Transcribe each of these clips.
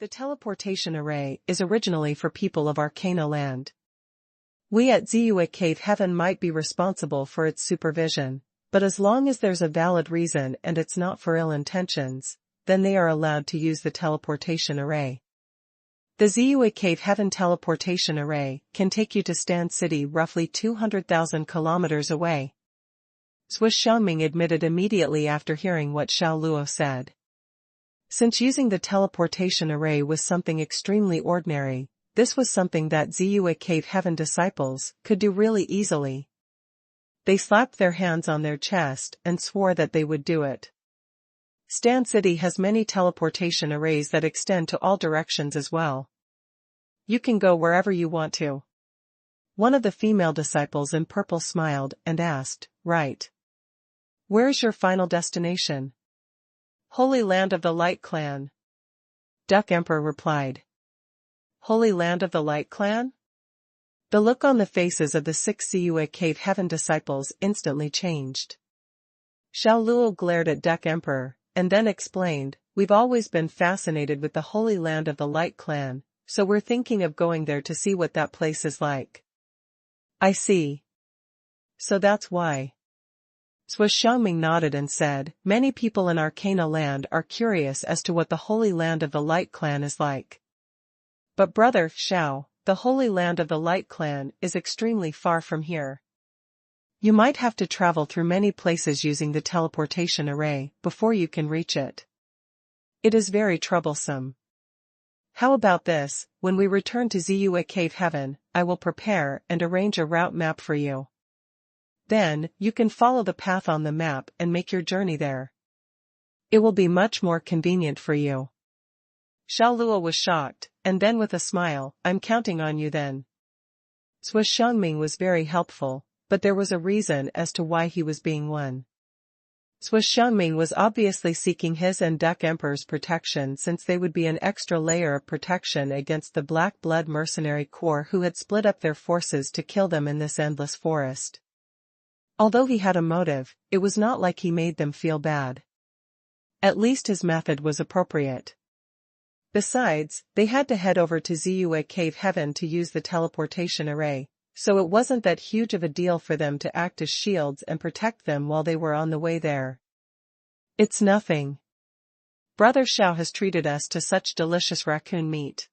The teleportation array is originally for people of Arcana land. We at Ziyue Cave Heaven might be responsible for its supervision, but as long as there's a valid reason and it's not for ill intentions, then they are allowed to use the teleportation array. The Ziyue Cave Heaven teleportation array can take you to Stan City roughly 200,000 kilometers away. Swiss Xiangming admitted immediately after hearing what Xiao Luo said. Since using the teleportation array was something extremely ordinary, this was something that Ziyue Cave Heaven disciples could do really easily. They slapped their hands on their chest and swore that they would do it. Stan City has many teleportation arrays that extend to all directions as well. You can go wherever you want to. One of the female disciples in purple smiled and asked, "Right. Where's your final destination?" "Holy Land of the Light Clan." Duck Emperor replied. "Holy Land of the Light Clan?" The look on the faces of the 6 Ziyue Cave Heaven disciples instantly changed. Xiao Luo glared at Duck Emperor, and then explained, "We've always been fascinated with the Holy Land of the Light Clan, so we're thinking of going there to see what that place is like." "I see. So that's why." Swiss Xiangming nodded and said, "Many people in Arcana land are curious as to what the Holy Land of the Light Clan is like. But brother Xiao, the Holy Land of the Light Clan is extremely far from here. You might have to travel through many places using the teleportation array before you can reach it. It is very troublesome. How about this, when we return to Ziyue Cave Heaven, I will prepare and arrange a route map for you. Then, you can follow the path on the map and make your journey there. It will be much more convenient for you." Xiao Luo was shocked, and then with a smile, "I'm counting on you then." Swiss Xiangming was very helpful, but there was a reason as to why he was being won. Swiss Xiangming was obviously seeking his and Duck Emperor's protection, since they would be an extra layer of protection against the Black Blood Mercenary Corps who had split up their forces to kill them in this endless forest. Although he had a motive, it was not like he made them feel bad. At least his method was appropriate. Besides, they had to head over to Ziyue Cave Heaven to use the teleportation array, so it wasn't that huge of a deal for them to act as shields and protect them while they were on the way there. "It's nothing. Brother Xiao has treated us to such delicious raccoon meat.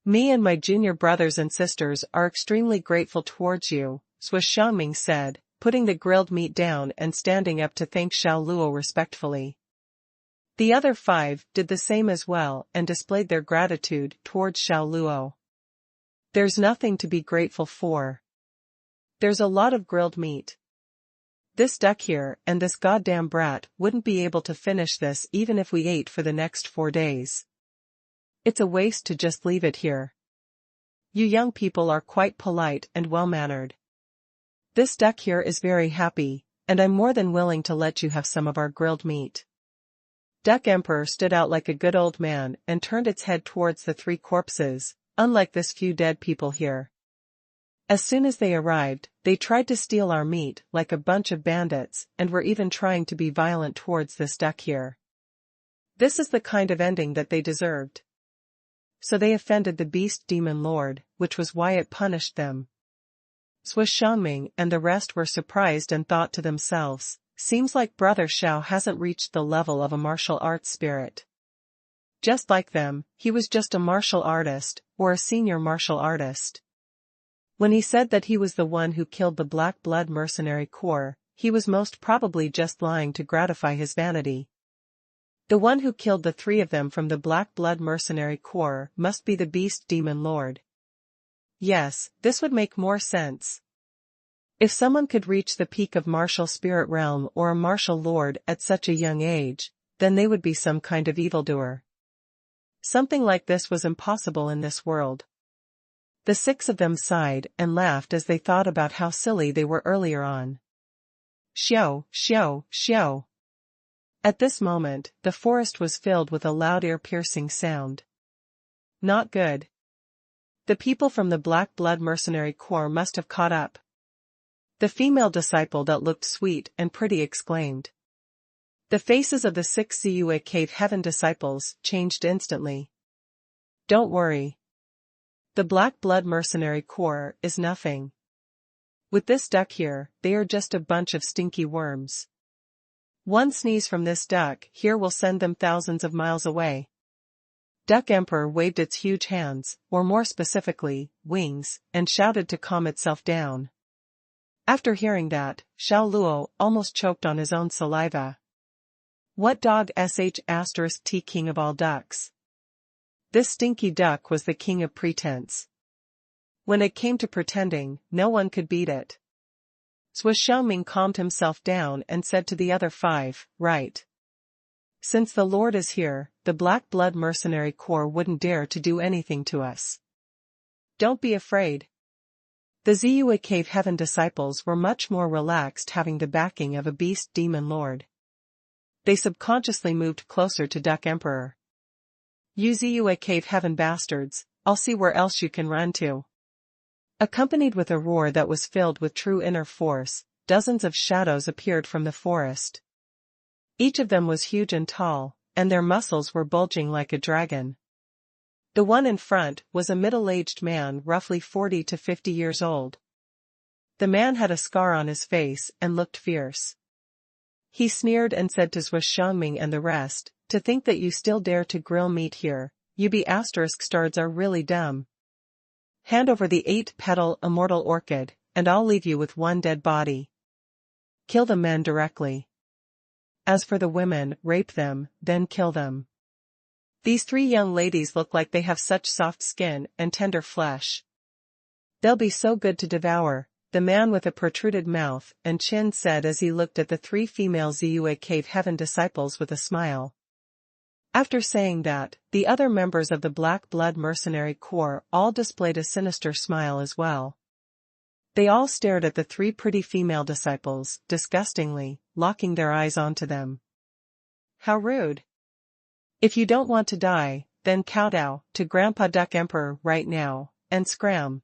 Me and my junior brothers and sisters are extremely grateful towards you," Swiss Xiangming said, putting the grilled meat down and standing up to thank Xiao Luo respectfully. The other 5 did the same as well and displayed their gratitude towards Xiao Luo. "There's nothing to be grateful for. There's a lot of grilled meat. This duck here and this goddamn brat wouldn't be able to finish this even if we ate for the next 4 days. It's a waste to just leave it here. You young people are quite polite and well-mannered. This duck here is very happy, and I'm more than willing to let you have some of our grilled meat." Duck Emperor stood out like a good old man and turned its head towards the 3 corpses, "Unlike this few dead people here. As soon as they arrived, they tried to steal our meat like a bunch of bandits and were even trying to be violent towards this duck here. This is the kind of ending that they deserved. So they offended the Beast Demon Lord, which was why it punished them." Swiss Xiangming and the rest were surprised and thought to themselves, "Seems like Brother Xiao hasn't reached the level of a martial arts spirit. Just like them, he was just a martial artist, or a senior martial artist." When he said that he was the one who killed the Black Blood Mercenary Corps, he was most probably just lying to gratify his vanity. The one who killed the 3 of them from the Black Blood Mercenary Corps must be the Beast Demon Lord. Yes, this would make more sense. If someone could reach the peak of martial spirit realm or a martial lord at such a young age, then they would be some kind of evildoer. Something like this was impossible in this world. The 6 of them sighed and laughed as they thought about how silly they were earlier on. Xiao, xiao, xiao. At this moment, the forest was filled with a loud ear-piercing sound. Not good. The people from the Black Blood Mercenary Corps must have caught up. The female disciple that looked sweet and pretty exclaimed. The faces of the 6 Ziyue Cave Heaven disciples changed instantly. Don't worry. The Black Blood Mercenary Corps is nothing. With this duck here, they are just a bunch of stinky worms. One sneeze from this duck here will send them thousands of miles away. Duck Emperor waved its huge hands, or more specifically, wings, and shouted to calm itself down. After hearing that, Xiao Luo almost choked on his own saliva. What dog sh*t king of all ducks? This stinky duck was the king of pretense. When it came to pretending, no one could beat it. Xuanhuan calmed himself down and said to the other 5, right. Since the Lord is here, the Black Blood Mercenary Corps wouldn't dare to do anything to us. Don't be afraid. The Ziyue Cave Heaven disciples were much more relaxed, having the backing of a beast demon lord. They subconsciously moved closer to Duck Emperor. You Ziyue Cave Heaven bastards, I'll see where else you can run to. Accompanied with a roar that was filled with true inner force, dozens of shadows appeared from the forest. Each of them was huge and tall, and their muscles were bulging like a dragon. The one in front was a middle-aged man roughly 40 to 50 years old. The man had a scar on his face and looked fierce. He sneered and said to Xuanhuan and the rest, to think that you still dare to grill meat here, you **stards are really dumb. Hand over the 8-petal immortal orchid, and I'll leave you with one dead body. Kill the men directly. As for the women, rape them, then kill them. These 3 young ladies look like they have such soft skin and tender flesh. They'll be so good to devour, the man with a protruded mouth and chin said as he looked at the 3 female Ziyue Cave Heaven disciples with a smile. After saying that, the other members of the Black Blood Mercenary Corps all displayed a sinister smile as well. They all stared at the 3 pretty female disciples, disgustingly, locking their eyes onto them. How rude. If you don't want to die, then kowtow to Grandpa Duck Emperor right now, and scram.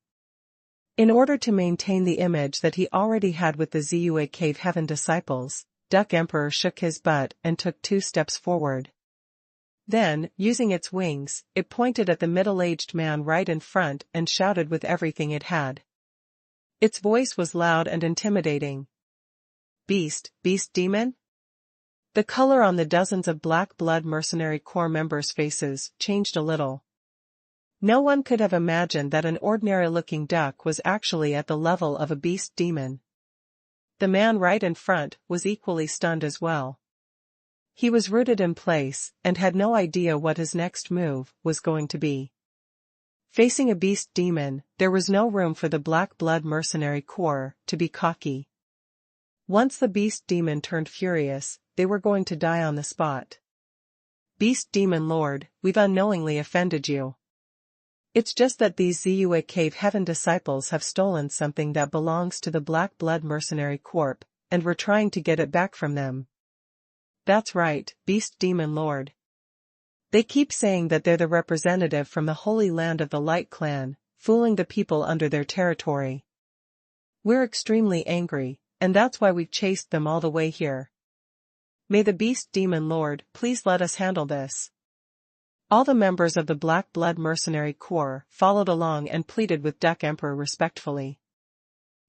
In order to maintain the image that he already had with the Ziyue Cave Heaven disciples, Duck Emperor shook his butt and took 2 steps forward. Then, using its wings, it pointed at the middle-aged man right in front and shouted with everything it had. Its voice was loud and intimidating. Beast demon? The color on the dozens of Black Blood Mercenary Corps members' faces changed a little. No one could have imagined that an ordinary-looking duck was actually at the level of a beast demon. The man right in front was equally stunned as well. He was rooted in place, and had no idea what his next move was going to be. Facing a beast demon, there was no room for the Black Blood Mercenary Corps to be cocky. Once the beast demon turned furious, they were going to die on the spot. Beast Demon Lord, we've unknowingly offended you. It's just that these Ziyue Cave Heaven disciples have stolen something that belongs to the Black Blood Mercenary Corps, and we're trying to get it back from them. That's right, Beast Demon Lord. They keep saying that they're the representative from the Holy Land of the Light Clan, fooling the people under their territory. We're extremely angry, and that's why we've chased them all the way here. May the Beast Demon Lord please let us handle this. All the members of the Black Blood Mercenary Corps followed along and pleaded with Duck Emperor respectfully.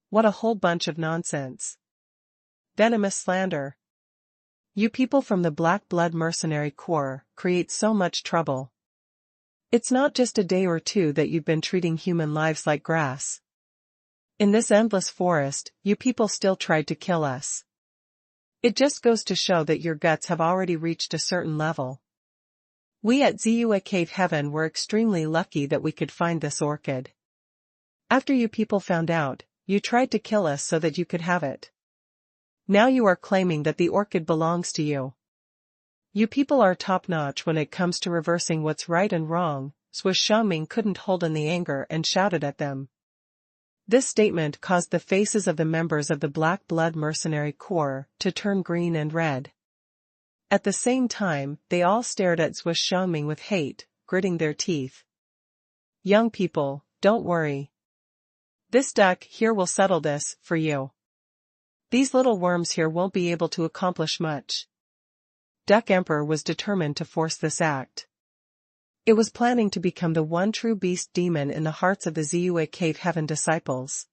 What a whole bunch of nonsense. Venomous slander. You people from the Black Blood Mercenary Corps create so much trouble. It's not just a day or 2 that you've been treating human lives like grass. In this endless forest, you people still tried to kill us. It just goes to show that your guts have already reached a certain level. We at Ziyue Cave Heaven were extremely lucky that we could find this orchid. After you people found out, you tried to kill us so that you could have it. Now you are claiming that the orchid belongs to you. You people are top-notch when it comes to reversing what's right and wrong, Xuanhuan couldn't hold in the anger and shouted at them. This statement caused the faces of the members of the Black Blood Mercenary Corps to turn green and red. At the same time, they all stared at Xuanhuan with hate, gritting their teeth. Young people, don't worry. This duck here will settle this for you. These little worms here won't be able to accomplish much. Duck Emperor was determined to force this act. It was planning to become the one true beast demon in the hearts of the Ziyue Cave Heaven disciples.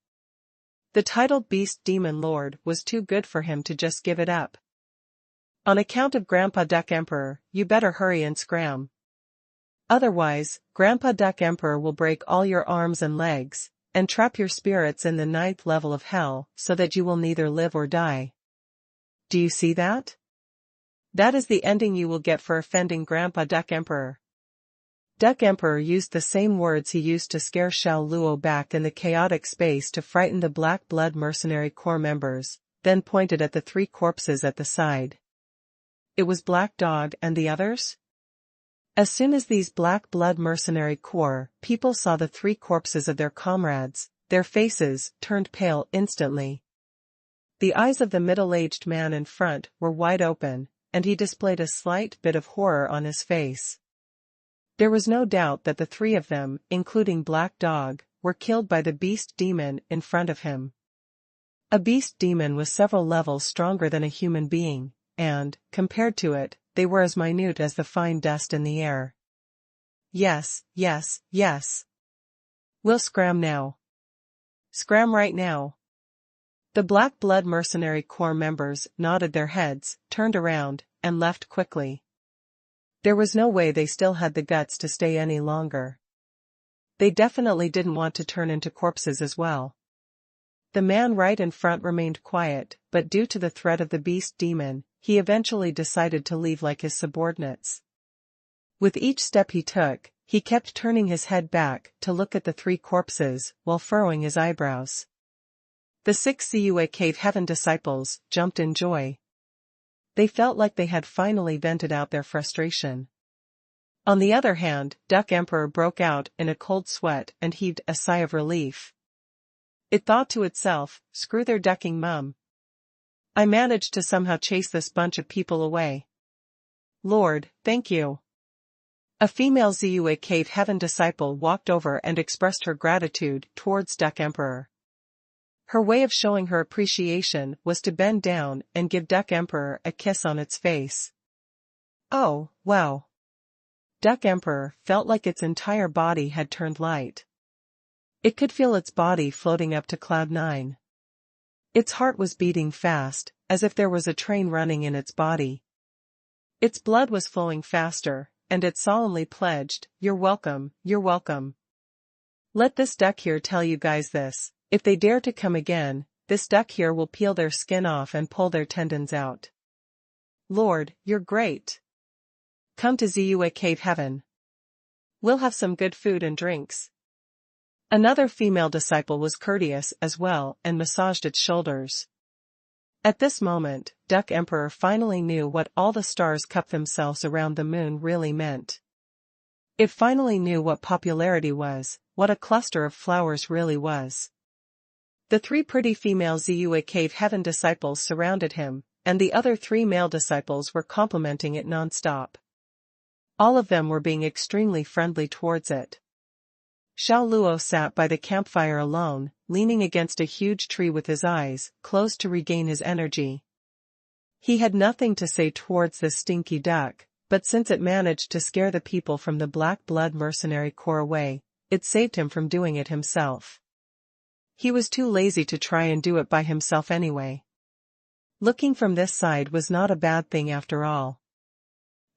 The titled Beast Demon Lord was too good for him to just give it up. On account of Grandpa Duck Emperor, you better hurry and scram. Otherwise, Grandpa Duck Emperor will break all your arms and legs, and trap your spirits in the 9th level of hell so that you will neither live or die. Do you see that? That is the ending you will get for offending Grandpa Duck Emperor. Duck Emperor used the same words he used to scare Xiao Luo back in the chaotic space to frighten the Black Blood Mercenary Corps members, then pointed at the 3 corpses at the side. It was Black Dog and the others? As soon as these Black Blood Mercenary Corps people saw the 3 corpses of their comrades, their faces turned pale instantly. The eyes of the middle-aged man in front were wide open, and he displayed a slight bit of horror on his face. There was no doubt that the 3 of them, including Black Dog, were killed by the beast demon in front of him. A beast demon was several levels stronger than a human being, and, compared to it, they were as minute as the fine dust in the air. Yes, yes, yes. We'll scram now. Scram right now. The Black Blood Mercenary Corps members nodded their heads, turned around, and left quickly. There was no way they still had the guts to stay any longer. They definitely didn't want to turn into corpses as well. The man right in front remained quiet, but due to the threat of the beast demon, he eventually decided to leave like his subordinates. With each step he took, he kept turning his head back to look at the 3 corpses while furrowing his eyebrows. The 6 Ziyue Cave Heaven disciples jumped in joy. They felt like they had finally vented out their frustration. On the other hand, Duck Emperor broke out in a cold sweat and heaved a sigh of relief. It thought to itself, screw their ducking mum. I managed to somehow chase this bunch of people away. Lord, thank you. A female Ziyue Cave Heaven disciple walked over and expressed her gratitude towards Duck Emperor. Her way of showing her appreciation was to bend down and give Duck Emperor a kiss on its face. Oh, wow. Duck Emperor felt like its entire body had turned light. It could feel its body floating up to Cloud 9. Its heart was beating fast, as if there was a train running in its body. Its blood was flowing faster, and it solemnly pledged, "You're welcome, you're welcome. Let this duck here tell you guys this, if they dare to come again, this duck here will peel their skin off and pull their tendons out. Lord, you're great. Come to Ziyue Cave Heaven. We'll have some good food and drinks." Another female disciple was courteous as well and massaged its shoulders. At this moment, Duck Emperor finally knew what all the stars cup themselves around the moon really meant. It finally knew what popularity was, what a cluster of flowers really was. The 3 pretty female Ziyue Cave Heaven disciples surrounded him, and the other 3 male disciples were complimenting it non-stop. All of them were being extremely friendly towards it. Xiao Luo sat by the campfire alone, leaning against a huge tree with his eyes closed to regain his energy. He had nothing to say towards this stinky duck, but since it managed to scare the people from the Black Blood Mercenary Corps away, it saved him from doing it himself. He was too lazy to try and do it by himself anyway. Looking from this side was not a bad thing after all.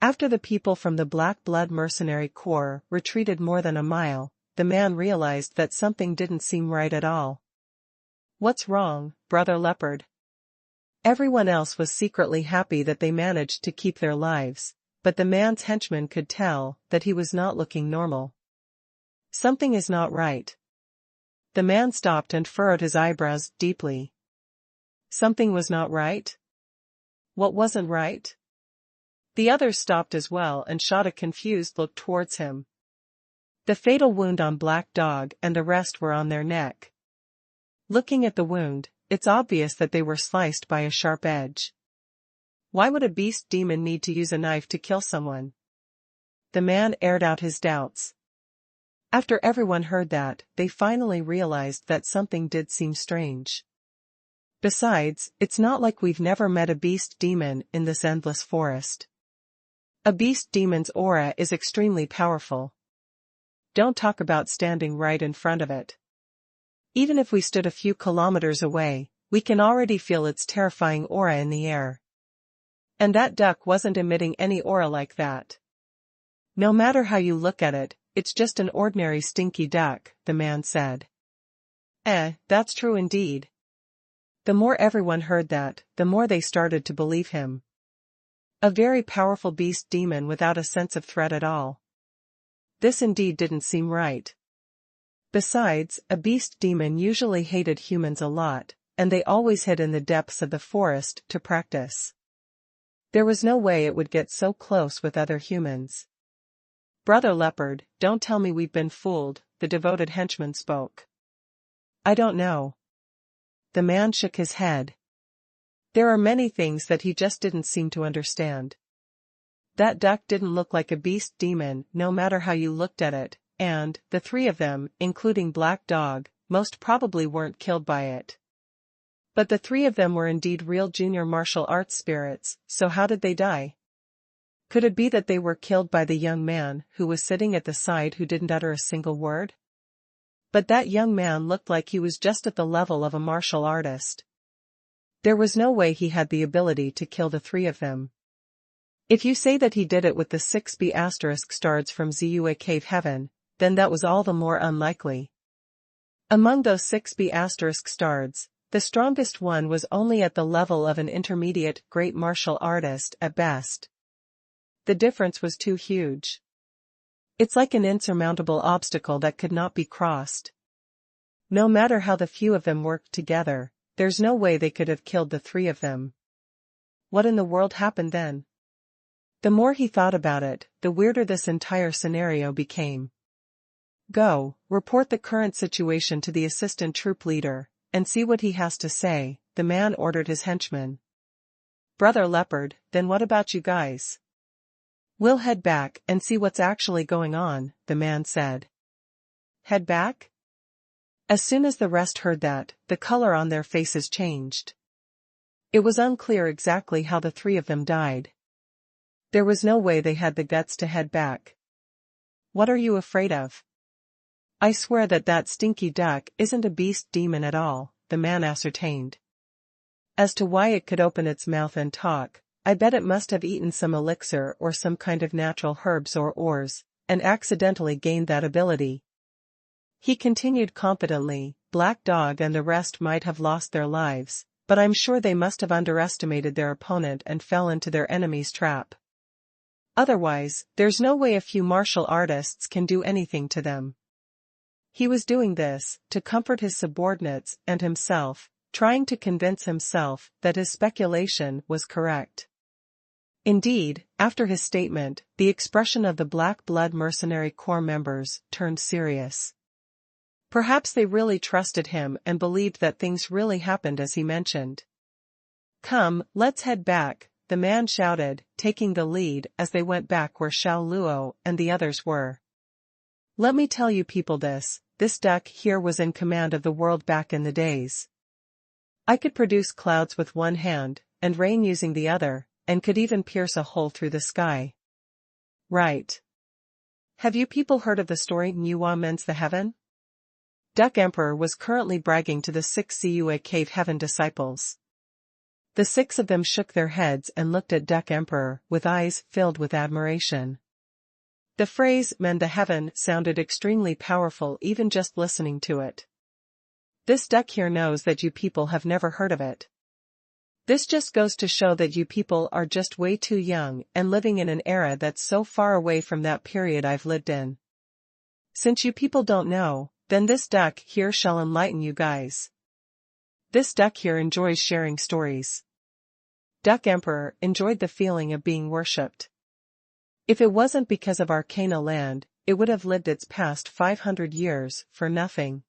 After the people from the Black Blood Mercenary Corps retreated more than a mile, the man realized that something didn't seem right at all. What's wrong, Brother Leopard? Everyone else was secretly happy that they managed to keep their lives, but the man's henchman could tell that he was not looking normal. Something is not right. The man stopped and furrowed his eyebrows deeply. Something was not right? What wasn't right? The others stopped as well and shot a confused look towards him. The fatal wound on Black Dog and the rest were on their neck. Looking at the wound, it's obvious that they were sliced by a sharp edge. Why would a beast demon need to use a knife to kill someone? The man aired out his doubts. After everyone heard that, they finally realized that something did seem strange. Besides, it's not like we've never met a beast demon in this endless forest. A beast demon's aura is extremely powerful. Don't talk about standing right in front of it. Even if we stood a few kilometers away, we can already feel its terrifying aura in the air. And that duck wasn't emitting any aura like that. No matter how you look at it, it's just an ordinary stinky duck, the man said. That's true indeed. The more everyone heard that, the more they started to believe him. A very powerful beast demon without a sense of threat at all. This indeed didn't seem right. Besides, a beast demon usually hated humans a lot, and they always hid in the depths of the forest to practice. There was no way it would get so close with other humans. Brother Leopard, don't tell me we've been fooled, the devoted henchman spoke. I don't know. The man shook his head. There are many things that he just didn't seem to understand. That duck didn't look like a beast demon, no matter how you looked at it, and, the three of them, including Black Dog, most probably weren't killed by it. But the three of them were indeed real junior martial arts spirits, so how did they die? Could it be that they were killed by the young man who was sitting at the side who didn't utter a single word? But that young man looked like he was just at the level of a martial artist. There was no way he had the ability to kill the three of them. If you say that he did it with the 6B asterisk stars from Ziyue Cave Heaven, then that was all the more unlikely. Among those 6B asterisk stars, the strongest one was only at the level of an intermediate great martial artist at best. The difference was too huge. It's like an insurmountable obstacle that could not be crossed. No matter how the few of them worked together, there's no way they could have killed the three of them. What in the world happened then? The more he thought about it, the weirder this entire scenario became. Go, report the current situation to the assistant troop leader, and see what he has to say, the man ordered his henchmen. Brother Leopard, then what about you guys? We'll head back and see what's actually going on, the man said. Head back? As soon as the rest heard that, the color on their faces changed. It was unclear exactly how the three of them died. There was no way they had the guts to head back. What are you afraid of? I swear that stinky duck isn't a beast demon at all, the man ascertained. As to why it could open its mouth and talk, I bet it must have eaten some elixir or some kind of natural herbs or ores, and accidentally gained that ability. He continued confidently, Black Dog and the rest might have lost their lives, but I'm sure they must have underestimated their opponent and fell into their enemy's trap. Otherwise, there's no way a few martial artists can do anything to them. He was doing this, to comfort his subordinates and himself, trying to convince himself that his speculation was correct. Indeed, after his statement, the expression of the Black Blood Mercenary Corps members turned serious. Perhaps they really trusted him and believed that things really happened as he mentioned. Come, let's head back, the man shouted, taking the lead as they went back where Xiao Luo and the others were. Let me tell you people this duck here was in command of the world back in the days. I could produce clouds with one hand, and rain using the other, and could even pierce a hole through the sky. Right. Have you people heard of the story Manhua Mends the Heaven? Duck Emperor was currently bragging to the 6 Ziyue Cave Heaven disciples. The 6 of them shook their heads and looked at Duck Emperor with eyes filled with admiration. The phrase "mend the heaven" sounded extremely powerful even just listening to it. This duck here knows that you people have never heard of it. This just goes to show that you people are just way too young and living in an era that's so far away from that period I've lived in. Since you people don't know, then this duck here shall enlighten you guys. This duck here enjoys sharing stories. Duck Emperor enjoyed the feeling of being worshipped. If it wasn't because of Arcana Land, it would have lived its past 500 years for nothing.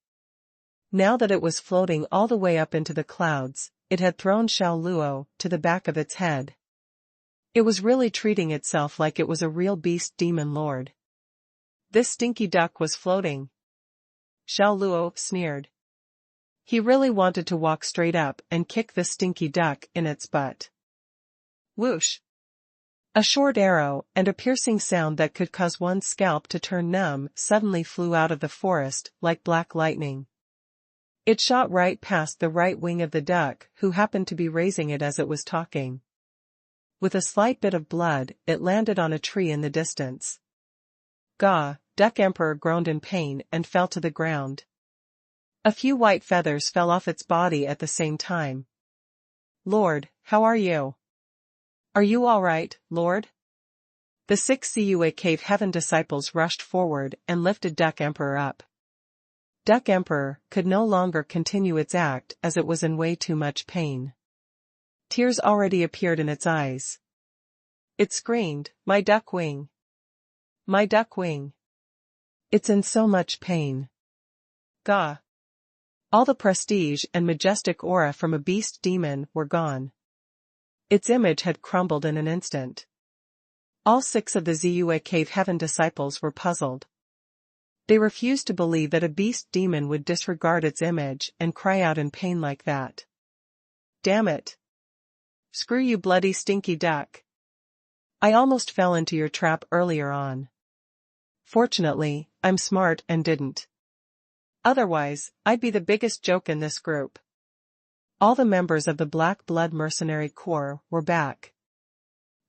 Now that it was floating all the way up into the clouds, it had thrown Xiao Luo to the back of its head. It was really treating itself like it was a real beast demon lord. This stinky duck was floating. Xiao Luo sneered. He really wanted to walk straight up and kick the stinky duck in its butt. Whoosh! A short arrow and a piercing sound that could cause one's scalp to turn numb suddenly flew out of the forest like black lightning. It shot right past the right wing of the duck, who happened to be raising it as it was talking. With a slight bit of blood, it landed on a tree in the distance. Gah! Duck Emperor groaned in pain and fell to the ground. A few white feathers fell off its body at the same time. "Lord, how are you? Are you all right, Lord?" The 6 Cua Cave Heaven disciples rushed forward and lifted Duck Emperor up. Duck Emperor could no longer continue its act as it was in way too much pain. Tears already appeared in its eyes. It screamed, "My duck wing! My duck wing! It's in so much pain." Gah! All the prestige and majestic aura from a beast demon were gone. Its image had crumbled in an instant. All 6 of the Zua Cave Heaven disciples were puzzled. They refused to believe that a beast demon would disregard its image and cry out in pain like that. "Damn it! Screw you, bloody stinky duck! I almost fell into your trap earlier on. Fortunately, I'm smart and didn't. Otherwise, I'd be the biggest joke in this group." All the members of the Black Blood Mercenary Corps were back.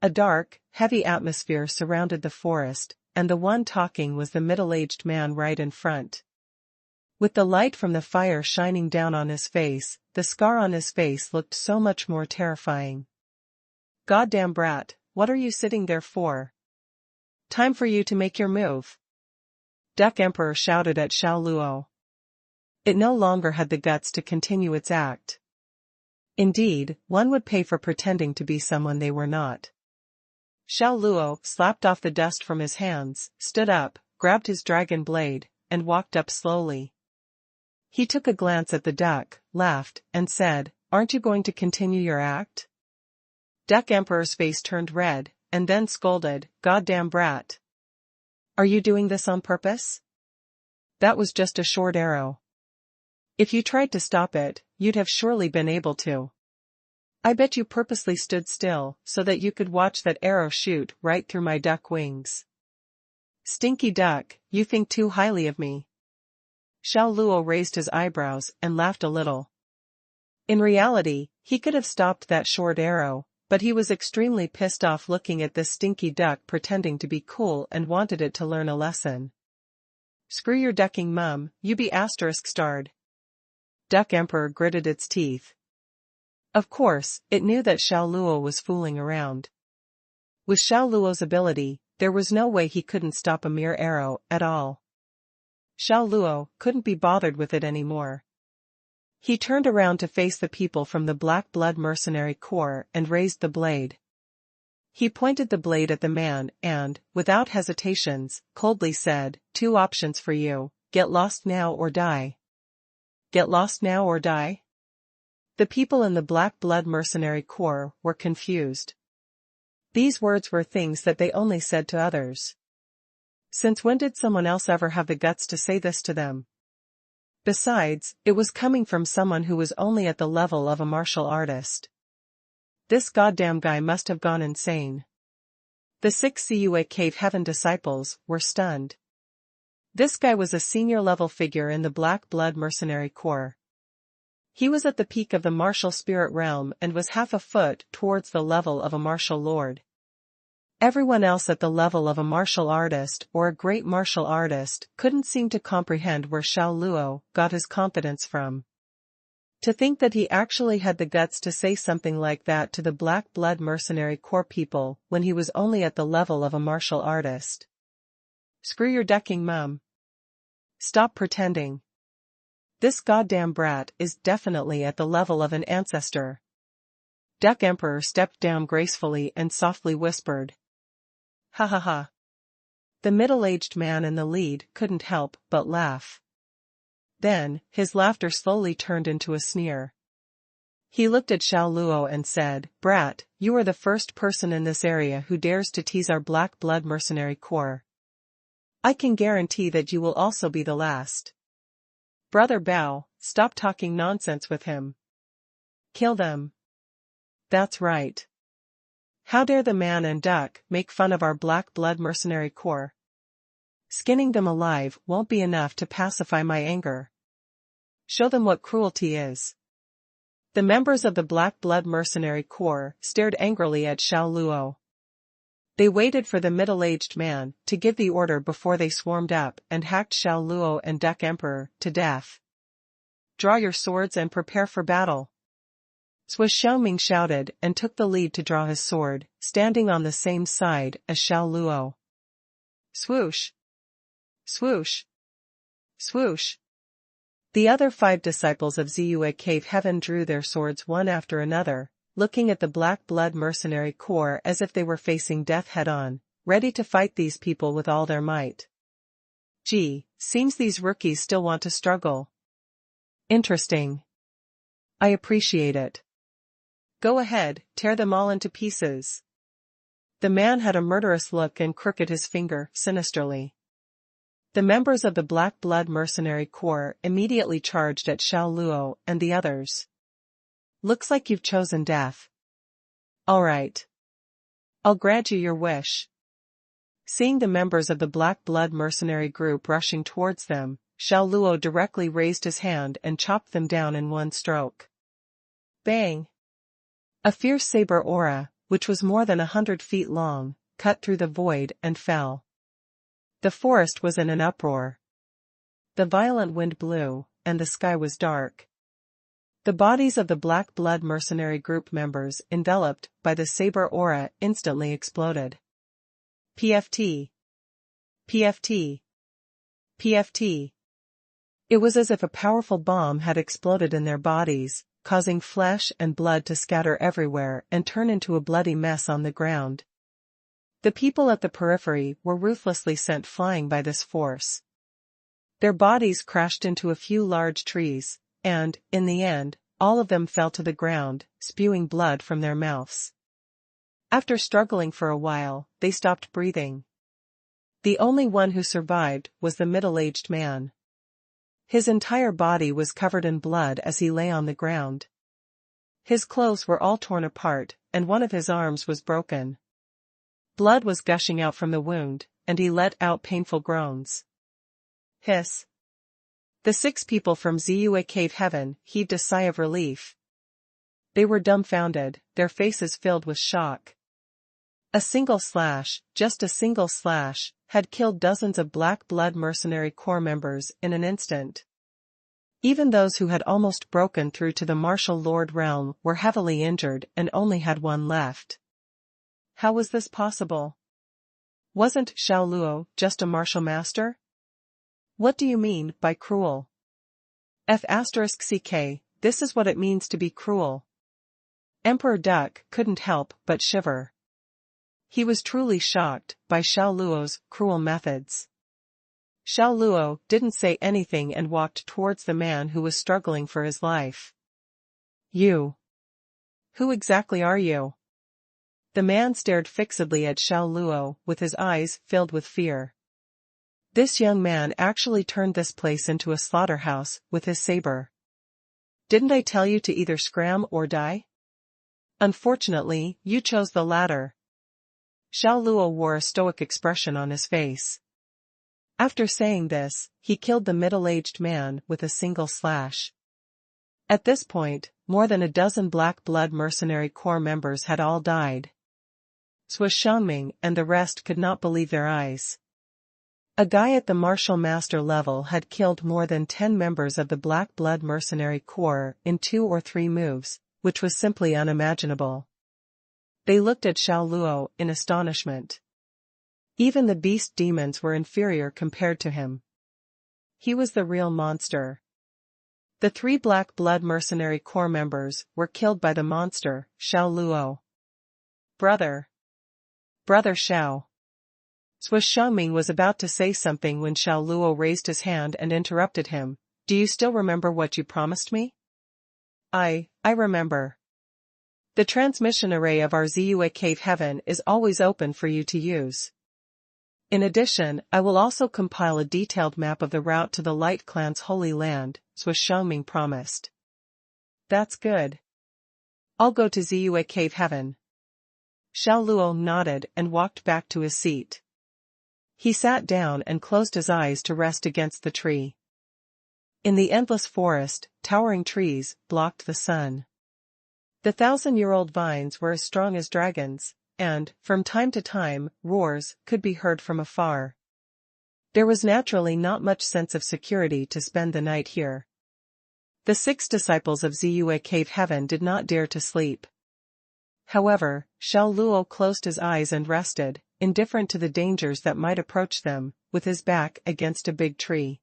A dark, heavy atmosphere surrounded the forest, and the one talking was the middle-aged man right in front. With the light from the fire shining down on his face, the scar on his face looked so much more terrifying. "Goddamn brat, what are you sitting there for? Time for you to make your move!" Duck Emperor shouted at Xiao Luo. It no longer had the guts to continue its act. Indeed, one would pay for pretending to be someone they were not. Xiao Luo slapped off the dust from his hands, stood up, grabbed his dragon blade, and walked up slowly. He took a glance at the duck, laughed, and said, "Aren't you going to continue your act?" Duck Emperor's face turned red, and then scolded, "Goddamn brat! Are you doing this on purpose? That was just a short arrow. If you tried to stop it, you'd have surely been able to. I bet you purposely stood still so that you could watch that arrow shoot right through my duck wings. Stinky duck, you think too highly of me." Xiao Luo raised his eyebrows and laughed a little. In reality, he could have stopped that short arrow, but he was extremely pissed off looking at this stinky duck pretending to be cool and wanted it to learn a lesson. "Screw your ducking mum, you be ****starred. Duck Emperor gritted its teeth. Of course, it knew that Xiao Luo was fooling around. With Xiao Luo's ability, there was no way he couldn't stop a mere arrow at all. Xiao Luo couldn't be bothered with it anymore. He turned around to face the people from the Black Blood Mercenary Corps and raised the blade. He pointed the blade at the man and, without hesitations, coldly said, "2 options for you, get lost now or die." Get lost now or die? The people in the Black Blood Mercenary Corps were confused. These words were things that they only said to others. Since when did someone else ever have the guts to say this to them? Besides, it was coming from someone who was only at the level of a martial artist. This goddamn guy must have gone insane. The 6 Cua Cave Heaven disciples were stunned. This guy was a senior-level figure in the Black Blood Mercenary Corps. He was at the peak of the martial spirit realm and was half a foot towards the level of a martial lord. Everyone else at the level of a martial artist or a great martial artist couldn't seem to comprehend where Xiao Luo got his confidence from. To think that he actually had the guts to say something like that to the Black Blood Mercenary Corps people when he was only at the level of a martial artist. "Screw your ducking mum. Stop pretending. This goddamn brat is definitely at the level of an ancestor." Duck Emperor stepped down gracefully and softly whispered, "Ha ha ha." The middle-aged man in the lead couldn't help but laugh. Then, his laughter slowly turned into a sneer. He looked at Xiao Luo and said, "Brat, you are the first person in this area who dares to tease our Black Blood Mercenary Corps. I can guarantee that you will also be the last. Brother Bao, stop talking nonsense with him. Kill them. That's right. How dare the man and duck make fun of our black blood mercenary corps? Skinning them alive won't be enough to pacify my anger. Show them what cruelty is. The members of the Black Blood Mercenary Corps stared angrily at Xiao Luo. They waited for the middle-aged man to give the order before they swarmed up and hacked Xiao Luo and Duck Emperor to death. Draw your swords and prepare for battle. Xuanhuan shouted and took the lead to draw his sword, standing on the same side as Xiao Luo. Swoosh! Swoosh! Swoosh! The other 5 disciples of Ziyue Cave Heaven drew their swords one after another, looking at the Black Blood Mercenary Corps as if they were facing death head-on, ready to fight these people with all their might. Gee, seems these rookies still want to struggle. Interesting. I appreciate it. Go ahead, tear them all into pieces. The man had a murderous look and crooked his finger sinisterly. The members of the Black Blood Mercenary Corps immediately charged at Xiao Luo and the others. Looks like you've chosen death. All right. I'll grant you your wish. Seeing the members of the Black Blood Mercenary group rushing towards them, Xiao Luo directly raised his hand and chopped them down in one stroke. Bang! A fierce saber aura, which was more than 100 feet long, cut through the void and fell. The forest was in an uproar. The violent wind blew, and the sky was dark. The bodies of the Black Blood Mercenary group members enveloped by the saber aura instantly exploded. PFT. PFT. PFT. It was as if a powerful bomb had exploded in their bodies, causing flesh and blood to scatter everywhere and turn into a bloody mess on the ground. The people at the periphery were ruthlessly sent flying by this force. Their bodies crashed into a few large trees, and, in the end, all of them fell to the ground, spewing blood from their mouths. After struggling for a while, they stopped breathing. The only one who survived was the middle-aged man. His entire body was covered in blood as he lay on the ground. His clothes were all torn apart, and one of his arms was broken. Blood was gushing out from the wound, and he let out painful groans. Hiss. The 6 people from Ziyue Cave Heaven heaved a sigh of relief. They were dumbfounded, their faces filled with shock. A single slash, just a single slash, had killed dozens of Black Blood Mercenary Corps members in an instant. Even those who had almost broken through to the Martial Lord realm were heavily injured and only had one left. How was this possible? Wasn't Xiao Luo just a martial master? What do you mean by cruel? F***ck, this is what it means to be cruel. Emperor Duck couldn't help but shiver. He was truly shocked by Xiao Luo's cruel methods. Xiao Luo didn't say anything and walked towards the man who was struggling for his life. You. Who exactly are you? The man stared fixedly at Xiao Luo with his eyes filled with fear. This young man actually turned this place into a slaughterhouse with his saber. Didn't I tell you to either scram or die? Unfortunately, you chose the latter. Xiao Luo wore a stoic expression on his face. After saying this, he killed the middle-aged man with a single slash. At this point, more than a dozen Black Blood Mercenary Corps members had all died. Xuanhuan and the rest could not believe their eyes. A guy at the martial master level had killed more than 10 members of the Black Blood Mercenary Corps in 2 or 3 moves, which was simply unimaginable. They looked at Xiao Luo in astonishment. Even the beast demons were inferior compared to him. He was the real monster. The 3 Black Blood Mercenary Corps members were killed by the monster, Xiao Luo. Brother Xiao. Xuanhuan was about to say something when Xiao Luo raised his hand and interrupted him. Do you still remember what you promised me? I remember. The transmission array of our Ziyue Cave Heaven is always open for you to use. In addition, I will also compile a detailed map of the route to the Light Clan's Holy Land, Xuanhuan promised. That's good. I'll go to Ziyue Cave Heaven. Xiao Luo nodded and walked back to his seat. He sat down and closed his eyes to rest against the tree. In the endless forest, towering trees blocked the sun. The 1,000-year-old vines were as strong as dragons, and, from time to time, roars could be heard from afar. There was naturally not much sense of security to spend the night here. The 6 disciples of Ziyue Cave Heaven did not dare to sleep. However, Xiao Luo closed his eyes and rested, indifferent to the dangers that might approach them, with his back against a big tree.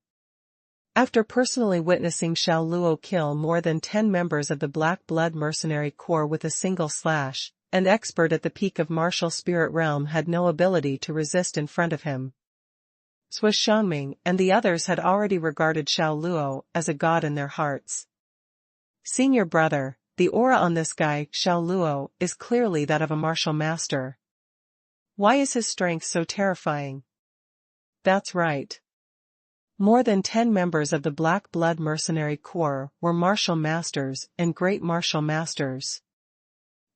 After personally witnessing Xiao Luo kill more than 10 members of the Black Blood Mercenary Corps with a single slash, an expert at the peak of martial spirit realm had no ability to resist in front of him. Xuanhuan and the others had already regarded Xiao Luo as a god in their hearts. Senior brother, the aura on this guy, Xiao Luo, is clearly that of a martial master. Why is his strength so terrifying? That's right. More than 10 members of the Black Blood Mercenary Corps were martial masters and great martial masters.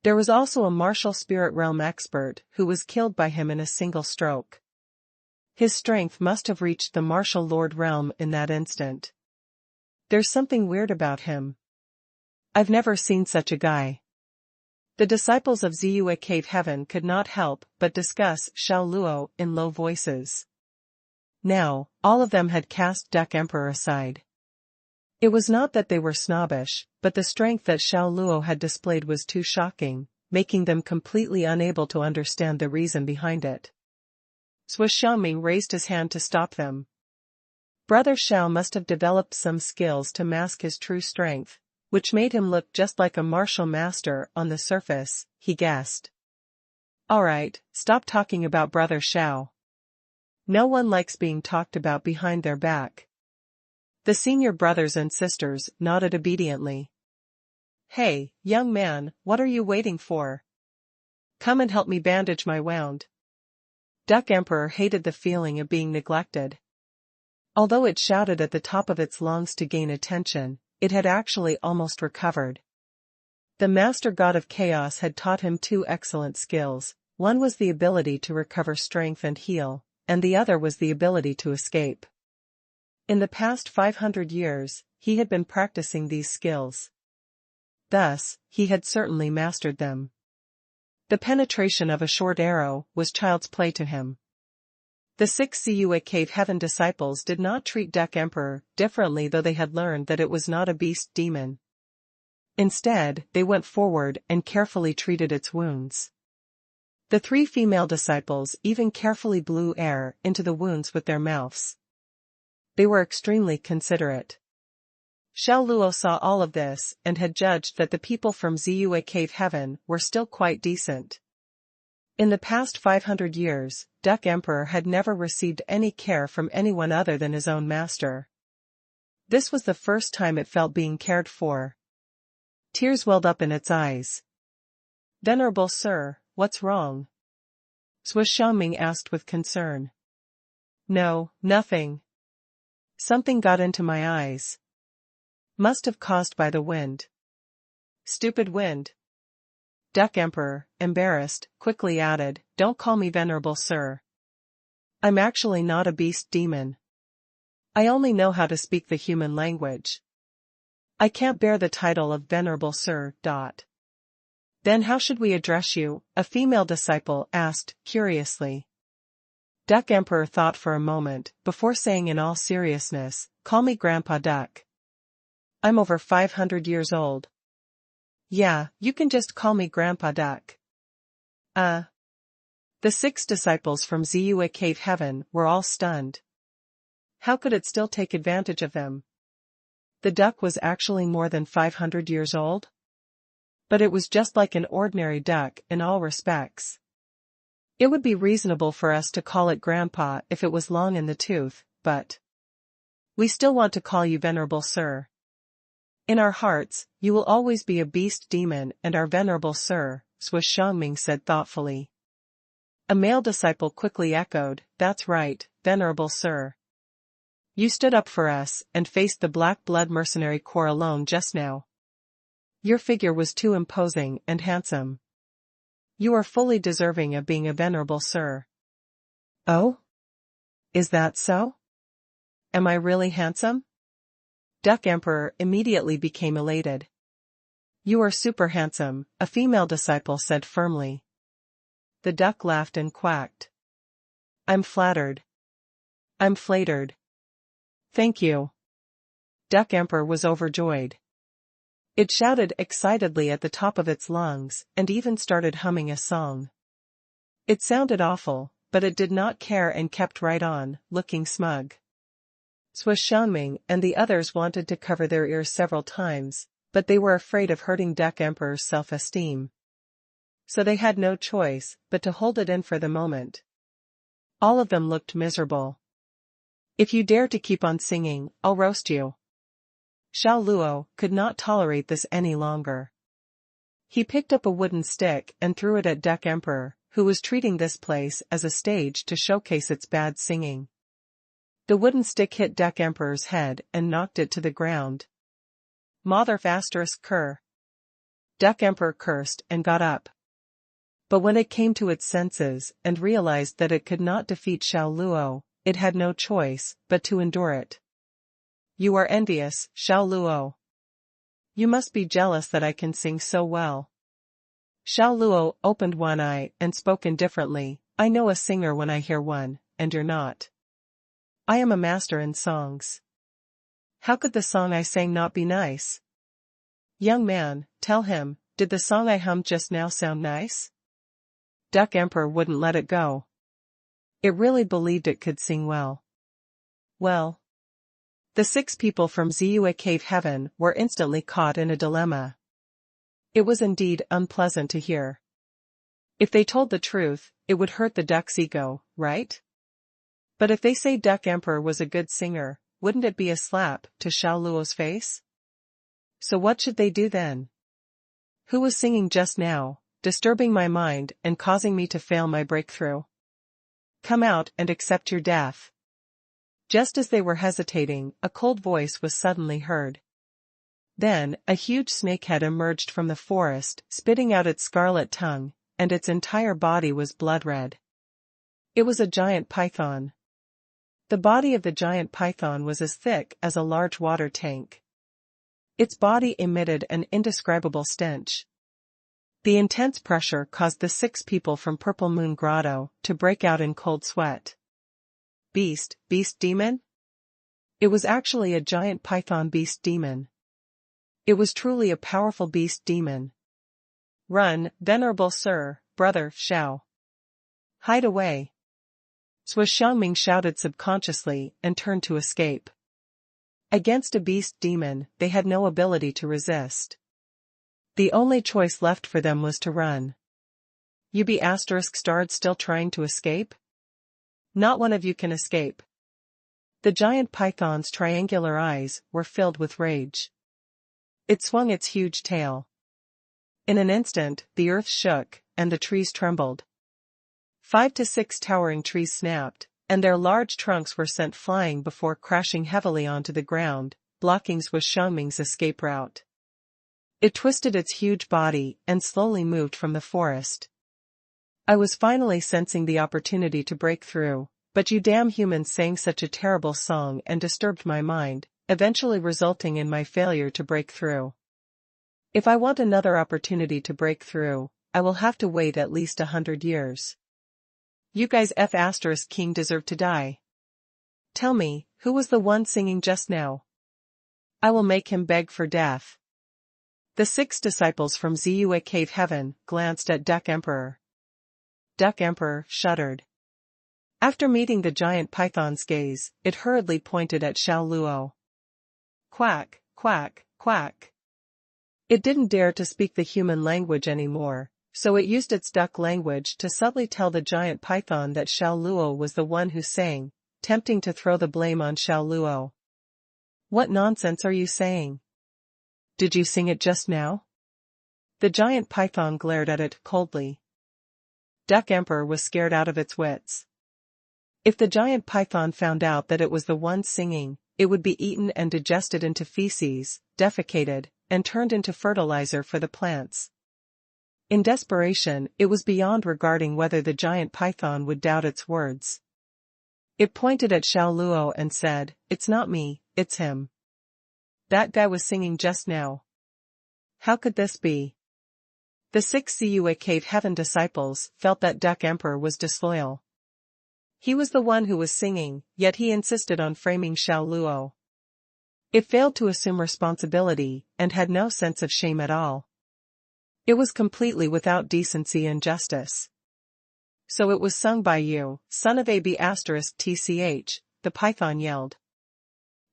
There was also a martial spirit realm expert who was killed by him in a single stroke. His strength must have reached the martial lord realm in that instant. There's something weird about him. I've never seen such a guy. The disciples of Ziyue Cave Heaven could not help but discuss Xiao Luo in low voices. Now, all of them had cast Duck Emperor aside. It was not that they were snobbish, but the strength that Xiao Luo had displayed was too shocking, making them completely unable to understand the reason behind it. Xuanhuan raised his hand to stop them. Brother Xiao must have developed some skills to mask his true strength, which made him look just like a martial master on the surface, he guessed. Alright, stop talking about Brother Xiao. No one likes being talked about behind their back. The senior brothers and sisters nodded obediently. Hey, young man, what are you waiting for? Come and help me bandage my wound. Duck Emperor hated the feeling of being neglected. Although it shouted at the top of its lungs to gain attention, it had actually almost recovered. The Master God of Chaos had taught him 2 excellent skills. One was the ability to recover strength and heal, and the other was the ability to escape. In the past 500 years, he had been practicing these skills. Thus, he had certainly mastered them. The penetration of a short arrow was child's play to him. The 6 Ziyue Cave Heaven disciples did not treat Duck Emperor differently, though they had learned that it was not a beast demon. Instead, they went forward and carefully treated its wounds. The 3 female disciples even carefully blew air into the wounds with their mouths. They were extremely considerate. Xiao Luo saw all of this and had judged that the people from Ziyue Cave Heaven were still quite decent. In the past 500 years, Duck Emperor had never received any care from anyone other than his own master. This was the first time it felt being cared for. Tears welled up in its eyes. Venerable sir, what's wrong? Xuanhuan asked with concern. No, nothing. Something got into my eyes. Must have caused by the wind. Stupid wind. Duck Emperor, embarrassed, quickly added, Don't call me venerable sir. I'm actually not a beast demon. I only know how to speak the human language. I can't bear the title of venerable sir. Then how should we address you? A female disciple asked, curiously. Duck Emperor thought for a moment, before saying in all seriousness, Call me Grandpa Duck. I'm over 500 years old. Yeah, you can just call me Grandpa Duck. The 6 disciples from Ziyue Cave Heaven were all stunned. How could it still take advantage of them? The duck was actually more than 500 years old? But it was just like an ordinary duck in all respects. It would be reasonable for us to call it Grandpa if it was long in the tooth, but we still want to call you Venerable Sir. In our hearts, you will always be a beast demon and our Venerable Sir, Xuanhuan said thoughtfully. A male disciple quickly echoed, That's right, Venerable Sir. You stood up for us and faced the Black Blood Mercenary Corps alone just now. Your figure was too imposing and handsome. You are fully deserving of being a venerable sir. Oh? Is that so? Am I really handsome? Duck Emperor immediately became elated. You are super handsome, a female disciple said firmly. The duck laughed and quacked. I'm flattered. I'm flattered. Thank you. Duck Emperor was overjoyed. It shouted excitedly at the top of its lungs, and even started humming a song. It sounded awful, but it did not care and kept right on, looking smug. Xuanhuan and the others wanted to cover their ears several times, but they were afraid of hurting Duck Emperor's self-esteem. So they had no choice but to hold it in for the moment. All of them looked miserable. If you dare to keep on singing, I'll roast you. Xiao Luo could not tolerate this any longer. He picked up a wooden stick and threw it at Duck Emperor, who was treating this place as a stage to showcase its bad singing. The wooden stick hit Duck Emperor's head and knocked it to the ground. Mother *cur. Duck Emperor cursed and got up. But when it came to its senses and realized that it could not defeat Xiao Luo, it had no choice but to endure it. You are envious, Xiao Luo. You must be jealous that I can sing so well. Xiao Luo opened one eye and spoke indifferently. I know a singer when I hear one, and you're not. I am a master in songs. How could the song I sang not be nice? Young man, tell him, did the song I hummed just now sound nice? Duck Emperor wouldn't let it go. It really believed it could sing well. Well. The 6 people from Ziyue Cave Heaven were instantly caught in a dilemma. It was indeed unpleasant to hear. If they told the truth, it would hurt the duck's ego, right? But if they say Duck Emperor was a good singer, wouldn't it be a slap to Xiao Luo's face? So what should they do then? Who was singing just now, disturbing my mind and causing me to fail my breakthrough? Come out and accept your death. Just as they were hesitating, a cold voice was suddenly heard. Then, a huge snakehead emerged from the forest, spitting out its scarlet tongue, and its entire body was blood-red. It was a giant python. The body of the giant python was as thick as a large water tank. Its body emitted an indescribable stench. The intense pressure caused the 6 people from Purple Moon Grotto to break out in cold sweat. Beast demon? It was actually a giant python beast demon. It was truly a powerful beast demon. Run, venerable sir, brother Xiao. Hide away. Xuanhuan shouted subconsciously and turned to escape. Against a beast demon, they had no ability to resist. The only choice left for them was to run. You be *starred still trying to escape? Not one of you can escape. The giant python's triangular eyes were filled with rage. It swung its huge tail. In an instant, the earth shook, and the trees trembled. 5 to 6 towering trees snapped, and their large trunks were sent flying before crashing heavily onto the ground, blocking Xuanhuan's escape route. It twisted its huge body and slowly moved from the forest. I was finally sensing the opportunity to break through, but you damn humans sang such a terrible song and disturbed my mind, eventually resulting in my failure to break through. If I want another opportunity to break through, I will have to wait at least 100 years. You guys *king deserve to die. Tell me, who was the one singing just now? I will make him beg for death. The 6 disciples from Ziyue Cave Heaven glanced at Duck Emperor. Duck Emperor shuddered. After meeting the giant python's gaze, it hurriedly pointed at Xiao Luo. Quack, quack, quack. It didn't dare to speak the human language anymore, so it used its duck language to subtly tell the giant python that Xiao Luo was the one who sang, tempting to throw the blame on Xiao Luo. What nonsense are you saying? Did you sing it just now? The giant python glared at it coldly. Duck Emperor was scared out of its wits. If the giant python found out that it was the one singing, it would be eaten and digested into feces, defecated, and turned into fertilizer for the plants. In desperation, it was beyond regarding whether the giant python would doubt its words. It pointed at Xiao Luo and said, "It's not me, it's him. That guy was singing just now. How could this be?" The 6 Cave Heaven disciples felt that Duck Emperor was disloyal. He was the one who was singing, yet he insisted on framing Xiao Luo. It failed to assume responsibility, and had no sense of shame at all. It was completely without decency and justice. "So it was sung by you, son of AB*TCH, the python yelled.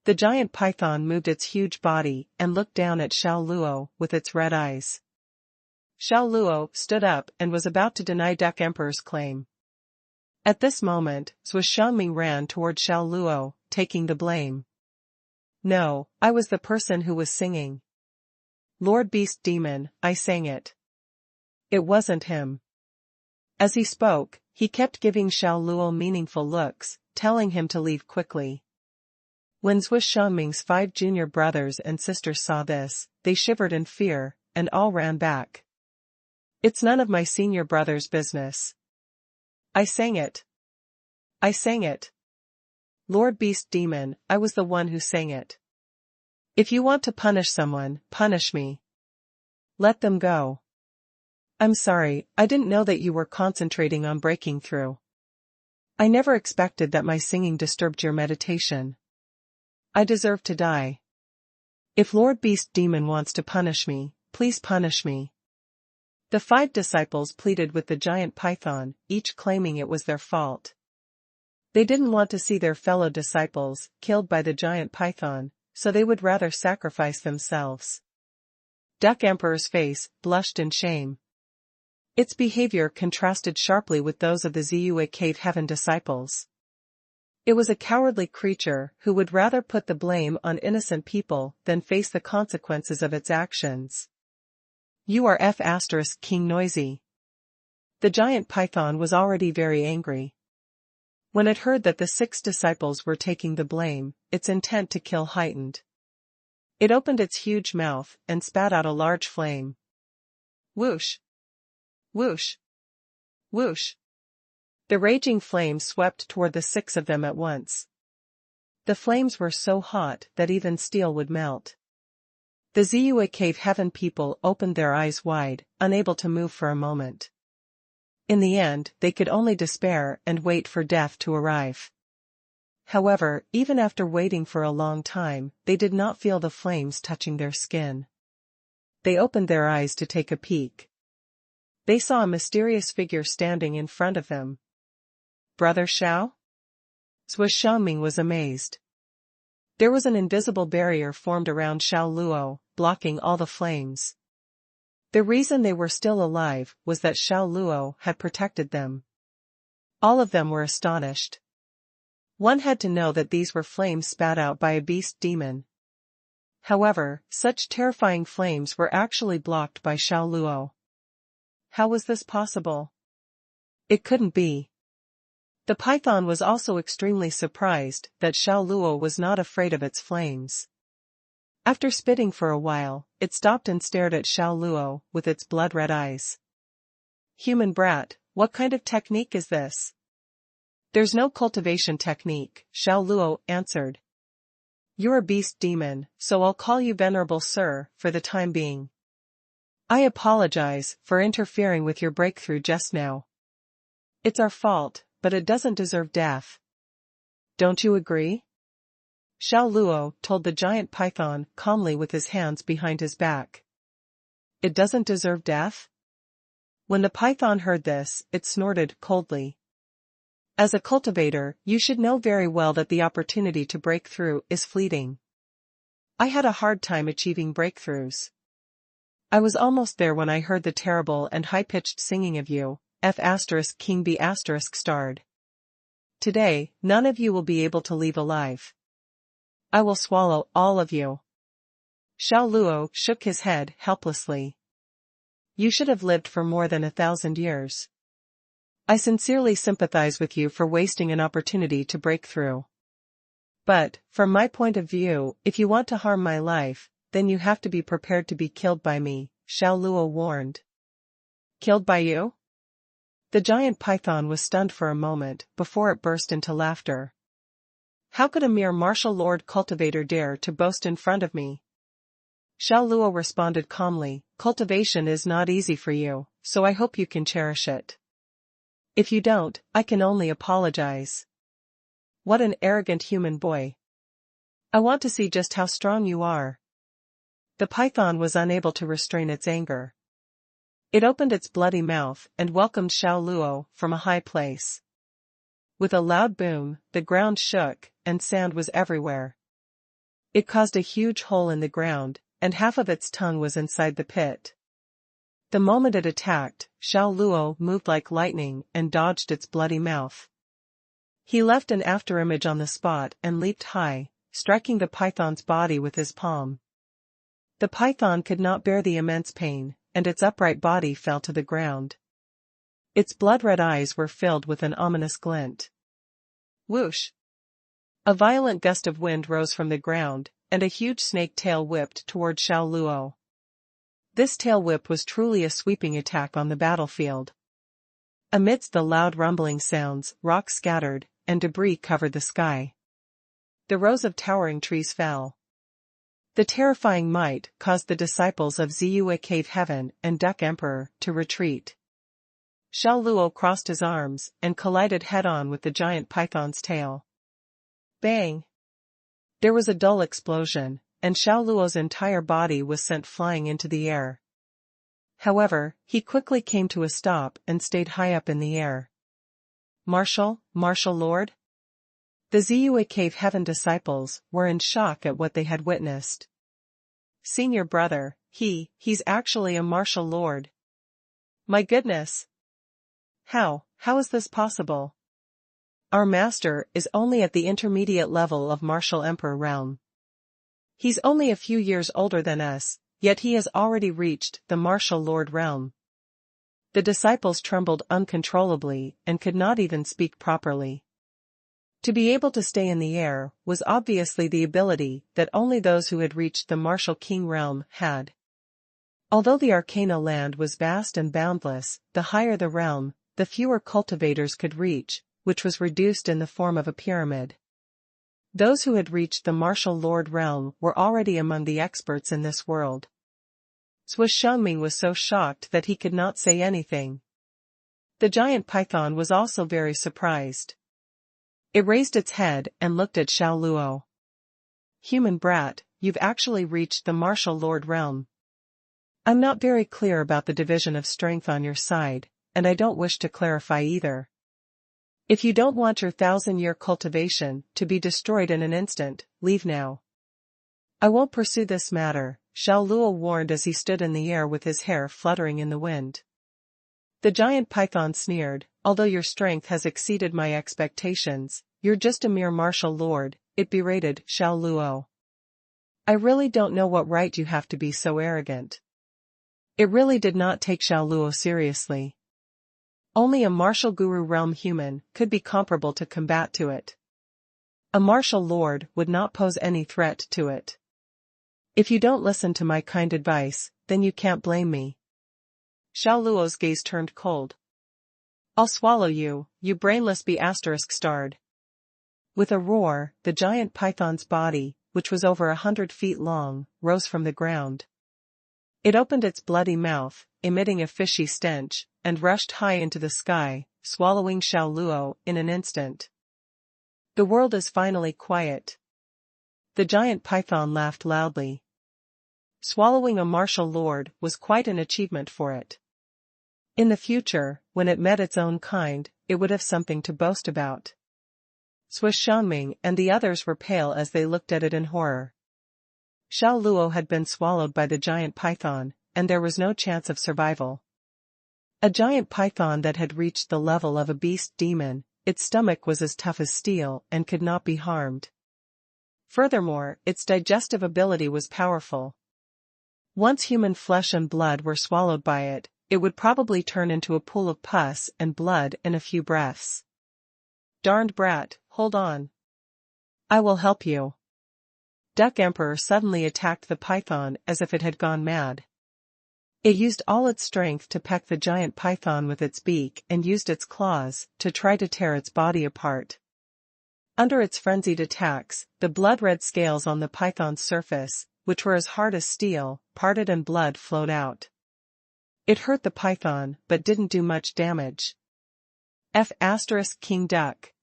The giant python moved its huge body and looked down at Xiao Luo with its red eyes. Xiao Luo stood up and was about to deny Duck Emperor's claim. At this moment, Xuanhuan ran toward Xiao Luo, taking the blame. "No, I was the person who was singing. Lord Beast Demon, I sang it. It wasn't him." As he spoke, he kept giving Xiao Luo meaningful looks, telling him to leave quickly. When Xuanhuan's 5 junior brothers and sisters saw this, they shivered in fear, and all ran back. "It's none of my senior brother's business. I sang it. I sang it. Lord Beast Demon, I was the one who sang it. If you want to punish someone, punish me. Let them go. I'm sorry, I didn't know that you were concentrating on breaking through. I never expected that my singing disturbed your meditation. I deserve to die. If Lord Beast Demon wants to punish me, please punish me." The 5 disciples pleaded with the giant python, each claiming it was their fault. They didn't want to see their fellow disciples killed by the giant python, so they would rather sacrifice themselves. Duck Emperor's face blushed in shame. Its behavior contrasted sharply with those of the Ziyue Cave Heaven disciples. It was a cowardly creature who would rather put the blame on innocent people than face the consequences of its actions. "You are King noisy." The giant python was already very angry. When it heard that the 6 disciples were taking the blame, its intent to kill heightened. It opened its huge mouth and spat out a large flame. Whoosh! Whoosh! Whoosh! The raging flames swept toward the 6 of them at once. The flames were so hot that even steel would melt. The Ziyue Cave Heaven people opened their eyes wide, unable to move for a moment. In the end, they could only despair and wait for death to arrive. However, even after waiting for a long time, they did not feel the flames touching their skin. They opened their eyes to take a peek. They saw a mysterious figure standing in front of them. "Brother Xiao?" Xuanhuan was amazed. There was an invisible barrier formed around Xiao Luo, blocking all the flames. The reason they were still alive was that Xiao Luo had protected them. All of them were astonished. One had to know that these were flames spat out by a beast demon. However, such terrifying flames were actually blocked by Xiao Luo. How was this possible? It couldn't be. The python was also extremely surprised that Xiao Luo was not afraid of its flames. After spitting for a while, it stopped and stared at Xiao Luo with its blood-red eyes. "Human brat, what kind of technique is this?" "There's no cultivation technique," Xiao Luo answered. "You're a beast demon, so I'll call you Venerable Sir for the time being. I apologize for interfering with your breakthrough just now. It's our fault, but it doesn't deserve death. Don't you agree?" Xiao Luo told the giant python calmly with his hands behind his back. "It doesn't deserve death?" When the python heard this, it snorted coldly. "As a cultivator, you should know very well that the opportunity to break through is fleeting. I had a hard time achieving breakthroughs. I was almost there when I heard the terrible and high-pitched singing of you, King B** starred. Today, none of you will be able to leave alive. I will swallow all of you." Xiao Luo shook his head helplessly. "You should have lived for more than 1,000 years. I sincerely sympathize with you for wasting an opportunity to break through. But, from my point of view, if you want to harm my life, then you have to be prepared to be killed by me," Xiao Luo warned. Killed by you? The giant python was stunned for a moment before it burst into laughter. How could a mere martial lord cultivator dare to boast in front of me? Xiao Luo responded calmly, cultivation is not easy for you, so I hope you can cherish it. If you don't, I can only apologize. What an arrogant human boy. I want to see just how strong you are. The python was unable to restrain its anger. It opened its bloody mouth and welcomed Xiao Luo from a high place. With a loud boom, the ground shook, and sand was everywhere. It caused a huge hole in the ground, and half of its tongue was inside the pit. The moment it attacked, Xiao Luo moved like lightning and dodged its bloody mouth. He left an afterimage on the spot and leaped high, striking the python's body with his palm. The python could not bear the immense pain, and its upright body fell to the ground. Its blood-red eyes were filled with an ominous glint. Whoosh! A violent gust of wind rose from the ground, and a huge snake tail whipped toward Xiao Luo. This tail whip was truly a sweeping attack on the battlefield. Amidst the loud rumbling sounds, rocks scattered, and debris covered the sky. The rows of towering trees fell. The terrifying might caused the disciples of Ziyue Cave Heaven and Duck Emperor to retreat. Xiao Luo crossed his arms and collided head-on with the giant python's tail. Bang! There was a dull explosion, and Xiao Luo's entire body was sent flying into the air. However, he quickly came to a stop and stayed high up in the air. Martial Lord? The Ziyue Cave Heaven disciples were in shock at what they had witnessed. Senior brother, he's actually a martial lord. My goodness! How is this possible? Our master is only at the intermediate level of martial emperor realm. He's only a few years older than us, yet he has already reached the martial lord realm. The disciples trembled uncontrollably and could not even speak properly. To be able to stay in the air was obviously the ability that only those who had reached the martial king realm had. Although the Arcana land was vast and boundless, the higher the realm, the fewer cultivators could reach, which was reduced in the form of a pyramid. Those who had reached the martial lord realm were already among the experts in this world. Swiss Xiangming was so shocked that he could not say anything. The giant python was also very surprised. It raised its head and looked at Xiao Luo. Human brat, you've actually reached the martial lord realm. I'm not very clear about the division of strength on your side, and I don't wish to clarify either. If you don't want your 1,000-year cultivation to be destroyed in an instant, leave now. I won't pursue this matter, Xiao Luo warned as he stood in the air with his hair fluttering in the wind. The giant python sneered, although your strength has exceeded my expectations, you're just a mere martial lord, it berated Xiao Luo. I really don't know what right you have to be so arrogant. It really did not take Xiao Luo seriously. Only a martial guru realm human could be comparable to combat to it. A martial lord would not pose any threat to it. If you don't listen to my kind advice, then you can't blame me. Xiao Luo's gaze turned cold. I'll swallow you, you brainless be***starred. With a roar, the giant python's body, which was over 100 feet long, rose from the ground. It opened its bloody mouth, emitting a fishy stench, and rushed high into the sky, swallowing Xiao Luo in an instant. The world is finally quiet. The giant python laughed loudly. Swallowing a martial lord was quite an achievement for it. In the future, when it met its own kind, it would have something to boast about. Swiss Xiangming and the others were pale as they looked at it in horror. Xiao Luo had been swallowed by the giant python, and there was no chance of survival. A giant python that had reached the level of a beast demon, its stomach was as tough as steel and could not be harmed. Furthermore, its digestive ability was powerful. Once human flesh and blood were swallowed by it, it would probably turn into a pool of pus and blood in a few breaths. Darned brat, hold on. I will help you. Duck Emperor suddenly attacked the python as if it had gone mad. It used all its strength to peck the giant python with its beak and used its claws to try to tear its body apart. Under its frenzied attacks, the blood-red scales on the python's surface, which were as hard as steel, parted and blood flowed out. It hurt the python, but didn't do much damage. King Duck.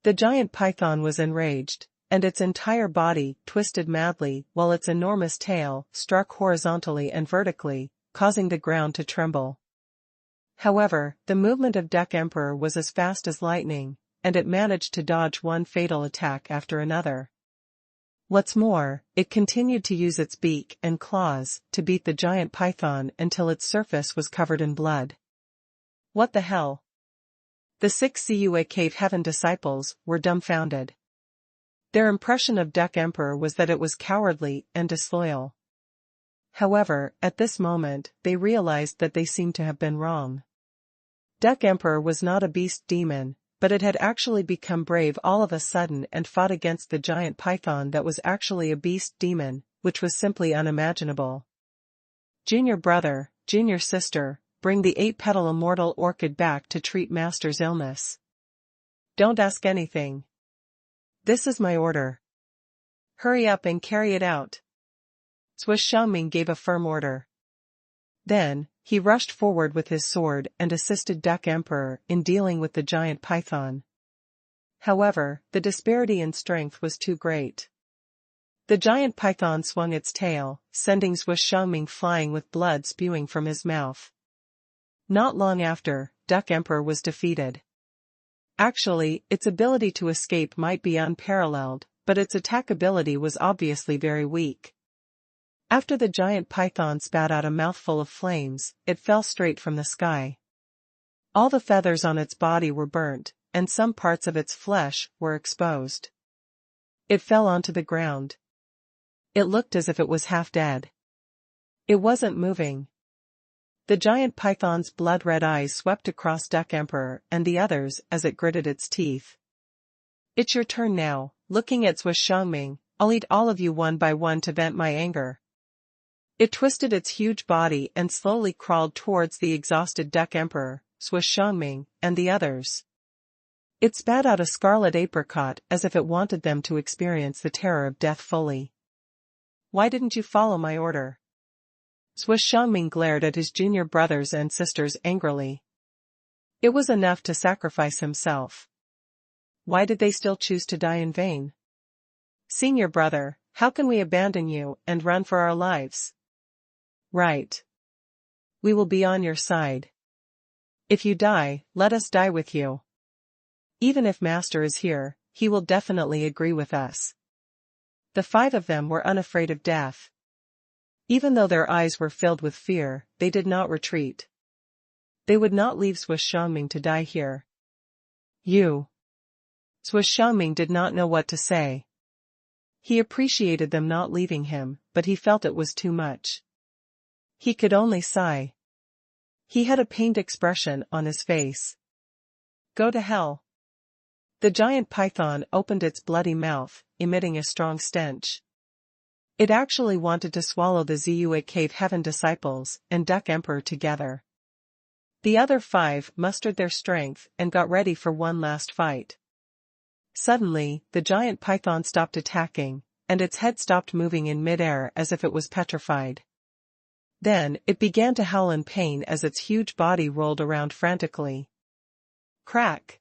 The giant python was enraged, and its entire body twisted madly while its enormous tail struck horizontally and vertically, causing the ground to tremble. However, the movement of Duck Emperor was as fast as lightning, and it managed to dodge one fatal attack after another. What's more, it continued to use its beak and claws to beat the giant python until its surface was covered in blood. What the hell? The 6 Ziyue Cave Heaven disciples were dumbfounded. Their impression of Duck Emperor was that it was cowardly and disloyal. However, at this moment, they realized that they seemed to have been wrong. Duck Emperor was not a beast demon, but it had actually become brave all of a sudden and fought against the giant python that was actually a beast demon, which was simply unimaginable. Junior brother, junior sister, bring the 8-petal immortal orchid back to treat Master's illness. Don't ask anything. This is my order. Hurry up and carry it out. Xuanhuan gave a firm order. Then, he rushed forward with his sword and assisted Duck Emperor in dealing with the giant python. However, the disparity in strength was too great. The giant python swung its tail, sending Xuanhuan flying with blood spewing from his mouth. Not long after, Duck Emperor was defeated. Actually, its ability to escape might be unparalleled, but its attack ability was obviously very weak. After the giant python spat out a mouthful of flames, it fell straight from the sky. All the feathers on its body were burnt, and some parts of its flesh were exposed. It fell onto the ground. It looked as if it was half dead. It wasn't moving. The giant python's blood-red eyes swept across Duck Emperor and the others as it gritted its teeth. It's your turn now, looking at Xuanhuan, I'll eat all of you one by one to vent my anger. It twisted its huge body and slowly crawled towards the exhausted Duck Emperor, Xuanhuan, and the others. It spat out a scarlet apricot as if it wanted them to experience the terror of death fully. Why didn't you follow my order? Xuanhuan glared at his junior brothers and sisters angrily. It was enough to sacrifice himself. Why did they still choose to die in vain? Senior brother, how can we abandon you and run for our lives? Right. We will be on your side. If you die, let us die with you. Even if Master is here, he will definitely agree with us. The 5 of them were unafraid of death. Even though their eyes were filled with fear, they did not retreat. They would not leave Xuanhuan to die here. You. Xuanhuan did not know what to say. He appreciated them not leaving him, but he felt it was too much. He could only sigh. He had a pained expression on his face. Go to hell. The giant python opened its bloody mouth, emitting a strong stench. It actually wanted to swallow the Ziyue Cave Heaven disciples and Duck Emperor together. The other 5 mustered their strength and got ready for one last fight. Suddenly, the giant python stopped attacking, and its head stopped moving in midair as if it was petrified. Then, it began to howl in pain as its huge body rolled around frantically. Crack!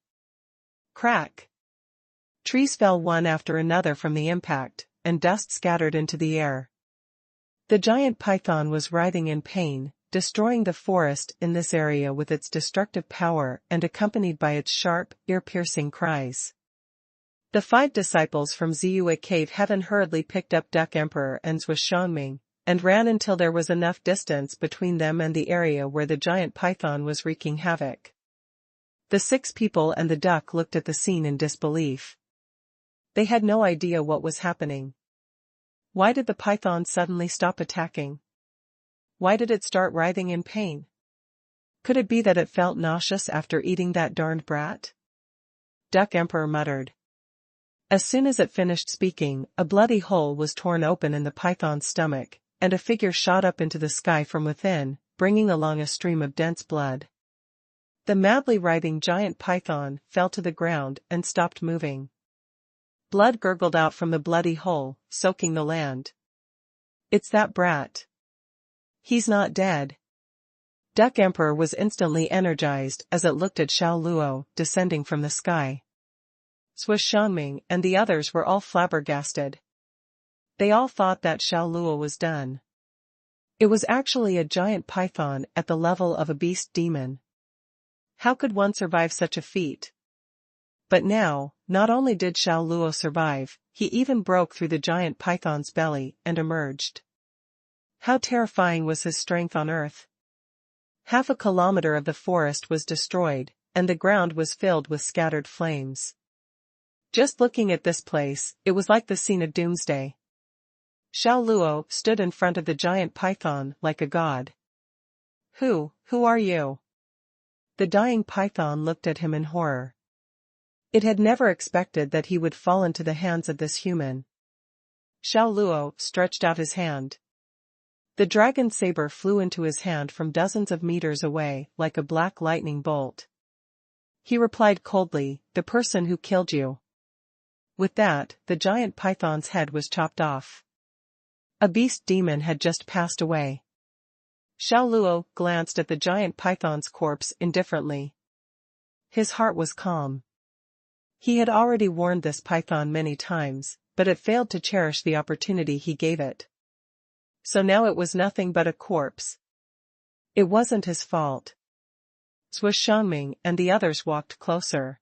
Crack! Trees fell one after another from the impact, and dust scattered into the air. The giant python was writhing in pain, destroying the forest in this area with its destructive power and accompanied by its sharp, ear-piercing cries. The 5 disciples from Ziyue Cave Heaven hurriedly picked up Duck Emperor and Xuanhuan, and ran until there was enough distance between them and the area where the giant python was wreaking havoc. The 6 people and the duck looked at the scene in disbelief. They had no idea what was happening. Why did the python suddenly stop attacking? Why did it start writhing in pain? Could it be that it felt nauseous after eating that darned brat? Duck Emperor muttered. As soon as it finished speaking, a bloody hole was torn open in the python's stomach, and a figure shot up into the sky from within, bringing along a stream of dense blood. The madly writhing giant python fell to the ground and stopped moving. Blood gurgled out from the bloody hole, soaking the land. "It's that brat. He's not dead." Duck Emperor was instantly energized as it looked at Xiao Luo descending from the sky. Xuanhuan and the others were all flabbergasted. They all thought that Xiao Luo was done. It was actually a giant python at the level of a beast demon. How could one survive such a feat? But now, not only did Xiao Luo survive, he even broke through the giant python's belly and emerged. How terrifying was his strength on earth! Half a kilometer of the forest was destroyed, and the ground was filled with scattered flames. Just looking at this place, it was like the scene of doomsday. Xiao Luo stood in front of the giant python like a god. Who are you?" The dying python looked at him in horror. It had never expected that he would fall into the hands of this human. Xiao Luo stretched out his hand. The dragon saber flew into his hand from dozens of meters away like a black lightning bolt. He replied coldly, "The person who killed you." With that, the giant python's head was chopped off. A beast demon had just passed away. Xiao Luo glanced at the giant python's corpse indifferently. His heart was calm. He had already warned this python many times, but it failed to cherish the opportunity he gave it. So now it was nothing but a corpse. It wasn't his fault. Xuanhuan and the others walked closer.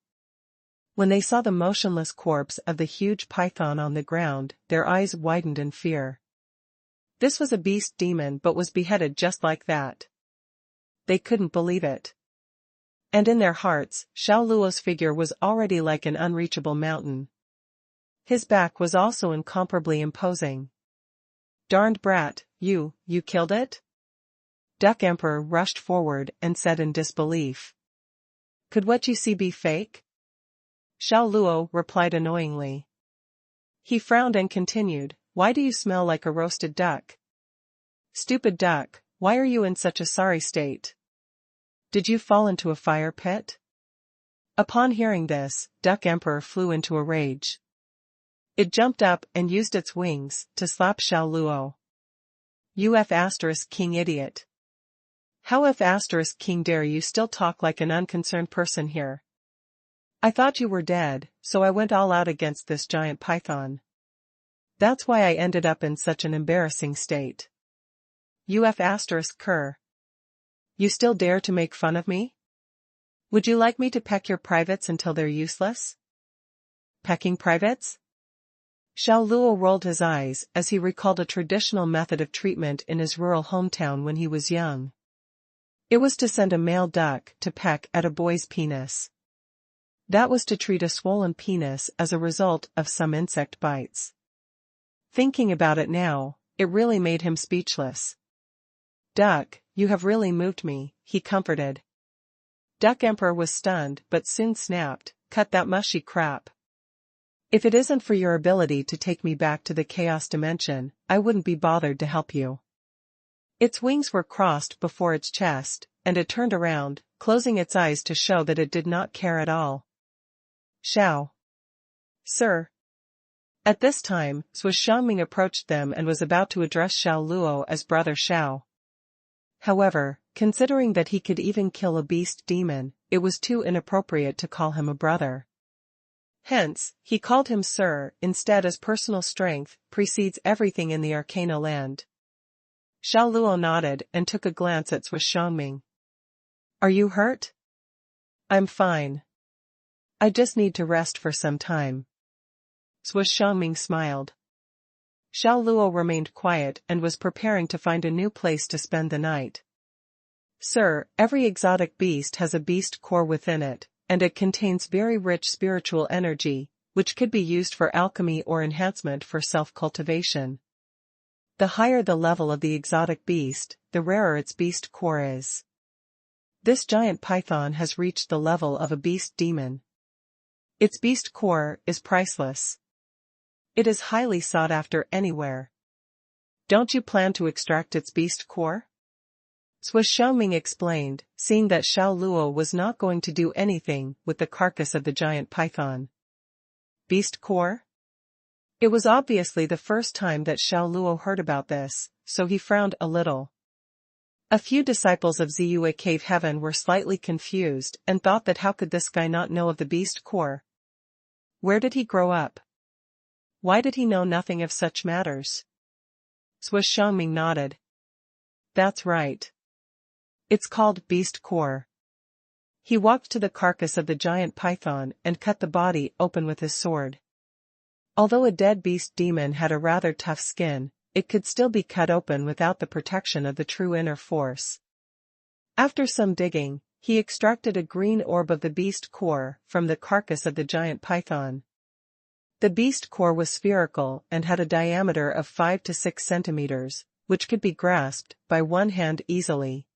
When they saw the motionless corpse of the huge python on the ground, their eyes widened in fear. This was a beast demon but was beheaded just like that. They couldn't believe it. And in their hearts, Xiao Luo's figure was already like an unreachable mountain. His back was also incomparably imposing. "Darned brat, you killed it?" Duck Emperor rushed forward and said in disbelief. "Could what you see be fake?" Xiao Luo replied annoyingly. He frowned and continued, "Why do you smell like a roasted duck? Stupid duck, why are you in such a sorry state? Did you fall into a fire pit?" Upon hearing this, Duck Emperor flew into a rage. It jumped up and used its wings to slap Xiao Luo. "Uf king idiot. How F king dare you still talk like an unconcerned person here? I thought you were dead, so I went all out against this giant python. That's why I ended up in such an embarrassing state. Uf cur. You still dare to make fun of me? Would you like me to peck your privates until they're useless?" Pecking privates? Xiao Luo rolled his eyes as he recalled a traditional method of treatment in his rural hometown when he was young. It was to send a male duck to peck at a boy's penis. That was to treat a swollen penis as a result of some insect bites. Thinking about it now, it really made him speechless. "Duck, you have really moved me," he comforted. Duck Emperor was stunned but soon snapped, "Cut that mushy crap. If it isn't for your ability to take me back to the chaos dimension, I wouldn't be bothered to help you." Its wings were crossed before its chest, and it turned around, closing its eyes to show that it did not care at all. "Xiao. Sir." At this time, Xuanhuan approached them and was about to address Xiao Luo as Brother Xiao. However, considering that he could even kill a beast demon, it was too inappropriate to call him a brother. Hence, he called him Sir instead, as personal strength precedes everything in the Arcana land. Xiao Luo nodded and took a glance at Xuanhuan. "Are you hurt?" "I'm fine. I just need to rest for some time." Xuanhuan smiled. Xiao Luo remained quiet and was preparing to find a new place to spend the night. "Sir, every exotic beast has a beast core within it, and it contains very rich spiritual energy, which could be used for alchemy or enhancement for self-cultivation. The higher the level of the exotic beast, the rarer its beast core is. This giant python has reached the level of a beast demon. Its beast core is priceless. It is highly sought after anywhere. Don't you plan to extract its beast core? Xuanhuan explained, seeing that Xiao Luo was not going to do anything with the carcass of the giant python. Beast core? It was obviously the first time that Xiao Luo heard about this, so he frowned a little. A few disciples of Ziyue Cave Heaven were slightly confused and thought that how could this guy not know of the beast core? Where did he grow up? Why did he know nothing of such matters? Xuanhuan nodded. That's right. It's called beast core. He walked to the carcass of the giant python and cut the body open with his sword. Although a dead beast demon had a rather tough skin, it could still be cut open without the protection of the true inner force. After some digging, he extracted a green orb of the beast core from the carcass of the giant python. The beast core was spherical and had a diameter of 5 to 6 centimeters, which could be grasped by one hand easily.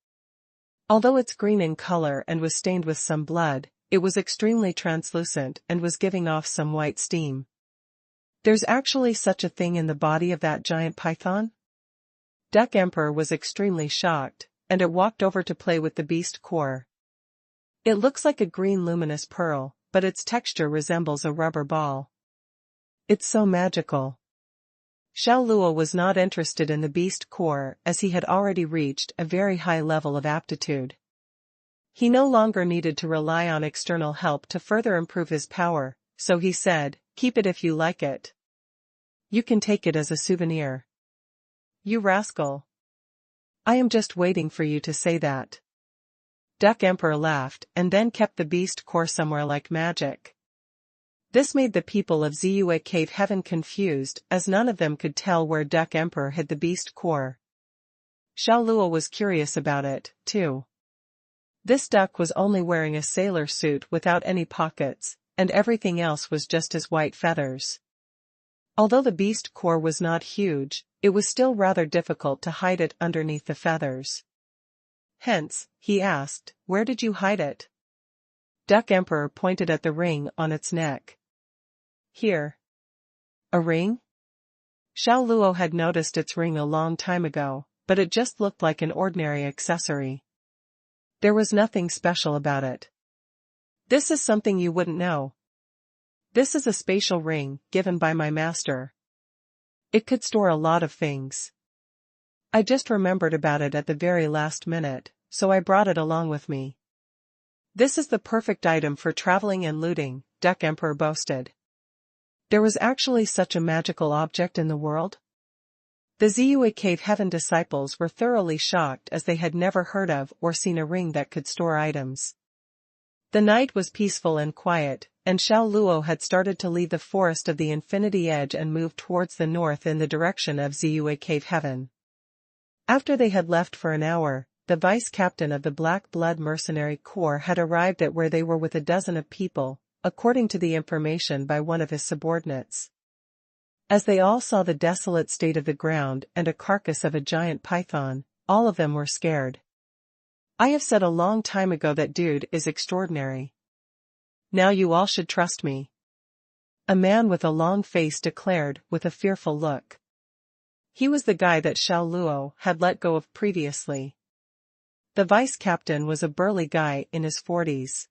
Although it's green in color and was stained with some blood, it was extremely translucent and was giving off some white steam. There's actually such a thing in the body of that giant python? Duck Emperor was extremely shocked, and it walked over to play with the beast core. It looks like a green luminous pearl, but its texture resembles a rubber ball. It's so magical. Xiao Luo was not interested in the beast core as he had already reached a very high level of aptitude. He no longer needed to rely on external help to further improve his power, so he said, "Keep it if you like it. You can take it as a souvenir." You rascal. I am just waiting for you to say that. Duck Emperor laughed and then kept the beast core somewhere like magic. This made the people of Ziyue Cave Heaven confused as none of them could tell where Duck Emperor hid the beast core. Xiao Luo was curious about it, too. This duck was only wearing a sailor suit without any pockets, and everything else was just his white feathers. Although the beast core was not huge, it was still rather difficult to hide it underneath the feathers. Hence, he asked, "Where did you hide it?" Duck Emperor pointed at the ring on its neck. Here. A ring? Xiao Luo had noticed its ring a long time ago, but it just looked like an ordinary accessory. There was nothing special about it. This is something you wouldn't know. This is a spatial ring, given by my master. It could store a lot of things. I just remembered about it at the very last minute, so I brought it along with me. This is the perfect item for traveling and looting, Duck Emperor boasted. There was actually such a magical object in the world? The Ziyue Cave Heaven disciples were thoroughly shocked as they had never heard of or seen a ring that could store items. The night was peaceful and quiet, and Xiao Luo had started to leave the forest of the Infinity Edge and move towards the north in the direction of Ziyue Cave Heaven. After they had left for an hour, the vice-captain of the Black Blood Mercenary Corps had arrived at where they were with a dozen of people, according to the information by one of his subordinates. As they all saw the desolate state of the ground and a carcass of a giant python, all of them were scared. I have said a long time ago that dude is extraordinary. Now you all should trust me. A man with a long face declared with a fearful look. He was the guy that Xiao Luo had let go of previously. The vice-captain was a burly guy in his 40s.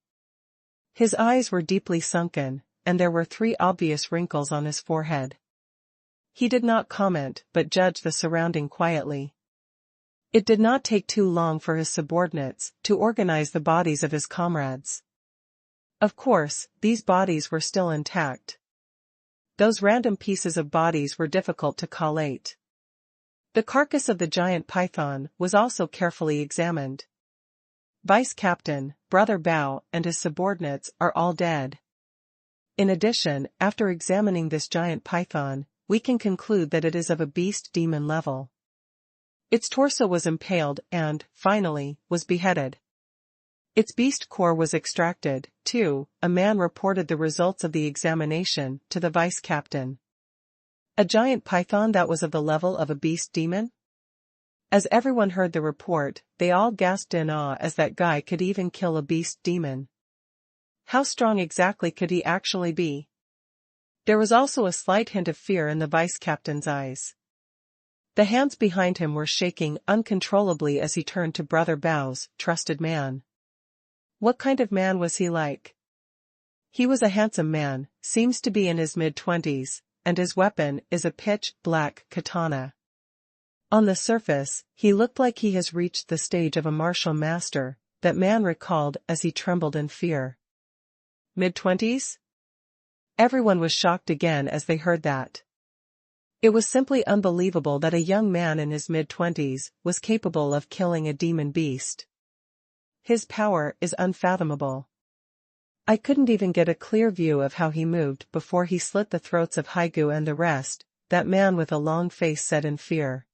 His eyes were deeply sunken, and there were 3 obvious wrinkles on his forehead. He did not comment but judged the surrounding quietly. It did not take too long for his subordinates to organize the bodies of his comrades. Of course, these bodies were still intact. Those random pieces of bodies were difficult to collate. The carcass of the giant python was also carefully examined. Vice-Captain, Brother Bao, and his subordinates are all dead. In addition, after examining this giant python, we can conclude that it is of a beast demon level. Its torso was impaled and, finally, was beheaded. Its beast core was extracted, too. A man reported the results of the examination to the vice-captain. A giant python that was of the level of a beast demon? As everyone heard the report, they all gasped in awe as that guy could even kill a beast demon. How strong exactly could he actually be? There was also a slight hint of fear in the vice-captain's eyes. The hands behind him were shaking uncontrollably as he turned to Brother Bao's trusted man. What kind of man was he like? He was a handsome man, seems to be in his mid-20s, and his weapon is a pitch-black katana. On the surface, he looked like he has reached the stage of a martial master, that man recalled as he trembled in fear. Mid-20s? Everyone was shocked again as they heard that. It was simply unbelievable that a young man in his mid-20s was capable of killing a demon beast. His power is unfathomable. I couldn't even get a clear view of how he moved before he slit the throats of Haigu and the rest, that man with a long face said in fear.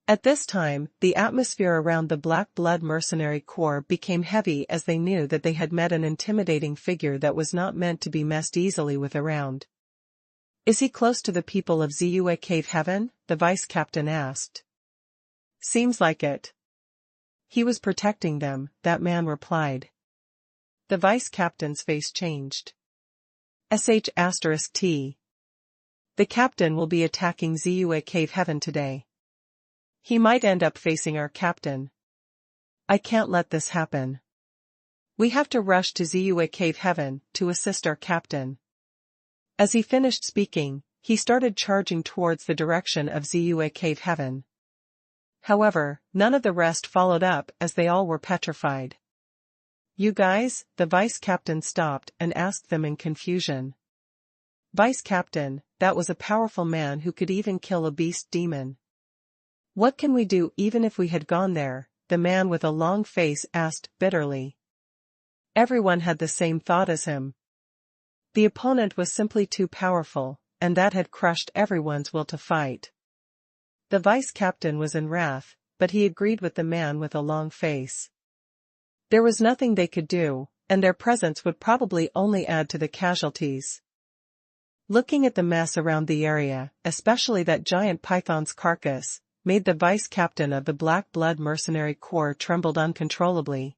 At this time, the atmosphere around the Black Blood Mercenary Corps became heavy as they knew that they had met an intimidating figure that was not meant to be messed easily with around. Is he close to the people of Ziyue Cave Heaven? The vice captain asked. Seems like it. He was protecting them, that man replied. The vice captain's face changed. *T. The captain will be attacking Ziyue Cave Heaven today. He might end up facing our captain. I can't let this happen. We have to rush to Ziyue Cave Heaven to assist our captain. As he finished speaking, he started charging towards the direction of Ziyue Cave Heaven. However, none of the rest followed up as they all were petrified. You guys, the vice captain stopped and asked them in confusion. Vice captain, that was a powerful man who could even kill a beast demon. What can we do even if we had gone there? The man with a long face asked bitterly. Everyone had the same thought as him. The opponent was simply too powerful, and that had crushed everyone's will to fight. The vice captain was in wrath, but he agreed with the man with a long face. There was nothing they could do, and their presence would probably only add to the casualties. Looking at the mess around the area, especially that giant python's carcass, made the vice captain of the Black Blood Mercenary Corps trembled uncontrollably.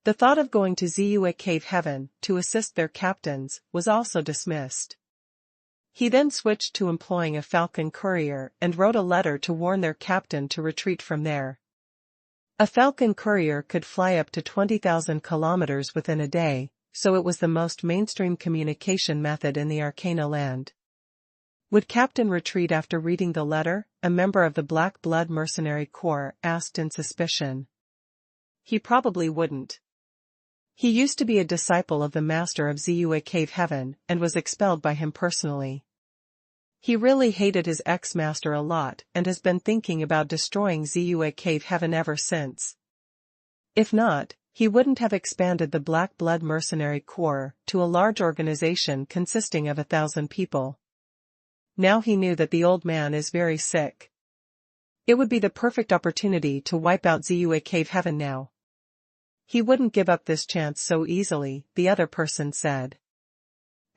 The thought of going to Ziyue Cave Heaven to assist their captains was also dismissed. He then switched to employing a falcon courier and wrote a letter to warn their captain to retreat from there. A falcon courier could fly up to 20,000 kilometers within a day, so it was the most mainstream communication method in the Arcana land. Would Captain retreat after reading the letter? A member of the Black Blood Mercenary Corps asked in suspicion. He probably wouldn't. He used to be a disciple of the master of Ziyue Cave Heaven and was expelled by him personally. He really hated his ex-master a lot and has been thinking about destroying Ziyue Cave Heaven ever since. If not, he wouldn't have expanded the Black Blood Mercenary Corps to a large organization consisting of 1,000 people. Now he knew that the old man is very sick. It would be the perfect opportunity to wipe out Ziyue Cave Heaven now. He wouldn't give up this chance so easily, the other person said.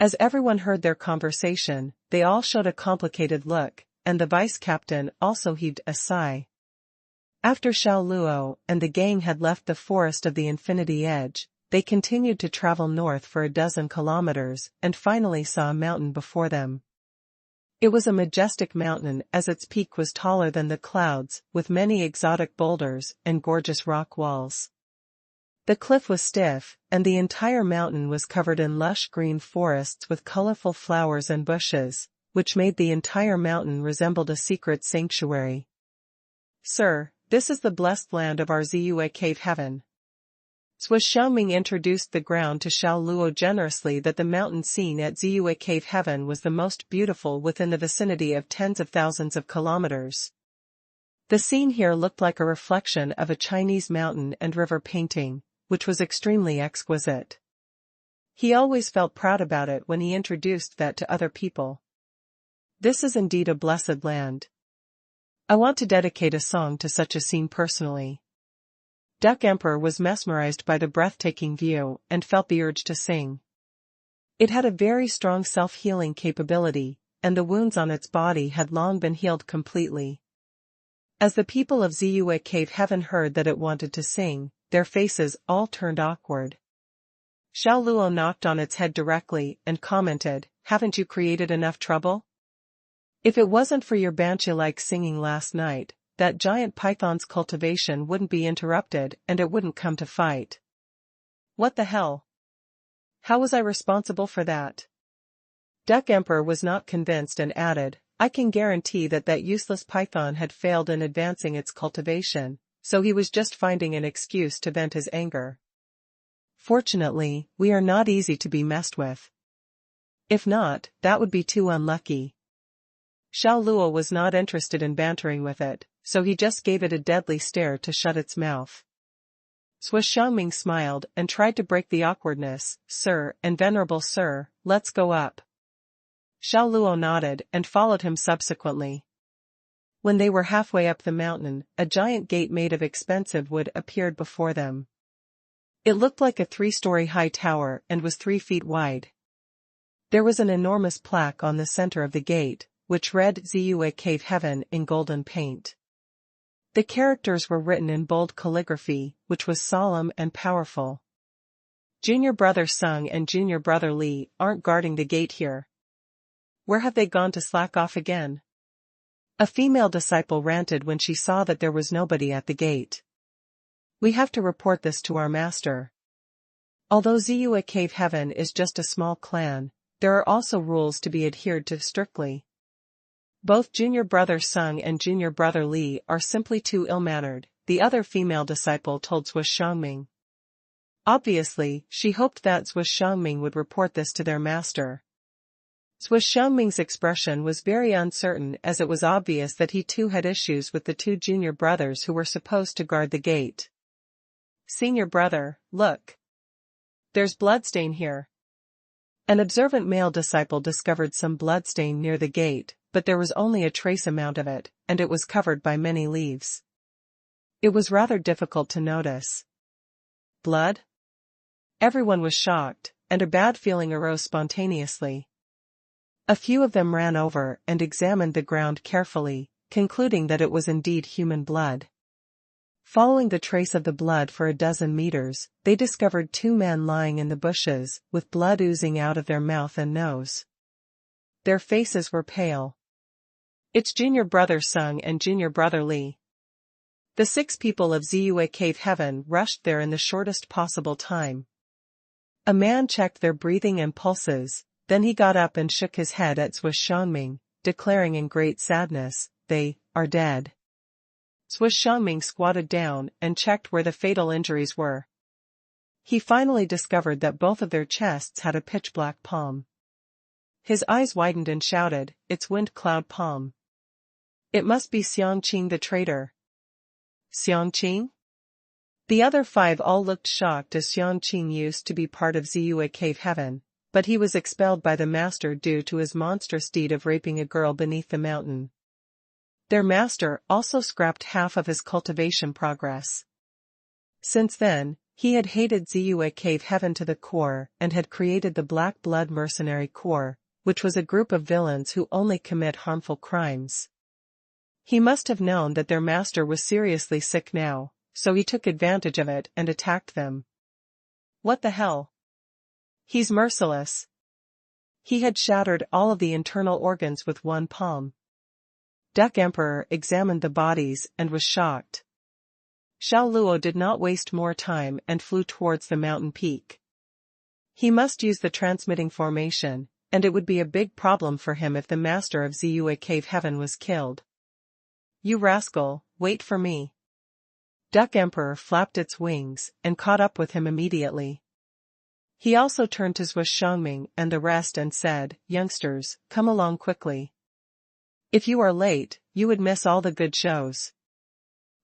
As everyone heard their conversation, they all showed a complicated look, and the vice captain also heaved a sigh. After Xiao Luo and the gang had left the forest of the Infinity Edge, they continued to travel north for 12 kilometers and finally saw a mountain before them. It was a majestic mountain as its peak was taller than the clouds, with many exotic boulders and gorgeous rock walls. The cliff was stiff, and the entire mountain was covered in lush green forests with colorful flowers and bushes, which made the entire mountain resemble a secret sanctuary. Sir, this is the blessed land of our Ziyue Cave Heaven. Swiss Xiaoming introduced the ground to Xiao Luo generously that the mountain scene at Ziyue Cave Heaven was the most beautiful within the vicinity of tens of thousands of kilometers. The scene here looked like a reflection of a Chinese mountain and river painting, which was extremely exquisite. He always felt proud about it when he introduced that to other people. This is indeed a blessed land. I want to dedicate a song to such a scene personally. Duck Emperor was mesmerized by the breathtaking view and felt the urge to sing. It had a very strong self-healing capability, and the wounds on its body had long been healed completely. As the people of Ziyue Cave Heaven heard that it wanted to sing, their faces all turned awkward. Xiao Luo knocked on its head directly and commented, "Haven't you created enough trouble?" If it wasn't for your banshee-like singing last night, that giant python's cultivation wouldn't be interrupted and it wouldn't come to fight. What the hell? How was I responsible for that? Duck Emperor was not convinced and added, I can guarantee that that useless python had failed in advancing its cultivation, so he was just finding an excuse to vent his anger. Fortunately, we are not easy to be messed with. If not, that would be too unlucky. Xiao Luo was not interested in bantering with it, so he just gave it a deadly stare to shut its mouth. Xuanhuan smiled and tried to break the awkwardness. Sir, and venerable sir, let's go up. Xiao Luo nodded and followed him subsequently. When they were halfway up the mountain, a giant gate made of expensive wood appeared before them. It looked like a 3-story high tower and was 3 feet wide. There was an enormous plaque on the center of the gate, which read Ziyue Cave Heaven in golden paint. The characters were written in bold calligraphy, which was solemn and powerful. Junior brother Sung and junior brother Li aren't guarding the gate here. Where have they gone to slack off again? A female disciple ranted when she saw that there was nobody at the gate. We have to report this to our master. Although Ziyue Cave Heaven is just a small clan, there are also rules to be adhered to strictly. Both junior brother Sung and junior brother Li are simply too ill-mannered, the other female disciple told Xuanhuan. Obviously, she hoped that Xuanhuan would report this to their master. Xuanhuan's expression was very uncertain as it was obvious that he too had issues with the 2 junior brothers who were supposed to guard the gate. Senior brother, look. There's bloodstain here. An observant male disciple discovered some bloodstain near the gate, but there was only a trace amount of it, and it was covered by many leaves. It was rather difficult to notice. Blood? Everyone was shocked, and a bad feeling arose spontaneously. A few of them ran over and examined the ground carefully, concluding that it was indeed human blood. Following the trace of the blood for a dozen meters, they discovered 2 men lying in the bushes, with blood oozing out of their mouth and nose. Their faces were pale. It's junior brother Sung and junior brother Li. The 6 people of Ziyue Cave Heaven rushed there in the shortest possible time. A man checked their breathing and pulses, then he got up and shook his head at Xuanhuan, declaring in great sadness, they are dead. Xuanhuan squatted down and checked where the fatal injuries were. He finally discovered that both of their chests had a pitch-black palm. His eyes widened and shouted, it's Wind Cloud Palm. It must be Xianxia the traitor. Xianxia? The other 5 all looked shocked as Xianxia used to be part of Ziyue Cave Heaven, but he was expelled by the master due to his monstrous deed of raping a girl beneath the mountain. Their master also scrapped half of his cultivation progress. Since then, he had hated Ziyue Cave Heaven to the core and had created the Black Blood Mercenary Corps, which was a group of villains who only commit harmful crimes. He must have known that their master was seriously sick now, so he took advantage of it and attacked them. What the hell? He's merciless. He had shattered all of the internal organs with one palm. Duck Emperor examined the bodies and was shocked. Xiao Luo did not waste more time and flew towards the mountain peak. He must use the transmitting formation, and it would be a big problem for him if the master of Ziyue Cave Heaven was killed. You rascal, wait for me. Duck Emperor flapped its wings and caught up with him immediately. He also turned to Xuanhuan and the rest and said, youngsters, come along quickly. If you are late, you would miss all the good shows.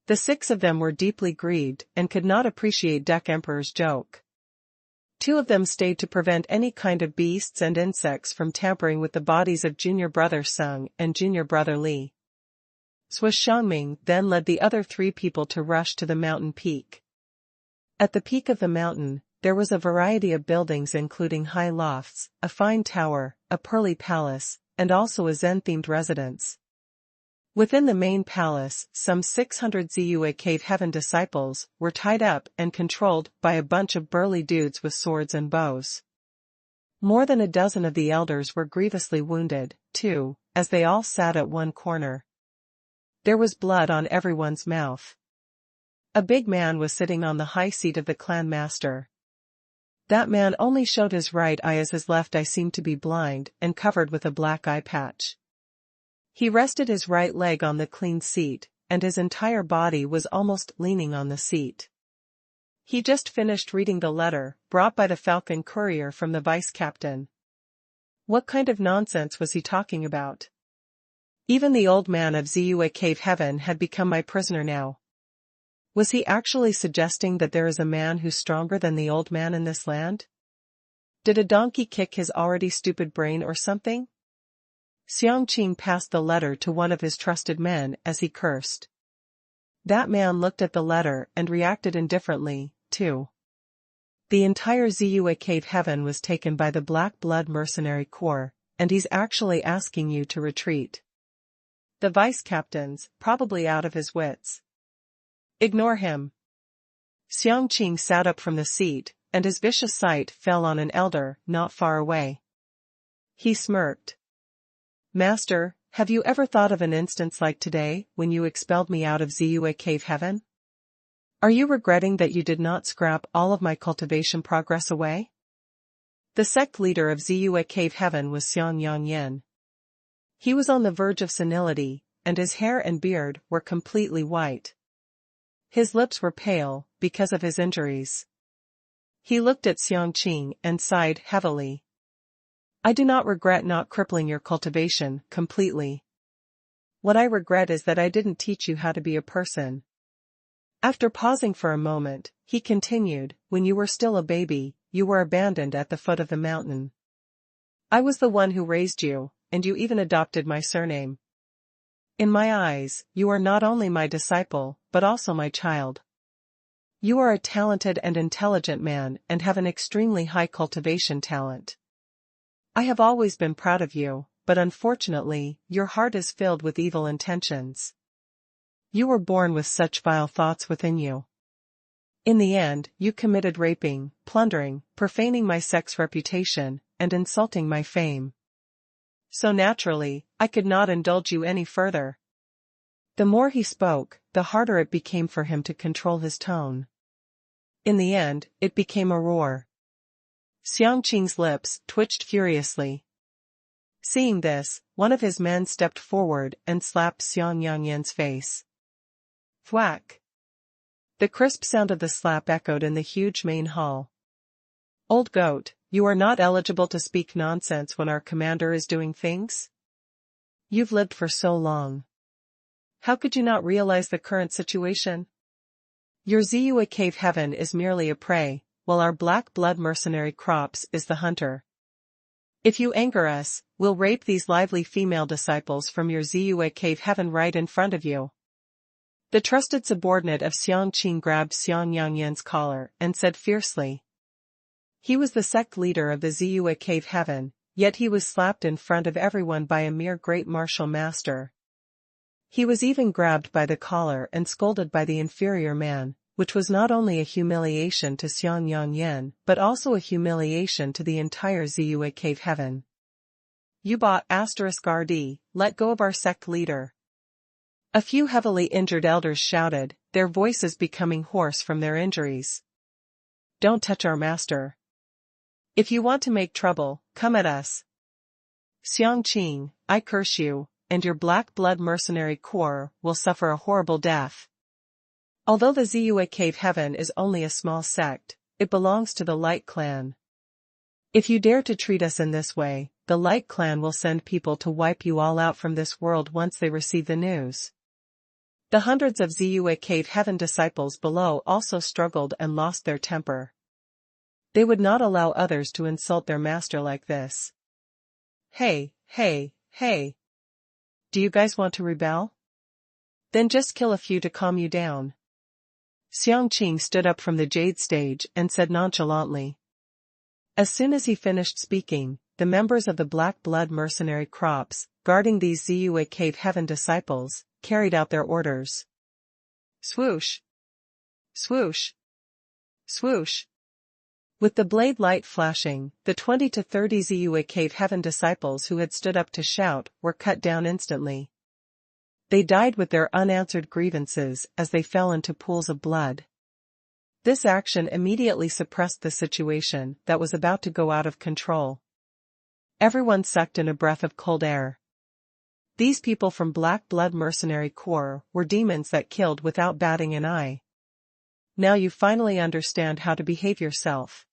The 6 of them were deeply grieved and could not appreciate Duck Emperor's joke. 2 of them stayed to prevent any kind of beasts and insects from tampering with the bodies of junior brother Sung and junior brother Li. Xuanhuan then led the other 3 people to rush to the mountain peak. At the peak of the mountain, there was a variety of buildings including high lofts, a fine tower, a pearly palace, and also a Zen-themed residence. Within the main palace, some 600 Ziyue Cave Heaven disciples were tied up and controlled by a bunch of burly dudes with swords and bows. More than a dozen of the elders were grievously wounded, too, as they all sat at one corner. There was blood on everyone's mouth. A big man was sitting on the high seat of the clan master. That man only showed his right eye as his left eye seemed to be blind and covered with a black eye patch. He rested his right leg on the clean seat, and his entire body was almost leaning on the seat. He just finished reading the letter, brought by the Falcon courier from the vice-captain. What kind of nonsense was he talking about? Even the old man of Ziyue Cave Heaven had become my prisoner now. Was he actually suggesting that there is a man who's stronger than the old man in this land? Did a donkey kick his already stupid brain or something? Xiangqing passed the letter to one of his trusted men as he cursed. That man looked at the letter and reacted indifferently, too. The entire Ziyue Cave Heaven was taken by the Black Blood Mercenary Corps, and he's actually asking you to retreat. The vice-captain's probably out of his wits. Ignore him. Xiangqing sat up from the seat, and his vicious sight fell on an elder not far away. He smirked. Master, have you ever thought of an instance like today, when you expelled me out of Ziyue Cave Heaven? Are you regretting that you did not scrap all of my cultivation progress away? The sect leader of Ziyue Cave Heaven was Xianxia. He was on the verge of senility, and his hair and beard were completely white. His lips were pale, because of his injuries. He looked at Xiangqing and sighed heavily. I do not regret not crippling your cultivation completely. What I regret is that I didn't teach you how to be a person. After pausing for a moment, he continued, when you were still a baby, you were abandoned at the foot of the mountain. I was the one who raised you, and you even adopted my surname. In my eyes, you are not only my disciple, but also my child. You are a talented and intelligent man and have an extremely high cultivation talent. I have always been proud of you, but unfortunately, your heart is filled with evil intentions. You were born with such vile thoughts within you. In the end, you committed raping, plundering, profaning my sect's reputation, and insulting my fame. So naturally, I could not indulge you any further. The more he spoke, the harder it became for him to control his tone. In the end, it became a roar. Xiangqing's lips twitched furiously. Seeing this, one of his men stepped forward and slapped Xianxia's face. Thwack! The crisp sound of the slap echoed in the huge main hall. Old goat, you are not eligible to speak nonsense when our commander is doing things? You've lived for so long. How could you not realize the current situation? Your Ziyue Cave Heaven is merely a prey, while our Black Blood Mercenary Crops is the hunter. If you anger us, we'll rape these lively female disciples from your Ziyue Cave Heaven right in front of you. The trusted subordinate of Xiangqing grabbed Xianxia's collar and said fiercely. He was the sect leader of the Ziyue Cave Heaven, yet he was slapped in front of everyone by a mere great martial master. He was even grabbed by the collar and scolded by the inferior man, which was not only a humiliation to Xianxia but also a humiliation to the entire Ziyue Cave Heaven. You bought *RD, let go of our sect leader. A few heavily injured elders shouted, their voices becoming hoarse from their injuries. Don't touch our master. If you want to make trouble, come at us. Xiangqing, I curse you, and your Black Blood Mercenary Corps will suffer a horrible death. Although the Ziyue Cave Heaven is only a small sect, it belongs to the Light Clan. If you dare to treat us in this way, the Light Clan will send people to wipe you all out from this world once they receive the news. The hundreds of Ziyue Cave Heaven disciples below also struggled and lost their temper. They would not allow others to insult their master like this. Hey, hey, hey. Do you guys want to rebel? Then just kill a few to calm you down. Xiangqing stood up from the jade stage and said nonchalantly. As soon as he finished speaking, the members of the Black Blood Mercenary Crops, guarding these Ziyue Cave Heaven disciples, carried out their orders. Swoosh! Swoosh! Swoosh! With the blade light flashing, the 20 to 30 Ziyue Cave Heaven disciples who had stood up to shout were cut down instantly. They died with their unanswered grievances as they fell into pools of blood. This action immediately suppressed the situation that was about to go out of control. Everyone sucked in a breath of cold air. These people from Black Blood Mercenary Corps were demons that killed without batting an eye. Now you finally understand how to behave yourself.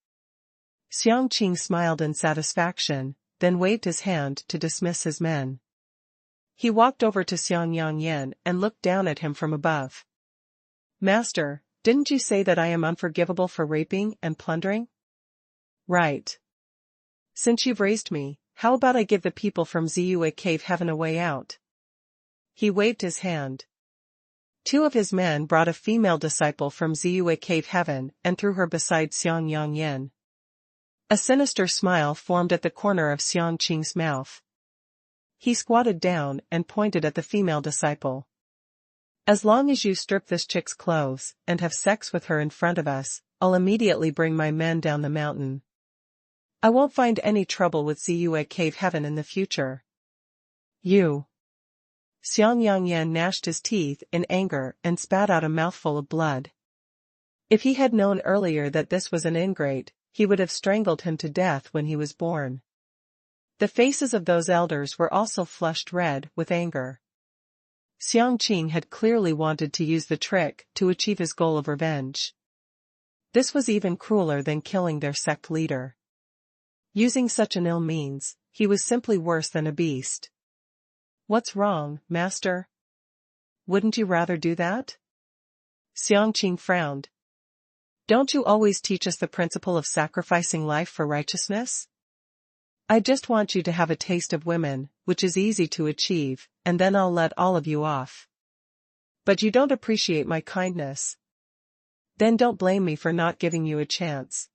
Xianxia smiled in satisfaction, then waved his hand to dismiss his men. He walked over to Xianxia and looked down at him from above. Master, didn't you say that I am unforgivable for raping and plundering? Right. Since you've raised me, how about I give the people from Ziyue Cave Heaven a way out? He waved his hand. 2 of his men brought a female disciple from Ziyue Cave Heaven and threw her beside Xianxia. A sinister smile formed at the corner of Xianxia's mouth. He squatted down and pointed at the female disciple. As long as you strip this chick's clothes and have sex with her in front of us, I'll immediately bring my men down the mountain. I won't find any trouble with Ziyue Cave Heaven in the future. You. Xianxia gnashed his teeth in anger and spat out a mouthful of blood. If he had known earlier that this was an ingrate, he would have strangled him to death when he was born. The faces of those elders were also flushed red with anger. Xianxia had clearly wanted to use the trick to achieve his goal of revenge. This was even crueler than killing their sect leader. Using such an ill means, he was simply worse than a beast. What's wrong, master? Wouldn't you rather do that? Xianxia frowned. Don't you always teach us the principle of sacrificing life for righteousness? I just want you to have a taste of women, which is easy to achieve, and then I'll let all of you off. But you don't appreciate my kindness. Then don't blame me for not giving you a chance.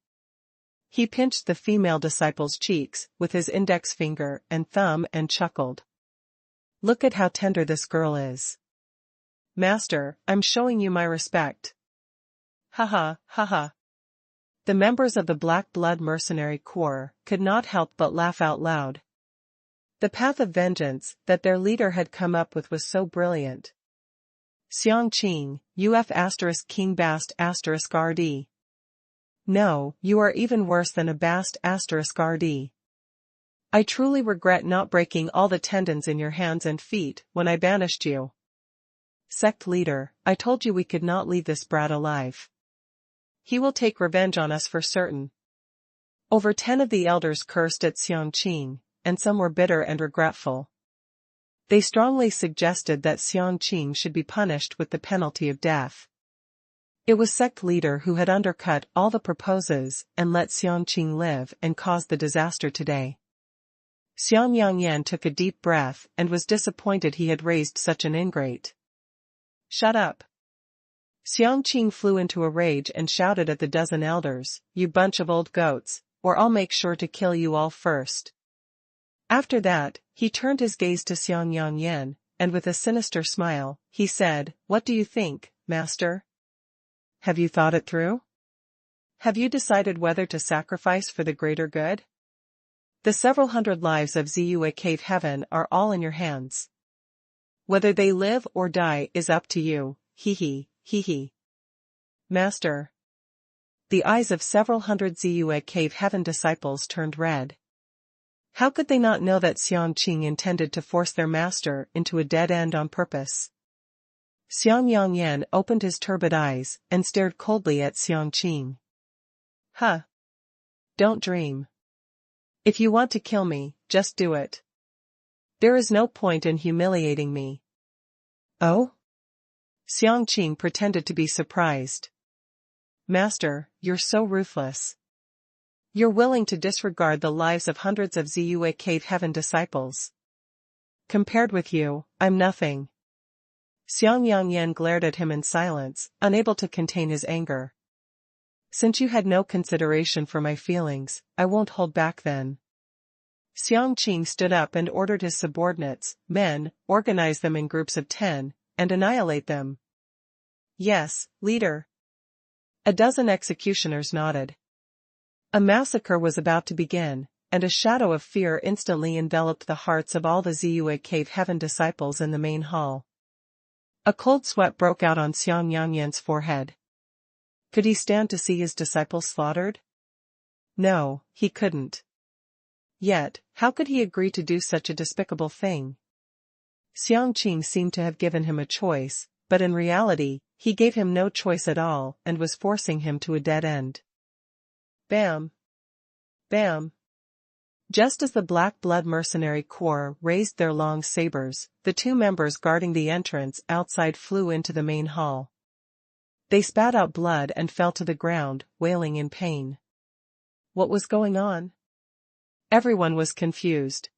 He pinched the female disciple's cheeks with his index finger and thumb and chuckled. Look at how tender this girl is. Master, I'm showing you my respect. Ha ha, ha ha. The members of the Black Blood Mercenary Corps could not help but laugh out loud. The path of vengeance that their leader had come up with was so brilliant. Xianxia, UF King Bast RD. No, you are even worse than a Bast RD. I truly regret not breaking all the tendons in your hands and feet when I banished you. Sect leader, I told you we could not leave this brat alive. He will take revenge on us for certain. Over 10 of the elders cursed at Xianxia, and some were bitter and regretful. They strongly suggested that Xianxia should be punished with the penalty of death. It was sect leader who had undercut all the proposals and let Xianxia live and caused the disaster today. Xianxia took a deep breath and was disappointed he had raised such an ingrate. Shut up. Xianxia flew into a rage and shouted at the dozen elders, you bunch of old goats, or I'll make sure to kill you all first. After that, he turned his gaze to Xianxia, and with a sinister smile, he said, What do you think, master? Have you thought it through? Have you decided whether to sacrifice for the greater good? The several hundred lives of Ziyue Cave Heaven are all in your hands. Whether they live or die is up to you, hee hee. Master. The eyes of several hundred Ziyue Cave Heaven disciples turned red. How could they not know that Xianxia intended to force their master into a dead end on purpose? Xianxia opened his turbid eyes and stared coldly at Xianxia. Huh. Don't dream. If you want to kill me, just do it. There is no point in humiliating me. Oh? Xianxia pretended to be surprised. Master, you're so ruthless. You're willing to disregard the lives of hundreds of Ziyue Cave Heaven disciples. Compared with you, I'm nothing. Xianxia glared at him in silence, unable to contain his anger. Since you had no consideration for my feelings, I won't hold back then. Xianxia stood up and ordered his subordinates, men, organize them in groups of 10, and annihilate them. Yes, leader. A dozen executioners nodded. A massacre was about to begin, and a shadow of fear instantly enveloped the hearts of all the Ziyue Cave Heaven disciples in the main hall. A cold sweat broke out on Xiangyangyan's forehead. Could he stand to see his disciples slaughtered? No, he couldn't. Yet, how could he agree to do such a despicable thing? Xiangqing seemed to have given him a choice, but in reality, he gave him no choice at all and was forcing him to a dead end. Bam! Bam! Just as the Black Blood Mercenary Corps raised their long sabers, the two members guarding the entrance outside flew into the main hall. They spat out blood and fell to the ground, wailing in pain. What was going on? Everyone was confused.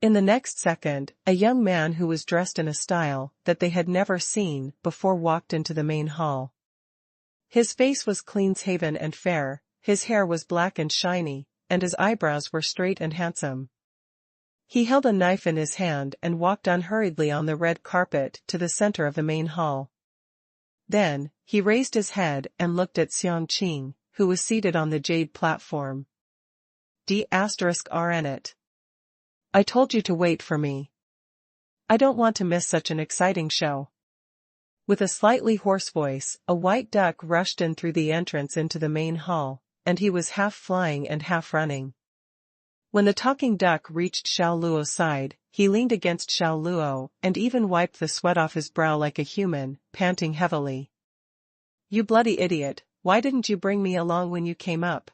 In the next second, a young man who was dressed in a style that they had never seen before walked into the main hall. His face was clean-shaven and fair, his hair was black and shiny, and his eyebrows were straight and handsome. He held a knife in his hand and walked unhurriedly on the red carpet to the center of the main hall. Then, he raised his head and looked at Xiangqing, who was seated on the jade platform. D*RN it. I told you to wait for me. I don't want to miss such an exciting show. With a slightly hoarse voice, a white duck rushed in through the entrance into the main hall, and he was half flying and half running. When the talking duck reached Xiao Luo's side, he leaned against Xiao Luo and even wiped the sweat off his brow like a human, panting heavily. You bloody idiot, why didn't you bring me along when you came up?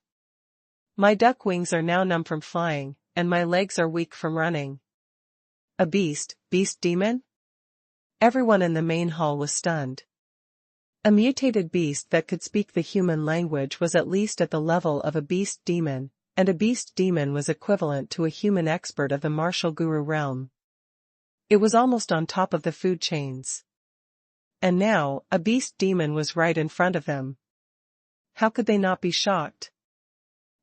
My duck wings are now numb from flying, and my legs are weak from running. A beast demon? Everyone in the main hall was stunned. A mutated beast that could speak the human language was at least at the level of a beast demon, and a beast demon was equivalent to a human expert of the martial guru realm. It was almost on top of the food chains. And now, a beast demon was right in front of them. How could they not be shocked?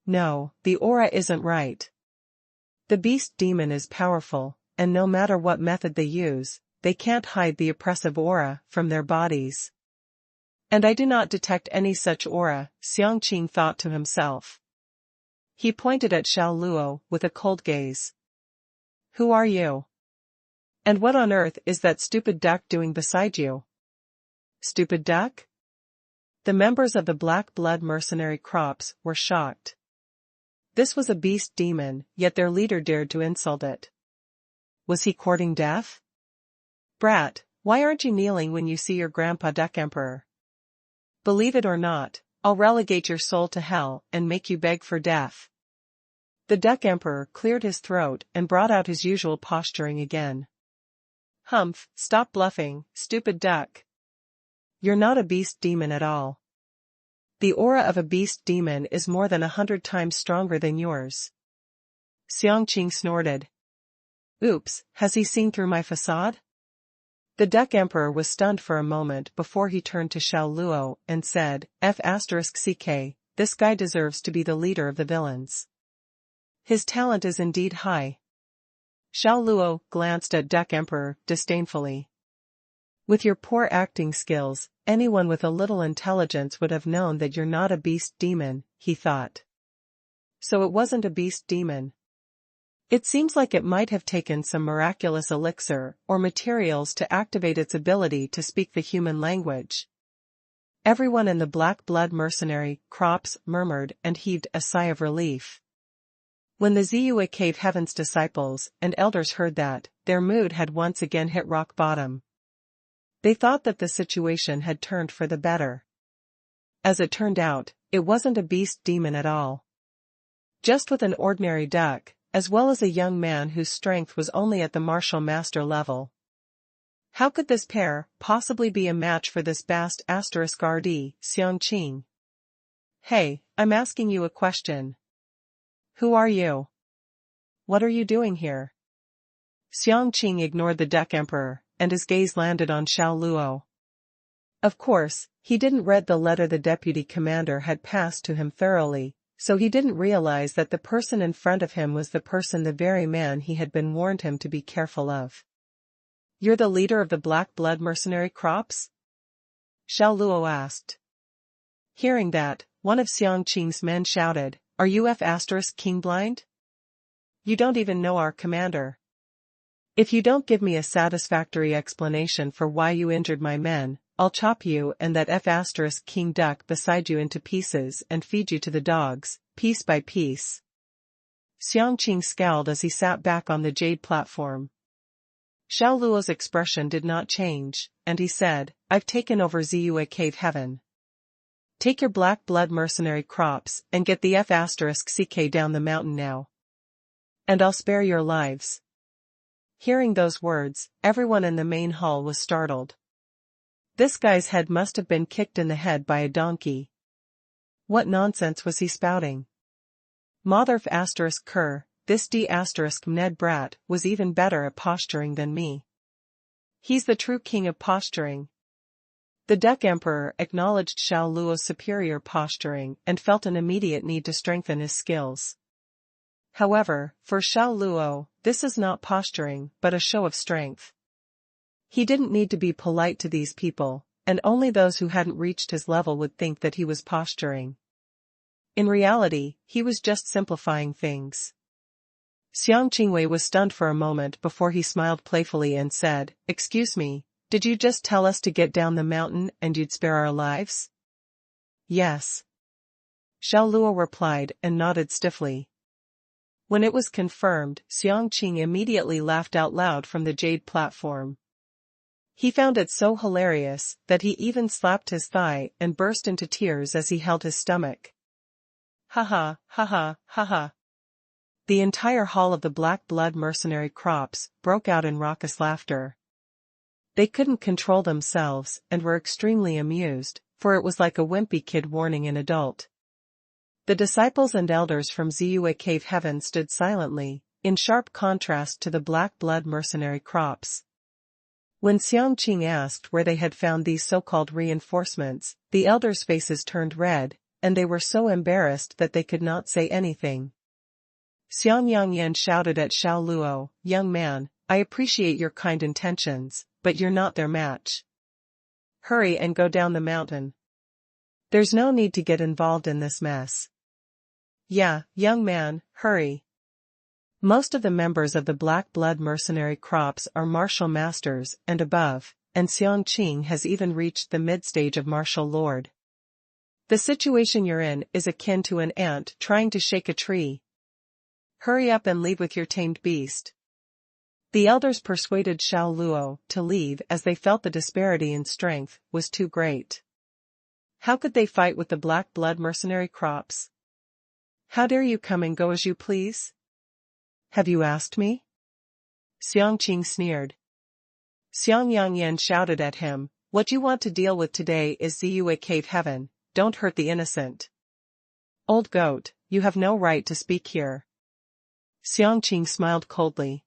No, the aura isn't right. The beast demon is powerful, and no matter what method they use, they can't hide the oppressive aura from their bodies. And I do not detect any such aura, Xiangqing thought to himself. He pointed at Xiao Luo with a cold gaze. Who are you? And what on earth is that stupid duck doing beside you? Stupid duck? The members of the Black Blood Mercenary Corps were shocked. This was a beast demon, yet their leader dared to insult it. Was he courting death? Brat, why aren't you kneeling when you see your grandpa Duck Emperor? Believe it or not, I'll relegate your soul to hell and make you beg for death. The Duck Emperor cleared his throat and brought out his usual posturing again. Humph, stop bluffing, stupid duck. You're not a beast demon at all. The aura of a beast demon is more than 100 times stronger than yours. Xiangqing snorted. Oops, has he seen through my facade? The Duck Emperor was stunned for a moment before he turned to Xiao Luo and said, F***ck, this guy deserves to be the leader of the villains. His talent is indeed high. Xiao Luo glanced at Duck Emperor disdainfully. With your poor acting skills, anyone with a little intelligence would have known that you're not a beast demon, he thought. So it wasn't a beast demon. It seems like it might have taken some miraculous elixir or materials to activate its ability to speak the human language. Everyone in the Black Blood Mercenary Corps murmured and heaved a sigh of relief. When the Ziyue Cave Heaven's disciples and elders heard that, their mood had once again hit rock bottom. They thought that the situation had turned for the better. As it turned out, it wasn't a beast demon at all. Just with an ordinary duck, as well as a young man whose strength was only at the martial master level. How could this pair possibly be a match for this Bast *RD, Xiangqing? Hey, I'm asking you a question. Who are you? What are you doing here? Xiangqing ignored the Duck Emperor, and his gaze landed on Xiao Luo. Of course, he didn't read the letter the deputy commander had passed to him thoroughly, so he didn't realize that the person in front of him was the very man he had been warned him to be careful of. You're the leader of the Black Blood Mercenary Corps? Xiao Luo asked. Hearing that, one of Xiangqing's men shouted, "Are you F***king blind? You don't even know our commander. If you don't give me a satisfactory explanation for why you injured my men, I'll chop you and that F***king duck beside you into pieces and feed you to the dogs, piece by piece." Xiangqing scowled as he sat back on the jade platform. Xiao Luo's expression did not change, and he said, "I've taken over Ziyue Cave Heaven. Take your black blood mercenary crops and get the F***ck down the mountain now. And I'll spare your lives." Hearing those words, everyone in the main hall was startled. This guy's head must have been kicked in the head by a donkey. What nonsense was he spouting? Motherf***, this D***Ned brat was even better at posturing than me. He's the true king of posturing. The Duck Emperor acknowledged Xiao Luo's superior posturing and felt an immediate need to strengthen his skills. However, for Xiao Luo, this is not posturing but a show of strength. He didn't need to be polite to these people, and only those who hadn't reached his level would think that he was posturing. In reality, he was just simplifying things. Xiang Qingwei was stunned for a moment before he smiled playfully and said, "Excuse me, did you just tell us to get down the mountain and you'd spare our lives?" "Yes." Xiao Luo replied and nodded stiffly. When it was confirmed, Xiang Qing immediately laughed out loud from the jade platform. He found it so hilarious that he even slapped his thigh and burst into tears as he held his stomach. "Ha ha, ha ha, ha ha." The entire hall of the Black Blood mercenary crops broke out in raucous laughter. They couldn't control themselves and were extremely amused, for it was like a wimpy kid warning an adult. The disciples and elders from Ziyue Cave Heaven stood silently, in sharp contrast to the Black Blood mercenary crops. When Xiang Qing asked where they had found these so-called reinforcements, the elders' faces turned red, and they were so embarrassed that they could not say anything. Xiang Yangyan shouted at Xiao Luo, "Young man, I appreciate your kind intentions, but you're not their match. Hurry and go down the mountain. There's no need to get involved in this mess." "Yeah, young man, hurry." Most of the members of the Black Blood mercenary crops are martial masters and above, and Xiang Qing has even reached the mid-stage of martial lord. The situation you're in is akin to an ant trying to shake a tree. Hurry up and leave with your tamed beast. The elders persuaded Xiao Luo to leave as they felt the disparity in strength was too great. How could they fight with the Black Blood mercenary crops? "How dare you come and go as you please? Have you asked me?" Xiang Qing sneered. Xiang Yangyan shouted at him, "What you want to deal with today is Ziyue Cave Heaven, don't hurt the innocent. Old goat, you have no right to speak here." Xiang Qing smiled coldly.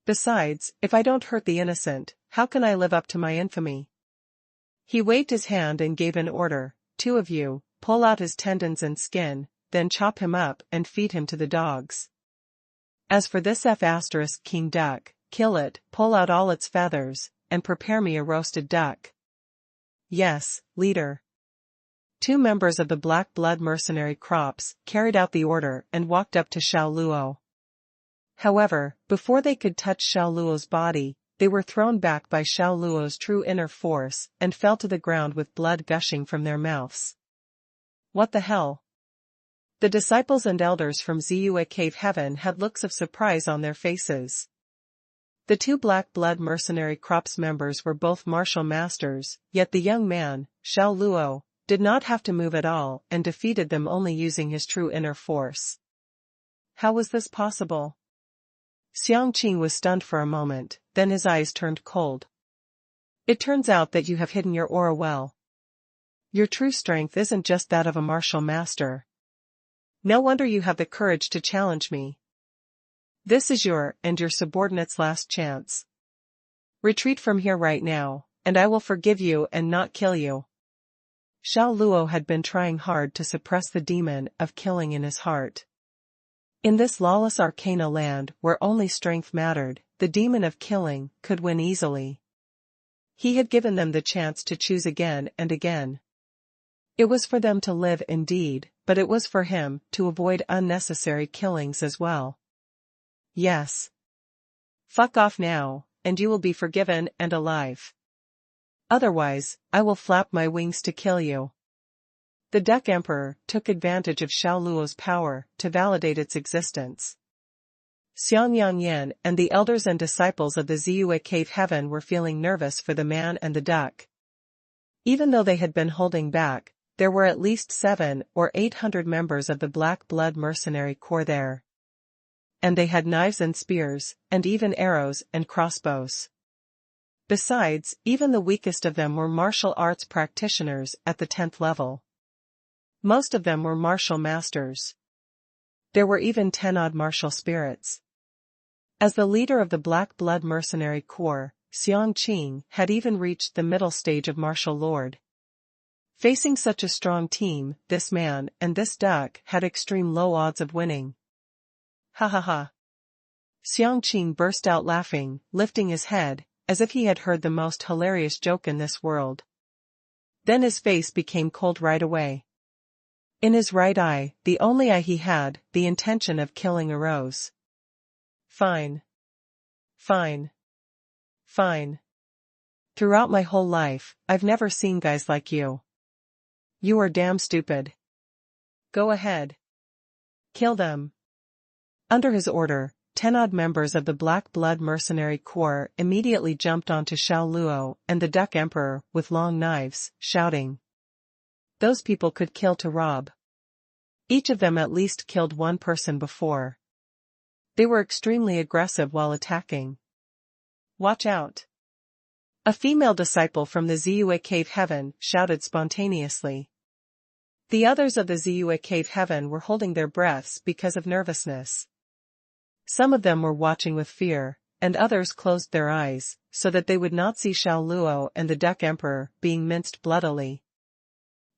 "Besides, if I don't hurt the innocent, how can I live up to my infamy?" He waved his hand and gave an order, "Two of you, pull out his tendons and skin, then chop him up and feed him to the dogs. As for this F***king duck, kill it, pull out all its feathers, and prepare me a roasted duck." "Yes, leader." Two members of the Black Blood mercenary crops carried out the order and walked up to Xiao Luo. However, before they could touch Xiao Luo's body, they were thrown back by Xiao Luo's true inner force and fell to the ground with blood gushing from their mouths. What the hell? The disciples and elders from Ziyue Cave Heaven had looks of surprise on their faces. The two Black Blood mercenary crops members were both martial masters, yet the young man, Xiao Luo, did not have to move at all and defeated them only using his true inner force. How was this possible? Xiang Qing was stunned for a moment, then his eyes turned cold. "It turns out that you have hidden your aura well. Your true strength isn't just that of a martial master. No wonder you have the courage to challenge me. This is your and your subordinate's last chance. Retreat from here right now, and I will forgive you and not kill you." Xiao Luo had been trying hard to suppress the demon of killing in his heart. In this lawless arcana land where only strength mattered, the demon of killing could win easily. He had given them the chance to choose again and again. It was for them to live indeed, but it was for him to avoid unnecessary killings as well. Yes. Fuck off now, and you will be forgiven and alive. Otherwise, I will flap my wings to kill you. The Duck Emperor took advantage of Xiao Luo's power to validate its existence. Xuanhuan and the elders and disciples of the Ziyue Cave Heaven were feeling nervous for the man and the duck. Even though they had been holding back, there were at least 700 or 800 members of the Black Blood Mercenary Corps there. And they had knives and spears, and even arrows and crossbows. Besides, even the weakest of them were martial arts practitioners at the 10th level. Most of them were martial masters. There were even 10-odd martial spirits. As the leader of the Black Blood Mercenary Corps, Xianxia had even reached the middle stage of martial lord. Facing such a strong team, this man and this duck had extreme low odds of winning. Ha ha ha. Xianxia burst out laughing, lifting his head, as if he had heard the most hilarious joke in this world. Then his face became cold right away. In his right eye, the only eye he had, the intention of killing arose. Fine. Fine. Fine. Throughout my whole life, I've never seen guys like you. You are damn stupid. Go ahead. Kill them. Under his order, 10-odd members of the Black Blood Mercenary Corps immediately jumped onto Xiao Luo and the Duck Emperor with long knives, shouting. Those people could kill to rob. Each of them at least killed one person before. They were extremely aggressive while attacking. Watch out. A female disciple from the Ziyue Cave Heaven shouted spontaneously. The others of the Ziyue Cave Heaven were holding their breaths because of nervousness. Some of them were watching with fear, and others closed their eyes, so that they would not see Xiao Luo and the Duck Emperor being minced bloodily.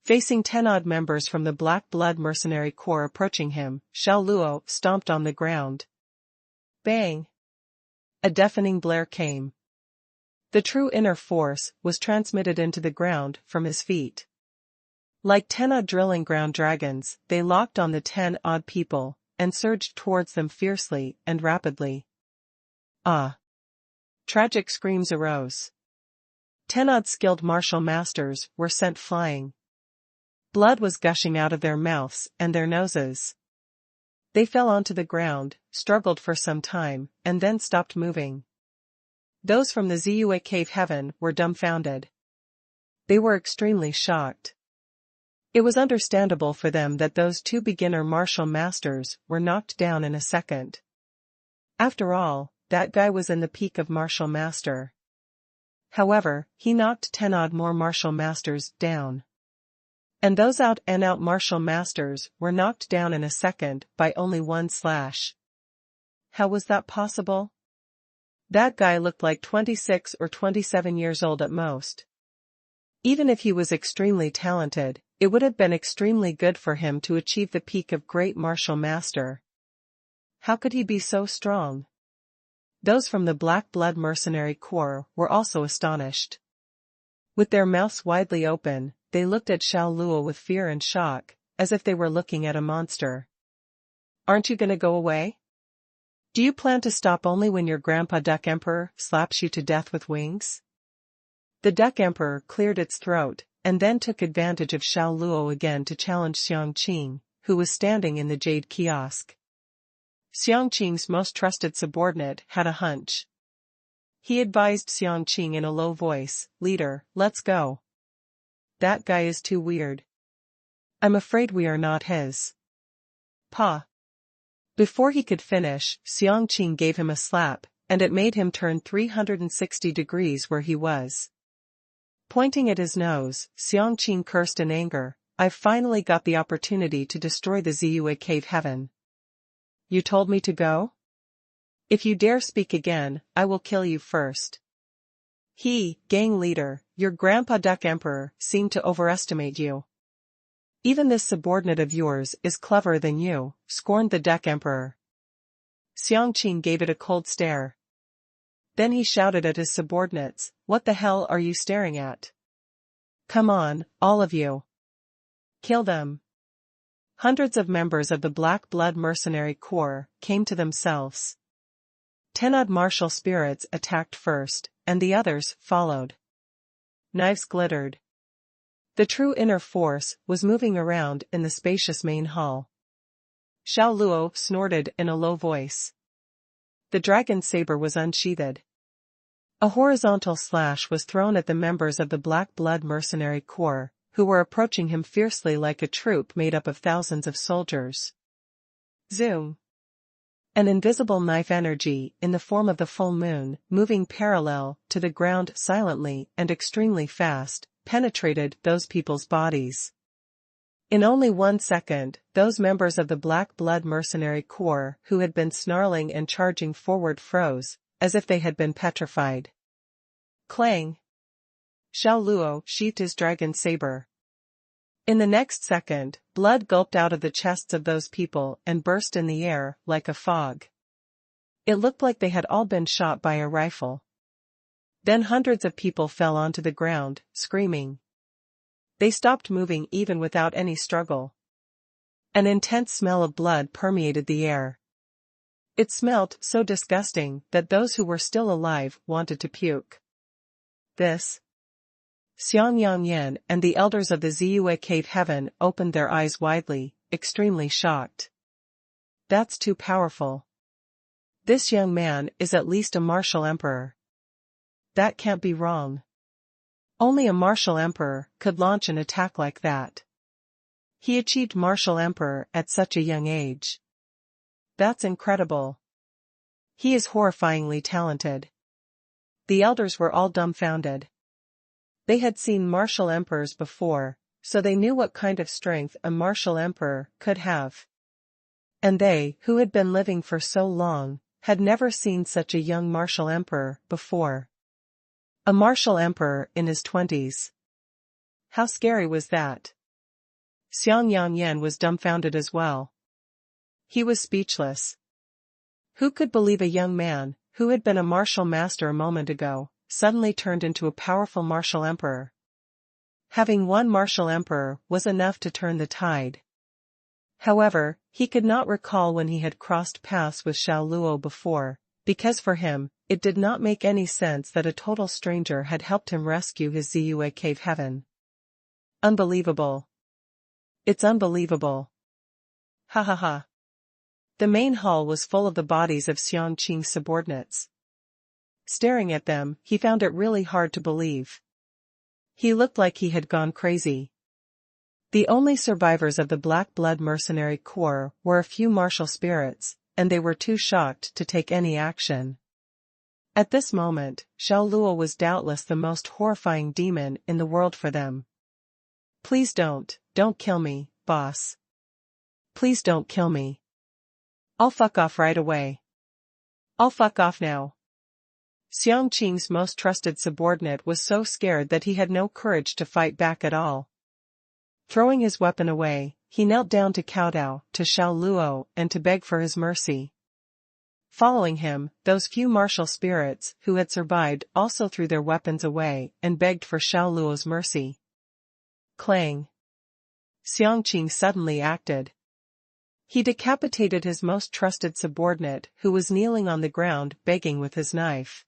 Facing 10-odd members from the Black Blood Mercenary Corps approaching him, Xiao Luo stomped on the ground. Bang! A deafening blare came. The true inner force was transmitted into the ground from his feet. Like 10-odd drilling ground dragons, they locked on the 10-odd people, and surged towards them fiercely and rapidly. Ah! Tragic screams arose. 10-odd skilled martial masters were sent flying. Blood was gushing out of their mouths and their noses. They fell onto the ground, struggled for some time, and then stopped moving. Those from the Ziyue Cave Heaven were dumbfounded. They were extremely shocked. It was understandable for them that those 2 beginner martial masters were knocked down in a second. After all, that guy was in the peak of martial master. However, he knocked 10-odd more martial masters down. And those out-and-out martial masters were knocked down in a second by only 1 slash. How was that possible? That guy looked like 26 or 27 years old at most. Even if he was extremely talented, it would have been extremely good for him to achieve the peak of great martial master. How could he be so strong? Those from the Black Blood Mercenary Corps were also astonished. With their mouths widely open, they looked at Xiao Luo with fear and shock, as if they were looking at a monster. Aren't you gonna go away? Do you plan to stop only when your Grandpa Duck Emperor slaps you to death with wings? The Duck Emperor cleared its throat, and then took advantage of Xiao Luo again to challenge Xianxia, who was standing in the jade kiosk. Xianxia's most trusted subordinate had a hunch. He advised Xianxia in a low voice, "Leader, let's go. That guy is too weird. I'm afraid we are not his." Pa. Before he could finish, Xianxia gave him a slap, and it made him turn 360 degrees where he was. Pointing at his nose, Xianxia cursed in anger, "I've finally got the opportunity to destroy the Ziyue Cave Heaven. You told me to go? If you dare speak again, I will kill you first." Gang leader, your Grandpa Duck Emperor seemed to overestimate you. Even this subordinate of yours is cleverer than you, scorned the Duck Emperor. Xianxia gave it a cold stare. Then he shouted at his subordinates, "What the hell are you staring at? Come on, all of you. Kill them. Hundreds of members of the Black Blood Mercenary Corps came to themselves. 10 odd martial spirits attacked first, and the others followed. Knives glittered. The true inner force was moving around in the spacious main hall. Xiao Luo snorted in a low voice. The dragon saber was unsheathed. A horizontal slash was thrown at the members of the Black Blood Mercenary Corps, who were approaching him fiercely like a troop made up of thousands of soldiers. Zoom. An invisible knife energy in the form of the full moon, moving parallel to the ground silently and extremely fast, penetrated those people's bodies. In only 1 second, those members of the Black Blood Mercenary Corps who had been snarling and charging forward froze, as if they had been petrified. Clang! Xiao Luo sheathed his dragon saber. In the next second, blood gulped out of the chests of those people and burst in the air like a fog. It looked like they had all been shot by a rifle. Then hundreds of people fell onto the ground, screaming. They stopped moving even without any struggle. An intense smell of blood permeated the air. It smelt so disgusting that those who were still alive wanted to puke. This. Xuanhuan and the elders of the Ziyue Cave Heaven opened their eyes widely, extremely shocked. That's too powerful. This young man is at least a martial emperor. That can't be wrong. Only a martial emperor could launch an attack like that. He achieved martial emperor at such a young age. That's incredible. He is horrifyingly talented. The elders were all dumbfounded. They had seen martial emperors before, so they knew what kind of strength a martial emperor could have. And they, who had been living for so long, had never seen such a young martial emperor before. A martial emperor in his 20s. How scary was that? Xuanhuan was dumbfounded as well. He was speechless. Who could believe a young man, who had been a martial master a moment ago, suddenly turned into a powerful martial emperor? Having one martial emperor was enough to turn the tide. However, he could not recall when he had crossed paths with Xiao Luo before, because for him, it did not make any sense that a total stranger had helped him rescue his Ziyue Cave Heaven. Unbelievable. It's unbelievable. Ha ha ha. The main hall was full of the bodies of Xianxia's subordinates. Staring at them, he found it really hard to believe. He looked like he had gone crazy. The only survivors of the Black Blood Mercenary Corps were a few martial spirits, and they were too shocked to take any action. At this moment, Xiao Luo was doubtless the most horrifying demon in the world for them. Please don't kill me, boss. Please don't kill me. I'll fuck off right away. I'll fuck off now. Xianxia's most trusted subordinate was so scared that he had no courage to fight back at all. Throwing his weapon away, he knelt down to kowtow to Xiao Luo and to beg for his mercy. Following him, those few martial spirits who had survived also threw their weapons away and begged for Xiao Luo's mercy. Clang. Xianxia suddenly acted. He decapitated his most trusted subordinate who was kneeling on the ground begging with his knife.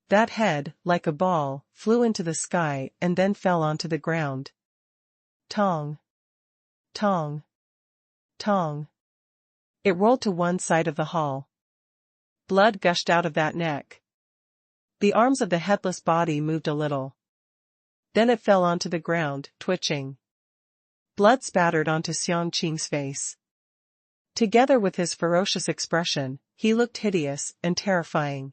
That head, like a ball, flew into the sky and then fell onto the ground. Tong. Tong. Tong. It rolled to one side of the hall. Blood gushed out of that neck. The arms of the headless body moved a little. Then it fell onto the ground, twitching. Blood spattered onto Xianxia's face. Together with his ferocious expression, he looked hideous and terrifying.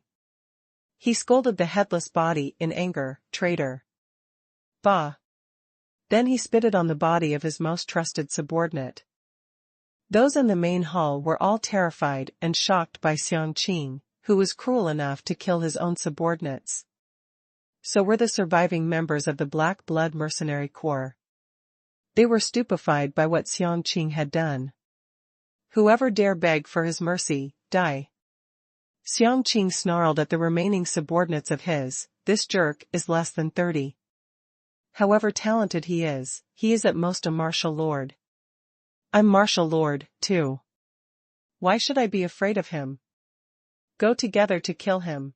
He scolded the headless body in anger, traitor. Bah! Then he spitted on the body of his most trusted subordinate. Those in the main hall were all terrified and shocked by Xianxia, who was cruel enough to kill his own subordinates. So were the surviving members of the Black Blood Mercenary Corps. They were stupefied by what Xianxia had done. Whoever dare beg for his mercy, die. Xianxia snarled at the remaining subordinates of his, this jerk is less than 30. However talented he is at most a martial lord. I'm martial lord, too. Why should I be afraid of him? Go together to kill him.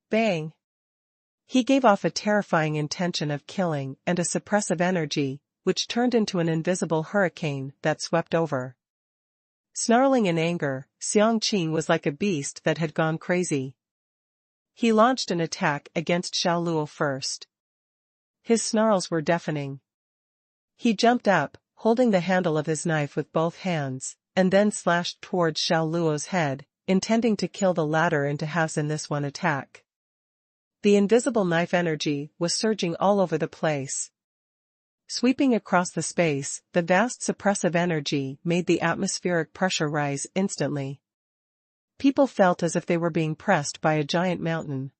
Bang! He gave off a terrifying intention of killing and a suppressive energy, which turned into an invisible hurricane that swept over. Snarling in anger, Xianxia was like a beast that had gone crazy. He launched an attack against Xiao Luo first. His snarls were deafening. He jumped up, holding the handle of his knife with both hands, and then slashed towards Xiao Luo's head, intending to kill the latter into halves in this one attack. The invisible knife energy was surging all over the place. Sweeping across the space, the vast suppressive energy made the atmospheric pressure rise instantly. People felt as if they were being pressed by a giant mountain.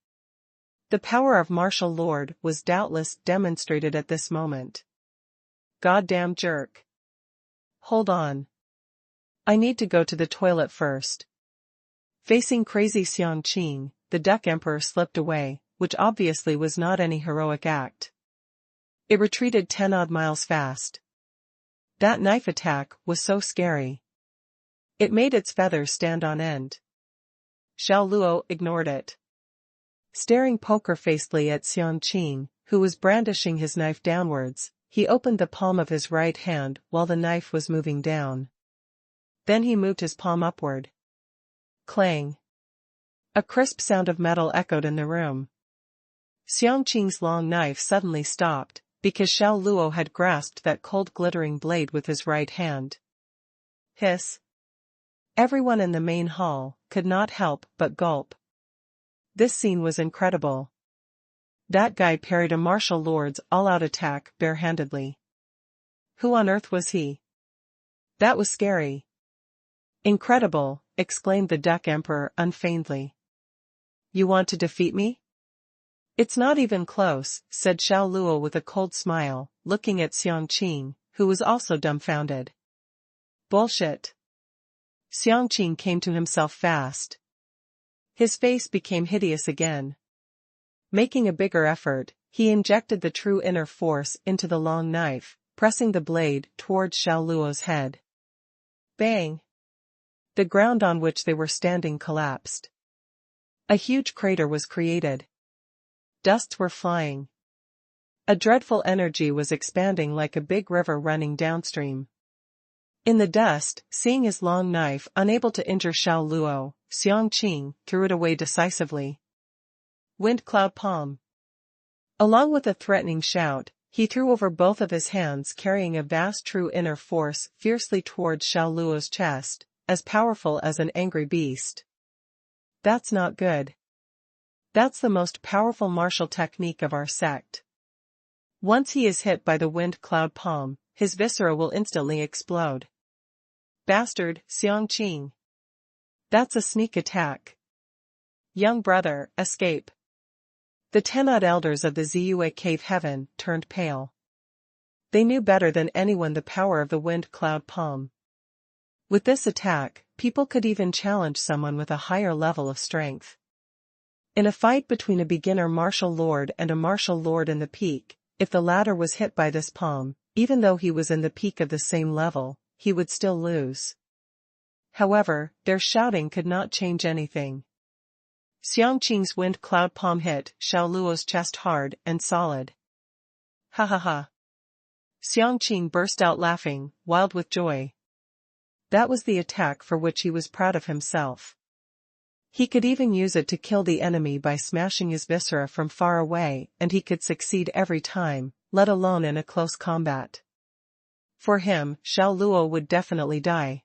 The power of martial lord was doubtless demonstrated at this moment. Goddamn jerk. Hold on. I need to go to the toilet first. Facing crazy Xianxia, the Duck Emperor slipped away, which obviously was not any heroic act. It retreated 10-odd miles fast. That knife attack was so scary. It made its feathers stand on end. Xiao Luo ignored it. Staring poker-facedly at Xianxia, who was brandishing his knife downwards, he opened the palm of his right hand while the knife was moving down. Then he moved his palm upward. Clang. A crisp sound of metal echoed in the room. Xianxia's long knife suddenly stopped, because Xiao Luo had grasped that cold glittering blade with his right hand. Hiss. Everyone in the main hall could not help but gulp. This scene was incredible. That guy parried a martial lord's all-out attack barehandedly. Who on earth was he? That was scary. Incredible, exclaimed the Duck Emperor unfeignedly. You want to defeat me? It's not even close, said Xiao Luo with a cold smile, looking at Xianxia, who was also dumbfounded. Bullshit. Xianxia came to himself fast. His face became hideous again. Making a bigger effort, he injected the true inner force into the long knife, pressing the blade towards Xiao Luo's head. Bang! The ground on which they were standing collapsed. A huge crater was created. Dusts were flying. A dreadful energy was expanding like a big river running downstream. In the dust, seeing his long knife unable to injure Xiao Luo, Xianxia threw it away decisively. Wind Cloud Palm. Along with a threatening shout, he threw over both of his hands carrying a vast true inner force fiercely towards Xiao Luo's chest, as powerful as an angry beast. That's not good. That's the most powerful martial technique of our sect. Once he is hit by the Wind Cloud Palm, his viscera will instantly explode. Bastard, Xianxia. That's a sneak attack. Young brother, escape. The 10-odd elders of the Ziyue Cave Heaven turned pale. They knew better than anyone the power of the Wind Cloud Palm. With this attack, people could even challenge someone with a higher level of strength. In a fight between a beginner martial lord and a martial lord in the peak, if the latter was hit by this palm, even though he was in the peak of the same level, he would still lose. However, their shouting could not change anything. Xianxia's Wind Cloud Palm hit Xiao Luo's chest hard and solid. Ha ha ha. Xianxia burst out laughing, wild with joy. That was the attack for which he was proud of himself. He could even use it to kill the enemy by smashing his viscera from far away, and he could succeed every time, let alone in a close combat. For him, Xiao Luo would definitely die.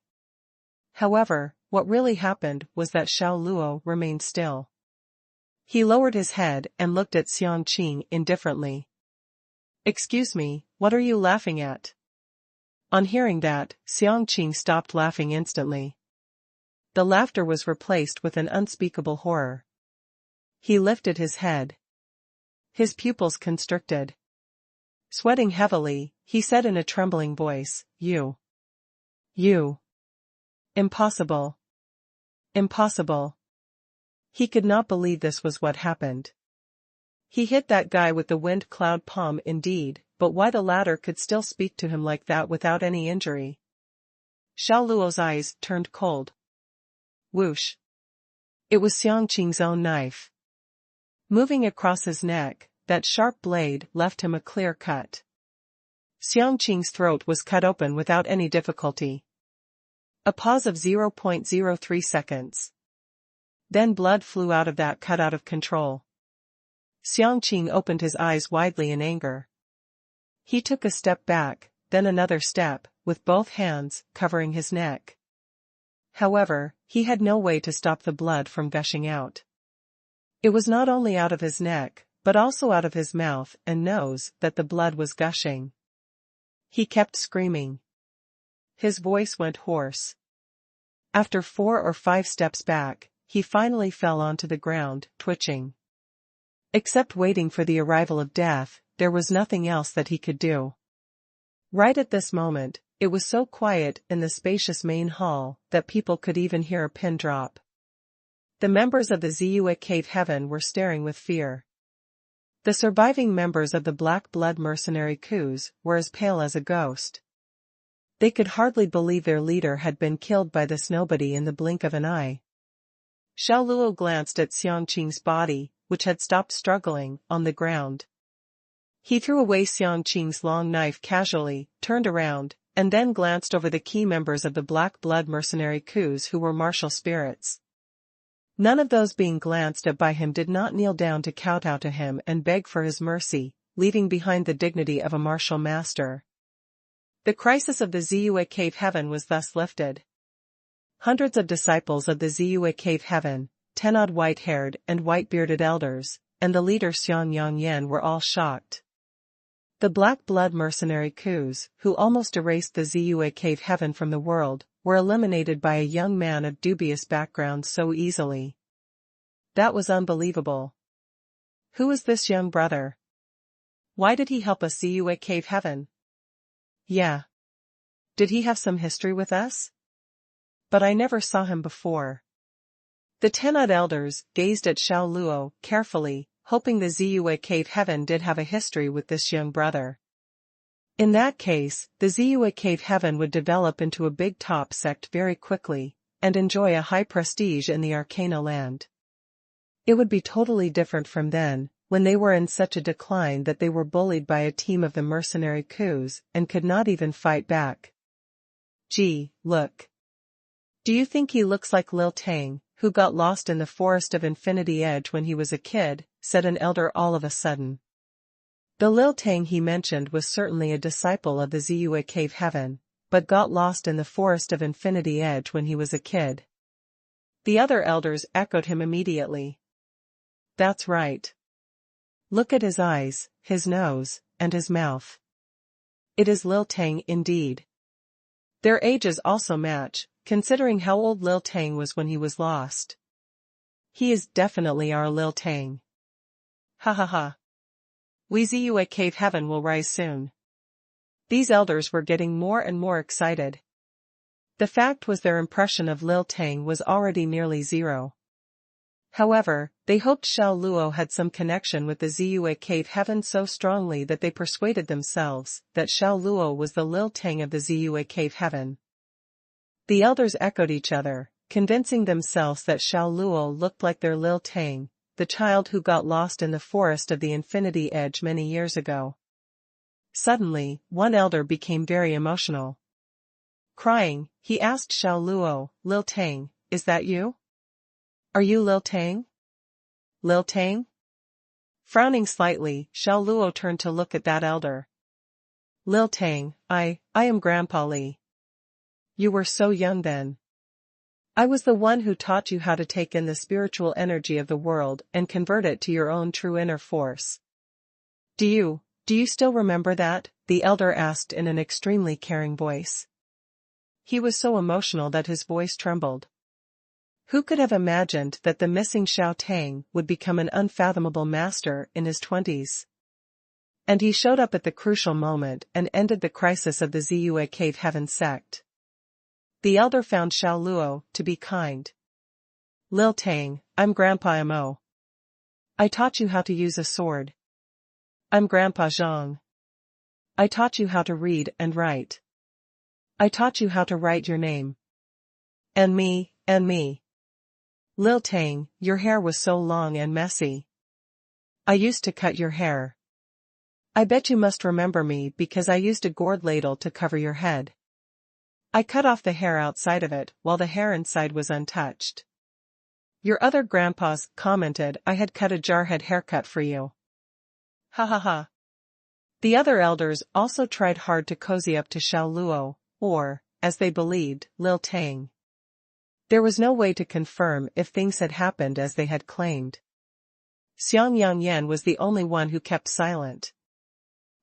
However, what really happened was that Xiao Luo remained still. He lowered his head and looked at Xianxia indifferently. Excuse me, what are you laughing at? On hearing that, Xianxia stopped laughing instantly. The laughter was replaced with an unspeakable horror. He lifted his head. His pupils constricted. Sweating heavily, he said in a trembling voice, You. Impossible. Impossible. He could not believe this was what happened. He hit that guy with the wind cloud palm indeed, but why the latter could still speak to him like that without any injury? Xiao Luo's eyes turned cold. Whoosh. It was Xianxing's own knife. Moving across his neck, that sharp blade left him a clear cut. Xianxing's throat was cut open without any difficulty. A pause of 0.03 seconds. Then blood flew out of that cut out of control. Xianxing opened his eyes widely in anger. He took a step back, then another step, with both hands covering his neck. However, he had no way to stop the blood from gushing out. It was not only out of his neck, but also out of his mouth and nose that the blood was gushing. He kept screaming. His voice went hoarse. After 4 or 5 steps back, he finally fell onto the ground, twitching. Except waiting for the arrival of death, there was nothing else that he could do. Right at this moment, it was so quiet in the spacious main hall that people could even hear a pin drop. The members of the Ziyue Cave Heaven were staring with fear. The surviving members of the Black Blood mercenary coups were as pale as a ghost. They could hardly believe their leader had been killed by this nobody in the blink of an eye. Xiao Luo glanced at Xianxing's body, which had stopped struggling, on the ground. He threw away Xianxing's long knife casually, turned around, and then glanced over the key members of the Black Blood mercenary coups who were martial spirits. None of those being glanced at by him did not kneel down to kowtow to him and beg for his mercy, leaving behind the dignity of a martial master. The crisis of the Ziyue Cave Heaven was thus lifted. Hundreds of disciples of the Ziyue Cave Heaven, 10 odd white-haired and white-bearded elders, and the leader Xuanhuan were all shocked. The Black Blood mercenary coups, who almost erased the Ziyue Cave Heaven from the world, were eliminated by a young man of dubious background so easily. That was unbelievable. Who was this young brother? Why did he help us Ziyue Cave Heaven? Yeah. Did he have some history with us? But I never saw him before. The 10 odd elders gazed at Xiao Luo carefully, hoping the Ziyue Cave Heaven did have a history with this young brother. In that case, the Ziyue Cave Heaven would develop into a big top sect very quickly, and enjoy a high prestige in the Arcana land. It would be totally different from then, when they were in such a decline that they were bullied by a team of the mercenary coups and could not even fight back. Gee, look. Do you think he looks like Lil Tang, who got lost in the Forest of Infinity Edge when he was a kid? Said an elder all of a sudden. The Lil Tang he mentioned was certainly a disciple of the Ziyue Cave Heaven, but got lost in the Forest of Infinity Edge when he was a kid. The other elders echoed him immediately. That's right. Look at his eyes, his nose, and his mouth. It is Lil Tang indeed. Their ages also match, considering how old Lil Tang was when he was lost. He is definitely our Lil Tang. Ha ha ha. We Ziyue Cave Heaven will rise soon. These elders were getting more and more excited. The fact was their impression of Lil Tang was already nearly zero. However, they hoped Xiao Luo had some connection with the Ziyue Cave Heaven so strongly that they persuaded themselves that Xiao Luo was the Lil Tang of the Ziyue Cave Heaven. The elders echoed each other, convincing themselves that Xiao Luo looked like their Lil Tang, the child who got lost in the Forest of the Infinity Edge many years ago. Suddenly, one elder became very emotional. Crying, he asked Xiao Luo, Lil Tang, is that you? Are you Lil Tang? Lil Tang? Frowning slightly, Xiao Luo turned to look at that elder. Lil Tang, I am Grandpa Li. You were so young then. I was the one who taught you how to take in the spiritual energy of the world and convert it to your own true inner force. Do you still remember that? The elder asked in an extremely caring voice. He was so emotional that his voice trembled. Who could have imagined that the missing Xiao Tang would become an unfathomable master in his 20s? And he showed up at the crucial moment and ended the crisis of the Ziyue Cave Heaven sect. The elder found Xiao Luo to be kind. Lil Tang, I'm Grandpa Mo. I taught you how to use a sword. I'm Grandpa Zhang. I taught you how to read and write. I taught you how to write your name. And me. Lil Tang, your hair was so long and messy. I used to cut your hair. I bet you must remember me because I used a gourd ladle to cover your head. I cut off the hair outside of it while the hair inside was untouched. Your other grandpas commented I had cut a jarhead haircut for you. Ha ha ha. The other elders also tried hard to cozy up to Xiao Luo, or, as they believed, Lil Tang. There was no way to confirm if things had happened as they had claimed. Xianxia was the only one who kept silent.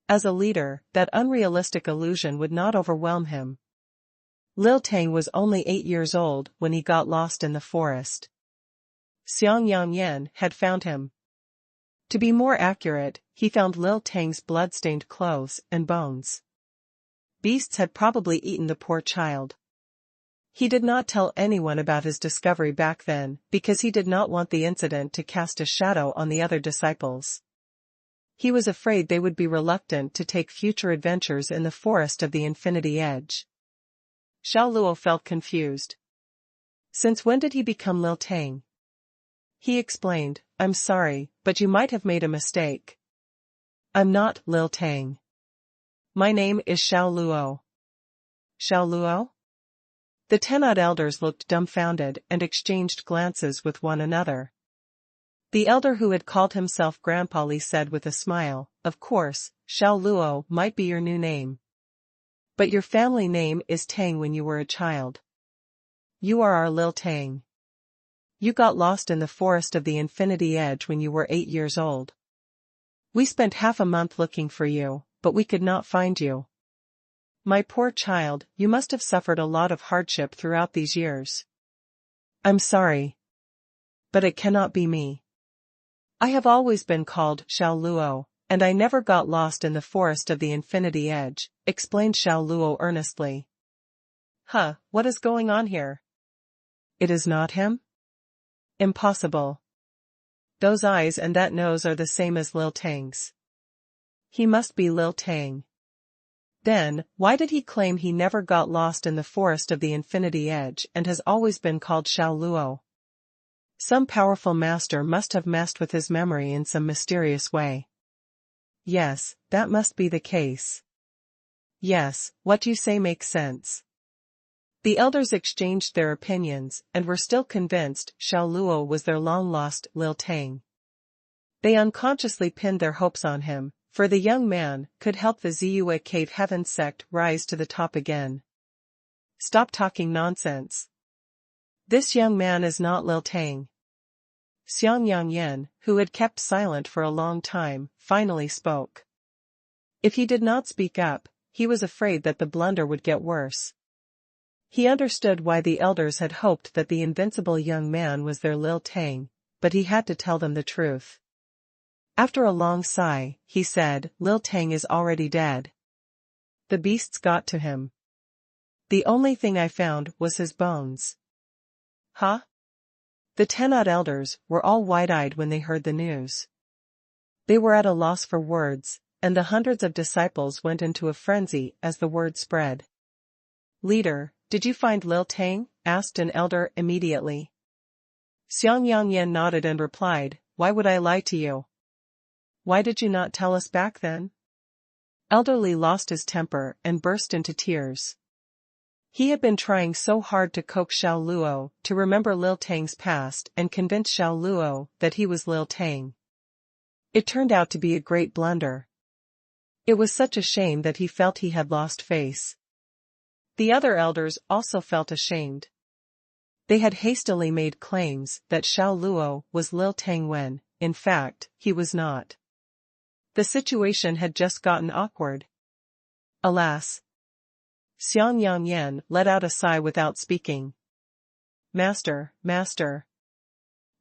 As a leader, that unrealistic illusion would not overwhelm him. Lil Tang was only 8 years old when he got lost in the forest. Xianxia had found him. To be more accurate, he found Lil Tang's blood-stained clothes and bones. Beasts had probably eaten the poor child. He did not tell anyone about his discovery back then because he did not want the incident to cast a shadow on the other disciples. He was afraid they would be reluctant to take future adventures in the forest of the Infinity Edge. Xiao Luo felt confused. Since when did he become Lil Tang? He explained, I'm sorry, but you might have made a mistake. I'm not Lil Tang. My name is Xiao Luo. Xiao Luo? The 10-odd elders looked dumbfounded and exchanged glances with one another. The elder who had called himself Grandpa Li said with a smile, of course, Xiao Luo might be your new name. But your family name is Tang when you were a child. You are our Lil Tang. You got lost in the forest of the Infinity Edge when you were 8 years old. We spent half a month looking for you, but we could not find you. My poor child, you must have suffered a lot of hardship throughout these years. I'm sorry. But it cannot be me. I have always been called Xiao Luo, and I never got lost in the forest of the Infinity Edge, explained Xiao Luo earnestly. Huh, what is going on here? It is not him? Impossible. Those eyes and that nose are the same as Lil Tang's. He must be Lil Tang. Then, why did he claim he never got lost in the forest of the Infinity Edge and has always been called Xiao Luo? Some powerful master must have messed with his memory in some mysterious way. Yes, that must be the case. Yes, what you say makes sense. The elders exchanged their opinions and were still convinced Xiao Luo was their long-lost Lil Tang. They unconsciously pinned their hopes on him, for the young man could help the Ziyue Cave Heaven sect rise to the top again. Stop talking nonsense. This young man is not Lil Tang. Xianxia, who had kept silent for a long time, finally spoke. If he did not speak up, he was afraid that the blunder would get worse. He understood why the elders had hoped that the invincible young man was their Lil Tang, but he had to tell them the truth. After a long sigh, he said, Lil Tang is already dead. The beasts got to him. The only thing I found was his bones. Huh? The 10-odd elders were all wide-eyed when they heard the news. They were at a loss for words, and the hundreds of disciples went into a frenzy as the word spread. Leader, did you find Lil Tang? Asked an elder immediately. Xianxia nodded and replied, Why would I lie to you? Why did you not tell us back then? Elderly lost his temper and burst into tears. He had been trying so hard to coax Xiao Luo to remember Lil Tang's past and convince Xiao Luo that he was Lil Tang. It turned out to be a great blunder. It was such a shame that he felt he had lost face. The other elders also felt ashamed. They had hastily made claims that Xiao Luo was Lil Tang when, in fact, he was not. The situation had just gotten awkward. Alas. Xianxia let out a sigh without speaking. Master.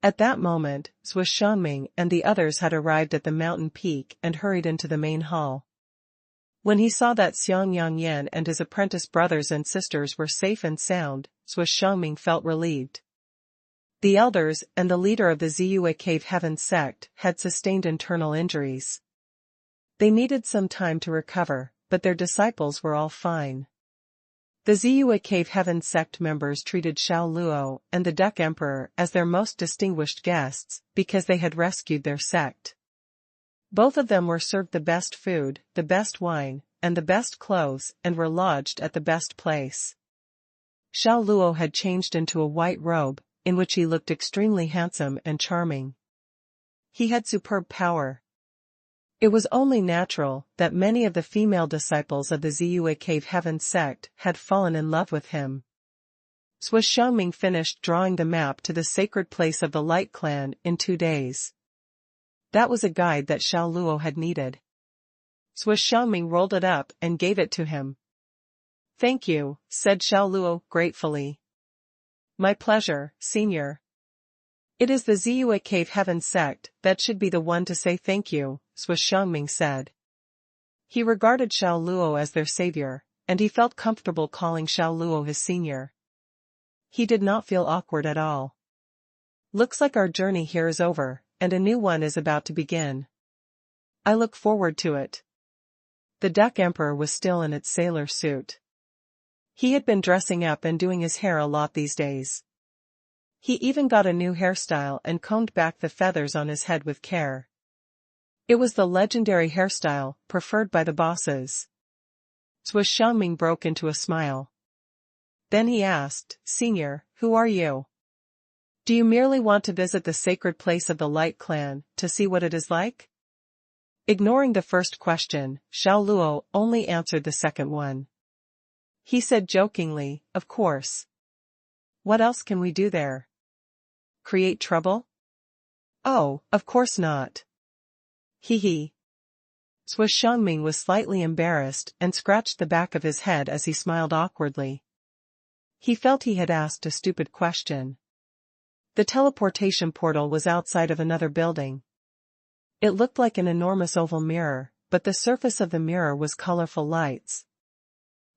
At that moment, Xuanhuan and the others had arrived at the mountain peak and hurried into the main hall. When he saw that Xianxia and his apprentice brothers and sisters were safe and sound, Xuanhuan felt relieved. The elders and the leader of the Ziyue Cave Heaven sect had sustained internal injuries. They needed some time to recover, but their disciples were all fine. The Ziyue Cave Heaven sect members treated Xiao Luo and the Duck Emperor as their most distinguished guests because they had rescued their sect. Both of them were served the best food, the best wine, and the best clothes, and were lodged at the best place. Xiao Luo had changed into a white robe, in which he looked extremely handsome and charming. He had superb power. It was only natural that many of the female disciples of the Ziyue Cave Heaven sect had fallen in love with him. Xuanhuan finished drawing the map to the sacred place of the Light Clan in 2 days. That was a guide that Xiao Luo had needed. Xuanhuan rolled it up and gave it to him. "Thank you," said Xiao Luo gratefully. "My pleasure, Senior. It is the Ziyue Cave Heaven sect that should be the one to say thank you," Xuanhuan said. He regarded Xiao Luo as their savior, and he felt comfortable calling Xiao Luo his senior. He did not feel awkward at all. "Looks like our journey here is over, and a new one is about to begin. I look forward to it." The Duck Emperor was still in its sailor suit. He had been dressing up and doing his hair a lot these days. He even got a new hairstyle and combed back the feathers on his head with care. It was the legendary hairstyle, preferred by the bosses. Xuanhuan broke into a smile. Then he asked, "Senior, who are you? Do you merely want to visit the sacred place of the Light Clan, to see what it is like?" Ignoring the first question, Xiao Luo only answered the second one. He said jokingly, "Of course. What else can we do there? Create trouble?" "Oh, of course not. Hee hee." Xuanhuan was slightly embarrassed and scratched the back of his head as he smiled awkwardly. He felt he had asked a stupid question. The teleportation portal was outside of another building. It looked like an enormous oval mirror, but the surface of the mirror was colorful lights.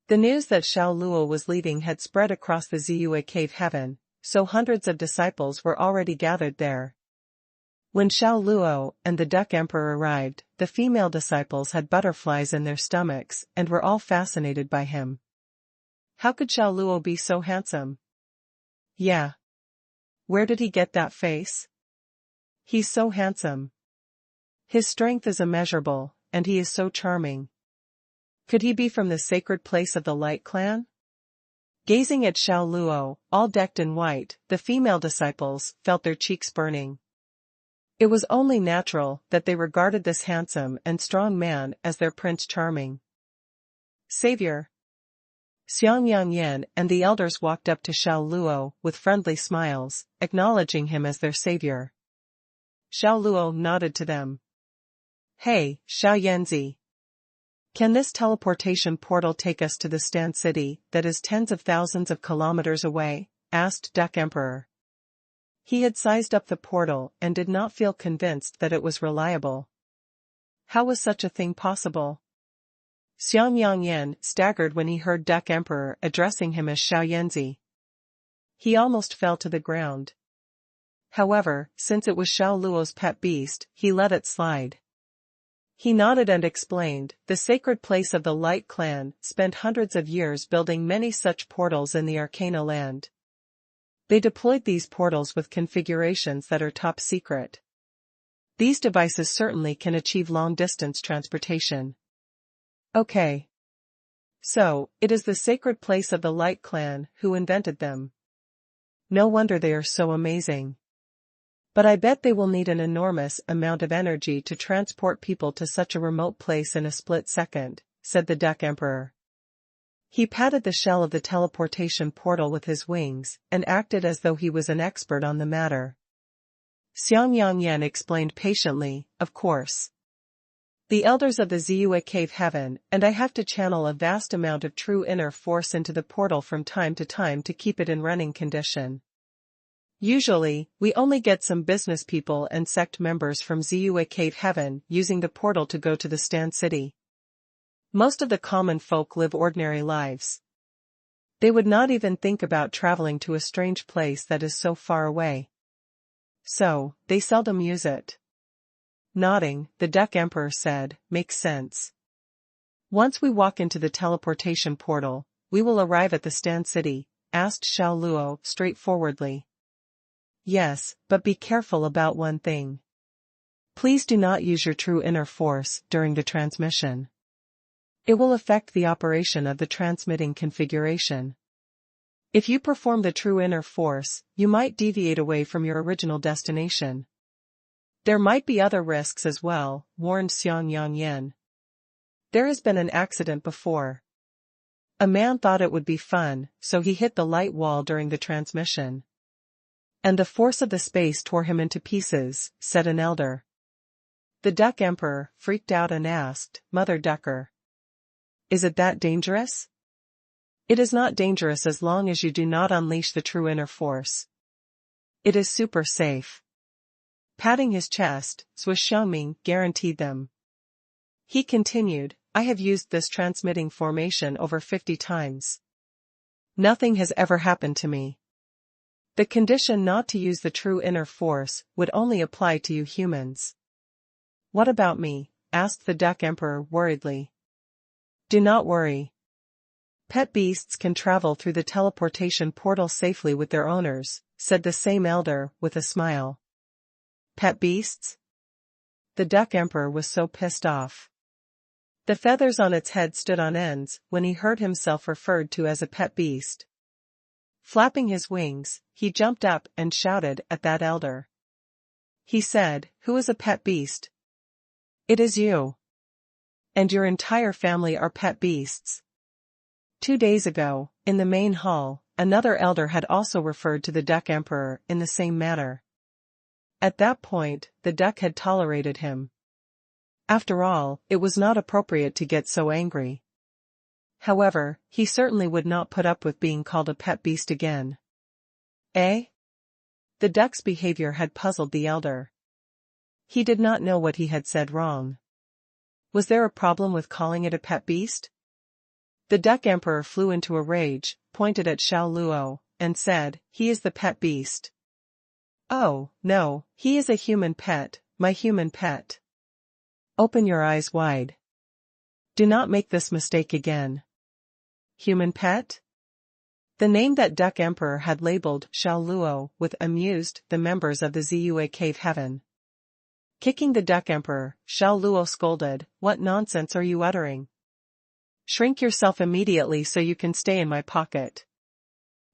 The news that Xiao Luo was leaving had spread across the Ziyue Cave Heaven, so hundreds of disciples were already gathered there. When Xiao Luo and the Duck Emperor arrived, the female disciples had butterflies in their stomachs and were all fascinated by him. How could Xiao Luo be so handsome? Yeah. Where did he get that face? He's so handsome. His strength is immeasurable, and he is so charming. Could he be from the sacred place of the Light Clan? Gazing at Xiao Luo, all decked in white, the female disciples felt their cheeks burning. It was only natural that they regarded this handsome and strong man as their Prince Charming. Savior. Xianxia and the elders walked up to Xiao Luo with friendly smiles, acknowledging him as their savior. Xiao Luo nodded to them. "Hey, Xianxia. Can this teleportation portal take us to the Stand City that is tens of thousands of kilometers away?" asked Duck Emperor. He had sized up the portal and did not feel convinced that it was reliable. How was such a thing possible? Xianxia staggered when he heard Duck Emperor addressing him as Xiaoyanzi. He almost fell to the ground. However, since it was Xiao Luo's pet beast, he let it slide. He nodded and explained, "The sacred place of the Light Clan spent hundreds of years building many such portals in the Arcana land. They deployed these portals with configurations that are top secret. These devices certainly can achieve long-distance transportation." Okay. So, it is the sacred place of the Light Clan who invented them. No wonder they are so amazing. But I bet they will need an enormous amount of energy to transport people to such a remote place in a split second, said the Duck Emperor. He patted the shell of the teleportation portal with his wings, and acted as though he was an expert on the matter. Xianxia explained patiently, "Of course. The elders of the Ziyue Cave Heaven and I have to channel a vast amount of true inner force into the portal from time to time to keep it in running condition. Usually, we only get some business people and sect members from Ziyue Cave Heaven using the portal to go to the Stand City. Most of the common folk live ordinary lives. They would not even think about traveling to a strange place that is so far away. So, they seldom use it. Nodding, the Duck Emperor said, makes sense. Once we walk into the teleportation portal, we will arrive at the Stand City, asked Xiao Luo straightforwardly. Yes, but be careful about one thing. Please do not use your true inner force during the transmission. It will affect the operation of the transmitting configuration. If you perform the true inner force, you might deviate away from your original destination. There might be other risks as well, warned Xianxia. There has been an accident before. A man thought it would be fun, so he hit the light wall during the transmission. And the force of the space tore him into pieces, said an elder. The Duck Emperor freaked out and asked, Mother Ducker. Is it that dangerous? It is not dangerous as long as you do not unleash the true inner force. It is super safe. Patting his chest, Swiss Xiaoming guaranteed them. He continued, I have used this transmitting formation over 50 times. Nothing has ever happened to me. The condition not to use the true inner force would only apply to you humans. What about me? Asked the Duck Emperor worriedly. Do not worry. Pet beasts can travel through the teleportation portal safely with their owners, said the same elder with a smile. Pet beasts? The Duck Emperor was so pissed off. The feathers on its head stood on ends when he heard himself referred to as a pet beast. Flapping his wings, he jumped up and shouted at that elder. He said, Who is a pet beast? It is you. And your entire family are pet beasts. 2 days ago, in the main hall, another elder had also referred to the Duck Emperor in the same manner. At that point, the duck had tolerated him. After all, it was not appropriate to get so angry. However, he certainly would not put up with being called a pet beast again. Eh? The duck's behavior had puzzled the elder. He did not know what he had said wrong. Was there a problem with calling it a pet beast? The Duck Emperor flew into a rage, pointed at Xiao Luo, and said, He is the pet beast. Oh, no, he is a human pet, my human pet. Open your eyes wide. Do not make this mistake again. Human pet? The name that Duck Emperor had labeled Xiao Luo with amused the members of the Ziyue Cave Heaven. Kicking the Duck Emperor, Xiao Luo scolded, What nonsense are you uttering? Shrink yourself immediately so you can stay in my pocket.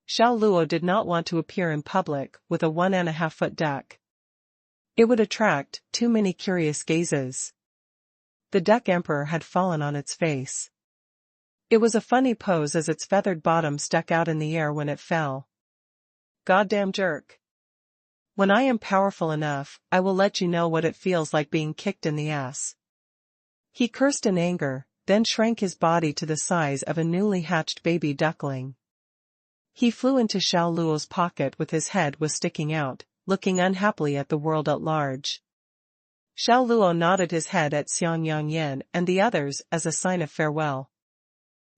Xiao Luo did not want to appear in public with a 1.5-foot duck. It would attract too many curious gazes. The Duck Emperor had fallen on its face. It was a funny pose as its feathered bottom stuck out in the air when it fell. Goddamn jerk. When I am powerful enough, I will let you know what it feels like being kicked in the ass. He cursed in anger, then shrank his body to the size of a newly hatched baby duckling. He flew into Xiao Luo's pocket with his head was sticking out, looking unhappily at the world at large. Xiao Luo nodded his head at Xianxia and the others as a sign of farewell.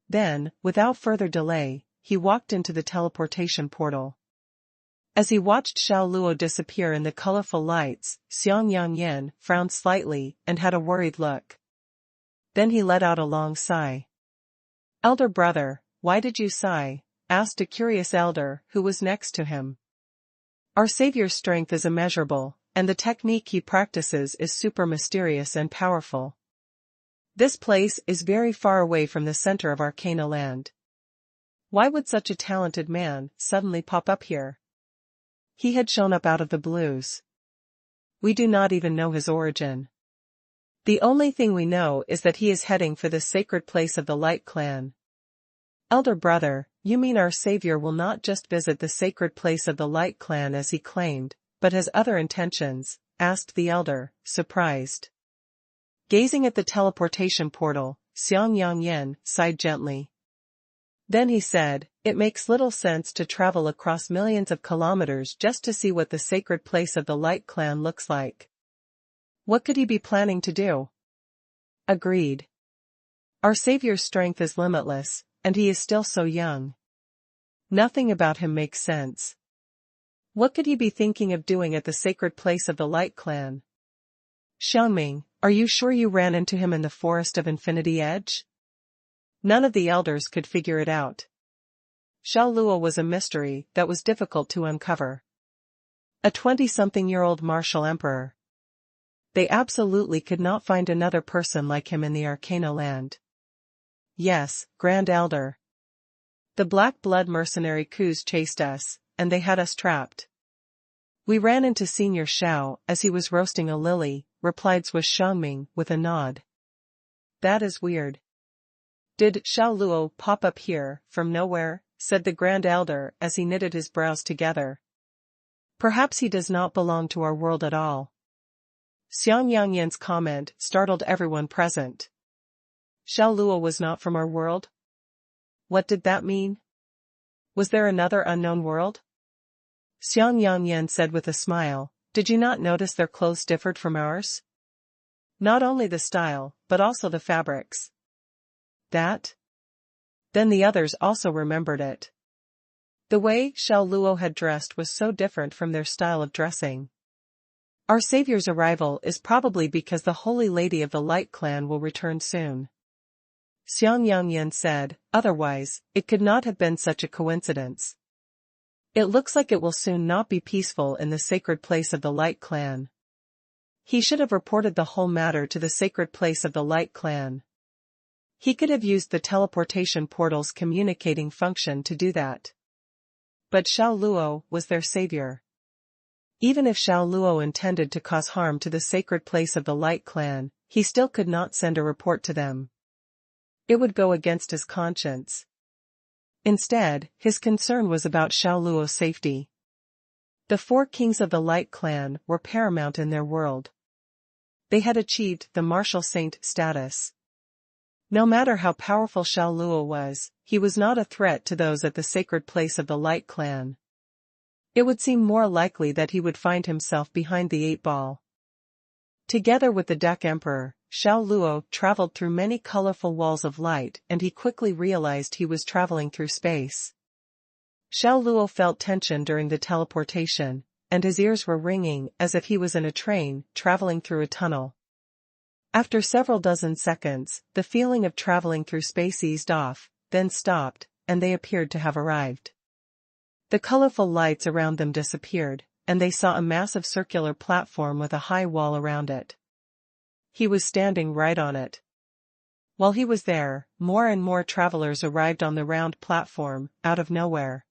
Then, without further delay, he walked into the teleportation portal. As he watched Xiao Luo disappear in the colorful lights, Xianxia frowned slightly and had a worried look. Then he let out a long sigh. Elder brother, why did you sigh? Asked a curious elder who was next to him. Our Savior's strength is immeasurable, and the technique he practices is super mysterious and powerful. This place is very far away from the center of Arcana land. Why would such a talented man suddenly pop up here? He had shown up out of the blues. We do not even know his origin. The only thing we know is that he is heading for the sacred place of the Light Clan. Elder brother, you mean our Savior will not just visit the sacred place of the Light Clan as he claimed, but has other intentions? Asked the elder, surprised. Gazing at the teleportation portal, Xianxia sighed gently. Then he said, It makes little sense to travel across millions of kilometers just to see what the sacred place of the Light Clan looks like. What could he be planning to do? Agreed. Our Savior's strength is limitless, and he is still so young. Nothing about him makes sense. What could he be thinking of doing at the sacred place of the Light Clan? Xiangming, are you sure you ran into him in the Forest of Infinity Edge? None of the elders could figure it out. Xiao Luo was a mystery that was difficult to uncover. A 20-something-year-old martial emperor. They absolutely could not find another person like him in the Arcana land. Yes, Grand Elder. The Black Blood mercenary coups chased us, and they had us trapped. We ran into Senior Xiao as he was roasting a lily, replied Swiss Xiangming with a nod. That is weird. Did Xiao Luo pop up here, from nowhere? Said the Grand Elder as he knitted his brows together. Perhaps he does not belong to our world at all. Xiang Yangyan's comment startled everyone present. Xiao Luo was not from our world? What did that mean? Was there another unknown world? Xiang Yangyan said with a smile, did you not notice their clothes differed from ours? Not only the style, but also the fabrics. That? Then the others also remembered it. The way Xiao Luo had dressed was so different from their style of dressing. Our savior's arrival is probably because the Holy Lady of the Light Clan will return soon. Xiang Yangyan said, otherwise, it could not have been such a coincidence. It looks like it will soon not be peaceful in the sacred place of the Light Clan. He should have reported the whole matter to the sacred place of the Light Clan. He could have used the teleportation portal's communicating function to do that. But Xiao Luo was their savior. Even if Xiao Luo intended to cause harm to the sacred place of the Light Clan, he still could not send a report to them. It would go against his conscience. Instead, his concern was about Xiao Luo's safety. The 4 kings of the Light Clan were paramount in their world. They had achieved the martial saint status. No matter how powerful Xiao Luo was, he was not a threat to those at the sacred place of the Light Clan. It would seem more likely that he would find himself behind the 8-ball. Together with the Duck Emperor, Xiao Luo traveled through many colorful walls of light and he quickly realized he was traveling through space. Xiao Luo felt tension during the teleportation, and his ears were ringing as if he was in a train traveling through a tunnel. After several dozen seconds, the feeling of traveling through space eased off, then stopped, and they appeared to have arrived. The colorful lights around them disappeared, and they saw a massive circular platform with a high wall around it. He was standing right on it. While he was there, more and more travelers arrived on the round platform, out of nowhere.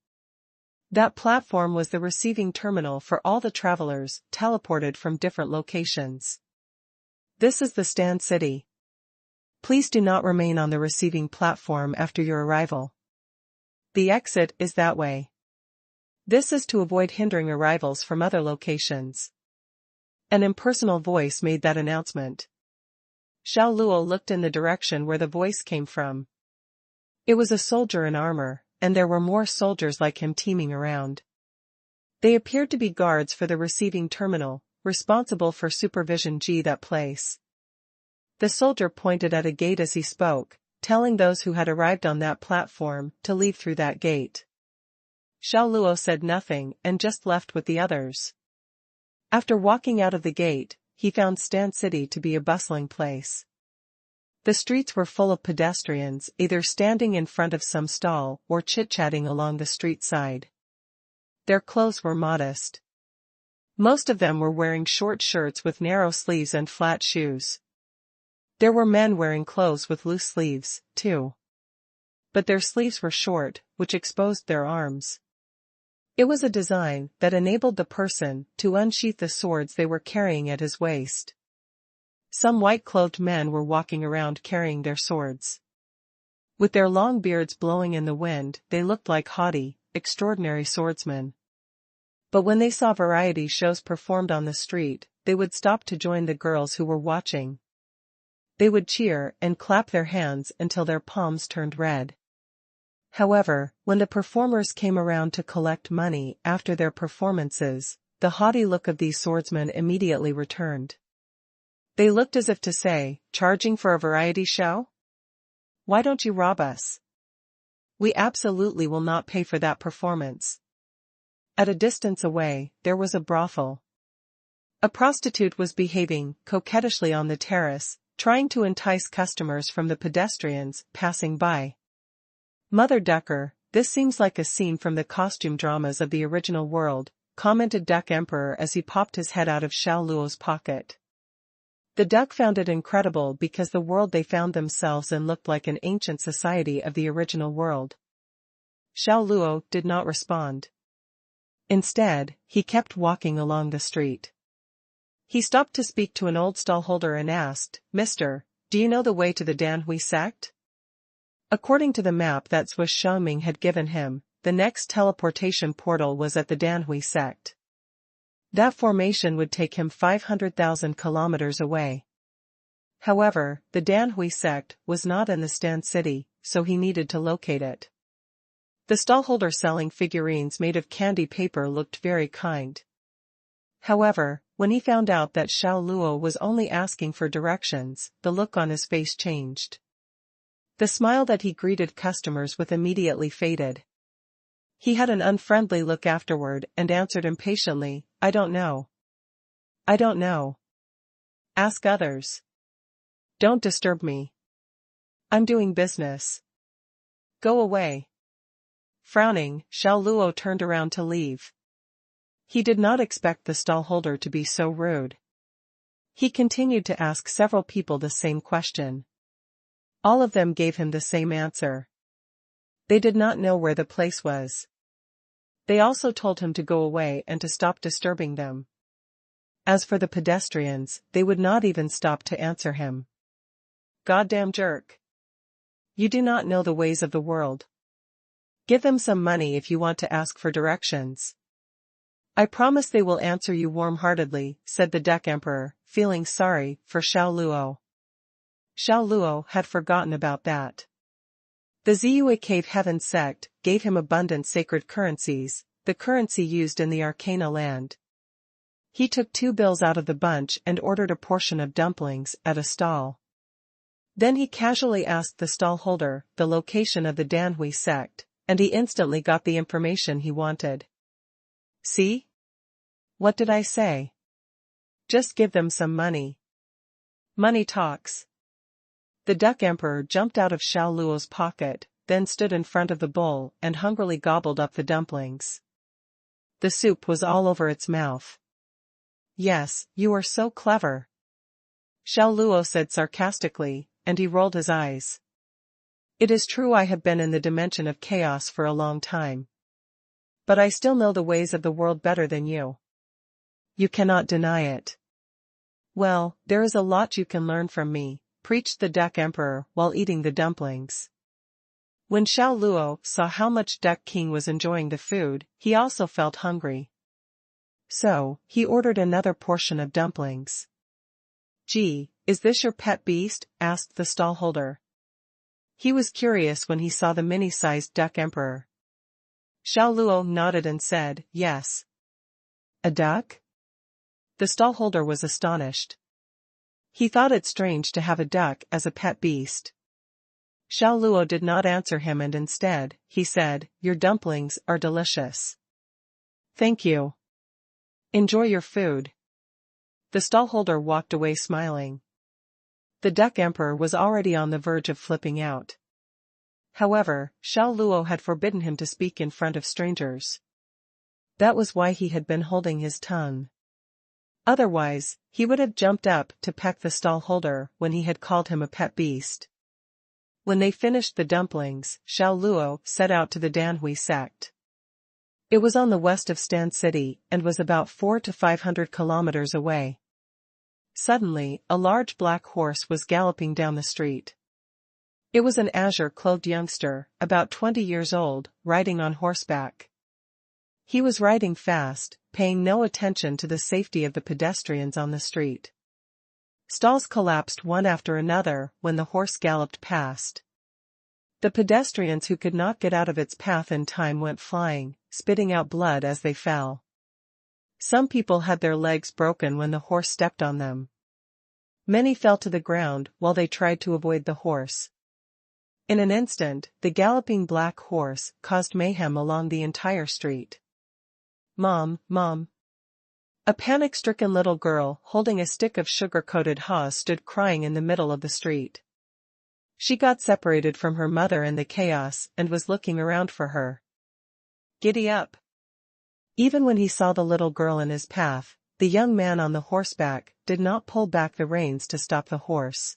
That platform was the receiving terminal for all the travelers, teleported from different locations. This is the Stand City. Please do not remain on the receiving platform after your arrival. The exit is that way. This is to avoid hindering arrivals from other locations. An impersonal voice made that announcement. Xiao Luo looked in the direction where the voice came from. It was a soldier in armor, and there were more soldiers like him teeming around. They appeared to be guards for the receiving terminal, responsible for supervision that place. The soldier pointed at a gate as he spoke, telling those who had arrived on that platform to leave through that gate. Xiao Luo said nothing and just left with the others. After walking out of the gate, he found Stand City to be a bustling place. The streets were full of pedestrians either standing in front of some stall or chit-chatting along the street side. Their clothes were modest. Most of them were wearing short shirts with narrow sleeves and flat shoes. There were men wearing clothes with loose sleeves, too. But their sleeves were short, which exposed their arms. It was a design that enabled the person to unsheath the swords they were carrying at his waist. Some white-clothed men were walking around carrying their swords. With their long beards blowing in the wind, they looked like haughty, extraordinary swordsmen. But when they saw variety shows performed on the street, they would stop to join the girls who were watching. They would cheer and clap their hands until their palms turned red. However, when the performers came around to collect money after their performances, the haughty look of these swordsmen immediately returned. They looked as if to say, charging for a variety show? Why don't you rob us? We absolutely will not pay for that performance. At a distance away, there was a brothel. A prostitute was behaving coquettishly on the terrace, trying to entice customers from the pedestrians passing by. Mother Ducker, this seems like a scene from the costume dramas of the original world, commented Duck Emperor as he popped his head out of Xiao Luo's pocket. The duck found it incredible because the world they found themselves in looked like an ancient society of the original world. Xiao Luo did not respond. Instead, he kept walking along the street. He stopped to speak to an old stallholder and asked, "Mister, do you know the way to the Danhui sect?" According to the map that Swiss Xiaoming had given him, the next teleportation portal was at the Danhui sect. That formation would take him 500,000 kilometers away. However, the Danhui sect was not in the Stan city, so he needed to locate it. The stallholder selling figurines made of candy paper looked very kind. However, when he found out that Xiao Luo was only asking for directions, the look on his face changed. The smile that he greeted customers with immediately faded. He had an unfriendly look afterward and answered impatiently, "I don't know. I don't know. Ask others. Don't disturb me. I'm doing business. Go away." Frowning, Xiao Luo turned around to leave. He did not expect the stallholder to be so rude. He continued to ask several people the same question. All of them gave him the same answer. They did not know where the place was. They also told him to go away and to stop disturbing them. As for the pedestrians, they would not even stop to answer him. Goddamn jerk. You do not know the ways of the world. Give them some money if you want to ask for directions. I promise they will answer you warm-heartedly, said the Duck Emperor, feeling sorry for Xiao Luo. Xiao Luo had forgotten about that. The Ziyue Cave Heaven sect gave him abundant sacred currencies, the currency used in the Arcana land. He took 2 bills out of the bunch and ordered a portion of dumplings at a stall. Then he casually asked the stallholder the location of the Danhui sect, and he instantly got the information he wanted. See? What did I say? Just give them some money. Money talks. The Duck Emperor jumped out of Xiao Luo's pocket, then stood in front of the bowl and hungrily gobbled up the dumplings. The soup was all over its mouth. Yes, you are so clever. Xiao Luo said sarcastically, and he rolled his eyes. It is true I have been in the dimension of chaos for a long time. But I still know the ways of the world better than you. You cannot deny it. Well, there is a lot you can learn from me, preached the Duck Emperor while eating the dumplings. When Xiao Luo saw how much Duck King was enjoying the food, he also felt hungry. So, he ordered another portion of dumplings. "Gee, is this your pet beast?" asked the stallholder. He was curious when he saw the mini-sized Duck Emperor. Xiao Luo nodded and said, "Yes." "A duck?" The stallholder was astonished. He thought it strange to have a duck as a pet beast. Xiao Luo did not answer him and instead, he said, "Your dumplings are delicious." "Thank you. Enjoy your food." The stallholder walked away smiling. The Duck Emperor was already on the verge of flipping out. However, Xiao Luo had forbidden him to speak in front of strangers. That was why he had been holding his tongue. Otherwise, he would have jumped up to peck the stallholder when he had called him a pet beast. When they finished the dumplings, Xiao Luo set out to the Danhui sect. It was on the west of Stan City and was about 400 to 500 kilometers away. Suddenly, a large black horse was galloping down the street. It was an azure-clothed youngster, about 20 years old, riding on horseback. He was riding fast, paying no attention to the safety of the pedestrians on the street. Stalls collapsed one after another when the horse galloped past. The pedestrians who could not get out of its path in time went flying, spitting out blood as they fell. Some people had their legs broken when the horse stepped on them. Many fell to the ground while they tried to avoid the horse. In an instant, the galloping black horse caused mayhem along the entire street. Mom, Mom. A panic-stricken little girl holding a stick of sugar-coated haws stood crying in the middle of the street. She got separated from her mother in the chaos and was looking around for her. Giddy up! Even when he saw the little girl in his path, the young man on the horseback did not pull back the reins to stop the horse.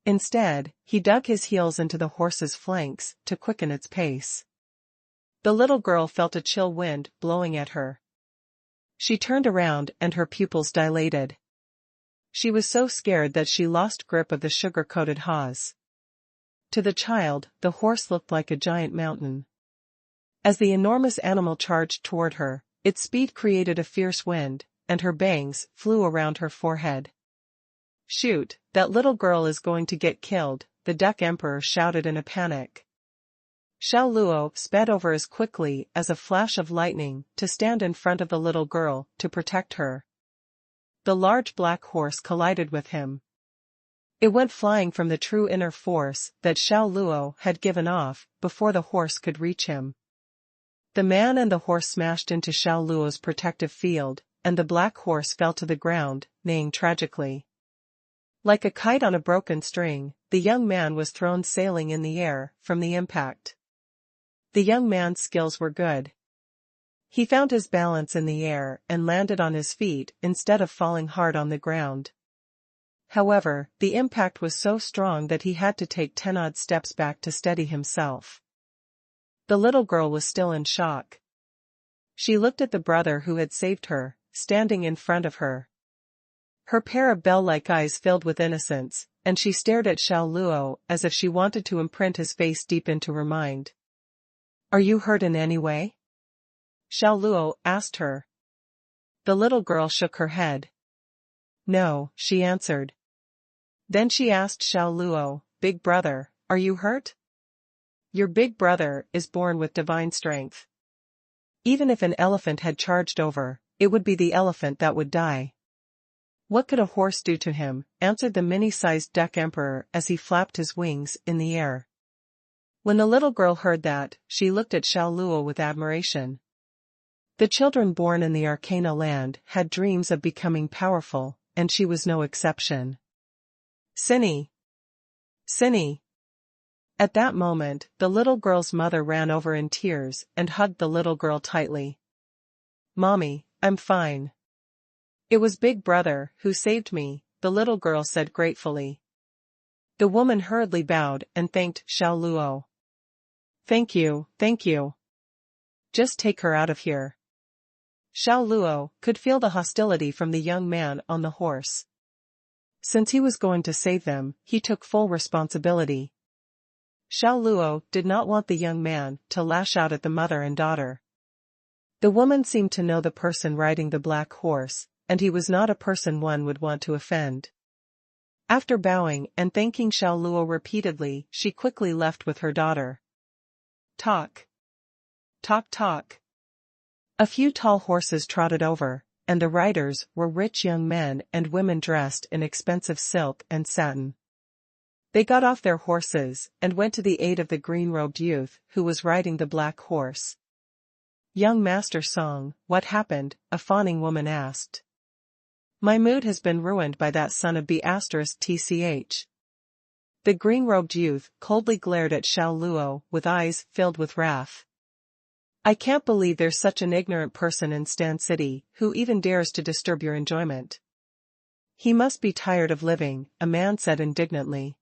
Instead, he dug his heels into the horse's flanks to quicken its pace. The little girl felt a chill wind blowing at her. She turned around and her pupils dilated. She was so scared that she lost grip of the sugar-coated haws. To the child, the horse looked like a giant mountain. As the enormous animal charged toward her, its speed created a fierce wind, and her bangs flew around her forehead. "Shoot, that little girl is going to get killed," the Duck Emperor shouted in a panic. Xiao Luo sped over as quickly as a flash of lightning to stand in front of the little girl to protect her. The large black horse collided with him. It went flying from the true inner force that Xiao Luo had given off before the horse could reach him. The man and the horse smashed into Xiao Luo's protective field, and the black horse fell to the ground, neighing tragically. Like a kite on a broken string, the young man was thrown sailing in the air from the impact. The young man's skills were good. He found his balance in the air and landed on his feet instead of falling hard on the ground. However, the impact was so strong that he had to take 10-odd steps back to steady himself. The little girl was still in shock. She looked at the brother who had saved her, standing in front of her. Her pair of bell-like eyes filled with innocence, and she stared at Xiao Luo as if she wanted to imprint his face deep into her mind. "Are you hurt in any way?" Xiao Luo asked her. The little girl shook her head. "No," she answered. Then she asked Xiao Luo, "Big brother, are you hurt?" "Your big brother is born with divine strength. Even if an elephant had charged over, it would be the elephant that would die." "What could a horse do to him?" answered the mini-sized Duck Emperor as he flapped his wings in the air. When the little girl heard that, she looked at Xiao Luo with admiration. The children born in the Arcana land had dreams of becoming powerful, and she was no exception. "Sinny! Sinny!" At that moment, the little girl's mother ran over in tears and hugged the little girl tightly. "Mommy, I'm fine. It was Big Brother who saved me," the little girl said gratefully. The woman hurriedly bowed and thanked Xiao Luo. Thank you, thank you. Just take her out of here." Xiao Luo could feel the hostility from the young man on the horse. Since he was going to save them, he took full responsibility. Xiao Luo did not want the young man to lash out at the mother and daughter. The woman seemed to know the person riding the black horse, and he was not a person one would want to offend. After bowing and thanking Xiao Luo repeatedly, she quickly left with her daughter. Talk. Talk talk. A few tall horses trotted over, and the riders were rich young men and women dressed in expensive silk and satin. They got off their horses and went to the aid of the green-robed youth who was riding the black horse. "Young Master Song, what happened?" a fawning woman asked. "My mood has been ruined by that son of B*tch. The green-robed youth coldly glared at Xiao Luo with eyes filled with wrath. "I can't believe there's such an ignorant person in Stan City who even dares to disturb your enjoyment." "He must be tired of living," a man said indignantly.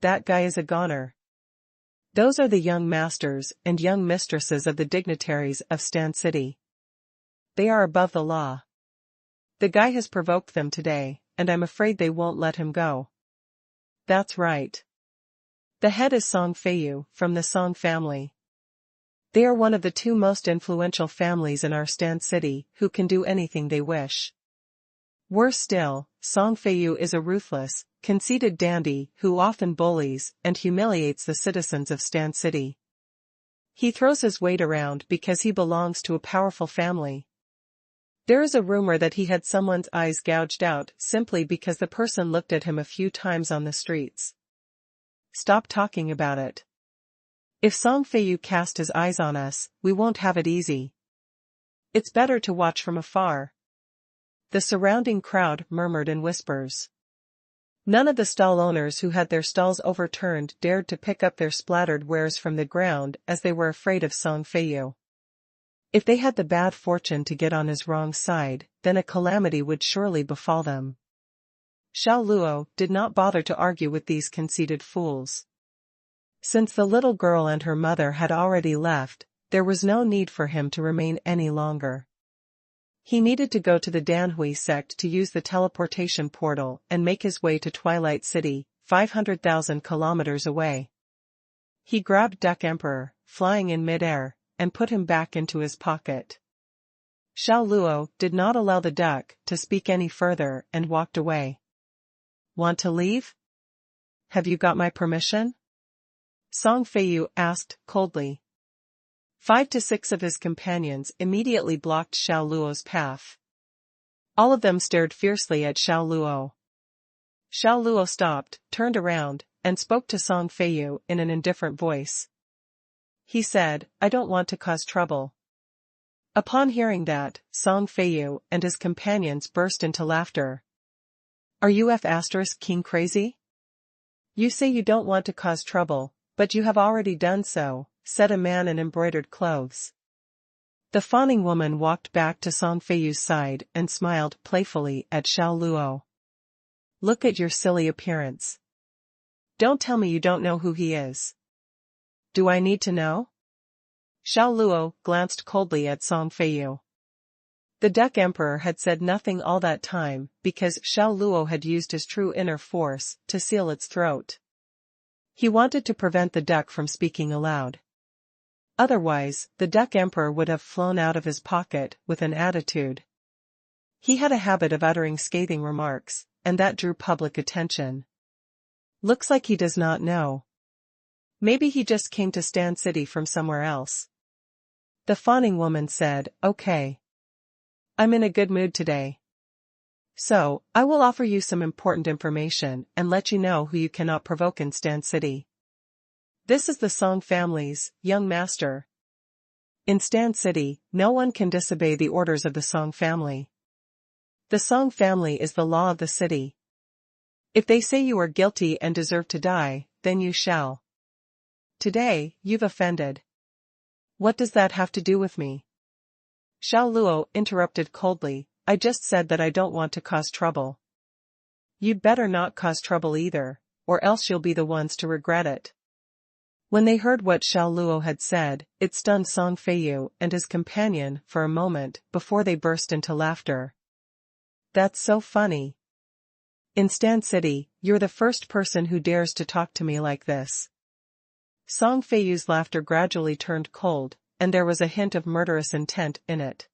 "That guy is a goner." "Those are the young masters and young mistresses of the dignitaries of Stan City. They are above the law. The guy has provoked them today, and I'm afraid they won't let him go." "That's right. The head is Song Feiyu, from the Song family. They are one of the two most influential families in our Stan City who can do anything they wish. Worse still, Song Feiyu is a ruthless, conceited dandy who often bullies and humiliates the citizens of Stan City. He throws his weight around because he belongs to a powerful family. There is a rumor that he had someone's eyes gouged out simply because the person looked at him a few times on the streets. Stop talking about it. If Song Feiyu cast his eyes on us, we won't have it easy." It's better to watch from afar. The surrounding crowd murmured in whispers. None of the stall owners who had their stalls overturned dared to pick up their splattered wares from the ground as they were afraid of Song Feiyu. If they had the bad fortune to get on his wrong side, then a calamity would surely befall them. Xiao Luo did not bother to argue with these conceited fools. Since the little girl and her mother had already left, there was no need for him to remain any longer. He needed to go to the Danhui sect to use the teleportation portal and make his way to Twilight City, 500,000 kilometers away. He grabbed Duck Emperor, flying in mid-air, and put him back into his pocket. Xiao Luo did not allow the duck to speak any further and walked away. Want to leave? Have you got my permission? Song Feiyu asked coldly. 5 to 6 of his companions immediately blocked Xiao Luo's path. All of them stared fiercely at Xiao Luo. Xiao Luo stopped, turned around, and spoke to Song Feiyu in an indifferent voice. He said, "I don't want to cause trouble." Upon hearing that, Song Feiyu and his companions burst into laughter. Are you King crazy? You say you don't want to cause trouble, but you have already done so, said a man in embroidered clothes. The fawning woman walked back to Song Feiyu's side and smiled playfully at Xiao Luo. Look at your silly appearance. Don't tell me you don't know who he is. Do I need to know? Xiao Luo glanced coldly at Song Feiyu. The Duck Emperor had said nothing all that time because Xiao Luo had used his true inner force to seal its throat. He wanted to prevent the duck from speaking aloud. Otherwise, the Duck Emperor would have flown out of his pocket with an attitude. He had a habit of uttering scathing remarks, and that drew public attention. Looks like he does not know. Maybe he just came to Stand City from somewhere else. The fawning woman said, "Okay. I'm in a good mood today. So, I will offer you some important information and let you know who you cannot provoke in Stand City. This is the Song family's young master. In Stand City, no one can disobey the orders of the Song family. The Song family is the law of the city. If they say you are guilty and deserve to die, then you shall. Today, you've offended. What does that have to do with me?" Xiao Luo interrupted coldly, "I just said that I don't want to cause trouble. You'd better not cause trouble either, or else you'll be the ones to regret it." When they heard what Xiao Luo had said, it stunned Song Feiyu and his companion for a moment before they burst into laughter. That's so funny. In Stand City, you're the first person who dares to talk to me like this. Song Feiyu's laughter gradually turned cold, and there was a hint of murderous intent in it.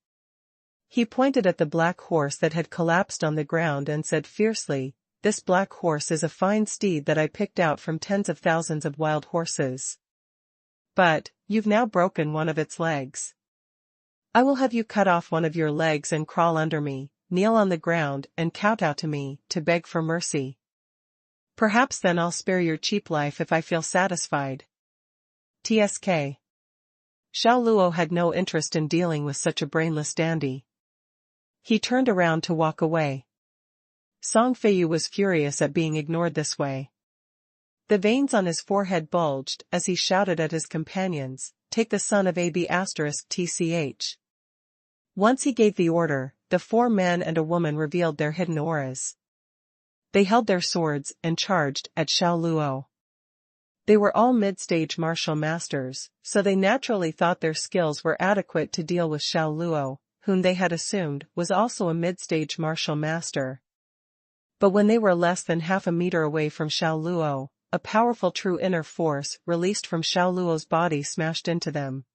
He pointed at the black horse that had collapsed on the ground and said fiercely, "This black horse is a fine steed that I picked out from tens of thousands of wild horses. But, you've now broken one of its legs. I will have you cut off one of your legs and crawl under me, kneel on the ground and kowtow to me, to beg for mercy. Perhaps then I'll spare your cheap life if I feel satisfied." Tsk. Xiao Luo had no interest in dealing with such a brainless dandy. He turned around to walk away. Song Feiyu was furious at being ignored this way. The veins on his forehead bulged as he shouted at his companions, "Take the son of AB*****. Once he gave the order, the 4 men and a woman revealed their hidden auras. They held their swords and charged at Xiao Luo. They were all mid-stage martial masters, so they naturally thought their skills were adequate to deal with Xiao Luo, whom they had assumed was also a mid-stage martial master. But when they were less than half a meter away from Xiao Luo, a powerful true inner force released from Xiao Luo's body smashed into them.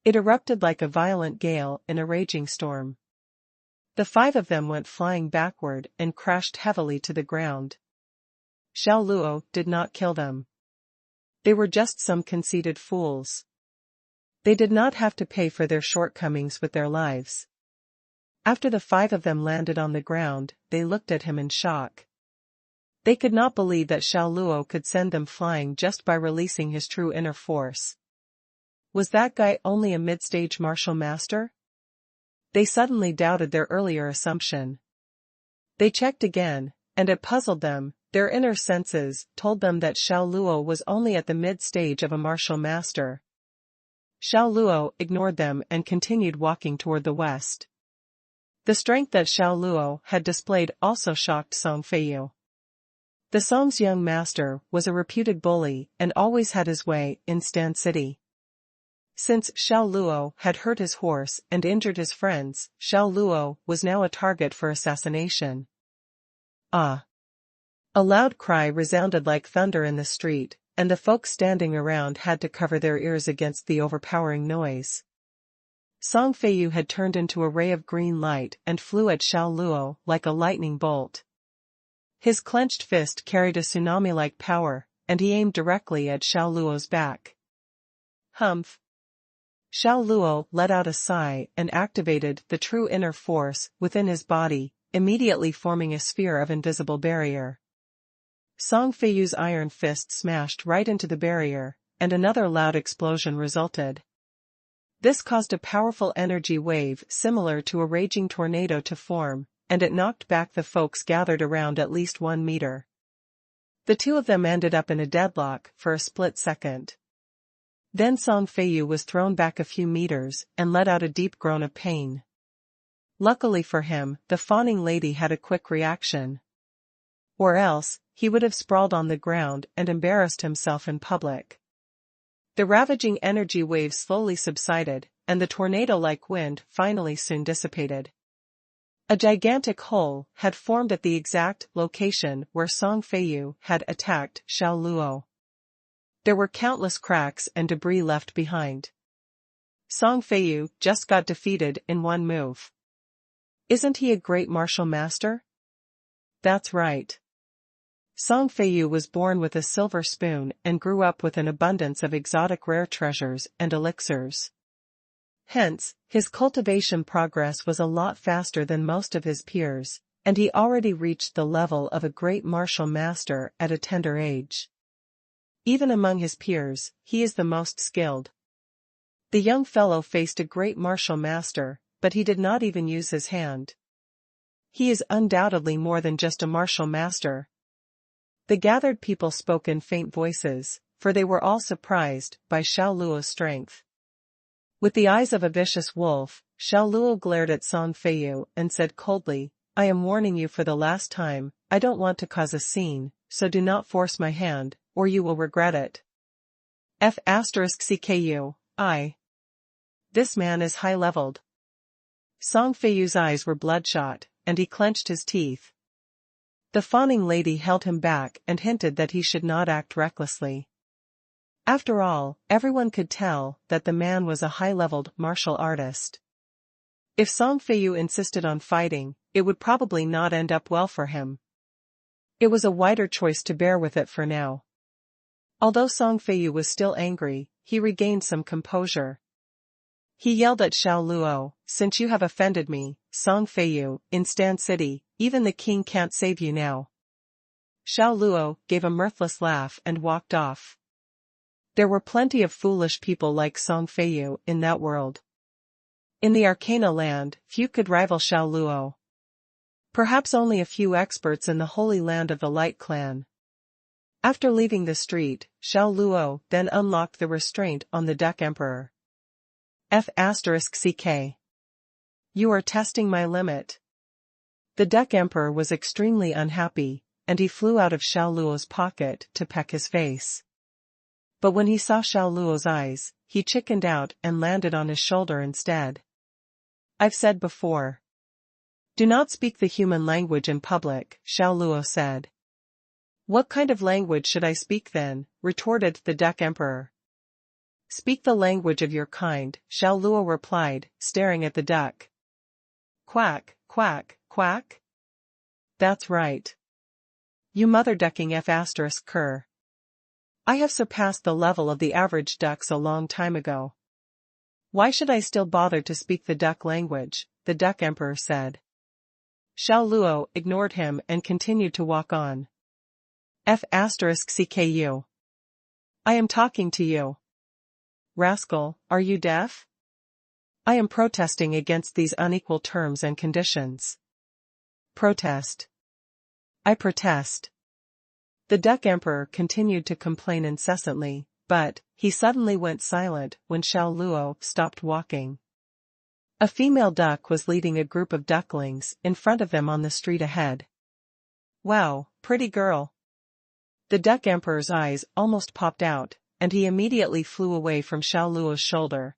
It erupted like a violent gale in a raging storm. The 5 of them went flying backward and crashed heavily to the ground. Xiao Luo did not kill them. They were just some conceited fools. They did not have to pay for their shortcomings with their lives. After the 5 of them landed on the ground, they looked at him in shock. They could not believe that Xiao Luo could send them flying just by releasing his true inner force. Was that guy only a mid-stage martial master? They suddenly doubted their earlier assumption. They checked again, and it puzzled them. Their inner senses told them that Xiao Luo was only at the mid-stage of a martial master. Xiao Luo ignored them and continued walking toward the west. The strength that Xiao Luo had displayed also shocked Song Feiyu. The Song's young master was a reputed bully and always had his way in Stan City. Since Xiao Luo had hurt his horse and injured his friends, Xiao Luo was now a target for assassination. Ah! A loud cry resounded like thunder in the street, and the folk standing around had to cover their ears against the overpowering noise. Song Feiyu had turned into a ray of green light and flew at Xiao Luo like a lightning bolt. His clenched fist carried a tsunami-like power, and he aimed directly at Xiao Luo's back. Humph! Xiao Luo let out a sigh and activated the true inner force within his body, immediately forming a sphere of invisible barrier. Song Feiyu's iron fist smashed right into the barrier, and another loud explosion resulted. This caused a powerful energy wave similar to a raging tornado to form, and it knocked back the folks gathered around at least 1 meter. The two of them ended up in a deadlock for a split second. Then Song Feiyu was thrown back a few meters and let out a deep groan of pain. Luckily for him, the fawning lady had a quick reaction. Or else, he would have sprawled on the ground and embarrassed himself in public. The ravaging energy waves slowly subsided, and the tornado-like wind finally soon dissipated. A gigantic hole had formed at the exact location where Song Feiyu had attacked Xiao Luo. There were countless cracks and debris left behind. Song Feiyu just got defeated in one move. Isn't he a great martial master? That's right. Song Feiyu was born with a silver spoon and grew up with an abundance of exotic rare treasures and elixirs. Hence, his cultivation progress was a lot faster than most of his peers, and he already reached the level of a great martial master at a tender age. Even among his peers, he is the most skilled. The young fellow faced a great martial master, but he did not even use his hand. He is undoubtedly more than just a martial master. The gathered people spoke in faint voices, for they were all surprised by Xiao Luo's strength. With the eyes of a vicious wolf, Xiao Luo glared at Song Feiyu and said coldly, "I am warning you for the last time, I don't want to cause a scene, so do not force my hand, or you will regret it." F***CKU, This man is high-leveled. Song Feiyu's eyes were bloodshot, and he clenched his teeth. The fawning lady held him back and hinted that he should not act recklessly. After all, everyone could tell that the man was a high-leveled martial artist. If Song Feiyu insisted on fighting, it would probably not end up well for him. It was a wider choice to bear with it for now. Although Song Feiyu was still angry, he regained some composure. He yelled at Xiao Luo, "Since you have offended me, Song Feiyu, in Stan City, even the king can't save you now." Xiao Luo gave a mirthless laugh and walked off. There were plenty of foolish people like Song Feiyu in that world. In the Arcana land, few could rival Xiao Luo. Perhaps only a few experts in the Holy Land of the Light Clan. After leaving the street, Xiao Luo then unlocked the restraint on the Duck Emperor. F***CK. You are testing my limit. The Duck Emperor was extremely unhappy, and he flew out of Xiao Luo's pocket to peck his face. But when he saw Xiao Luo's eyes, he chickened out and landed on his shoulder instead. "I've said before. Do not speak the human language in public," Xiao Luo said. "What kind of language should I speak then?" retorted the Duck Emperor. "Speak the language of your kind," Xiao Luo replied, staring at the duck. "Quack, quack, quack? That's right. You mother-ducking F***cur. I have surpassed the level of the average ducks a long time ago. Why should I still bother to speak the duck language?" the Duck Emperor said. Xiao Luo ignored him and continued to walk on. F***CKU. I am talking to you. Rascal, are you deaf? I am protesting against these unequal terms and conditions. Protest. I protest. The Duck Emperor continued to complain incessantly, but he suddenly went silent when Xiao Luo stopped walking. A female duck was leading a group of ducklings in front of them on the street ahead. Wow, pretty girl. The Duck Emperor's eyes almost popped out, and he immediately flew away from Xiao Luo's shoulder.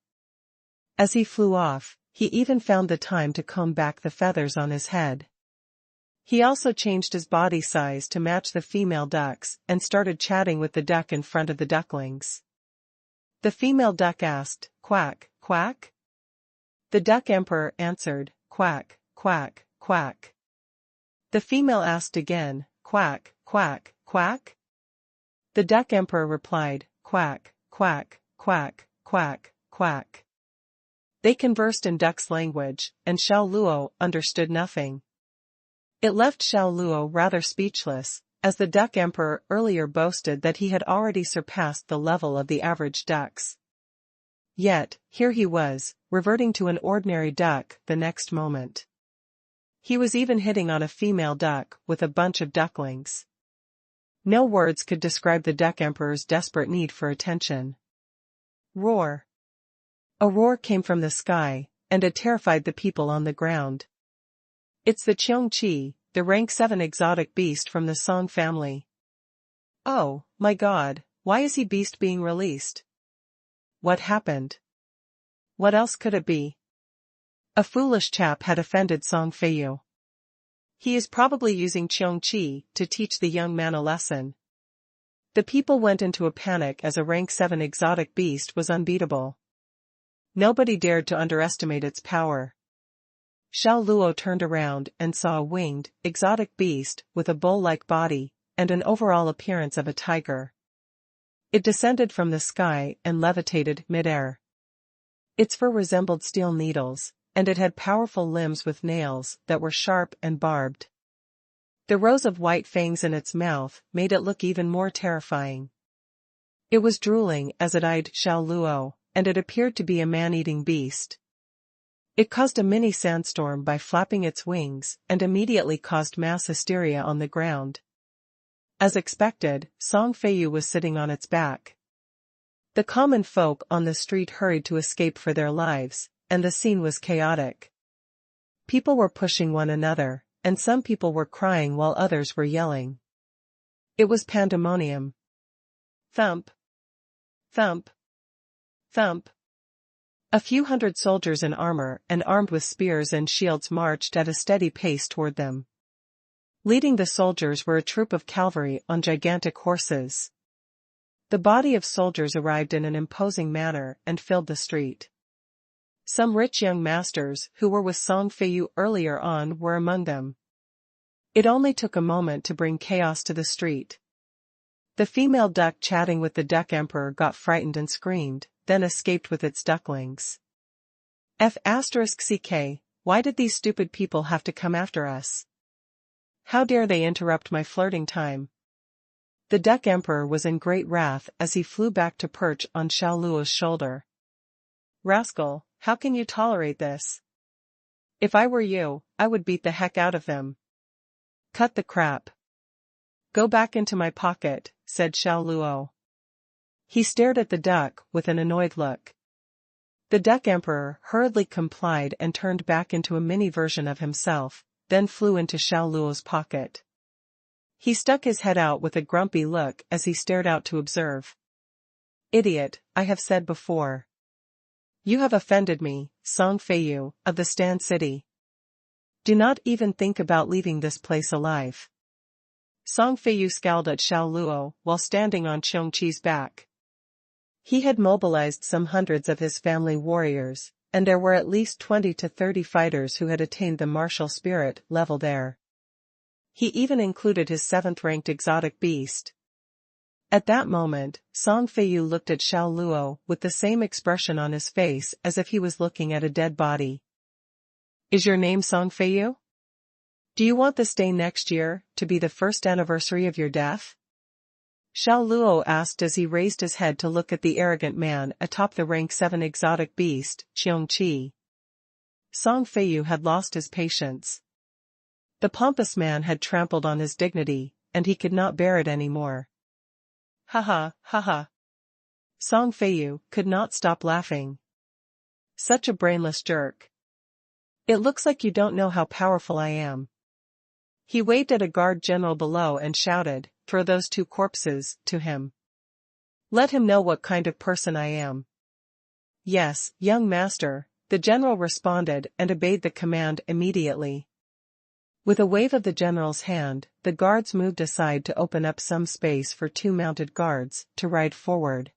As he flew off, he even found the time to comb back the feathers on his head. He also changed his body size to match the female ducks and started chatting with the duck in front of the ducklings. The female duck asked, "Quack, quack?" The Duck Emperor answered, "Quack, quack, quack." The female asked again, "Quack, quack, quack?" The Duck Emperor replied, "Quack, quack, quack, quack, quack." They conversed in duck's language, and Xiao Luo understood nothing. It left Xiao Luo rather speechless, as the Duck Emperor earlier boasted that he had already surpassed the level of the average ducks. Yet, here he was, reverting to an ordinary duck the next moment. He was even hitting on a female duck with a bunch of ducklings. No words could describe the Duck Emperor's desperate need for attention. Roar. A roar came from the sky, and it terrified the people on the ground. It's the Xianxia, the rank 7 exotic beast from the Song family. Oh, my God, why is he beast being released? What happened? What else could it be? A foolish chap had offended Song Feiyu. He is probably using Xianxia to teach the young man a lesson. The people went into a panic as a rank 7 exotic beast was unbeatable. Nobody dared to underestimate its power. Xiao Luo turned around and saw a winged, exotic beast with a bull-like body and an overall appearance of a tiger. It descended from the sky and levitated mid-air. Its fur resembled steel needles, and it had powerful limbs with nails that were sharp and barbed. The rows of white fangs in its mouth made it look even more terrifying. It was drooling as it eyed Xiao Luo, and it appeared to be a man-eating beast. It caused a mini sandstorm by flapping its wings and immediately caused mass hysteria on the ground. As expected, Song Feiyu was sitting on its back. The common folk on the street hurried to escape for their lives, and the scene was chaotic. People were pushing one another, and some people were crying while others were yelling. It was pandemonium. Thump. Thump. Thump. A few hundred soldiers in armor and armed with spears and shields marched at a steady pace toward them. Leading the soldiers were a troop of cavalry on gigantic horses. The body of soldiers arrived in an imposing manner and filled the street. Some rich young masters who were with Song Feiyu earlier on were among them. It only took a moment to bring chaos to the street. The female duck chatting with the Duck Emperor got frightened and screamed, then escaped with its ducklings. F***ck, why did these stupid people have to come after us? How dare they interrupt my flirting time? The Duck Emperor was in great wrath as he flew back to perch on Xiao Luo's shoulder. Rascal, how can you tolerate this? If I were you, I would beat the heck out of them. Cut the crap. Go back into my pocket, said Xiao Luo. He stared at the duck with an annoyed look. The Duck Emperor hurriedly complied and turned back into a mini version of himself, then flew into Xiao Luo's pocket. He stuck his head out with a grumpy look as he stared out to observe. Idiot, I have said before. You have offended me, Song Feiyu, of the Stan City. Do not even think about leaving this place alive. Song Feiyu scowled at Xiao Luo while standing on Xianxia's back. He had mobilized some hundreds of his family warriors, and there were at least 20 to 30 fighters who had attained the martial spirit level there. He even included his 7th-ranked exotic beast. At that moment, Song Feiyu looked at Xiao Luo with the same expression on his face as if he was looking at a dead body. Is your name Song Feiyu? Do you want this day next year to be the first anniversary of your death? Xiao Luo asked as he raised his head to look at the arrogant man atop the rank 7 exotic beast, Xianxia, Song Feiyu had lost his patience. The pompous man had trampled on his dignity, and he could not bear it any more. Ha ha, ha ha. Song Feiyu could not stop laughing. Such a brainless jerk. It looks like you don't know how powerful I am. He waved at a guard general below and shouted, "Throw those 2 corpses to him. Let him know what kind of person I am." "Yes, young master," the general responded and obeyed the command immediately. With a wave of the general's hand, the guards moved aside to open up some space for 2 mounted guards to ride forward.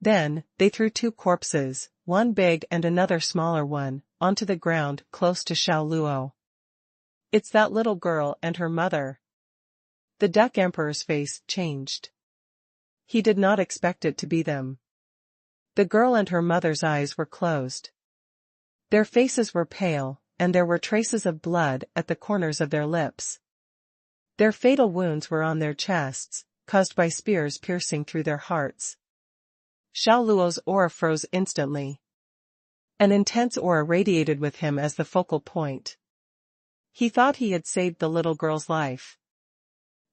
Then, they threw 2 corpses, one big and another smaller one, onto the ground close to Xiao Luo. "It's that little girl and her mother." The Duck Emperor's face changed. He did not expect it to be them. The girl and her mother's eyes were closed. Their faces were pale, and there were traces of blood at the corners of their lips. Their fatal wounds were on their chests, caused by spears piercing through their hearts. Xiao Luo's aura froze instantly. An intense aura radiated with him as the focal point. He thought he had saved the little girl's life.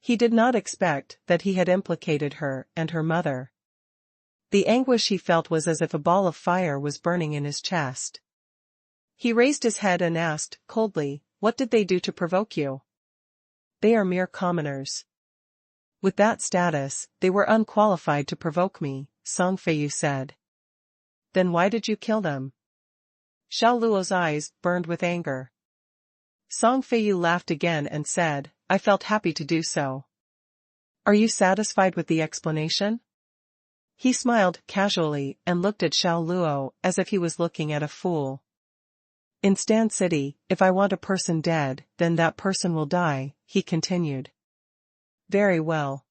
He did not expect that he had implicated her and her mother. The anguish he felt was as if a ball of fire was burning in his chest. He raised his head and asked, coldly, "What did they do to provoke you?" "They are mere commoners. With that status, they were unqualified to provoke me," Song Feiyu said. "Then why did you kill them?" Xiao Luo's eyes burned with anger. Song Feiyu laughed again and said, "I felt happy to do so." "Are you satisfied with the explanation?" He smiled casually and looked at Xiao Luo as if he was looking at a fool. "In Stan City, if I want a person dead, then that person will die," he continued. "Very well.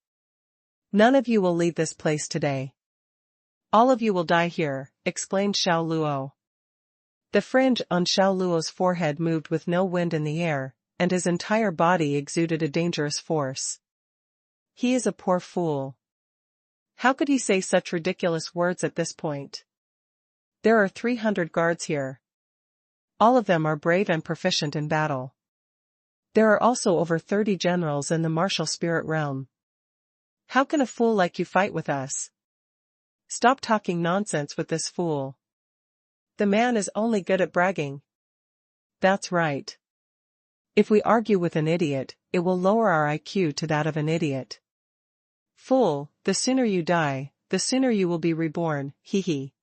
None of you will leave this place today. All of you will die here," exclaimed Xiao Luo. The fringe on Xiao Luo's forehead moved with no wind in the air, and his entire body exuded a dangerous force. He is a poor fool. How could he say such ridiculous words at this point? There are 300 guards here. All of them are brave and proficient in battle. There are also over 30 generals in the martial spirit realm. How can a fool like you fight with us? Stop talking nonsense with this fool. The man is only good at bragging. That's right. If we argue with an idiot, it will lower our IQ to that of an idiot. Fool, the sooner you die, the sooner you will be reborn, hee hee.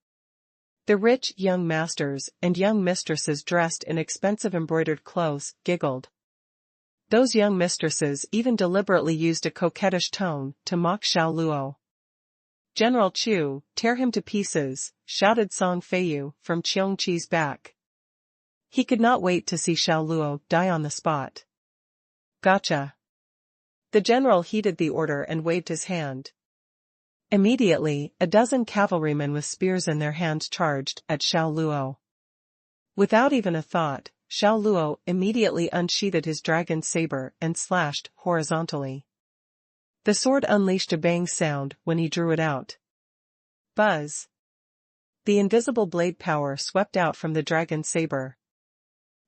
The rich young masters and young mistresses dressed in expensive embroidered clothes giggled. Those young mistresses even deliberately used a coquettish tone to mock Xiao Luo. "General Chu, tear him to pieces," shouted Song Feiyu from Qiongqi's back. He could not wait to see Xiao Luo die on the spot. "Gotcha." The general heeded the order and waved his hand. Immediately, a dozen cavalrymen with spears in their hands charged at Xiao Luo. Without even a thought, Xiao Luo immediately unsheathed his dragon saber and slashed horizontally. The sword unleashed a bang sound when he drew it out. Buzz. The invisible blade power swept out from the dragon saber.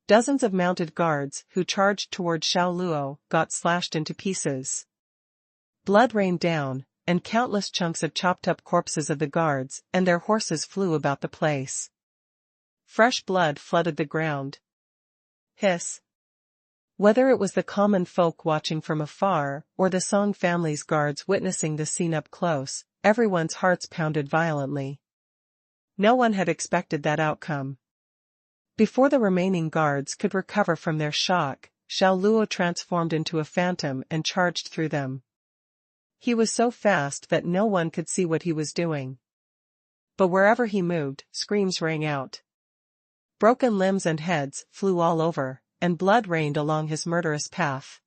Dozens of mounted guards who charged toward Xiao Luo got slashed into pieces. Blood rained down, and countless chunks of chopped-up corpses of the guards and their horses flew about the place. Fresh blood flooded the ground. Hiss. Whether it was the common folk watching from afar, or the Song family's guards witnessing the scene up close, everyone's hearts pounded violently. No one had expected that outcome. Before the remaining guards could recover from their shock, Xiao Luo transformed into a phantom and charged through them. He was so fast that no one could see what he was doing. But wherever he moved, screams rang out. Broken limbs and heads flew all over, and blood rained along his murderous path.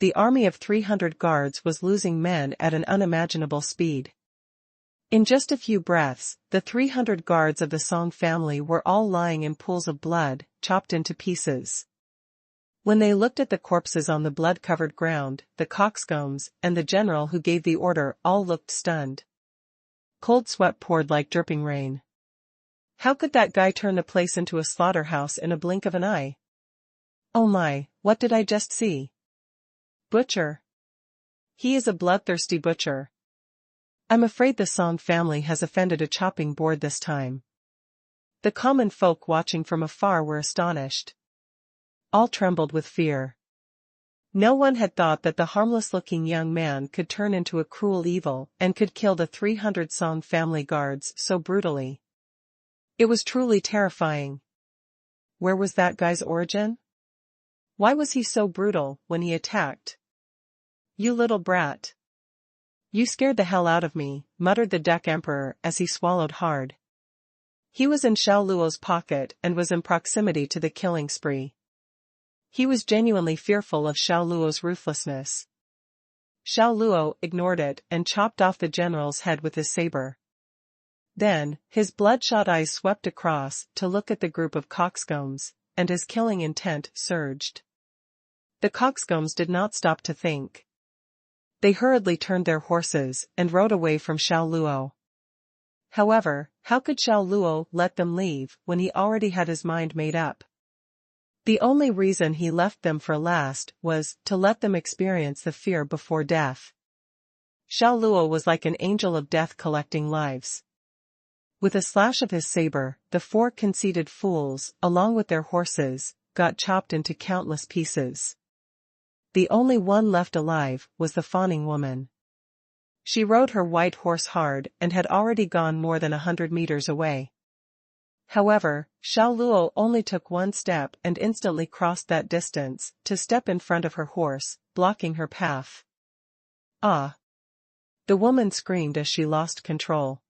The army of 300 guards was losing men at an unimaginable speed. In just a few breaths, the 300 guards of the Song family were all lying in pools of blood, chopped into pieces. When they looked at the corpses on the blood-covered ground, the coxcombs and the general who gave the order all looked stunned. Cold sweat poured like dripping rain. How could that guy turn the place into a slaughterhouse in a blink of an eye? Oh my, what did I just see? Butcher. He is a bloodthirsty butcher. I'm afraid the Song family has offended a chopping board this time. The common folk watching from afar were astonished. All trembled with fear. No one had thought that the harmless-looking young man could turn into a cruel evil and could kill the 300 Song family guards so brutally. It was truly terrifying. Where was that guy's origin? Why was he so brutal when he attacked? You little brat. You scared the hell out of me, muttered the Duck Emperor as he swallowed hard. He was in Xiao Luo's pocket and was in proximity to the killing spree. He was genuinely fearful of Xiao Luo's ruthlessness. Xiao Luo ignored it and chopped off the general's head with his saber. Then, his bloodshot eyes swept across to look at the group of coxcombs, and his killing intent surged. The coxcombs did not stop to think. They hurriedly turned their horses and rode away from Xiao Luo. However, how could Xiao Luo let them leave when he already had his mind made up? The only reason he left them for last was to let them experience the fear before death. Xiao Luo was like an angel of death collecting lives. With a slash of his saber, the 4 conceited fools, along with their horses, got chopped into countless pieces. The only one left alive was the fawning woman. She rode her white horse hard and had already gone more than 100 meters away. However, Xiao Luo only took one step and instantly crossed that distance to step in front of her horse, blocking her path. Ah! The woman screamed as she lost control.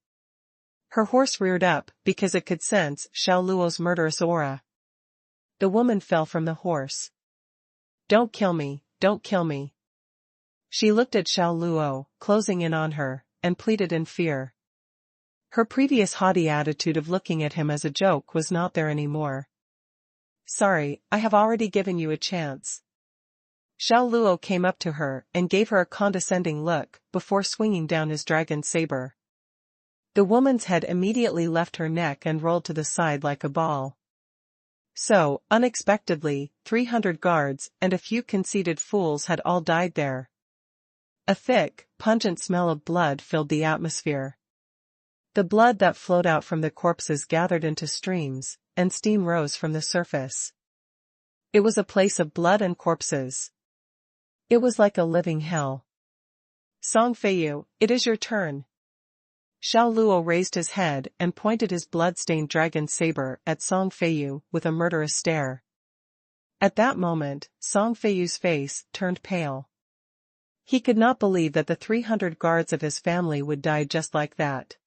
Her horse reared up because it could sense Xiao Luo's murderous aura. The woman fell from the horse. Don't kill me, don't kill me. She looked at Xiao Luo, closing in on her, and pleaded in fear. Her previous haughty attitude of looking at him as a joke was not there anymore. Sorry, I have already given you a chance. Xiao Luo came up to her and gave her a condescending look before swinging down his dragon saber. The woman's head immediately left her neck and rolled to the side like a ball. So, unexpectedly, 300 guards and a few conceited fools had all died there. A thick, pungent smell of blood filled the atmosphere. The blood that flowed out from the corpses gathered into streams, and steam rose from the surface. It was a place of blood and corpses. It was like a living hell. Song Feiyu, it is your turn. Xiao Luo raised his head and pointed his blood-stained dragon saber at Song Feiyu with a murderous stare. At that moment, Song Feiyu's face turned pale. He could not believe that the 300 guards of his family would die just like that.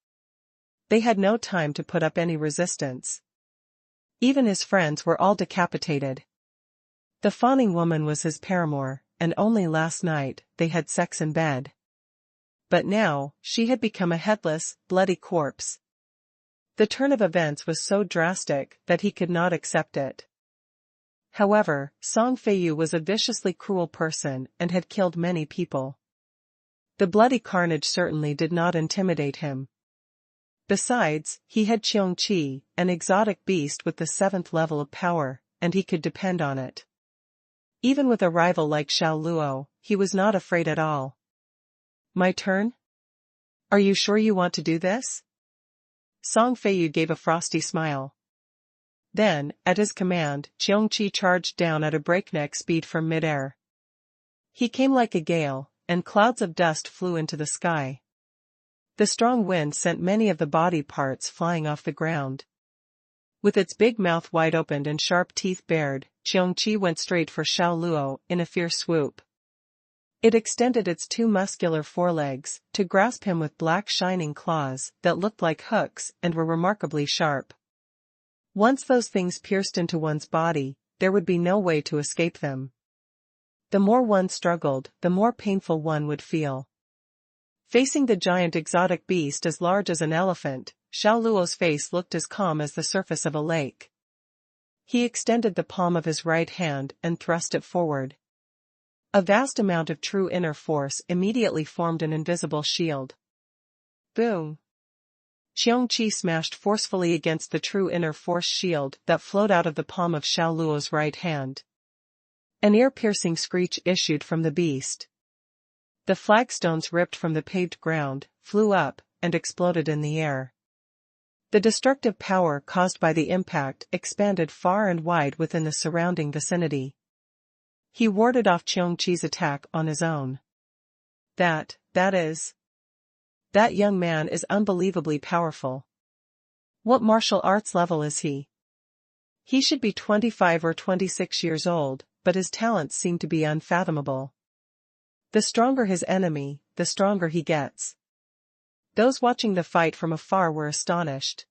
They had no time to put up any resistance. Even his friends were all decapitated. The fawning woman was his paramour, and only last night they had sex in bed. But now, she had become a headless, bloody corpse. The turn of events was so drastic that he could not accept it. However, Song Feiyu was a viciously cruel person and had killed many people. The bloody carnage certainly did not intimidate him. Besides, he had Xianxia, an exotic beast with the 7th level of power, and he could depend on it. Even with a rival like Xiao Luo, he was not afraid at all. My turn? Are you sure you want to do this? Song Feiyu gave a frosty smile. Then, at his command, Xianxia charged down at a breakneck speed from midair. He came like a gale, and clouds of dust flew into the sky. The strong wind sent many of the body parts flying off the ground. With its big mouth wide opened and sharp teeth bared, Xianxia went straight for Xiao Luo in a fierce swoop. It extended its 2 muscular forelegs to grasp him with black shining claws that looked like hooks and were remarkably sharp. Once those things pierced into one's body, there would be no way to escape them. The more one struggled, the more painful one would feel. Facing the giant exotic beast as large as an elephant, Xiao Luo's face looked as calm as the surface of a lake. He extended the palm of his right hand and thrust it forward. A vast amount of true inner force immediately formed an invisible shield. Boom! Xianxia smashed forcefully against the true inner force shield that flowed out of the palm of Xiao Luo's right hand. An ear-piercing screech issued from the beast. The flagstones ripped from the paved ground, flew up, and exploded in the air. The destructive power caused by the impact expanded far and wide within the surrounding vicinity. He warded off Xianxia's attack on his own. That young man is unbelievably powerful. What martial arts level is he? He should be 25 or 26 years old, but his talents seem to be unfathomable. The stronger his enemy, the stronger he gets. Those watching the fight from afar were astonished.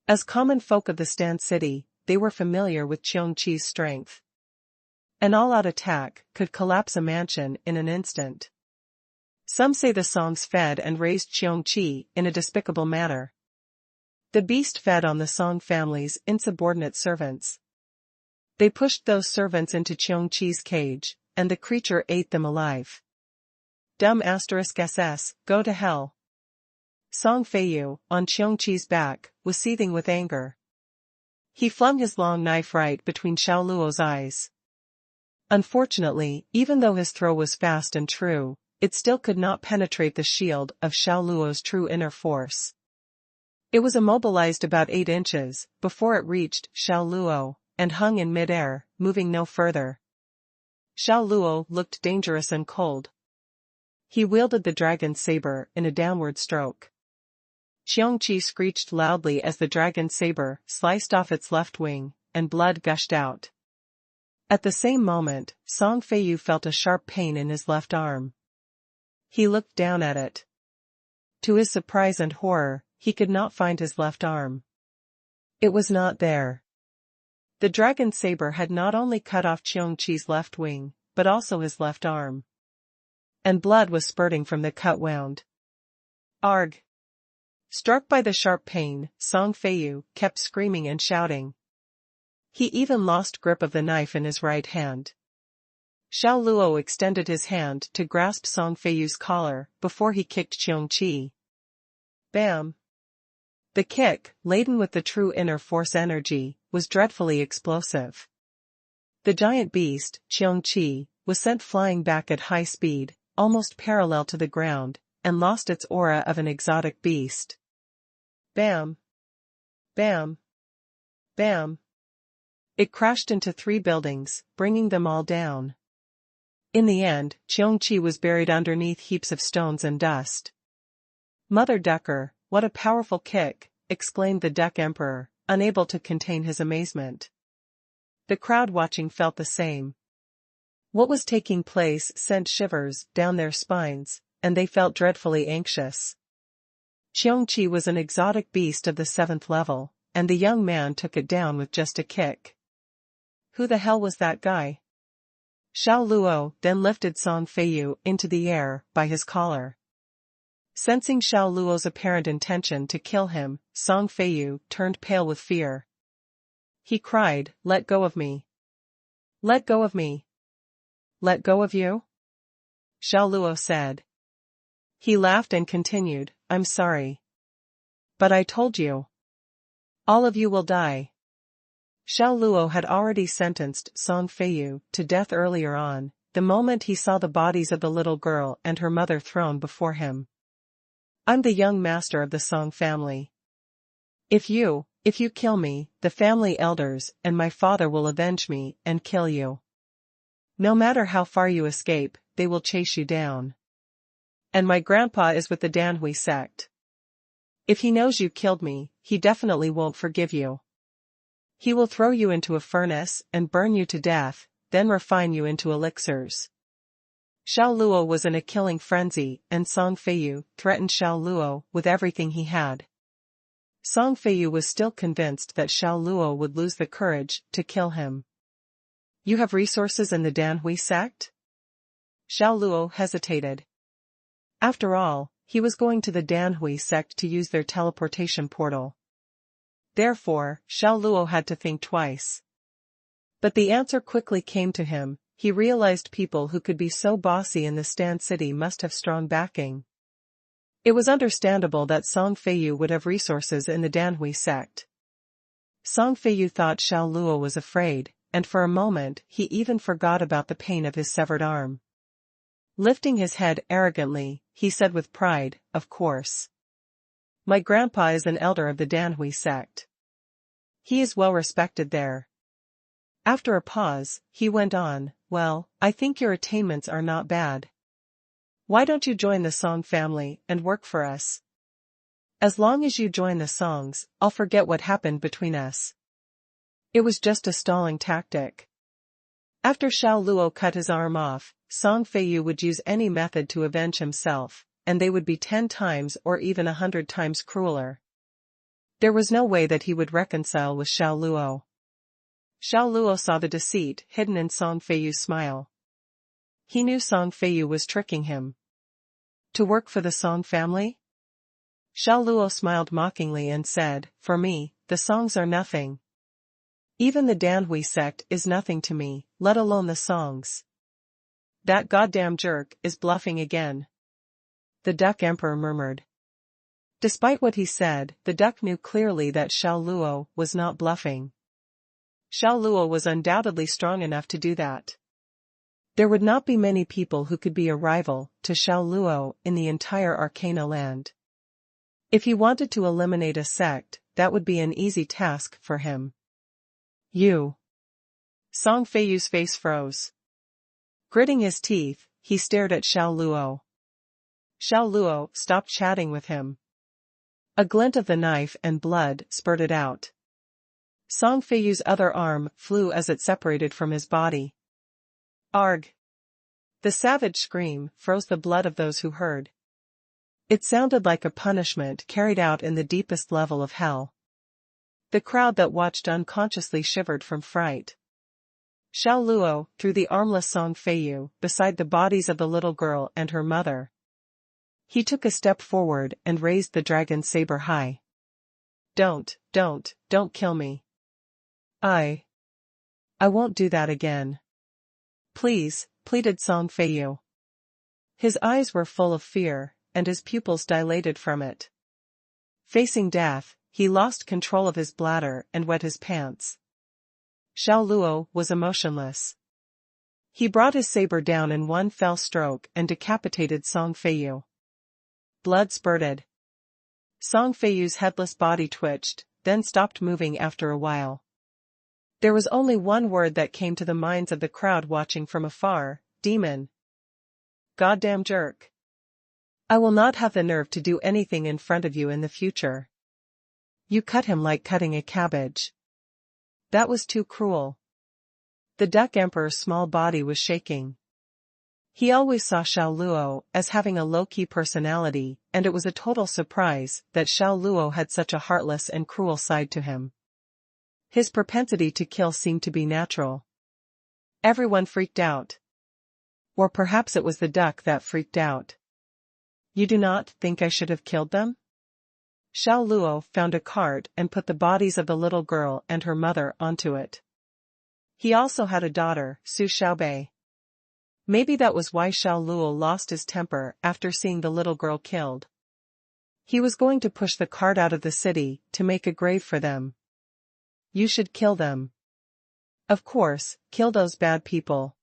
As common folk of the Stand City, they were familiar with Xianxia's strength. An all-out attack could collapse a mansion in an instant. Some say the songs fed and raised Xianxia in a despicable manner. The beast fed on the Song family's insubordinate servants. They pushed those servants into Xianxia's cage, and the creature ate them alive. Dumb *SS, go to hell. Song Feiyu, on Xianxia's back, was seething with anger. He flung his long knife right between Xiao Luo's eyes. Unfortunately, even though his throw was fast and true, it still could not penetrate the shield of Xiao Luo's true inner force. It was immobilized about 8 inches before it reached Xiao Luo, and hung in mid-air, moving no further. Xiao Luo looked dangerous and cold. He wielded the dragon saber in a downward stroke. Xianxia screeched loudly as the dragon saber sliced off its left wing, and blood gushed out. At the same moment, Song Feiyu felt a sharp pain in his left arm. He looked down at it. To his surprise and horror, he could not find his left arm. It was not there. The dragon saber had not only cut off Xianxia's left wing, but also his left arm. And blood was spurting from the cut wound. Arg! Struck by the sharp pain, Song Feiyu kept screaming and shouting. He even lost grip of the knife in his right hand. Xiao Luo extended his hand to grasp Song Feiyu's collar before he kicked Xianxia. Bam! The kick, laden with the true inner force energy, was dreadfully explosive. The giant beast, Xianxia, was sent flying back at high speed, almost parallel to the ground, and lost its aura of an exotic beast. Bam! Bam! Bam! It crashed into 3 buildings, bringing them all down. In the end, Xianxia was buried underneath heaps of stones and dust. Mother Ducker, what a powerful kick, exclaimed the Duck Emperor, unable to contain his amazement. The crowd watching felt the same. What was taking place sent shivers down their spines, and they felt dreadfully anxious. Xianxia was an exotic beast of the 7th level, and the young man took it down with just a kick. Who the hell was that guy? Xiao Luo then lifted Song Feiyu into the air by his collar. Sensing Xiao Luo's apparent intention to kill him, Song Feiyu turned pale with fear. He cried, "Let go of me! Let go of me! Let go of you?" Xiao Luo said. He laughed and continued, "I'm sorry. But I told you. All of you will die." Xiao Luo had already sentenced Song Feiyu to death earlier on, the moment he saw the bodies of the little girl and her mother thrown before him. "I'm the young master of the Song family. If you kill me, the family elders and my father will avenge me and kill you. No matter how far you escape, they will chase you down. And my grandpa is with the Danhui sect. If he knows you killed me, he definitely won't forgive you. He will throw you into a furnace and burn you to death, then refine you into elixirs." Xiao Luo was in a killing frenzy, and Song Feiyu threatened Xiao Luo with everything he had. Song Feiyu was still convinced that Xiao Luo would lose the courage to kill him. "You have resources in the Danhui sect?" Xiao Luo hesitated. After all, he was going to the Danhui sect to use their teleportation portal. Therefore, Xiao Luo had to think twice. But the answer quickly came to him. He realized people who could be so bossy in the Stand City must have strong backing. It was understandable that Song Feiyu would have resources in the Danhui sect. Song Feiyu thought Xiao Luo was afraid, and for a moment he even forgot about the pain of his severed arm. Lifting his head arrogantly, he said with pride, "Of course. My grandpa is an elder of the Danhui sect. He is well respected there." After a pause, he went on, "Well, I think your attainments are not bad. Why don't you join the Song family and work for us? As long as you join the Songs, I'll forget what happened between us." It was just a stalling tactic. After Xiao Luo cut his arm off, Song Feiyu would use any method to avenge himself, and they would be 10 times or even 100 times crueler. There was no way that he would reconcile with Xiao Luo. Xiao Luo saw the deceit hidden in Song Feiyu's smile. He knew Song Feiyu was tricking him. To work for the Song family? Xiao Luo smiled mockingly and said, "For me, the Songs are nothing. Even the Danhui sect is nothing to me, let alone the Songs." "That goddamn jerk is bluffing again," the Duck Emperor murmured. Despite what he said, the duck knew clearly that Xiao Luo was not bluffing. Xiao Luo was undoubtedly strong enough to do that. There would not be many people who could be a rival to Xiao Luo in the entire Arcana land. If he wanted to eliminate a sect, that would be an easy task for him. "You." Song Feiyu's face froze. Gritting his teeth, he stared at Xiao Luo. Xiao Luo stopped chatting with him. A glint of the knife and blood spurted out. Song Feiyu's other arm flew as it separated from his body. Arg! The savage scream froze the blood of those who heard. It sounded like a punishment carried out in the deepest level of hell. The crowd that watched unconsciously shivered from fright. Xiao Luo threw the armless Song Feiyu beside the bodies of the little girl and her mother. He took a step forward and raised the dragon saber high. Don't kill me. I won't do that again. Please," pleaded Song Feiyu. His eyes were full of fear, and his pupils dilated from it. Facing death, he lost control of his bladder and wet his pants. Xiao Luo was emotionless. He brought his saber down in one fell stroke and decapitated Song Feiyu. Blood spurted. Song Feiyu's headless body twitched, then stopped moving after a while. There was only one word that came to the minds of the crowd watching from afar: demon. Goddamn jerk. I will not have the nerve to do anything in front of you in the future. You cut him like cutting a cabbage. That was too cruel. The Duck Emperor's small body was shaking. He always saw Xiao Luo as having a low-key personality, and it was a total surprise that Xiao Luo had such a heartless and cruel side to him. His propensity to kill seemed to be natural. Everyone freaked out. Or perhaps it was the duck that freaked out. You do not think I should have killed them? Xiao Luo found a cart and put the bodies of the little girl and her mother onto it. He also had a daughter, Su Xiaobei. Maybe that was why Xiao Luo lost his temper after seeing the little girl killed. He was going to push the cart out of the city to make a grave for them. You should kill them. Of course, kill those bad people.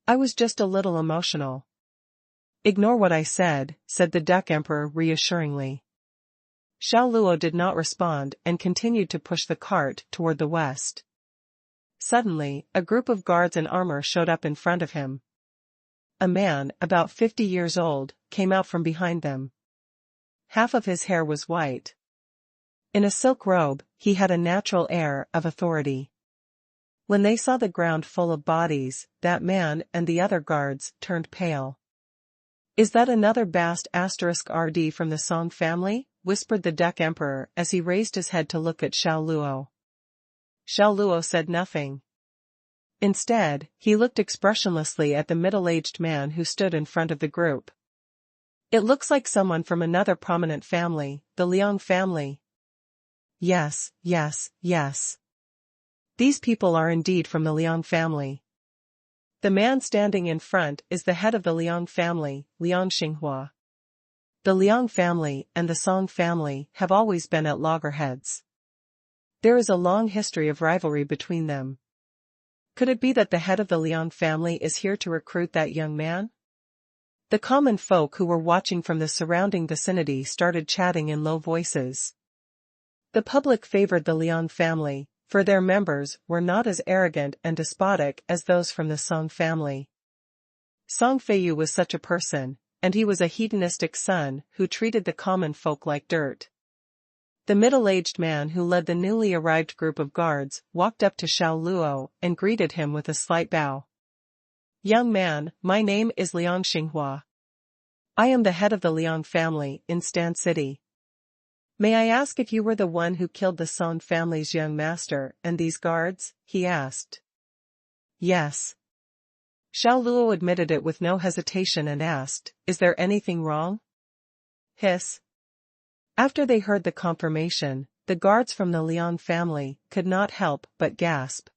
I was just a little emotional. Ignore what I said the Duck Emperor reassuringly. Xiao Luo did not respond and continued to push the cart toward the west. Suddenly, a group of guards in armor showed up in front of him. A man, about 50 years old, came out from behind them. Half of his hair was white. In a silk robe, he had a natural air of authority. When they saw the ground full of bodies, that man and the other guards turned pale. Is that another Bast *RD from the Song family? Whispered the Duck Emperor as he raised his head to look at Xiao Luo. Xiao Luo said nothing. Instead, he looked expressionlessly at the middle-aged man who stood in front of the group. It looks like someone from another prominent family, the Liang family. Yes. These people are indeed from the Liang family. The man standing in front is the head of the Liang family, Liang Xinghua. The Liang family and the Song family have always been at loggerheads. There is a long history of rivalry between them. Could it be that the head of the Liang family is here to recruit that young man? The common folk who were watching from the surrounding vicinity started chatting in low voices. The public favored the Liang family, for their members were not as arrogant and despotic as those from the Song family. Song Feiyu was such a person, and he was a hedonistic son who treated the common folk like dirt. The middle-aged man who led the newly arrived group of guards walked up to Xiao Luo and greeted him with a slight bow. "Young man, my name is Liang Xinghua. I am the head of the Liang family in Stan City. May I ask if you were the one who killed the Song family's young master and these guards?" he asked. "Yes." Xiao Luo admitted it with no hesitation and asked, "Is there anything wrong?" Hiss. After they heard the confirmation, the guards from the Liang family could not help but gasp.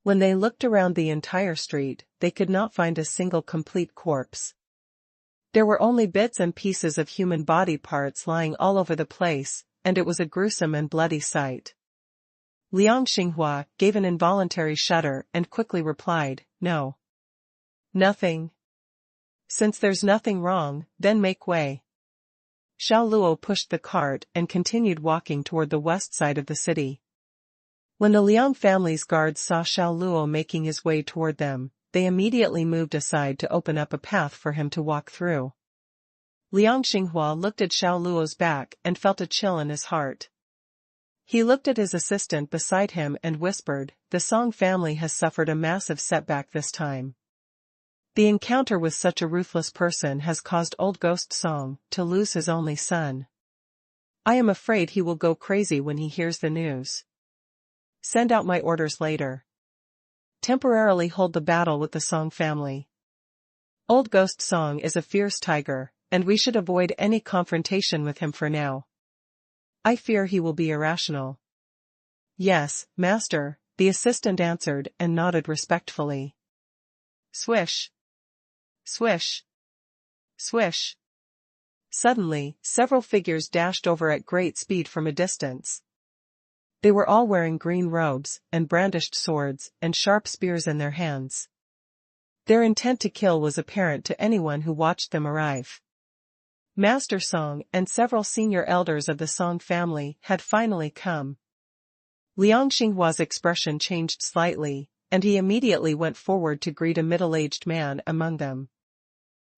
When they looked around the entire street, they could not find a single complete corpse. There were only bits and pieces of human body parts lying all over the place, and it was a gruesome and bloody sight. Liang Xinghua gave an involuntary shudder and quickly replied, "No. Nothing. Since there's nothing wrong, then make way." Xiao Luo pushed the cart and continued walking toward the west side of the city. When the Liang family's guards saw Xiao Luo making his way toward them, they immediately moved aside to open up a path for him to walk through. Liang Xinghua looked at Xiao Luo's back and felt a chill in his heart. He looked at his assistant beside him and whispered, "The Song family has suffered a massive setback this time. The encounter with such a ruthless person has caused old Ghost Song to lose his only son. I am afraid he will go crazy when he hears the news. Send out my orders later. Temporarily hold the battle with the Song family. Old Ghost Song is a fierce tiger, and we should avoid any confrontation with him for now. I fear he will be irrational." "Yes, master," the assistant answered and nodded respectfully. Swish. Swish. Swish. Suddenly, several figures dashed over at great speed from a distance. They were all wearing green robes, and brandished swords and sharp spears in their hands. Their intent to kill was apparent to anyone who watched them arrive. Master Song and several senior elders of the Song family had finally come. Liang Xinghua's expression changed slightly, and he immediately went forward to greet a middle-aged man among them.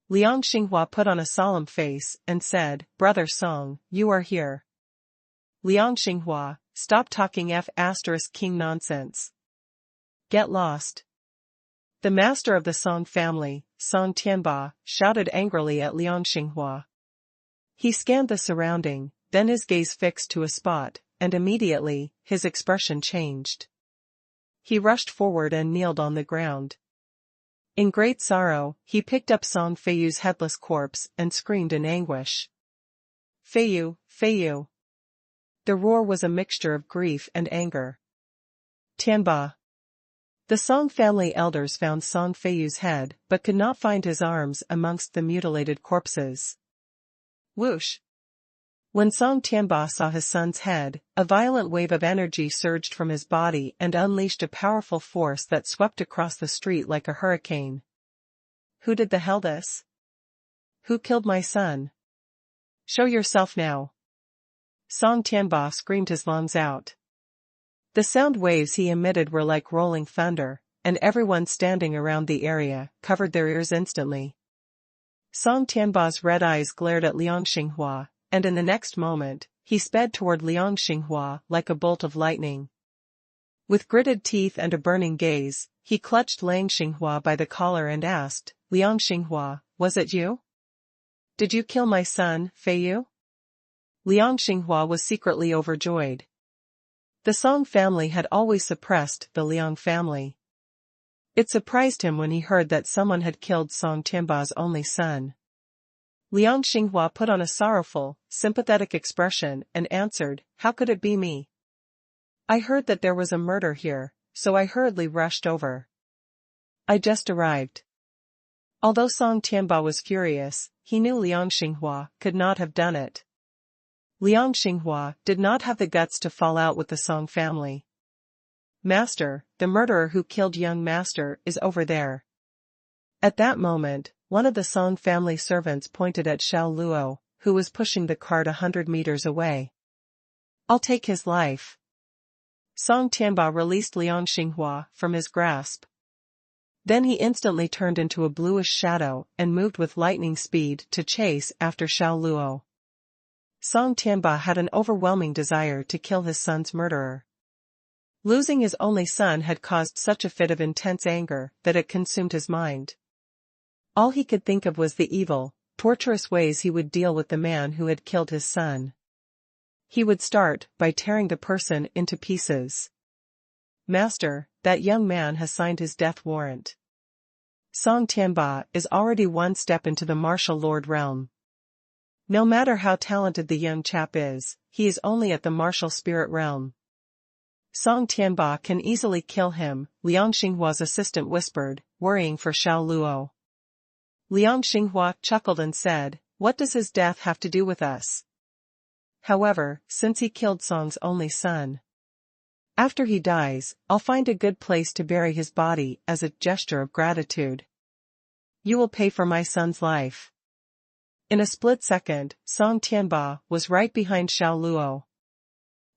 Liang Xinghua put on a solemn face and said, "Brother Song, you are here." Liang Xinghua, stop talking F***king nonsense. Get lost. The master of the Song family, Song Tianba, shouted angrily at Liang Xinghua. He scanned the surrounding, then his gaze fixed to a spot, and immediately, his expression changed. He rushed forward and kneeled on the ground. In great sorrow, he picked up Song Feiyu's headless corpse and screamed in anguish. "Feiyu, Feiyu!" The roar was a mixture of grief and anger. Tianba. The Song family elders found Song Feiyu's head but could not find his arms amongst the mutilated corpses. Whoosh! When Song Tianba saw his son's head, a violent wave of energy surged from his body and unleashed a powerful force that swept across the street like a hurricane. "Who did the hell this? Who killed my son? Show yourself now!" Song Tianba screamed his lungs out. The sound waves he emitted were like rolling thunder, and everyone standing around the area covered their ears instantly. Song Tianba's red eyes glared at Liang Xinghua, and in the next moment, he sped toward Liang Xinghua like a bolt of lightning. With gritted teeth and a burning gaze, he clutched Liang Xinghua by the collar and asked, "Liang Xinghua, was it you? Did you kill my son, Feiyu?" Liang Xinghua was secretly overjoyed. The Song family had always suppressed the Liang family. It surprised him when he heard that someone had killed Song Tianba's only son. Liang Xinghua put on a sorrowful, sympathetic expression and answered, "How could it be me? I heard that there was a murder here, so I hurriedly rushed over. I just arrived." Although Song Tianba was furious, he knew Liang Xinghua could not have done it. Liang Xinghua did not have the guts to fall out with the Song family. Master, the murderer who killed young master is over there. At that moment, one of the Song family servants pointed at Xiao Luo, who was pushing the cart 100 meters away. I'll take his life. Song Tianba released Liang Xinghua from his grasp. Then he instantly turned into a bluish shadow and moved with lightning speed to chase after Xiao Luo. Song Tianba had an overwhelming desire to kill his son's murderer. Losing his only son had caused such a fit of intense anger that it consumed his mind. All he could think of was the evil, torturous ways he would deal with the man who had killed his son. He would start by tearing the person into pieces. Master, that young man has signed his death warrant. Song Tianba is already one step into the martial lord realm. No matter how talented the young chap is, he is only at the martial spirit realm. Song Tianba can easily kill him, Liang Xinghua's assistant whispered, worrying for Xiao Luo. Liang Xinghua chuckled and said, what does his death have to do with us? However, since he killed Song's only son, after he dies, I'll find a good place to bury his body as a gesture of gratitude. You will pay for my son's life. In a split second, Song Tianba was right behind Xiao Luo.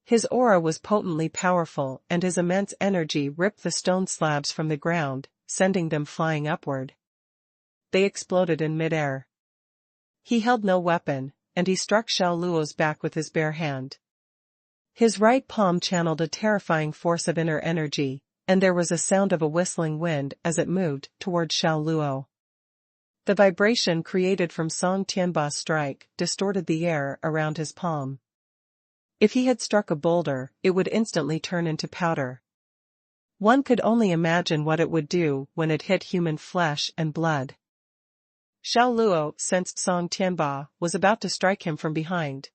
His aura was potently powerful and his immense energy ripped the stone slabs from the ground, sending them flying upward. They exploded in midair. He held no weapon, and he struck Xiao Luo's back with his bare hand. His right palm channeled a terrifying force of inner energy, and there was a sound of a whistling wind as it moved toward Xiao Luo. The vibration created from Song Tianba's strike distorted the air around his palm. If he had struck a boulder, it would instantly turn into powder. One could only imagine what it would do when it hit human flesh and blood. Xiao Luo sensed Song Tianba was about to strike him from behind.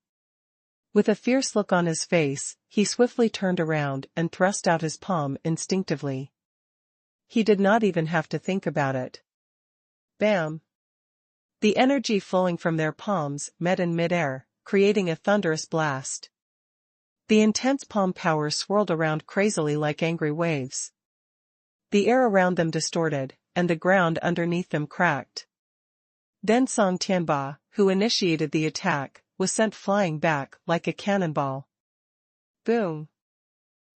With a fierce look on his face, he swiftly turned around and thrust out his palm instinctively. He did not even have to think about it. Bam! The energy flowing from their palms met in midair, creating a thunderous blast. The intense palm power swirled around crazily like angry waves. The air around them distorted, and the ground underneath them cracked. Then Song Tianba, who initiated the attack, was sent flying back like a cannonball. Boom!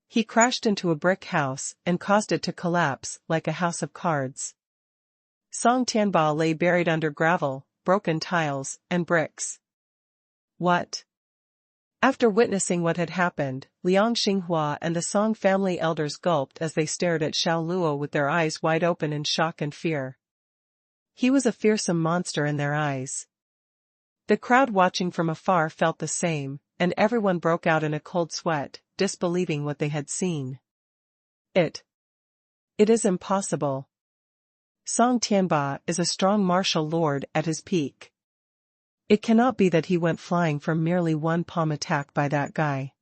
He crashed into a brick house and caused it to collapse like a house of cards. Song Tianba lay buried under gravel, broken tiles, and bricks. What? After witnessing what had happened, Liang Xinghua and the Song family elders gulped as they stared at Xiao Luo with their eyes wide open in shock and fear. He was a fearsome monster in their eyes. The crowd watching from afar felt the same, and everyone broke out in a cold sweat, disbelieving what they had seen. It is impossible. Song Tianba is a strong martial lord at his peak. It cannot be that he went flying from merely one palm attack by that guy.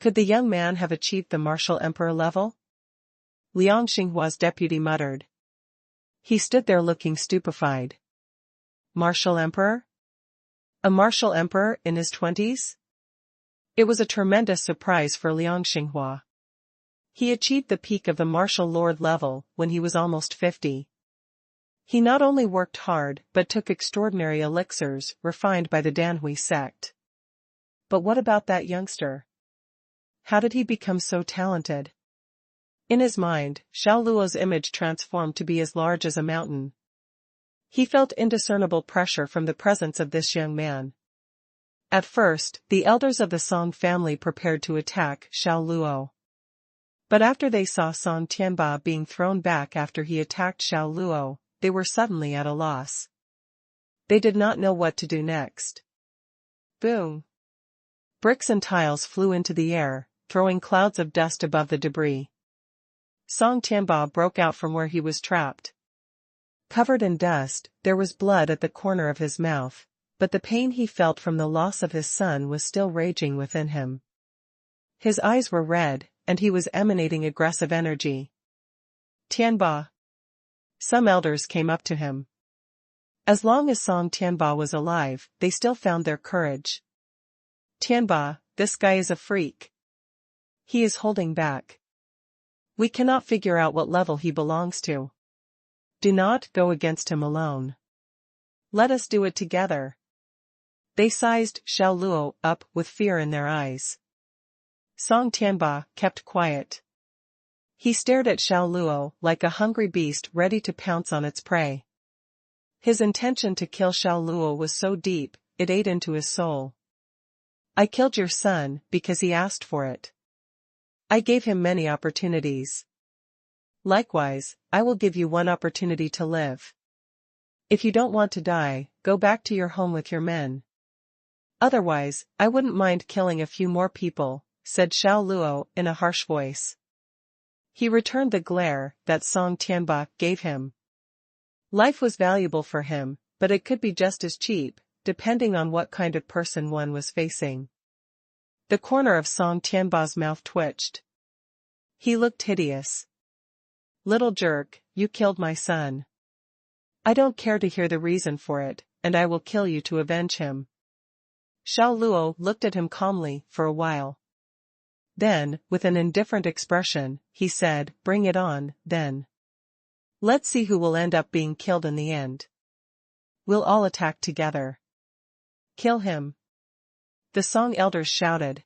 Could the young man have achieved the martial emperor level? Liang Xinghua's deputy muttered. He stood there looking stupefied. Martial emperor? A martial emperor in his 20s? It was a tremendous surprise for Liang Xinghua. He achieved the peak of the martial lord level when he was almost 50. He not only worked hard but took extraordinary elixirs refined by the Danhui sect. But what about that youngster? How did he become so talented? In his mind, Xiao Luo's image transformed to be as large as a mountain. He felt indiscernible pressure from the presence of this young man. At first, the elders of the Song family prepared to attack Xiao Luo. But after they saw Song Tianba being thrown back after he attacked Xiao Luo, they were suddenly at a loss. They did not know what to do next. Boom! Bricks and tiles flew into the air, throwing clouds of dust above the debris. Song Tianba broke out from where he was trapped. Covered in dust, there was blood at the corner of his mouth, but the pain he felt from the loss of his son was still raging within him. His eyes were red, and he was emanating aggressive energy. Tianba. Some elders came up to him. As long as Song Tianba was alive, they still found their courage. Tianba, this guy is a freak. He is holding back. We cannot figure out what level he belongs to. Do not go against him alone. Let us do it together. They sized Xiao Luo up with fear in their eyes. Song Tianba kept quiet. He stared at Xiao Luo like a hungry beast ready to pounce on its prey. His intention to kill Xiao Luo was so deep, it ate into his soul. I killed your son because he asked for it. I gave him many opportunities. Likewise, I will give you one opportunity to live. If you don't want to die, go back to your home with your men. Otherwise, I wouldn't mind killing a few more people, said Xiao Luo in a harsh voice. He returned the glare that Song Tianba gave him. Life was valuable for him, but it could be just as cheap, depending on what kind of person one was facing. The corner of Song Tianba's mouth twitched. He looked hideous. Little jerk, you killed my son. I don't care to hear the reason for it, and I will kill you to avenge him. Xiao Luo looked at him calmly for a while. Then, with an indifferent expression, he said, bring it on, then. Let's see who will end up being killed in the end. We'll all attack together. Kill him. The Song elders shouted.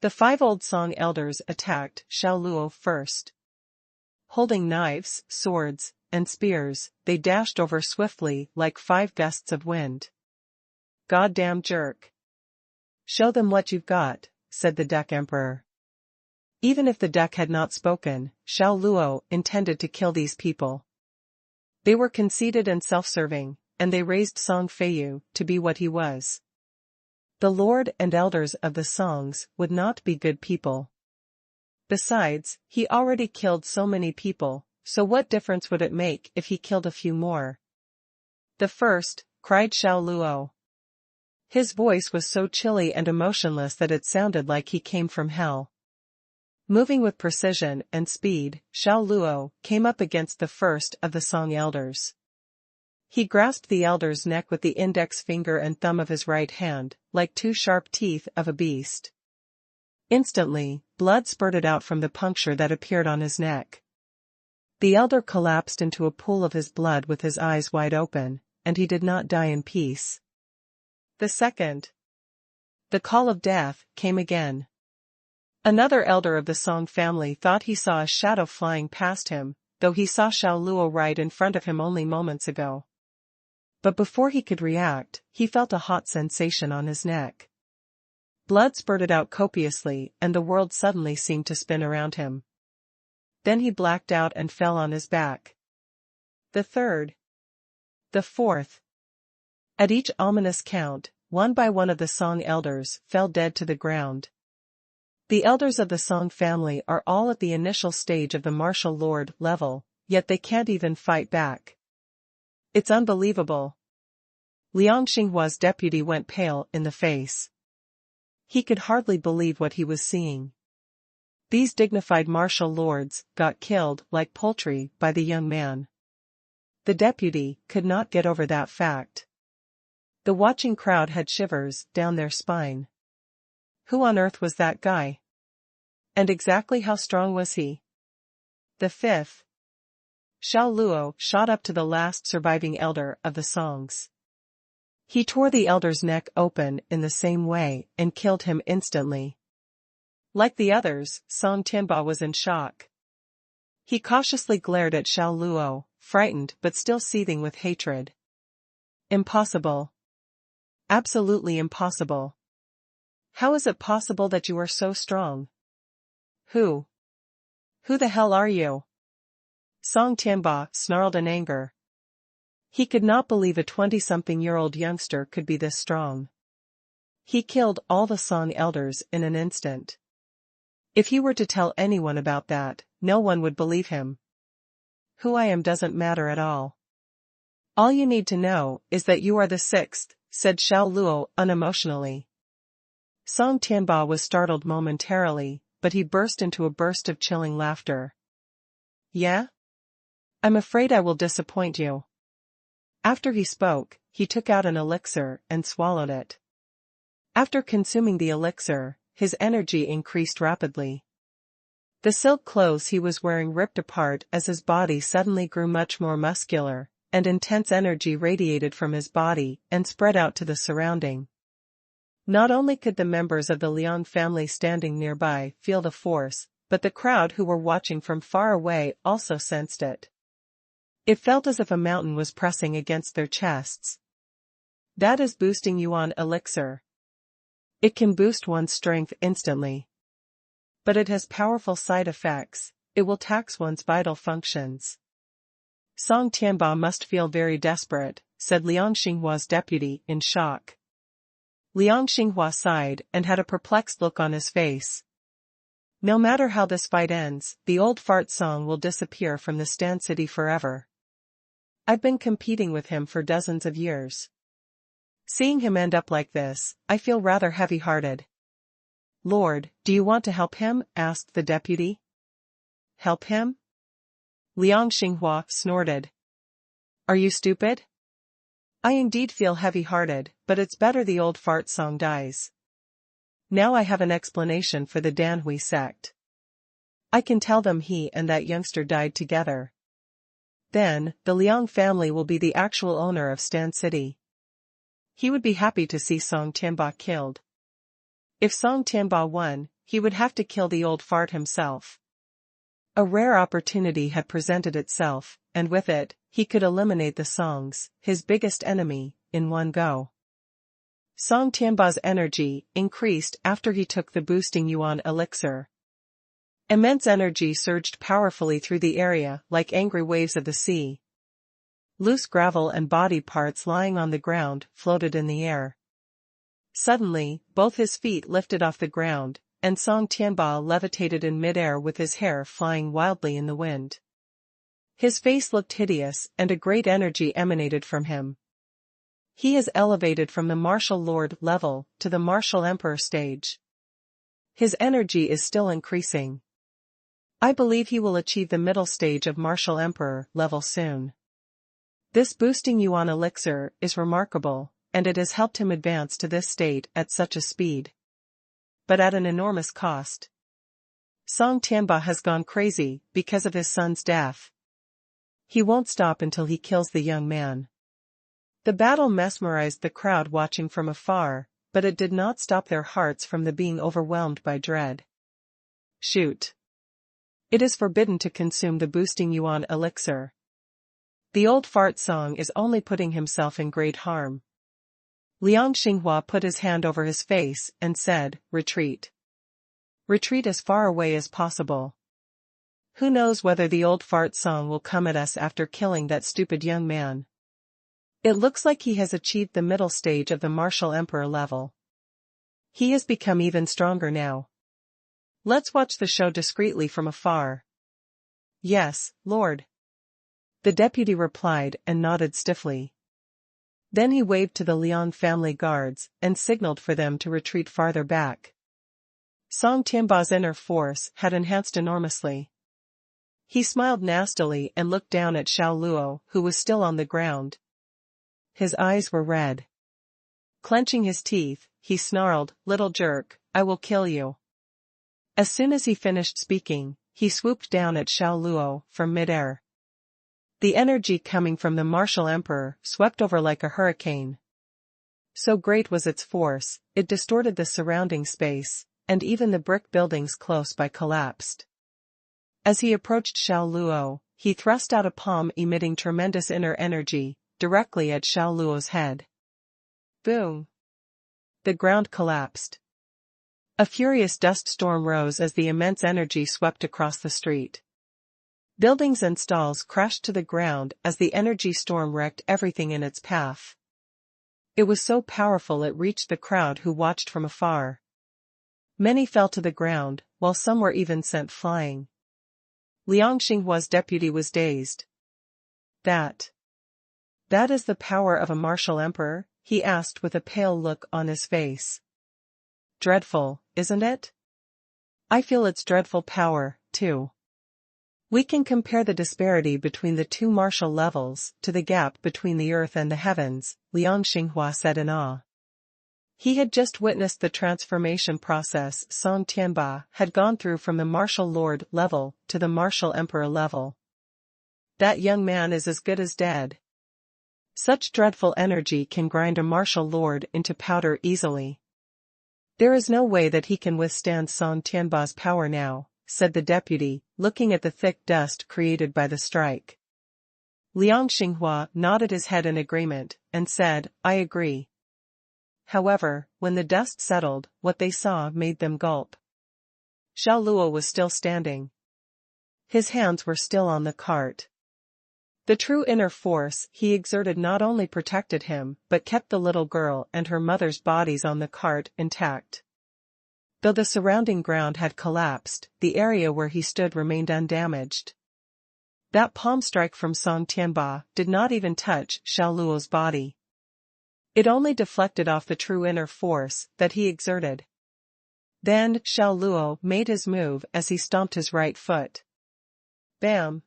The 5 old Song elders attacked Xiao Luo first. Holding knives, swords, and spears, they dashed over swiftly like 5 gusts of wind. Goddamn jerk. Show them what you've got, said the Duck Emperor. Even if the duck had not spoken, Xiao Luo intended to kill these people. They were conceited and self-serving, and they raised Song Feiyu to be what he was. The lord and elders of the Songs would not be good people. Besides, he already killed so many people, so what difference would it make if he killed a few more? The first, cried Xiao Luo. His voice was so chilly and emotionless that it sounded like he came from hell. Moving with precision and speed, Xiao Luo came up against the first of the Song elders. He grasped the elder's neck with the index finger and thumb of his right hand, like 2 sharp teeth of a beast. Instantly, blood spurted out from the puncture that appeared on his neck. The elder collapsed into a pool of his blood with his eyes wide open, and he did not die in peace. The second. The call of death came again. Another elder of the Song family thought he saw a shadow flying past him, though he saw Xiao Luo right in front of him only moments ago. But before he could react, he felt a hot sensation on his neck. Blood spurted out copiously, and the world suddenly seemed to spin around him. Then he blacked out and fell on his back. The third. The fourth. At each ominous count, one by one of the Song elders fell dead to the ground. The elders of the Song family are all at the initial stage of the martial lord level, yet they can't even fight back. It's unbelievable. Liang Xinghua's deputy went pale in the face. He could hardly believe what he was seeing. These dignified martial lords got killed like poultry by the young man. The deputy could not get over that fact. The watching crowd had shivers down their spine. Who on earth was that guy? And exactly how strong was he? The fifth. Xiao Luo shot up to the last surviving elder of the Songs. He tore the elder's neck open in the same way and killed him instantly. Like the others, Song Tianba was in shock. He cautiously glared at Xiao Luo, frightened but still seething with hatred. Impossible. Absolutely impossible. How is it possible that you are so strong? Who the hell are you? Song Tianba snarled in anger. He could not believe a 20-something-year-old youngster could be this strong. He killed all the Song elders in an instant. If he were to tell anyone about that, no one would believe him. Who I am doesn't matter at all. All you need to know is that you are the 6th, said Xiao Luo unemotionally. Song Tianba was startled momentarily, but he burst into a burst of chilling laughter. Yeah? I'm afraid I will disappoint you. After he spoke, he took out an elixir and swallowed it. After consuming the elixir, his energy increased rapidly. The silk clothes he was wearing ripped apart as his body suddenly grew much more muscular, and intense energy radiated from his body and spread out to the surrounding. Not only could the members of the Liang family standing nearby feel the force, but the crowd who were watching from far away also sensed it. It felt as if a mountain was pressing against their chests. That is boosting yuan elixir. It can boost one's strength instantly. But it has powerful side effects. It will tax one's vital functions. Song Tianba must feel very desperate, said Liang Xinghua's deputy, in shock. Liang Xinghua sighed and had a perplexed look on his face. No matter how this fight ends, the old fart song will disappear from the Stan city forever. I've been competing with him for dozens of years. Seeing him end up like this, I feel rather heavy-hearted. Lord, do you want to help him? Asked the deputy. Help him? Liang Xinghua snorted. Are you stupid? I indeed feel heavy-hearted, but it's better the old fart song dies. Now I have an explanation for the Danhui sect. I can tell them he and that youngster died together. Then, the Liang family will be the actual owner of Stan City. He would be happy to see Song Tianba killed. If Song Tianba won, he would have to kill the old fart himself. A rare opportunity had presented itself, and with it, he could eliminate the Songs, his biggest enemy, in one go. Song Tianba's energy increased after he took the boosting yuan elixir. Immense energy surged powerfully through the area like angry waves of the sea. Loose gravel and body parts lying on the ground floated in the air. Suddenly, both his feet lifted off the ground, and Song Tianba levitated in midair with his hair flying wildly in the wind. His face looked hideous and a great energy emanated from him. He is elevated from the martial lord level to the martial emperor stage. His energy is still increasing. I believe he will achieve the middle stage of martial emperor level soon. This boosting yuan elixir is remarkable, and it has helped him advance to this state at such a speed. But at an enormous cost. Song Tianba has gone crazy because of his son's death. He won't stop until he kills the young man. The battle mesmerized the crowd watching from afar, but it did not stop their hearts from being overwhelmed by dread. Shoot. It is forbidden to consume the boosting yuan elixir. The old fart song is only putting himself in great harm. Liang Xinghua put his hand over his face and said, Retreat. Retreat as far away as possible. Who knows whether the old fart song will come at us after killing that stupid young man. It looks like he has achieved the middle stage of the martial emperor level. He has become even stronger now. Let's watch the show discreetly from afar. Yes, Lord. The deputy replied and nodded stiffly. Then he waved to the Liang family guards and signaled for them to retreat farther back. Song Tianba's inner force had enhanced enormously. He smiled nastily and looked down at Xiao Luo, who was still on the ground. His eyes were red. Clenching his teeth, he snarled, Little jerk, I will kill you. As soon as he finished speaking, he swooped down at Xiao Luo from midair. The energy coming from the martial emperor swept over like a hurricane. So great was its force, it distorted the surrounding space, and even the brick buildings close by collapsed. As he approached Xiao Luo, he thrust out a palm emitting tremendous inner energy, directly at Xiao Luo's head. Boom! The ground collapsed. A furious dust storm rose as the immense energy swept across the street. Buildings and stalls crashed to the ground as the energy storm wrecked everything in its path. It was so powerful it reached the crowd who watched from afar. Many fell to the ground, while some were even sent flying. Liang Xinghua's deputy was dazed. That is the power of a martial emperor? He asked with a pale look on his face. Dreadful, isn't it? I feel its dreadful power, too. We can compare the disparity between the two martial levels to the gap between the earth and the heavens, Liang Xinghua said in awe. He had just witnessed the transformation process Song Tianba had gone through from the martial lord level to the martial emperor level. That young man is as good as dead. Such dreadful energy can grind a martial lord into powder easily. There is no way that he can withstand Song Tianba's power now, said the deputy, looking at the thick dust created by the strike. Liang Xinghua nodded his head in agreement, and said, I agree. However, when the dust settled, what they saw made them gulp. Xiao Luo was still standing. His hands were still on the cart. The true inner force he exerted not only protected him but kept the little girl and her mother's bodies on the cart intact. Though the surrounding ground had collapsed, the area where he stood remained undamaged. That palm strike from Song Tianba did not even touch Xiao Luo's body. It only deflected off the true inner force that he exerted. Then Xiao Luo made his move as he stomped his right foot. Bam!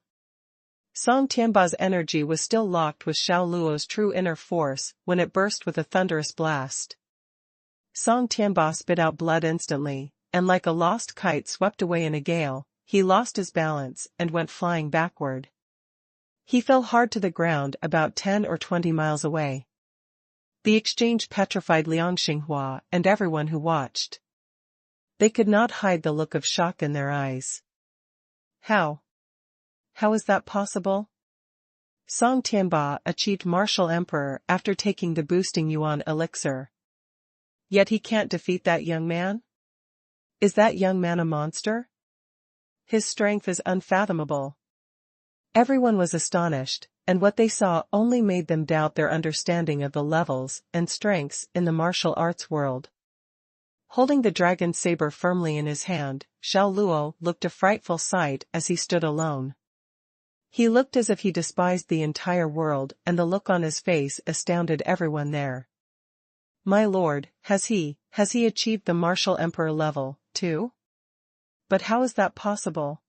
Song Tianba's energy was still locked with Xiao Luo's true inner force when it burst with a thunderous blast. Song Tianba spit out blood instantly, and like a lost kite swept away in a gale, he lost his balance and went flying backward. He fell hard to the ground about 10 or 20 miles away. The exchange petrified Liang Xinghua and everyone who watched. They could not hide the look of shock in their eyes. How? How is that possible? Song Tianba achieved martial emperor after taking the boosting yuan elixir. Yet he can't defeat that young man? Is that young man a monster? His strength is unfathomable. Everyone was astonished, and what they saw only made them doubt their understanding of the levels and strengths in the martial arts world. Holding the dragon saber firmly in his hand, Xiao Luo looked a frightful sight as he stood alone. He looked as if he despised the entire world, and the look on his face astounded everyone there. My lord, has he achieved the martial emperor level, too? But how is that possible?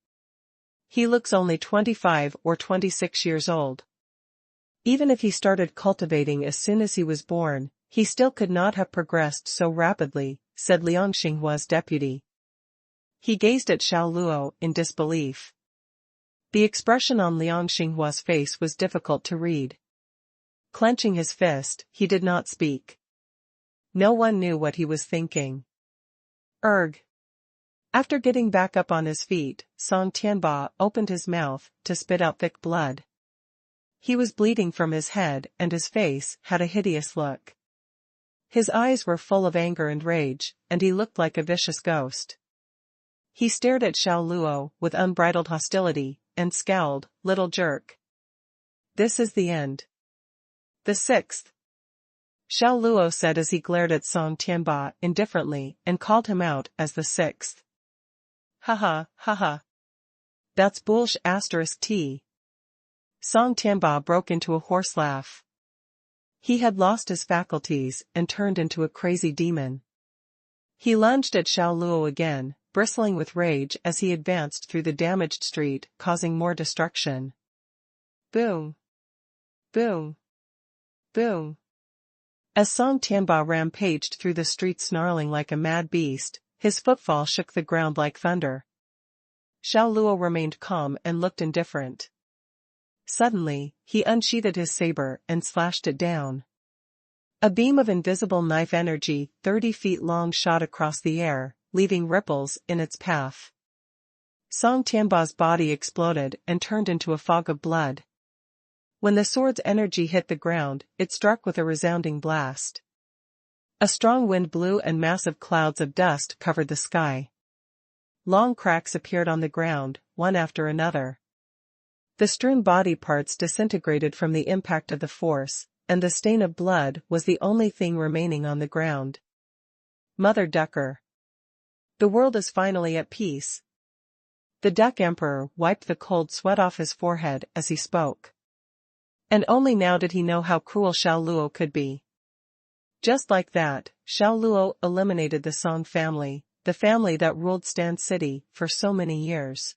He looks only 25 or 26 years old. Even if he started cultivating as soon as he was born, he still could not have progressed so rapidly, said Liang Xinghua's deputy. He gazed at Xiao Luo in disbelief. The expression on Liang Xinghua's face was difficult to read. Clenching his fist, he did not speak. No one knew what he was thinking. Erg. After getting back up on his feet, Song Tianba opened his mouth to spit out thick blood. He was bleeding from his head and his face had a hideous look. His eyes were full of anger and rage, and he looked like a vicious ghost. He stared at Xiao Luo with unbridled hostility, and scowled, little jerk. This is the end. The sixth. Xiao Luo said as he glared at Song Tianba indifferently and called him out as the sixth. Ha ha. That's bullsh *t. Song Tianba broke into a hoarse laugh. He had lost his faculties and turned into a crazy demon. He lunged at Xiao Luo again, bristling with rage as he advanced through the damaged street, causing more destruction. Boom. Boom. Boom. As Song Tianba rampaged through the street snarling like a mad beast, his footfall shook the ground like thunder. Xiao Luo remained calm and looked indifferent. Suddenly, he unsheathed his saber and slashed it down. A beam of invisible knife energy 30 feet long shot across the air, leaving ripples in its path. Song Tianba's body exploded and turned into a fog of blood. When the sword's energy hit the ground, it struck with a resounding blast. A strong wind blew and massive clouds of dust covered the sky. Long cracks appeared on the ground, one after another. The strewn body parts disintegrated from the impact of the force, and the stain of blood was the only thing remaining on the ground. Mother Ducker. The world is finally at peace. The Duck Emperor wiped the cold sweat off his forehead as he spoke. And only now did he know how cruel Xiao Luo could be. Just like that, Xiao Luo eliminated the Song family, the family that ruled Stan City for so many years.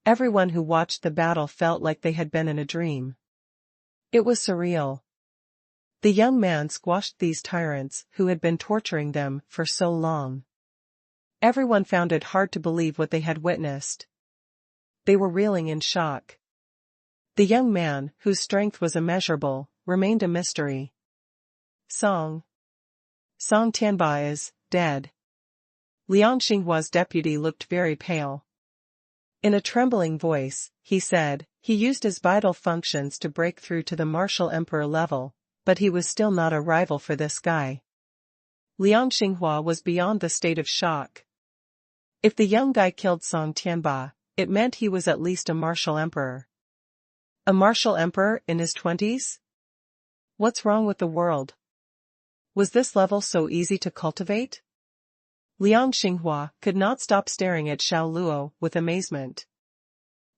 Everyone who watched the battle felt like they had been in a dream. It was surreal. The young man squashed these tyrants who had been torturing them for so long. Everyone found it hard to believe what they had witnessed. They were reeling in shock. The young man, whose strength was immeasurable, remained a mystery. Song Tianba is dead. Liang Xinghua's deputy looked very pale. In a trembling voice, he said, he used his vital functions to break through to the martial emperor level, but he was still not a rival for this guy. Liang Xinghua was beyond the state of shock. If the young guy killed Song Tianba, it meant he was at least a martial emperor. A martial emperor in his 20s? What's wrong with the world? Was this level so easy to cultivate? Liang Xinghua could not stop staring at Xiao Luo with amazement.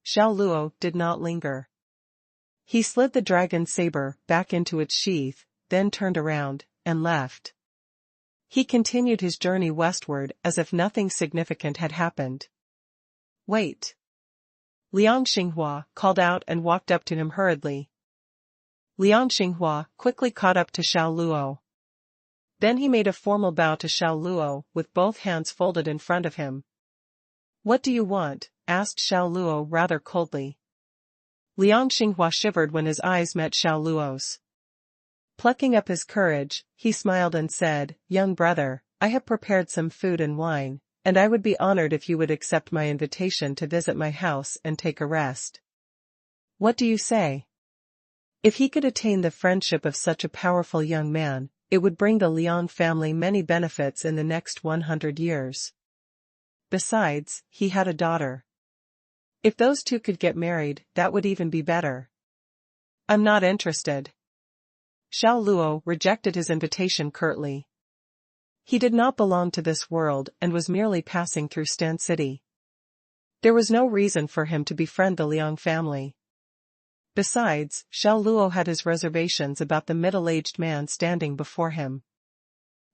Xiao Luo did not linger. He slid the dragon saber back into its sheath, then turned around and left. He continued his journey westward as if nothing significant had happened. Wait! Liang Xinghua called out and walked up to him hurriedly. Liang Xinghua quickly caught up to Xiao Luo. Then he made a formal bow to Xiao Luo with both hands folded in front of him. What do you want? Asked Xiao Luo rather coldly. Liang Xinghua shivered when his eyes met Xiao Luo's. Plucking up his courage, he smiled and said, Young brother, I have prepared some food and wine, and I would be honored if you would accept my invitation to visit my house and take a rest. What do you say? If he could attain the friendship of such a powerful young man, it would bring the Liang family many benefits in the next 100 years. Besides, he had a daughter. If those two could get married, that would even be better. I'm not interested. Xiao Luo rejected his invitation curtly. He did not belong to this world and was merely passing through Stan City. There was no reason for him to befriend the Liang family. Besides, Xiao Luo had his reservations about the middle-aged man standing before him.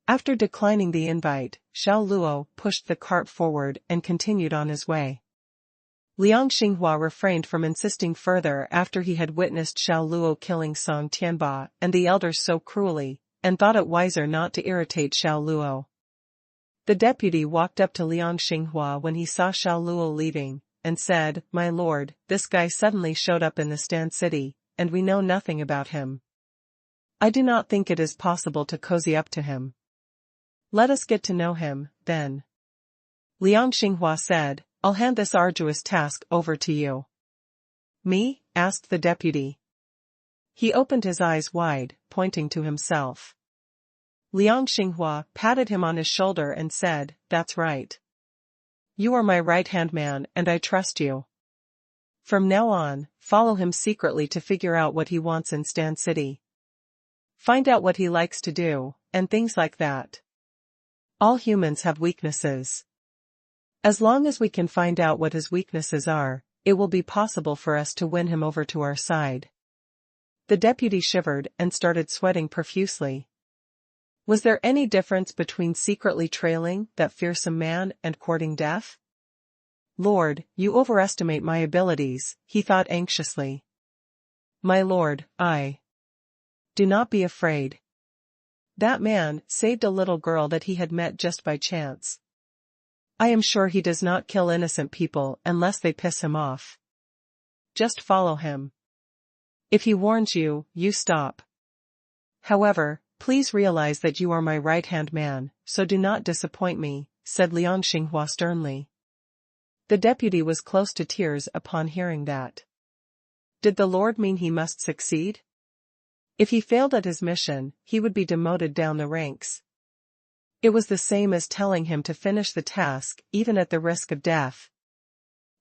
After declining the invite, Xiao Luo pushed the cart forward and continued on his way. Liang Xinghua refrained from insisting further after he had witnessed Xiao Luo killing Song Tianba and the elders so cruelly, and thought it wiser not to irritate Xiao Luo. The deputy walked up to Liang Xinghua when he saw Xiao Luo leaving, and said, My lord, this guy suddenly showed up in the Stan City, and we know nothing about him. I do not think it is possible to cozy up to him. Let us get to know him, then. Liang Xinghua said, I'll hand this arduous task over to you. Me? Asked the deputy. He opened his eyes wide, pointing to himself. Liang Xinghua patted him on his shoulder and said, That's right. You are my right-hand man and I trust you. From now on, follow him secretly to figure out what he wants in Stan City. Find out what he likes to do, and things like that. All humans have weaknesses. As long as we can find out what his weaknesses are, it will be possible for us to win him over to our side. The deputy shivered and started sweating profusely. Was there any difference between secretly trailing that fearsome man and courting death? Lord, you overestimate my abilities, he thought anxiously. My lord, do not be afraid. That man saved a little girl that he had met just by chance. I am sure he does not kill innocent people unless they piss him off. Just follow him. If he warns you, you stop. However, please realize that you are my right-hand man, so do not disappoint me, said Liang Xinghua sternly. The deputy was close to tears upon hearing that. Did the Lord mean he must succeed? If he failed at his mission, he would be demoted down the ranks. It was the same as telling him to finish the task, even at the risk of death.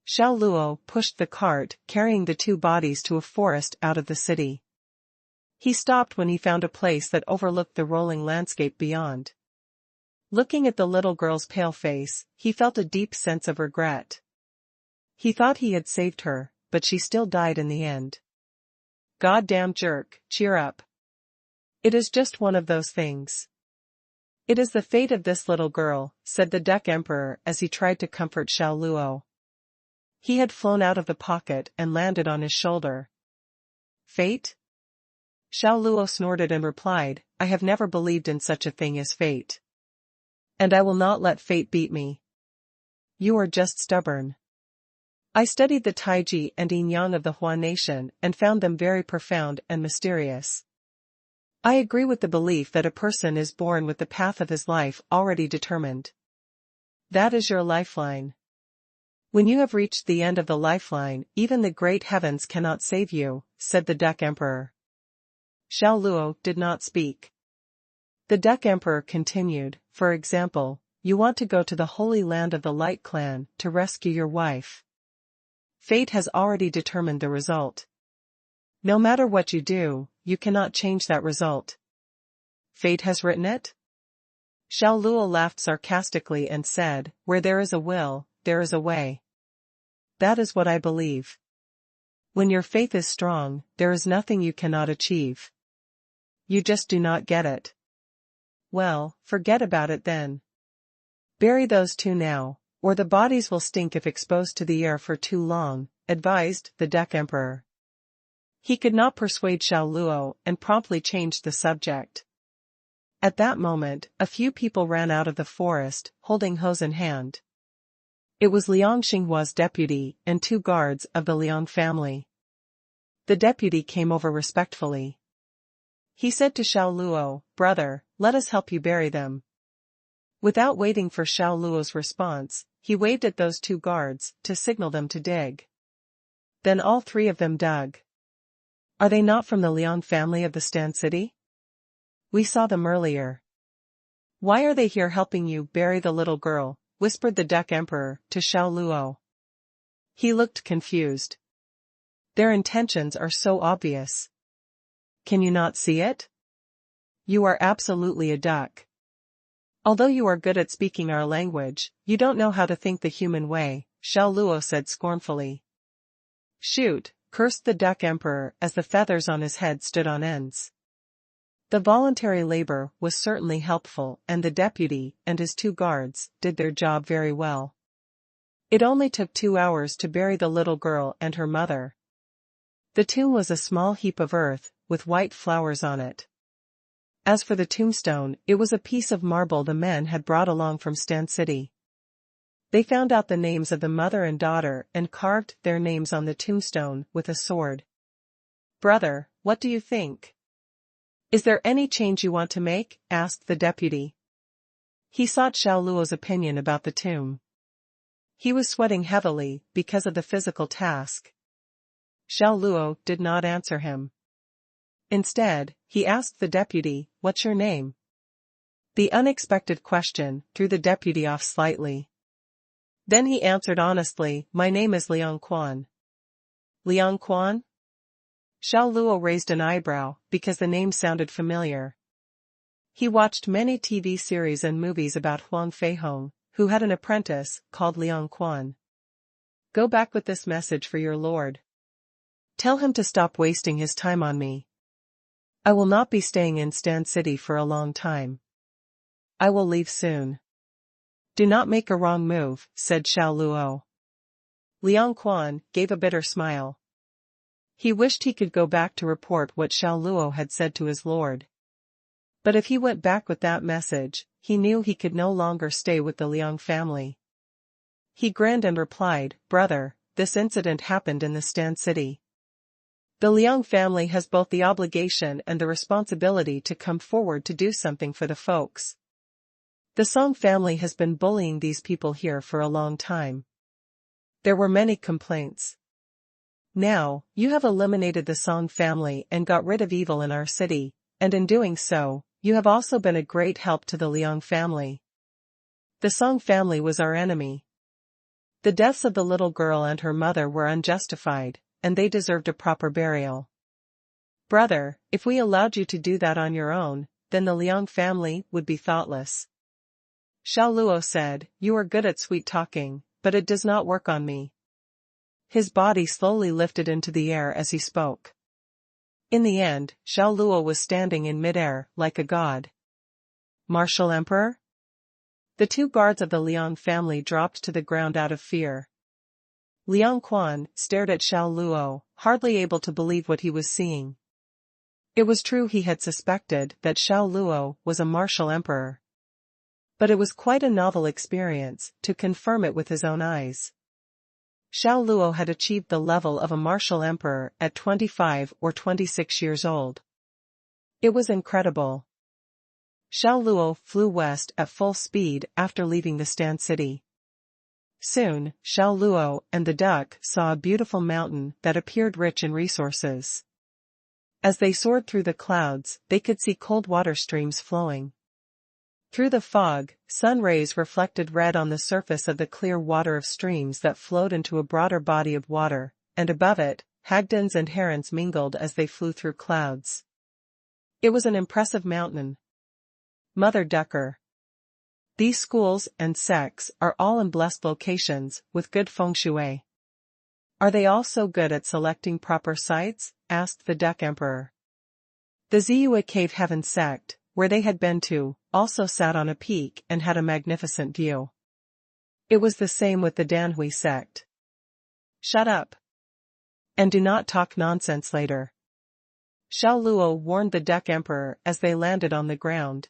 Xiao Luo pushed the cart, carrying the two bodies to a forest out of the city. He stopped when he found a place that overlooked the rolling landscape beyond. Looking at the little girl's pale face, he felt a deep sense of regret. He thought he had saved her, but she still died in the end. Goddamn jerk, cheer up. It is just one of those things. It is the fate of this little girl, said the Duck Emperor as he tried to comfort Xiao Luo. He had flown out of the pocket and landed on his shoulder. Fate? Xiao Luo snorted and replied, I have never believed in such a thing as fate. And I will not let fate beat me. You are just stubborn. I studied the Taiji and Yin-Yang of the Huan nation and found them very profound and mysterious. I agree with the belief that a person is born with the path of his life already determined. That is your lifeline. When you have reached the end of the lifeline, even the great heavens cannot save you, said the Duck Emperor. Xiao Luo did not speak. The Duck Emperor continued, for example, you want to go to the Holy Land of the Light Clan to rescue your wife. Fate has already determined the result. No matter what you do, you cannot change that result. Fate has written it? Xiao Luo laughed sarcastically and said, where there is a will, there is a way. That is what I believe. When your faith is strong, there is nothing you cannot achieve. You just do not get it. Well, forget about it then. Bury those two now, or the bodies will stink if exposed to the air for too long, advised the Duck Emperor. He could not persuade Xiao Luo and promptly changed the subject. At that moment, a few people ran out of the forest, holding hoes in hand. It was Liang Xinghua's deputy and 2 guards of the Liang family. The deputy came over respectfully. He said to Xiao Luo, brother, let us help you bury them. Without waiting for Xiao Luo's response, he waved at those 2 guards to signal them to dig. Then all 3 of them dug. Are they not from the Liang family of the Stan City? We saw them earlier. Why are they here helping you bury the little girl? Whispered the Duck Emperor to Xiao Luo. He looked confused. Their intentions are so obvious. Can you not see it? You are absolutely a duck. Although you are good at speaking our language, you don't know how to think the human way, Xiao Luo said scornfully. Shoot, cursed the Duck Emperor as the feathers on his head stood on ends. The voluntary labor was certainly helpful and the deputy and his 2 guards did their job very well. It only took 2 hours to bury the little girl and her mother. The tomb was a small heap of earth, with white flowers on it. As for the tombstone, it was a piece of marble the men had brought along from Stan City. They found out the names of the mother and daughter and carved their names on the tombstone with a sword. Brother, what do you think? Is there any change you want to make? Asked the deputy. He sought Xiao Luo's opinion about the tomb. He was sweating heavily because of the physical task. Xiao Luo did not answer him. Instead, he asked the deputy, what's your name? The unexpected question threw the deputy off slightly. Then he answered honestly, my name is Liang Quan. Liang Quan? Xiao Luo raised an eyebrow, because the name sounded familiar. He watched many TV series and movies about Huang Feihong, who had an apprentice called Liang Quan. Go back with this message for your lord. Tell him to stop wasting his time on me. I will not be staying in Stan City for a long time. I will leave soon. Do not make a wrong move, said Xiao Luo. Liang Quan gave a bitter smile. He wished he could go back to report what Xiao Luo had said to his lord. But if he went back with that message, he knew he could no longer stay with the Liang family. He grinned and replied, brother, this incident happened in the Stan City. The Liang family has both the obligation and the responsibility to come forward to do something for the folks. The Song family has been bullying these people here for a long time. There were many complaints. Now, you have eliminated the Song family and got rid of evil in our city, and in doing so, you have also been a great help to the Liang family. The Song family was our enemy. The deaths of the little girl and her mother were unjustified, and they deserved a proper burial. Brother, if we allowed you to do that on your own, then the Liang family would be thoughtless. Xiao Luo said, you are good at sweet talking, but it does not work on me. His body slowly lifted into the air as he spoke. In the end, Xiao Luo was standing in midair, like a god. Martial Emperor? The 2 guards of the Liang family dropped to the ground out of fear. Liang Quan stared at Xiao Luo, hardly able to believe what he was seeing. It was true he had suspected that Xiao Luo was a martial emperor. But it was quite a novel experience to confirm it with his own eyes. Xiao Luo had achieved the level of a martial emperor at 25 or 26 years old. It was incredible. Xiao Luo flew west at full speed after leaving the Stand City. Soon, Xiao Luo and the duck saw a beautiful mountain that appeared rich in resources. As they soared through the clouds, they could see cold water streams flowing. Through the fog, sun rays reflected red on the surface of the clear water of streams that flowed into a broader body of water, and above it, hagdens and herons mingled as they flew through clouds. It was an impressive mountain. Mother Ducker. These schools and sects are all in blessed locations, with good feng shui. Are they all so good at selecting proper sites? Asked the Duck Emperor. The Ziyue Cave Heaven sect, where they had been to, also sat on a peak and had a magnificent view. It was the same with the Danhui sect. Shut up. And do not talk nonsense later. Xiao Luo warned the Duck Emperor as they landed on the ground.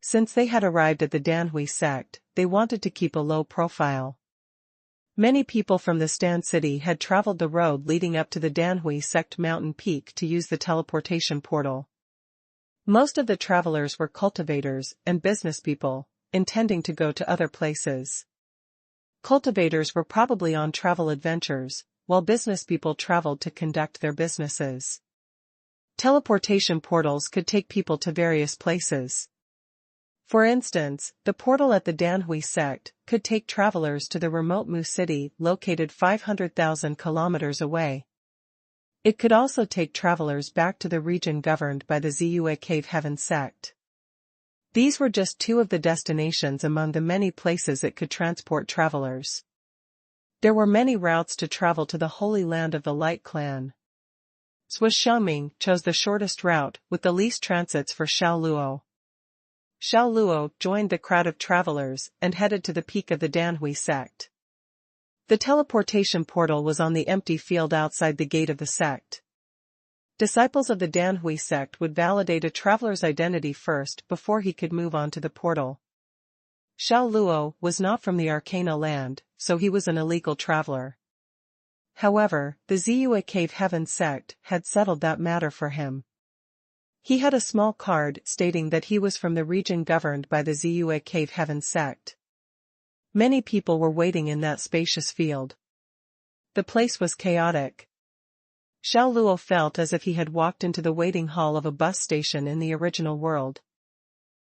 Since they had arrived at the Danhui sect, they wanted to keep a low profile. Many people from the Stand City had traveled the road leading up to the Danhui sect mountain peak to use the teleportation portal. Most of the travelers were cultivators and business people, intending to go to other places. Cultivators were probably on travel adventures, while business people traveled to conduct their businesses. Teleportation portals could take people to various places. For instance, the portal at the Danhui sect could take travelers to the remote Mu city located 500,000 kilometers away. It could also take travelers back to the region governed by the Ziyue Cave Heaven sect. These were just two of the destinations among the many places it could transport travelers. There were many routes to travel to the Holy Land of the Light Clan. Sui Xiangming chose the shortest route with the least transits for Xiao Luo. Xiao Luo joined the crowd of travelers and headed to the peak of the Danhui sect. The teleportation portal was on the empty field outside the gate of the sect. Disciples of the Danhui sect would validate a traveler's identity first before he could move on to the portal. Xiao Luo was not from the Arcana land, so he was an illegal traveler. However, the Ziyue Cave Heaven sect had settled that matter for him. He had a small card stating that he was from the region governed by the Ziyue Cave Heaven sect. Many people were waiting in that spacious field. The place was chaotic. Xiao Luo felt as if he had walked into the waiting hall of a bus station in the original world.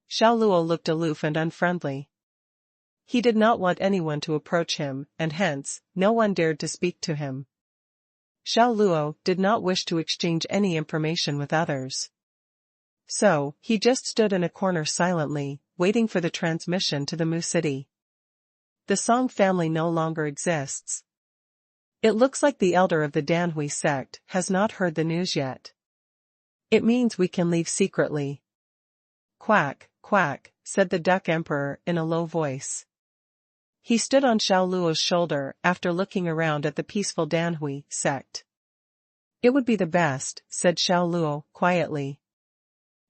Xiao Luo looked aloof and unfriendly. He did not want anyone to approach him, and hence, no one dared to speak to him. Xiao Luo did not wish to exchange any information with others. So, he just stood in a corner silently, waiting for the transmission to the Mu city. The Song family no longer exists. It looks like the elder of the Danhui sect has not heard the news yet. It means we can leave secretly. Quack, quack, said the Duck Emperor in a low voice. He stood on Xiao Luo's shoulder after looking around at the peaceful Danhui sect. It would be the best, said Xiao Luo quietly.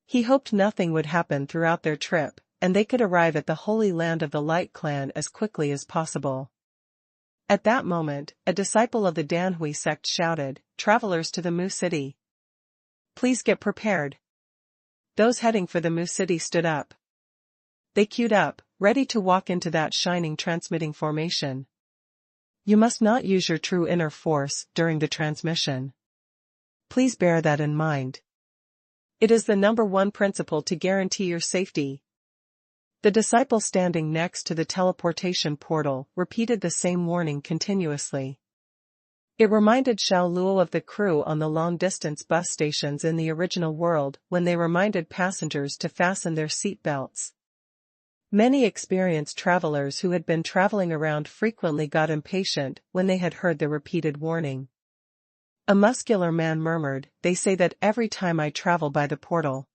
He hoped nothing would happen throughout their trip, and they could arrive at the Holy Land of the Light Clan as quickly as possible. At that moment, a disciple of the Danhui sect shouted, "Travelers to the Mu city. Please get prepared." Those heading for the Mu city stood up. They queued up, ready to walk into that shining transmitting formation. You must not use your true inner force during the transmission. Please bear that in mind. It is the number one principle to guarantee your safety. The disciple standing next to the teleportation portal repeated the same warning continuously. It reminded Xiao Luo of the crew on the long-distance bus stations in the original world when they reminded passengers to fasten their seat belts. Many experienced travelers who had been traveling around frequently got impatient when they had heard the repeated warning. A muscular man murmured, "They say that every time I travel by the portal.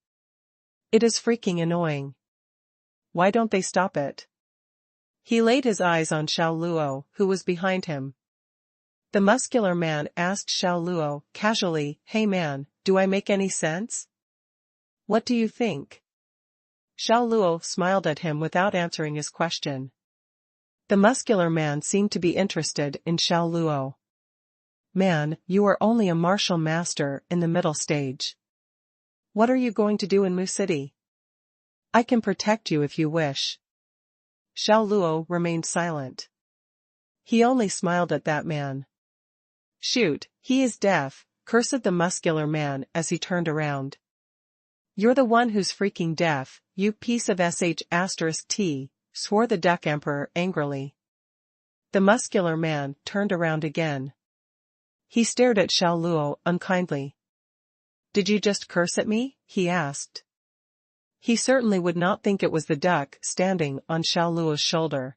It is freaking annoying. Why don't they stop it?" He laid his eyes on Xiao Luo, who was behind him. The muscular man asked Xiao Luo, casually, "Hey man, do I make any sense? What do you think?" Xiao Luo smiled at him without answering his question. The muscular man seemed to be interested in Xiao Luo. "Man, you are only a martial master in the middle stage. What are you going to do in Mu City? I can protect you if you wish." Xiao Luo remained silent. He only smiled at that man. "Shoot, he is deaf," cursed the muscular man as he turned around. "You're the one who's freaking deaf, you piece of sh*t, swore the Duck Emperor angrily. The muscular man turned around again. He stared at Xiao Luo unkindly. "Did you just curse at me?" he asked. He certainly would not think it was the duck standing on Xiao Luo's shoulder.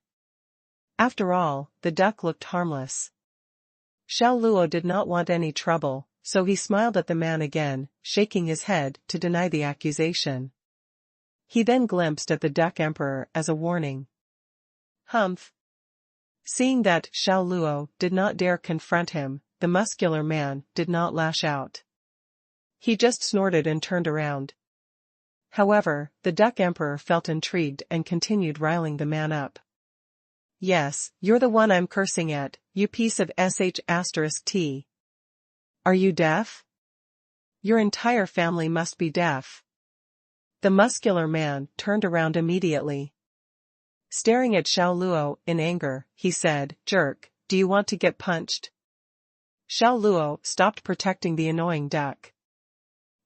After all, the duck looked harmless. Xiao Luo did not want any trouble, so he smiled at the man again, shaking his head to deny the accusation. He then glimpsed at the Duck Emperor as a warning. Humph. Seeing that Xiao Luo did not dare confront him, the muscular man did not lash out. He just snorted and turned around. However, the Duck Emperor felt intrigued and continued riling the man up. "Yes, you're the one I'm cursing at, you piece of sh*t. Are you deaf? Your entire family must be deaf." The muscular man turned around immediately. Staring at Xiao Luo in anger, he said, "Jerk, do you want to get punched?" Xiao Luo stopped protecting the annoying duck.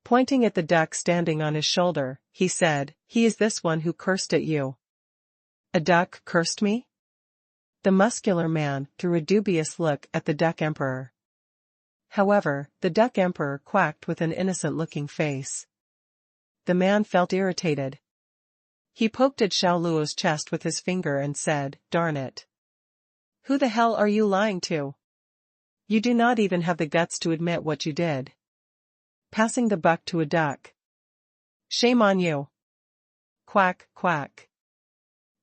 Pointing at the duck standing on his shoulder, he said, "He is this one who cursed at you." "A duck cursed me?" The muscular man threw a dubious look at the Duck Emperor. However, the Duck Emperor quacked with an innocent-looking face. The man felt irritated. He poked at Xiao Luo's chest with his finger and said, "Darn it. Who the hell are you lying to? You do not even have the guts to admit what you did. Passing the buck to a duck. Shame on you." Quack, quack.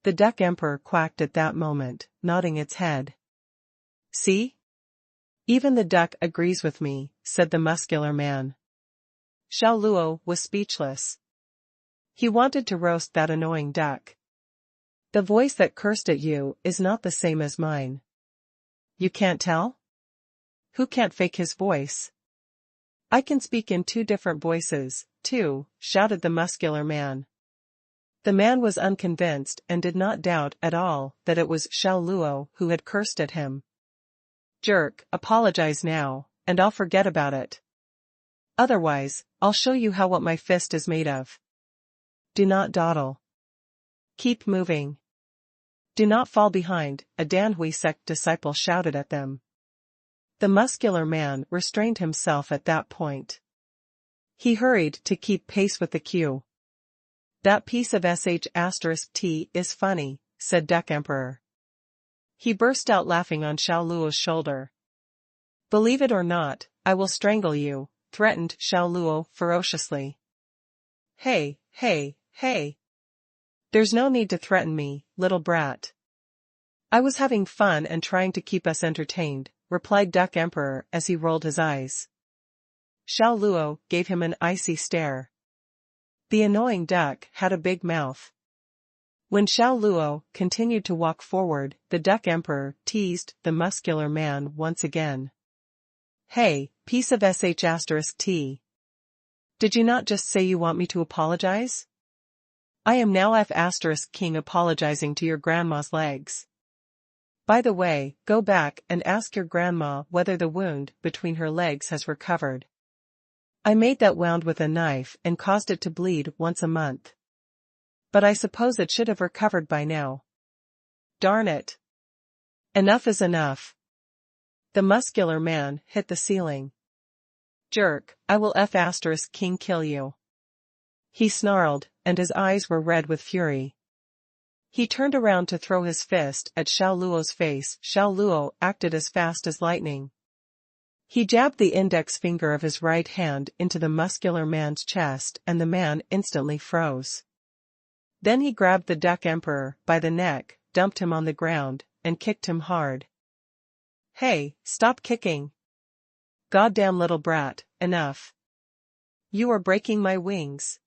The Duck Emperor quacked at that moment, nodding its head. "See? Even the duck agrees with me," said the muscular man. Xiao Luo was speechless. He wanted to roast that annoying duck. "The voice that cursed at you is not the same as mine. You can't tell? Who can't fake his voice? I can speak in two different voices, too," shouted the muscular man. The man was unconvinced and did not doubt at all that it was Xiao Luo who had cursed at him. "Jerk, apologize now, and I'll forget about it. Otherwise, I'll show you what my fist is made of. Do not dawdle. Keep moving. Do not fall behind," a Danhui sect disciple shouted at them. The muscular man restrained himself at that point. He hurried to keep pace with the queue. "That piece of sh*t is funny," said Duck Emperor. He burst out laughing on Xiao Luo's shoulder. "Believe it or not, I will strangle you," threatened Xiao Luo ferociously. Hey, hey. There's no need to threaten me, little brat. I was having fun and trying to keep us entertained," replied Duck Emperor as he rolled his eyes. Xiao Luo gave him an icy stare. The annoying duck had a big mouth. When Xiao Luo continued to walk forward, the Duck Emperor teased the muscular man once again. "Hey, piece of sh*t. Did you not just say you want me to apologize? I am now F***king apologizing to your grandma's legs. By the way, go back and ask your grandma whether the wound between her legs has recovered. I made that wound with a knife and caused it to bleed once a month. But I suppose it should have recovered by now. Darn it. Enough is enough." The muscular man hit the ceiling. "Jerk, I will F***king kill you." He snarled, and his eyes were red with fury. He turned around to throw his fist at Xiao Luo's face. Xiao Luo acted as fast as lightning. He jabbed the index finger of his right hand into the muscular man's chest and the man instantly froze. Then he grabbed the Duck Emperor by the neck, dumped him on the ground, and kicked him hard. Hey, stop kicking. Goddamn little brat, enough. You are breaking my wings.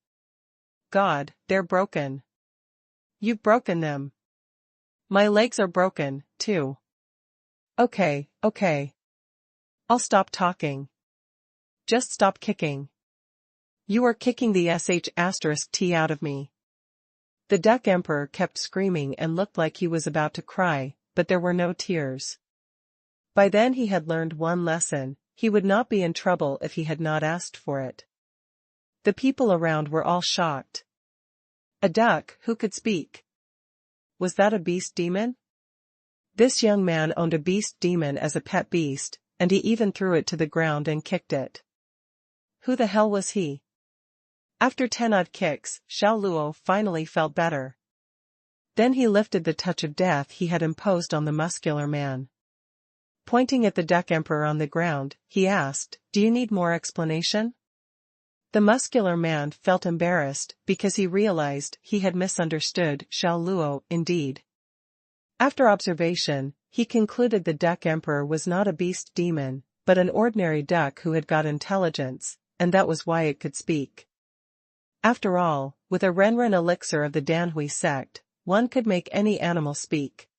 God, they're broken. You've broken them. My legs are broken, too. Okay, okay. I'll stop talking. Just stop kicking. You are kicking the sh*t out of me. The Duck Emperor kept screaming and looked like he was about to cry, but there were no tears. By then he had learned one lesson: he would not be in trouble if he had not asked for it. The people around were all shocked. A duck who could speak. Was that a beast demon? This young man owned a beast demon as a pet beast, and he even threw it to the ground and kicked it. Who the hell was he? After 10 odd kicks, Xiao Luo finally felt better. Then he lifted the touch of death he had imposed on the muscular man. Pointing at the Duck Emperor on the ground, he asked, "Do you need more explanation?" The muscular man felt embarrassed because he realized he had misunderstood Xiao Luo indeed. After observation, he concluded the Duck Emperor was not a beast demon, but an ordinary duck who had got intelligence, and that was why it could speak. After all, with a Renren elixir of the Danhui sect, one could make any animal speak.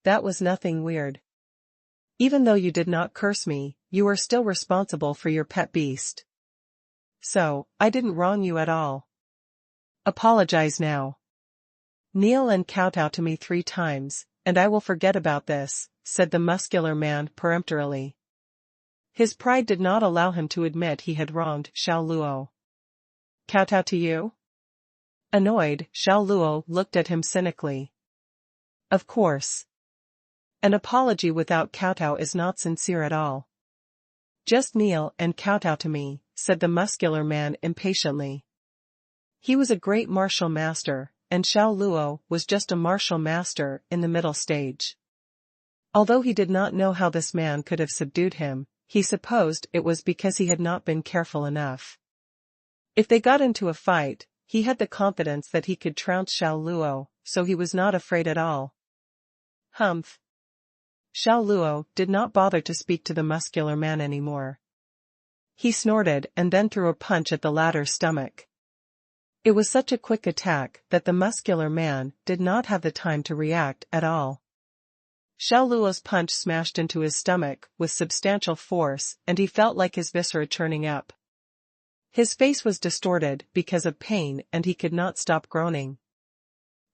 That was nothing weird. Even though you did not curse me, you are still responsible for your pet beast. So, I didn't wrong you at all. Apologize now. Kneel and kowtow to me 3 times, and I will forget about this, said the muscular man peremptorily. His pride did not allow him to admit he had wronged Xiao Luo. Kowtow to you? Annoyed, Xiao Luo looked at him cynically. Of course. An apology without kowtow is not sincere at all. Just kneel and kowtow to me, said the muscular man impatiently. He was a great martial master, and Xiao Luo was just a martial master in the middle stage. Although he did not know how this man could have subdued him, he supposed it was because he had not been careful enough. If they got into a fight, he had the confidence that he could trounce Xiao Luo, so he was not afraid at all. Humph. Xiao Luo did not bother to speak to the muscular man anymore. He snorted and then threw a punch at the latter's stomach. It was such a quick attack that the muscular man did not have the time to react at all. Xiao Luo's punch smashed into his stomach with substantial force, and he felt like his viscera churning up. His face was distorted because of pain and he could not stop groaning.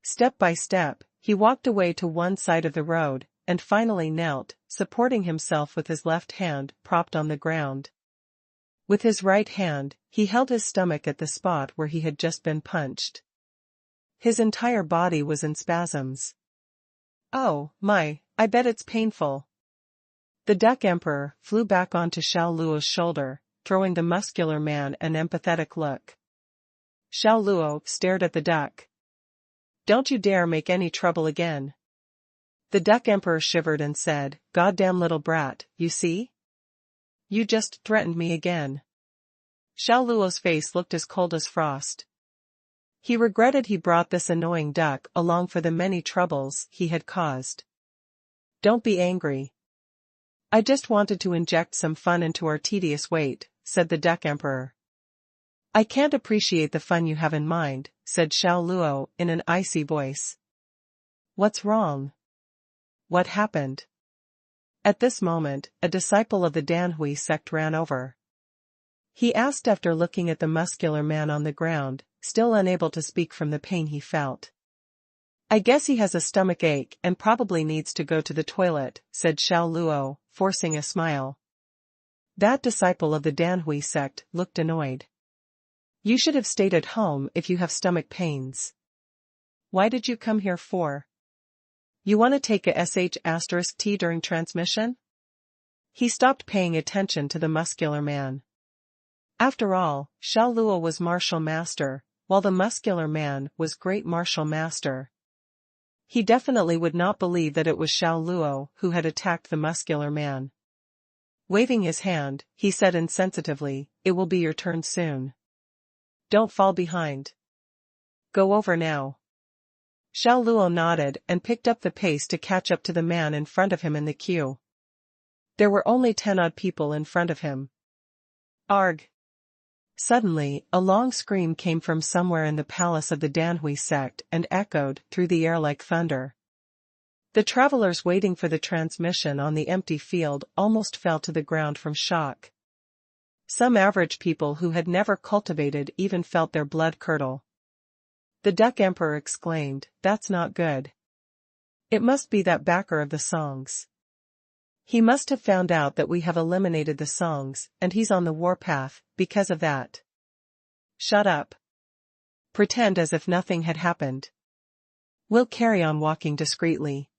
Step by step, he walked away to one side of the road, and finally knelt, supporting himself with his left hand propped on the ground. With his right hand, he held his stomach at the spot where he had just been punched. His entire body was in spasms. Oh, my, I bet it's painful. The Duck Emperor flew back onto Xiao Luo's shoulder, throwing the muscular man an empathetic look. Xiao Luo stared at the duck. Don't you dare make any trouble again. The Duck Emperor shivered and said, Goddamn little brat, you see? You just threatened me again. Xiao Luo's face looked as cold as frost. He regretted he brought this annoying duck along for the many troubles he had caused. Don't be angry. I just wanted to inject some fun into our tedious wait, said the Duck Emperor. I can't appreciate the fun you have in mind, said Xiao Luo in an icy voice. What's wrong? What happened? At this moment, a disciple of the Danhui sect ran over. He asked after looking at the muscular man on the ground, still unable to speak from the pain he felt. I guess he has a stomach ache and probably needs to go to the toilet, said Xiao Luo, forcing a smile. That disciple of the Danhui sect looked annoyed. You should have stayed at home if you have stomach pains. Why did you come here for? You want to take a sh*t during transmission? He stopped paying attention to the muscular man. After all, Xiao Luo was martial master, while the muscular man was great martial master. He definitely would not believe that it was Xiao Luo who had attacked the muscular man. Waving his hand, he said insensitively, It will be your turn soon. Don't fall behind. Go over now. Xiao Luo nodded and picked up the pace to catch up to the man in front of him in the queue. There were only 10 odd people in front of him. Arg! Suddenly, a long scream came from somewhere in the palace of the Danhui sect and echoed through the air like thunder. The travelers waiting for the transmission on the empty field almost fell to the ground from shock. Some average people who had never cultivated even felt their blood curdle. The Duck Emperor exclaimed, "That's not good. It must be that backer of the songs. He must have found out that we have eliminated the songs, and he's on the warpath, because of that." "Shut up. Pretend as if nothing had happened. We'll carry on walking discreetly."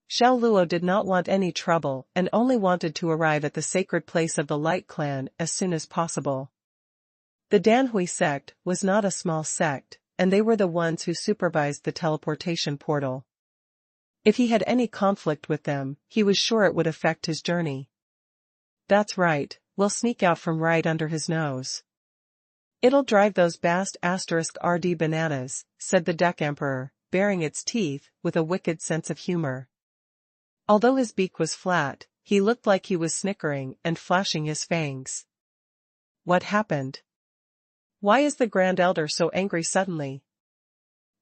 Xiao Luo did not want any trouble and only wanted to arrive at the sacred place of the Light Clan as soon as possible. The Danhui sect was not a small sect, and they were the ones who supervised the teleportation portal. If he had any conflict with them, he was sure it would affect his journey. "That's right, we'll sneak out from right under his nose. It'll drive those bast *RD bananas," said the Duck Emperor, baring its teeth with a wicked sense of humor. Although his beak was flat, he looked like he was snickering and flashing his fangs. "What happened? Why is the Grand Elder so angry suddenly?"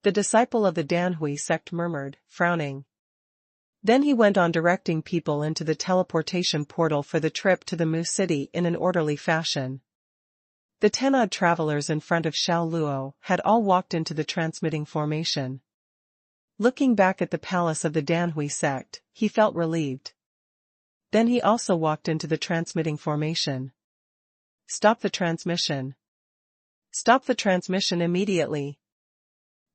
The disciple of the Danhui sect murmured, frowning. Then he went on directing people into the teleportation portal for the trip to the Mu City in an orderly fashion. The 10 odd travelers in front of Xiao Luo had all walked into the transmitting formation. Looking back at the palace of the Danhui sect, he felt relieved. Then he also walked into the transmitting formation. "Stop the transmission. Stop the transmission immediately."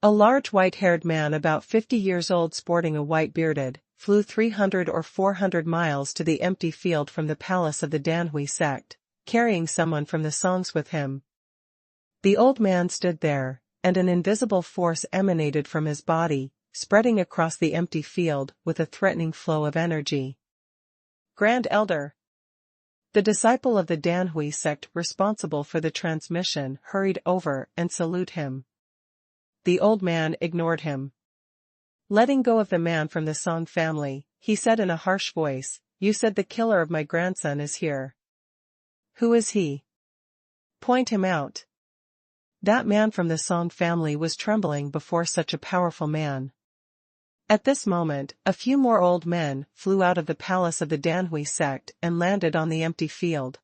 A large white-haired man about 50 years old sporting a white bearded, flew 300 or 400 miles to the empty field from the palace of the Danhui sect, carrying someone from the songs with him. The old man stood there, and an invisible force emanated from his body, spreading across the empty field with a threatening flow of energy. "Grand Elder." The disciple of the Danhui sect responsible for the transmission hurried over and saluted him. The old man ignored him. Letting go of the man from the Song family, he said in a harsh voice, "You said the killer of my grandson is here. Who is he? Point him out." That man from the Song family was trembling before such a powerful man. At this moment, a few more old men flew out of the palace of the Danhui sect and landed on the empty field.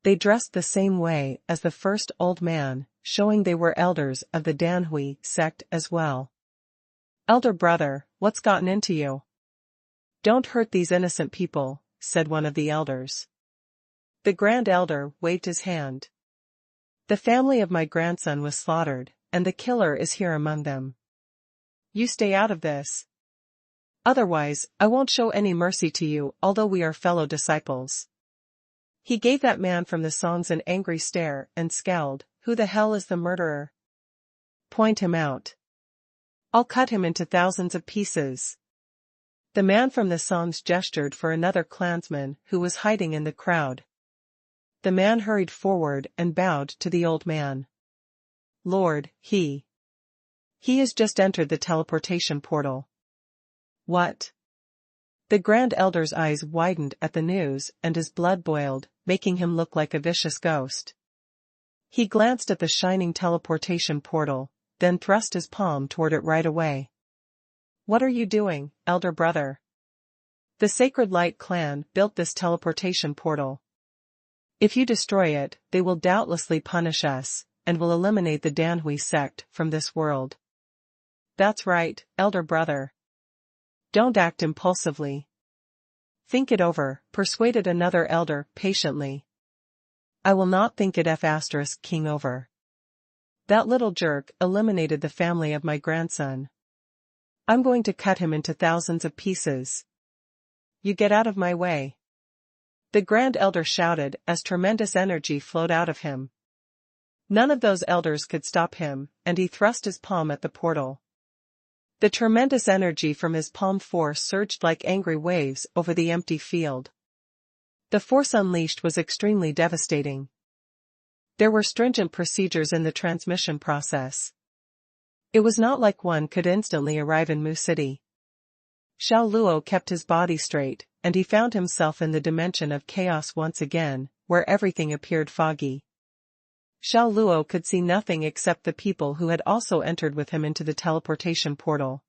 They dressed the same way as the first old man, showing they were elders of the Danhui sect as well. "Elder brother, what's gotten into you?" "Don't hurt these innocent people," said one of the elders. The Grand Elder waved his hand. "The family of my grandson was slaughtered, and the killer is here among them. You stay out of this. Otherwise, I won't show any mercy to you, although we are fellow disciples." He gave that man from the songs an angry stare and scowled, "Who the hell is the murderer? Point him out. I'll cut him into thousands of pieces." The man from the songs gestured for another clansman who was hiding in the crowd. The man hurried forward and bowed to the old man. "Lord, he has just entered the teleportation portal." "What?" The Grand Elder's eyes widened at the news and his blood boiled, making him look like a vicious ghost. He glanced at the shining teleportation portal, then thrust his palm toward it right away. "What are you doing, elder brother?" "The Sacred Light Clan built this teleportation portal. If you destroy it, they will doubtlessly punish us, and will eliminate the Danhui sect from this world." "That's right, elder brother. Don't act impulsively. Think it over," persuaded another elder patiently. "I will not think it *King over. That little jerk eliminated the family of my grandson. I'm going to cut him into thousands of pieces. You get out of my way." The Grand Elder shouted as tremendous energy flowed out of him. None of those elders could stop him, and he thrust his palm at the portal. The tremendous energy from his palm force surged like angry waves over the empty field. The force unleashed was extremely devastating. There were stringent procedures in the transmission process. It was not like one could instantly arrive in Mu City. Xiao Luo kept his body straight, and he found himself in the dimension of chaos once again, where everything appeared foggy. Xiao Luo could see nothing except the people who had also entered with him into the teleportation portal.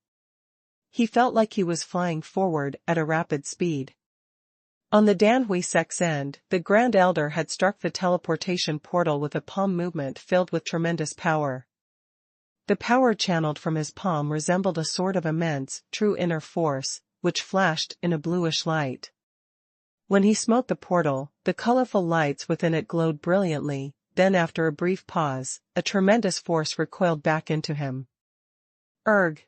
He felt like he was flying forward at a rapid speed. On the Danhui sect's end, the Grand Elder had struck the teleportation portal with a palm movement filled with tremendous power. The power channeled from his palm resembled a sort of immense, true inner force, which flashed in a bluish light. When he smote the portal, the colorful lights within it glowed brilliantly, then after a brief pause, a tremendous force recoiled back into him. Erg!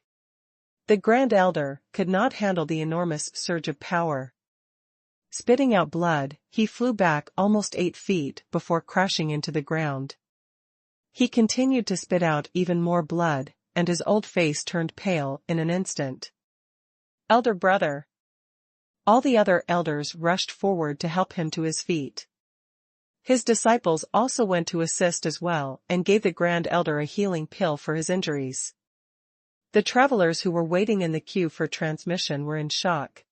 The Grand Elder could not handle the enormous surge of power. Spitting out blood, he flew back almost 8 feet before crashing into the ground. He continued to spit out even more blood, and his old face turned pale in an instant. Elder brother! All the other elders rushed forward to help him to his feet. His disciples also went to assist as well and gave the Grand Elder a healing pill for his injuries. The travelers who were waiting in the queue for transmission were in shock.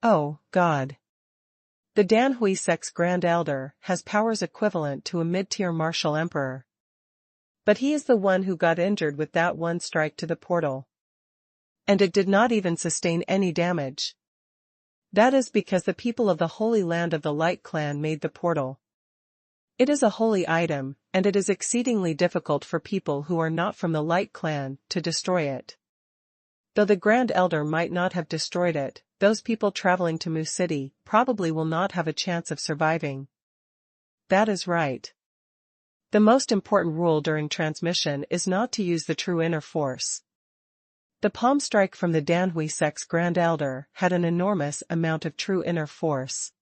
Oh, God! The Danhui sect's Grand Elder has powers equivalent to a mid-tier martial emperor. But he is the one who got injured with that one strike to the portal. And it did not even sustain any damage. That is because the people of the Holy Land of the Light Clan made the portal. It is a holy item, and it is exceedingly difficult for people who are not from the Light Clan to destroy it. Though the Grand Elder might not have destroyed it, those people traveling to Mu City probably will not have a chance of surviving. That is right. The most important rule during transmission is not to use the true inner force. The palm strike from the Danhui sect's Grand Elder had an enormous amount of true inner force.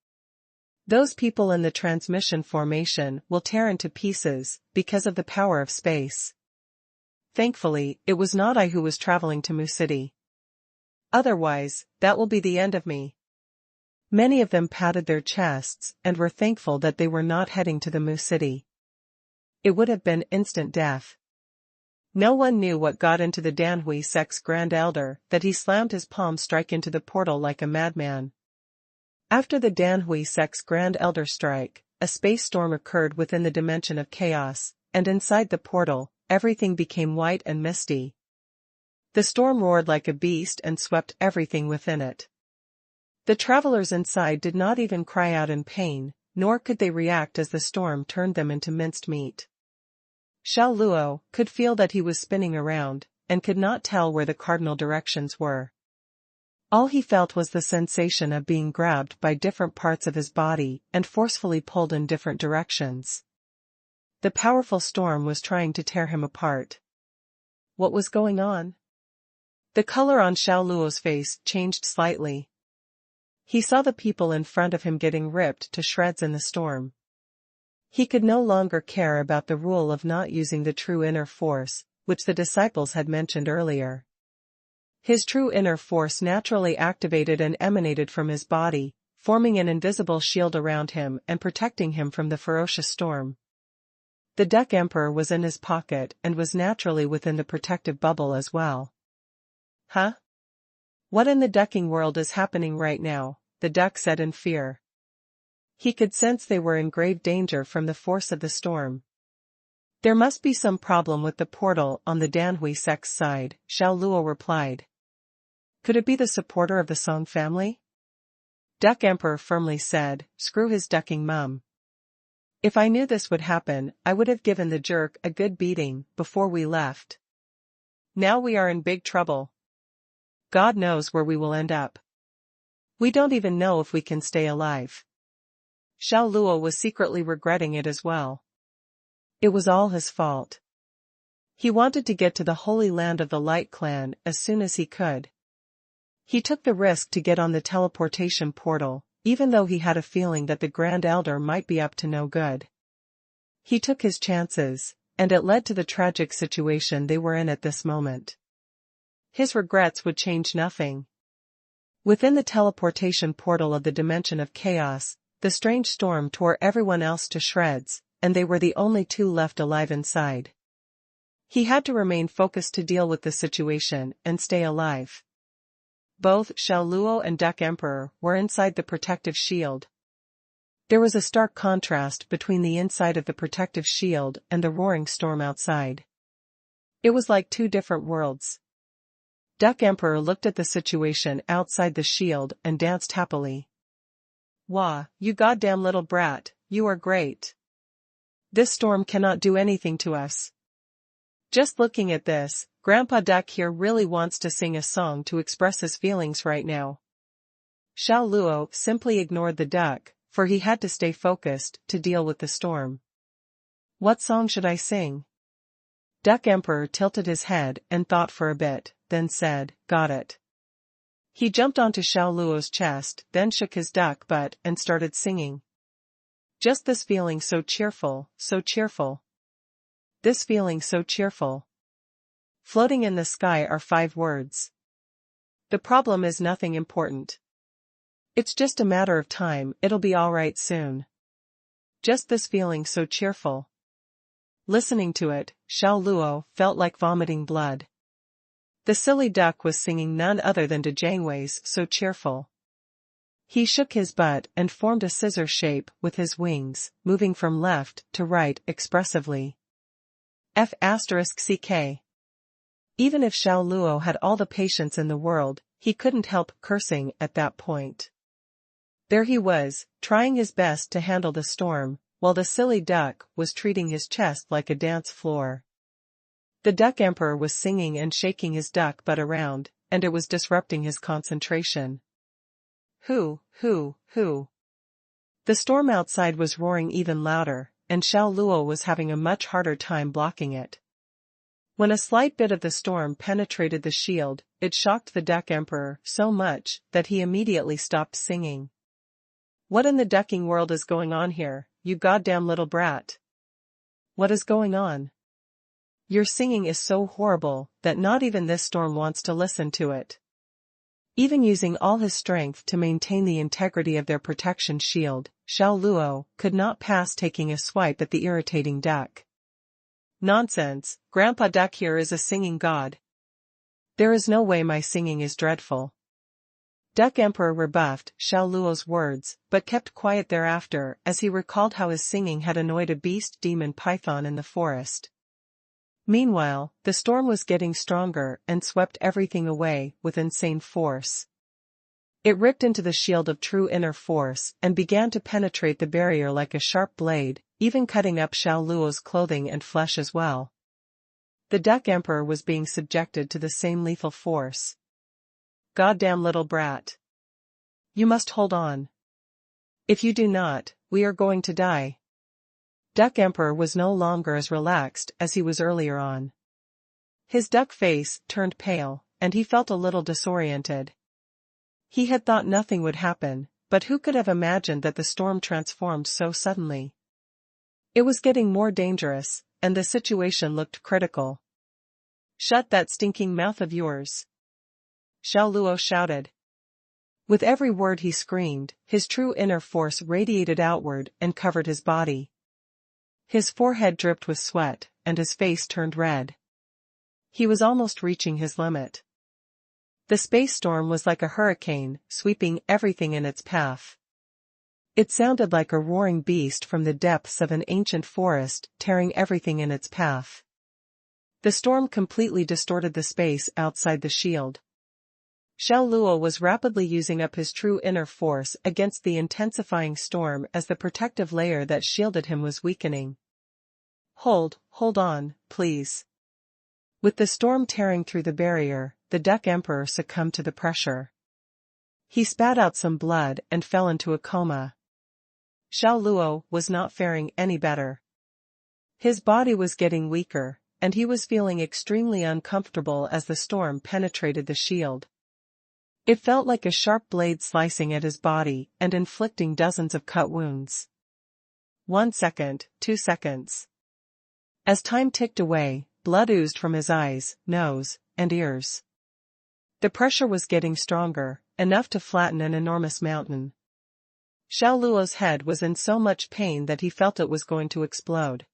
Those people in the transmission formation will tear into pieces because of the power of space. Thankfully, it was not I who was traveling to Mu City. Otherwise, that will be the end of me. Many of them patted their chests and were thankful that they were not heading to the Mu City. It would have been instant death. No one knew what got into the Danhui sect's Grand Elder that he slammed his palm strike into the portal like a madman. After the Danhui sect's Grand Elder strike, a space storm occurred within the dimension of chaos, and inside the portal, everything became white and misty. The storm roared like a beast and swept everything within it. The travelers inside did not even cry out in pain, nor could they react as the storm turned them into minced meat. Xiao Luo could feel that he was spinning around, and could not tell where the cardinal directions were. All he felt was the sensation of being grabbed by different parts of his body and forcefully pulled in different directions. The powerful storm was trying to tear him apart. What was going on? The color on Xiao Luo's face changed slightly. He saw the people in front of him getting ripped to shreds in the storm. He could no longer care about the rule of not using the true inner force, which the disciples had mentioned earlier. His true inner force naturally activated and emanated from his body, forming an invisible shield around him and protecting him from the ferocious storm. The Duck Emperor was in his pocket and was naturally within the protective bubble as well. Huh? What in the ducking world is happening right now? The duck said in fear. He could sense they were in grave danger from the force of the storm. There must be some problem with the portal on the Danhui sect's side, Xiao Luo replied. Could it be the supporter of the Song family? Duck Emperor firmly said, screw his ducking mum. If I knew this would happen, I would have given the jerk a good beating before we left. Now we are in big trouble. God knows where we will end up. We don't even know if we can stay alive. Xiao Luo was secretly regretting it as well. It was all his fault. He wanted to get to the Holy Land of the Light Clan as soon as he could. He took the risk to get on the teleportation portal, even though he had a feeling that the Grand Elder might be up to no good. He took his chances, and it led to the tragic situation they were in at this moment. His regrets would change nothing. Within the teleportation portal of the dimension of chaos, the strange storm tore everyone else to shreds, and they were the only two left alive inside. He had to remain focused to deal with the situation and stay alive. Both Xiao Luo and Duck Emperor were inside the protective shield. There was a stark contrast between the inside of the protective shield and the roaring storm outside. It was like two different worlds. Duck Emperor looked at the situation outside the shield and danced happily. "Wah, you goddamn little brat, you are great. This storm cannot do anything to us. Just looking at this, Grandpa Duck here really wants to sing a song to express his feelings right now." Xiao Luo simply ignored the duck, for he had to stay focused to deal with the storm. "What song should I sing?" Duck Emperor tilted his head and thought for a bit, then said, "Got it." He jumped onto Xiao Luo's chest, then shook his duck butt and started singing. "Just this feeling so cheerful, so cheerful. This feeling so cheerful. Floating in the sky are 5 words. The problem is nothing important. It's just a matter of time, it'll be alright soon. Just this feeling so cheerful." Listening to it, Xiao Luo felt like vomiting blood. The silly duck was singing none other than Dejangwei's "So Cheerful." He shook his butt and formed a scissor shape with his wings, moving from left to right expressively. F***ck. Even if Xiao Luo had all the patience in the world, he couldn't help cursing at that point. There he was, trying his best to handle the storm, while the silly duck was treating his chest like a dance floor. The Duck Emperor was singing and shaking his duck butt around, and it was disrupting his concentration. Hoo. The storm outside was roaring even louder, and Xiao Luo was having a much harder time blocking it. When a slight bit of the storm penetrated the shield, it shocked the Duck Emperor so much that he immediately stopped singing. "What in the ducking world is going on here, you goddamn little brat? What is going on? Your singing is so horrible that not even this storm wants to listen to it." Even using all his strength to maintain the integrity of their protection shield, Xiao Luo could not pass taking a swipe at the irritating duck. "Nonsense, Grandpa Duck here is a singing god. There is no way my singing is dreadful." Duck Emperor rebuffed Xiao Luo's words, but kept quiet thereafter as he recalled how his singing had annoyed a beast demon python in the forest. Meanwhile, the storm was getting stronger and swept everything away with insane force. It ripped into the shield of true inner force and began to penetrate the barrier like a sharp blade, even cutting up Xiao Luo's clothing and flesh as well. The Duck Emperor was being subjected to the same lethal force. "Goddamn little brat. You must hold on. If you do not, we are going to die." Duck Emperor was no longer as relaxed as he was earlier on. His duck face turned pale, and he felt a little disoriented. He had thought nothing would happen, but who could have imagined that the storm transformed so suddenly? It was getting more dangerous, and the situation looked critical. "Shut that stinking mouth of yours!" Xiao Luo shouted. With every word he screamed, his true inner force radiated outward and covered his body. His forehead dripped with sweat, and his face turned red. He was almost reaching his limit. The space storm was like a hurricane, sweeping everything in its path. It sounded like a roaring beast from the depths of an ancient forest, tearing everything in its path. The storm completely distorted the space outside the shield. Xiao Luo was rapidly using up his true inner force against the intensifying storm as the protective layer that shielded him was weakening. Hold on, please." With the storm tearing through the barrier, the Duck Emperor succumbed to the pressure. He spat out some blood and fell into a coma. Xiao Luo was not faring any better. His body was getting weaker, and he was feeling extremely uncomfortable as the storm penetrated the shield. It felt like a sharp blade slicing at his body and inflicting dozens of cut wounds. 1 second, 2 seconds. As time ticked away, blood oozed from his eyes, nose, and ears. The pressure was getting stronger, enough to flatten an enormous mountain. Xiao Luo's head was in so much pain that he felt it was going to explode.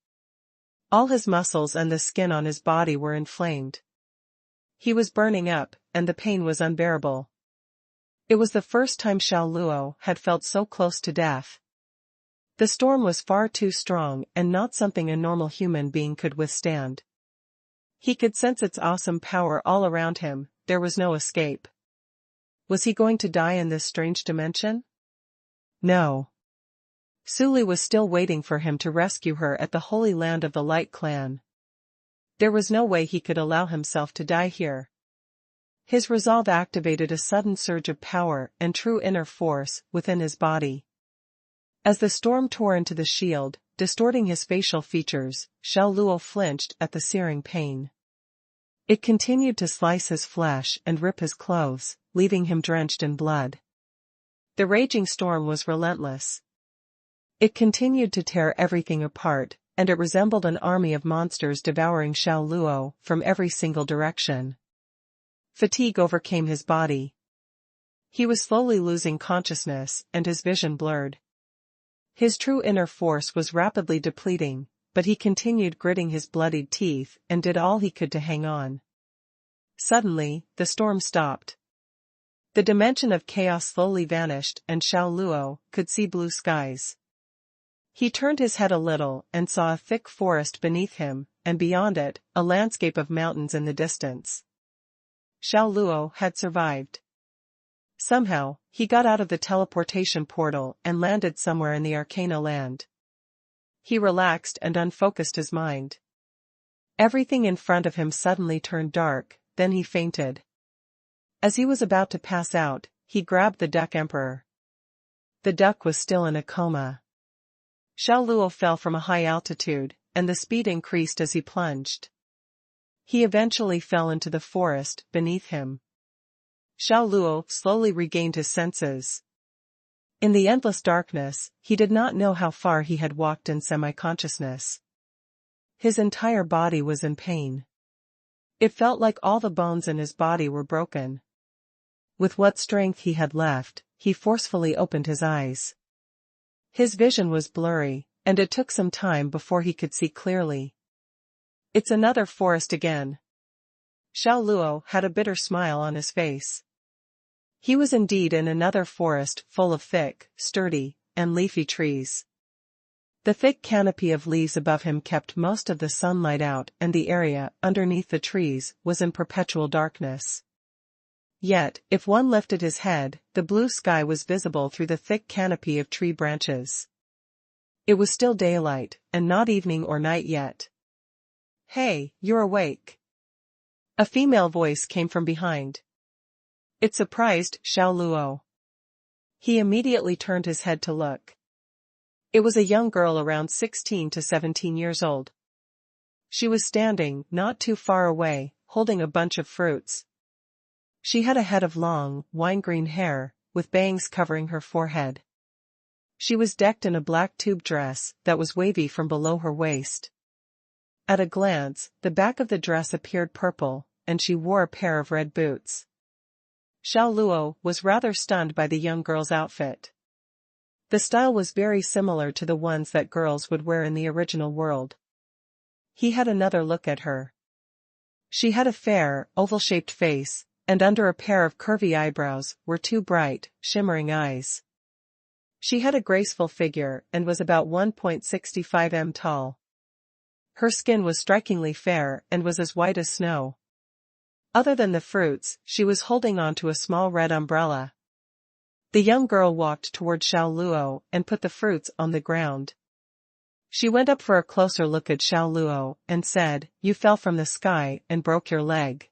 All his muscles and the skin on his body were inflamed. He was burning up, and the pain was unbearable. It was the first time Xiao Luo had felt so close to death. The storm was far too strong and not something a normal human being could withstand. He could sense its awesome power all around him, there was no escape. Was he going to die in this strange dimension? No. Suli was still waiting for him to rescue her at the Holy Land of the Light Clan. There was no way he could allow himself to die here. His resolve activated a sudden surge of power and true inner force within his body. As the storm tore into the shield, distorting his facial features, Xiao Luo flinched at the searing pain. It continued to slice his flesh and rip his clothes, leaving him drenched in blood. The raging storm was relentless. It continued to tear everything apart, and it resembled an army of monsters devouring Xiao Luo from every single direction. Fatigue overcame his body. He was slowly losing consciousness, and his vision blurred. His true inner force was rapidly depleting, but he continued gritting his bloodied teeth and did all he could to hang on. Suddenly, the storm stopped. The dimension of chaos slowly vanished and Xiao Luo could see blue skies. He turned his head a little and saw a thick forest beneath him, and beyond it, a landscape of mountains in the distance. Xiao Luo had survived. Somehow, he got out of the teleportation portal and landed somewhere in the Arcana land. He relaxed and unfocused his mind. Everything in front of him suddenly turned dark, then he fainted. As he was about to pass out, he grabbed the Duck Emperor. The duck was still in a coma. Xiao Luo fell from a high altitude, and the speed increased as he plunged. He eventually fell into the forest beneath him. Xiao Luo slowly regained his senses. In the endless darkness, he did not know how far he had walked in semi-consciousness. His entire body was in pain. It felt like all the bones in his body were broken. With what strength he had left, he forcefully opened his eyes. His vision was blurry, and it took some time before he could see clearly. It's another forest again. Xiao Luo had a bitter smile on his face. He was indeed in another forest full of thick, sturdy, and leafy trees. The thick canopy of leaves above him kept most of the sunlight out and the area underneath the trees was in perpetual darkness. Yet, if one lifted his head, the blue sky was visible through the thick canopy of tree branches. It was still daylight, and not evening or night yet. "Hey, you're awake." A female voice came from behind. It surprised Xiao Luo. He immediately turned his head to look. It was a young girl around 16 to 17 years old. She was standing, not too far away, holding a bunch of fruits. She had a head of long, wine-green hair, with bangs covering her forehead. She was decked in a black tube dress that was wavy from below her waist. At a glance, the back of the dress appeared purple, and she wore a pair of red boots. Xiao Luo was rather stunned by the young girl's outfit. The style was very similar to the ones that girls would wear in the original world. He had another look at her. She had a fair, oval-shaped face, and under a pair of curvy eyebrows were two bright, shimmering eyes. She had a graceful figure and was about 1.65 m tall. Her skin was strikingly fair and was as white as snow. Other than the fruits, she was holding onto a small red umbrella. The young girl walked toward Xiao Luo and put the fruits on the ground. She went up for a closer look at Xiao Luo and said, "You fell from the sky and broke your leg.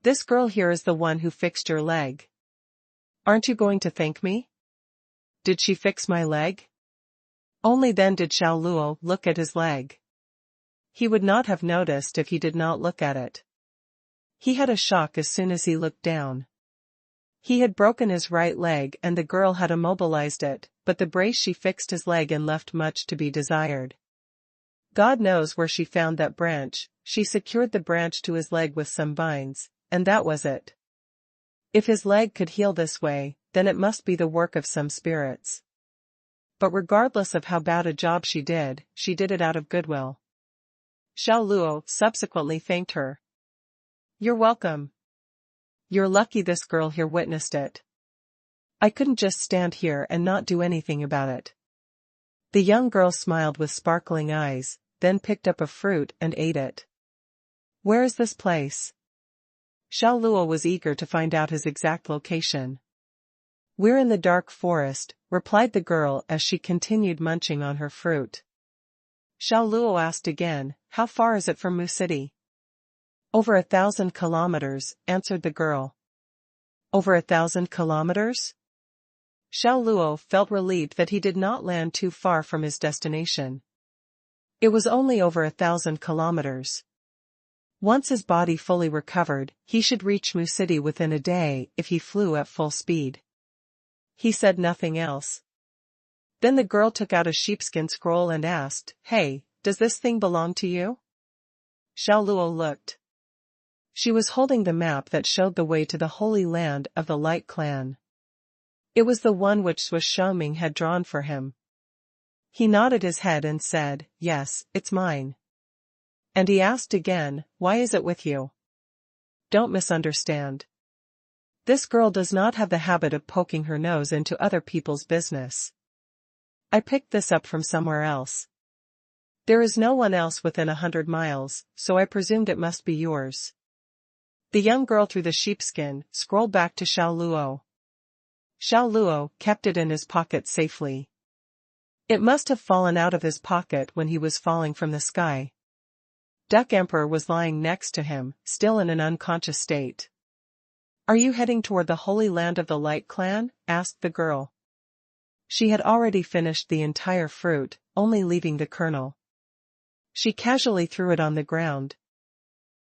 This girl here is the one who fixed your leg. Aren't you going to thank me?" "Did she fix my leg?" Only then did Xiao Luo look at his leg. He would not have noticed if he did not look at it. He had a shock as soon as he looked down. He had broken his right leg and the girl had immobilized it, but the brace she fixed his leg in left much to be desired. God knows where she found that branch, she secured the branch to his leg with some vines, and that was it. If his leg could heal this way, then it must be the work of some spirits. But regardless of how bad a job she did it out of goodwill. Xiao Luo subsequently thanked her. "You're welcome. You're lucky this girl here witnessed it. I couldn't just stand here and not do anything about it. The young girl smiled with sparkling eyes, then picked up a fruit and ate it. Where is this place? Xiao Luo was eager to find out his exact location. We're in the dark forest, replied the girl as she continued munching on her fruit. Xiao Luo asked again, how far is it from Mu City? Over 1,000 kilometers, answered the girl. Over 1,000 kilometers? Xiao Luo felt relieved that he did not land too far from his destination. It was only over 1,000 kilometers. Once his body fully recovered, he should reach Mu City within a day if he flew at full speed. He said nothing else. Then the girl took out a sheepskin scroll and asked, Hey, does this thing belong to you? Xiao Luo looked. She was holding the map that showed the way to the Holy Land of the Light Clan. It was the one which Xuanhuan had drawn for him. He nodded his head and said, Yes, it's mine. And he asked again, Why is it with you? Don't misunderstand. This girl does not have the habit of poking her nose into other people's business. I picked this up from somewhere else. There is no one else within 100 miles, so I presumed it must be yours. The young girl threw the sheepskin scroll back to Xiao Luo. Xiao Luo kept it in his pocket safely. It must have fallen out of his pocket when he was falling from the sky. Duck Emperor was lying next to him, still in an unconscious state. Are you heading toward the Holy Land of the Light Clan? Asked the girl. She had already finished the entire fruit, only leaving the kernel. She casually threw it on the ground.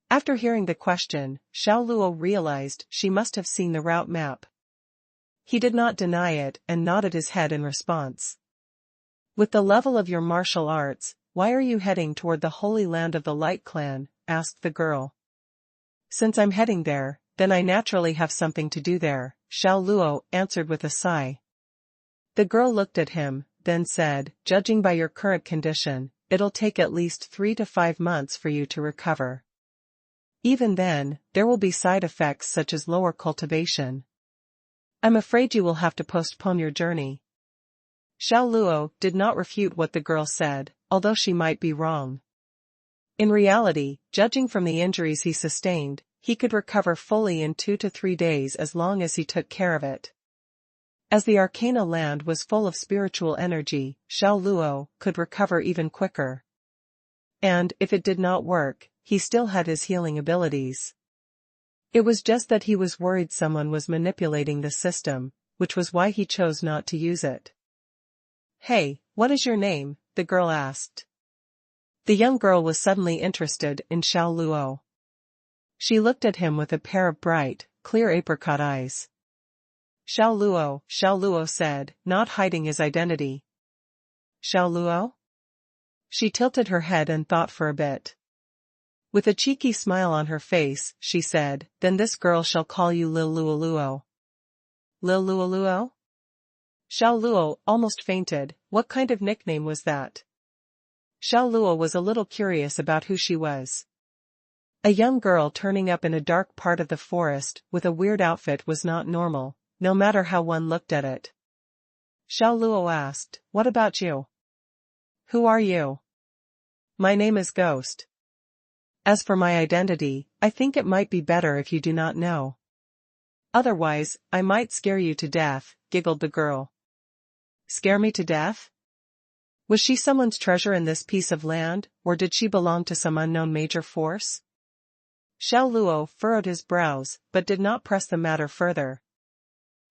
After hearing the question, Xiao Luo realized she must have seen the route map. He did not deny it and nodded his head in response. With the level of your martial arts, why are you heading toward the Holy Land of the Light Clan? Asked the girl. Since I'm heading there, then I naturally have something to do there, Xiao Luo answered with a sigh. The girl looked at him, then said, Judging by your current condition, it'll take at least 3 to 5 months for you to recover. Even then, there will be side effects such as lower cultivation. I'm afraid you will have to postpone your journey. Xiao Luo did not refute what the girl said, although she might be wrong. In reality, judging from the injuries he sustained, he could recover fully in 2 to 3 days as long as he took care of it. As the Arcana land was full of spiritual energy, Xiao Luo could recover even quicker. And, if it did not work, he still had his healing abilities. It was just that he was worried someone was manipulating the system, which was why he chose not to use it. Hey, what is your name? The girl asked. The young girl was suddenly interested in Xiao Luo. She looked at him with a pair of bright, clear apricot eyes. Xiao Luo said, not hiding his identity. Xiao Luo? She tilted her head and thought for a bit. With a cheeky smile on her face, she said, Then this girl shall call you Lil Luo. Lil Luo? Xiao Luo almost fainted. What kind of nickname was that? Xiao Luo was a little curious about who she was. A young girl turning up in a dark part of the forest with a weird outfit was not normal, no matter how one looked at it. Xiao Luo asked, What about you? Who are you? My name is Ghost. As for my identity, I think it might be better if you do not know. Otherwise, I might scare you to death, giggled the girl. Scare me to death? Was she someone's treasure in this piece of land, or did she belong to some unknown major force? Xiao Luo furrowed his brows, but did not press the matter further.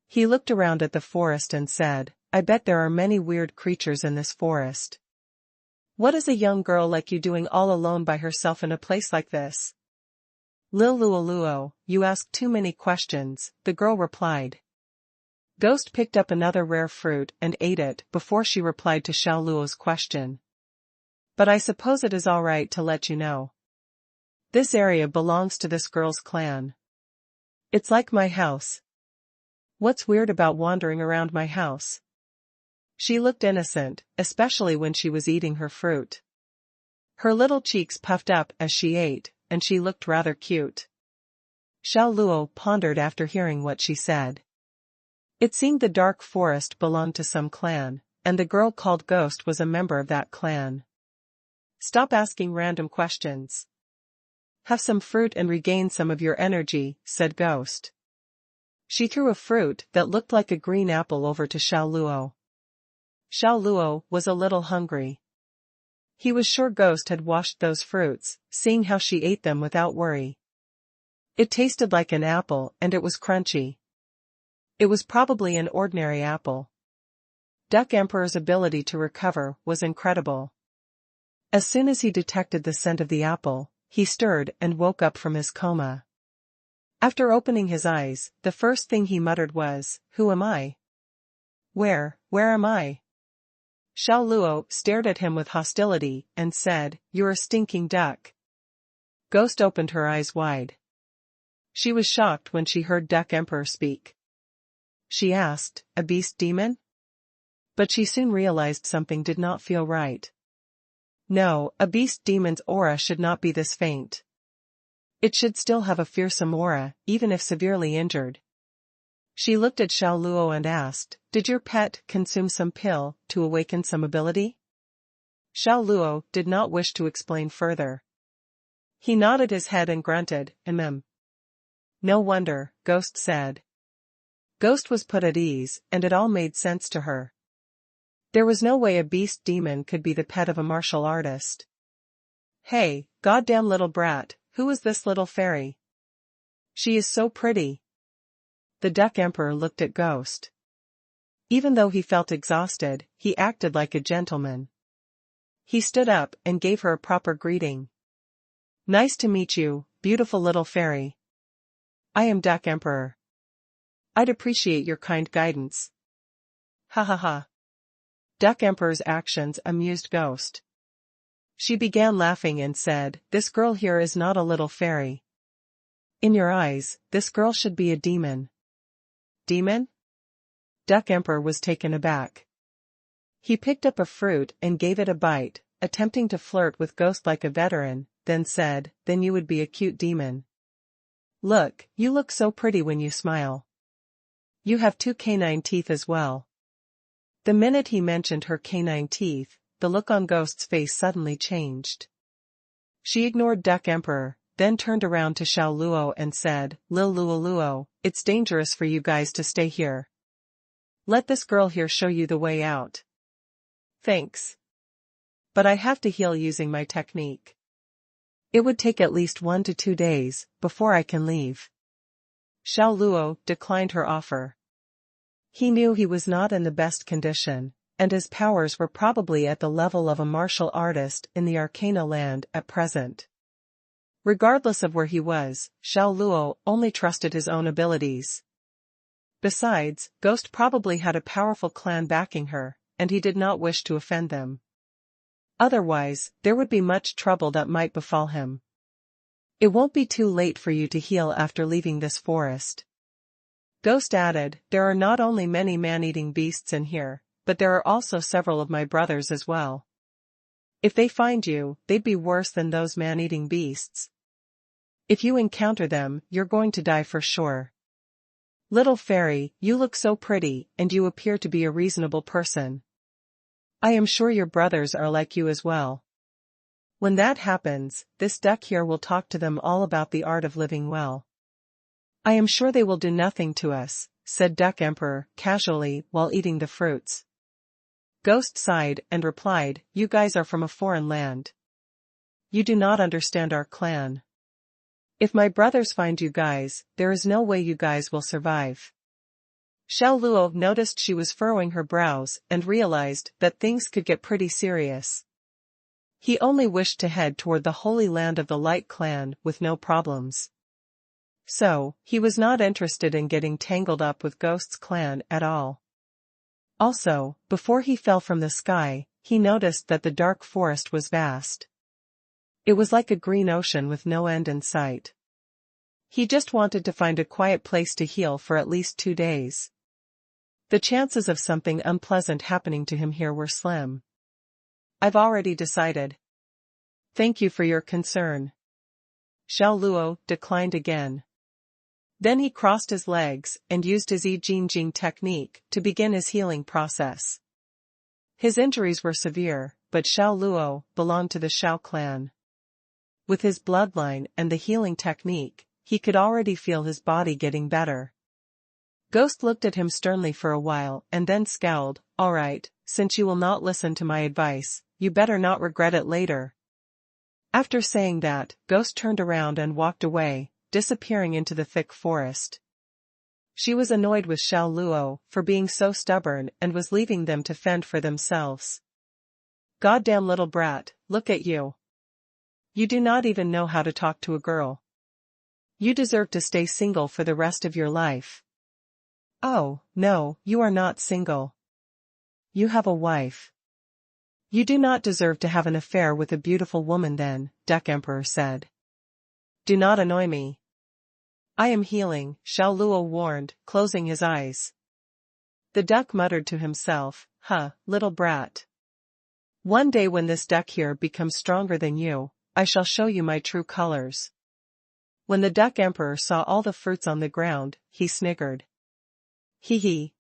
He looked around at the forest and said, I bet there are many weird creatures in this forest. What is a young girl like you doing all alone by herself in a place like this? Lil Luo, you ask too many questions, the girl replied. Ghost picked up another rare fruit and ate it before she replied to Xiao Luo's question. But I suppose it is all right to let you know. This area belongs to this girl's clan. It's like my house. What's weird about wandering around my house? She looked innocent, especially when she was eating her fruit. Her little cheeks puffed up as she ate, and she looked rather cute. Xiao Luo pondered after hearing what she said. It seemed the dark forest belonged to some clan, and the girl called Ghost was a member of that clan. Stop asking random questions. Have some fruit and regain some of your energy, said Ghost. She threw a fruit that looked like a green apple over to Xiao Luo. Xiao Luo was a little hungry. He was sure Ghost had washed those fruits, seeing how she ate them without worry. It tasted like an apple and it was crunchy. It was probably an ordinary apple. Duck Emperor's ability to recover was incredible. As soon as he detected the scent of the apple, he stirred and woke up from his coma. After opening his eyes, the first thing he muttered was, "Who am I? Where am I?" Xiao Luo stared at him with hostility and said, "You're a stinking duck." Ghost opened her eyes wide. She was shocked when she heard Duck Emperor speak. She asked, "A beast demon?" But she soon realized something did not feel right. No, a beast demon's aura should not be this faint. It should still have a fearsome aura, even if severely injured. She looked at Xiao Luo and asked, "Did your pet consume some pill to awaken some ability?" Xiao Luo did not wish to explain further. He nodded his head and grunted, "No wonder," Ghost said. Ghost was put at ease, and it all made sense to her. There was no way a beast demon could be the pet of a martial artist. "Hey, goddamn little brat, who is this little fairy? She is so pretty." The Duck Emperor looked at Ghost. Even though he felt exhausted, he acted like a gentleman. He stood up and gave her a proper greeting. "Nice to meet you, beautiful little fairy. I am Duck Emperor. I'd appreciate your kind guidance." Ha ha ha. Duck Emperor's actions amused Ghost. She began laughing and said, "This girl here is not a little fairy. In your eyes, this girl should be a demon." "Demon?" Duck Emperor was taken aback. He picked up a fruit and gave it a bite, attempting to flirt with Ghost like a veteran, then said, "Then you would be a cute demon. Look, you look so pretty when you smile. You have 2 canine teeth as well." The minute he mentioned her canine teeth, the look on Ghost's face suddenly changed. She ignored Duck Emperor, then turned around to Xiao Luo and said, "Lil Luo Luo, it's dangerous for you guys to stay here. Let this girl here show you the way out." "Thanks. But I have to heal using my technique. It would take at least 1 to 2 days before I can leave." Xiao Luo declined her offer. He knew he was not in the best condition, and his powers were probably at the level of a martial artist in the Arcana land at present. Regardless of where he was, Xiao Luo only trusted his own abilities. Besides, Ghost probably had a powerful clan backing her, and he did not wish to offend them. Otherwise, there would be much trouble that might befall him. "It won't be too late for you to heal after leaving this forest." Ghost added, "There are not only many man-eating beasts in here, but there are also several of my brothers as well. If they find you, they'd be worse than those man-eating beasts. If you encounter them, you're going to die for sure. Little fairy, you look so pretty, and you appear to be a reasonable person. I am sure your brothers are like you as well. When that happens, this duck here will talk to them all about the art of living well. I am sure they will do nothing to us," said Duck Emperor casually while eating the fruits. Ghost sighed and replied, "You guys are from a foreign land. You do not understand our clan. If my brothers find you guys, there is no way you guys will survive." Xiao Luo noticed she was furrowing her brows and realized that things could get pretty serious. He only wished to head toward the holy land of the Light Clan with no problems. So, he was not interested in getting tangled up with Ghost's clan at all. Also, before he fell from the sky, he noticed that the dark forest was vast. It was like a green ocean with no end in sight. He just wanted to find a quiet place to heal for at least 2 days. The chances of something unpleasant happening to him here were slim. "I've already decided. Thank you for your concern." Xiao Luo declined again. Then he crossed his legs and used his I Ching Jing technique to begin his healing process. His injuries were severe, but Xiao Luo belonged to the Xiao clan. With his bloodline and the healing technique, he could already feel his body getting better. Ghost looked at him sternly for a while and then scowled. "All right, since you will not listen to my advice, you better not regret it later." After saying that, Ghost turned around and walked away, disappearing into the thick forest. She was annoyed with Xiao Luo for being so stubborn and was leaving them to fend for themselves. "Goddamn little brat, look at you. You do not even know how to talk to a girl. You deserve to stay single for the rest of your life." "Oh, no, you are not single. You have a wife. You do not deserve to have an affair with a beautiful woman then," Duck Emperor said. "Do not annoy me. I am healing," Xiao Luo warned, closing his eyes. The duck muttered to himself, "Huh, little brat. One day when this duck here becomes stronger than you, I shall show you my true colors." When the Duck Emperor saw all the fruits on the ground, he sniggered. "Hee hee.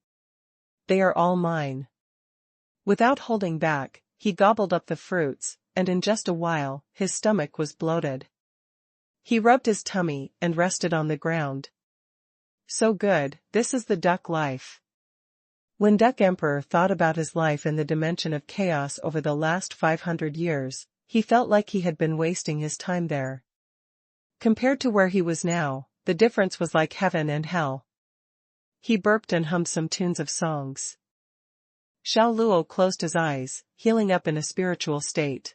They are all mine." Without holding back, he gobbled up the fruits, and in just a while, his stomach was bloated. He rubbed his tummy and rested on the ground. So good, this is the duck life. When Duck Emperor thought about his life in the dimension of chaos over the last 500 years, he felt like he had been wasting his time there. Compared to where he was now, the difference was like heaven and hell. He burped and hummed some tunes of songs. Xiao Luo closed his eyes, healing up in a spiritual state.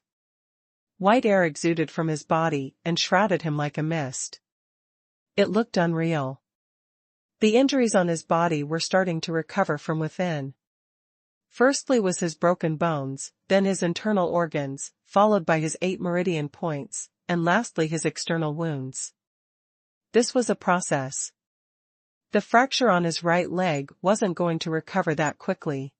White air exuded from his body and shrouded him like a mist. It looked unreal. The injuries on his body were starting to recover from within. Firstly was his broken bones, then his internal organs, followed by his 8 meridian points, and lastly his external wounds. This was a process. The fracture on his right leg wasn't going to recover that quickly.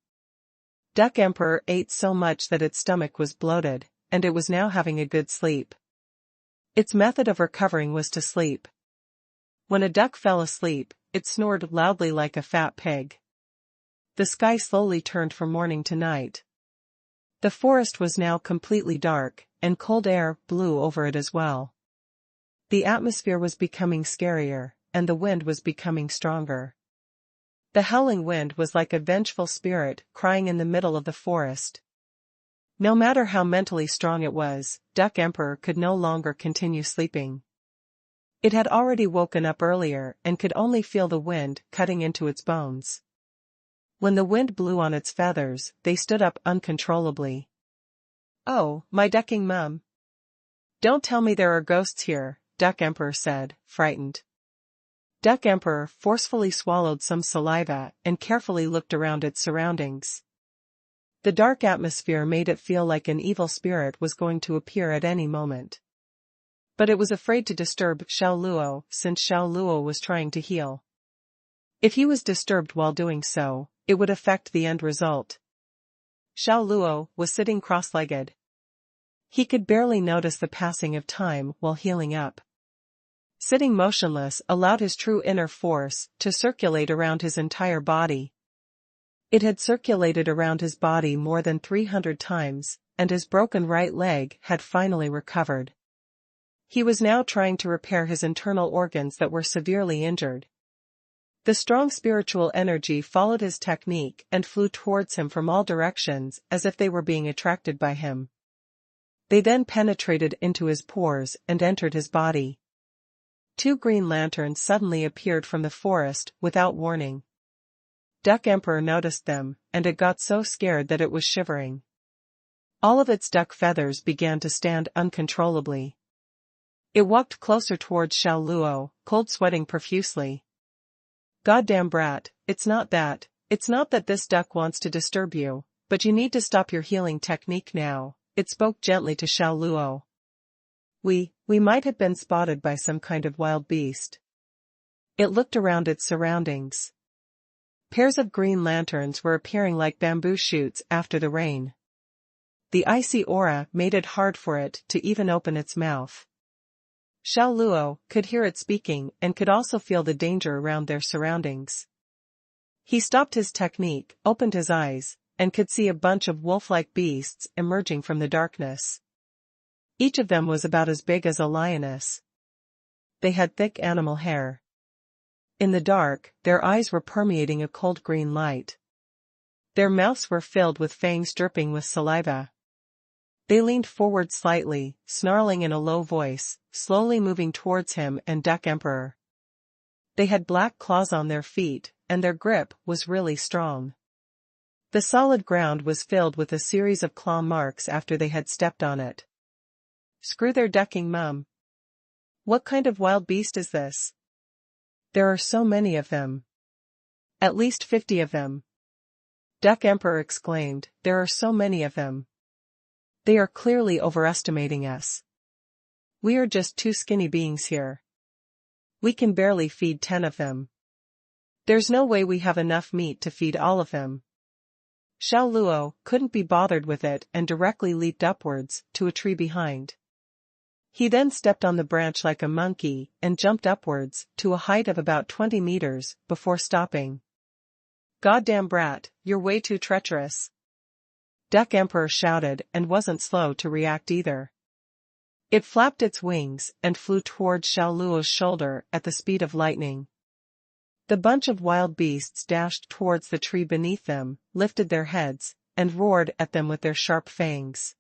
Duck Emperor ate so much that its stomach was bloated, and it was now having a good sleep. Its method of recovering was to sleep. When a duck fell asleep, it snored loudly like a fat pig. The sky slowly turned from morning to night. The forest was now completely dark, and cold air blew over it as well. The atmosphere was becoming scarier, and the wind was becoming stronger. The howling wind was like a vengeful spirit crying in the middle of the forest. No matter how mentally strong it was, Duck Emperor could no longer continue sleeping. It had already woken up earlier and could only feel the wind cutting into its bones. When the wind blew on its feathers, they stood up uncontrollably. "Oh, my ducking mum. Don't tell me there are ghosts here," Duck Emperor said, frightened. Duck Emperor forcefully swallowed some saliva and carefully looked around its surroundings. The dark atmosphere made it feel like an evil spirit was going to appear at any moment. But it was afraid to disturb Xiao Luo since Xiao Luo was trying to heal. If he was disturbed while doing so, it would affect the end result. Xiao Luo was sitting cross-legged. He could barely notice the passing of time while healing up. Sitting motionless allowed his true inner force to circulate around his entire body. It had circulated around his body more than 300 times, and his broken right leg had finally recovered. He was now trying to repair his internal organs that were severely injured. The strong spiritual energy followed his technique and flew towards him from all directions as if they were being attracted by him. They then penetrated into his pores and entered his body. 2 green lanterns suddenly appeared from the forest without warning. Duck Emperor noticed them, and it got so scared that it was shivering. All of its duck feathers began to stand uncontrollably. It walked closer towards Xiao Luo, cold sweating profusely. "Goddamn brat, it's not that this duck wants to disturb you, but you need to stop your healing technique now," it spoke gently to Xiao Luo. We might have been spotted by some kind of wild beast." It looked around its surroundings. Pairs of green lanterns were appearing like bamboo shoots after the rain. The icy aura made it hard for it to even open its mouth. Xiao Luo could hear it speaking and could also feel the danger around their surroundings. He stopped his technique, opened his eyes, and could see a bunch of wolf-like beasts emerging from the darkness. Each of them was about as big as a lioness. They had thick animal hair. In the dark, their eyes were permeating a cold green light. Their mouths were filled with fangs dripping with saliva. They leaned forward slightly, snarling in a low voice, slowly moving towards him and Duck Emperor. They had black claws on their feet, and their grip was really strong. The solid ground was filled with a series of claw marks after they had stepped on it. Screw their ducking mum. What kind of wild beast is this? There are so many of them. At least 50 of them. Duck Emperor exclaimed, there are so many of them. They are clearly overestimating us. We are just 2 skinny beings here. We can barely feed 10 of them. There's no way we have enough meat to feed all of them. Xiao Luo couldn't be bothered with it and directly leaped upwards, to a tree behind. He then stepped on the branch like a monkey and jumped upwards, to a height of about 20 meters, before stopping. Goddamn brat, you're way too treacherous. Duck Emperor shouted and wasn't slow to react either. It flapped its wings and flew towards Xiao Luo's shoulder at the speed of lightning. The bunch of wild beasts dashed towards the tree beneath them, lifted their heads, and roared at them with their sharp fangs.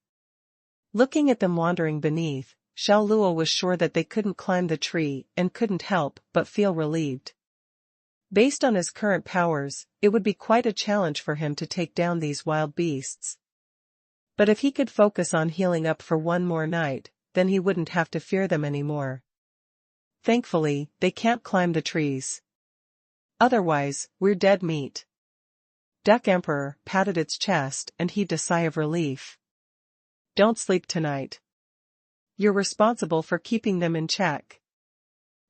Looking at them wandering beneath, Xiao Luo was sure that they couldn't climb the tree and couldn't help but feel relieved. Based on his current powers, it would be quite a challenge for him to take down these wild beasts. But if he could focus on healing up for one more night, then he wouldn't have to fear them anymore. Thankfully, they can't climb the trees. Otherwise, we're dead meat. Duck Emperor patted its chest and heaved a sigh of relief. Don't sleep tonight. You're responsible for keeping them in check.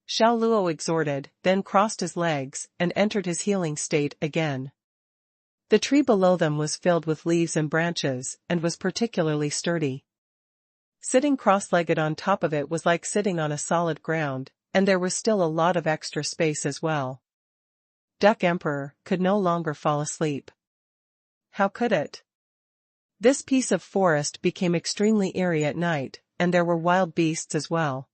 Xiao Luo exhorted, then crossed his legs and entered his healing state again. The tree below them was filled with leaves and branches, and was particularly sturdy. Sitting cross-legged on top of it was like sitting on a solid ground, and there was still a lot of extra space as well. Duck Emperor could no longer fall asleep. How could it? This piece of forest became extremely eerie at night, and there were wild beasts as well.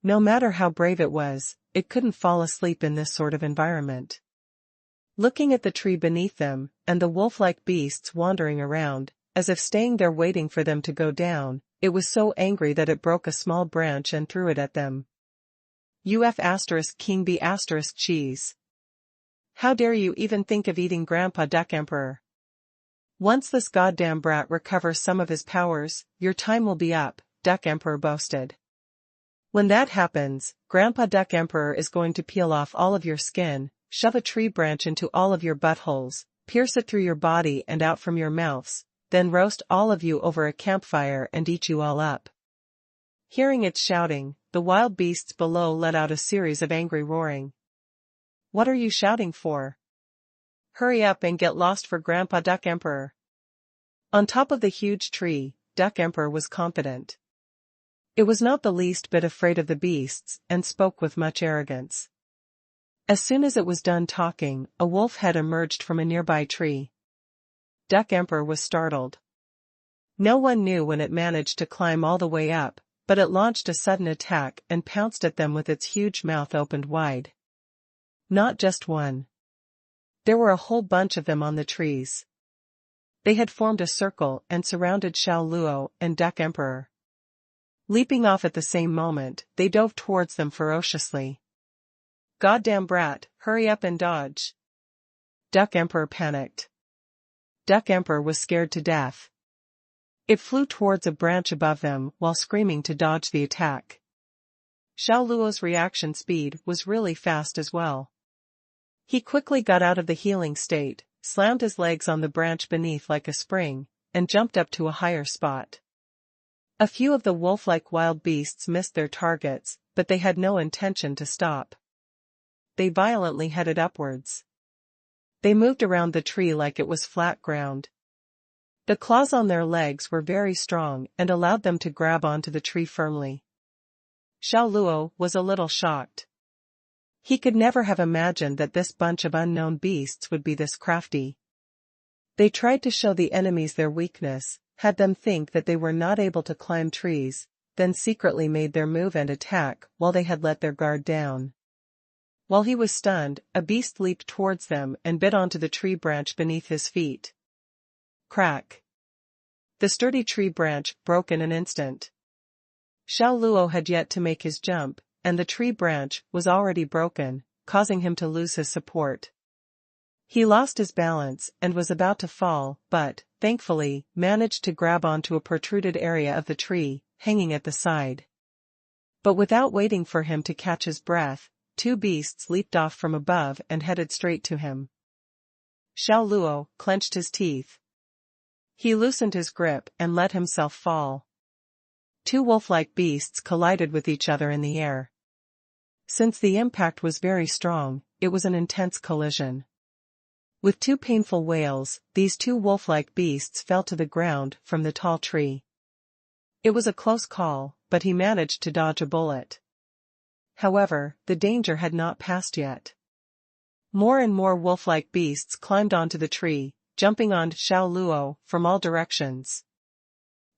No matter how brave it was, it couldn't fall asleep in this sort of environment. Looking at the tree beneath them, and the wolf-like beasts wandering around, as if staying there waiting for them to go down, it was so angry that it broke a small branch and threw it at them. King B cheese. How dare you even think of eating Grandpa Duck Emperor? Once this goddamn brat recovers some of his powers, your time will be up, Duck Emperor boasted. When that happens, Grandpa Duck Emperor is going to peel off all of your skin, shove a tree branch into all of your buttholes, pierce it through your body and out from your mouths, then roast all of you over a campfire and eat you all up. Hearing its shouting, the wild beasts below let out a series of angry roaring. What are you shouting for? Hurry up and get lost for Grandpa Duck Emperor. On top of the huge tree, Duck Emperor was confident. It was not the least bit afraid of the beasts, and spoke with much arrogance. As soon as it was done talking, a wolf head emerged from a nearby tree. Duck Emperor was startled. No one knew when it managed to climb all the way up, but it launched a sudden attack and pounced at them with its huge mouth opened wide. Not just one. There were a whole bunch of them on the trees. They had formed a circle and surrounded Xiao Luo and Duck Emperor. Leaping off at the same moment, they dove towards them ferociously. Goddamn brat, hurry up and dodge. Duck Emperor panicked. Duck Emperor was scared to death. It flew towards a branch above them while screaming to dodge the attack. Xiao Luo's reaction speed was really fast as well. He quickly got out of the healing state, slammed his legs on the branch beneath like a spring, and jumped up to a higher spot. A few of the wolf-like wild beasts missed their targets, but they had no intention to stop. They violently headed upwards. They moved around the tree like it was flat ground. The claws on their legs were very strong and allowed them to grab onto the tree firmly. Xiao Luo was a little shocked. He could never have imagined that this bunch of unknown beasts would be this crafty. They tried to show the enemies their weakness, had them think that they were not able to climb trees, then secretly made their move and attack while they had let their guard down. While he was stunned, a beast leaped towards them and bit onto the tree branch beneath his feet. Crack! The sturdy tree branch broke in an instant. Xiao Luo had yet to make his jump, and the tree branch was already broken, causing him to lose his support. He lost his balance and was about to fall, but, thankfully, managed to grab onto a protruded area of the tree, hanging at the side. But without waiting for him to catch his breath, two beasts leaped off from above and headed straight to him. Xiao Luo clenched his teeth. He loosened his grip and let himself fall. Two wolf-like beasts collided with each other in the air. Since the impact was very strong, it was an intense collision. With two painful wails, these two wolf-like beasts fell to the ground from the tall tree. It was a close call, but he managed to dodge a bullet. However, the danger had not passed yet. More and more wolf-like beasts climbed onto the tree, jumping on Xiao Luo from all directions.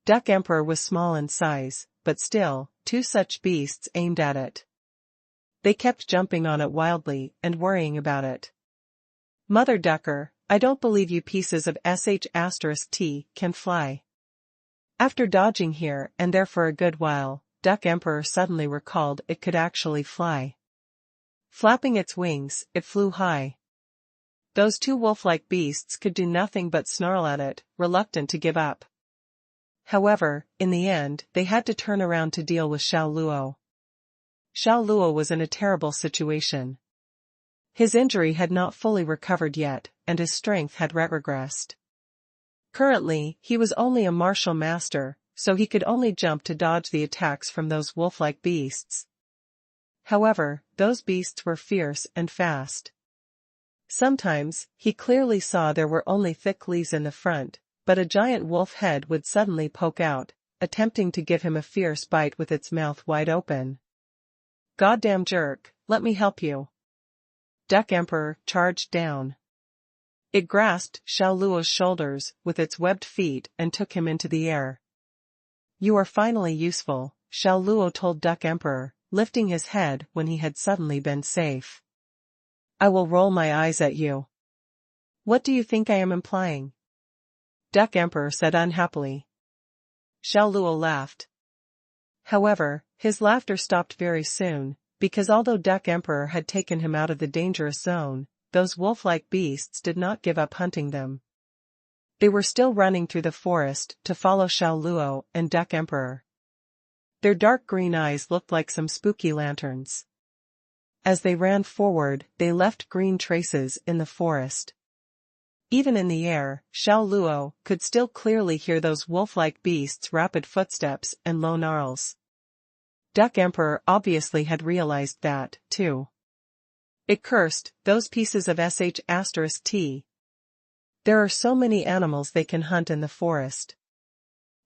Duck Emperor was small in size, but still, two such beasts aimed at it. They kept jumping on it wildly and worrying about it. Mother Ducker, I don't believe you pieces of sh*t can fly. After dodging here and there for a good while, Duck Emperor suddenly recalled it could actually fly. Flapping its wings, it flew high. Those two wolf-like beasts could do nothing but snarl at it, reluctant to give up. However, in the end, they had to turn around to deal with Xiao Luo. Xiao Luo was in a terrible situation. His injury had not fully recovered yet, and his strength had regressed. Currently, he was only a martial master, so he could only jump to dodge the attacks from those wolf-like beasts. However, those beasts were fierce and fast. Sometimes, he clearly saw there were only thick leaves in the front, but a giant wolf head would suddenly poke out, attempting to give him a fierce bite with its mouth wide open. Goddamn jerk, let me help you. Duck Emperor charged down. It grasped Xiao Luo's shoulders with its webbed feet and took him into the air. You are finally useful, Xiao Luo told Duck Emperor, lifting his head when he had suddenly been safe. I will roll my eyes at you. What do you think I am implying? Duck Emperor said unhappily. Xiao Luo laughed. However, his laughter stopped very soon, because although Duck Emperor had taken him out of the dangerous zone, those wolf-like beasts did not give up hunting them. They were still running through the forest to follow Xiao Luo and Duck Emperor. Their dark green eyes looked like some spooky lanterns. As they ran forward, they left green traces in the forest. Even in the air, Xiao Luo could still clearly hear those wolf-like beasts' rapid footsteps and low snarls. Duck Emperor obviously had realized that, too. It cursed, those pieces of sh*t. There are so many animals they can hunt in the forest.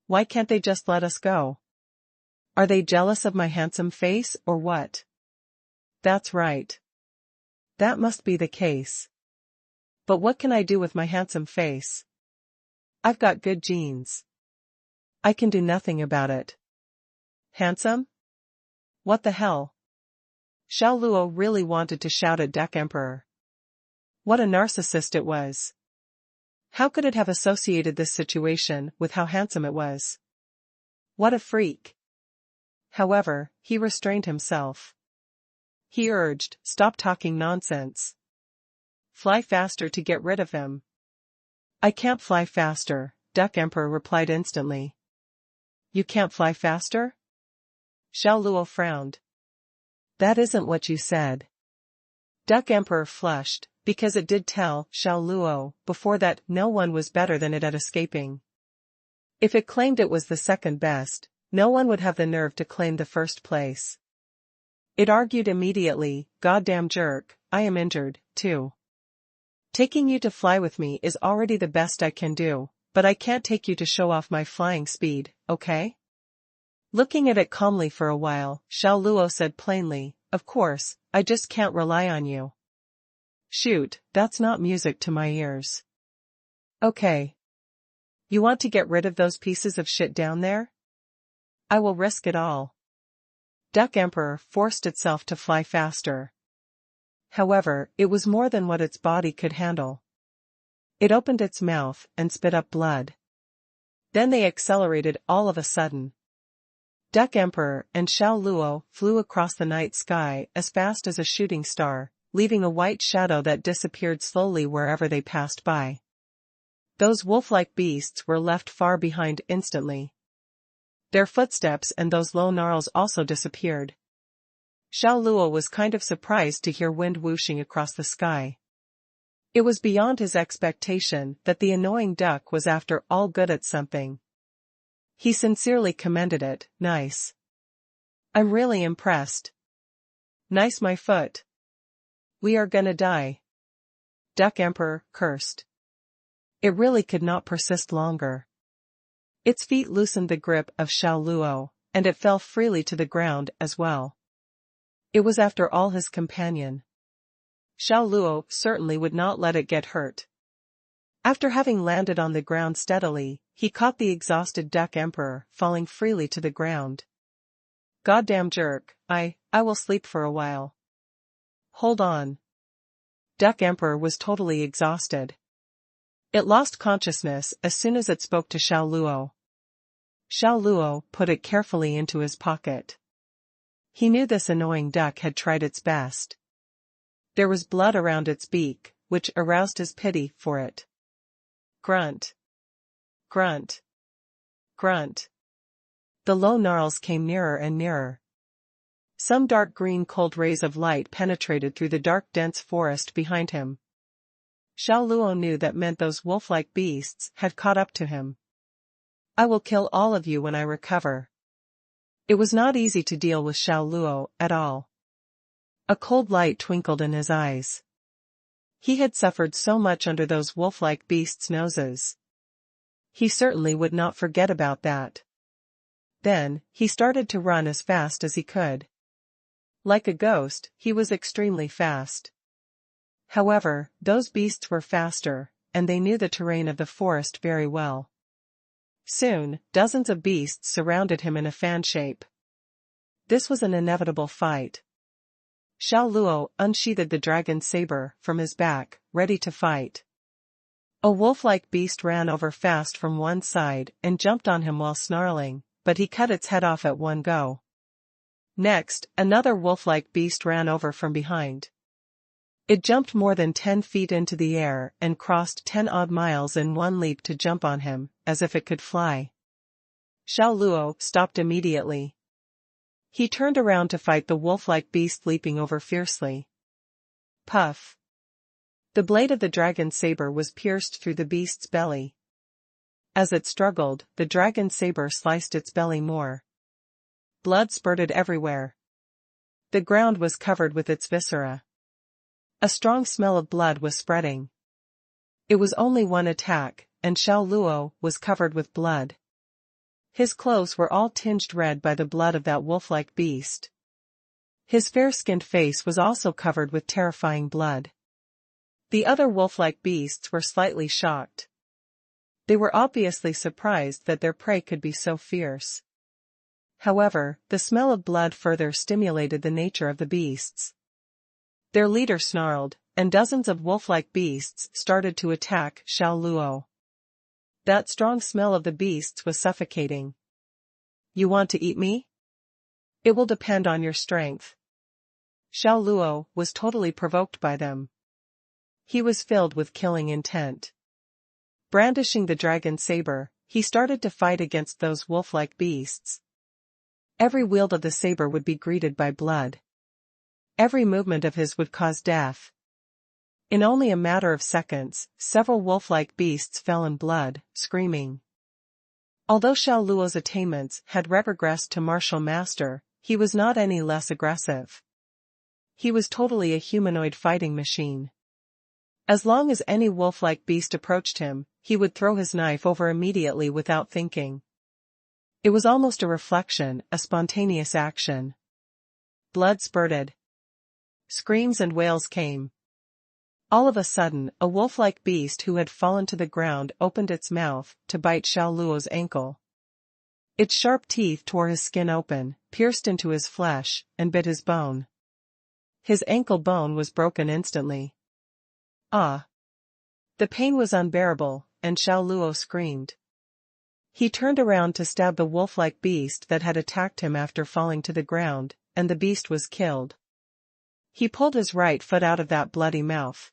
Why can't they just let us go? Are they jealous of my handsome face or what? That's right. That must be the case. But what can I do with my handsome face? I've got good genes. I can do nothing about it. Handsome? What the hell? Xiao Luo really wanted to shout at Duck Emperor. What a narcissist it was. How could it have associated this situation with how handsome it was? What a freak. However, he restrained himself. He urged, stop talking nonsense. Fly faster to get rid of him. I can't fly faster, Duck Emperor replied instantly. You can't fly faster? Xiao Luo frowned. That isn't what you said. Duck Emperor flushed, because it did tell Xiao Luo before that no one was better than it at escaping. If it claimed it was the second best, no one would have the nerve to claim the first place. It argued immediately, goddamn jerk, I am injured, too. Taking you to fly with me is already the best I can do, but I can't take you to show off my flying speed, okay? Looking at it calmly for a while, Xiao Luo said plainly, "Of course, I just can't rely on you." "Shoot, that's not music to my ears." "Okay. You want to get rid of those pieces of shit down there? I will risk it all." Duck Emperor forced itself to fly faster. However, it was more than what its body could handle. It opened its mouth and spit up blood. Then they accelerated all of a sudden. Duck Emperor and Xiao Luo flew across the night sky as fast as a shooting star, leaving a white shadow that disappeared slowly wherever they passed by. Those wolf-like beasts were left far behind instantly. Their footsteps and those low gnarls also disappeared. Xiao Luo was kind of surprised to hear wind whooshing across the sky. It was beyond his expectation that the annoying duck was after all good at something. He sincerely commended it. "Nice. I'm really impressed." "Nice my foot. We are gonna die." Duck Emperor cursed. It really could not persist longer. Its feet loosened the grip of Xiao Luo, and it fell freely to the ground as well. It was after all his companion. Xiao Luo certainly would not let it get hurt. After having landed on the ground steadily, he caught the exhausted Duck Emperor falling freely to the ground. "Goddamn jerk, I will sleep for a while." "Hold on." Duck Emperor was totally exhausted. It lost consciousness as soon as it spoke to Xiao Luo. Xiao Luo put it carefully into his pocket. He knew this annoying duck had tried its best. There was blood around its beak, which aroused his pity for it. Grunt. Grunt. Grunt. The low gnarls came nearer and nearer. Some dark green cold rays of light penetrated through the dark dense forest behind him. Xiao Luo knew that meant those wolf-like beasts had caught up to him. "I will kill all of you when I recover." It was not easy to deal with Xiao Luo at all. A cold light twinkled in his eyes. He had suffered so much under those wolf-like beasts' noses. He certainly would not forget about that. Then, he started to run as fast as he could. Like a ghost, he was extremely fast. However, those beasts were faster, and they knew the terrain of the forest very well. Soon, dozens of beasts surrounded him in a fan shape. This was an inevitable fight. Xiao Luo unsheathed the dragon saber from his back, ready to fight. A wolf-like beast ran over fast from one side and jumped on him while snarling, but he cut its head off at one go. Next, another wolf-like beast ran over from behind. It jumped more than 10 feet into the air and crossed 10-odd miles in one leap to jump on him, as if it could fly. Xiao Luo stopped immediately. He turned around to fight the wolf-like beast leaping over fiercely. Puff. The blade of the dragon saber was pierced through the beast's belly. As it struggled, the dragon saber sliced its belly more. Blood spurted everywhere. The ground was covered with its viscera. A strong smell of blood was spreading. It was only one attack, and Xiao Luo was covered with blood. His clothes were all tinged red by the blood of that wolf-like beast. His fair-skinned face was also covered with terrifying blood. The other wolf-like beasts were slightly shocked. They were obviously surprised that their prey could be so fierce. However, the smell of blood further stimulated the nature of the beasts. Their leader snarled, and dozens of wolf-like beasts started to attack Xiao Luo. That strong smell of the beasts was suffocating. "You want to eat me? It will depend on your strength." Xiao Luo was totally provoked by them. He was filled with killing intent. Brandishing the dragon saber, he started to fight against those wolf-like beasts. Every wield of the saber would be greeted by blood. Every movement of his would cause death. In only a matter of seconds, several wolf-like beasts fell in blood, screaming. Although Xiao Luo's attainments had regressed to martial master, he was not any less aggressive. He was totally a humanoid fighting machine. As long as any wolf-like beast approached him, he would throw his knife over immediately without thinking. It was almost a reflection, a spontaneous action. Blood spurted. Screams and wails came. All of a sudden, a wolf-like beast who had fallen to the ground opened its mouth to bite Xiao Luo's ankle. Its sharp teeth tore his skin open, pierced into his flesh, and bit his bone. His ankle bone was broken instantly. Ah! The pain was unbearable, and Xiao Luo screamed. He turned around to stab the wolf-like beast that had attacked him after falling to the ground, and the beast was killed. He pulled his right foot out of that bloody mouth.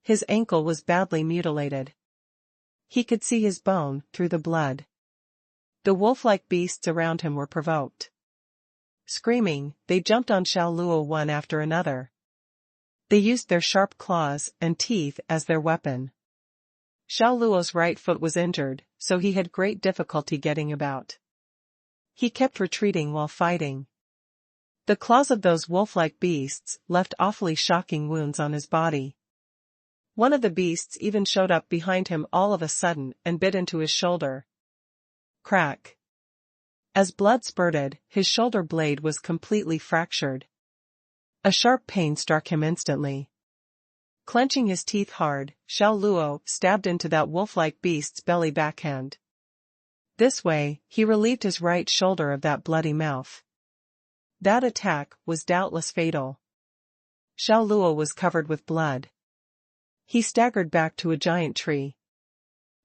His ankle was badly mutilated. He could see his bone through the blood. The wolf-like beasts around him were provoked. Screaming, they jumped on Xiao Luo one after another. They used their sharp claws and teeth as their weapon. Xiao Luo's right foot was injured, so he had great difficulty getting about. He kept retreating while fighting. The claws of those wolf-like beasts left awfully shocking wounds on his body. One of the beasts even showed up behind him all of a sudden and bit into his shoulder. Crack. As blood spurted, his shoulder blade was completely fractured. A sharp pain struck him instantly. Clenching his teeth hard, Xiao Luo stabbed into that wolf-like beast's belly backhand. This way, he relieved his right shoulder of that bloody mouth. That attack was doubtless fatal. Xiao Luo was covered with blood. He staggered back to a giant tree.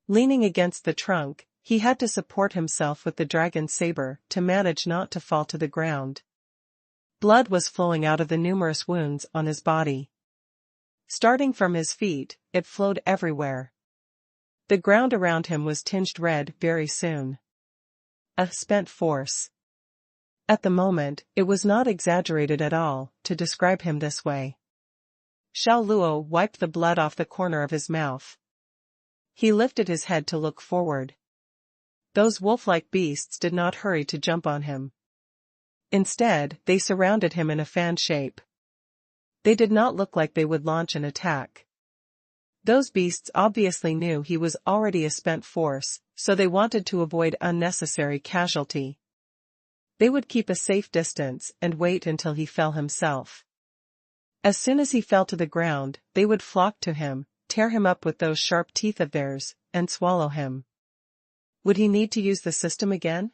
Leaning against the trunk, he had to support himself with the dragon's saber to manage not to fall to the ground. Blood was flowing out of the numerous wounds on his body. Starting from his feet, it flowed everywhere. The ground around him was tinged red very soon. A spent force. At the moment, it was not exaggerated at all to describe him this way. Xiao Luo wiped the blood off the corner of his mouth. He lifted his head to look forward. Those wolf-like beasts did not hurry to jump on him. Instead, they surrounded him in a fan shape. They did not look like they would launch an attack. Those beasts obviously knew he was already a spent force, so they wanted to avoid unnecessary casualty. They would keep a safe distance and wait until he fell himself. As soon as he fell to the ground, they would flock to him, tear him up with those sharp teeth of theirs, and swallow him. Would he need to use the system again?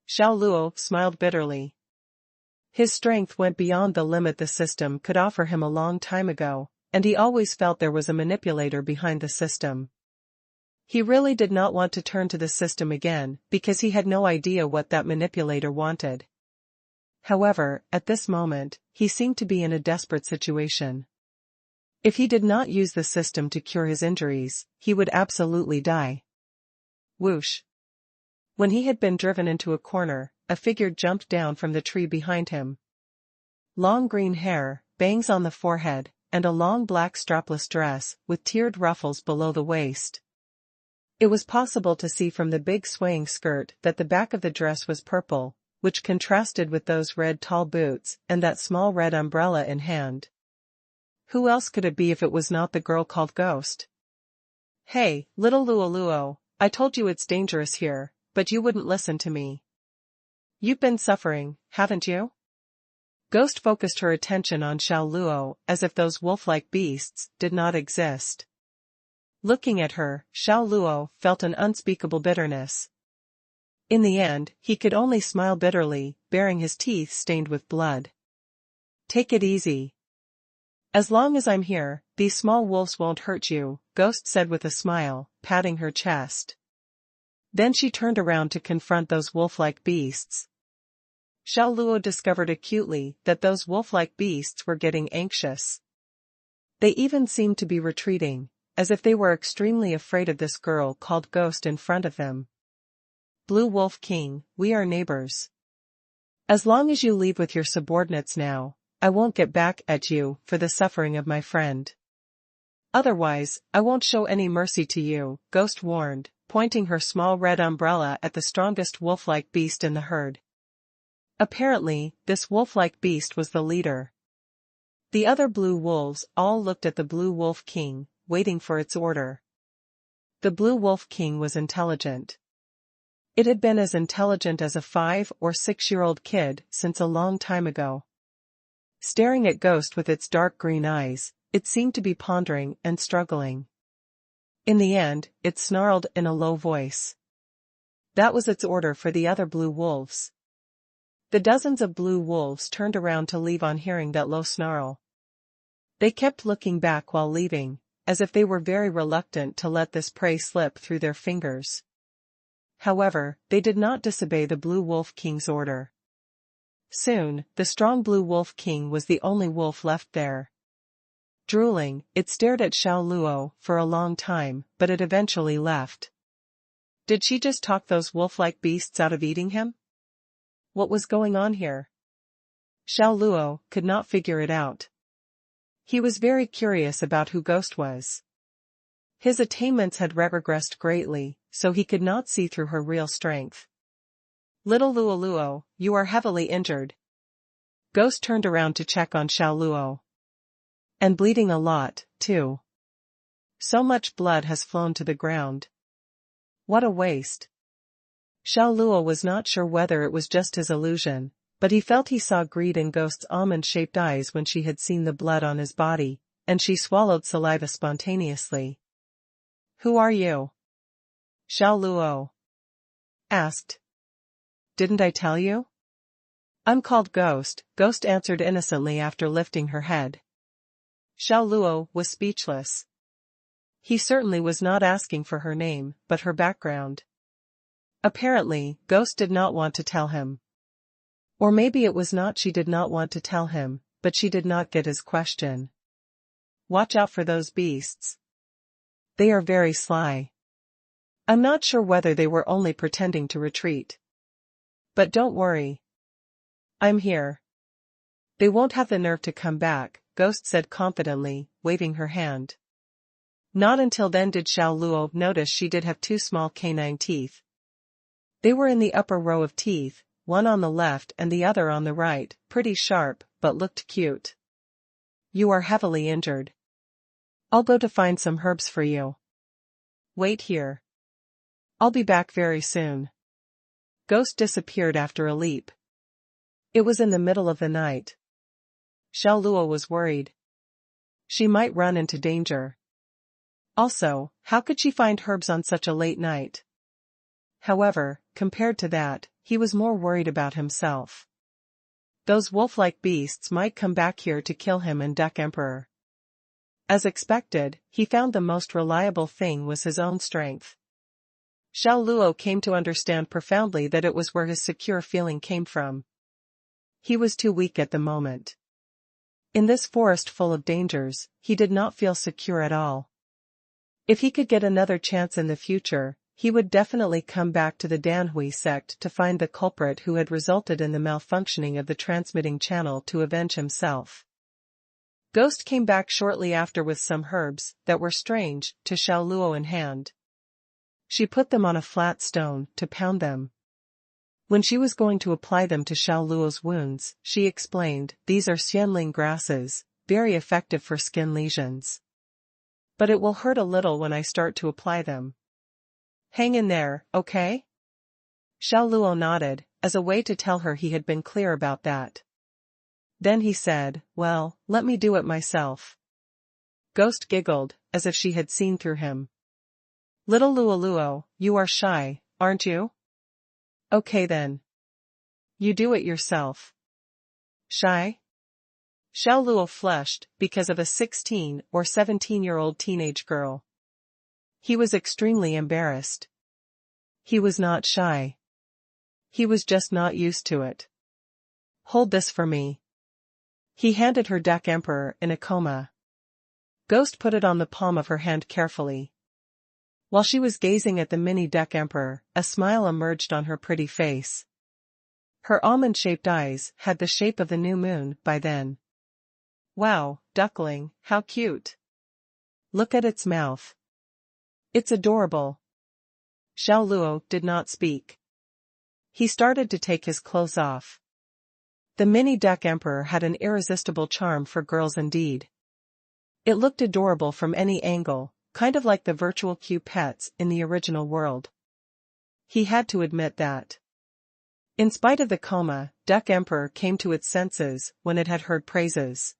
Xiao Luo smiled bitterly. His strength went beyond the limit the system could offer him a long time ago, and he always felt there was a manipulator behind the system. He really did not want to turn to the system again, because he had no idea what that manipulator wanted. However, at this moment, he seemed to be in a desperate situation. If he did not use the system to cure his injuries, he would absolutely die. Whoosh. When he had been driven into a corner, a figure jumped down from the tree behind him. Long green hair, bangs on the forehead, and a long black strapless dress with tiered ruffles below the waist. It was possible to see from the big swaying skirt that the back of the dress was purple, which contrasted with those red tall boots and that small red umbrella in hand. Who else could it be if it was not the girl called Ghost? Hey, little Luo, I told you it's dangerous here, but you wouldn't listen to me. You've been suffering, haven't you? Ghost focused her attention on Xiao Luo as if those wolf-like beasts did not exist. Looking at her, Xiao Luo felt an unspeakable bitterness. In the end, he could only smile bitterly, baring his teeth stained with blood. Take it easy. As long as I'm here, these small wolves won't hurt you, Ghost said with a smile, patting her chest. Then she turned around to confront those wolf-like beasts. Xiao Luo discovered acutely that those wolf-like beasts were getting anxious. They even seemed to be retreating, as if they were extremely afraid of this girl called Ghost in front of them. Blue Wolf King, we are neighbors. As long as you leave with your subordinates now, I won't get back at you for the suffering of my friend. Otherwise, I won't show any mercy to you, Ghost warned, pointing her small red umbrella at the strongest wolf-like beast in the herd. Apparently, this wolf-like beast was the leader. The other blue wolves all looked at the Blue Wolf King, waiting for its order. The Blue Wolf King was intelligent. It had been as intelligent as a 5 or 6-year-old kid since a long time ago. Staring at Ghost with its dark green eyes, it seemed to be pondering and struggling. In the end, it snarled in a low voice. That was its order for the other blue wolves. The dozens of blue wolves turned around to leave on hearing that low snarl. They kept looking back while leaving, as if they were very reluctant to let this prey slip through their fingers. However, they did not disobey the Blue Wolf King's order. Soon, the strong Blue Wolf King was the only wolf left there. Drooling, it stared at Xiao Luo for a long time, but it eventually left. Did she just talk those wolf-like beasts out of eating him? What was going on here? Xiao Luo could not figure it out. He was very curious about who Ghost was. His attainments had regressed greatly, so he could not see through her real strength. Little Luo Luo, you are heavily injured. Ghost turned around to check on Xiao Luo. And bleeding a lot, too. So much blood has flown to the ground. What a waste. Xiao Luo was not sure whether it was just his illusion, but he felt he saw greed in Ghost's almond-shaped eyes when she had seen the blood on his body, and she swallowed saliva spontaneously. Who are you? Xiao Luo asked. Didn't I tell you? I'm called Ghost, Ghost answered innocently after lifting her head. Xiao Luo was speechless. He certainly was not asking for her name, but her background. Apparently, Ghost did not want to tell him. Or maybe it was not she did not want to tell him, but she did not get his question. Watch out for those beasts. They are very sly. I'm not sure whether they were only pretending to retreat. But don't worry. I'm here. They won't have the nerve to come back, Ghost said confidently, waving her hand. Not until then did Xiao Luo notice she did have 2 small canine teeth. They were in the upper row of teeth, one on the left and the other on the right, pretty sharp, but looked cute. You are heavily injured. I'll go to find some herbs for you. Wait here. I'll be back very soon. Ghost disappeared after a leap. It was in the middle of the night. Xiao Luo was worried. She might run into danger. Also, how could she find herbs on such a late night? However, compared to that, he was more worried about himself. Those wolf-like beasts might come back here to kill him and Duck Emperor. As expected, he found the most reliable thing was his own strength. Xiao Luo came to understand profoundly that it was where his secure feeling came from. He was too weak at the moment. In this forest full of dangers, he did not feel secure at all. If he could get another chance in the future, he would definitely come back to the Danhui sect to find the culprit who had resulted in the malfunctioning of the transmitting channel to avenge himself. Ghost came back shortly after with some herbs that were strange to Xiao Luo in hand. She put them on a flat stone to pound them. When she was going to apply them to Xiao Luo's wounds, she explained, these are xianling grasses, very effective for skin lesions. But it will hurt a little when I start to apply them. Hang in there, okay? Xiao Luo nodded, as a way to tell her he had been clear about that. Then he said, well, let me do it myself. Ghost giggled, as if she had seen through him. Little Luo Luo, you are shy, aren't you? Okay then. You do it yourself. Shy? Xiao Luo flushed, because of a 16 or 17-year-old teenage girl. He was extremely embarrassed. He was not shy. He was just not used to it. Hold this for me. He handed her Duck Emperor in a coma. Ghost put it on the palm of her hand carefully. While she was gazing at the mini Duck Emperor, a smile emerged on her pretty face. Her almond-shaped eyes had the shape of the new moon by then. Wow, duckling, how cute. Look at its mouth. It's adorable. Xiao Luo did not speak. He started to take his clothes off. The mini Duck Emperor had an irresistible charm for girls indeed. It looked adorable from any angle, kind of like the virtual cute pets in the original world. He had to admit that. In spite of the coma, Duck Emperor came to its senses when it had heard praises.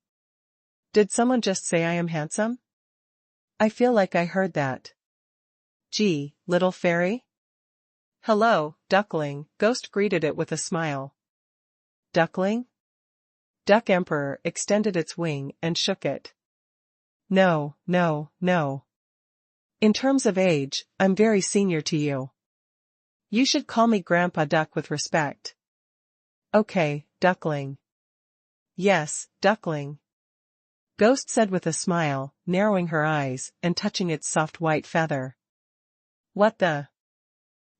Did someone just say I am handsome? I feel like I heard that. Gee, little fairy? Hello, duckling, Ghost greeted it with a smile. Duckling? Duck Emperor extended its wing and shook it. No, no, no. In terms of age, I'm very senior to you. You should call me Grandpa Duck with respect. Okay, duckling. Yes, duckling. Ghost said with a smile, narrowing her eyes and touching its soft white feather. What the?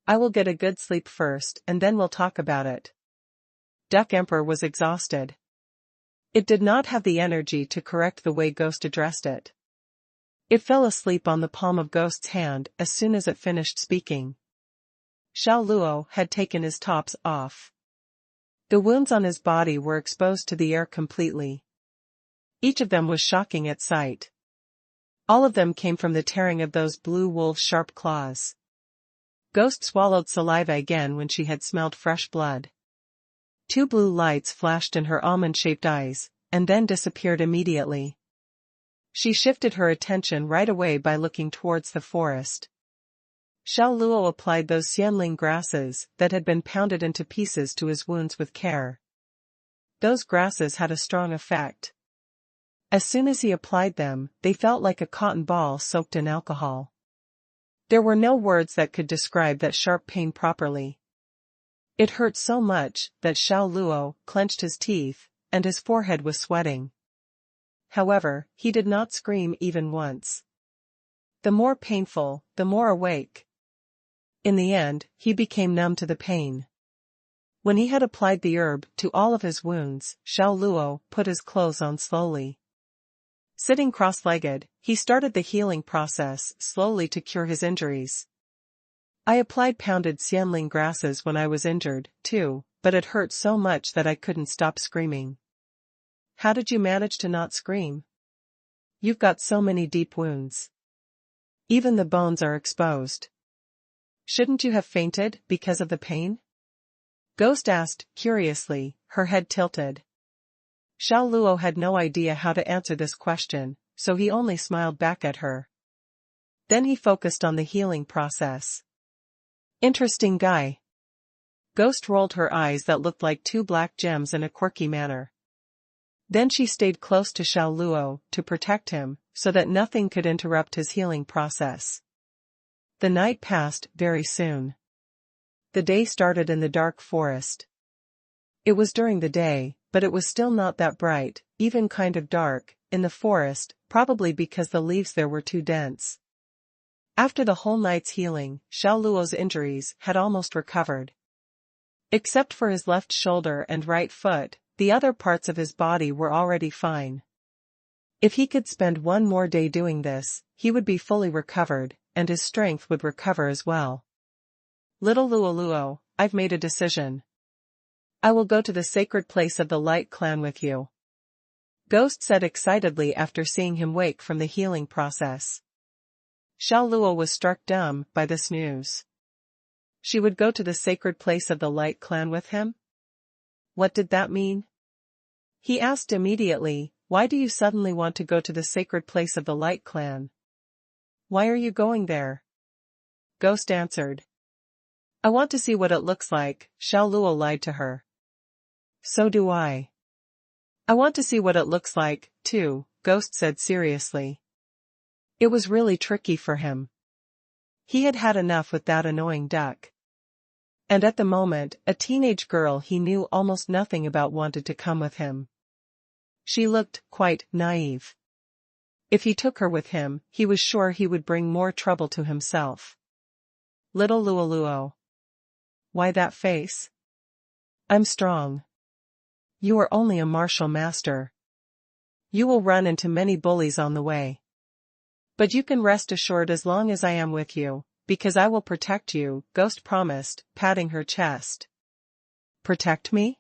I will get a good sleep first and then we'll talk about it. Duck Emperor was exhausted. It did not have the energy to correct the way Ghost addressed it. It fell asleep on the palm of Ghost's hand as soon as it finished speaking. Xiao Luo had taken his tops off. The wounds on his body were exposed to the air completely. Each of them was shocking at sight. All of them came from the tearing of those blue wolves' sharp claws. Ghost swallowed saliva again when she had smelled fresh blood. 2 blue lights flashed in her almond-shaped eyes, and then disappeared immediately. She shifted her attention right away by looking towards the forest. Xiao Luo applied those xianling grasses that had been pounded into pieces to his wounds with care. Those grasses had a strong effect. As soon as he applied them, they felt like a cotton ball soaked in alcohol. There were no words that could describe that sharp pain properly. It hurt so much that Xiao Luo clenched his teeth, and his forehead was sweating. However, he did not scream even once. The more painful, the more awake. In the end, he became numb to the pain. When he had applied the herb to all of his wounds, Xiao Luo put his clothes on slowly. Sitting cross-legged, he started the healing process slowly to cure his injuries. I applied pounded xianling grasses when I was injured, too, but it hurt so much that I couldn't stop screaming. How did you manage to not scream? You've got so many deep wounds. Even the bones are exposed. Shouldn't you have fainted because of the pain? Ghost asked, curiously, her head tilted. Xiao Luo had no idea how to answer this question, so he only smiled back at her. Then he focused on the healing process. Interesting guy. Ghost rolled her eyes that looked like 2 black gems in a quirky manner. Then she stayed close to Xiao Luo to protect him, so that nothing could interrupt his healing process. The night passed very soon. The day started in the dark forest. It was during the day, but it was still not that bright, even kind of dark, in the forest, probably because the leaves there were too dense. After the whole night's healing, Xiao Luo's injuries had almost recovered. Except for his left shoulder and right foot, the other parts of his body were already fine. If he could spend one more day doing this, he would be fully recovered, and his strength would recover as well. Little Luo Luo, I've made a decision. I will go to the sacred place of the Light Clan with you. Ghost said excitedly after seeing him wake from the healing process. Xiao Luo was struck dumb by this news. She would go to the sacred place of the Light Clan with him? What did that mean? He asked immediately, why do you suddenly want to go to the sacred place of the Light Clan? Why are you going there? Ghost answered. I want to see what it looks like, Xiao Luo lied to her. So do I. I want to see what it looks like, too, Ghost said seriously. It was really tricky for him. He had had enough with that annoying duck. And at the moment, a teenage girl he knew almost nothing about wanted to come with him. She looked quite naive. If he took her with him, he was sure he would bring more trouble to himself. Little Luo Luo. Why that face? I'm strong. You are only a martial master. You will run into many bullies on the way. But you can rest assured as long as I am with you, because I will protect you, Ghost promised, patting her chest. Protect me?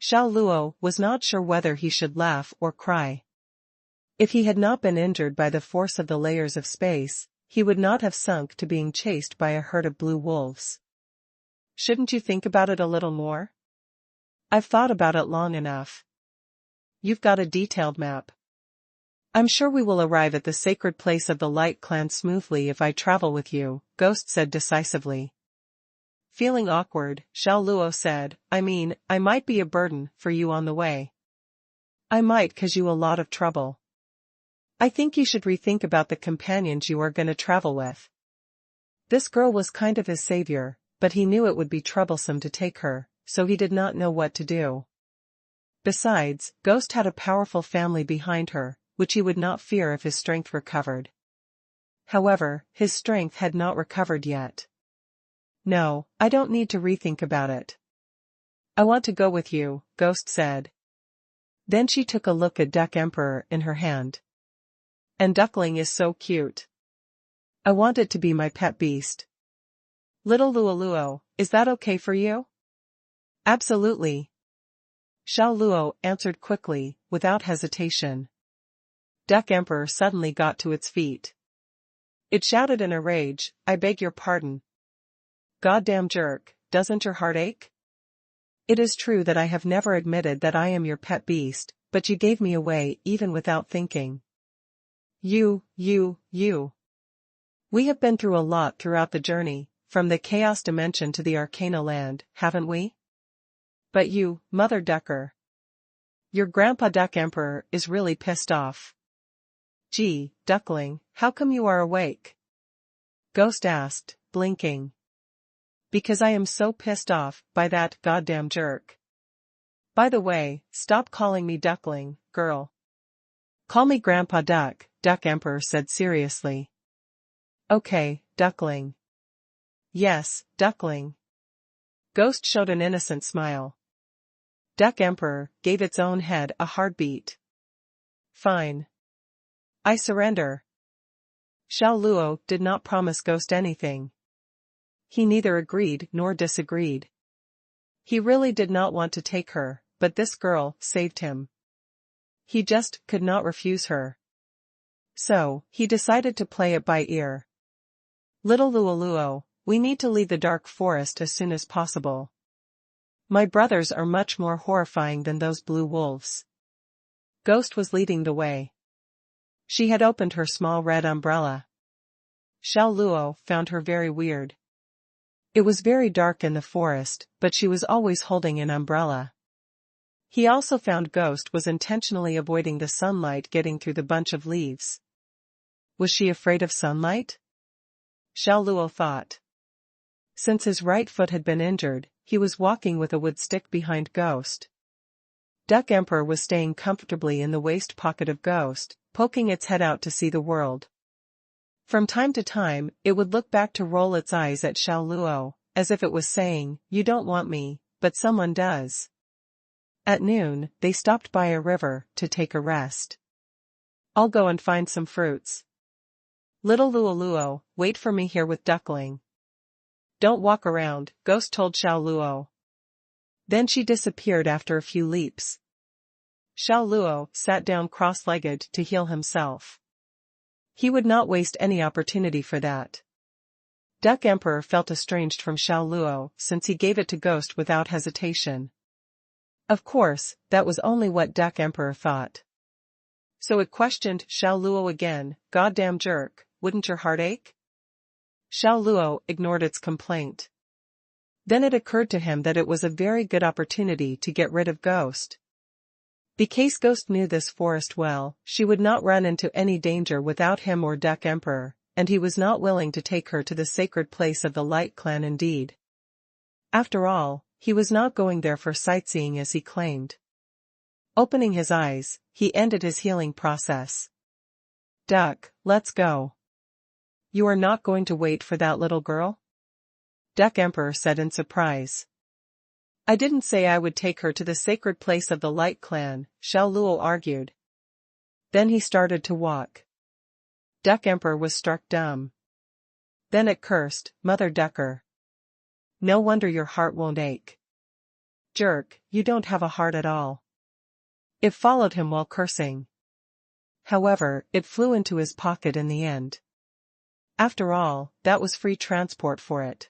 Xiao Luo was not sure whether he should laugh or cry. If he had not been injured by the force of the layers of space, he would not have sunk to being chased by a herd of blue wolves. Shouldn't you think about it a little more? I've thought about it long enough. You've got a detailed map. I'm sure we will arrive at the sacred place of the Light Clan smoothly if I travel with you, Ghost said decisively. Feeling awkward, Xiao Luo said, I might be a burden for you on the way. I might cause you a lot of trouble. I think you should rethink about the companions you are gonna travel with. This girl was kind of his savior, but he knew it would be troublesome to take her, so he did not know what to do. Besides, Ghost had a powerful family behind her, which he would not fear if his strength recovered. However, his strength had not recovered yet. No, I don't need to rethink about it. I want to go with you, Ghost said. Then she took a look at Duck Emperor in her hand. And Duckling is so cute. I want it to be my pet beast. Little Luo, is that okay for you? Absolutely. Xiao Luo answered quickly, without hesitation. Duck Emperor suddenly got to its feet. It shouted in a rage, I beg your pardon. Goddamn jerk, doesn't your heart ache? It is true that I have never admitted that I am your pet beast, but you gave me away even without thinking. You. We have been through a lot throughout the journey, from the Chaos Dimension to the Arcana Land, haven't we? But you, Mother Ducker. Your Grandpa Duck Emperor is really pissed off. Gee, Duckling, how come you are awake? Ghost asked, blinking. Because I am so pissed off by that goddamn jerk. By the way, stop calling me Duckling, girl. Call me Grandpa Duck, Duck Emperor said seriously. Okay, Duckling. Yes, Duckling. Ghost showed an innocent smile. Duck Emperor gave its own head a heartbeat. Fine. I surrender. Xiao Luo did not promise Ghost anything. He neither agreed nor disagreed. He really did not want to take her, but this girl saved him. He just could not refuse her. So, he decided to play it by ear. Little Luo, we need to leave the dark forest as soon as possible. My brothers are much more horrifying than those blue wolves. Ghost was leading the way. She had opened her small red umbrella. Xiao Luo found her very weird. It was very dark in the forest, but she was always holding an umbrella. He also found Ghost was intentionally avoiding the sunlight getting through the bunch of leaves. Was she afraid of sunlight? Xiao Luo thought. Since his right foot had been injured, he was walking with a wood stick behind Ghost. Duck Emperor was staying comfortably in the waist pocket of Ghost, poking its head out to see the world. From time to time, it would look back to roll its eyes at Xiao Luo, as if it was saying, you don't want me, but someone does. At noon, they stopped by a river to take a rest. I'll go and find some fruits. Little Luo, wait for me here with Duckling. Don't walk around, Ghost told Xiao Luo. Then she disappeared after a few leaps. Xiao Luo sat down cross-legged to heal himself. He would not waste any opportunity for that. Duck Emperor felt estranged from Xiao Luo since he gave it to Ghost without hesitation. Of course, that was only what Duck Emperor thought. So it questioned Xiao Luo again, goddamn jerk, wouldn't your heart ache? Xiao Luo ignored its complaint. Then it occurred to him that it was a very good opportunity to get rid of Ghost. Because Ghost knew this forest well, she would not run into any danger without him or Duck Emperor, and he was not willing to take her to the sacred place of the Light Clan indeed. After all, he was not going there for sightseeing as he claimed. Opening his eyes, he ended his healing process. Duck, let's go. You are not going to wait for that little girl? Duck Emperor said in surprise. I didn't say I would take her to the sacred place of the Light Clan, Xiao Luo argued. Then he started to walk. Duck Emperor was struck dumb. Then it cursed, Mother Ducker. No wonder your heart won't ache. Jerk, you don't have a heart at all. It followed him while cursing. However, it flew into his pocket in the end. After all, that was free transport for it.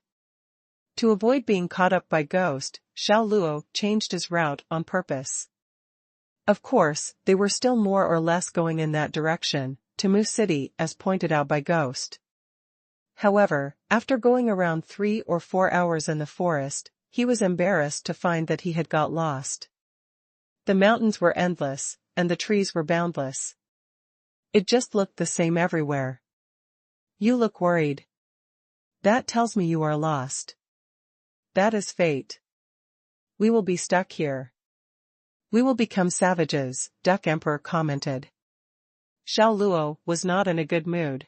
To avoid being caught up by Ghost, Xiao Luo changed his route on purpose. Of course, they were still more or less going in that direction, to Mu City as pointed out by Ghost. However, after going around 3 or 4 hours in the forest, he was embarrassed to find that he had got lost. The mountains were endless, and the trees were boundless. It just looked the same everywhere. You look worried. That tells me you are lost. That is fate. We will be stuck here. We will become savages, Duck Emperor commented. Xiao Luo was not in a good mood.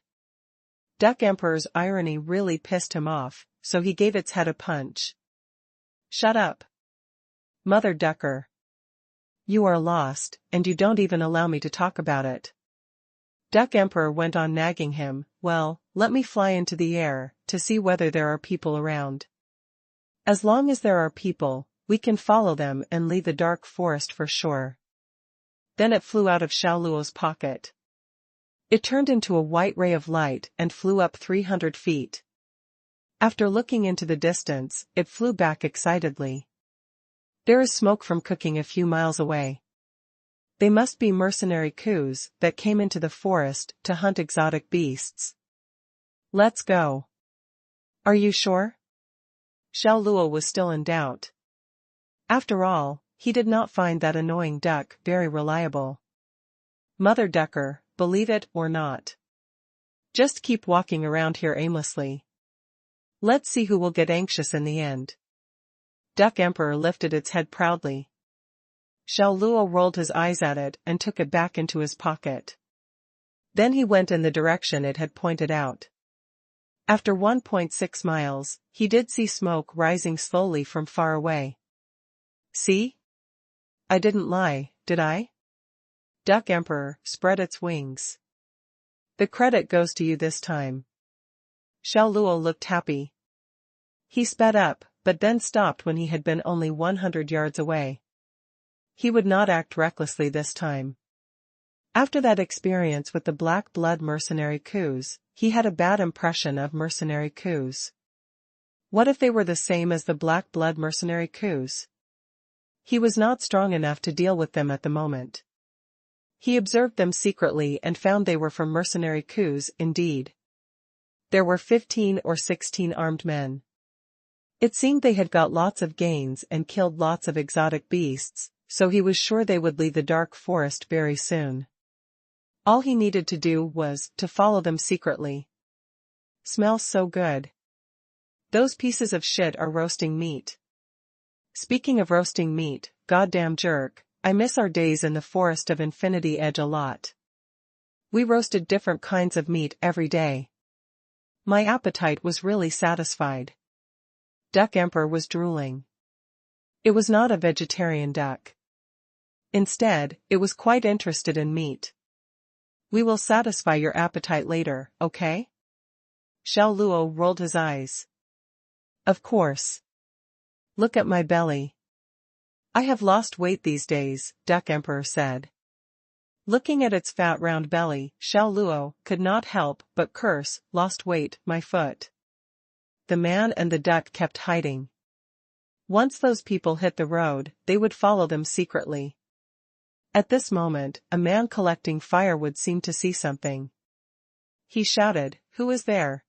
Duck Emperor's irony really pissed him off, so he gave its head a punch. Shut up. Mother Ducker. You are lost, and you don't even allow me to talk about it. Duck Emperor went on nagging him, well, let me fly into the air, to see whether there are people around. As long as there are people, we can follow them and leave the dark forest for sure. Then it flew out of Xiao Luo's pocket. It turned into a white ray of light and flew up 300 feet. After looking into the distance, it flew back excitedly. There is smoke from cooking a few miles away. They must be mercenary coups that came into the forest to hunt exotic beasts. Let's go. Are you sure? Xiao Luo was still in doubt. After all, he did not find that annoying duck very reliable. Mother Ducker, believe it or not. Just keep walking around here aimlessly. Let's see who will get anxious in the end. Duck Emperor lifted its head proudly. Xiao Luo rolled his eyes at it and took it back into his pocket. Then he went in the direction it had pointed out. After 1.6 miles, he did see smoke rising slowly from far away. See? I didn't lie, did I? Duck Emperor spread its wings. The credit goes to you this time. Xiao Luo looked happy. He sped up, but then stopped when he had been only 100 yards away. He would not act recklessly this time. After that experience with the black blood mercenary coups, he had a bad impression of mercenary coups. What if they were the same as the black blood mercenary coups? He was not strong enough to deal with them at the moment. He observed them secretly and found they were from mercenary coups indeed. There were 15 or 16 armed men. It seemed they had got lots of gains and killed lots of exotic beasts, so he was sure they would leave the dark forest very soon. All he needed to do was to follow them secretly. Smells so good. Those pieces of shit are roasting meat. Speaking of roasting meat, goddamn jerk, I miss our days in the Forest of Infinity Edge a lot. We roasted different kinds of meat every day. My appetite was really satisfied. Duck Emperor was drooling. It was not a vegetarian duck. Instead, it was quite interested in meat. We will satisfy your appetite later, okay? Xiao Luo rolled his eyes. Of course. Look at my belly. I have lost weight these days, Duck Emperor said. Looking at its fat round belly, Xiao Luo could not help but curse, lost weight, my foot. The man and the duck kept hiding. Once those people hit the road, they would follow them secretly. At this moment, a man collecting firewood seemed to see something. He shouted, "Who is there?"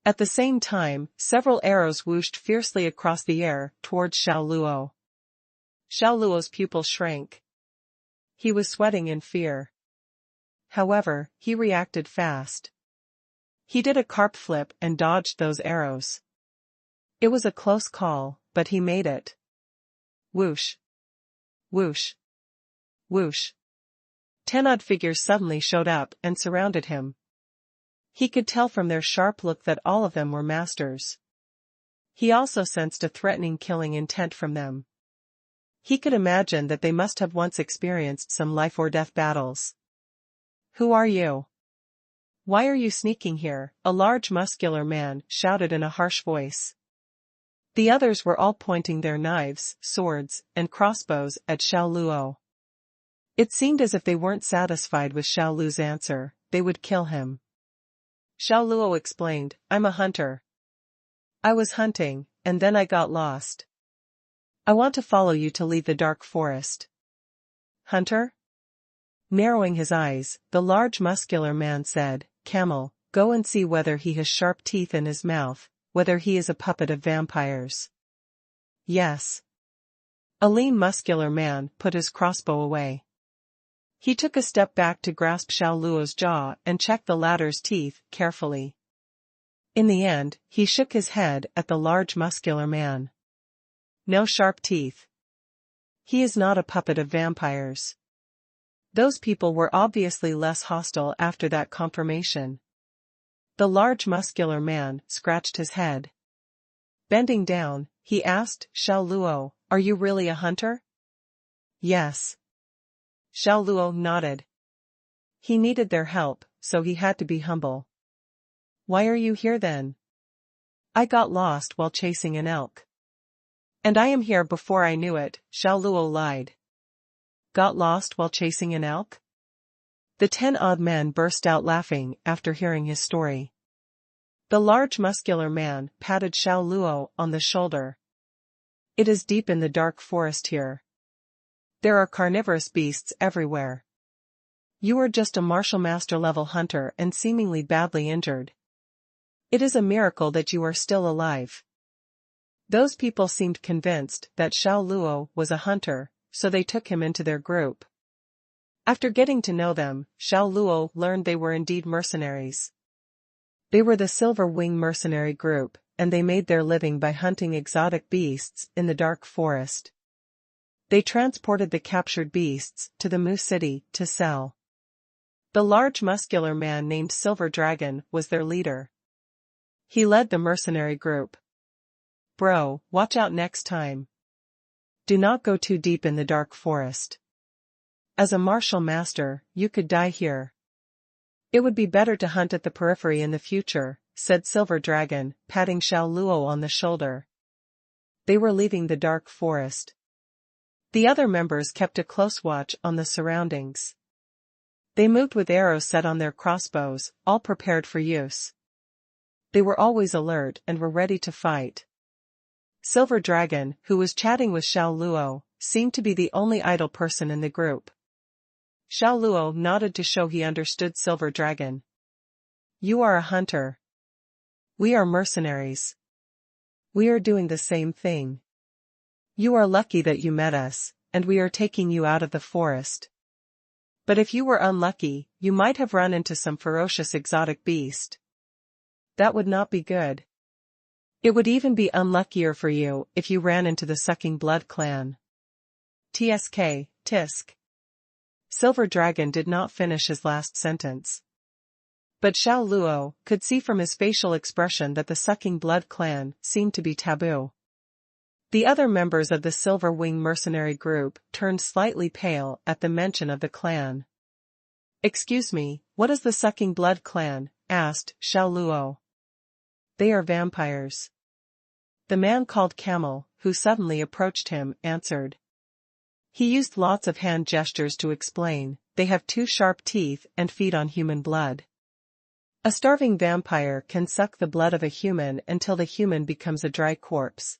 At the same time, several arrows whooshed fiercely across the air towards Xiao Luo. Xiao Luo's pupil shrank. He was sweating in fear. However, he reacted fast. He did a carp flip and dodged those arrows. It was a close call, but he made it. Whoosh. Whoosh. Whoosh. 10 odd figures suddenly showed up and surrounded him. He could tell from their sharp look that all of them were masters. He also sensed a threatening killing intent from them. He could imagine that they must have once experienced some life-or-death battles. Who are you? Why are you sneaking here? A large muscular man shouted in a harsh voice. The others were all pointing their knives, swords, and crossbows at Xiao Luo. It seemed as if they weren't satisfied with Xiao Luo's answer, they would kill him. Xiao Luo explained, "I'm a hunter. I was hunting, and then I got lost. I want to follow you to leave the dark forest. Hunter? Narrowing his eyes, the large muscular man said, Camel, go and see whether he has sharp teeth in his mouth, whether he is a puppet of vampires. Yes. A lean muscular man put his crossbow away. He took a step back to grasp Xiao Luo's jaw and check the latter's teeth carefully. In the end, he shook his head at the large muscular man. No sharp teeth. He is not a puppet of vampires. Those people were obviously less hostile after that confirmation. The large muscular man scratched his head. Bending down, he asked, Xiao Luo, are you really a hunter? Yes. Xiao Luo nodded. He needed their help, so he had to be humble. Why are you here then? I got lost while chasing an elk. And I am here before I knew it, Xiao Luo lied. Got lost while chasing an elk? The 10 odd men burst out laughing after hearing his story. The large muscular man patted Xiao Luo on the shoulder. It is deep in the dark forest here. There are carnivorous beasts everywhere. You are just a martial master level hunter and seemingly badly injured. It is a miracle that you are still alive. Those people seemed convinced that Xiao Luo was a hunter, so they took him into their group. After getting to know them, Xiao Luo learned they were indeed mercenaries. They were the Silver Wing mercenary group, and they made their living by hunting exotic beasts in the dark forest. They transported the captured beasts to the Mu City to sell. The large muscular man named Silver Dragon was their leader. He led the mercenary group. Bro, watch out next time. Do not go too deep in the dark forest. As a martial master, you could die here. It would be better to hunt at the periphery in the future, said Silver Dragon, patting Xiao Luo on the shoulder. They were leaving the dark forest. The other members kept a close watch on the surroundings. They moved with arrows set on their crossbows, all prepared for use. They were always alert and were ready to fight. Silver Dragon, who was chatting with Xiao Luo, seemed to be the only idle person in the group. Xiao Luo nodded to show he understood Silver Dragon. You are a hunter. We are mercenaries. We are doing the same thing. You are lucky that you met us, and we are taking you out of the forest. But if you were unlucky, you might have run into some ferocious exotic beast. That would not be good. It would even be unluckier for you if you ran into the Sucking Blood clan. TSK, Tisk. Silver Dragon did not finish his last sentence. But Xiao Luo could see from his facial expression that the Sucking Blood clan seemed to be taboo. The other members of the Silver Wing mercenary group turned slightly pale at the mention of the clan. Excuse me, what is the Sucking Blood clan? Asked Xiao Luo. They are vampires. The man called Camel, who suddenly approached him, answered. He used lots of hand gestures to explain, they have 2 sharp teeth and feed on human blood. A starving vampire can suck the blood of a human until the human becomes a dry corpse.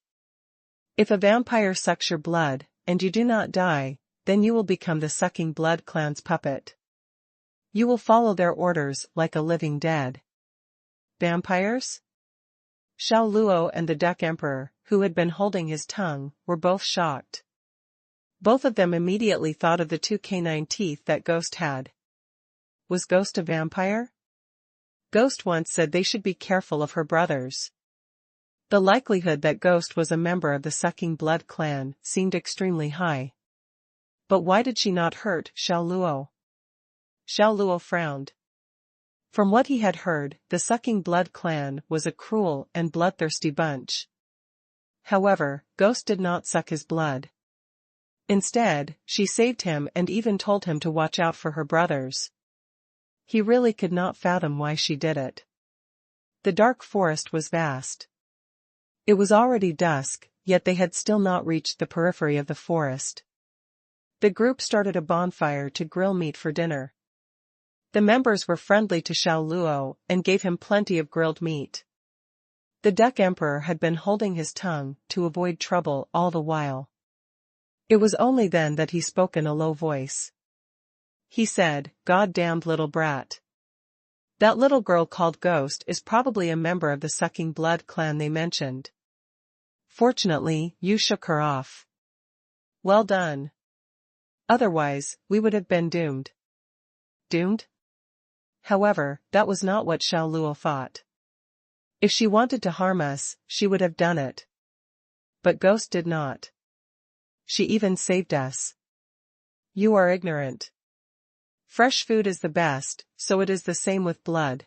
If a vampire sucks your blood, and you do not die, then you will become the Sucking Blood clan's puppet. You will follow their orders like a living dead. Vampires? Xiao Luo and the Duck Emperor, who had been holding his tongue, were both shocked. Both of them immediately thought of the 2 canine teeth that Ghost had. Was Ghost a vampire? Ghost once said they should be careful of her brothers. The likelihood that Ghost was a member of the Sucking Blood clan seemed extremely high. But why did she not hurt Xiao Luo? Xiao Luo frowned. From what he had heard, the Sucking Blood clan was a cruel and bloodthirsty bunch. However, Ghost did not suck his blood. Instead, she saved him and even told him to watch out for her brothers. He really could not fathom why she did it. The dark forest was vast. It was already dusk, yet they had still not reached the periphery of the forest. The group started a bonfire to grill meat for dinner. The members were friendly to Xiao Luo and gave him plenty of grilled meat. The Duck Emperor had been holding his tongue to avoid trouble all the while. It was only then that he spoke in a low voice. He said, "God-damned little brat. That little girl called Ghost is probably a member of the Sucking Blood clan they mentioned. Fortunately, you shook her off. Well done. Otherwise, we would have been doomed." Doomed? However, that was not what Xiao Luo thought. If she wanted to harm us, she would have done it. But Ghost did not. She even saved us. You are ignorant. Fresh food is the best, so it is the same with blood.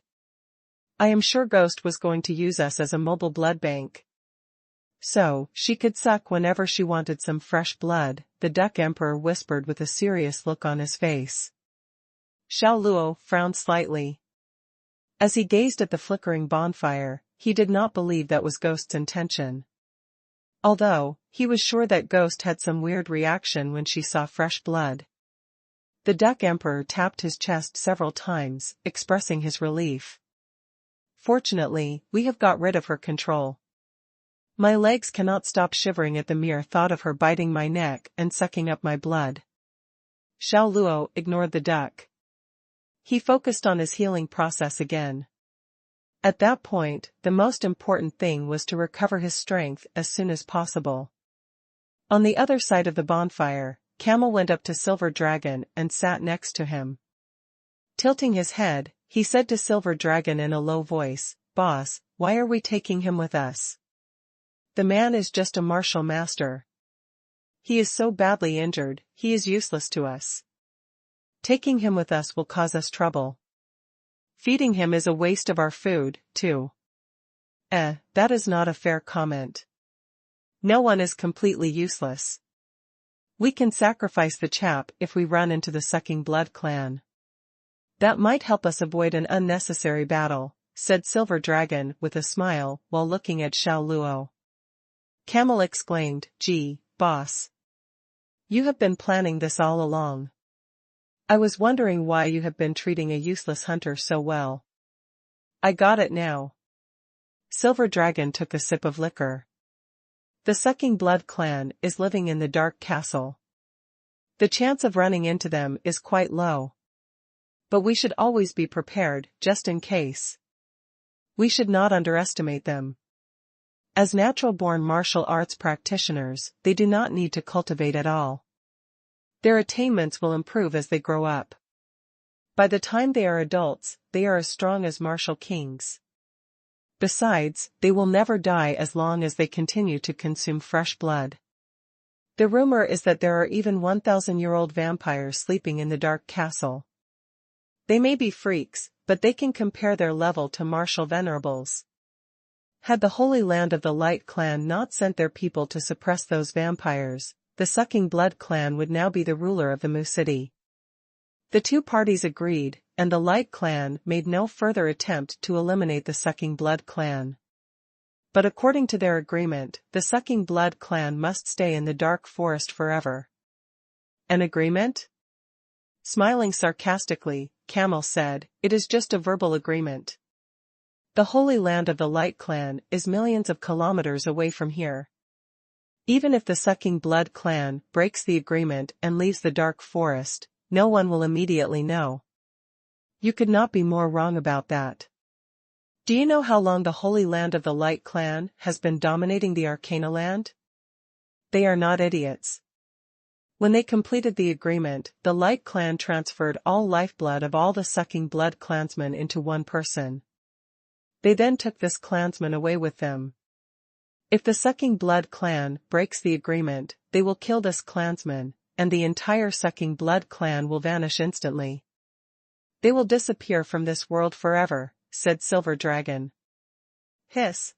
I am sure Ghost was going to use us as a mobile blood bank. So, she could suck whenever she wanted some fresh blood, the Duck Emperor whispered with a serious look on his face. Xiao Luo frowned slightly. As he gazed at the flickering bonfire, he did not believe that was Ghost's intention. Although, he was sure that Ghost had some weird reaction when she saw fresh blood. The Duck Emperor tapped his chest several times, expressing his relief. Fortunately, we have got rid of her control. My legs cannot stop shivering at the mere thought of her biting my neck and sucking up my blood. Xiao Luo ignored the duck. He focused on his healing process again. At that point, the most important thing was to recover his strength as soon as possible. On the other side of the bonfire, Camel went up to Silver Dragon and sat next to him. Tilting his head, he said to Silver Dragon in a low voice, "Boss, why are we taking him with us? The man is just a martial master. He is so badly injured, he is useless to us. Taking him with us will cause us trouble. Feeding him is a waste of our food, too." That is not a fair comment. No one is completely useless. We can sacrifice the chap if we run into the Sucking Blood clan. That might help us avoid an unnecessary battle, said Silver Dragon with a smile while looking at Xiao Luo. Camel exclaimed, "Gee, boss. You have been planning this all along. I was wondering why you have been treating a useless hunter so well. I got it now." Silver Dragon took a sip of liquor. The Sucking Blood clan is living in the Dark Castle. The chance of running into them is quite low. But we should always be prepared, just in case. We should not underestimate them. As natural-born martial arts practitioners, they do not need to cultivate at all. Their attainments will improve as they grow up. By the time they are adults, they are as strong as martial kings. Besides, they will never die as long as they continue to consume fresh blood. The rumor is that there are even 1,000-year-old vampires sleeping in the Dark Castle. They may be freaks, but they can compare their level to martial venerables. Had the Holy Land of the Light clan not sent their people to suppress those vampires, the Sucking Blood clan would now be the ruler of the Mu City. The two parties agreed, and the Light clan made no further attempt to eliminate the Sucking Blood clan. But according to their agreement, the Sucking Blood clan must stay in the Dark Forest forever. An agreement? Smiling sarcastically, Camel said, "It is just a verbal agreement. The Holy Land of the Light clan is millions of kilometers away from here. Even if the Sucking Blood clan breaks the agreement and leaves the Dark Forest, no one will immediately know." You could not be more wrong about that. Do you know how long the Holy Land of the Light clan has been dominating the Arcana land? They are not idiots. When they completed the agreement, the Light clan transferred all lifeblood of all the Sucking Blood clansmen into one person. They then took this clansman away with them. If the Sucking Blood clan breaks the agreement, they will kill this clansman, and the entire Sucking Blood clan will vanish instantly. They will disappear from this world forever, said Silver Dragon. Hiss.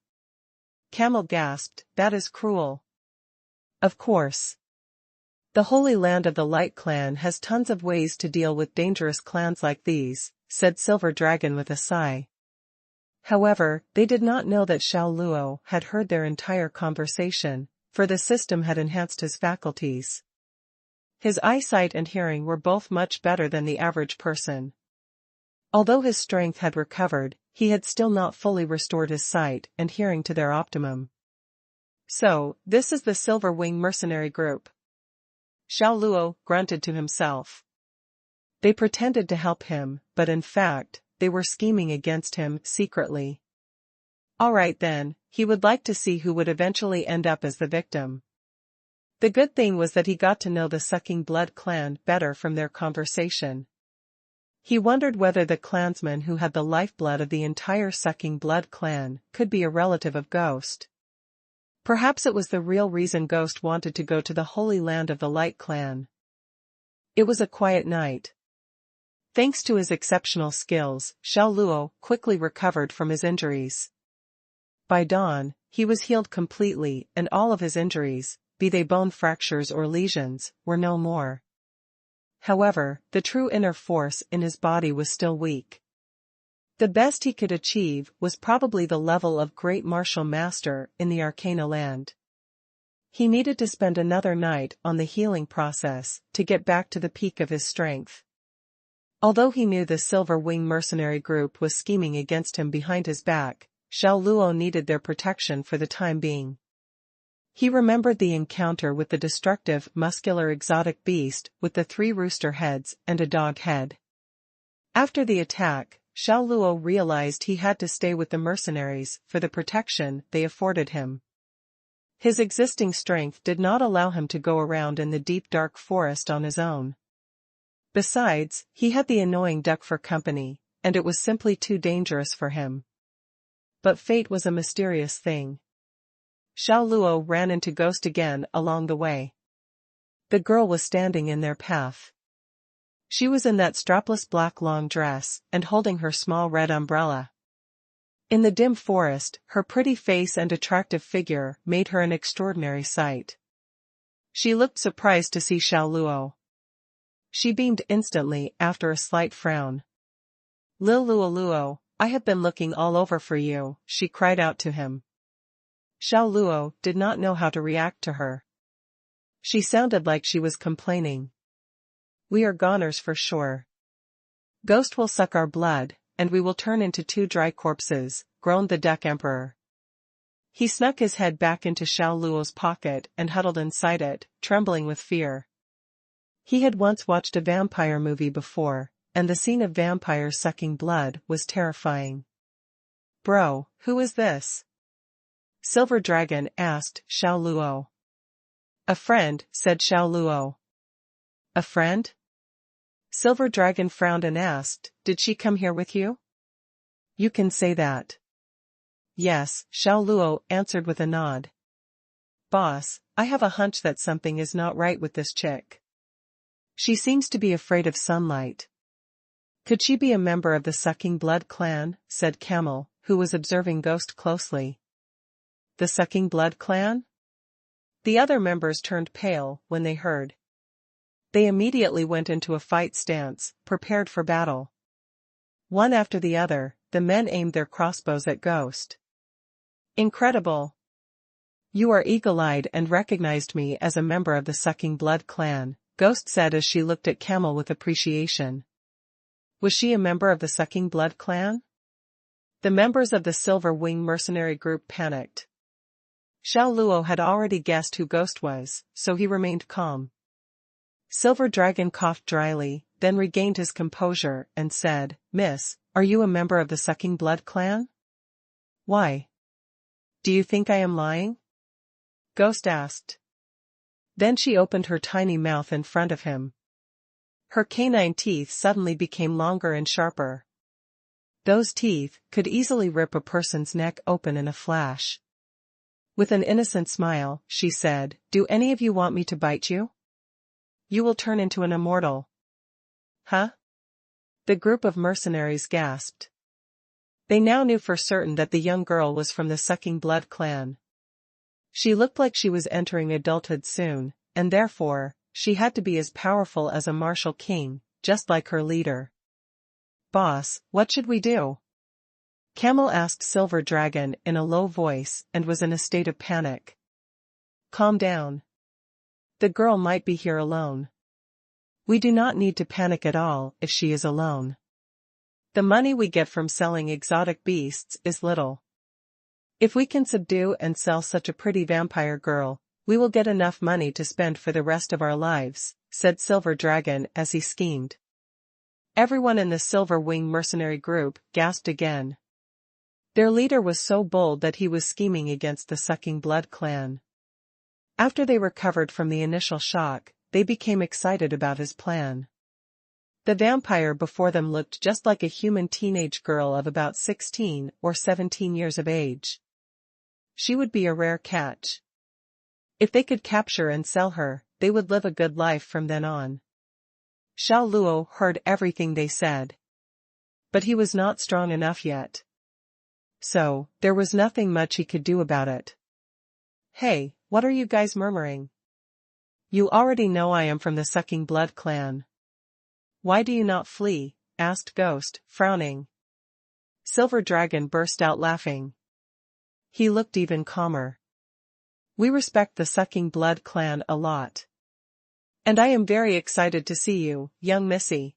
Camel gasped, "That is cruel." Of course. The Holy Land of the Light clan has tons of ways to deal with dangerous clans like these, said Silver Dragon with a sigh. However, they did not know that Xiao Luo had heard their entire conversation, for the system had enhanced his faculties. His eyesight and hearing were both much better than the average person. Although his strength had recovered, he had still not fully restored his sight and hearing to their optimum. So, this is the Silver Wing mercenary group. Xiao Luo grunted to himself. They pretended to help him, but in fact, they were scheming against him secretly. Alright then, he would like to see who would eventually end up as the victim. The good thing was that he got to know the Sucking Blood clan better from their conversation. He wondered whether the clansman who had the lifeblood of the entire Sucking Blood clan could be a relative of Ghost. Perhaps it was the real reason Ghost wanted to go to the Holy Land of the Light clan. It was a quiet night. Thanks to his exceptional skills, Xiao Luo quickly recovered from his injuries. By dawn, he was healed completely and all of his injuries, be they bone fractures or lesions, were no more. However, the true inner force in his body was still weak. The best he could achieve was probably the level of Great Martial Master in the Arcana Land. He needed to spend another night on the healing process to get back to the peak of his strength. Although he knew the Silver Wing mercenary group was scheming against him behind his back, Xiao Luo needed their protection for the time being. He remembered the encounter with the destructive, muscular exotic beast with the 3 rooster heads and a dog head. After the attack, Xiao Luo realized he had to stay with the mercenaries for the protection they afforded him. His existing strength did not allow him to go around in the deep dark forest on his own. Besides, he had the annoying duck for company, and it was simply too dangerous for him. But fate was a mysterious thing. Xiao Luo ran into Ghost again along the way. The girl was standing in their path. She was in that strapless black long dress and holding her small red umbrella. In the dim forest, her pretty face and attractive figure made her an extraordinary sight. She looked surprised to see Xiao Luo. She beamed instantly after a slight frown. "Lil Luo Luo, I have been looking all over for you," she cried out to him. Xiao Luo did not know how to react to her. She sounded like she was complaining. "We are goners for sure. Ghost will suck our blood, and we will turn into 2 dry corpses," groaned the Duck Emperor. He snuck his head back into Xiao Luo's pocket and huddled inside it, trembling with fear. He had once watched a vampire movie before, and the scene of vampires sucking blood was terrifying. "Bro, who is this?" Silver Dragon asked Xiao Luo. "A friend," said Xiao Luo. "A friend?" Silver Dragon frowned and asked, "Did she come here with you?" "You can say that." "Yes," Xiao Luo answered with a nod. "Boss, I have a hunch that something is not right with this chick. She seems to be afraid of sunlight." "Could she be a member of the Sucking Blood clan?" said Camel, who was observing Ghost closely. "The Sucking Blood clan?" The other members turned pale when they heard. They immediately went into a fight stance, prepared for battle. One after the other, the men aimed their crossbows at Ghost. "Incredible! You are eagle-eyed and recognized me as a member of the Sucking Blood clan," Ghost said as she looked at Camel with appreciation. Was she a member of the Sucking Blood clan? The members of the Silver Wing mercenary group panicked. Xiao Luo had already guessed who Ghost was, so he remained calm. Silver Dragon coughed dryly, then regained his composure and said, "Miss, are you a member of the Sucking Blood clan?" "Why? Do you think I am lying?" Ghost asked. Then she opened her tiny mouth in front of him. Her canine teeth suddenly became longer and sharper. Those teeth could easily rip a person's neck open in a flash. With an innocent smile, she said, "Do any of you want me to bite you? You will turn into an immortal." "Huh?" The group of mercenaries gasped. They now knew for certain that the young girl was from the Sucking Blood clan. She looked like she was entering adulthood soon, and therefore, she had to be as powerful as a martial king, just like her leader. "Boss, what should we do?" Camel asked Silver Dragon in a low voice and was in a state of panic. "Calm down. The girl might be here alone. We do not need to panic at all if she is alone. The money we get from selling exotic beasts is little. If we can subdue and sell such a pretty vampire girl, we will get enough money to spend for the rest of our lives, said Silver Dragon as he schemed. Everyone in the Silver Wing mercenary group gasped again. Their leader was so bold that he was scheming against the Sucking Blood clan. After they recovered from the initial shock, they became excited about his plan. The vampire before them looked just like a human teenage girl of about 16 or 17 years of age. She would be a rare catch. If they could capture and sell her, they would live a good life from then on. Xiao Luo heard everything they said. But he was not strong enough yet. So, there was nothing much he could do about it. Hey, what are you guys murmuring? You already know I am from the Sucking Blood clan. Why do you not flee? Asked Ghost, frowning. Silver Dragon burst out laughing. He looked even calmer. We respect the Sucking Blood clan a lot. And I am very excited to see you, young Missy.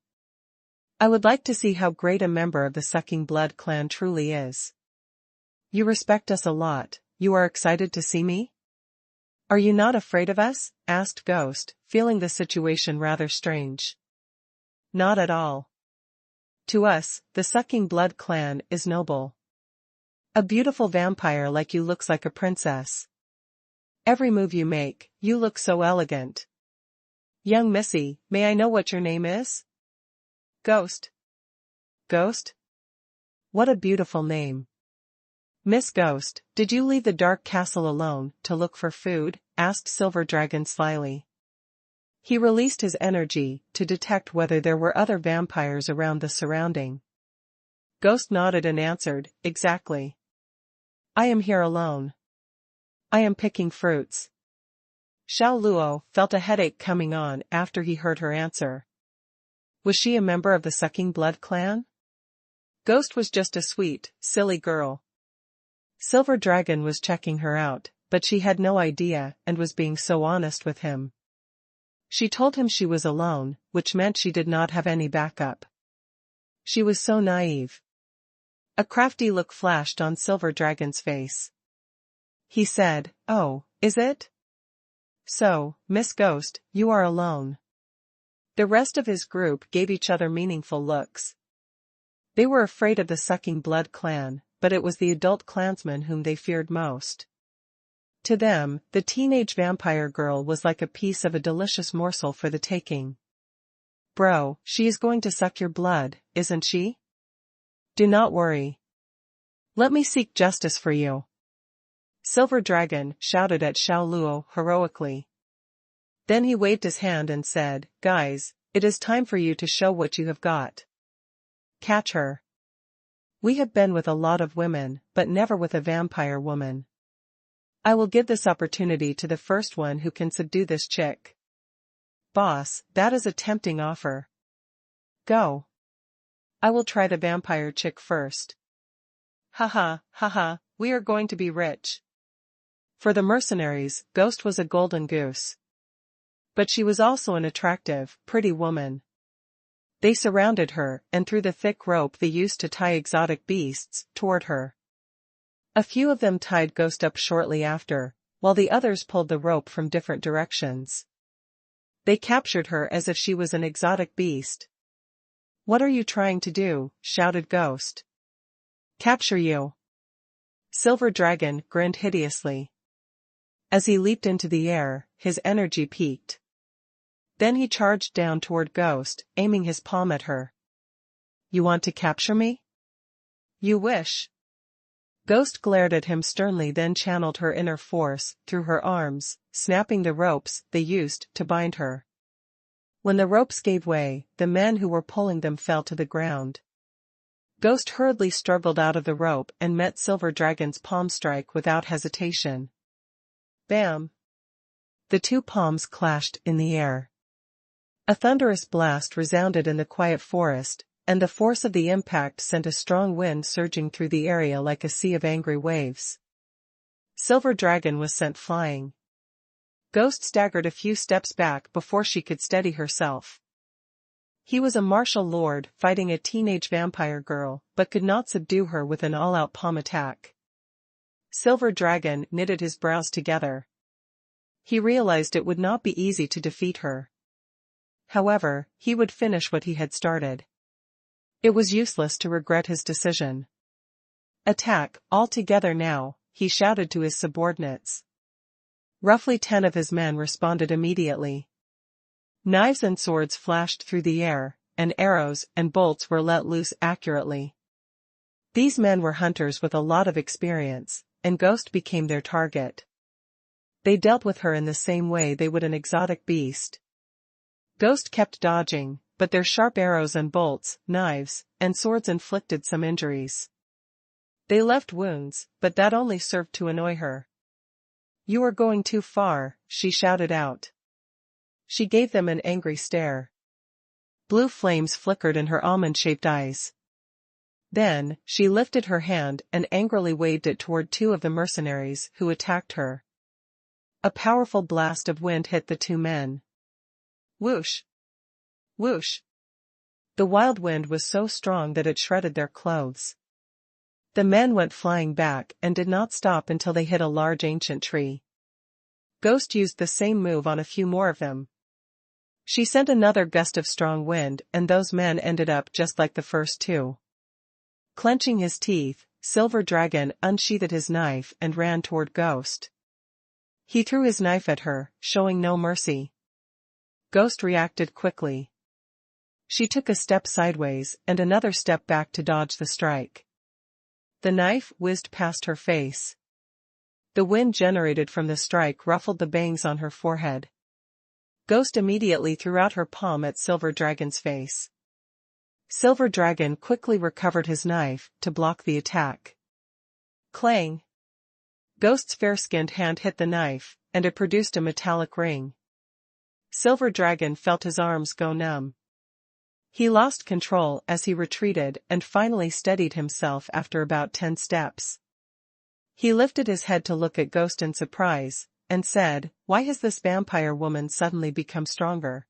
I would like to see how great a member of the Sucking Blood clan truly is. You respect us a lot, you are excited to see me? Are you not afraid of us? Asked Ghost, feeling the situation rather strange. Not at all. To us, the Sucking Blood clan is noble. A beautiful vampire like you looks like a princess. Every move you make, you look so elegant. Young Missy, may I know what your name is? Ghost. Ghost? What a beautiful name. Miss Ghost, did you leave the dark castle alone to look for food? Asked Silver Dragon slyly. He released his energy to detect whether there were other vampires around the surrounding. Ghost nodded and answered, exactly. I am here alone. I am picking fruits. Xiao Luo felt a headache coming on after he heard her answer. Was she a member of the Sucking Blood clan? Ghost was just a sweet, silly girl. Silver Dragon was checking her out, but she had no idea and was being so honest with him. She told him she was alone, which meant she did not have any backup. She was so naive. A crafty look flashed on Silver Dragon's face. He said, "Oh, is it? So, Miss Ghost, you are alone." The rest of his group gave each other meaningful looks. They were afraid of the Sucking Blood clan, but it was the adult clansman whom they feared most. To them, the teenage vampire girl was like a piece of a delicious morsel for the taking. Bro, she is going to suck your blood, isn't she? Do not worry. Let me seek justice for you. Silver Dragon shouted at Xiao Luo heroically. Then he waved his hand and said, Guys, it is time for you to show what you have got. Catch her. We have been with a lot of women, but never with a vampire woman. I will give this opportunity to the first one who can subdue this chick. Boss, that is a tempting offer. Go. I will try the vampire chick first. Haha, haha, we are going to be rich. For the mercenaries, Ghost was a golden goose. But she was also an attractive, pretty woman. They surrounded her and threw the thick rope they used to tie exotic beasts toward her. A few of them tied Ghost up shortly after, while the others pulled the rope from different directions. They captured her as if she was an exotic beast. What are you trying to do? Shouted Ghost. Capture you. Silver Dragon grinned hideously. As he leaped into the air, his energy peaked. Then he charged down toward Ghost, aiming his palm at her. You want to capture me? You wish. Ghost glared at him sternly, then channeled her inner force through her arms, snapping the ropes they used to bind her. When the ropes gave way, the men who were pulling them fell to the ground. Ghost hurriedly struggled out of the rope and met Silver Dragon's palm strike without hesitation. Bam! The two palms clashed in the air. A thunderous blast resounded in the quiet forest, and the force of the impact sent a strong wind surging through the area like a sea of angry waves. Silver Dragon was sent flying. Ghost staggered a few steps back before she could steady herself. He was a martial lord fighting a teenage vampire girl, but could not subdue her with an all-out palm attack. Silver Dragon knitted his brows together. He realized it would not be easy to defeat her. However, he would finish what he had started. It was useless to regret his decision. "Attack, all together now," he shouted to his subordinates. Roughly 10 of his men responded immediately. Knives and swords flashed through the air, and arrows and bolts were let loose accurately. These men were hunters with a lot of experience, and Ghost became their target. They dealt with her in the same way they would an exotic beast. Ghost kept dodging, but their sharp arrows and bolts, knives, and swords inflicted some injuries. They left wounds, but that only served to annoy her. "You are going too far," she shouted out. She gave them an angry stare. Blue flames flickered in her almond-shaped eyes. Then, she lifted her hand and angrily waved it toward 2 of the mercenaries who attacked her. A powerful blast of wind hit the 2 men. Whoosh! Whoosh! The wild wind was so strong that it shredded their clothes. The men went flying back and did not stop until they hit a large ancient tree. Ghost used the same move on a few more of them. She sent another gust of strong wind and those men ended up just like the first 2. Clenching his teeth, Silver Dragon unsheathed his knife and ran toward Ghost. He threw his knife at her, showing no mercy. Ghost reacted quickly. She took a step sideways and another step back to dodge the strike. The knife whizzed past her face. The wind generated from the strike ruffled the bangs on her forehead. Ghost immediately threw out her palm at Silver Dragon's face. Silver Dragon quickly recovered his knife to block the attack. Clang! Ghost's fair-skinned hand hit the knife, and it produced a metallic ring. Silver Dragon felt his arms go numb. He lost control as he retreated and finally steadied himself after about 10 steps. He lifted his head to look at Ghost in surprise, and said, "Why has this vampire woman suddenly become stronger?"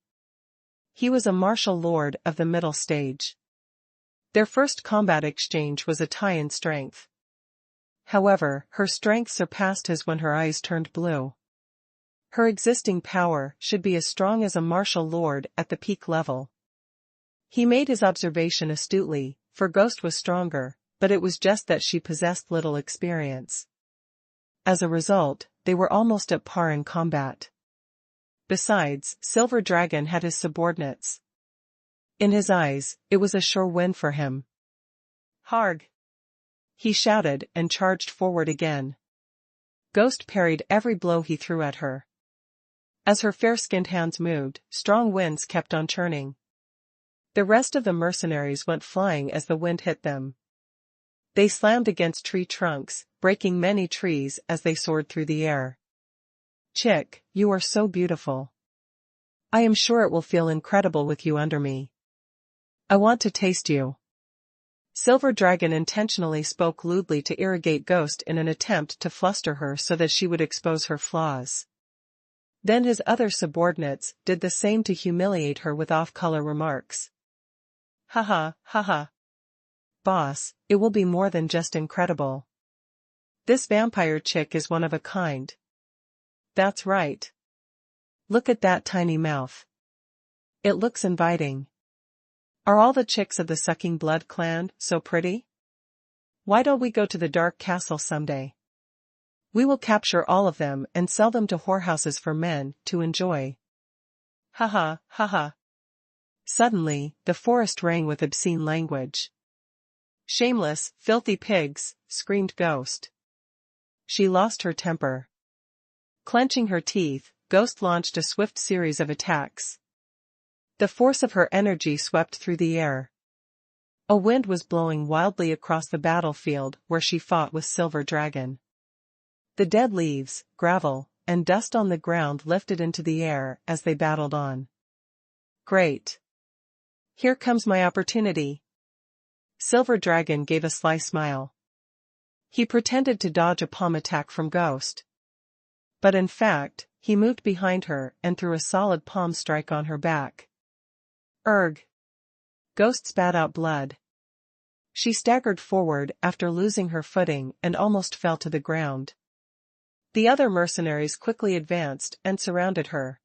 He was a martial lord of the middle stage. Their first combat exchange was a tie in strength. However, her strength surpassed his when her eyes turned blue. Her existing power should be as strong as a martial lord at the peak level. He made his observation astutely, for Ghost was stronger, but it was just that she possessed little experience. As a result, they were almost at par in combat. Besides, Silver Dragon had his subordinates. In his eyes, it was a sure win for him. "Harg!" he shouted and charged forward again. Ghost parried every blow he threw at her. As her fair-skinned hands moved, strong winds kept on churning. The rest of the mercenaries went flying as the wind hit them. They slammed against tree trunks, breaking many trees as they soared through the air. "Chick, you are so beautiful. I am sure it will feel incredible with you under me. I want to taste you." Silver Dragon intentionally spoke lewdly to irrigate Ghost in an attempt to fluster her so that she would expose her flaws. Then his other subordinates did the same to humiliate her with off-color remarks. "Haha, haha. Boss, it will be more than just incredible. This vampire chick is one of a kind. That's right. Look at that tiny mouth. It looks inviting. Are all the chicks of the Sucking Blood clan so pretty? Why don't we go to the Dark Castle someday? We will capture all of them and sell them to whorehouses for men to enjoy. Haha, haha." Suddenly, the forest rang with obscene language. "Shameless, filthy pigs," screamed Ghost. She lost her temper. Clenching her teeth, Ghost launched a swift series of attacks. The force of her energy swept through the air. A wind was blowing wildly across the battlefield where she fought with Silver Dragon. The dead leaves, gravel, and dust on the ground lifted into the air as they battled on. "Great. Here comes my opportunity." Silver Dragon gave a sly smile. He pretended to dodge a palm attack from Ghost. But in fact, he moved behind her and threw a solid palm strike on her back. "Erg!" Ghost spat out blood. She staggered forward after losing her footing and almost fell to the ground. The other mercenaries quickly advanced and surrounded her.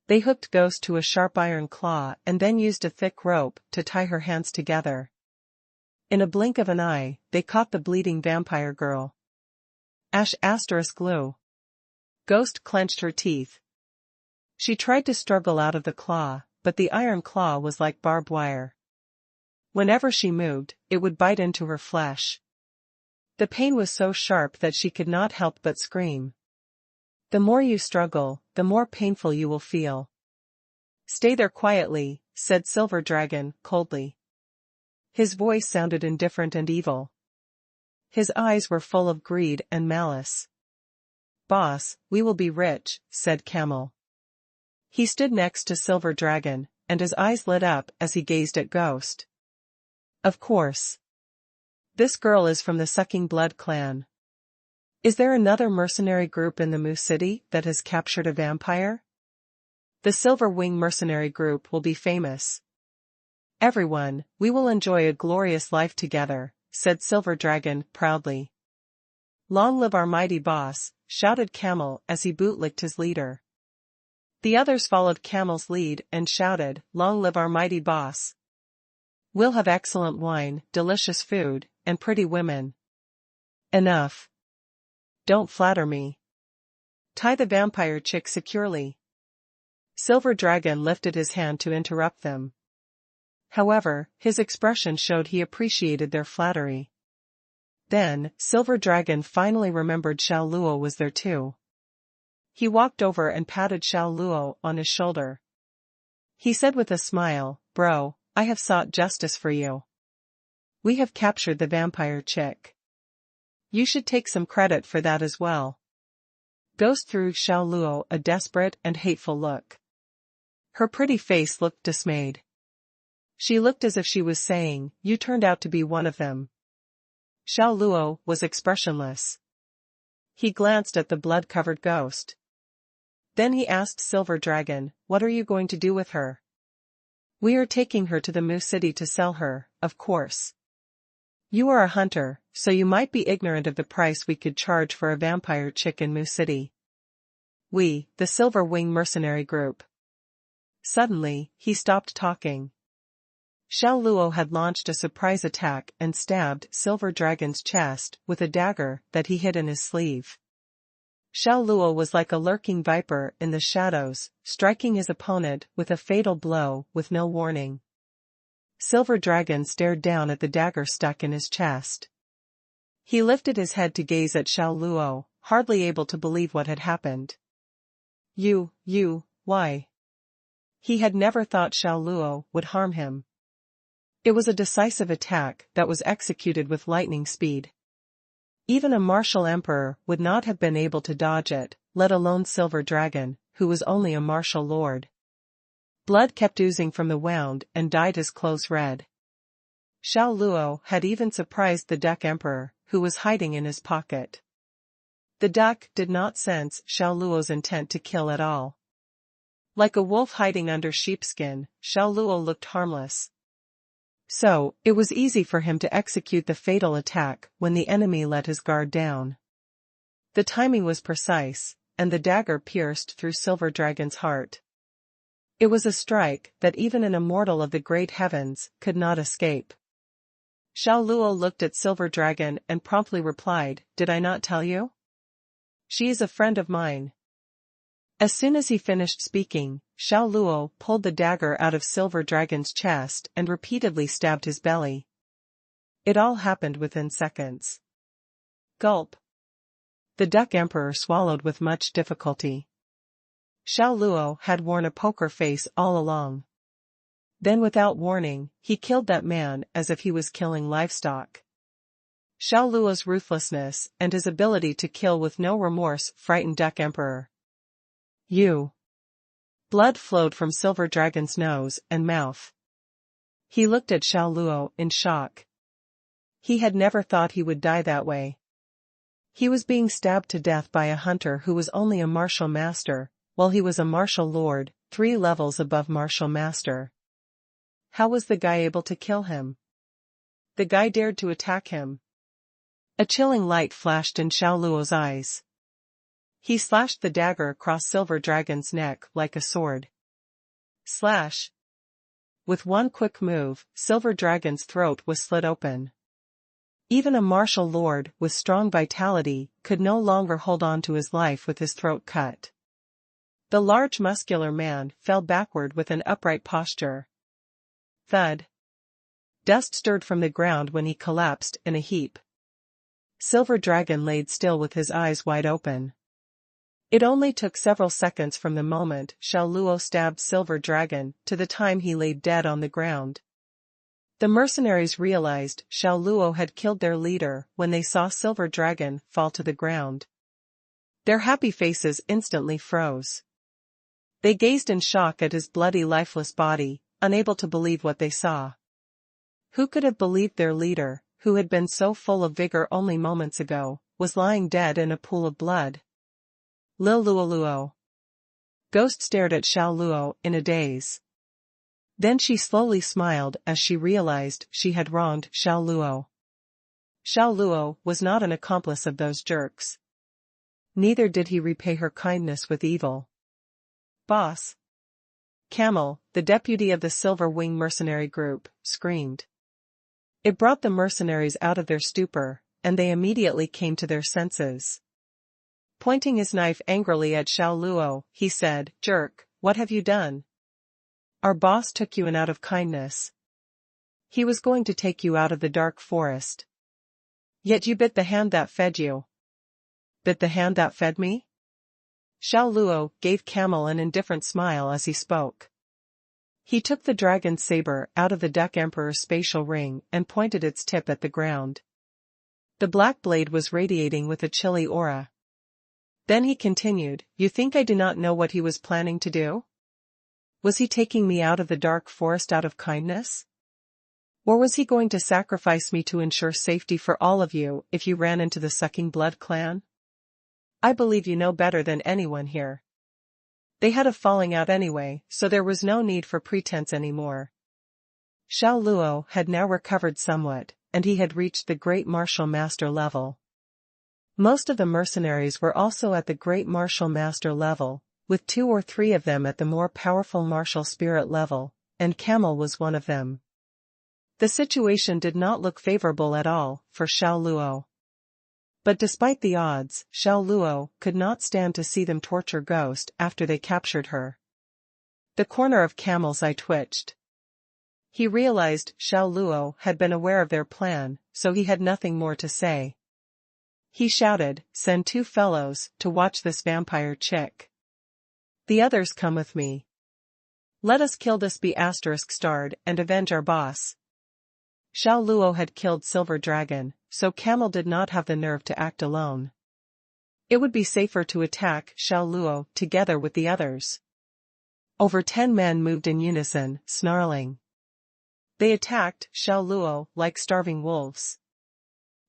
They hooked Ghost to a sharp iron claw and then used a thick rope to tie her hands together. In a blink of an eye, they caught the bleeding vampire girl. ****. Ghost clenched her teeth. She tried to struggle out of the claw, but the iron claw was like barbed wire. Whenever she moved, it would bite into her flesh. The pain was so sharp that she could not help but scream. The more you struggle, the more painful you will feel. Stay there quietly, said Silver Dragon, coldly. His voice sounded indifferent and evil. His eyes were full of greed and malice. Boss, we will be rich, said Camel. He stood next to Silver Dragon, and his eyes lit up as he gazed at Ghost. Of course. This girl is from the Sucking Blood clan. Is there another mercenary group in the Moo City that has captured a vampire? The Silver Wing mercenary group will be famous. Everyone, we will enjoy a glorious life together, said Silver Dragon, proudly. Long live our mighty boss, shouted Camel as he bootlicked his leader. The others followed Camel's lead and shouted, Long live our mighty boss. We'll have excellent wine, delicious food, and pretty women. Enough. Don't flatter me. Tie the vampire chick securely. Silver Dragon lifted his hand to interrupt them. However, his expression showed he appreciated their flattery. Then, Silver Dragon finally remembered Xiao Luo was there too. He walked over and patted Xiao Luo on his shoulder. He said with a smile, Bro, I have sought justice for you. We have captured the vampire chick. You should take some credit for that as well. Ghost threw Xiao Luo a desperate and hateful look. Her pretty face looked dismayed. She looked as if she was saying, You turned out to be one of them. Xiao Luo was expressionless. He glanced at the blood-covered Ghost. Then he asked Silver Dragon, What are you going to do with her? We are taking her to the Moo City to sell her, of course. You are a hunter, so you might be ignorant of the price we could charge for a vampire chick in Moo City. We, the Silver Wing mercenary group. Suddenly, he stopped talking. Xiao Luo had launched a surprise attack and stabbed Silver Dragon's chest with a dagger that he hid in his sleeve. Xiao Luo was like a lurking viper in the shadows, striking his opponent with a fatal blow with no warning. Silver Dragon stared down at the dagger stuck in his chest. He lifted his head to gaze at Xiao Luo, hardly able to believe what had happened. Why? He had never thought Xiao Luo would harm him. It was a decisive attack that was executed with lightning speed. Even a martial emperor would not have been able to dodge it, let alone Silver Dragon, who was only a martial lord. Blood kept oozing from the wound and dyed his clothes red. Xiao Luo had even surprised the Duck Emperor, who was hiding in his pocket. The duck did not sense Xiao Luo's intent to kill at all. Like a wolf hiding under sheepskin, Xiao Luo looked harmless. So, it was easy for him to execute the fatal attack when the enemy let his guard down. The timing was precise, and the dagger pierced through Silver Dragon's heart. It was a strike that even an immortal of the great heavens could not escape. Xiao Luo looked at Silver Dragon and promptly replied, Did I not tell you? She is a friend of mine. As soon as he finished speaking, Xiao Luo pulled the dagger out of Silver Dragon's chest and repeatedly stabbed his belly. It all happened within seconds. Gulp. The Duck Emperor swallowed with much difficulty. Xiao Luo had worn a poker face all along. Then without warning, he killed that man as if he was killing livestock. Xiao Luo's ruthlessness and his ability to kill with no remorse frightened Duck Emperor. Blood flowed from Silver Dragon's nose and mouth. He looked at Xiao Luo in shock. He had never thought he would die that way. He was being stabbed to death by a hunter who was only a martial master, while he was a martial lord, 3 levels above martial master. how was the guy able to kill him? The guy dared to attack him. A chilling light flashed in Xiao Luo's eyes. He slashed the dagger across Silver Dragon's neck like a sword. Slash. With one quick move, Silver Dragon's throat was slit open. Even a martial lord with strong vitality could no longer hold on to his life with his throat cut. The large muscular man fell backward with an upright posture. Thud. Dust stirred from the ground when he collapsed in a heap. Silver Dragon laid still with his eyes wide open. It only took several seconds from the moment Xiao Luo stabbed Silver Dragon to the time he lay dead on the ground. The mercenaries realized Xiao Luo had killed their leader when they saw Silver Dragon fall to the ground. Their happy faces instantly froze. They gazed in shock at his bloody lifeless body, unable to believe what they saw. Who could have believed their leader, who had been so full of vigor only moments ago, was lying dead in a pool of blood? Lil Luo Luo. Ghost stared at Xiao Luo in a daze. Then she slowly smiled as she realized she had wronged Xiao Luo. Xiao Luo was not an accomplice of those jerks. Neither did he repay her kindness with evil. Boss. Camel, the deputy of the Silver Wing mercenary group, screamed. It brought the mercenaries out of their stupor, and they immediately came to their senses. Pointing his knife angrily at Xiao Luo, he said, "Jerk, what have you done? Our boss took you in out of kindness. He was going to take you out of the dark forest. Yet you bit the hand that fed you." Bit the hand that fed me? Xiao Luo gave Camel an indifferent smile as he spoke. He took the dragon's saber out of the Duck Emperor's spatial ring and pointed its tip at the ground. The black blade was radiating with a chilly aura. Then he continued, "You think I do not know what he was planning to do? Was he taking me out of the dark forest out of kindness? Or was he going to sacrifice me to ensure safety for all of you if you ran into the Sucking Blood clan? I believe you know better than anyone here." They had a falling out anyway, so there was no need for pretense anymore. Xiao Luo had now recovered somewhat, and he had reached the Great Martial Master level. Most of the mercenaries were also at the Great Martial Master level, with 2 or 3 of them at the more powerful Martial Spirit level, and Camel was one of them. The situation did not look favorable at all for Xiao Luo. But despite the odds, Xiao Luo could not stand to see them torture Ghost after they captured her. The corner of Camel's eye twitched. He realized Xiao Luo had been aware of their plan, so he had nothing more to say. He shouted, "Send 2 fellows to watch this vampire chick. The others come with me. Let us kill this B***starred and avenge our boss." Xiao Luo had killed Silver Dragon, so Camel did not have the nerve to act alone. It would be safer to attack Xiao Luo together with the others. Over 10 men moved in unison, snarling. They attacked Xiao Luo like starving wolves.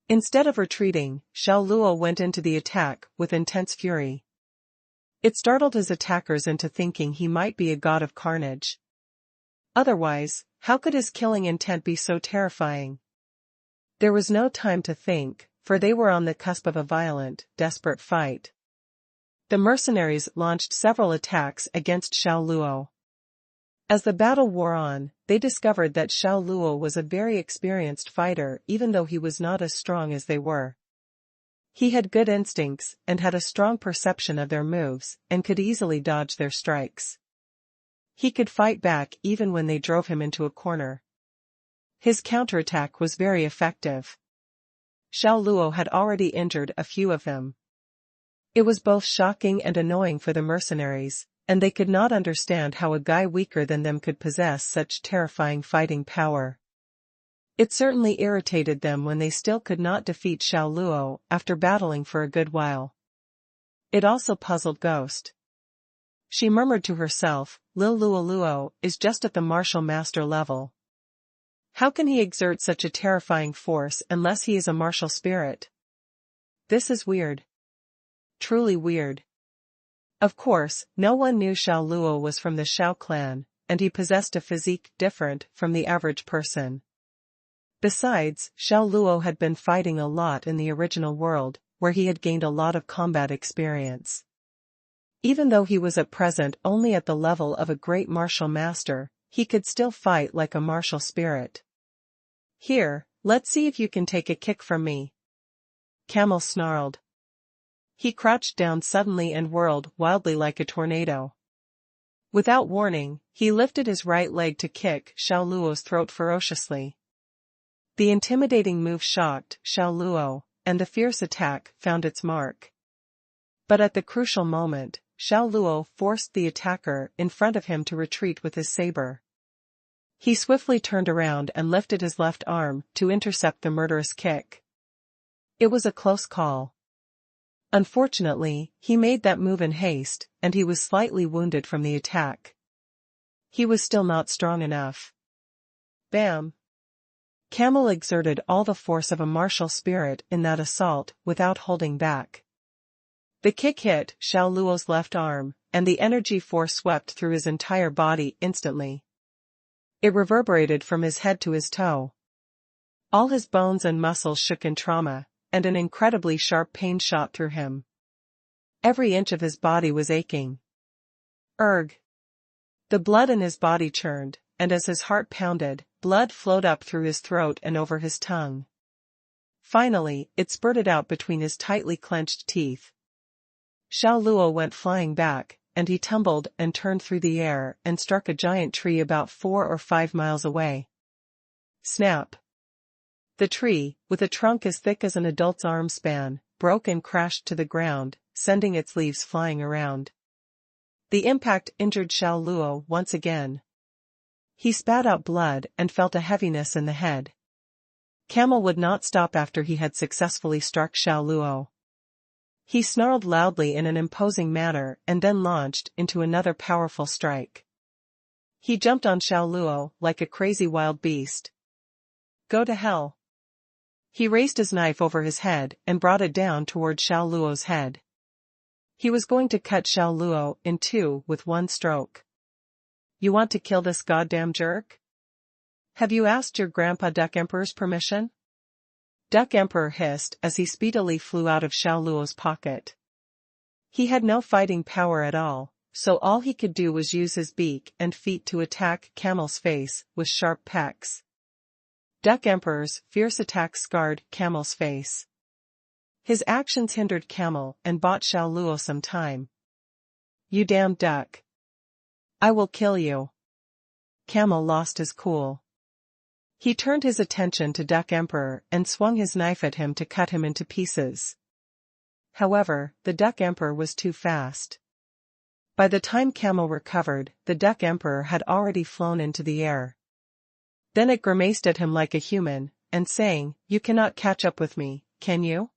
Instead of retreating, Xiao Luo went into the attack with intense fury. It startled his attackers into thinking he might be a god of carnage. Otherwise, how could his killing intent be so terrifying? There was no time to think, for they were on the cusp of a violent, desperate fight. The mercenaries launched several attacks against Xiao Luo. As the battle wore on, they discovered that Xiao Luo was a very experienced fighter even though he was not as strong as they were. He had good instincts and had a strong perception of their moves and could easily dodge their strikes. He could fight back even when they drove him into a corner. His counterattack was very effective. Xiao Luo had already injured a few of them. It was both shocking and annoying for the mercenaries, and they could not understand how a guy weaker than them could possess such terrifying fighting power. It certainly irritated them when they still could not defeat Xiao Luo after battling for a good while. It also puzzled Ghost. She murmured to herself, "Lil Luo Luo is just at the martial master level. How can he exert such a terrifying force unless he is a martial spirit? This is weird. Truly weird." Of course, no one knew Xiao Luo was from the Xiao clan, and he possessed a physique different from the average person. Besides, Xiao Luo had been fighting a lot in the original world, where he had gained a lot of combat experience. Even though he was at present only at the level of a great martial master, he could still fight like a martial spirit. "Here, let's see if you can take a kick from me." Camel snarled. He crouched down suddenly and whirled wildly like a tornado. Without warning, he lifted his right leg to kick Xiao Luo's throat ferociously. The intimidating move shocked Xiao Luo, and the fierce attack found its mark. But at the crucial moment, Xiao Luo forced the attacker in front of him to retreat with his saber. He swiftly turned around and lifted his left arm to intercept the murderous kick. It was a close call. Unfortunately, he made that move in haste, and he was slightly wounded from the attack. He was still not strong enough. Bam! Camel exerted all the force of a martial spirit in that assault without holding back. The kick hit Xiao Luo's left arm, and the energy force swept through his entire body instantly. It reverberated from his head to his toe. All his bones and muscles shook in trauma, and an incredibly sharp pain shot through him. Every inch of his body was aching. Erg! The blood in his body churned, and as his heart pounded, blood flowed up through his throat and over his tongue. Finally, it spurted out between his tightly clenched teeth. Xiao Luo went flying back, and he tumbled and turned through the air and struck a giant tree about 4 or 5 miles away. Snap! The tree, with a trunk as thick as an adult's arm span, broke and crashed to the ground, sending its leaves flying around. The impact injured Xiao Luo once again. He spat out blood and felt a heaviness in the head. Camel would not stop after he had successfully struck Xiao Luo. He snarled loudly in an imposing manner and then launched into another powerful strike. He jumped on Xiao Luo like a crazy wild beast. "Go to hell." He raised his knife over his head and brought it down toward Xiao Luo's head. He was going to cut Xiao Luo in two with one stroke. "You want to kill this goddamn jerk? Have you asked your grandpa Duck Emperor's permission?" Duck Emperor hissed as he speedily flew out of Xiao Luo's pocket. He had no fighting power at all, so all he could do was use his beak and feet to attack Camel's face with sharp pecks. Duck Emperor's fierce attack scarred Camel's face. His actions hindered Camel and bought Xiao Luo some time. "You damned duck. I will kill you." Camel lost his cool. He turned his attention to Duck Emperor and swung his knife at him to cut him into pieces. However, the Duck Emperor was too fast. By the time Camel recovered, the Duck Emperor had already flown into the air. Then it grimaced at him like a human, and saying, "You cannot catch up with me, can you?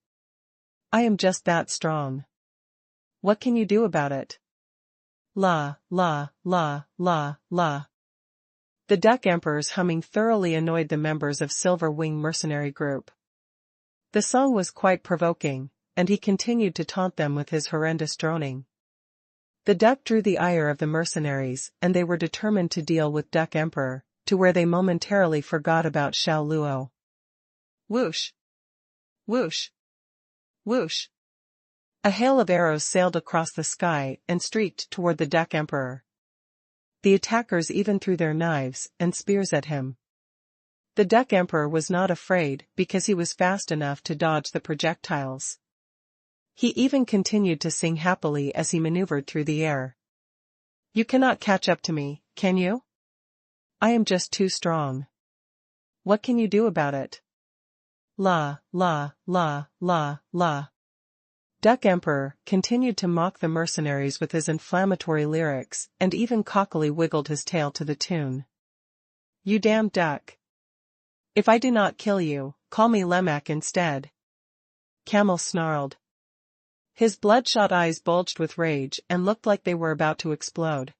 I am just that strong. What can you do about it?" La, la, la, la, la. The Duck Emperor's humming thoroughly annoyed the members of Silver Wing mercenary group. The song was quite provoking, and he continued to taunt them with his horrendous droning. The duck drew the ire of the mercenaries, and they were determined to deal with Duck Emperor, to where they momentarily forgot about Xiao Luo. Whoosh! Whoosh! Whoosh! A hail of arrows sailed across the sky and streaked toward the Duck Emperor. The attackers even threw their knives and spears at him. The Duck Emperor was not afraid because he was fast enough to dodge the projectiles. He even continued to sing happily as he maneuvered through the air. "You cannot catch up to me, can you? I am just too strong. What can you do about it?" La, la, la, la, la. Duck Emperor continued to mock the mercenaries with his inflammatory lyrics and even cockily wiggled his tail to the tune. "You damn duck. If I do not kill you, call me Lemak instead." Camel snarled. His bloodshot eyes bulged with rage and looked like they were about to explode.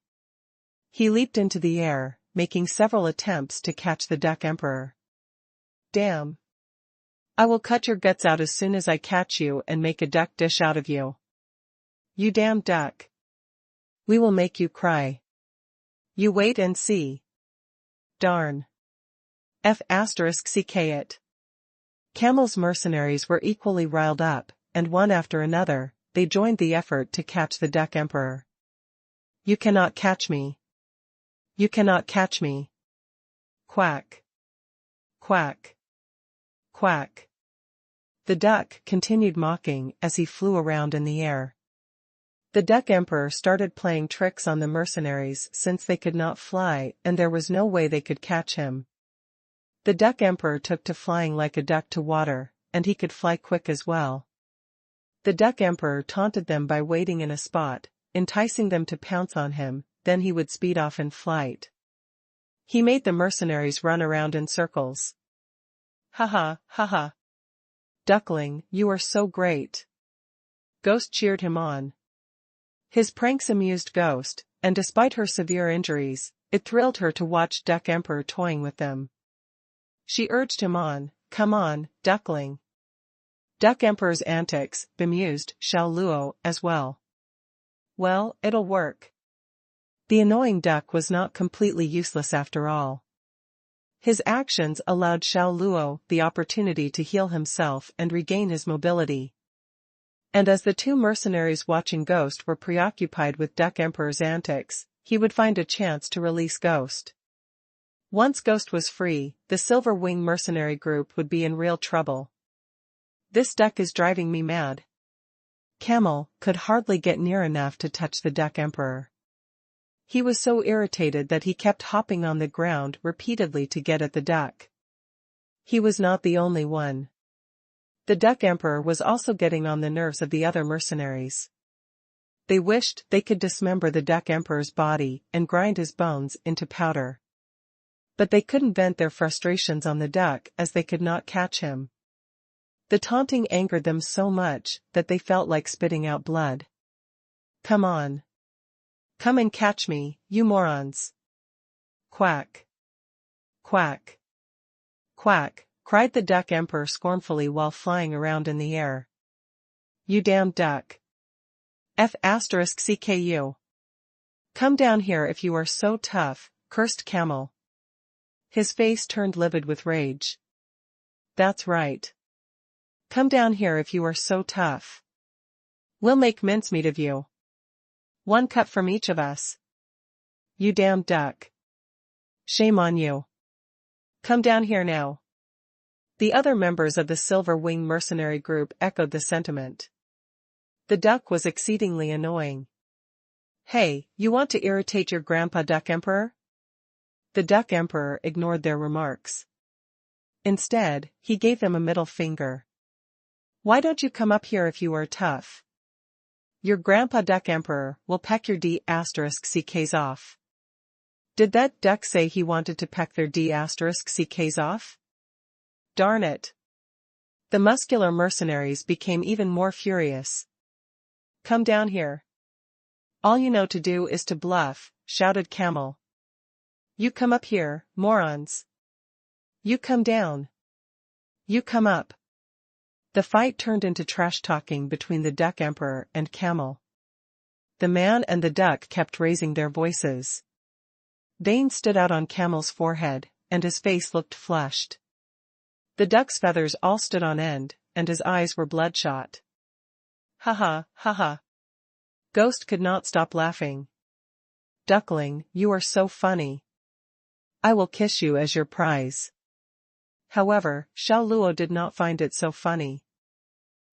He leaped into the air, making several attempts to catch the Duck Emperor. "Damn. I will cut your guts out as soon as I catch you and make a duck dish out of you. You damn duck. We will make you cry. You wait and see. Darn. Ck it. Camel's mercenaries were equally riled up, and one after another, they joined the effort to catch the Duck Emperor. You cannot catch me. You cannot catch me. Quack. Quack. Quack. The duck continued mocking as he flew around in the air. The Duck Emperor started playing tricks on the mercenaries since they could not fly and there was no way they could catch him. The Duck Emperor took to flying like a duck to water, and he could fly quick as well. The Duck Emperor taunted them by waiting in a spot, enticing them to pounce on him, then he would speed off in flight. He made the mercenaries run around in circles. Ha ha. Duckling, you are so great. Ghost cheered him on. His pranks amused Ghost, and despite her severe injuries, it thrilled her to watch Duck Emperor toying with them. She urged him on, come on, duckling. Duck Emperor's antics bemused Xiao Luo as well. Well, it'll work. The annoying duck was not completely useless after all. His actions allowed Xiao Luo the opportunity to heal himself and regain his mobility. And as the two mercenaries watching Ghost were preoccupied with Duck Emperor's antics, he would find a chance to release Ghost. Once Ghost was free, the Silver Wing mercenary group would be in real trouble. This duck is driving me mad. Camel could hardly get near enough to touch the Duck Emperor. He was so irritated that he kept hopping on the ground repeatedly to get at the duck. He was not the only one. The Duck Emperor was also getting on the nerves of the other mercenaries. They wished they could dismember the Duck Emperor's body and grind his bones into powder. But they couldn't vent their frustrations on the duck as they could not catch him. The taunting angered them so much that they felt like spitting out blood. Come on. Come and catch me, you morons. Quack. Quack. Quack, cried the Duck Emperor scornfully while flying around in the air. You damned duck. F***CKU. Come down here if you are so tough, cursed Camel. His face turned livid with rage. That's right. Come down here if you are so tough. We'll make mincemeat of you. One cut from each of us. You damned duck. Shame on you. Come down here now. The other members of the Silver Wing mercenary group echoed the sentiment. The duck was exceedingly annoying. Hey, you want to irritate your grandpa Duck Emperor? The Duck Emperor ignored their remarks. Instead, he gave them a middle finger. Why don't you come up here if you are tough? Your grandpa Duck Emperor will peck your D***CKs off. Did that duck say he wanted to peck their D***CKs off? Darn it. The muscular mercenaries became even more furious. Come down here. All you know to do is to bluff, shouted Camel. You come up here, morons. You come down. You come up. The fight turned into trash-talking between the Duck Emperor and Camel. The man and the duck kept raising their voices. Veins stood out on Camel's forehead, and his face looked flushed. The duck's feathers all stood on end, and his eyes were bloodshot. Ha ha. Ghost could not stop laughing. Duckling, you are so funny. I will kiss you as your prize. However, Xiao Luo did not find it so funny.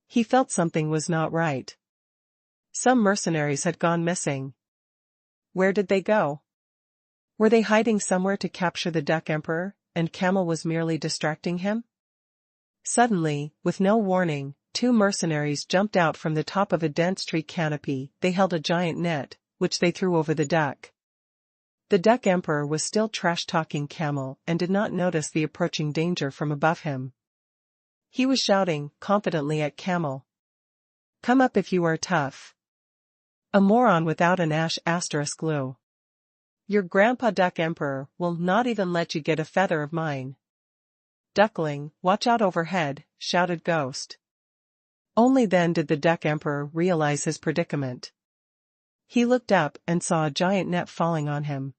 He felt something was not right. Some mercenaries had gone missing. Where did they go? Were they hiding somewhere to capture the Duck Emperor, and Camel was merely distracting him? Suddenly, with no warning, two mercenaries jumped out from the top of a dense tree canopy. They held a giant net, which they threw over the duck. The Duck Emperor was still trash-talking Camel and did not notice the approaching danger from above him. He was shouting confidently at Camel. Come up if you are tough. A moron without an ***. Your grandpa Duck Emperor will not even let you get a feather of mine. Duckling, watch out overhead, shouted Ghost. Only then did the Duck Emperor realize his predicament. He looked up and saw a giant net falling on him.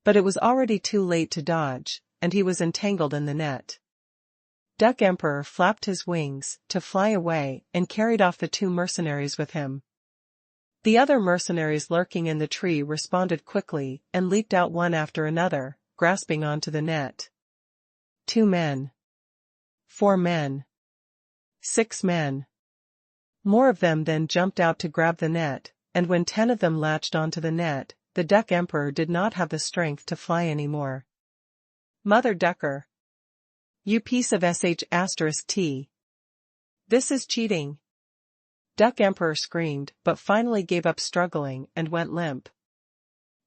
But it was already too late to dodge, and he was entangled in the net. Duck Emperor flapped his wings to fly away and carried off the 2 mercenaries with him. The other mercenaries lurking in the tree responded quickly and leaped out one after another, grasping onto the net. 2 men. 4 men. 6 men. More of them then jumped out to grab the net, and when 10 of them latched onto the net, the Duck Emperor did not have the strength to fly anymore. Mother Ducker. You piece of sh*t. This is cheating. Duck Emperor screamed but finally gave up struggling and went limp.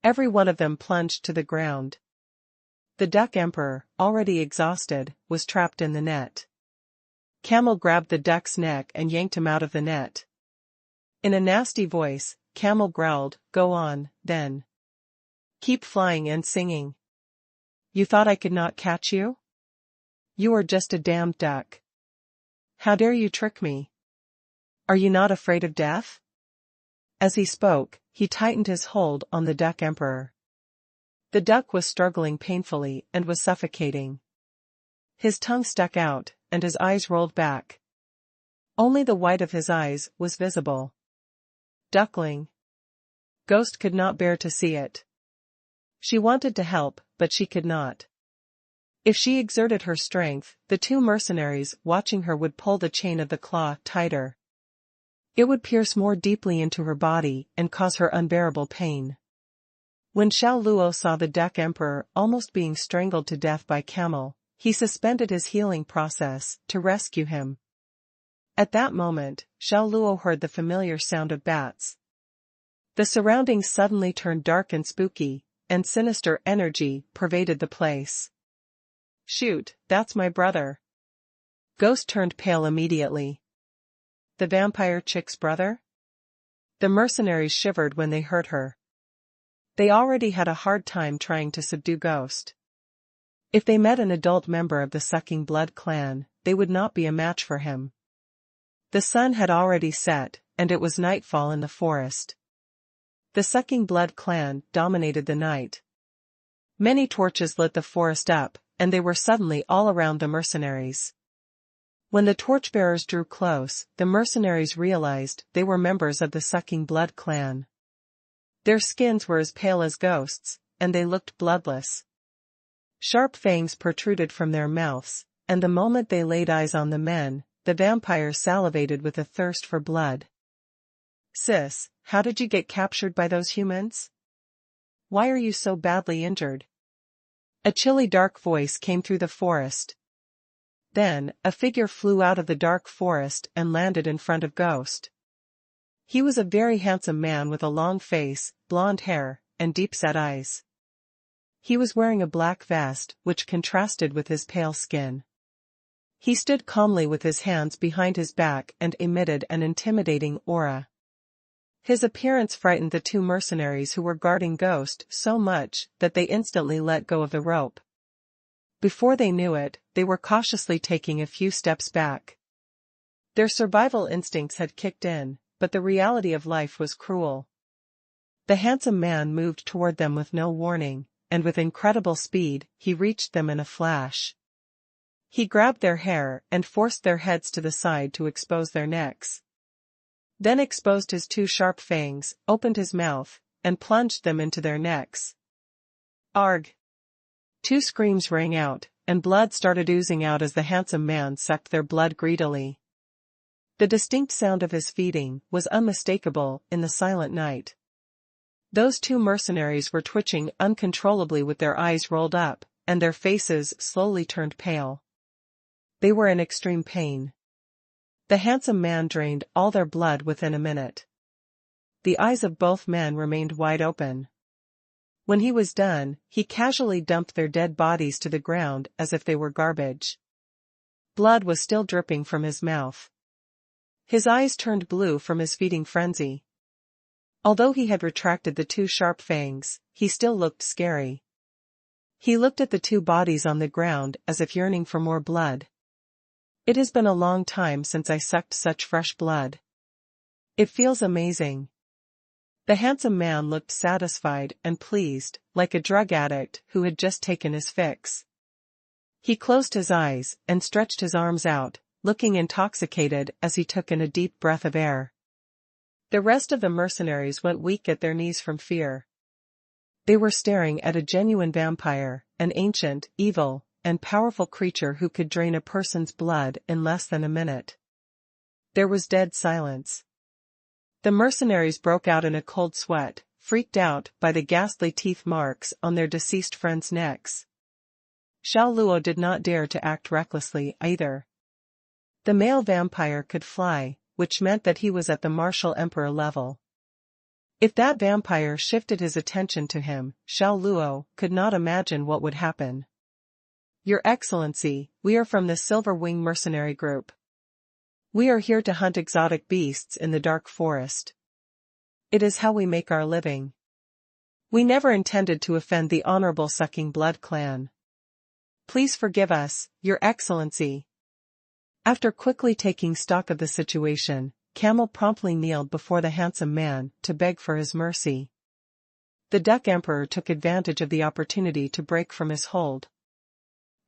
Every one of them plunged to the ground. The Duck Emperor, already exhausted, was trapped in the net. Camel grabbed the duck's neck and yanked him out of the net. In a nasty voice, Camel growled, "Go on, then. Keep flying and singing. You thought I could not catch you? You are just a damned duck. How dare you trick me? Are you not afraid of death?" As he spoke, he tightened his hold on the Duck Emperor. The duck was struggling painfully and was suffocating. His tongue stuck out, and his eyes rolled back. Only the white of his eyes was visible. Duckling. Ghost could not bear to see it. She wanted to help, but she could not. If she exerted her strength, the 2 mercenaries watching her would pull the chain of the claw tighter. It would pierce more deeply into her body and cause her unbearable pain. When Xiao Luo saw the Duck Emperor almost being strangled to death by Camel, he suspended his healing process to rescue him. At that moment, Xiao Luo heard the familiar sound of bats. The surroundings suddenly turned dark and spooky, and sinister energy pervaded the place. "Shoot, that's my brother." Ghost turned pale immediately. The vampire chick's brother? The mercenaries shivered when they heard her. They already had a hard time trying to subdue Ghost. If they met an adult member of the Sucking Blood clan, they would not be a match for him. The sun had already set, and it was nightfall in the forest. The Sucking Blood clan dominated the night. Many torches lit the forest up, and they were suddenly all around the mercenaries. When the torchbearers drew close, the mercenaries realized they were members of the Sucking Blood clan. Their skins were as pale as ghosts, and they looked bloodless. Sharp fangs protruded from their mouths, and the moment they laid eyes on the men, the vampires salivated with a thirst for blood. "Sis, how did you get captured by those humans? Why are you so badly injured?" A chilly dark voice came through the forest. Then, a figure flew out of the dark forest and landed in front of Ghost. He was a very handsome man with a long face, blonde hair, and deep-set eyes. He was wearing a black vest, which contrasted with his pale skin. He stood calmly with his hands behind his back and emitted an intimidating aura. His appearance frightened the 2 mercenaries who were guarding Ghost so much that they instantly let go of the rope. Before they knew it, they were cautiously taking a few steps back. Their survival instincts had kicked in, but the reality of life was cruel. The handsome man moved toward them with no warning, and with incredible speed, he reached them in a flash. He grabbed their hair and forced their heads to the side to expose their necks. Then exposed his 2 sharp fangs, opened his mouth, and plunged them into their necks. Arg! 2 screams rang out, and blood started oozing out as the handsome man sucked their blood greedily. The distinct sound of his feeding was unmistakable in the silent night. Those 2 mercenaries were twitching uncontrollably with their eyes rolled up, and their faces slowly turned pale. They were in extreme pain. The handsome man drained all their blood within a minute. The eyes of both men remained wide open. When he was done, he casually dumped their dead bodies to the ground as if they were garbage. Blood was still dripping from his mouth. His eyes turned blue from his feeding frenzy. Although he had retracted the 2 sharp fangs, he still looked scary. He looked at the 2 bodies on the ground as if yearning for more blood. "It has been a long time since I sucked such fresh blood. It feels amazing." The handsome man looked satisfied and pleased, like a drug addict who had just taken his fix. He closed his eyes and stretched his arms out, looking intoxicated as he took in a deep breath of air. The rest of the mercenaries went weak at their knees from fear. They were staring at a genuine vampire, an ancient, evil, and powerful creature who could drain a person's blood in less than a minute. There was dead silence. The mercenaries broke out in a cold sweat, freaked out by the ghastly teeth marks on their deceased friends' necks. Xiao Luo did not dare to act recklessly either. The male vampire could fly, which meant that he was at the martial emperor level. If that vampire shifted his attention to him, Xiao Luo could not imagine what would happen. "Your Excellency, we are from the Silver Wing mercenary group. We are here to hunt exotic beasts in the dark forest. It is how we make our living. We never intended to offend the honorable Sucking Blood clan. Please forgive us, Your Excellency." After quickly taking stock of the situation, Camel promptly kneeled before the handsome man to beg for his mercy. The Duck Emperor took advantage of the opportunity to break from his hold.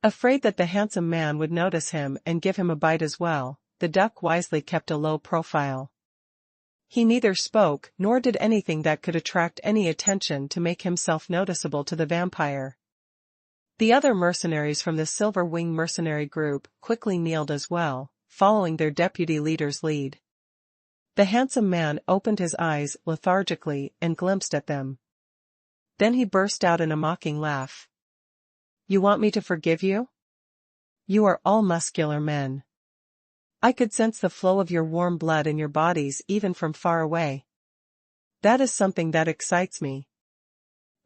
Afraid that the handsome man would notice him and give him a bite as well, the duck wisely kept a low profile. He neither spoke nor did anything that could attract any attention to make himself noticeable to the vampire. The other mercenaries from the Silver Wing mercenary group quickly kneeled as well, following their deputy leader's lead. The handsome man opened his eyes lethargically and glimpsed at them. Then he burst out in a mocking laugh. "You want me to forgive you? You are all muscular men. I could sense the flow of your warm blood in your bodies even from far away. That is something that excites me.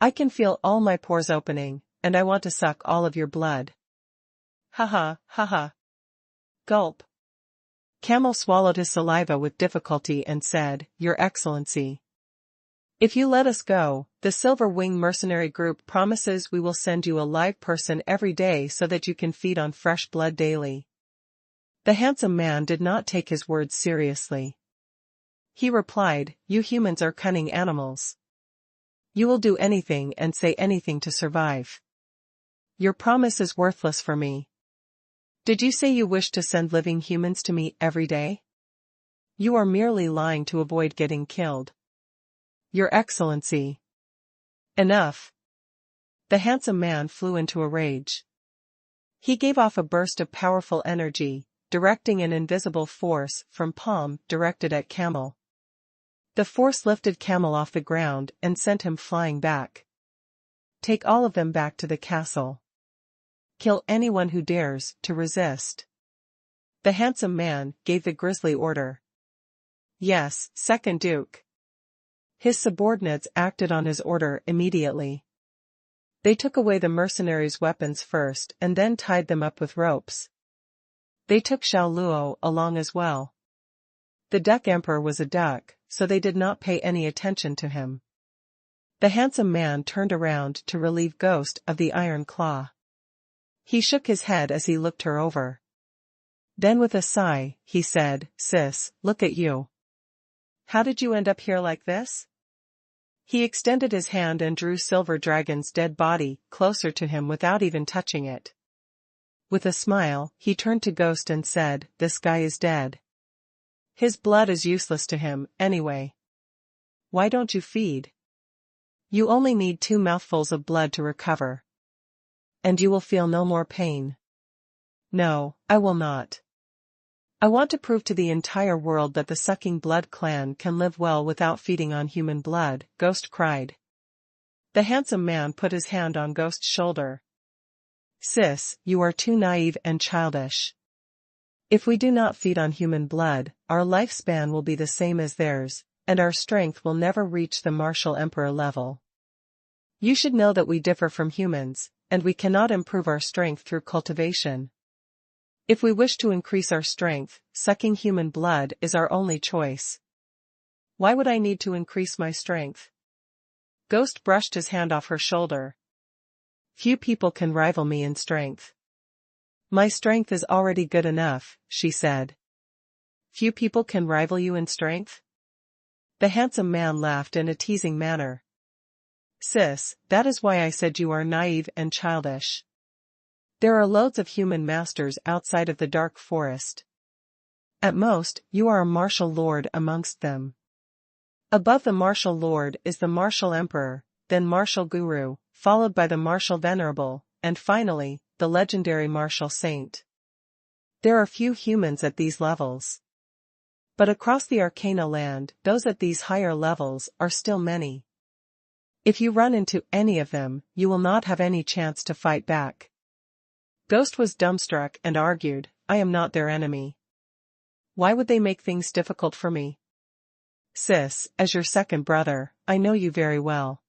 I can feel all my pores opening, and I want to suck all of your blood." "Ha ha. Gulp. Camel swallowed his saliva with difficulty and said, "Your Excellency. If you let us go, the Silver Wing mercenary group promises we will send you a live person every day so that you can feed on fresh blood daily." The handsome man did not take his words seriously. He replied, "You humans are cunning animals. You will do anything and say anything to survive. Your promise is worthless for me. Did you say you wish to send living humans to me every day? You are merely lying to avoid getting killed. Your Excellency." "Enough." The handsome man flew into a rage. He gave off a burst of powerful energy, directing an invisible force from palm directed at Camel. The force lifted Camel off the ground and sent him flying back. "Take all of them back to the castle. Kill anyone who dares to resist." The handsome man gave the grisly order. "Yes, Second Duke." His subordinates acted on his order immediately. They took away the mercenaries' weapons first and then tied them up with ropes. They took Xiao Luo along as well. The Duck Emperor was a duck, so they did not pay any attention to him. The handsome man turned around to relieve Ghost of the iron claw. He shook his head as he looked her over. Then with a sigh, he said, "Sis, look at you. How did you end up here like this?" He extended his hand and drew Silver Dragon's dead body closer to him without even touching it. With a smile, he turned to Ghost and said, "This guy is dead. His blood is useless to him, anyway. Why don't you feed? You only need 2 mouthfuls of blood to recover. And you will feel no more pain." "No, I will not. I want to prove to the entire world that the Sucking Blood clan can live well without feeding on human blood," Ghost cried. The handsome man put his hand on Ghost's shoulder. "Sis, you are too naive and childish. If we do not feed on human blood, our lifespan will be the same as theirs, and our strength will never reach the martial emperor level. You should know that we differ from humans, and we cannot improve our strength through cultivation. If we wish to increase our strength, sucking human blood is our only choice." "Why would I need to increase my strength?" Ghost brushed his hand off her shoulder. "Few people can rival me in strength. My strength is already good enough," she said. "Few people can rival you in strength?" The handsome man laughed in a teasing manner. Sis, that is why I said you are naive and childish. There are loads of human masters outside of the dark forest. At most, you are a martial lord amongst them. Above the martial lord is the martial emperor, then martial guru, followed by the martial venerable, and finally, the legendary martial saint. There are few humans at these levels. But across the Arcana land, those at these higher levels are still many. If you run into any of them, you will not have any chance to fight back. Ghost was dumbstruck and argued, I am not their enemy. Why would they make things difficult for me? Sis, as your second brother, I know you very well.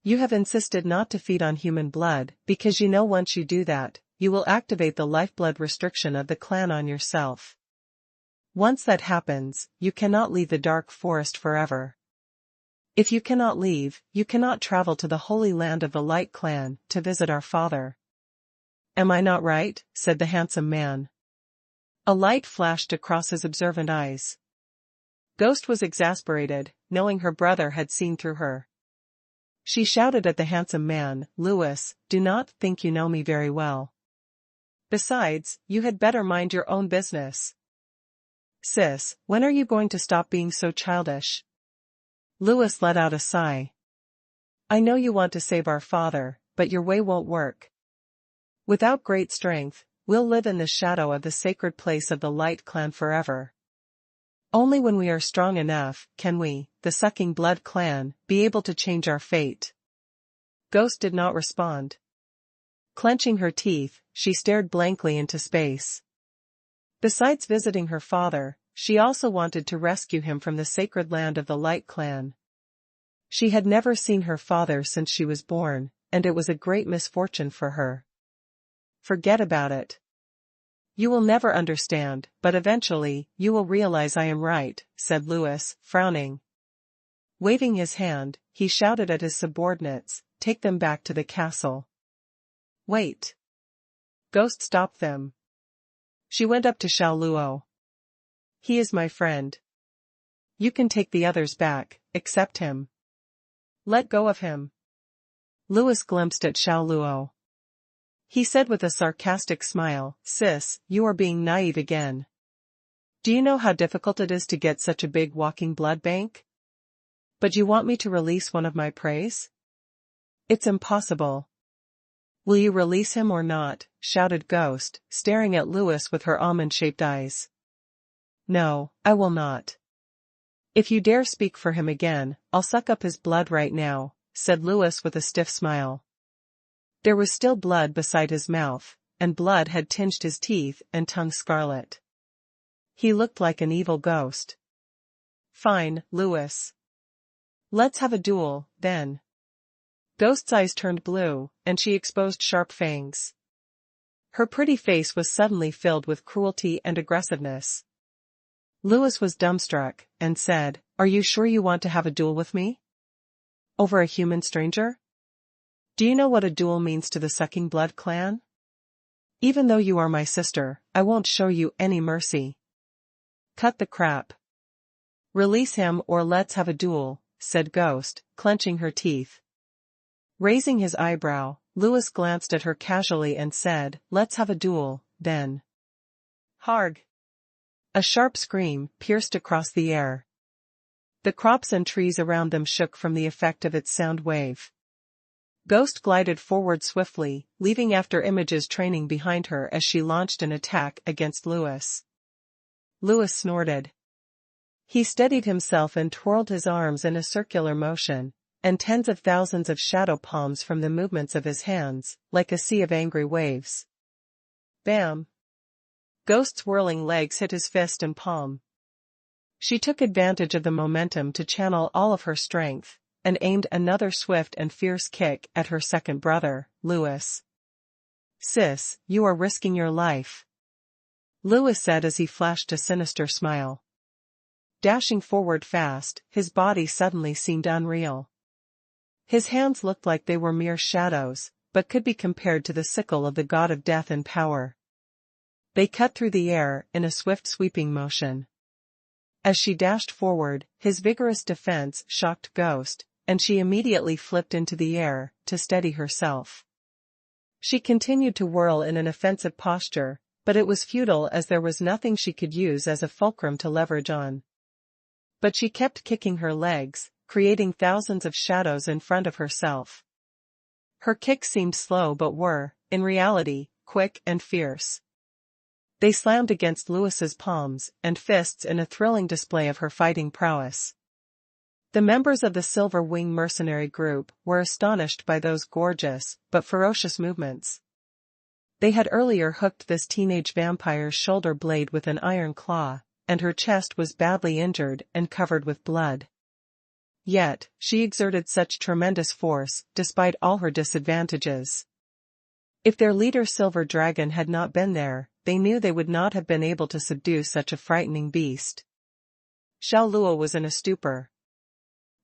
You have insisted not to feed on human blood, because you know once you do that, you will activate the lifeblood restriction of the clan on yourself. Once that happens, you cannot leave the dark forest forever. If you cannot leave, you cannot travel to the holy land of the Light Clan to visit our father. Am I not right? Said the handsome man. A light flashed across his observant eyes. Ghost was exasperated, knowing her brother had seen through her. She shouted at the handsome man, Louis, do not think you know me very well. Besides, you had better mind your own business. Sis, when are you going to stop being so childish? Louis let out a sigh. I know you want to save our father, but your way won't work. Without great strength, we'll live in the shadow of the sacred place of the Light Clan forever. Only when we are strong enough, can we, the Sucking Blood Clan, be able to change our fate. Ghost did not respond. Clenching her teeth, she stared blankly into space. Besides visiting her father, she also wanted to rescue him from the sacred land of the Light Clan. She had never seen her father since she was born, and it was a great misfortune for her. Forget about it. You will never understand, but eventually, you will realize I am right, said Louis, frowning. Waving his hand, he shouted at his subordinates, take them back to the castle. Wait. Ghost stopped them. She went up to Xiao Luo. He is my friend. You can take the others back, except him. Let go of him. Louis glimpsed at Xiao Luo. He said with a sarcastic smile, Sis, you are being naive again. Do you know how difficult it is to get such a big walking blood bank? But you want me to release one of my preys? It's impossible. Will you release him or not? Shouted Ghost, staring at Louis with her almond-shaped eyes. No, I will not. If you dare speak for him again, I'll suck up his blood right now, said Louis with a stiff smile. There was still blood beside his mouth, and blood had tinged his teeth and tongue scarlet. He looked like an evil ghost. Fine, Louis. Let's have a duel, then. Ghost's eyes turned blue, and she exposed sharp fangs. Her pretty face was suddenly filled with cruelty and aggressiveness. Louis was dumbstruck, and said, Are you sure you want to have a duel with me? Over a human stranger? Do you know what a duel means to the Sucking Blood Clan? Even though you are my sister, I won't show you any mercy. Cut the crap. Release him or let's have a duel, said Ghost, clenching her teeth. Raising his eyebrow, Louis glanced at her casually and said, Let's have a duel, then. Harg. A sharp scream pierced across the air. The crops and trees around them shook from the effect of its sound wave. Ghost glided forward swiftly, leaving after images training behind her as she launched an attack against Louis. Louis snorted. He steadied himself and twirled his arms in a circular motion, and tens of thousands of shadow palms from the movements of his hands, like a sea of angry waves. Bam! Ghost's whirling legs hit his fist and palm. She took advantage of the momentum to channel all of her strength, and aimed another swift and fierce kick at her second brother, Louis. Sis, you are risking your life. Louis said as he flashed a sinister smile. Dashing forward fast, his body suddenly seemed unreal. His hands looked like they were mere shadows, but could be compared to the sickle of the god of death and power. They cut through the air in a swift sweeping motion. As she dashed forward, his vigorous defense shocked Ghost, and she immediately flipped into the air, to steady herself. She continued to whirl in an offensive posture, but it was futile as there was nothing she could use as a fulcrum to leverage on. But she kept kicking her legs, creating thousands of shadows in front of herself. Her kicks seemed slow but were, in reality, quick and fierce. They slammed against Louis's palms and fists in a thrilling display of her fighting prowess. The members of the Silver Wing mercenary group were astonished by those gorgeous but ferocious movements. They had earlier hooked this teenage vampire's shoulder blade with an iron claw, and her chest was badly injured and covered with blood. Yet, she exerted such tremendous force, despite all her disadvantages. If their leader Silver Dragon had not been there, they knew they would not have been able to subdue such a frightening beast. Xiao Luo was in a stupor.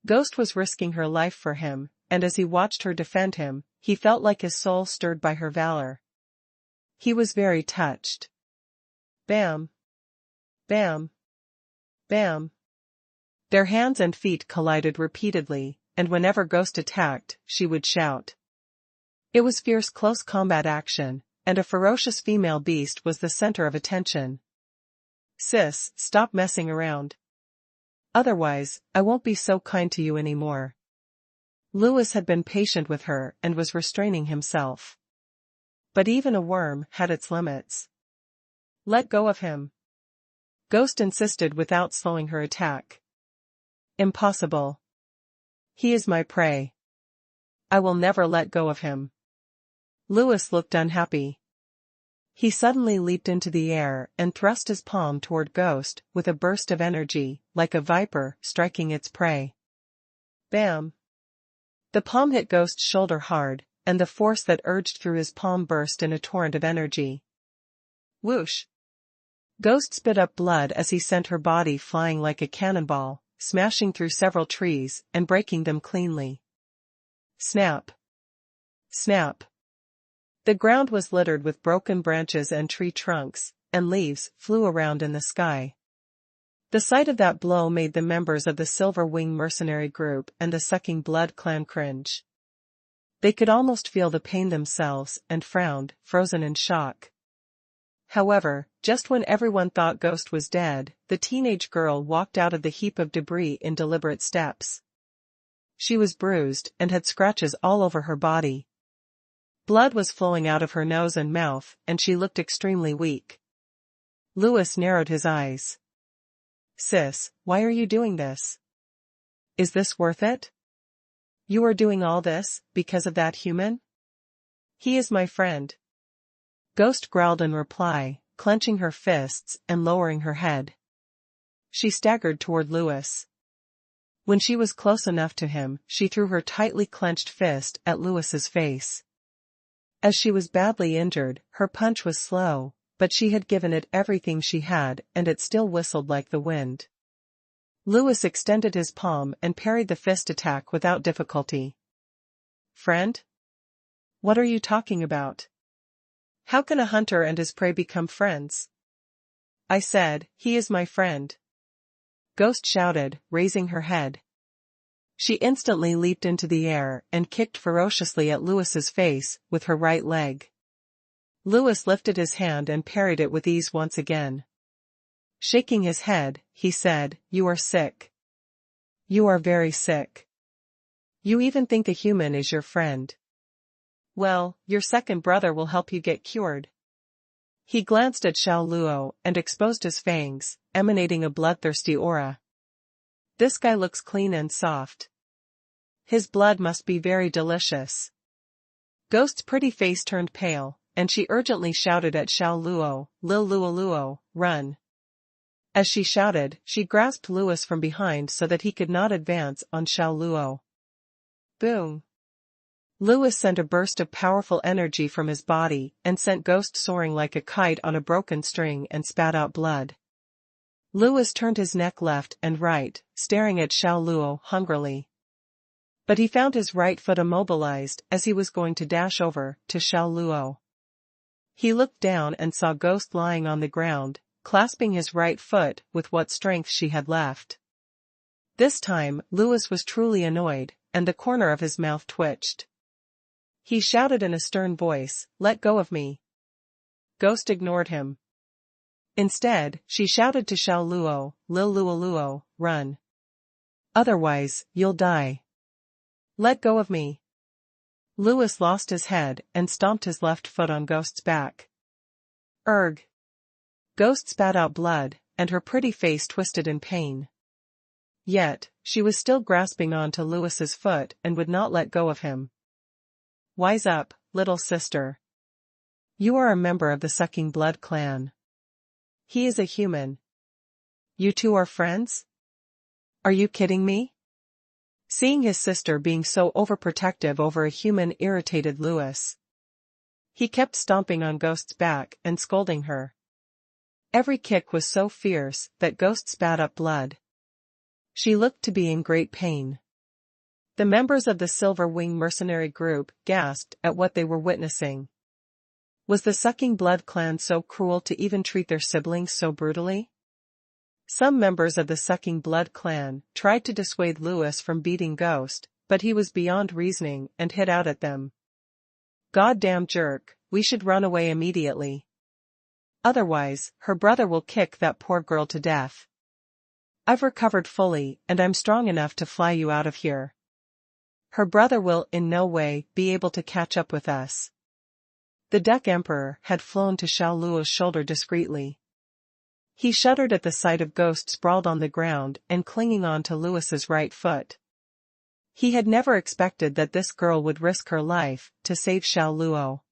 Ghost was risking her life for him, and as he watched her defend him, he felt like his soul stirred by her valor. He was very touched. Bam! Bam! Bam! Their hands and feet collided repeatedly, and whenever Ghost attacked, she would shout. It was fierce close combat action, and a ferocious female beast was the center of attention. Sis, stop messing around. Otherwise, I won't be so kind to you anymore. Louis had been patient with her and was restraining himself. But even a worm had its limits. Let go of him. Ghost insisted without slowing her attack. Impossible. He is my prey. I will never let go of him. Louis looked unhappy. He suddenly leaped into the air and thrust his palm toward Ghost with a burst of energy, like a viper striking its prey. Bam! The palm hit Ghost's shoulder hard, and the force that urged through his palm burst in a torrent of energy. Whoosh! Ghost spit up blood as he sent her body flying like a cannonball, smashing through several trees and breaking them cleanly. Snap! Snap! The ground was littered with broken branches and tree trunks, and leaves flew around in the sky. The sight of that blow made the members of the Silver Wing mercenary group and the Sucking Blood clan cringe. They could almost feel the pain themselves and frowned, frozen in shock. However, just when everyone thought Ghost was dead, the teenage girl walked out of the heap of debris in deliberate steps. She was bruised and had scratches all over her body. Blood was flowing out of her nose and mouth, and she looked extremely weak. Louis narrowed his eyes. Sis, why are you doing this? Is this worth it? You are doing all this, because of that human? He is my friend. Ghost growled in reply, clenching her fists and lowering her head. She staggered toward Louis. When she was close enough to him, she threw her tightly clenched fist at Louis's face. As she was badly injured, her punch was slow, but she had given it everything she had and it still whistled like the wind. Louis extended his palm and parried the fist attack without difficulty. Friend? What are you talking about? How can a hunter and his prey become friends? I said, he is my friend. Ghost shouted, raising her head. She instantly leaped into the air and kicked ferociously at Louis's face with her right leg. Louis lifted his hand and parried it with ease once again. Shaking his head, he said, You are sick. You are very sick. You even think a human is your friend. Well, your second brother will help you get cured. He glanced at Xiao Luo and exposed his fangs, emanating a bloodthirsty aura. This guy looks clean and soft. His blood must be very delicious. Ghost's pretty face turned pale, and she urgently shouted at Xiao Luo, Lil Luo Luo, run. As she shouted, she grasped Louis from behind so that he could not advance on Xiao Luo. Boom! Louis sent a burst of powerful energy from his body and sent Ghost soaring like a kite on a broken string and spat out blood. Louis turned his neck left and right, staring at Xiao Luo hungrily. But he found his right foot immobilized as he was going to dash over to Xiao Luo. He looked down and saw Ghost lying on the ground, clasping his right foot with what strength she had left. This time, Louis was truly annoyed, and the corner of his mouth twitched. He shouted in a stern voice, "Let go of me." Ghost ignored him. Instead, she shouted to Xiao Luo, "Lil Luo Luo, run. Otherwise, you'll die. Let go of me." Louis lost his head and stomped his left foot on Ghost's back. Erg. Ghost spat out blood, and her pretty face twisted in pain. Yet, she was still grasping on to Louis's foot and would not let go of him. "Wise up, little sister. You are a member of the Sucking Blood clan. He is a human. You two are friends? Are you kidding me?" Seeing his sister being so overprotective over a human irritated Louis. He kept stomping on Ghost's back and scolding her. Every kick was so fierce that Ghost spat up blood. She looked to be in great pain. The members of the Silver Wing mercenary group gasped at what they were witnessing. Was the Sucking Blood clan so cruel to even treat their siblings so brutally? Some members of the Sucking Blood clan tried to dissuade Louis from beating Ghost, but he was beyond reasoning and hit out at them. "Goddamn jerk, we should run away immediately. Otherwise, her brother will kick that poor girl to death. I've recovered fully and I'm strong enough to fly you out of here. Her brother will in no way be able to catch up with us." The Duck Emperor had flown to Xiao Luo's shoulder discreetly. He shuddered at the sight of Ghost sprawled on the ground and clinging on to Louis's right foot. He had never expected that this girl would risk her life to save Xiao Luo.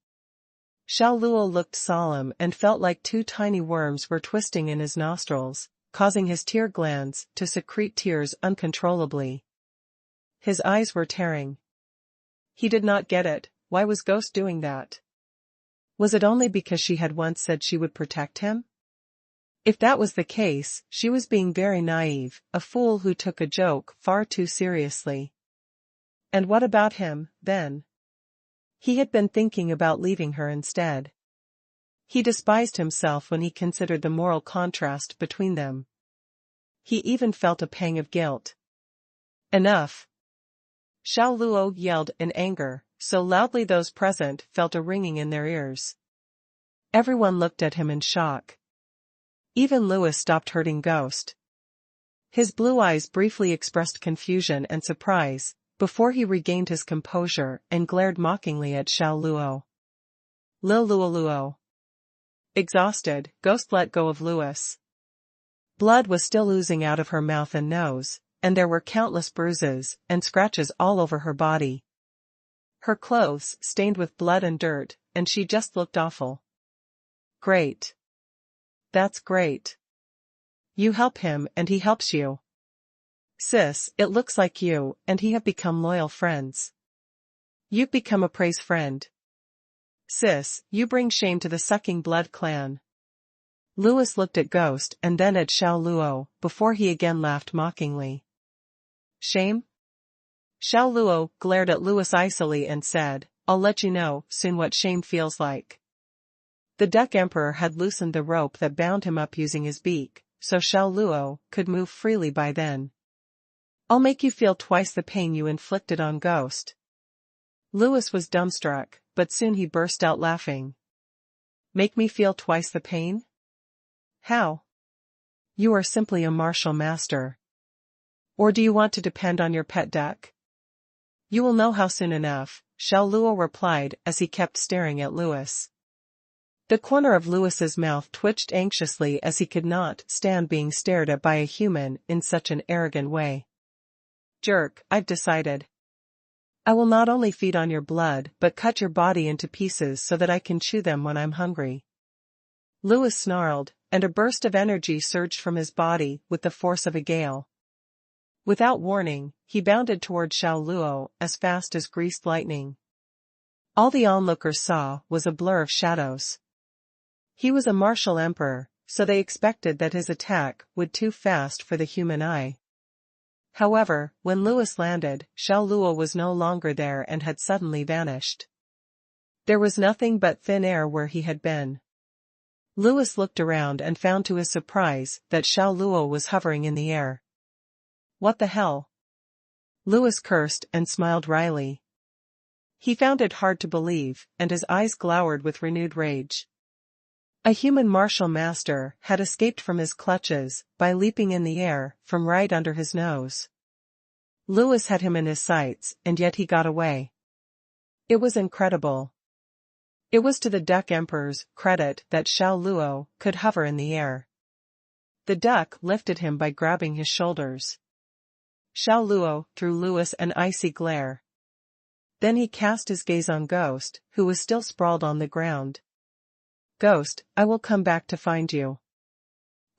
Xiao Luo looked solemn and felt like two tiny worms were twisting in his nostrils, causing his tear glands to secrete tears uncontrollably. His eyes were tearing. He did not get it. Why was Ghost doing that? Was it only because she had once said she would protect him? If that was the case, she was being very naive, a fool who took a joke far too seriously. And what about him, then? He had been thinking about leaving her instead. He despised himself when he considered the moral contrast between them. He even felt a pang of guilt. Enough! Xiao Luo yelled in anger, so loudly those present felt a ringing in their ears. Everyone looked at him in shock. Even Louis stopped hurting Ghost. His blue eyes briefly expressed confusion and surprise, before he regained his composure and glared mockingly at Xiao Luo. "Lil Luo Luo." Exhausted, Ghost let go of Louis. Blood was still oozing out of her mouth and nose, and there were countless bruises and scratches all over her body. Her clothes stained with blood and dirt, and she just looked awful. "Great. That's great. You help him and he helps you. Sis, it looks like you and he have become loyal friends. You've become a praise friend. Sis, you bring shame to the Sucking Blood clan." Louis looked at Ghost and then at Xiao Luo, before he again laughed mockingly. "Shame?" Xiao Luo glared at Louis icily and said, "I'll let you know soon what shame feels like." The Duck Emperor had loosened the rope that bound him up using his beak, so Xiao Luo could move freely by then. "I'll make you feel twice the pain you inflicted on Ghost." Louis was dumbstruck, but soon he burst out laughing. "Make me feel twice the pain? How? You are simply a martial master. Or do you want to depend on your pet duck?" "You will know how soon enough," Xiao Luo replied as he kept staring at Louis. The corner of Louis's mouth twitched anxiously as he could not stand being stared at by a human in such an arrogant way. "Jerk, I've decided. I will not only feed on your blood but cut your body into pieces so that I can chew them when I'm hungry." Louis snarled, and a burst of energy surged from his body with the force of a gale. Without warning, he bounded toward Xiao Luo as fast as greased lightning. All the onlookers saw was a blur of shadows. He was a martial emperor, so they expected that his attack would too fast for the human eye. However, when Louis landed, Xiao Luo was no longer there and had suddenly vanished. There was nothing but thin air where he had been. Louis looked around and found to his surprise that Xiao Luo was hovering in the air. What the hell? Louis cursed and smiled wryly. He found it hard to believe, and his eyes glowered with renewed rage. A human martial master had escaped from his clutches by leaping in the air from right under his nose. Louis had him in his sights, and yet he got away. It was incredible. It was to the Duck Emperor's credit that Xiao Luo could hover in the air. The duck lifted him by grabbing his shoulders. Xiao Luo threw Louis an icy glare. Then he cast his gaze on Ghost, who was still sprawled on the ground. Ghost, I will come back to find you.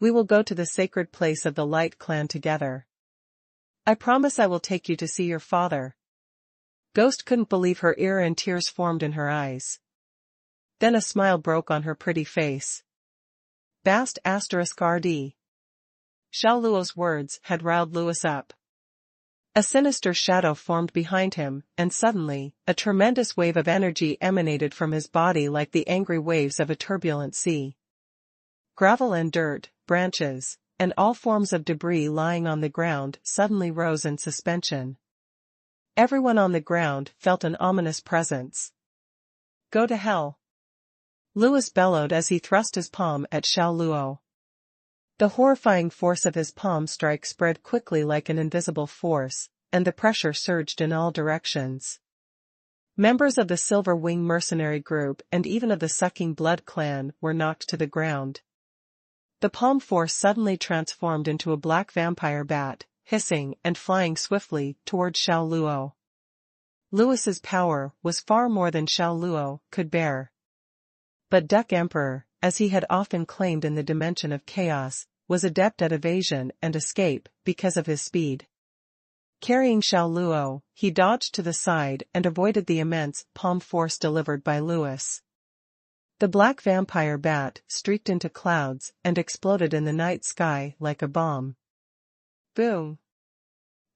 We will go to the sacred place of the Light Clan together. I promise I will take you to see your father. Ghost couldn't believe her ear and tears formed in her eyes. Then a smile broke on her pretty face. Bast *RD. Xiao Luo's words had riled Louis up. A sinister shadow formed behind him, and suddenly, a tremendous wave of energy emanated from his body like the angry waves of a turbulent sea. Gravel and dirt, branches, and all forms of debris lying on the ground suddenly rose in suspension. Everyone on the ground felt an ominous presence. Go to hell! Louis bellowed as he thrust his palm at Xiao Luo. The horrifying force of his palm strike spread quickly like an invisible force, and the pressure surged in all directions. Members of the Silver Wing mercenary group and even of the Sucking Blood clan were knocked to the ground. The palm force suddenly transformed into a black vampire bat, hissing and flying swiftly toward Xiao Luo. Louis's power was far more than Xiao Luo could bear. But Duck Emperor, as he had often claimed in the dimension of chaos, was adept at evasion and escape because of his speed. Carrying Xiao Luo, he dodged to the side and avoided the immense palm force delivered by Louis. The black vampire bat streaked into clouds and exploded in the night sky like a bomb. Boom!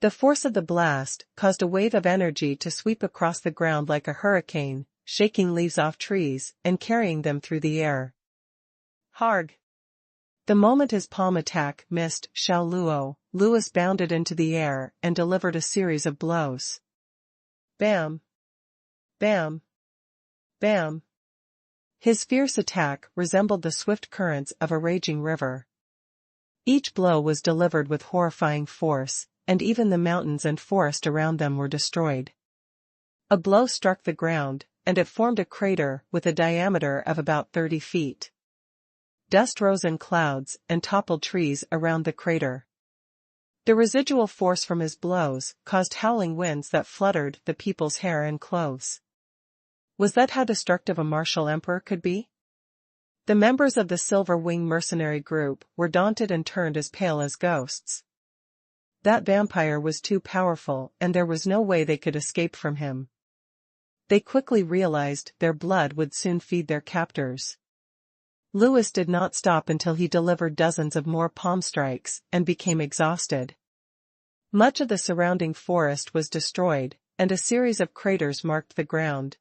The force of the blast caused a wave of energy to sweep across the ground like a hurricane, shaking leaves off trees and carrying them through the air. Harg! The moment his palm attack missed Xiao Luo, Louis bounded into the air and delivered a series of blows. Bam! Bam! Bam! His fierce attack resembled the swift currents of a raging river. Each blow was delivered with horrifying force, and even the mountains and forest around them were destroyed. A blow struck the ground, and it formed a crater with a diameter of about 30 feet. Dust rose in clouds and toppled trees around the crater. The residual force from his blows caused howling winds that fluttered the people's hair and clothes. Was that how destructive a martial emperor could be? The members of the Silver Wing mercenary group were daunted and turned as pale as ghosts. That vampire was too powerful and there was no way they could escape from him. They quickly realized their blood would soon feed their captors. Louis did not stop until he delivered dozens of more palm strikes and became exhausted. Much of the surrounding forest was destroyed, and a series of craters marked the ground.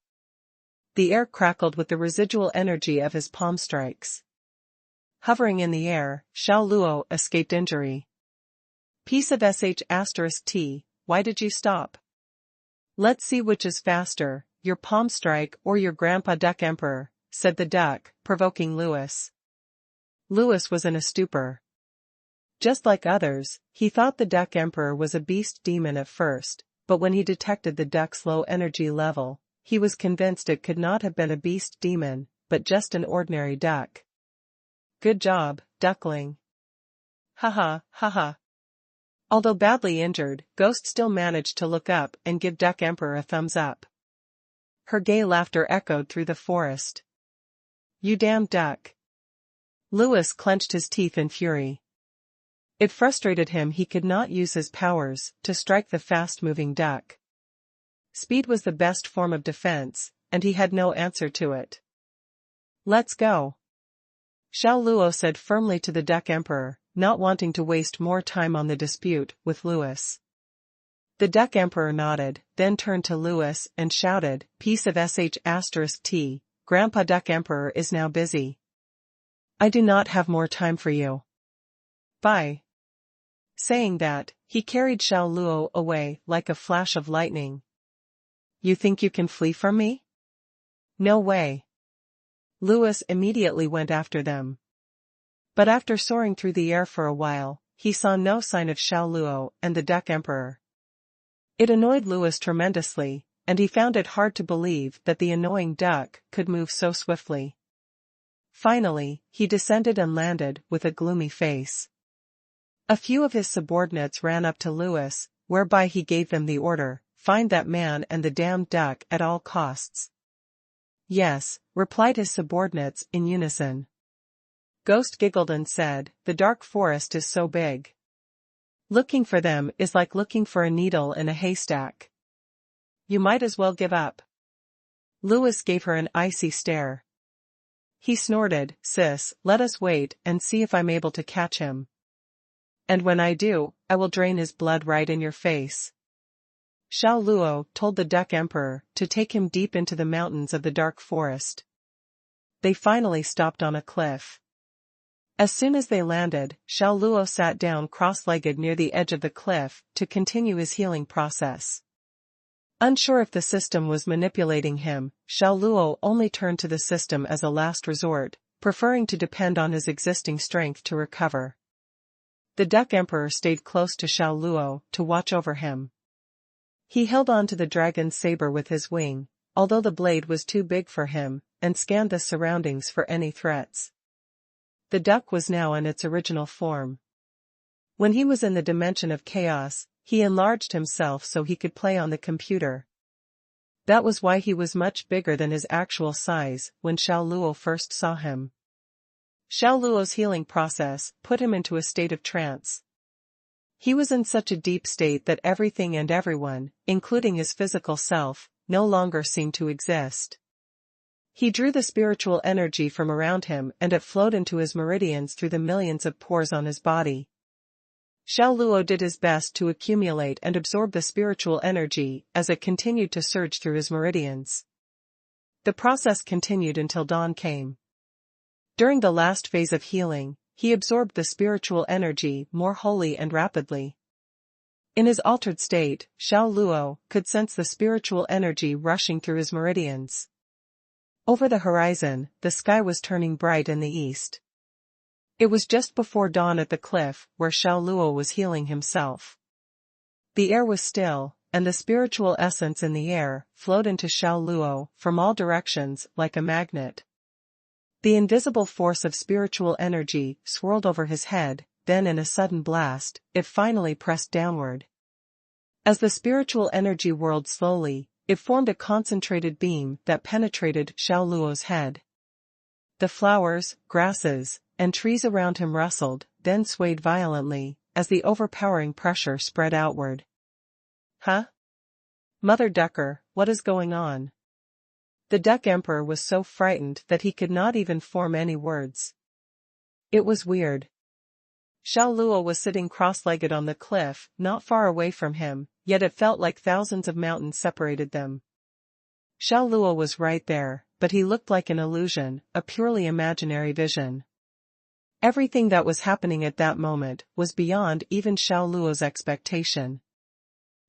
The air crackled with the residual energy of his palm strikes. Hovering in the air, Xiao Luo escaped injury. Piece of *T, why did you stop? Let's see which is faster, your palm strike or your grandpa Duck Emperor, said the duck, provoking Louis. Louis was in a stupor. Just like others, he thought the Duck Emperor was a beast demon at first, but when he detected the duck's low energy level, he was convinced it could not have been a beast demon, but just an ordinary duck. Good job, duckling. Haha, haha. Although badly injured, Ghost still managed to look up and give Duck Emperor a thumbs up. Her gay laughter echoed through the forest. You damn duck. Louis clenched his teeth in fury. It frustrated him he could not use his powers to strike the fast-moving duck. Speed was the best form of defense, and he had no answer to it. Let's go. Xiao Luo said firmly to the Duck Emperor, not wanting to waste more time on the dispute with Louis. The Duck Emperor nodded, then turned to Louis and shouted, Piece of *T, Grandpa Duck Emperor is now busy. I do not have more time for you. Bye. Saying that, he carried Xiao Luo away like a flash of lightning. You think you can flee from me? No way. Louis immediately went after them. But after soaring through the air for a while, he saw no sign of Xiao Luo and the Duck Emperor. It annoyed Louis tremendously, and he found it hard to believe that the annoying duck could move so swiftly. Finally, he descended and landed with a gloomy face. A few of his subordinates ran up to Louis, whereby he gave them the order, "Find that man and the damned duck at all costs." "Yes," replied his subordinates in unison. Ghost giggled and said, "The dark forest is so big. Looking for them is like looking for a needle in a haystack. You might as well give up." Louis gave her an icy stare. He snorted, "Sis, let us wait and see if I'm able to catch him. And when I do, I will drain his blood right in your face." Xiao Luo told the Duck Emperor to take him deep into the mountains of the dark forest. They finally stopped on a cliff. As soon as they landed, Xiao Luo sat down cross-legged near the edge of the cliff to continue his healing process. Unsure if the system was manipulating him, Xiao Luo only turned to the system as a last resort, preferring to depend on his existing strength to recover. The Duck Emperor stayed close to Xiao Luo to watch over him. He held on to the dragon's saber with his wing, although the blade was too big for him, and scanned the surroundings for any threats. The duck was now in its original form. When he was in the dimension of chaos, he enlarged himself so he could play on the computer. That was why he was much bigger than his actual size when Xiao Luo first saw him. Xiao Luo's healing process put him into a state of trance. He was in such a deep state that everything and everyone, including his physical self, no longer seemed to exist. He drew the spiritual energy from around him and it flowed into his meridians through the millions of pores on his body. Xiao Luo did his best to accumulate and absorb the spiritual energy as it continued to surge through his meridians. The process continued until dawn came. During the last phase of healing, he absorbed the spiritual energy more wholly and rapidly. In his altered state, Xiao Luo could sense the spiritual energy rushing through his meridians. Over the horizon, the sky was turning bright in the east. It was just before dawn at the cliff where Xiao Luo was healing himself. The air was still, and the spiritual essence in the air flowed into Xiao Luo from all directions like a magnet. The invisible force of spiritual energy swirled over his head, then in a sudden blast, it finally pressed downward. As the spiritual energy whirled slowly, it formed a concentrated beam that penetrated Xiao Luo's head. The flowers, grasses, and trees around him rustled, then swayed violently, as the overpowering pressure spread outward. "Huh? Mother Ducker, what is going on?" The Duck Emperor was so frightened that he could not even form any words. It was weird. Xiao Luo was sitting cross-legged on the cliff, not far away from him, yet it felt like thousands of mountains separated them. Xiao Luo was right there, but he looked like an illusion, a purely imaginary vision. Everything that was happening at that moment was beyond even Xiao Luo's expectation.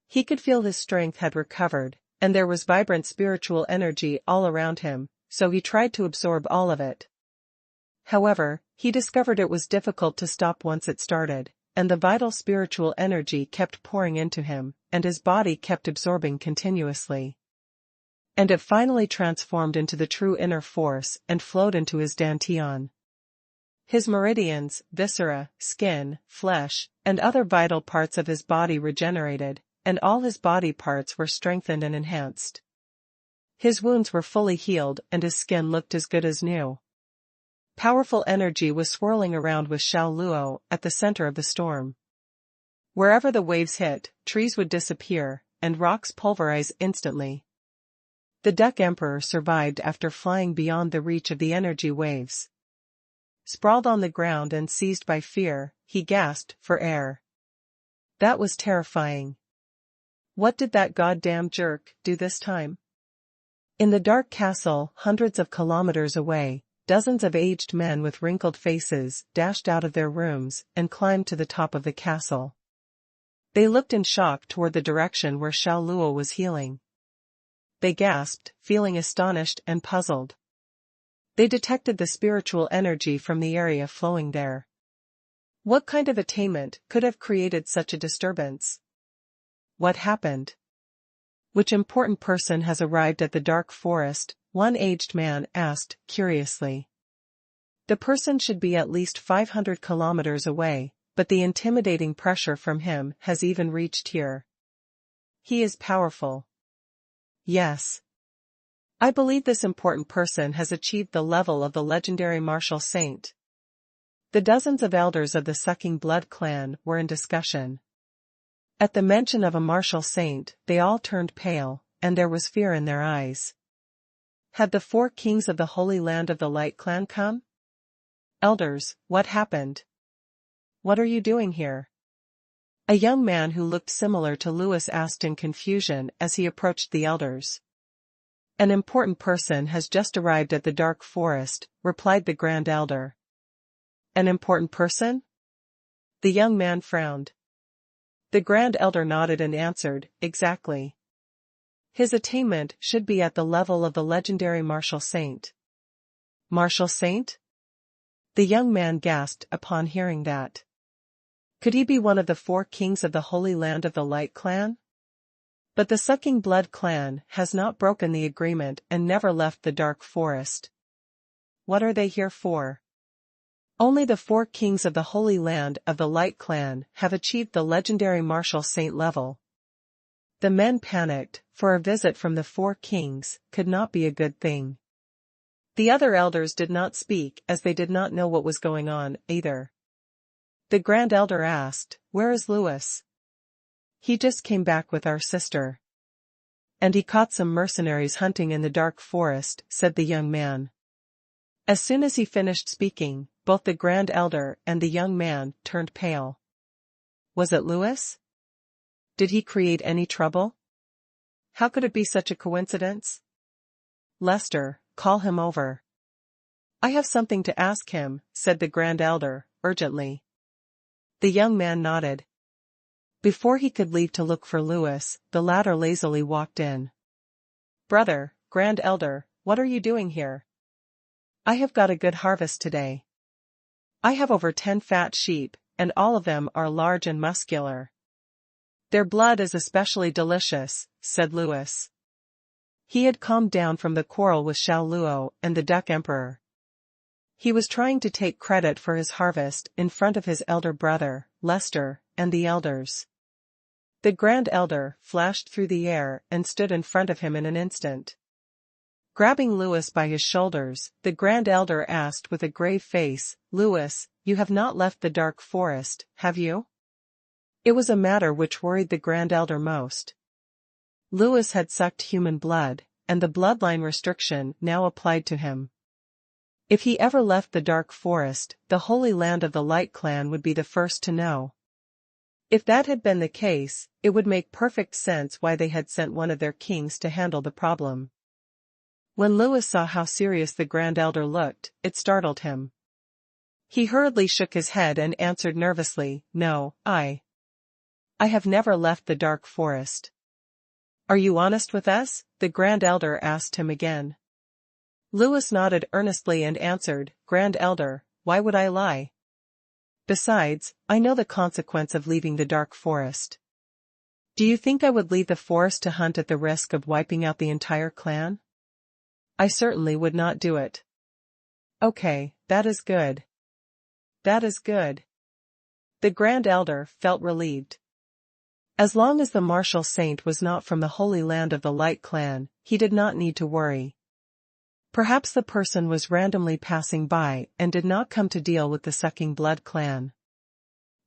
He could feel his strength had recovered, and there was vibrant spiritual energy all around him, so he tried to absorb all of it. However, he discovered it was difficult to stop once it started, and the vital spiritual energy kept pouring into him, and his body kept absorbing continuously. And it finally transformed into the true inner force and flowed into his dantian. His meridians, viscera, skin, flesh, and other vital parts of his body regenerated, and all his body parts were strengthened and enhanced. His wounds were fully healed and his skin looked as good as new. Powerful energy was swirling around with Xiao Luo at the center of the storm. Wherever the waves hit, trees would disappear, and rocks pulverize instantly. The Duck Emperor survived after flying beyond the reach of the energy waves. Sprawled on the ground and seized by fear, he gasped for air. That was terrifying. What did that goddamn jerk do this time? In the dark castle, hundreds of kilometers away, dozens of aged men with wrinkled faces dashed out of their rooms and climbed to the top of the castle. They looked in shock toward the direction where Xiao Luo was healing. They gasped, feeling astonished and puzzled. They detected the spiritual energy from the area flowing there. What kind of attainment could have created such a disturbance? What happened? Which important person has arrived at the dark forest? One aged man asked, curiously. The person should be at least 500 kilometers away, but the intimidating pressure from him has even reached here. He is powerful. Yes. I believe this important person has achieved the level of the legendary martial saint. The dozens of elders of the Sucking Blood clan were in discussion. At the mention of a martial saint, they all turned pale, and there was fear in their eyes. Had the 4 kings of the Holy Land of the Light clan come? Elders, what happened? What are you doing here? A young man who looked similar to Louis asked in confusion as he approached the elders. An important person has just arrived at the dark forest, replied the Grand Elder. An important person? The young man frowned. The Grand Elder nodded and answered, exactly. His attainment should be at the level of the legendary martial saint. Martial saint? The young man gasped upon hearing that. Could he be one of the 4 kings of the Holy Land of the Light clan? But the Sucking Blood clan has not broken the agreement and never left the dark forest. What are they here for? Only the 4 kings of the Holy Land of the Light clan have achieved the legendary martial saint level. The men panicked, for a visit from the 4 kings could not be a good thing. The other elders did not speak as they did not know what was going on, either. The Grand Elder asked, where is Louis? He just came back with our sister. And he caught some mercenaries hunting in the dark forest, said the young man. As soon as he finished speaking, both the Grand Elder and the young man turned pale. Was it Louis? Did he create any trouble? How could it be such a coincidence? Lester, call him over. I have something to ask him, said the Grand Elder, urgently. The young man nodded. Before he could leave to look for Louis, the latter lazily walked in. Brother, Grand Elder, what are you doing here? I have got a good harvest today. I have over 10 fat sheep, and all of them are large and muscular. Their blood is especially delicious, said Louis. He had calmed down from the quarrel with Xiao Luo and the Duck Emperor. He was trying to take credit for his harvest in front of his elder brother, Lester, and the elders. The Grand Elder flashed through the air and stood in front of him in an instant. Grabbing Louis by his shoulders, the Grand Elder asked with a grave face, Louis, you have not left the dark forest, have you? It was a matter which worried the Grand Elder most. Louis had sucked human blood, and the bloodline restriction now applied to him. If he ever left the dark forest, the Holy Land of the Light clan would be the first to know. If that had been the case, it would make perfect sense why they had sent one of their kings to handle the problem. When Louis saw how serious the Grand Elder looked, it startled him. He hurriedly shook his head and answered nervously, no, I have never left the dark forest. Are you honest with us? The Grand Elder asked him again. Louis nodded earnestly and answered, Grand Elder, why would I lie? Besides, I know the consequence of leaving the dark forest. Do you think I would leave the forest to hunt at the risk of wiping out the entire clan? I certainly would not do it. Okay, that is good. That is good. The Grand Elder felt relieved. As long as the martial saint was not from the Holy Land of the Light clan, he did not need to worry. Perhaps the person was randomly passing by and did not come to deal with the Sucking Blood clan.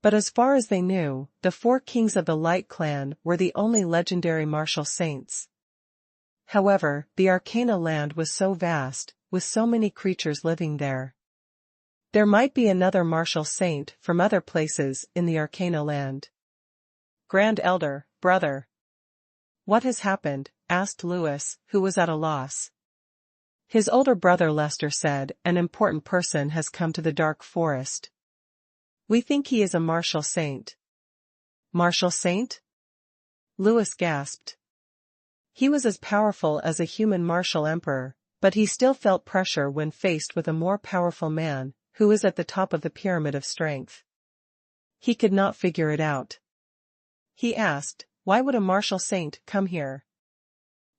But as far as they knew, the 4 kings of the Light clan were the only legendary martial saints. However, the Arcana land was so vast, with so many creatures living there. There might be another martial saint from other places in the Arcana land. Grand Elder, brother. What has happened? Asked Louis, who was at a loss. His older brother Lester said, an important person has come to the dark forest. We think he is a martial saint. Martial saint? Louis gasped. He was as powerful as a human martial emperor, but he still felt pressure when faced with a more powerful man, who is at the top of the pyramid of strength. He could not figure it out. He asked, why would a martial saint come here?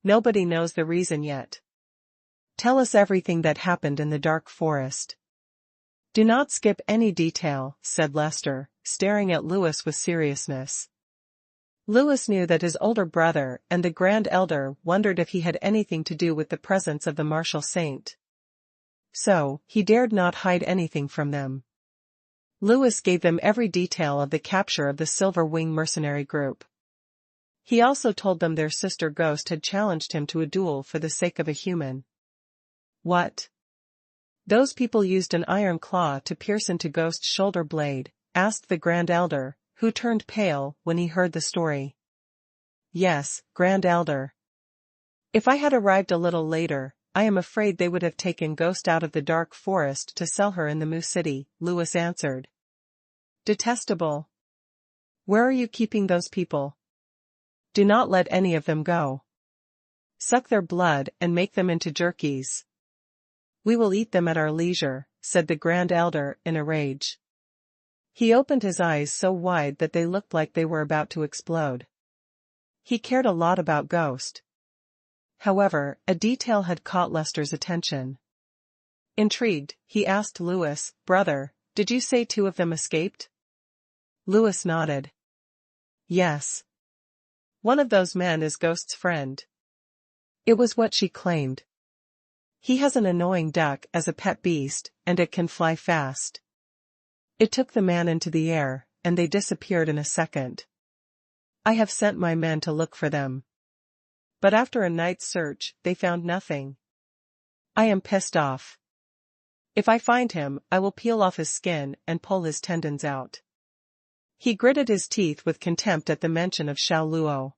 Nobody knows the reason yet. Tell us everything that happened in the dark forest. Do not skip any detail, said Lester, staring at Louis with seriousness. Louis knew that his older brother and the Grand Elder wondered if he had anything to do with the presence of the martial saint. So, he dared not hide anything from them. Louis gave them every detail of the capture of the Silver Wing mercenary group. He also told them their sister Ghost had challenged him to a duel for the sake of a human. What? Those people used an iron claw to pierce into Ghost's shoulder blade, asked the Grand Elder, who turned pale when he heard the story. Yes, Grand Elder. If I had arrived a little later, I am afraid they would have taken Ghost out of the dark forest to sell her in the Moo City, Louis answered. Detestable. Where are you keeping those people? Do not let any of them go. Suck their blood and make them into jerkies. We will eat them at our leisure, said the Grand Elder in a rage. He opened his eyes so wide that they looked like they were about to explode. He cared a lot about Ghost. However, a detail had caught Lester's attention. Intrigued, he asked Louis, brother, did you say 2 of them escaped? Louis nodded. Yes. One of those men is Ghost's friend. It was what she claimed. He has an annoying duck as a pet beast, and it can fly fast. It took the man into the air, and they disappeared in a second. I have sent my men to look for them. But after a night's search, they found nothing. I am pissed off. If I find him, I will peel off his skin and pull his tendons out. He gritted his teeth with contempt at the mention of Xiao Luo.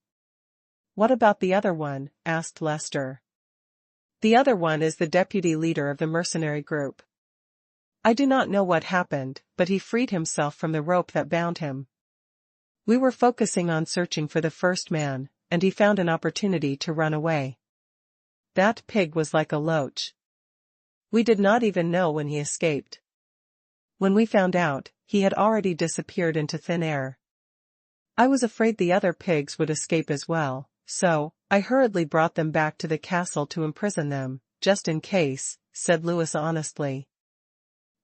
What about the other one? Asked Lester. The other one is the deputy leader of the mercenary group. I do not know what happened, but he freed himself from the rope that bound him. We were focusing on searching for the first man, and he found an opportunity to run away. That pig was like a loach. We did not even know when he escaped. When we found out, he had already disappeared into thin air. I was afraid the other pigs would escape as well, so I hurriedly brought them back to the castle to imprison them, just in case, said Louis honestly.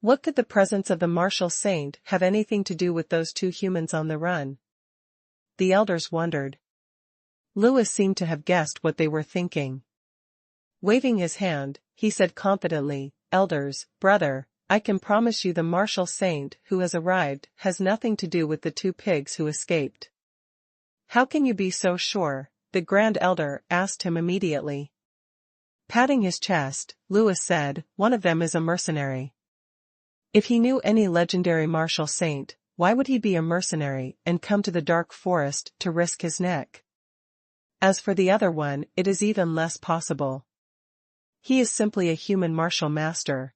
What could the presence of the martial saint have anything to do with those 2 humans on the run? The elders wondered. Louis seemed to have guessed what they were thinking. Waving his hand, he said confidently, Elders, brother, I can promise you the martial saint who has arrived has nothing to do with the 2 pigs who escaped. How can you be so sure? The Grand Elder asked him immediately. Patting his chest, Louis said, one of them is a mercenary. If he knew any legendary martial saint, why would he be a mercenary and come to the dark forest to risk his neck? As for the other one, it is even less possible. He is simply a human martial master.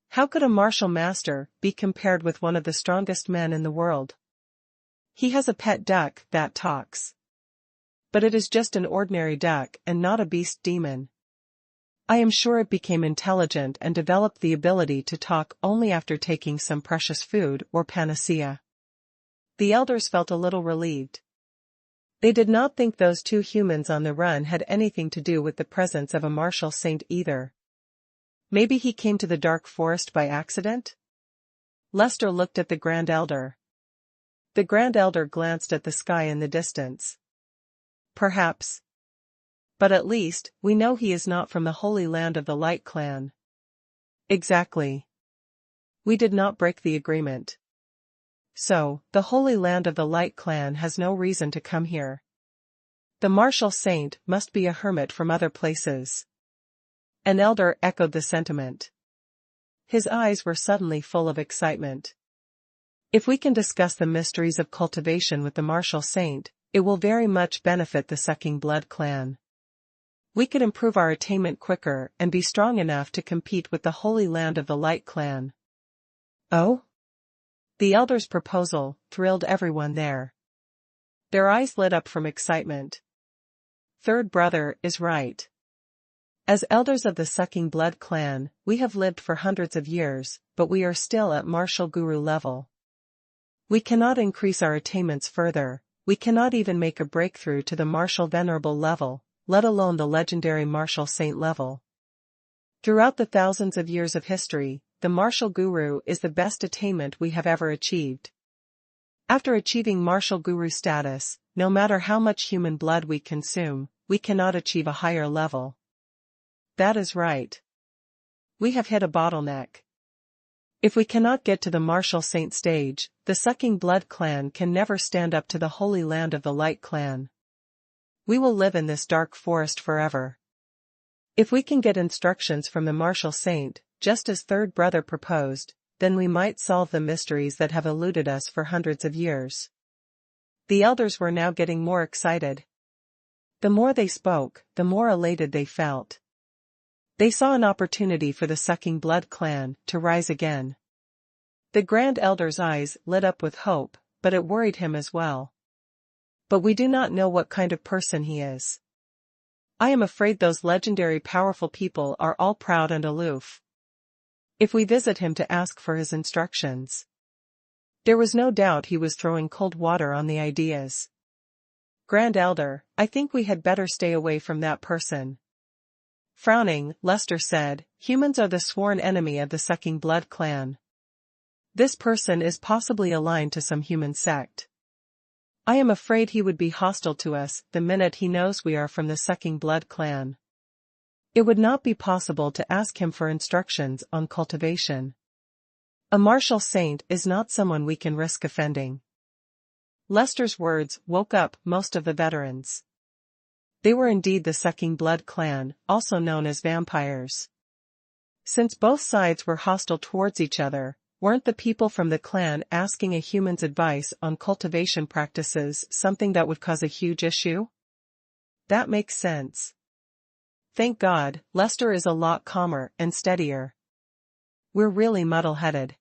How could a martial master be compared with one of the strongest men in the world? He has a pet duck that talks. But it is just an ordinary duck and not a beast demon. I am sure it became intelligent and developed the ability to talk only after taking some precious food or panacea. The elders felt a little relieved. They did not think those 2 humans on the run had anything to do with the presence of a martial saint either. Maybe he came to the dark forest by accident? Lester looked at the Grand Elder. The Grand Elder glanced at the sky in the distance. Perhaps. But at least, we know he is not from the Holy Land of the Light Clan. Exactly. We did not break the agreement. So, the Holy Land of the Light Clan has no reason to come here. The martial saint must be a hermit from other places. An elder echoed the sentiment. His eyes were suddenly full of excitement. If we can discuss the mysteries of cultivation with the martial saint, it will very much benefit the Sucking Blood clan. We could improve our attainment quicker and be strong enough to compete with the Holy Land of the Light clan. Oh? The elder's proposal thrilled everyone there. Their eyes lit up from excitement. Third brother is right. As elders of the Sucking Blood clan, we have lived for hundreds of years, but we are still at martial guru level. We cannot increase our attainments further, we cannot even make a breakthrough to the martial venerable level, let alone the legendary martial saint level. Throughout the thousands of years of history, the martial guru is the best attainment we have ever achieved. After achieving martial guru status, no matter how much human blood we consume, we cannot achieve a higher level. That is right. We have hit a bottleneck. If we cannot get to the martial saint stage, the Sucking Blood clan can never stand up to the Holy Land of the Light clan. We will live in this dark forest forever. If we can get instructions from the martial saint, just as third brother proposed, then we might solve the mysteries that have eluded us for hundreds of years. The elders were now getting more excited. The more they spoke, the more elated they felt. They saw an opportunity for the Sucking Blood clan to rise again. The Grand Elder's eyes lit up with hope, but it worried him as well. But we do not know what kind of person he is. I am afraid those legendary powerful people are all proud and aloof. If we visit him to ask for his instructions. There was no doubt he was throwing cold water on the ideas. Grand Elder, I think we had better stay away from that person. Frowning, Lester said, humans are the sworn enemy of the Sucking Blood clan. This person is possibly aligned to some human sect. I am afraid he would be hostile to us the minute he knows we are from the Sucking Blood clan. It would not be possible to ask him for instructions on cultivation. A martial saint is not someone we can risk offending. Lester's words woke up most of the veterans. They were indeed the Sucking Blood clan, also known as vampires. Since both sides were hostile towards each other, weren't the people from the clan asking a human's advice on cultivation practices something that would cause a huge issue? That makes sense. Thank God, Lester is a lot calmer and steadier. We're really muddle-headed.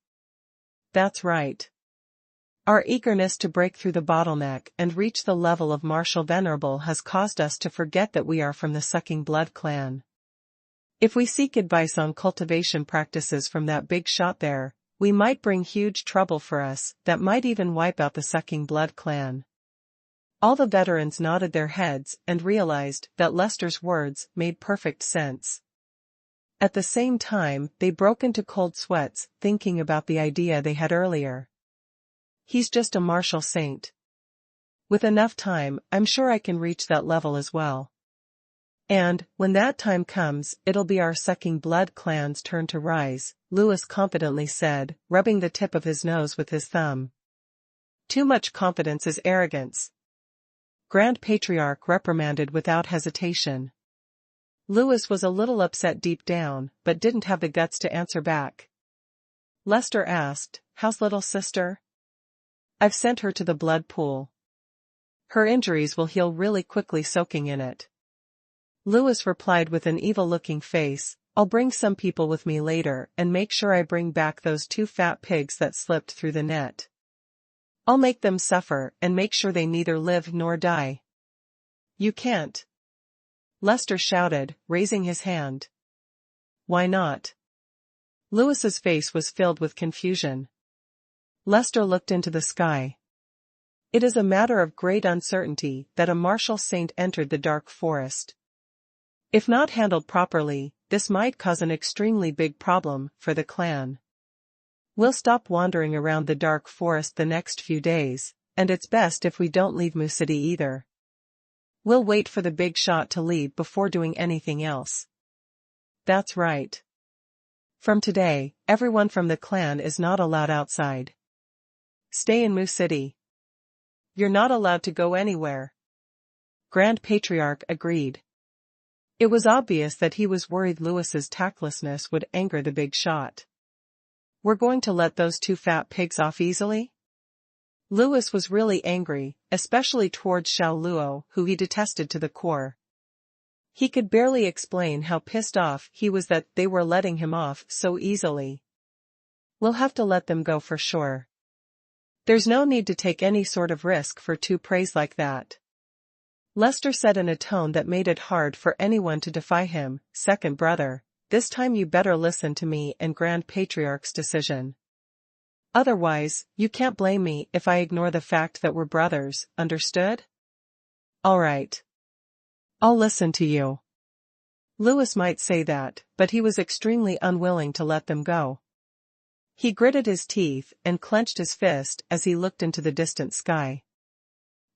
That's right. Our eagerness to break through the bottleneck and reach the level of martial venerable has caused us to forget that we are from the Sucking Blood clan. If we seek advice on cultivation practices from that big shot there, we might bring huge trouble for us that might even wipe out the Sucking Blood clan. All the veterans nodded their heads and realized that Lester's words made perfect sense. At the same time, they broke into cold sweats thinking about the idea they had earlier. He's just a martial saint. With enough time, I'm sure I can reach that level as well. And, when that time comes, it'll be our Sucking Blood clan's turn to rise, Lewis confidently said, rubbing the tip of his nose with his thumb. Too much confidence is arrogance. Grand Patriarch reprimanded without hesitation. Lewis was a little upset deep down, but didn't have the guts to answer back. Lester asked, "How's little sister?" "I've sent her to the blood pool. Her injuries will heal really quickly soaking in it." Lewis replied with an evil-looking face, "I'll bring some people with me later and make sure I bring back those 2 fat pigs that slipped through the net. I'll make them suffer and make sure they neither live nor die." "You can't," Lester shouted, raising his hand. "Why not?" Lewis's face was filled with confusion. Lester looked into the sky. "It is a matter of great uncertainty that a martial saint entered the dark forest. If not handled properly, this might cause an extremely big problem for the clan. We'll stop wandering around the dark forest the next few days, and it's best if we don't leave Mu City either. We'll wait for the big shot to leave before doing anything else." "That's right. From today, everyone from the clan is not allowed outside. Stay in Mu City. You're not allowed to go anywhere." Grand Patriarch agreed. It was obvious that he was worried Lewis's tactlessness would anger the big shot. "We're going to let those 2 fat pigs off easily?" Lewis was really angry, especially towards Xiao Luo, who he detested to the core. He could barely explain how pissed off he was that they were letting him off so easily. We'll have to let them go for sure. There's no need to take any sort of risk for two preys like that. Lester said in a tone that made it hard for anyone to defy him. Second brother, this time you better listen to me and Grand Patriarch's decision. Otherwise, you can't blame me if I ignore the fact that we're brothers, understood? All right. I'll listen to you. Louis might say that, but he was extremely unwilling to let them go. He gritted his teeth and clenched his fist as he looked into the distant sky.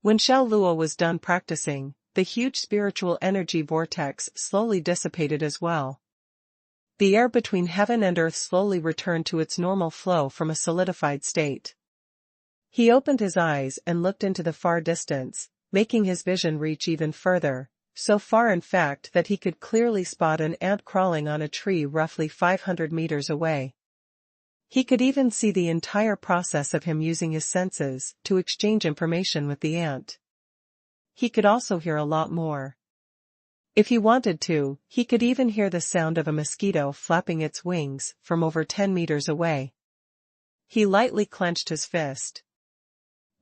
When Xiao Luo was done practicing, the huge spiritual energy vortex slowly dissipated as well. The air between heaven and earth slowly returned to its normal flow from a solidified state. He opened his eyes and looked into the far distance, making his vision reach even further, so far in fact that he could clearly spot an ant crawling on a tree roughly 500 meters away. He could even see the entire process of him using his senses to exchange information with the ant. He could also hear a lot more. If he wanted to, he could even hear the sound of a mosquito flapping its wings from over 10 meters away. He lightly clenched his fist.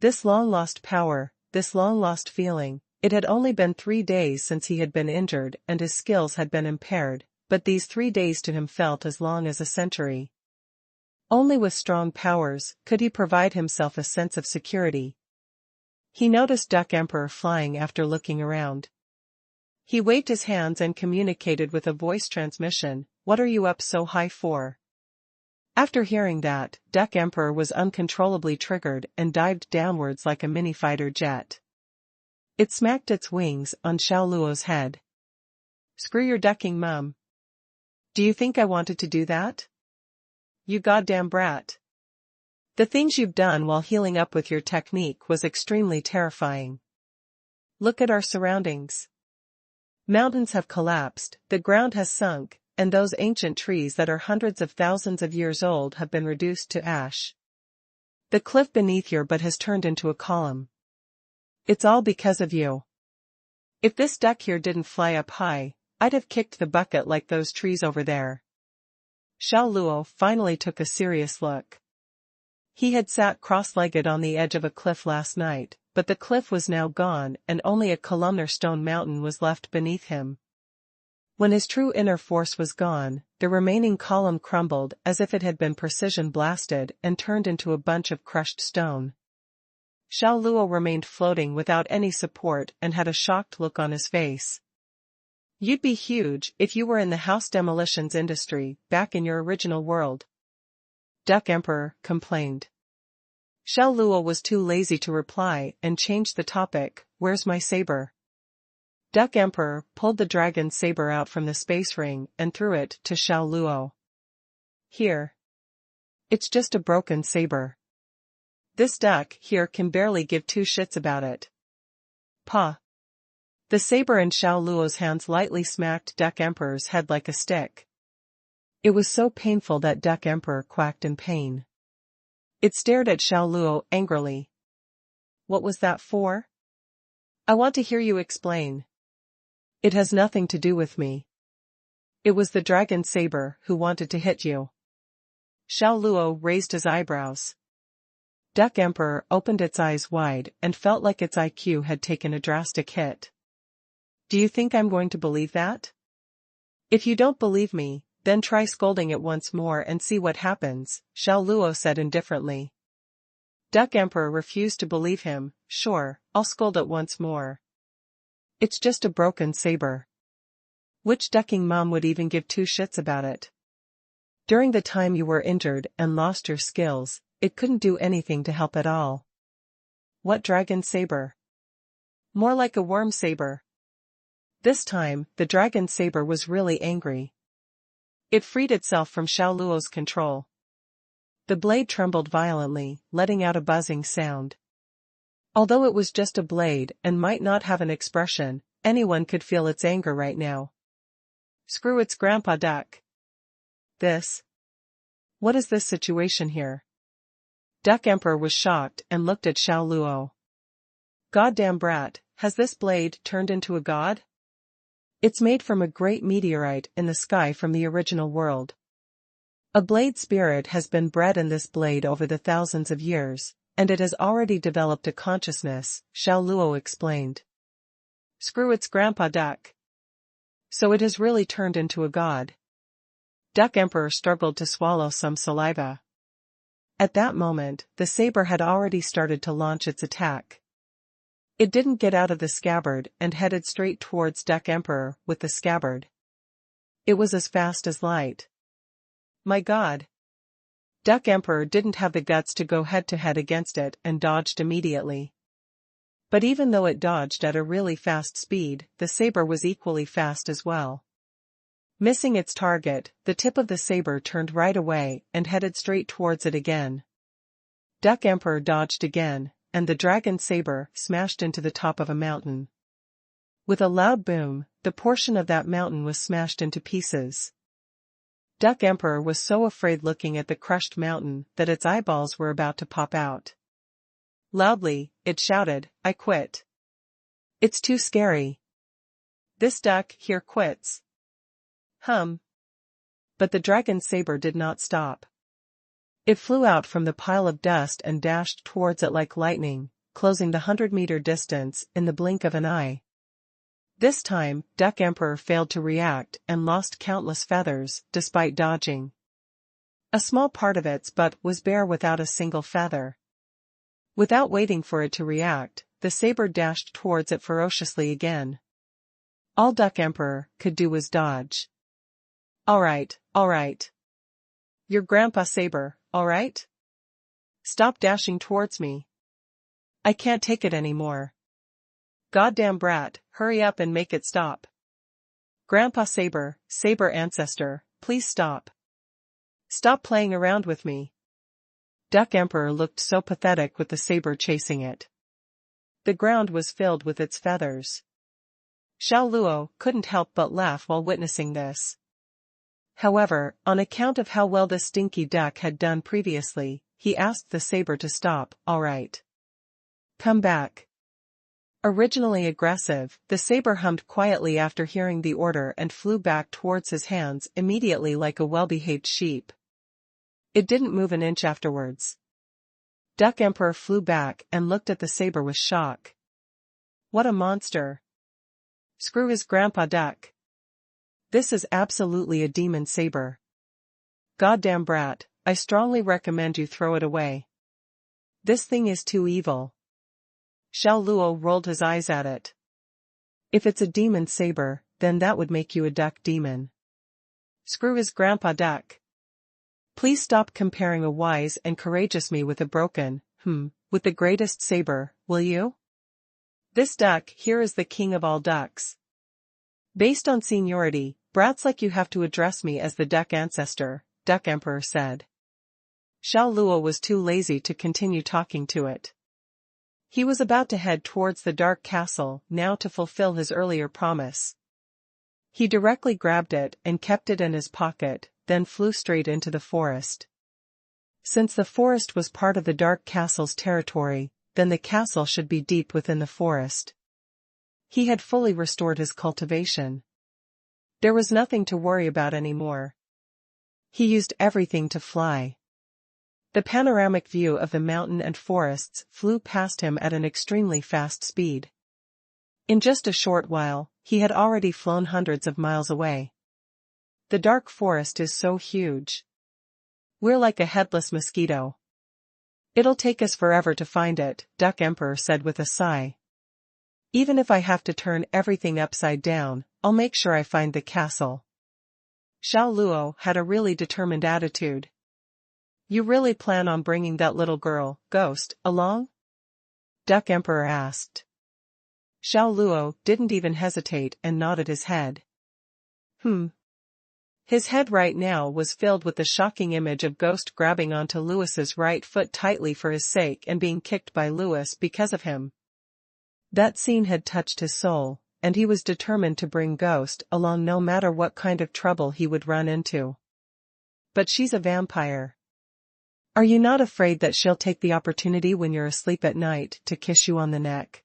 This long-lost power, this long-lost feeling, it had only been 3 days since he had been injured and his skills had been impaired, but these 3 days to him felt as long as a century. Only with strong powers could he provide himself a sense of security. He noticed Duck Emperor flying after looking around. He waved his hands and communicated with a voice transmission. What are you up so high for? After hearing that, Duck Emperor was uncontrollably triggered and dived downwards like a mini-fighter jet. It smacked its wings on Xiao Luo's head. Screw your ducking mum. Do you think I wanted to do that? You goddamn brat. The things you've done while healing up with your technique was extremely terrifying. Look at our surroundings. Mountains have collapsed, the ground has sunk, and those ancient trees that are hundreds of thousands of years old have been reduced to ash. The cliff beneath your butt has turned into a column. It's all because of you. If this duck here didn't fly up high, I'd have kicked the bucket like those trees over there. Xiao Luo finally took a serious look. He had sat cross-legged on the edge of a cliff last night, but the cliff was now gone and only a columnar stone mountain was left beneath him. When his true inner force was gone, the remaining column crumbled as if it had been precision blasted and turned into a bunch of crushed stone. Xiao Luo remained floating without any support and had a shocked look on his face. You'd be huge if you were in the house demolitions industry, back in your original world. Duck Emperor complained. Xiao Luo was too lazy to reply and changed the topic. Where's my saber? Duck Emperor pulled the dragon saber out from the space ring and threw it to Xiao Luo. Here. It's just a broken saber. This duck here can barely give 2 shits about it. Pa. The saber in Xiao Luo's hands lightly smacked Duck Emperor's head like a stick. It was so painful that Duck Emperor quacked in pain. It stared at Xiao Luo angrily. What was that for? I want to hear you explain. It has nothing to do with me. It was the dragon saber who wanted to hit you. Xiao Luo raised his eyebrows. Duck Emperor opened its eyes wide and felt like its IQ had taken a drastic hit. Do you think I'm going to believe that? If you don't believe me, then try scolding it once more and see what happens, Xiao Luo said indifferently. Duck Emperor refused to believe him. Sure, I'll scold it once more. It's just a broken saber. Which ducking mom would even give 2 shits about it? During the time you were injured and lost your skills, it couldn't do anything to help at all. What dragon saber? More like a worm saber. This time, the dragon saber was really angry. It freed itself from Xiao Luo's control. The blade trembled violently, letting out a buzzing sound. Although it was just a blade and might not have an expression, anyone could feel its anger right now. Screw its grandpa duck. What is this situation here? Duck Emperor was shocked and looked at Xiao Luo. Goddamn brat, has this blade turned into a god? It's made from a great meteorite in the sky from the original world. A blade spirit has been bred in this blade over the thousands of years, and it has already developed a consciousness, Xiao Luo explained. Screw its grandpa duck. So it has really turned into a god. Duck Emperor struggled to swallow some saliva. At that moment, the saber had already started to launch its attack. It didn't get out of the scabbard and headed straight towards Duck Emperor with the scabbard. It was as fast as light. My god! Duck Emperor didn't have the guts to go head-to-head against it and dodged immediately. But even though it dodged at a really fast speed, the saber was equally fast as well. Missing its target, the tip of the saber turned right away and headed straight towards it again. Duck Emperor dodged again, and the dragon saber smashed into the top of a mountain. With a loud boom, the portion of that mountain was smashed into pieces. Duck Emperor was so afraid looking at the crushed mountain that its eyeballs were about to pop out. Loudly, it shouted, "I quit. It's too scary. This duck here quits." But the dragon saber did not stop. It flew out from the pile of dust and dashed towards it like lightning, closing the 100-meter distance in the blink of an eye. This time, Duck Emperor failed to react and lost countless feathers, despite dodging. A small part of its butt was bare without a single feather. Without waiting for it to react, the saber dashed towards it ferociously again. All Duck Emperor could do was dodge. All right. Your grandpa saber, all right? Stop dashing towards me. I can't take it anymore. Goddamn brat, hurry up and make it stop. Grandpa saber ancestor, please stop. Stop playing around with me. Duck Emperor looked so pathetic with the saber chasing it. The ground was filled with its feathers. Xiao Luo couldn't help but laugh while witnessing this. However, on account of how well the stinky duck had done previously, he asked the saber to stop. All right. Come back. Originally aggressive, the saber hummed quietly after hearing the order and flew back towards his hands immediately like a well-behaved sheep. It didn't move an inch afterwards. Duck Emperor flew back and looked at the saber with shock. What a monster. Screw his grandpa duck. This is absolutely a demon saber. Goddamn brat, I strongly recommend you throw it away. This thing is too evil. Xiao Luo rolled his eyes at it. If it's a demon saber, then that would make you a duck demon. Screw his grandpa duck. Please stop comparing a wise and courageous me with a broken, with the greatest saber, will you? This duck here is the king of all ducks. Based on seniority, brats like you have to address me as the duck ancestor, Duck Emperor said. Xiao Luo was too lazy to continue talking to it. He was about to head towards the dark castle now to fulfill his earlier promise. He directly grabbed it and kept it in his pocket, then flew straight into the forest. Since the forest was part of the dark castle's territory, then the castle should be deep within the forest. He had fully restored his cultivation. There was nothing to worry about anymore. He used everything to fly. The panoramic view of the mountain and forests flew past him at an extremely fast speed. In just a short while, he had already flown hundreds of miles away. The dark forest is so huge. We're like a headless mosquito. It'll take us forever to find it, Duck Emperor said with a sigh. Even if I have to turn everything upside down, I'll make sure I find the castle. Xiao Luo had a really determined attitude. You really plan on bringing that little girl, Ghost, along? Duck Emperor asked. Xiao Luo didn't even hesitate and nodded his head. His head right now was filled with the shocking image of Ghost grabbing onto Lewis's right foot tightly for his sake and being kicked by Lewis because of him. That scene had touched his soul, and he was determined to bring Ghost along no matter what kind of trouble he would run into. But she's a vampire. Are you not afraid that she'll take the opportunity when you're asleep at night to kiss you on the neck?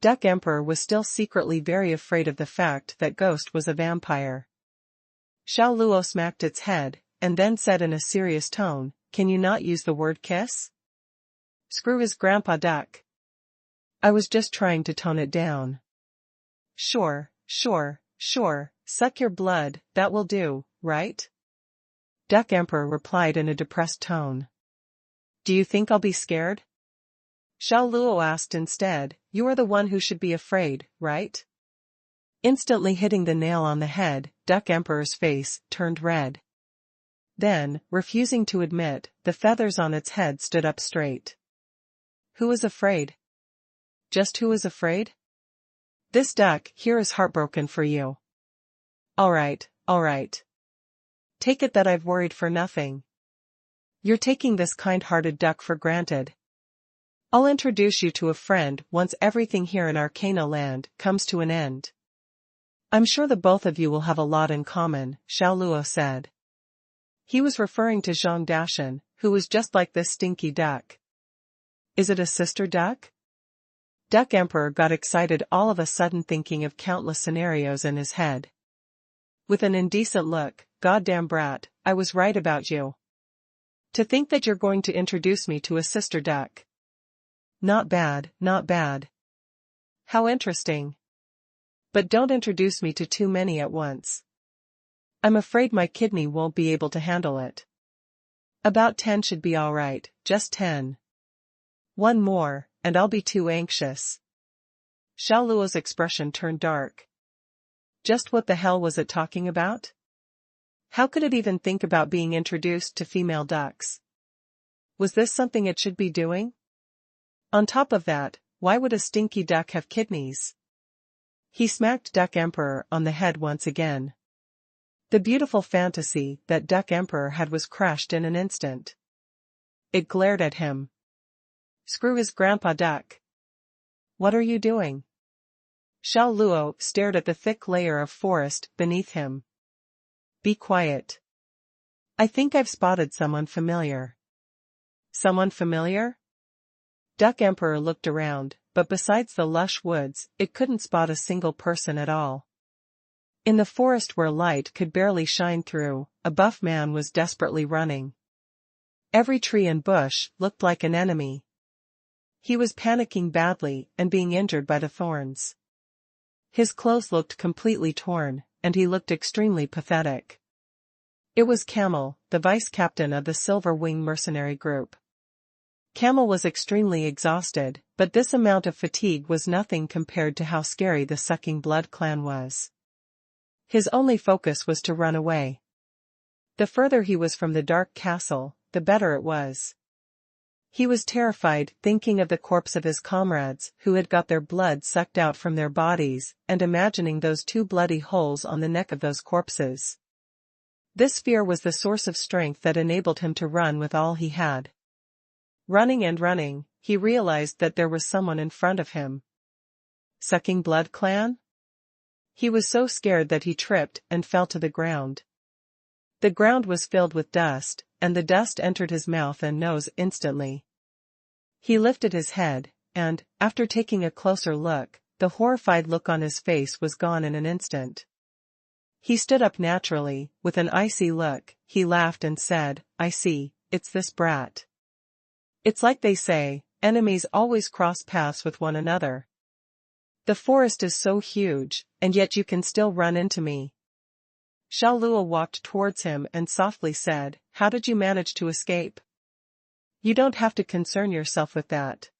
Duck Emperor was still secretly very afraid of the fact that Ghost was a vampire. Xiao Luo smacked its head, and then said in a serious tone, "Can you not use the word kiss?" "Screw his grandpa duck. I was just trying to tone it down." Sure, suck your blood, that will do, right?" Duck Emperor replied in a depressed tone. "Do you think I'll be scared?" Xiao Luo asked instead. "You are the one who should be afraid, right?" Instantly hitting the nail on the head, Duck Emperor's face turned red. Then, refusing to admit, the feathers on its head stood up straight. "Who is afraid? Just who is afraid? This duck here is heartbroken for you." All right. Take it that I've worried for nothing. You're taking this kind-hearted duck for granted. I'll introduce you to a friend once everything here in Arcana Land comes to an end. I'm sure the both of you will have a lot in common, Xiao Luo said. He was referring to Zhang Dashan, who was just like this stinky duck. Is it a sister duck? Duck Emperor got excited all of a sudden, thinking of countless scenarios in his head. With an indecent look, "Goddamn brat, I was right about you. To think that you're going to introduce me to a sister duck. Not bad. How interesting. But don't introduce me to too many at once. I'm afraid my kidney won't be able to handle it. About 10 should be alright, just 10. One more, and I'll be too anxious." Xiao Luo's expression turned dark. Just what the hell was it talking about? How could it even think about being introduced to female ducks? Was this something it should be doing? On top of that, why would a stinky duck have kidneys? He smacked Duck Emperor on the head once again. The beautiful fantasy that Duck Emperor had was crushed in an instant. It glared at him. Screw his grandpa duck. What are you doing? Xiao Luo stared at the thick layer of forest beneath him. Be quiet. I think I've spotted someone familiar. Someone familiar? Duck Emperor looked around, but besides the lush woods, it couldn't spot a single person at all. In the forest where light could barely shine through, a buff man was desperately running. Every tree and bush looked like an enemy. He was panicking badly and being injured by the thorns. His clothes looked completely torn, and he looked extremely pathetic. It was Camel, the vice-captain of the Silver Wing mercenary group. Camel was extremely exhausted, but this amount of fatigue was nothing compared to how scary the Sucking Blood clan was. His only focus was to run away. The further he was from the dark castle, the better it was. He was terrified, thinking of the corpse of his comrades who had got their blood sucked out from their bodies, and imagining those 2 bloody holes on the neck of those corpses. This fear was the source of strength that enabled him to run with all he had. Running and running, he realized that there was someone in front of him. Sucking Blood clan? He was so scared that he tripped and fell to the ground. The ground was filled with dust, and the dust entered his mouth and nose instantly. He lifted his head, and, after taking a closer look, the horrified look on his face was gone in an instant. He stood up naturally, with an icy look. He laughed and said, "I see, it's this brat. It's like they say, enemies always cross paths with one another. The forest is so huge, and yet you can still run into me." Xiao Luo walked towards him and softly said, "How did you manage to escape?" "You don't have to concern yourself with that.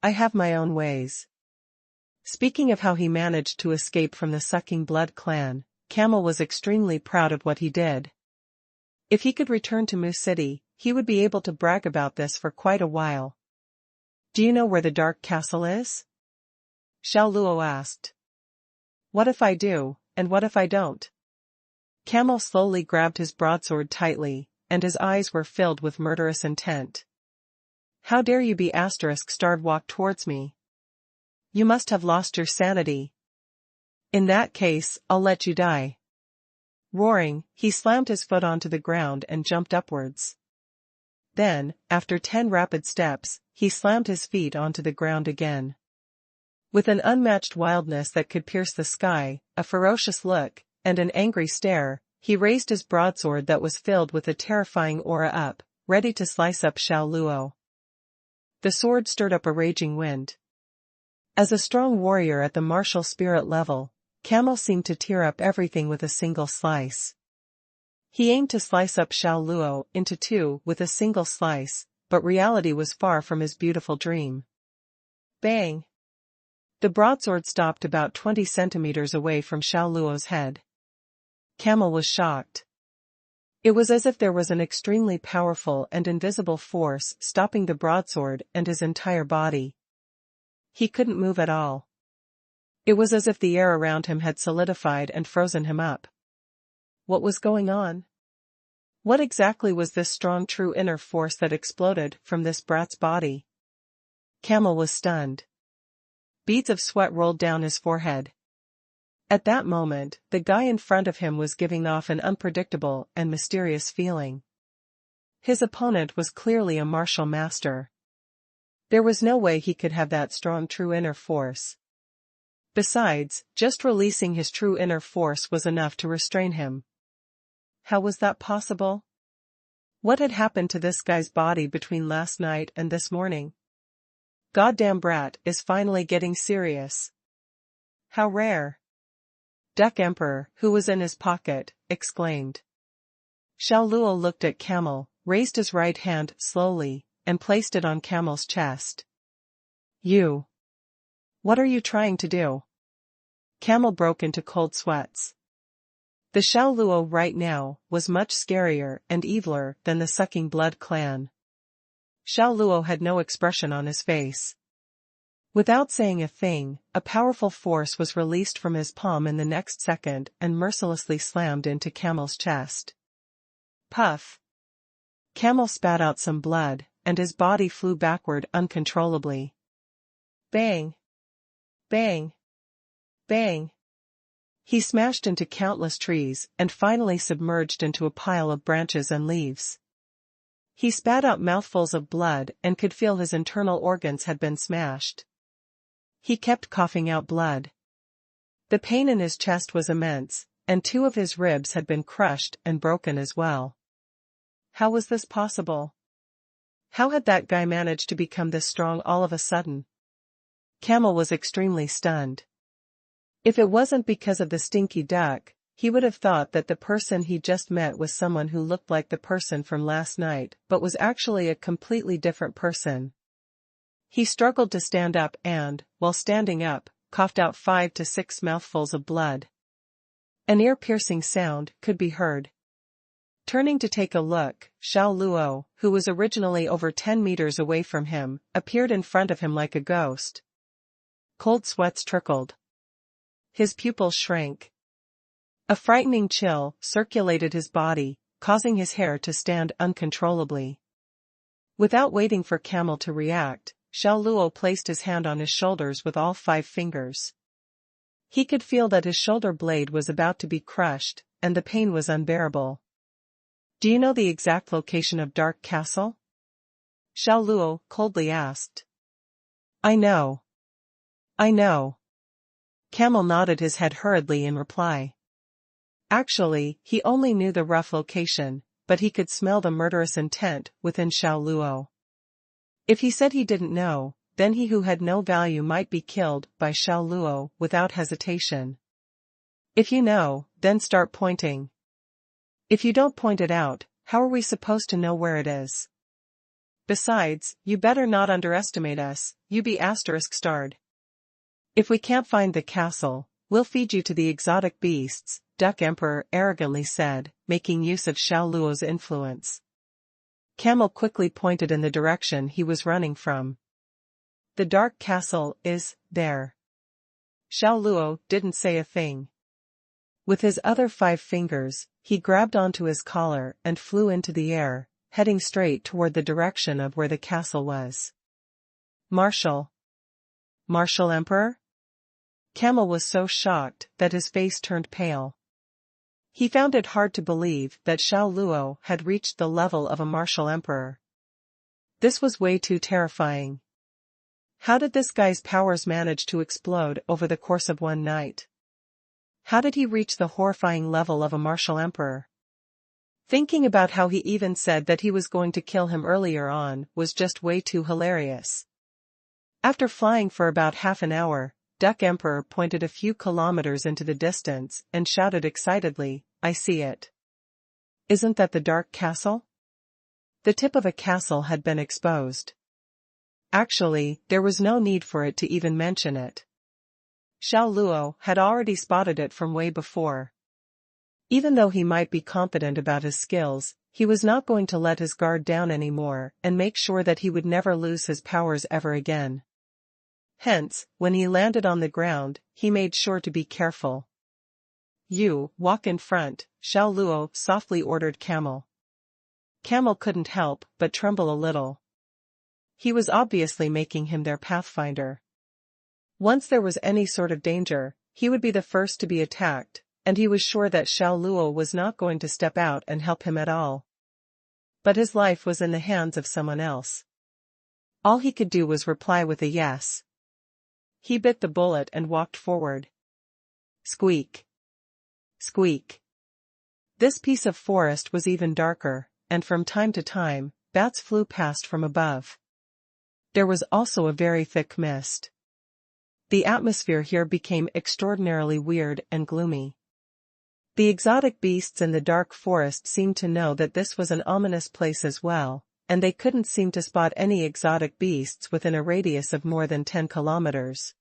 I have my own ways." Speaking of how he managed to escape from the Sucking Blood clan, Camel was extremely proud of what he did. If he could return to Mu City, he would be able to brag about this for quite a while. "Do you know where the Dark Castle is?" Xiao Luo asked. "What if I do, and what if I don't?" Camel slowly grabbed his broadsword tightly, and his eyes were filled with murderous intent. "How dare you be *starved walk towards me? You must have lost your sanity. In that case, I'll let you die." Roaring, he slammed his foot onto the ground and jumped upwards. Then, after 10 rapid steps, he slammed his feet onto the ground again. With an unmatched wildness that could pierce the sky, a ferocious look, and an angry stare, he raised his broadsword that was filled with a terrifying aura up, ready to slice up Xiao Luo. The sword stirred up a raging wind. As a strong warrior at the martial spirit level, Camel seemed to tear up everything with a single slice. He aimed to slice up Xiao Luo into two with a single slice, but reality was far from his beautiful dream. Bang! The broadsword stopped about 20 centimeters away from Xiao Luo's head. Camel was shocked. It was as if there was an extremely powerful and invisible force stopping the broadsword and his entire body. He couldn't move at all. It was as if the air around him had solidified and frozen him up. What was going on? What exactly was this strong true inner force that exploded from this brat's body? Camel was stunned. Beads of sweat rolled down his forehead. At that moment, the guy in front of him was giving off an unpredictable and mysterious feeling. His opponent was clearly a martial master. There was no way he could have that strong true inner force. Besides, just releasing his true inner force was enough to restrain him. How was that possible? What had happened to this guy's body between last night and this morning? Goddamn brat is finally getting serious. How rare. Duck Emperor, who was in his pocket, exclaimed. Xiao Luo looked at Camel, raised his right hand slowly, and placed it on Camel's chest. You. What are you trying to do? Camel broke into cold sweats. The Xiao Luo right now was much scarier and eviler than the Sucking Blood clan. Xiao Luo had no expression on his face. Without saying a thing, a powerful force was released from his palm in the next second and mercilessly slammed into Camel's chest. Puff! Camel spat out some blood, and his body flew backward uncontrollably. Bang! Bang! Bang! He smashed into countless trees and finally submerged into a pile of branches and leaves. He spat out mouthfuls of blood and could feel his internal organs had been smashed. He kept coughing out blood. The pain in his chest was immense, and 2 of his ribs had been crushed and broken as well. How was this possible? How had that guy managed to become this strong all of a sudden? Camel was extremely stunned. If it wasn't because of the stinky duck, he would have thought that the person he just met was someone who looked like the person from last night but was actually a completely different person. He struggled to stand up and, while standing up, coughed out 5 to 6 mouthfuls of blood. An ear-piercing sound could be heard. Turning to take a look, Xiao Luo, who was originally over 10 meters away from him, appeared in front of him like a ghost. Cold sweats trickled. His pupils shrank. A frightening chill circulated his body, causing his hair to stand uncontrollably. Without waiting for Camel to react, Xiao Luo placed his hand on his shoulders with all 5 fingers. He could feel that his shoulder blade was about to be crushed, and the pain was unbearable. Do you know the exact location of Dark Castle? Xiao Luo coldly asked. I know. I know. Camel nodded his head hurriedly in reply. Actually, he only knew the rough location, but he could smell the murderous intent within Xiao Luo. If he said he didn't know, then he who had no value might be killed by Xiao Luo without hesitation. If you know, then start pointing. If you don't point it out, how are we supposed to know where it is? Besides, you better not underestimate us, you be *starred. If we can't find the castle, we'll feed you to the exotic beasts, Duck Emperor arrogantly said, making use of Xiao Luo's influence. Camel quickly pointed in the direction he was running from. The Dark Castle is there. Xiao Luo didn't say a thing. With his other 5 fingers, he grabbed onto his collar and flew into the air, heading straight toward the direction of where the castle was. Martial Emperor? Camel was so shocked that his face turned pale. He found it hard to believe that Xiao Luo had reached the level of a martial emperor. This was way too terrifying. How did this guy's powers manage to explode over the course of one night? How did he reach the horrifying level of a martial emperor? Thinking about how he even said that he was going to kill him earlier on was just way too hilarious. After flying for about half an hour, Duck Emperor pointed a few kilometers into the distance and shouted excitedly, "I see it. Isn't that the Dark Castle?" The tip of a castle had been exposed. Actually, there was no need for it to even mention it. Xiao Luo had already spotted it from way before. Even though he might be confident about his skills, he was not going to let his guard down anymore and make sure that he would never lose his powers ever again. Hence, when he landed on the ground, he made sure to be careful. "You, walk in front," Xiao Luo softly ordered Camel. Camel couldn't help but tremble a little. He was obviously making him their pathfinder. Once there was any sort of danger, he would be the first to be attacked, and he was sure that Xiao Luo was not going to step out and help him at all. But his life was in the hands of someone else. All he could do was reply with a yes. He bit the bullet and walked forward. Squeak. Squeak. This piece of forest was even darker, and from time to time, bats flew past from above. There was also a very thick mist. The atmosphere here became extraordinarily weird and gloomy. The exotic beasts in the dark forest seemed to know that this was an ominous place as well, and they couldn't seem to spot any exotic beasts within a radius of more than 10 kilometers.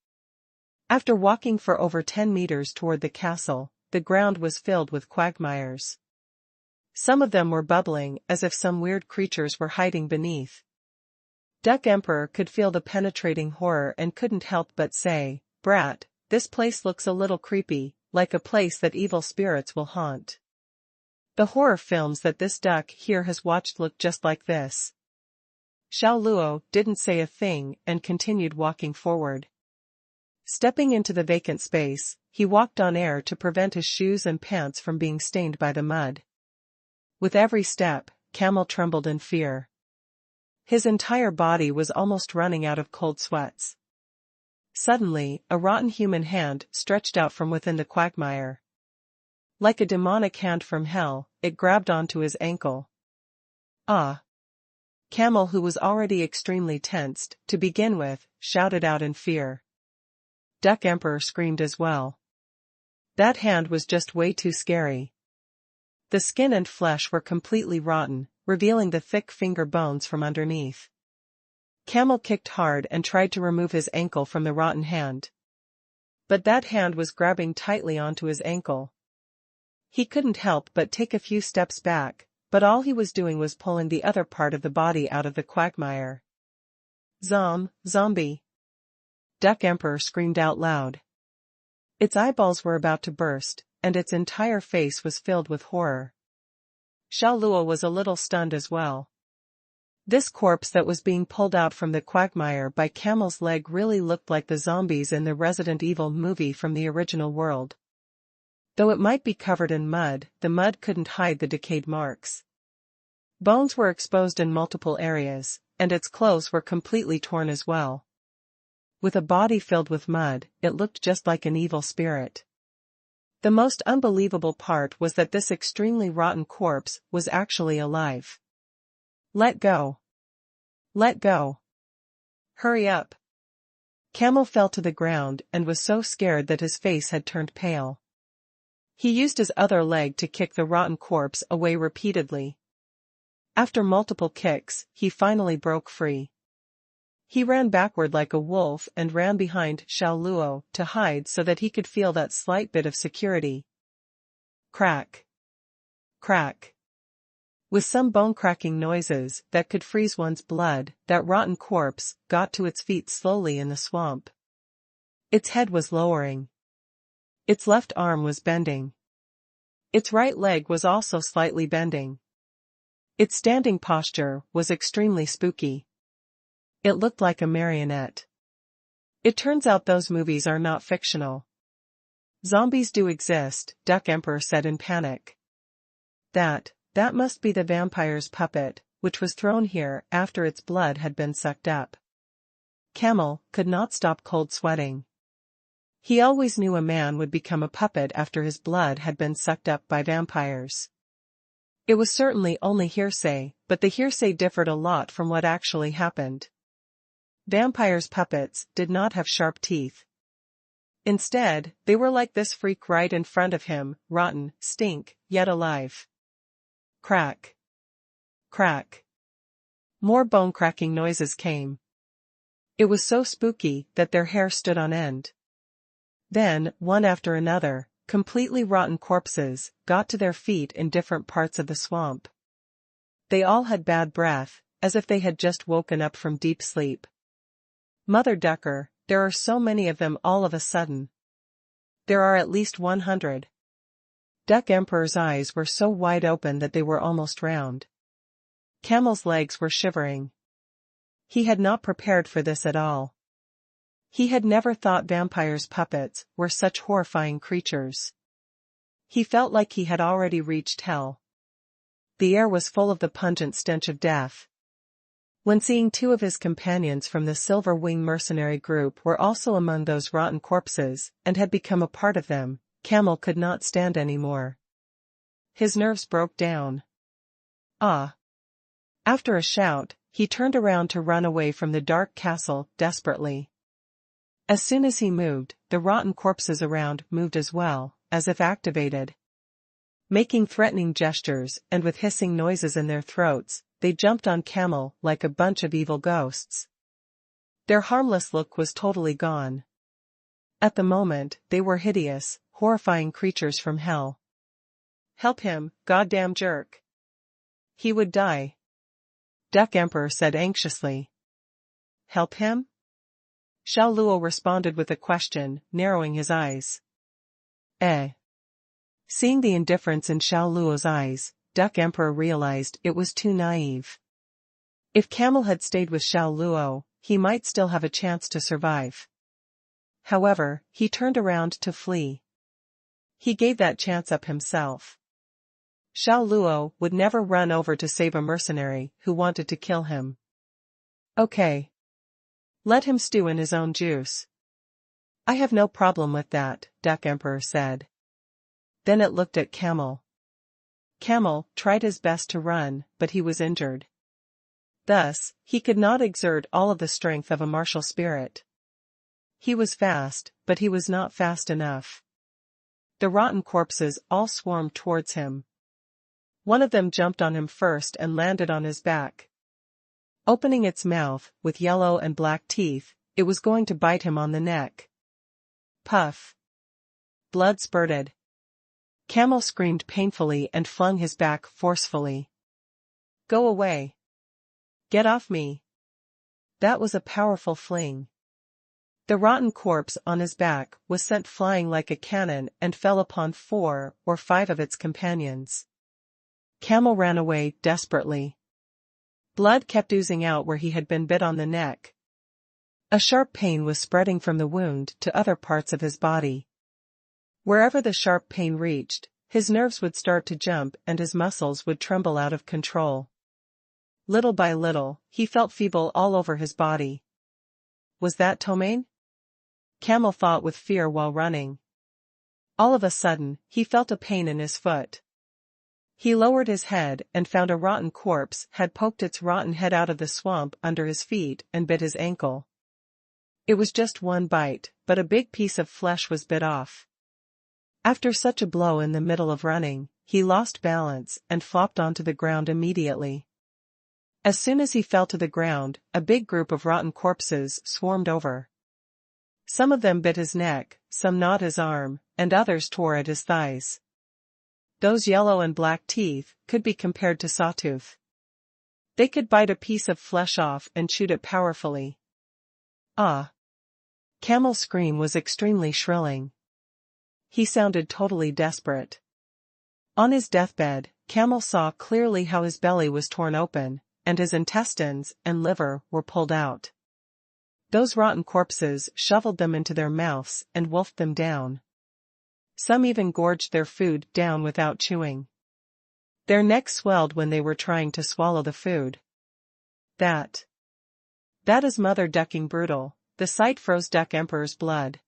After walking for over 10 meters toward the castle, the ground was filled with quagmires. Some of them were bubbling as if some weird creatures were hiding beneath. Duck Emperor could feel the penetrating horror and couldn't help but say, "Brat, this place looks a little creepy, like a place that evil spirits will haunt." The horror films that this duck here has watched look just like this. Xiao Luo didn't say a thing and continued walking forward. Stepping into the vacant space, he walked on air to prevent his shoes and pants from being stained by the mud. With every step, Camel trembled in fear. His entire body was almost running out of cold sweats. Suddenly, a rotten human hand stretched out from within the quagmire. Like a demonic hand from hell, it grabbed onto his ankle. "Ah!" Camel, who was already extremely tensed, to begin with, shouted out in fear. Duck Emperor screamed as well. That hand was just way too scary. The skin and flesh were completely rotten, revealing the thick finger bones from underneath. Camel kicked hard and tried to remove his ankle from the rotten hand. But that hand was grabbing tightly onto his ankle. He couldn't help but take a few steps back, but all he was doing was pulling the other part of the body out of the quagmire. Zombie! Duck Emperor screamed out loud. Its eyeballs were about to burst, and its entire face was filled with horror. Xiao Luo was a little stunned as well. This corpse that was being pulled out from the quagmire by Camel's leg really looked like the zombies in the Resident Evil movie from the original world. Though it might be covered in mud, the mud couldn't hide the decayed marks. Bones were exposed in multiple areas, and its clothes were completely torn as well. With a body filled with mud, it looked just like an evil spirit. The most unbelievable part was that this extremely rotten corpse was actually alive. "Let go! Let go! Hurry up!" Camel fell to the ground and was so scared that his face had turned pale. He used his other leg to kick the rotten corpse away repeatedly. After multiple kicks, he finally broke free. He ran backward like a wolf and ran behind Xiao Luo to hide so that he could feel that slight bit of security. Crack! Crack! With some bone-cracking noises that could freeze one's blood, that rotten corpse got to its feet slowly in the swamp. Its head was lowering. Its left arm was bending. Its right leg was also slightly bending. Its standing posture was extremely spooky. It looked like a marionette. It turns out those movies are not fictional. Zombies do exist, Duck Emperor said in panic. That must be the vampire's puppet, which was thrown here after its blood had been sucked up. Camel could not stop cold sweating. He always knew a man would become a puppet after his blood had been sucked up by vampires. It was certainly only hearsay, but the hearsay differed a lot from what actually happened. Vampires' puppets did not have sharp teeth. Instead, they were like this freak right in front of him, rotten, stink, yet alive. Crack. Crack. More bone-cracking noises came. It was so spooky that their hair stood on end. Then, one after another, completely rotten corpses got to their feet in different parts of the swamp. They all had bad breath, as if they had just woken up from deep sleep. Mother Ducker, there are so many of them all of a sudden. There are at least 100. Duck Emperor's eyes were so wide open that they were almost round. Camel's legs were shivering. He had not prepared for this at all. He had never thought vampires' puppets were such horrifying creatures. He felt like he had already reached hell. The air was full of the pungent stench of death. When seeing two of his companions from the Silver Wing mercenary group were also among those rotten corpses and had become a part of them, Camel could not stand any more. His nerves broke down. Ah! After a shout, he turned around to run away from the dark castle desperately. As soon as he moved, the rotten corpses around moved as well, as if activated. Making threatening gestures and with hissing noises in their throats, they jumped on Camel like a bunch of evil ghosts. Their harmless look was totally gone. At the moment, they were hideous, horrifying creatures from hell. Help him, goddamn jerk. He would die. Duck Emperor said anxiously. Help him? Xiao Luo responded with a question, narrowing his eyes. Seeing the indifference in Xiao Luo's eyes, Duck Emperor realized it was too naive. If Camel had stayed with Xiao Luo, he might still have a chance to survive. However, he turned around to flee. He gave that chance up himself. Xiao Luo would never run over to save a mercenary who wanted to kill him. Okay. Let him stew in his own juice. I have no problem with that, Duck Emperor said. Then it looked at Camel. Camel tried his best to run, but he was injured. Thus, he could not exert all of the strength of a martial spirit. He was fast, but he was not fast enough. The rotten corpses all swarmed towards him. One of them jumped on him first and landed on his back. Opening its mouth, with yellow and black teeth, it was going to bite him on the neck. Puff. Blood spurted. Camel screamed painfully and flung his back forcefully. Go away. Get off me. That was a powerful fling. The rotten corpse on his back was sent flying like a cannon and fell upon 4 or 5 of its companions. Camel ran away desperately. Blood kept oozing out where he had been bit on the neck. A sharp pain was spreading from the wound to other parts of his body. Wherever the sharp pain reached, his nerves would start to jump and his muscles would tremble out of control. Little by little, he felt feeble all over his body. Was that Tomaine? Camel thought with fear while running. All of a sudden, he felt a pain in his foot. He lowered his head and found a rotten corpse had poked its rotten head out of the swamp under his feet and bit his ankle. It was just one bite, but a big piece of flesh was bit off. After such a blow in the middle of running, he lost balance and flopped onto the ground immediately. As soon as he fell to the ground, a big group of rotten corpses swarmed over. Some of them bit his neck, some gnawed his arm, and others tore at his thighs. Those yellow and black teeth could be compared to sawtooth. They could bite a piece of flesh off and chewed it powerfully. Ah! Camel's scream was extremely shrilling. He sounded totally desperate. On his deathbed, Camel saw clearly how his belly was torn open, and his intestines and liver were pulled out. Those rotten corpses shoveled them into their mouths and wolfed them down. Some even gorged their food down without chewing. Their necks swelled when they were trying to swallow the food. That That is Mother Ducking brutal. The sight froze Duck Emperor's blood.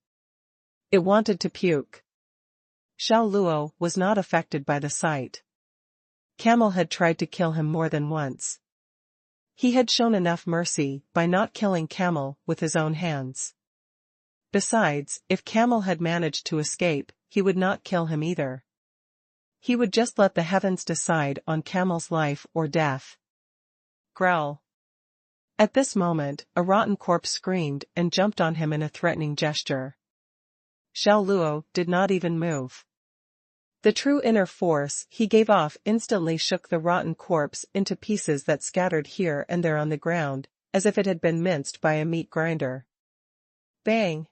It wanted to puke. Xiao Luo was not affected by the sight. Camel had tried to kill him more than once. He had shown enough mercy by not killing Camel with his own hands. Besides, if Camel had managed to escape, he would not kill him either. He would just let the heavens decide on Camel's life or death. Growl. At this moment, a rotten corpse screamed and jumped on him in a threatening gesture. Xiao Luo did not even move. The true inner force he gave off instantly shook the rotten corpse into pieces that scattered here and there on the ground, as if it had been minced by a meat grinder. Bang!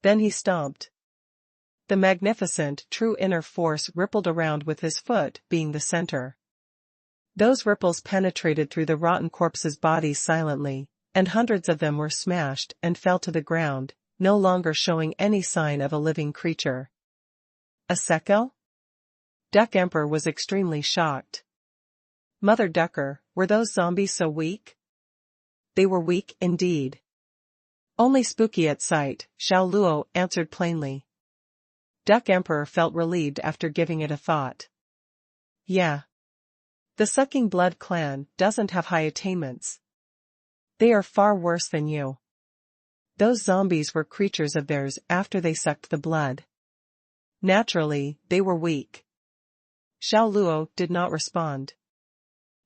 Then he stomped. The magnificent true inner force rippled around with his foot being the center. Those ripples penetrated through the rotten corpse's body silently, and hundreds of them were smashed and fell to the ground, no longer showing any sign of a living creature. A seco? Duck Emperor was extremely shocked. Mother Ducker, were those zombies so weak? They were weak indeed. Only spooky at sight, Xiao Luo answered plainly. Duck Emperor felt relieved after giving it a thought. Yeah. The Sucking Blood clan doesn't have high attainments. They are far worse than you. Those zombies were creatures of theirs after they sucked the blood. Naturally, they were weak. Xiao Luo did not respond.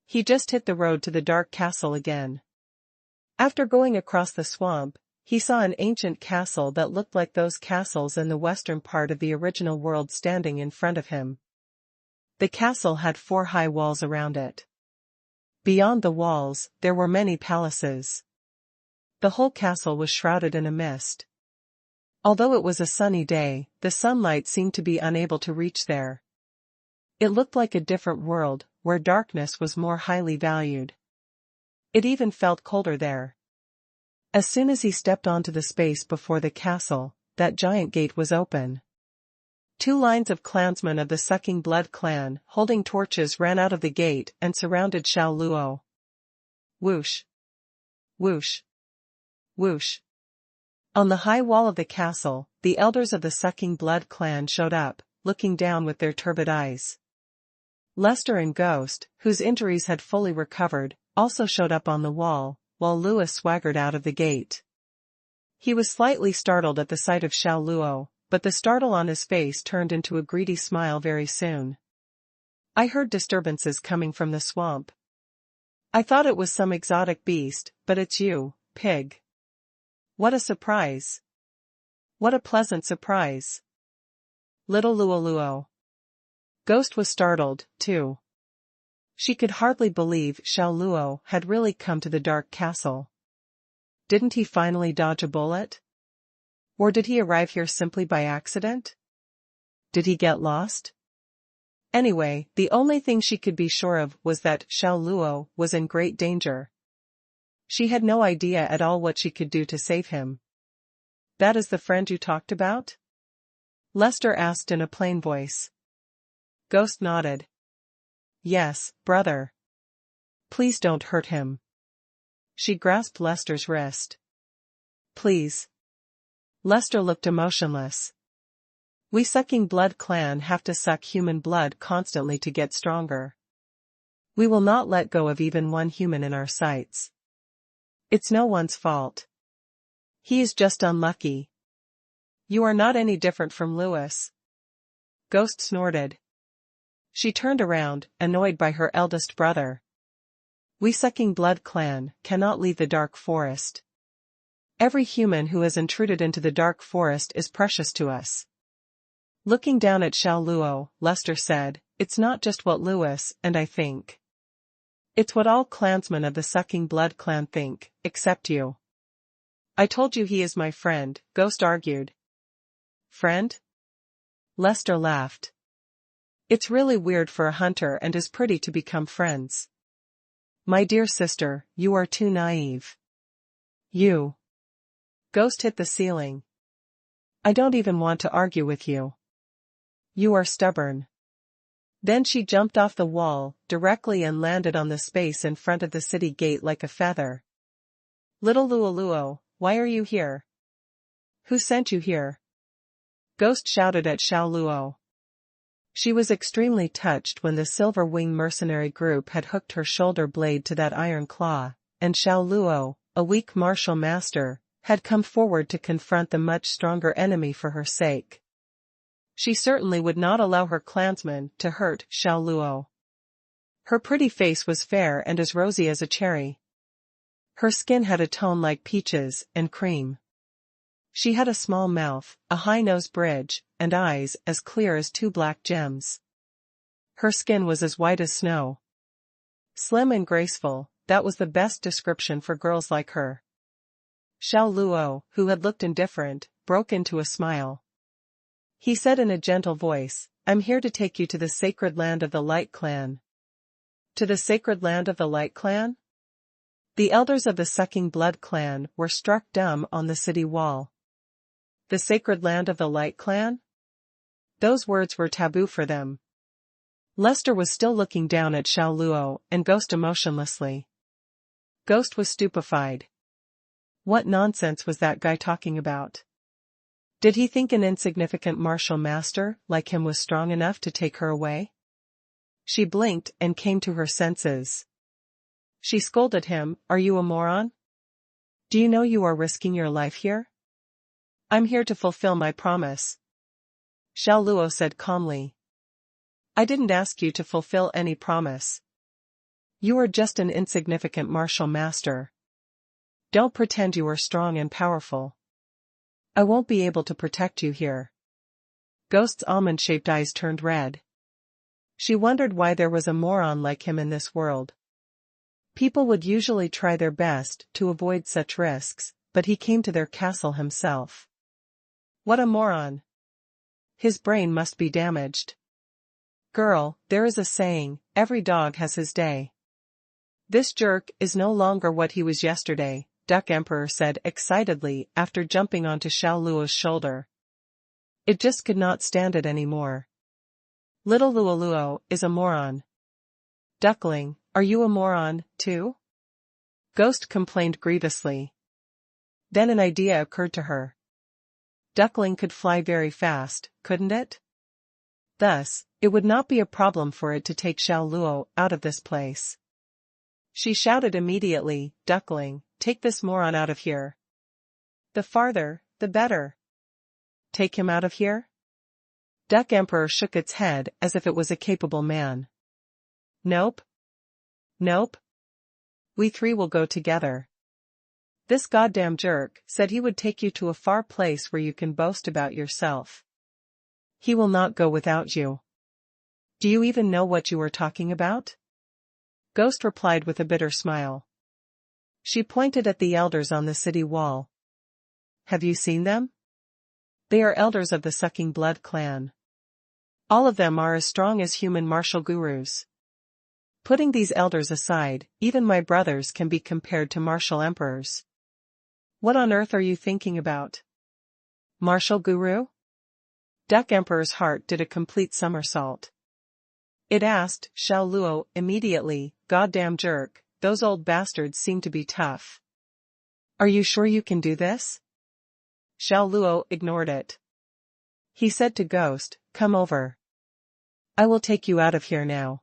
He just hit the road to the dark castle again. After going across the swamp, he saw an ancient castle that looked like those castles in the western part of the original world standing in front of him. The castle had 4 high walls around it. Beyond the walls, there were many palaces. The whole castle was shrouded in a mist. Although it was a sunny day, the sunlight seemed to be unable to reach there. It looked like a different world, where darkness was more highly valued. It even felt colder there. As soon as he stepped onto the space before the castle, that giant gate was open. 2 lines of clansmen of the Sucking Blood clan holding torches ran out of the gate and surrounded Xiao Luo. Whoosh! Whoosh! Whoosh! On the high wall of the castle, the elders of the Sucking Blood clan showed up, looking down with their turbid eyes. Lester and Ghost, whose injuries had fully recovered, also showed up on the wall, while Lewis swaggered out of the gate. He was slightly startled at the sight of Xiao Luo, but the startle on his face turned into a greedy smile very soon. I heard disturbances coming from the swamp. I thought it was some exotic beast, but it's you, pig. What a surprise. What a pleasant surprise. Little Luo Luo. Ghost was startled, too. She could hardly believe Xiao Luo had really come to the dark castle. Didn't he finally dodge a bullet? Or did he arrive here simply by accident? Did he get lost? Anyway, the only thing she could be sure of was that Xiao Luo was in great danger. She had no idea at all what she could do to save him. That is the friend you talked about? Lester asked in a plain voice. Ghost nodded. Yes, brother. Please don't hurt him. She grasped Lester's wrist. Please. Lester looked emotionless. We Sucking Blood clan have to suck human blood constantly to get stronger. We will not let go of even one human in our sights. It's no one's fault. He is just unlucky. You are not any different from Lewis. Ghost snorted. She turned around, annoyed by her eldest brother. We Sucking Blood clan cannot leave the dark forest. Every human who has intruded into the dark forest is precious to us. Looking down at Xiao Luo, Lester said, it's not just what Lewis and I think. It's what all clansmen of the Sucking Blood clan think, except you. I told you he is my friend, Ghost argued. Friend? Lester laughed. It's really weird for a hunter and his pretty to become friends. My dear sister, you are too naive. You. Ghost hit the ceiling. I don't even want to argue with you. You are stubborn. Then she jumped off the wall, directly and landed on the space in front of the city gate like a feather. Little Luo, why are you here? Who sent you here? Ghost shouted at Xiao Luo. She was extremely touched when the Silver Wing mercenary group had hooked her shoulder blade to that iron claw, and Xiao Luo, a weak martial master, had come forward to confront the much stronger enemy for her sake. She certainly would not allow her clansmen to hurt Xiao Luo. Her pretty face was fair and as rosy as a cherry. Her skin had a tone like peaches and cream. She had a small mouth, a high nose bridge, and eyes as clear as two black gems. Her skin was as white as snow. Slim and graceful, that was the best description for girls like her. Xiao Luo, who had looked indifferent, broke into a smile. He said in a gentle voice, "I'm here to take you to the sacred land of the Light Clan." To the sacred land of the Light Clan? The elders of the Sucking Blood clan were struck dumb on the city wall. The sacred land of the Light Clan? Those words were taboo for them. Lester was still looking down at Xiao Luo and Ghost emotionlessly. Ghost was stupefied. What nonsense was that guy talking about? Did he think an insignificant martial master like him was strong enough to take her away? She blinked and came to her senses. She scolded him, "Are you a moron? Do you know you are risking your life here?" "I'm here to fulfill my promise," Xiao Luo said calmly. "I didn't ask you to fulfill any promise. You are just an insignificant martial master. Don't pretend you are strong and powerful. I won't be able to protect you here." Ghost's almond-shaped eyes turned red. She wondered why there was a moron like him in this world. People would usually try their best to avoid such risks, but he came to their castle himself. What a moron. His brain must be damaged. Girl, there is a saying, every dog has his day. This jerk is no longer what he was yesterday, Duck Emperor said excitedly after jumping onto Xiao Luo's shoulder. It just could not stand it anymore. Little Luo is a moron. Duckling, are you a moron, too? Ghost complained grievously. Then an idea occurred to her. Duckling could fly very fast, couldn't it? Thus, it would not be a problem for it to take Xiao Luo out of this place. She shouted immediately, "Duckling, take this moron out of here. The farther, the better. Take him out of here?" Duck Emperor shook its head as if it was a capable man. Nope. Nope. We three will go together. This goddamn jerk said he would take you to a far place where you can boast about yourself. He will not go without you. Do you even know what you are talking about? Ghost replied with a bitter smile. She pointed at the elders on the city wall. Have you seen them? They are elders of the Sucking Blood clan. All of them are as strong as human martial gurus. Putting these elders aside, even my brothers can be compared to martial emperors. What on earth are you thinking about? Martial guru? Duck Emperor's heart did a complete somersault. It asked Xiao Luo immediately, "Goddamn jerk, those old bastards seem to be tough. Are you sure you can do this?" Xiao Luo ignored it. He said to Ghost, "Come over. I will take you out of here now.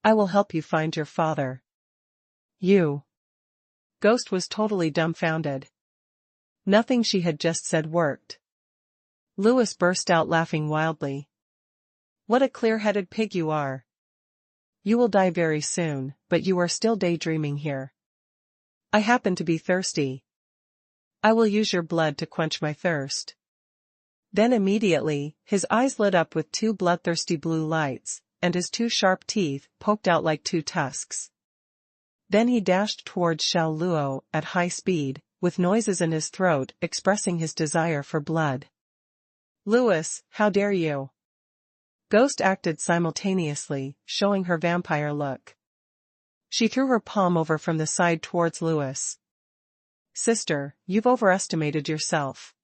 I will help you find your father." You. Ghost was totally dumbfounded. Nothing she had just said worked. Louis burst out laughing wildly. What a clear-headed pig you are. You will die very soon, but you are still daydreaming here. I happen to be thirsty. I will use your blood to quench my thirst. Then immediately, his eyes lit up with two bloodthirsty blue lights, and his two sharp teeth poked out like two tusks. Then he dashed towards Xiao Luo at high speed, with noises in his throat expressing his desire for blood. Louis, how dare you? Ghost acted simultaneously, showing her vampire look. She threw her palm over from the side towards Louis. Sister, you've overestimated yourself.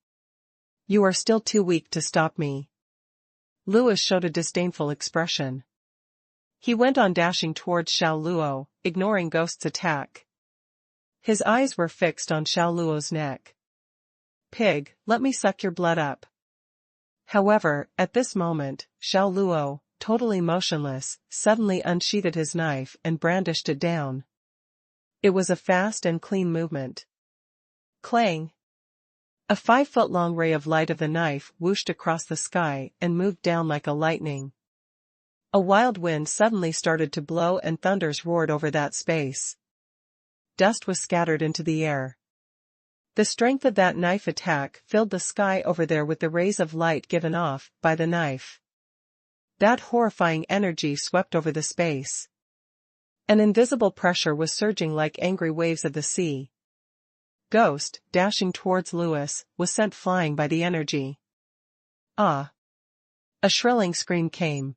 You are still too weak to stop me. Louis showed a disdainful expression. He went on dashing towards Xiao Luo, ignoring Ghost's attack. His eyes were fixed on Xiao Luo's neck. "Pig, let me suck your blood up." However, at this moment, Xiao Luo, totally motionless, suddenly unsheathed his knife and brandished it down. It was a fast and clean movement. Clang! A 5-foot-long ray of light of the knife whooshed across the sky and moved down like a lightning. A wild wind suddenly started to blow and thunders roared over that space. Dust was scattered into the air. The strength of that knife attack filled the sky over there with the rays of light given off by the knife. That horrifying energy swept over the space. An invisible pressure was surging like angry waves of the sea. Ghost, dashing towards Lewis, was sent flying by the energy. Ah! A shrilling scream came.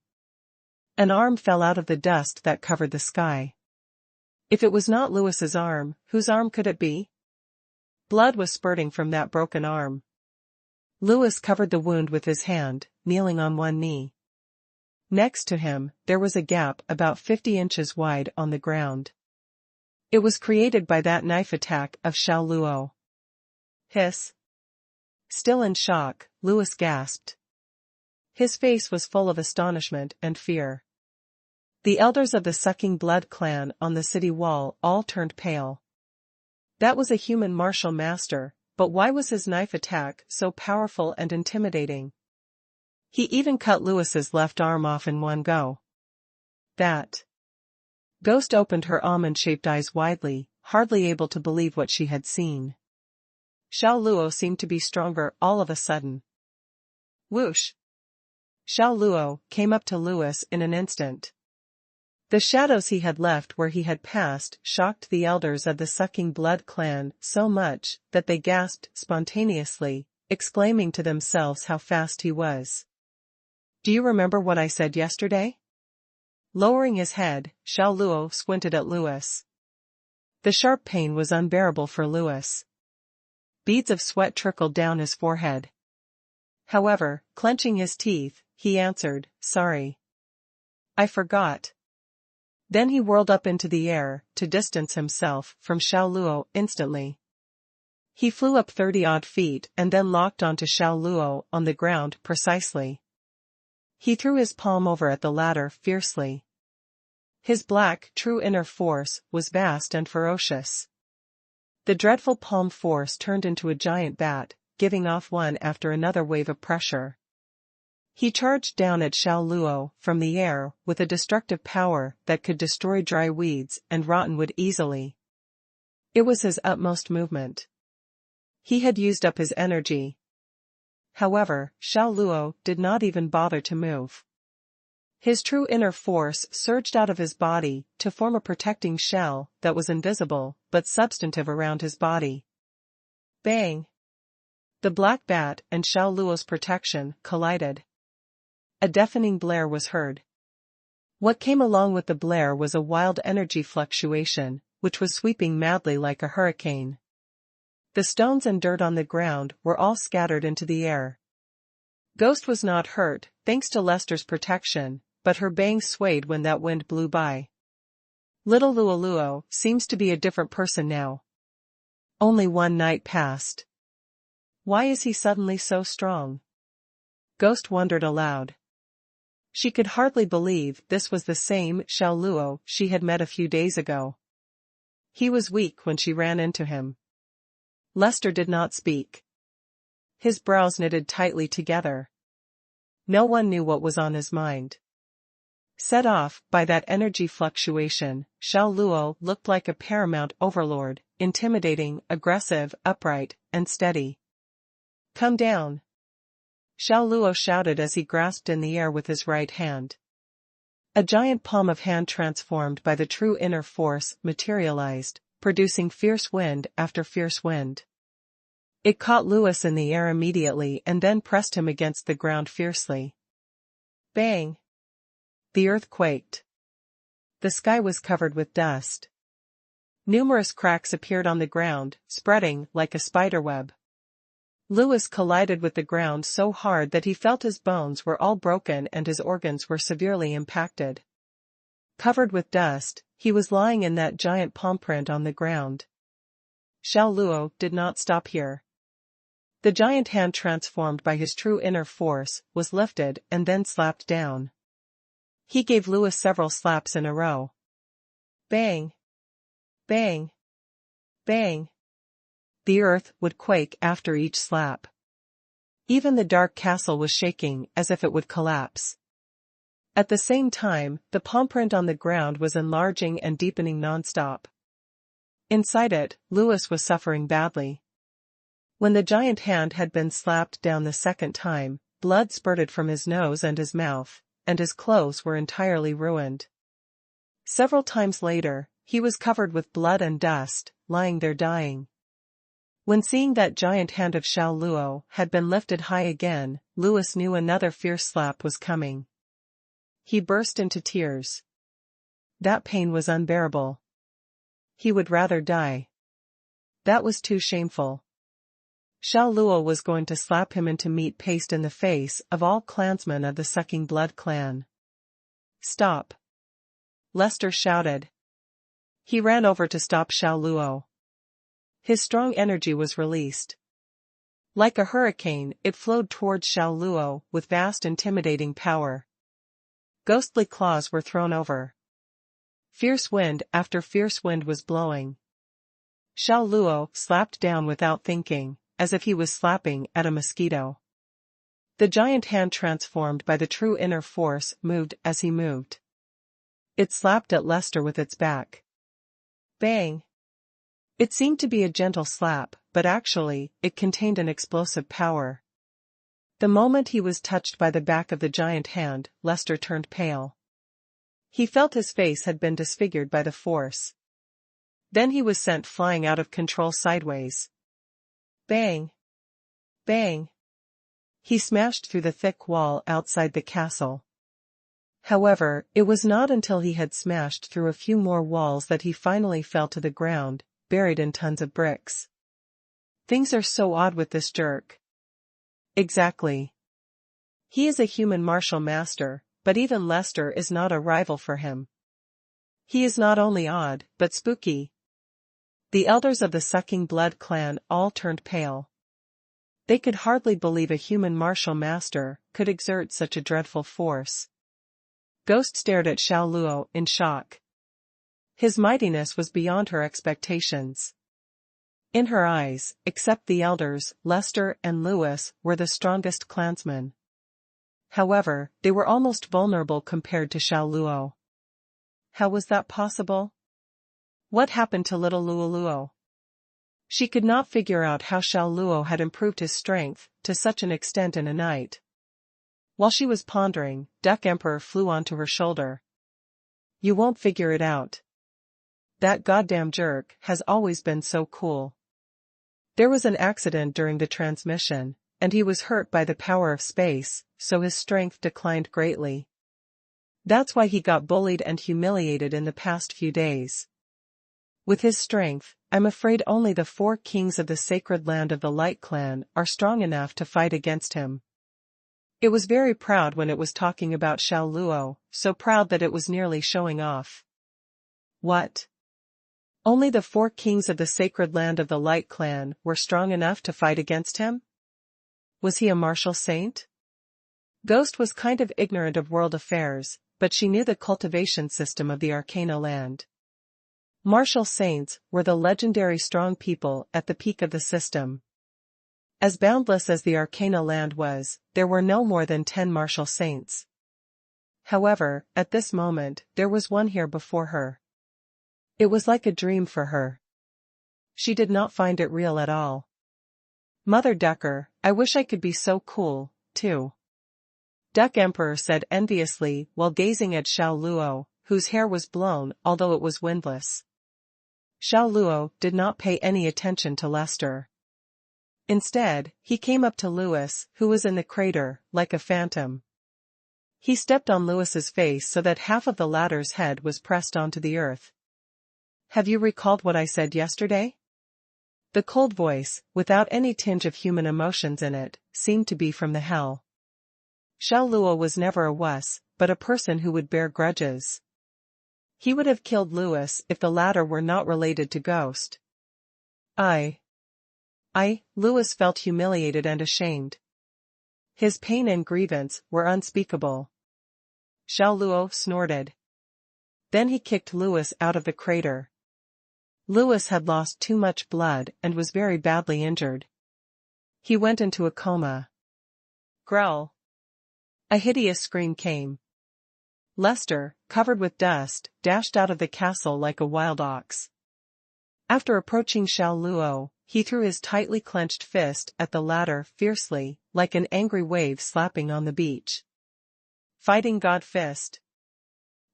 An arm fell out of the dust that covered the sky. If it was not Lewis's arm, whose arm could it be? Blood was spurting from that broken arm. Lewis covered the wound with his hand, kneeling on one knee. Next to him, there was a gap about 50 inches wide on the ground. It was created by that knife attack of Xiao Luo. Hiss! Still in shock, Lewis gasped. His face was full of astonishment and fear. The elders of the Sucking Blood clan on the city wall all turned pale. That was a human martial master, but why was his knife attack so powerful and intimidating? He even cut Lewis's left arm off in one go. That. Ghost opened her almond-shaped eyes widely, hardly able to believe what she had seen. Xiao Luo seemed to be stronger all of a sudden. Whoosh! Xiao Luo came up to Lewis in an instant. The shadows he had left where he had passed shocked the elders of the Sucking Blood clan so much that they gasped spontaneously, exclaiming to themselves how fast he was. "Do you remember what I said yesterday?" Lowering his head, Xiao Luo squinted at Lewis. The sharp pain was unbearable for Lewis. Beads of sweat trickled down his forehead. However, clenching his teeth, he answered, "Sorry. I forgot." Then he whirled up into the air, to distance himself from Xiao Luo instantly. He flew up 30-odd feet and then locked onto Xiao Luo on the ground precisely. He threw his palm over at the latter fiercely. His black, true inner force was vast and ferocious. The dreadful palm force turned into a giant bat, giving off one after another wave of pressure. He charged down at Xiao Luo from the air with a destructive power that could destroy dry weeds and rotten wood easily. It was his utmost movement. He had used up his energy. However, Xiao Luo did not even bother to move. His true inner force surged out of his body to form a protecting shell that was invisible but substantive around his body. Bang! The black bat and Xiao Luo's protection collided. A deafening blare was heard. What came along with the blare was a wild energy fluctuation, which was sweeping madly like a hurricane. The stones and dirt on the ground were all scattered into the air. Ghost was not hurt, thanks to Lester's protection, but her bangs swayed when that wind blew by. Little Luo Luo seems to be a different person now. Only one night passed. Why is he suddenly so strong? Ghost wondered aloud. She could hardly believe this was the same Xiao Luo she had met a few days ago. He was weak when she ran into him. Lester did not speak. His brows knitted tightly together. No one knew what was on his mind. Set off by that energy fluctuation, Xiao Luo looked like a paramount overlord, intimidating, aggressive, upright, and steady. "Come down!" Xiao Luo shouted as he grasped in the air with his right hand. A giant palm of hand transformed by the true inner force materialized, producing fierce wind after fierce wind. It caught Lewis in the air immediately and then pressed him against the ground fiercely. Bang! The earth quaked. The sky was covered with dust. Numerous cracks appeared on the ground, spreading like a spiderweb. Lewis collided with the ground so hard that he felt his bones were all broken and his organs were severely impacted. Covered with dust, he was lying in that giant palm print on the ground. Xiao Luo did not stop here. The giant hand transformed by his true inner force was lifted and then slapped down. He gave Louis several slaps in a row. Bang! Bang! Bang! The earth would quake after each slap. Even the dark castle was shaking as if it would collapse. At the same time, the palm print on the ground was enlarging and deepening non-stop. Inside it, Louis was suffering badly. When the giant hand had been slapped down the second time, blood spurted from his nose and his mouth, and his clothes were entirely ruined. Several times later, he was covered with blood and dust, lying there dying. When seeing that giant hand of Xiao Luo had been lifted high again, Louis knew another fierce slap was coming. He burst into tears. That pain was unbearable. He would rather die. That was too shameful. Xiao Luo was going to slap him into meat paste in the face of all clansmen of the Sucking Blood clan. Stop! Lester shouted. He ran over to stop Xiao Luo. His strong energy was released. Like a hurricane, it flowed towards Xiao Luo with vast intimidating power. Ghostly claws were thrown over. Fierce wind after fierce wind was blowing. Xiao Luo slapped down without thinking, as if he was slapping at a mosquito. The giant hand transformed by the true inner force moved as he moved. It slapped at Lester with its back. Bang! It seemed to be a gentle slap, but actually, it contained an explosive power. The moment he was touched by the back of the giant hand, Lester turned pale. He felt his face had been disfigured by the force. Then he was sent flying out of control sideways. Bang! Bang! He smashed through the thick wall outside the castle. However, it was not until he had smashed through a few more walls that he finally fell to the ground, buried in tons of bricks. Things are so odd with this jerk. Exactly. He is a human martial master, but even Lester is not a rival for him. He is not only odd, but spooky. The elders of the Sucking Blood clan all turned pale. They could hardly believe a human martial master could exert such a dreadful force. Ghost stared at Xiao Luo in shock. His mightiness was beyond her expectations. In her eyes, except the elders, Lester and Louis were the strongest clansmen. However, they were almost vulnerable compared to Xiao Luo. How was that possible? What happened to little Luo? She could not figure out how Xiao Luo had improved his strength to such an extent in a night. While she was pondering, Duck Emperor flew onto her shoulder. You won't figure it out. That goddamn jerk has always been so cool. There was an accident during the transmission, and he was hurt by the power of space, so his strength declined greatly. That's why he got bullied and humiliated in the past few days. With his strength, I'm afraid only the 4 kings of the sacred land of the Light Clan are strong enough to fight against him. It was very proud when it was talking about Xiao Luo, so proud that it was nearly showing off. What? Only the 4 kings of the sacred land of the Light Clan were strong enough to fight against him? Was he a martial saint? Ghost was kind of ignorant of world affairs, but she knew the cultivation system of the Arcana land. Martial saints were the legendary strong people at the peak of the system. As boundless as the Arcana land was, there were no more than 10 martial saints. However, at this moment, there was one here before her. It was like a dream for her. She did not find it real at all. Mother Ducker, I wish I could be so cool, too. Duck Emperor said enviously while gazing at Xiao Luo, whose hair was blown although it was windless. Xiao Luo did not pay any attention to Lester. Instead, he came up to Louis, who was in the crater, like a phantom. He stepped on Louis's face so that half of the latter's head was pressed onto the earth. Have you recalled what I said yesterday? The cold voice, without any tinge of human emotions in it, seemed to be from the hell. Xiao Luo was never a wuss, but a person who would bear grudges. He would have killed Louis if the latter were not related to Ghost. Louis felt humiliated and ashamed. His pain and grievance were unspeakable. Xiao Luo snorted. Then he kicked Louis out of the crater. Louis had lost too much blood and was very badly injured. He went into a coma. Growl. A hideous scream came. Lester, covered with dust, dashed out of the castle like a wild ox. After approaching Xiao Luo, he threw his tightly clenched fist at the latter fiercely, like an angry wave slapping on the beach. Fighting God Fist.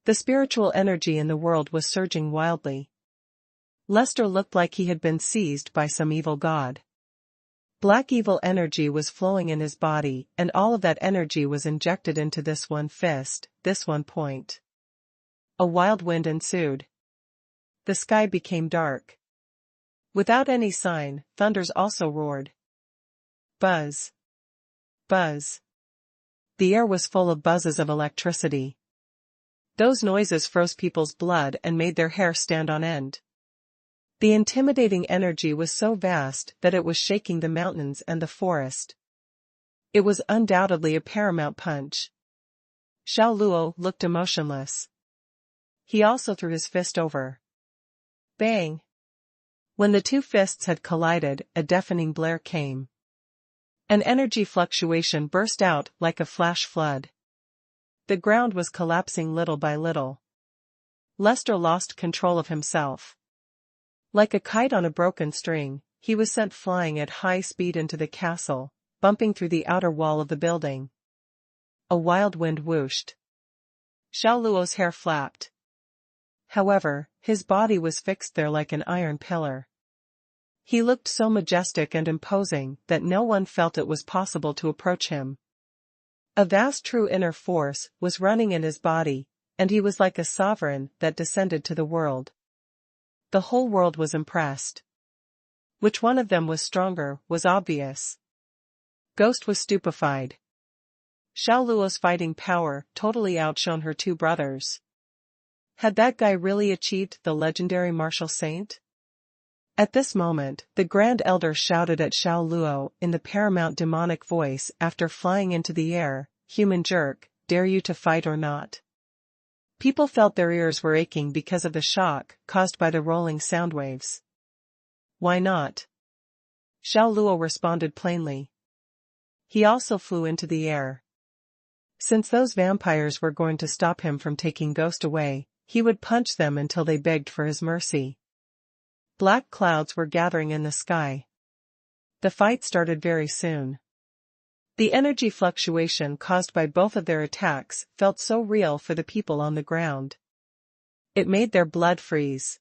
The spiritual energy in the world was surging wildly. Lester looked like he had been seized by some evil god. Black evil energy was flowing in his body, and all of that energy was injected into this one fist, this one point. A wild wind ensued. The sky became dark. Without any sign, thunders also roared. Buzz. Buzz. The air was full of buzzes of electricity. Those noises froze people's blood and made their hair stand on end. The intimidating energy was so vast that it was shaking the mountains and the forest. It was undoubtedly a paramount punch. Xiao Luo looked emotionless. He also threw his fist over. Bang! When the two fists had collided, a deafening blare came. An energy fluctuation burst out like a flash flood. The ground was collapsing little by little. Lester lost control of himself. Like a kite on a broken string, he was sent flying at high speed into the castle, bumping through the outer wall of the building. A wild wind whooshed. Xiao Luo's hair flapped. However, his body was fixed there like an iron pillar. He looked so majestic and imposing that no one felt it was possible to approach him. A vast true inner force was running in his body, and he was like a sovereign that descended to the world. The whole world was impressed. Which one of them was stronger was obvious. Ghost was stupefied. Xiao Luo's fighting power totally outshone her two brothers. Had that guy really achieved the legendary martial saint? At this moment, the Grand Elder shouted at Xiao Luo in the paramount demonic voice after flying into the air, "Human jerk, dare you to fight or not?" People felt their ears were aching because of the shock caused by the rolling sound waves. Why not? Xiao Luo responded plainly. He also flew into the air. Since those vampires were going to stop him from taking Ghost away, he would punch them until they begged for his mercy. Black clouds were gathering in the sky. The fight started very soon. The energy fluctuation caused by both of their attacks felt so real for the people on the ground. It made their blood freeze.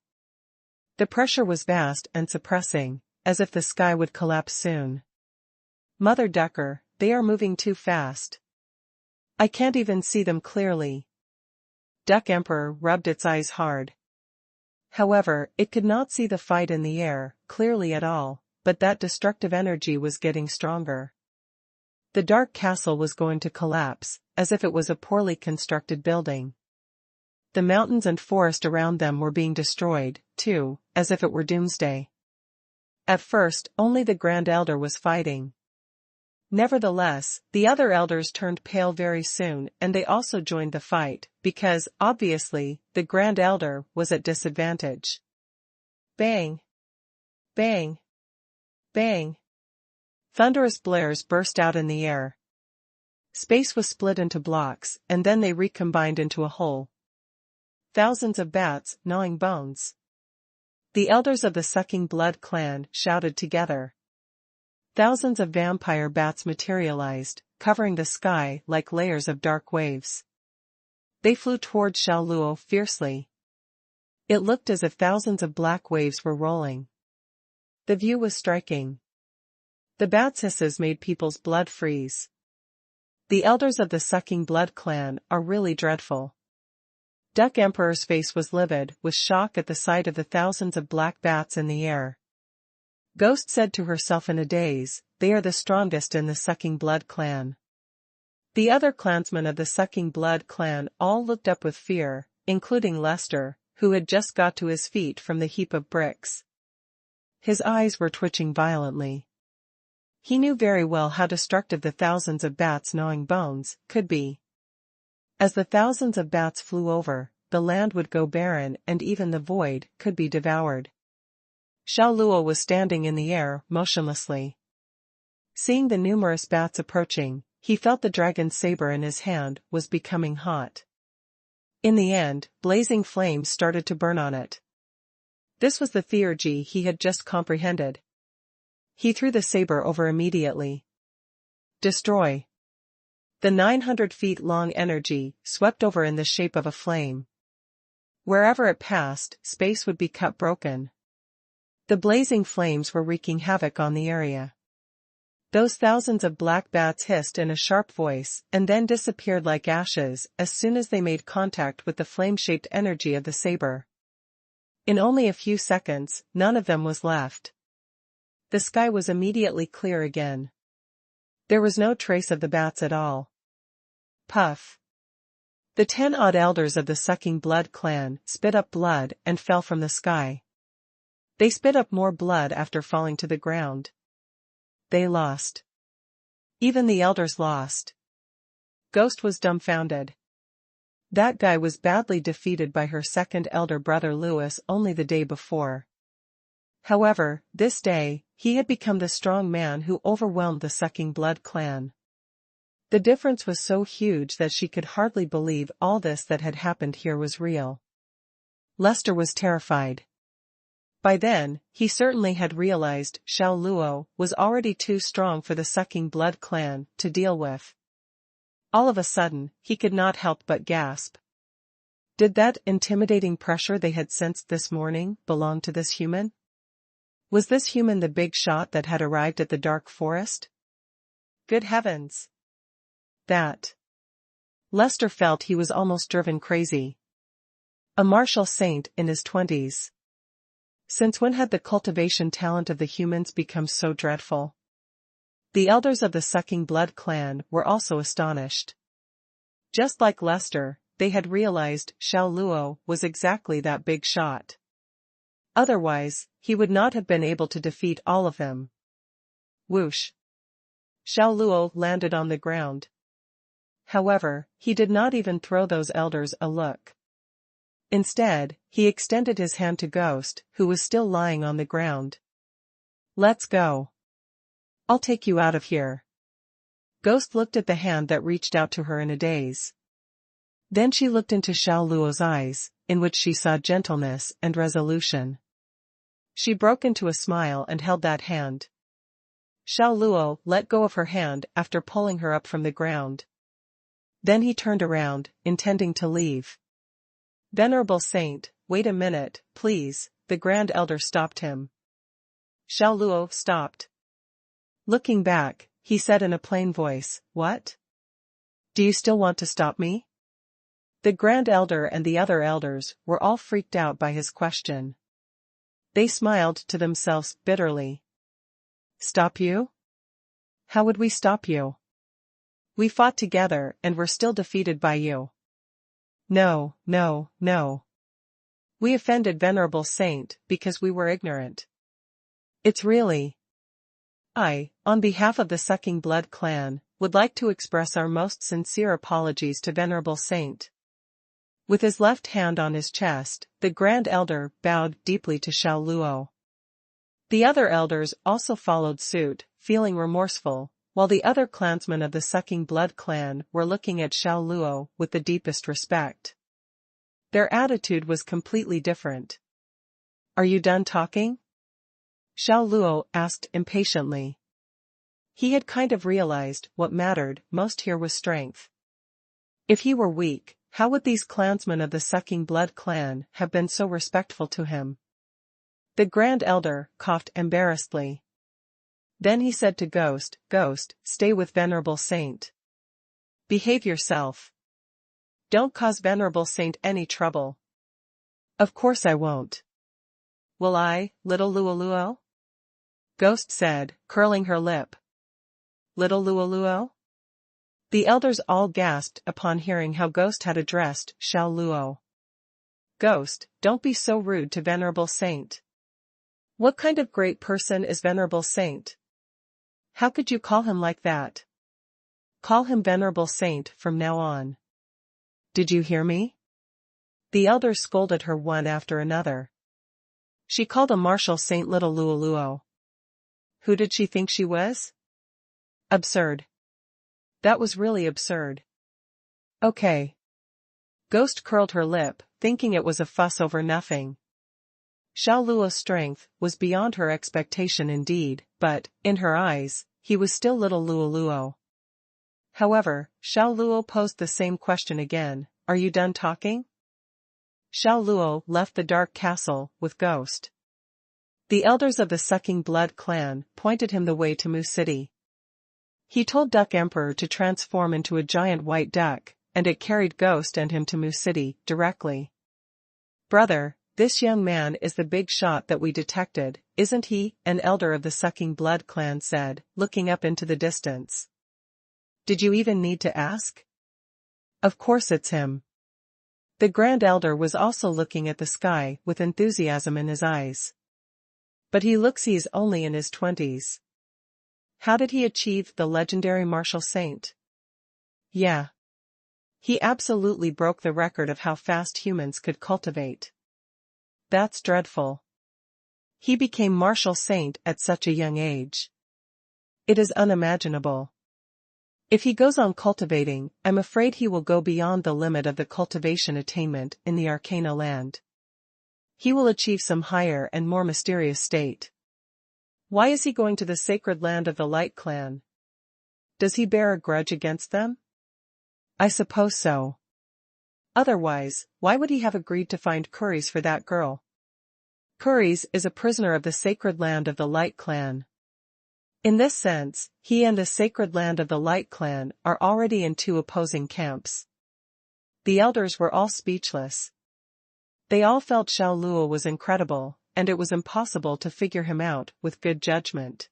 The pressure was vast and suppressing, as if the sky would collapse soon. Mother Ducker, they are moving too fast. I can't even see them clearly. Duck Emperor rubbed its eyes hard. However, it could not see the fight in the air clearly at all, but that destructive energy was getting stronger. The dark castle was going to collapse, as if it was a poorly constructed building. The mountains and forest around them were being destroyed, too, as if it were doomsday. At first, only the Grand Elder was fighting. Nevertheless, the other elders turned pale very soon and they also joined the fight, because, obviously, the Grand Elder was at disadvantage. Bang! Bang! Bang! Thunderous blares burst out in the air. Space was split into blocks, and then they recombined into a whole. Thousands of bats, gnawing bones. The elders of the Sucking Blood clan shouted together. Thousands of vampire bats materialized, covering the sky like layers of dark waves. They flew toward Xiao Luo fiercely. It looked as if thousands of black waves were rolling. The view was striking. The bats' hisses made people's blood freeze. The elders of the Sucking Blood clan are really dreadful. Duck Emperor's face was livid with shock at the sight of the thousands of black bats in the air. Ghost said to herself in a daze, they are the strongest in the Sucking Blood clan. The other clansmen of the Sucking Blood clan all looked up with fear, including Lester, who had just got to his feet from the heap of bricks. His eyes were twitching violently. He knew very well how destructive the thousands of bats gnawing bones could be. As the thousands of bats flew over, the land would go barren and even the void could be devoured. Xiao Luo was standing in the air, motionlessly. Seeing the numerous bats approaching, he felt the dragon's saber in his hand was becoming hot. In the end, blazing flames started to burn on it. This was the theurgy he had just comprehended. He threw the saber over immediately. Destroy. The 900 feet long energy swept over in the shape of a flame. Wherever it passed, space would be cut broken. The blazing flames were wreaking havoc on the area. Those thousands of black bats hissed in a sharp voice and then disappeared like ashes as soon as they made contact with the flame-shaped energy of the saber. In only a few seconds, none of them was left. The sky was immediately clear again. There was no trace of the bats at all. Puff. The 10-odd elders of the Sucking Blood clan spit up blood and fell from the sky. They spit up more blood after falling to the ground. They lost. Even the elders lost. Ghost was dumbfounded. That guy was badly defeated by her second elder brother Louis only the day before. However, this day, he had become the strong man who overwhelmed the Sucking Blood clan. The difference was so huge that she could hardly believe all this that had happened here was real. Lester was terrified. By then, he certainly had realized Xiao Luo was already too strong for the Sucking Blood clan to deal with. All of a sudden, he could not help but gasp. Did that intimidating pressure they had sensed this morning belong to this human? Was this human the big shot that had arrived at the dark forest? Good heavens! That. Lester felt he was almost driven crazy. A martial saint in his 20s. Since when had the cultivation talent of the humans become so dreadful? The elders of the Sucking Blood clan were also astonished. Just like Lester, they had realized Xiao Luo was exactly that big shot. Otherwise, he would not have been able to defeat all of them. Whoosh! Xiao Luo landed on the ground. However, he did not even throw those elders a look. Instead, he extended his hand to Ghost, who was still lying on the ground. Let's go. I'll take you out of here. Ghost looked at the hand that reached out to her in a daze. Then she looked into Xiao Luo's eyes, in which she saw gentleness and resolution. She broke into a smile and held that hand. Xiao Luo let go of her hand after pulling her up from the ground. Then he turned around, intending to leave. Venerable Saint, wait a minute, please, the Grand Elder stopped him. Xiao Luo stopped. Looking back, he said in a plain voice, What? Do you still want to stop me? The Grand Elder and the other elders were all freaked out by his question. They smiled to themselves bitterly. Stop you? How would we stop you? We fought together and were still defeated by you. No, no, no. We offended Venerable Saint because we were ignorant. It's really. I, on behalf of the Sucking Blood clan, would like to express our most sincere apologies to Venerable Saint. With his left hand on his chest, the Grand Elder bowed deeply to Xiao Luo. The other elders also followed suit, feeling remorseful, while the other clansmen of the Sucking Blood clan were looking at Xiao Luo with the deepest respect. Their attitude was completely different. Are you done talking? Xiao Luo asked impatiently. He had kind of realized what mattered most here was strength. If he were weak, how would these clansmen of the Sucking Blood clan have been so respectful to him? The Grand Elder coughed embarrassedly. Then he said to Ghost, Ghost, stay with Venerable Saint. Behave yourself. Don't cause Venerable Saint any trouble. Of course I won't. Will I, little Luo Luo? Ghost said, curling her lip. Little Luo Luo? The elders all gasped upon hearing how Ghost had addressed Xiao Luo. Ghost, don't be so rude to Venerable Saint. What kind of great person is Venerable Saint? How could you call him like that? Call him Venerable Saint from now on. Did you hear me? The elders scolded her one after another. She called a martial saint little Luo. Who did she think she was? Absurd. That was really absurd. Okay. Ghost curled her lip, thinking it was a fuss over nothing. Xiao Luo's strength was beyond her expectation indeed, but, in her eyes, he was still little Luo. However, Xiao Luo posed the same question again, are you done talking? Xiao Luo left the dark castle with Ghost. The elders of the Sucking Blood clan pointed him the way to Mu City. He told Duck Emperor to transform into a giant white duck, and it carried Ghost and him to Mu City directly. Brother, this young man is the big shot that we detected, isn't he? An elder of the Sucking Blood clan said, looking up into the distance. Did you even need to ask? Of course it's him. The Grand Elder was also looking at the sky with enthusiasm in his eyes. But he looks he's only in his 20s. How did he achieve the legendary martial saint? Yeah. He absolutely broke the record of how fast humans could cultivate. That's dreadful. He became martial saint at such a young age. It is unimaginable. If he goes on cultivating, I'm afraid he will go beyond the limit of the cultivation attainment in the Arcana land. He will achieve some higher and more mysterious state. Why is he going to the sacred land of the Light Clan? Does he bear a grudge against them? I suppose so. Otherwise, why would he have agreed to find Curies for that girl? Curies is a prisoner of the sacred land of the Light Clan. In this sense, he and the sacred land of the Light Clan are already in two opposing camps. The elders were all speechless. They all felt Xiao Luo was incredible, and it was impossible to figure him out with good judgment.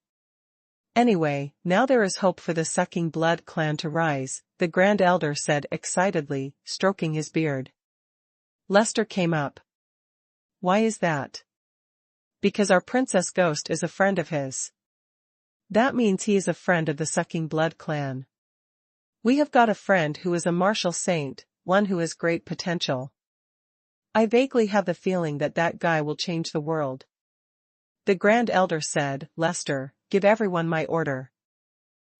Anyway, now there is hope for the Sucking Blood clan to rise, the Grand Elder said excitedly, stroking his beard. Lester came up. Why is that? Because our Princess Ghost is a friend of his. That means he is a friend of the Sucking Blood clan. We have got a friend who is a martial saint, one who has great potential. I vaguely have the feeling that that guy will change the world. The Grand Elder said, Lester, give everyone my order.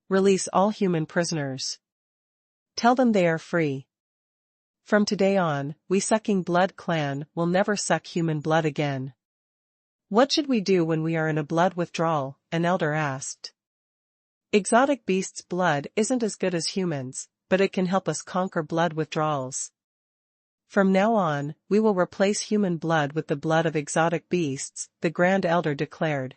Release all human prisoners. Tell them they are free. From today on, we Sucking Blood clan will never suck human blood again. What should we do when we are in a blood withdrawal? An elder asked. Exotic beasts' blood isn't as good as humans, but it can help us conquer blood withdrawals. From now on, we will replace human blood with the blood of exotic beasts, the Grand Elder declared.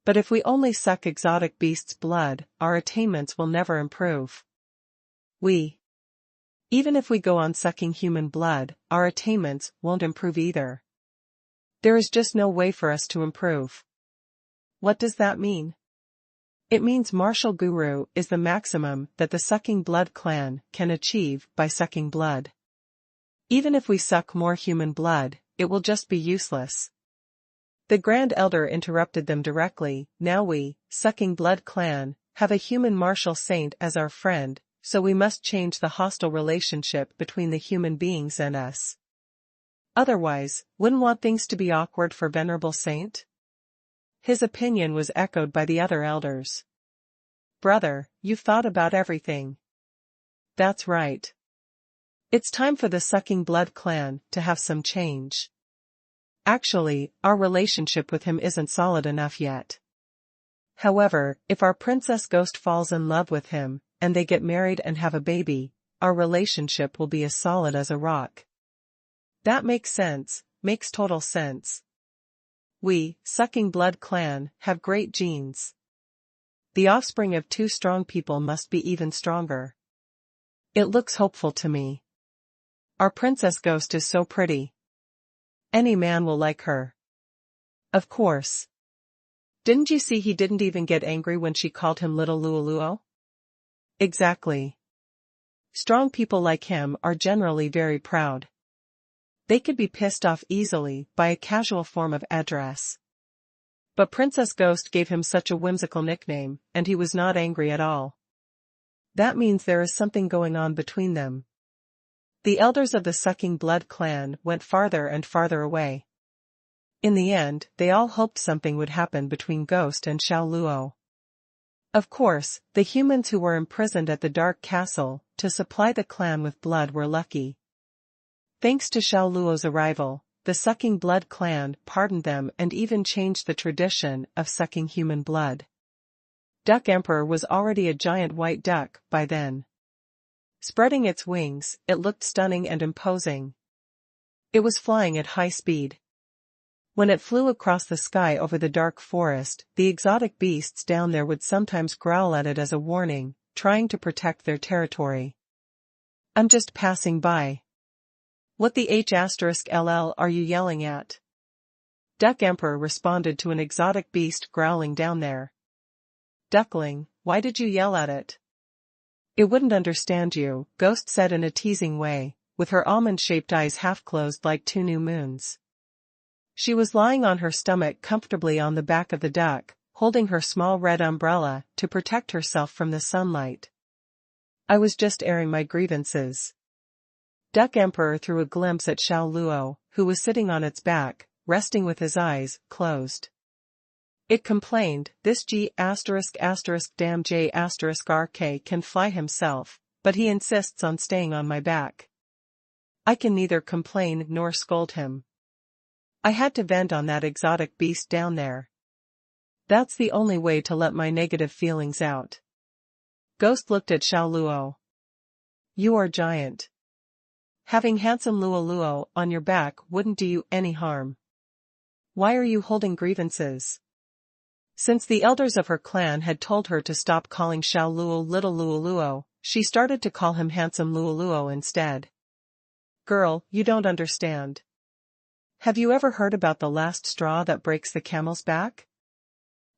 But if we only suck exotic beasts' blood, our attainments will never improve. Even if we go on sucking human blood, our attainments won't improve either. There is just no way for us to improve. What does that mean? It means martial guru is the maximum that the Sucking Blood clan can achieve by sucking blood. Even if we suck more human blood, it will just be useless. The Grand Elder interrupted them directly. Now we, Sucking Blood clan, have a human martial saint as our friend, so we must change the hostile relationship between the human beings and us. Otherwise, wouldn't want things to be awkward for Venerable Saint? His opinion was echoed by the other elders. Brother, you've thought about everything. That's right. It's time for the Sucking Blood clan to have some change. Actually, our relationship with him isn't solid enough yet. However, if our Princess Ghost falls in love with him, and they get married and have a baby, our relationship will be as solid as a rock. That makes sense, makes total sense. We, Sucking Blood clan, have great genes. The offspring of two strong people must be even stronger. It looks hopeful to me. Our Princess Ghost is so pretty. Any man will like her. Of course. Didn't you see he didn't even get angry when she called him little Luo? Exactly. Strong people like him are generally very proud. They could be pissed off easily by a casual form of address. But Princess Ghost gave him such a whimsical nickname, and he was not angry at all. That means there is something going on between them. The elders of the Sucking Blood clan went farther and farther away. In the end, they all hoped something would happen between Ghost and Xiao Luo. Of course, the humans who were imprisoned at the Dark Castle to supply the clan with blood were lucky. Thanks to Xiao Luo's arrival, the Sucking Blood clan pardoned them and even changed the tradition of sucking human blood. Duck Emperor was already a giant white duck by then. Spreading its wings, it looked stunning and imposing. It was flying at high speed. When it flew across the sky over the dark forest, the exotic beasts down there would sometimes growl at it as a warning, trying to protect their territory. "I'm just passing by. What the H*LL are you yelling at?" Duck Emperor responded to an exotic beast growling down there. "Duckling, why did you yell at it?" "It wouldn't understand you," Ghost said in a teasing way, with her almond-shaped eyes half-closed like two new moons. She was lying on her stomach comfortably on the back of the duck, holding her small red umbrella to protect herself from the sunlight. "I was just airing my grievances." Duck Emperor threw a glimpse at Xiao Luo, who was sitting on its back, resting with his eyes closed. It complained, "This damn J*RK can fly himself, but he insists on staying on my back. I can neither complain nor scold him. I had to vent on that exotic beast down there. That's the only way to let my negative feelings out." Ghost looked at Xiao Luo. "You are giant. Having handsome Luo on your back wouldn't do you any harm. Why are you holding grievances?" Since the elders of her clan had told her to stop calling Xiao Luo little Luo, she started to call him handsome Luo instead. "Girl, you don't understand. Have you ever heard about the last straw that breaks the camel's back?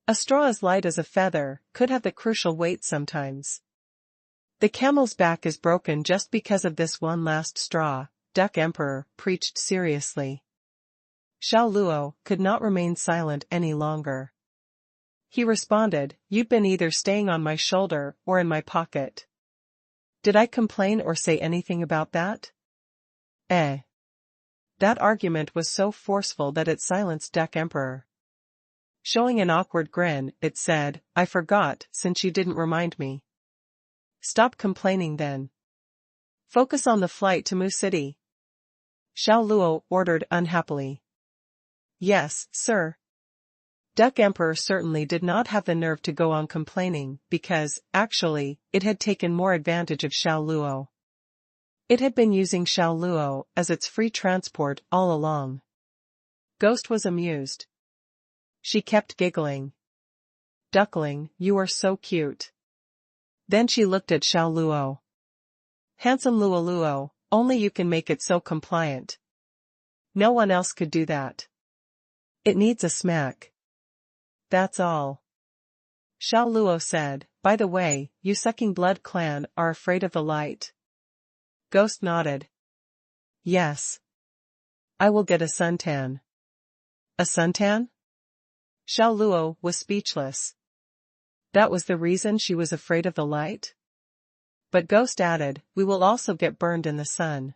A straw as light as a feather could have the crucial weight sometimes. The camel's back is broken just because of this one last straw," Duck Emperor preached seriously. Xiao Luo could not remain silent any longer. He responded, "You've been either staying on my shoulder or in my pocket. Did I complain or say anything about that?" That argument was so forceful that it silenced Duck Emperor. Showing an awkward grin, it said, "I forgot, since you didn't remind me. Stop complaining then. Focus on the flight to Mu City." Xiao Luo ordered unhappily. "Yes, sir." Duck Emperor certainly did not have the nerve to go on complaining because, actually, it had taken more advantage of Xiao Luo. It had been using Xiao Luo as its free transport all along. Ghost was amused. She kept giggling. "Duckling, you are so cute." Then she looked at Xiao Luo. "Handsome Luo, only you can make it so compliant. No one else could do that. It needs a smack. That's all." Xiao Luo said, "By the way, you Sucking Blood clan are afraid of the light?" Ghost nodded. "Yes. I will get a suntan." "A suntan?" Xiao Luo was speechless. That was the reason she was afraid of the light? But Ghost added, "We will also get burned in the sun.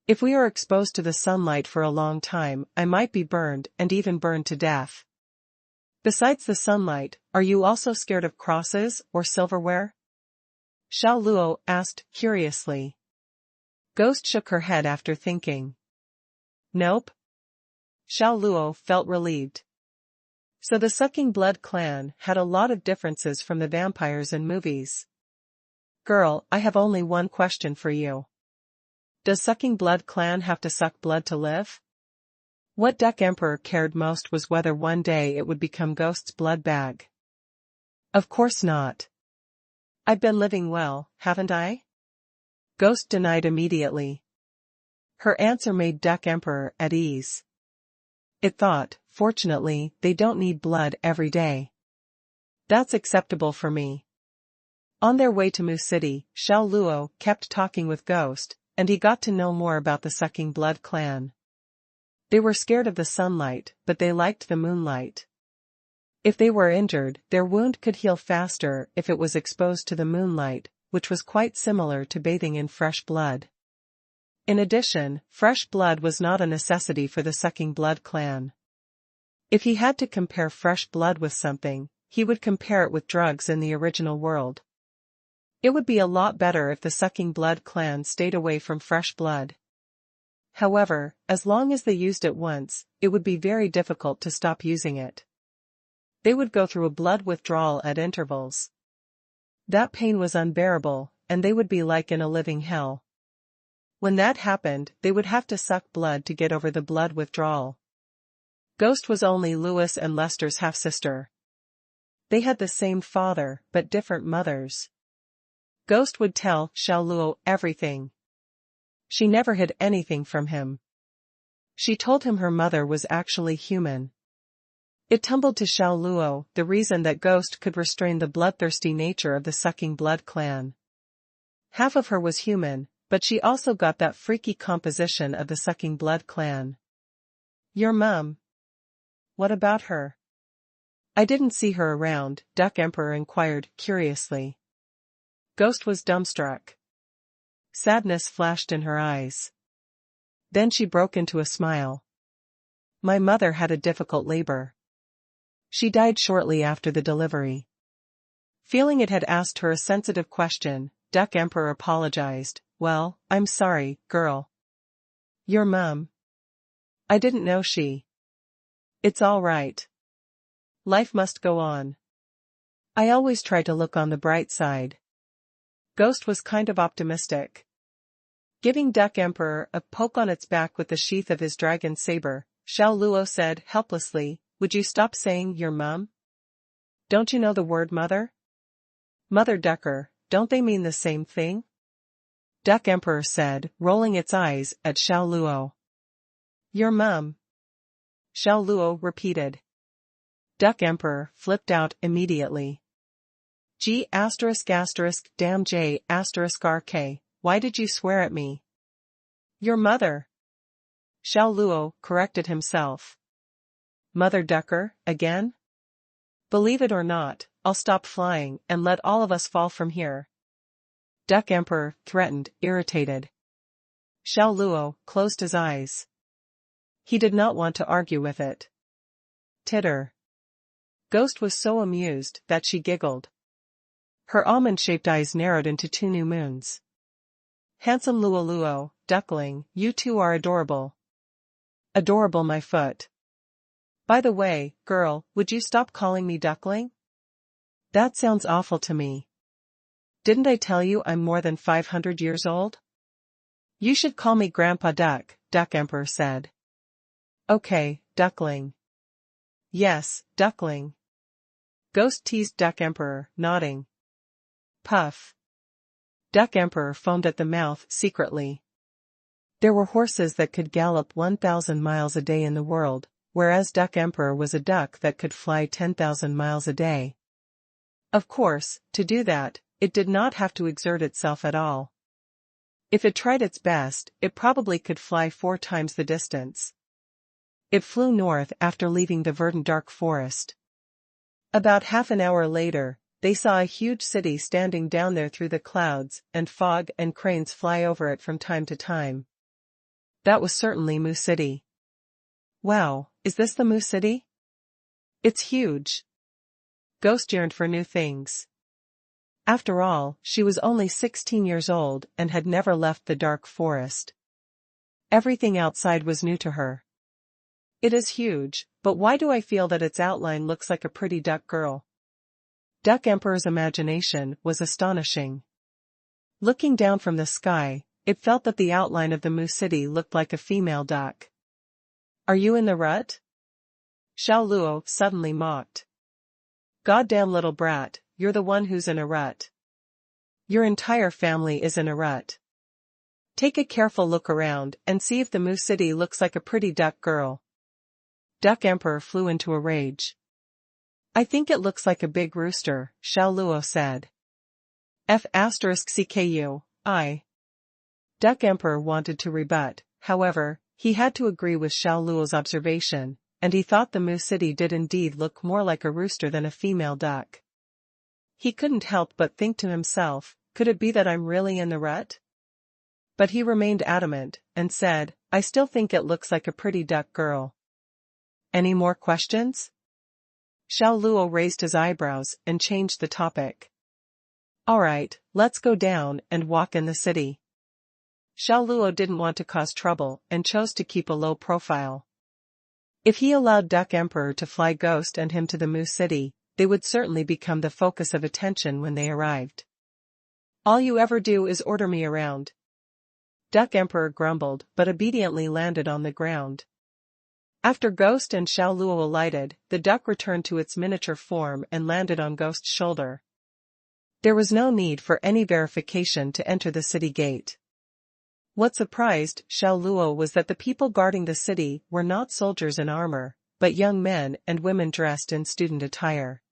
If we are exposed to the sunlight for a long time, I might be burned and even burned to death. Besides the sunlight, are you also scared of crosses or silverware?" Xiao Luo asked curiously. Ghost shook her head after thinking. "Nope." Xiao Luo felt relieved. So the Sucking Blood clan had a lot of differences from the vampires in movies. "Girl, I have only one question for you. Does Sucking Blood clan have to suck blood to live?" What Duck Emperor cared most was whether one day it would become Ghost's blood bag. "Of course not. I've been living well, haven't I?" Ghost denied immediately. Her answer made Duck Emperor at ease. It thought, fortunately, they don't need blood every day. That's acceptable for me. On their way to Mu City, Xiao Luo kept talking with Ghost, and he got to know more about the Sucking Blood clan. They were scared of the sunlight, but they liked the moonlight. If they were injured, their wound could heal faster if it was exposed to the moonlight, which was quite similar to bathing in fresh blood. In addition, fresh blood was not a necessity for the Sucking Blood clan. If he had to compare fresh blood with something, he would compare it with drugs in the original world. It would be a lot better if the Sucking Blood clan stayed away from fresh blood. However, as long as they used it once, it would be very difficult to stop using it. They would go through a blood withdrawal at intervals. That pain was unbearable, and they would be like in a living hell. When that happened, they would have to suck blood to get over the blood withdrawal. Ghost was only Lewis and Lester's half-sister. They had the same father, but different mothers. Ghost would tell Xiao Luo everything. She never hid anything from him. She told him her mother was actually human. It tumbled to Xiao Luo the reason that Ghost could restrain the bloodthirsty nature of the Sucking Blood clan. Half of her was human, but she also got that freaky composition of the Sucking Blood clan. Your mum. What about her? I didn't see her around, Duck Emperor inquired, curiously. Ghost was dumbstruck. Sadness flashed in her eyes. Then she broke into a smile. My mother had a difficult labor. She died shortly after the delivery. Feeling it had asked her a sensitive question, Duck Emperor apologized. Well, I'm sorry, girl. Your mum. I didn't know she. It's all right. Life must go on. I always try to look on the bright side. Ghost was kind of optimistic. Giving Duck Emperor a poke on its back with the sheath of his dragon saber, Xiao Luo said helplessly, would you stop saying your mum? Don't you know the word mother? Mother ducker, don't they mean the same thing? Duck Emperor said, rolling its eyes at Xiao Luo. Your mum. Xiao Luo repeated. Duck Emperor flipped out immediately. G***** damn J****, RK, why did you swear at me? Your mother. Xiao Luo corrected himself. Mother ducker, again? Believe it or not, I'll stop flying and let all of us fall from here. Duck Emperor threatened, irritated. Xiao Luo closed his eyes. He did not want to argue with it. Titter. Ghost was so amused that she giggled. Her almond-shaped eyes narrowed into two new moons. Handsome Luo Luo, duckling, you two are adorable. Adorable my foot. By the way, girl, would you stop calling me duckling? That sounds awful to me. Didn't I tell you I'm more than 500 years old? You should call me Grandpa Duck, Duck Emperor said. Okay, duckling. Yes, duckling. Ghost teased Duck Emperor, nodding. Puff. Duck Emperor foamed at the mouth secretly. There were horses that could gallop 1,000 miles a day in the world, whereas Duck Emperor was a duck that could fly 10,000 miles a day. Of course, to do that, it did not have to exert itself at all. If it tried its best, it probably could fly 4 times the distance. It flew north after leaving the verdant dark forest. About half an hour later, they saw a huge city standing down there through the clouds, and fog and cranes fly over it from time to time. That was certainly Mu City. Wow, is this the Mu City? It's huge. Ghost yearned for new things. After all, she was only 16 years old and had never left the dark forest. Everything outside was new to her. It is huge, but why do I feel that its outline looks like a pretty duck girl? Duck Emperor's imagination was astonishing. Looking down from the sky, it felt that the outline of the Mu City looked like a female duck. Are you in the rut? Xiao Luo suddenly mocked. Goddamn little brat, you're the one who's in a rut. Your entire family is in a rut. Take a careful look around and see if the Mu City looks like a pretty duck girl. Duck Emperor flew into a rage. I think it looks like a big rooster, Xiao Luo said. F***CKU, I. Duck Emperor wanted to rebut, however, he had to agree with Xiao Luo's observation, and he thought the Moo City did indeed look more like a rooster than a female duck. He couldn't help but think to himself, could it be that I'm really in the rut? But he remained adamant, and said, I still think it looks like a pretty duck girl. Any more questions? Xiao Luo raised his eyebrows and changed the topic. Alright, let's go down and walk in the city. Xiao Luo didn't want to cause trouble and chose to keep a low profile. If he allowed Duck Emperor to fly Ghost and him to the Moo City, they would certainly become the focus of attention when they arrived. All you ever do is order me around. Duck Emperor grumbled but obediently landed on the ground. After Ghost and Xiao Luo alighted, the duck returned to its miniature form and landed on Ghost's shoulder. There was no need for any verification to enter the city gate. What surprised Xiao Luo was that the people guarding the city were not soldiers in armor, but young men and women dressed in student attire.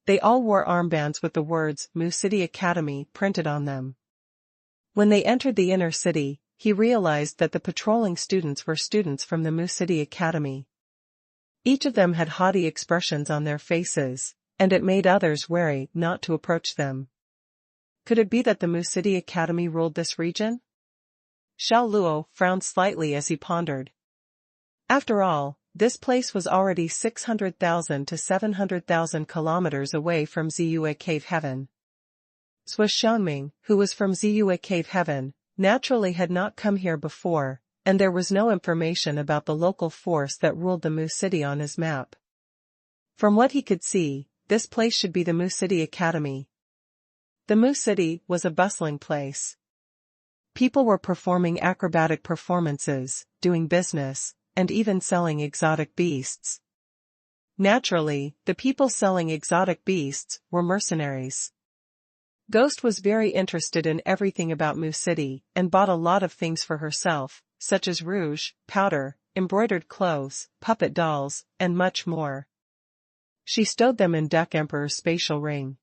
They all wore armbands with the words Moo City Academy printed on them. When they entered the inner city, he realized that the patrolling students were students from the Moo City Academy. Each of them had haughty expressions on their faces, and it made others wary not to approach them. Could it be that the Moo City Academy ruled this region? Xiao Luo frowned slightly as he pondered. After all, this place was already 600,000 to 700,000 kilometers away from Ziyue Cave Heaven. Sui Xiangming, who was from Ziyue Cave Heaven, naturally had not come here before, and there was no information about the local force that ruled the Moo City on his map. From what he could see, this place should be the Moo City Academy. The Moo City was a bustling place. People were performing acrobatic performances, doing business, and even selling exotic beasts. Naturally, the people selling exotic beasts were mercenaries. Ghost was very interested in everything about Moo City and bought a lot of things for herself, such as rouge, powder, embroidered clothes, puppet dolls, and much more. She stowed them in Duck Emperor's spatial ring.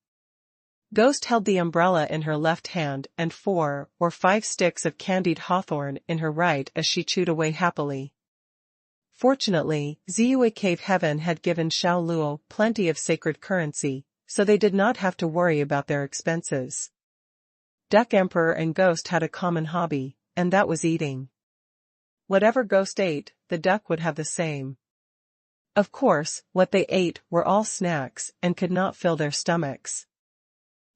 Ghost held the umbrella in her left hand and 4 or 5 sticks of candied hawthorn in her right as she chewed away happily. Fortunately, Ziyue Cave Heaven had given Xiao Luo plenty of sacred currency, so they did not have to worry about their expenses. Duck Emperor and Ghost had a common hobby, and that was eating. Whatever Ghost ate, the duck would have the same. Of course, what they ate were all snacks and could not fill their stomachs.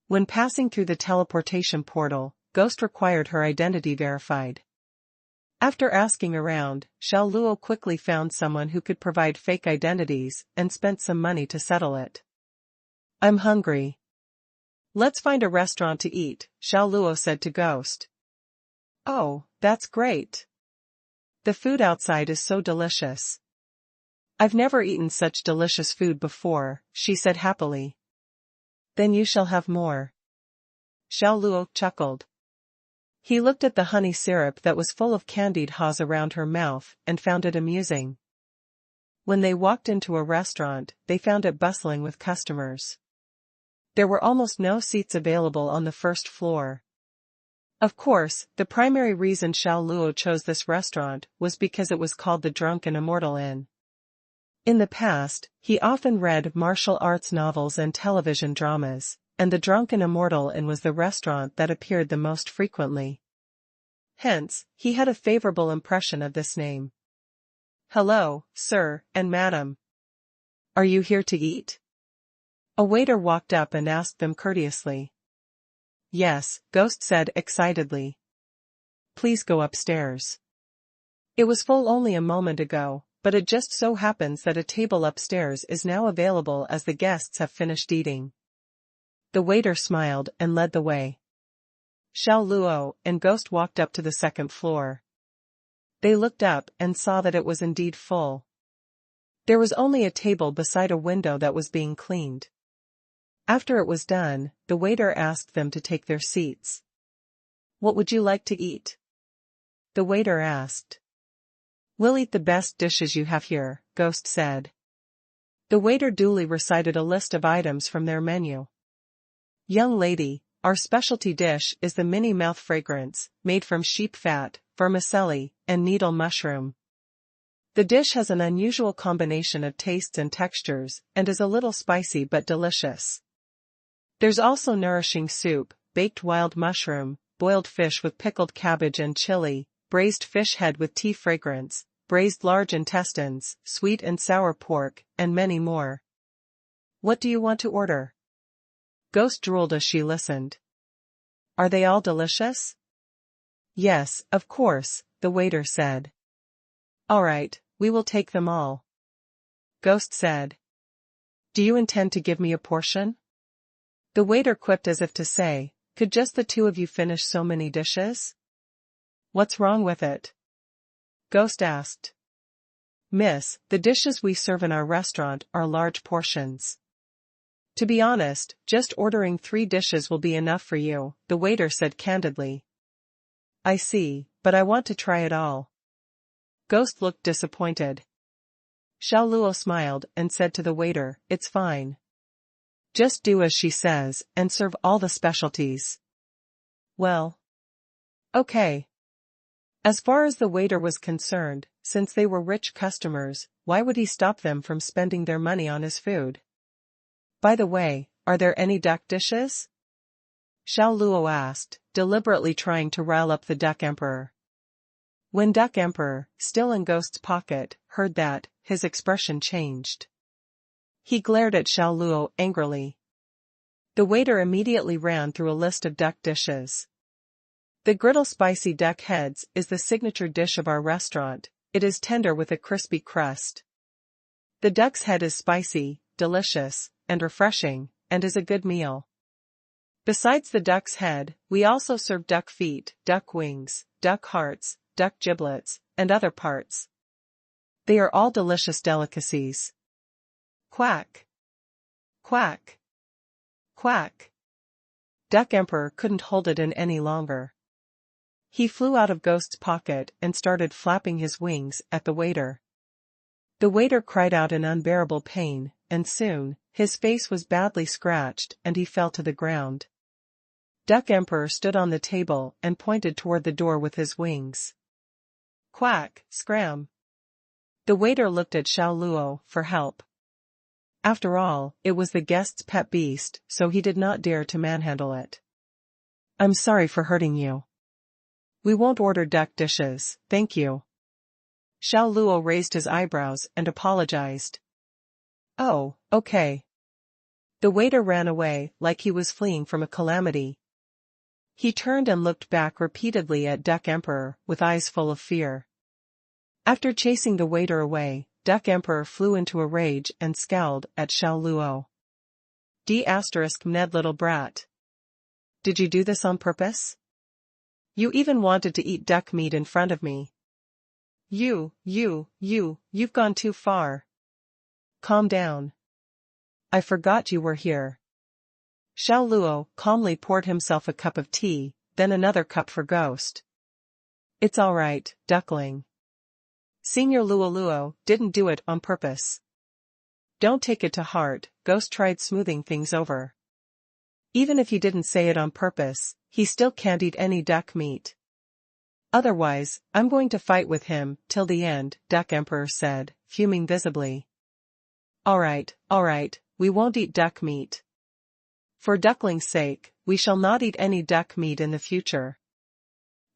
When passing through the teleportation portal, Ghost required her identity verified. After asking around, Xiao Luo quickly found someone who could provide fake identities and spent some money to settle it. I'm hungry. Let's find a restaurant to eat, Xiao Luo said to Ghost. Oh, that's great. The food outside is so delicious. I've never eaten such delicious food before, she said happily. Then you shall have more. Xiao Luo chuckled. He looked at the honey syrup that was full of candied haws around her mouth and found it amusing. When they walked into a restaurant, they found it bustling with customers. There were almost no seats available on the first floor. Of course, the primary reason Xiao Luo chose this restaurant was because it was called the Drunken Immortal Inn. In the past, he often read martial arts novels and television dramas, and the Drunken Immortal Inn was the restaurant that appeared the most frequently. Hence, he had a favorable impression of this name. Hello, sir and madam. Are you here to eat? A waiter walked up and asked them courteously. Yes, Ghost said excitedly. Please go upstairs. It was full only a moment ago, but it just so happens that a table upstairs is now available as the guests have finished eating. The waiter smiled and led the way. Xiao Luo and Ghost walked up to the second floor. They looked up and saw that it was indeed full. There was only a table beside a window that was being cleaned. After it was done, the waiter asked them to take their seats. What would you like to eat? The waiter asked. We'll eat the best dishes you have here, Ghost said. The waiter duly recited a list of items from their menu. Young lady, our specialty dish is the Minnie Mouth fragrance, made from sheep fat, vermicelli, and needle mushroom. The dish has an unusual combination of tastes and textures, and is a little spicy but delicious. There's also nourishing soup, baked wild mushroom, boiled fish with pickled cabbage and chili, braised fish head with tea fragrance, braised large intestines, sweet and sour pork, and many more. What do you want to order? Ghost drooled as she listened. Are they all delicious? Yes, of course, the waiter said. All right, we will take them all. Ghost said. Do you intend to give me a portion? The waiter quipped as if to say, could just the two of you finish so many dishes? What's wrong with it? Ghost asked. Miss, the dishes we serve in our restaurant are large portions. To be honest, just ordering 3 dishes will be enough for you, the waiter said candidly. I see, but I want to try it all. Ghost looked disappointed. Xiao Luo smiled and said to the waiter, it's fine. Just do as she says, and serve all the specialties. Well. Okay. As far as the waiter was concerned, since they were rich customers, why would he stop them from spending their money on his food? By the way, are there any duck dishes? Xiao Luo asked, deliberately trying to rile up the Duck Emperor. When Duck Emperor, still in Ghost's pocket, heard that, his expression changed. He glared at Xiao Luo angrily. The waiter immediately ran through a list of duck dishes. The griddle spicy duck heads is the signature dish of our restaurant. It is tender with a crispy crust. The duck's head is spicy, delicious, and refreshing, and is a good meal. Besides the duck's head, we also serve duck feet, duck wings, duck hearts, duck giblets, and other parts. They are all delicious delicacies. Quack. Quack. Quack. Duck Emperor couldn't hold it in any longer. He flew out of Ghost's pocket and started flapping his wings at the waiter. The waiter cried out in unbearable pain, and soon, his face was badly scratched and he fell to the ground. Duck Emperor stood on the table and pointed toward the door with his wings. Quack, scram. The waiter looked at Xiao Luo for help. After all, it was the guest's pet beast, so he did not dare to manhandle it. I'm sorry for hurting you. We won't order duck dishes, thank you. Xiao Luo raised his eyebrows and apologized. Oh, okay. The waiter ran away like he was fleeing from a calamity. He turned and looked back repeatedly at Duck Emperor with eyes full of fear. After chasing the waiter away, Duck Emperor flew into a rage and scowled at Xiao Luo. Ned little brat. Did you do this on purpose? You even wanted to eat duck meat in front of me. You've gone too far. Calm down. I forgot you were here. Xiao Luo calmly poured himself a cup of tea, then another cup for Ghost. It's all right, duckling. Senior Luo didn't do it on purpose. Don't take it to heart, Ghost tried smoothing things over. Even if he didn't say it on purpose, he still can't eat any duck meat. Otherwise, I'm going to fight with him till the end, Duck Emperor said, fuming visibly. All right, we won't eat duck meat. For duckling's sake, we shall not eat any duck meat in the future.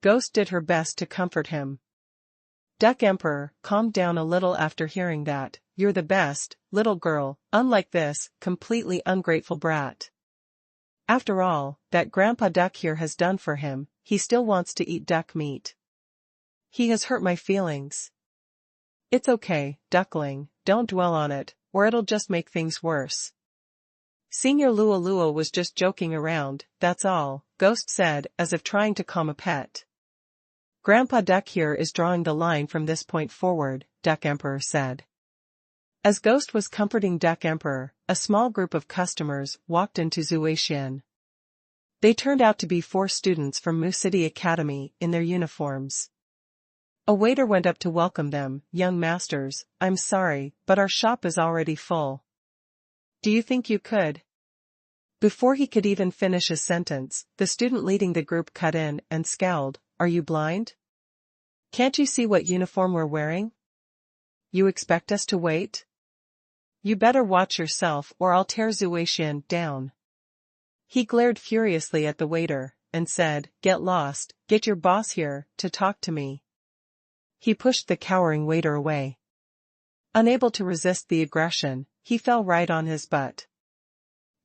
Ghost did her best to comfort him. Duck Emperor calmed down a little after hearing that. You're the best, little girl, unlike this completely ungrateful brat. After all that Grandpa Duck here has done for him, he still wants to eat duck meat. He has hurt my feelings. It's okay, duckling, don't dwell on it, or it'll just make things worse. Senior Luo was just joking around, that's all, Ghost said as if trying to calm a pet. Grandpa Duck here is drawing the line from this point forward, Duck Emperor said. As Ghost was comforting Duck Emperor, a small group of customers walked into Xuanhuan. They turned out to be 4 students from Mu City Academy in their uniforms. A waiter went up to welcome them. Young masters, I'm sorry, but our shop is already full. Do you think you could? Before he could even finish his sentence, the student leading the group cut in and scowled. Are you blind? Can't you see what uniform we're wearing? You expect us to wait? You better watch yourself or I'll tear Xuanhuan down. He glared furiously at the waiter, and said, Get lost, get your boss here, to talk to me. He pushed the cowering waiter away. Unable to resist the aggression, he fell right on his butt.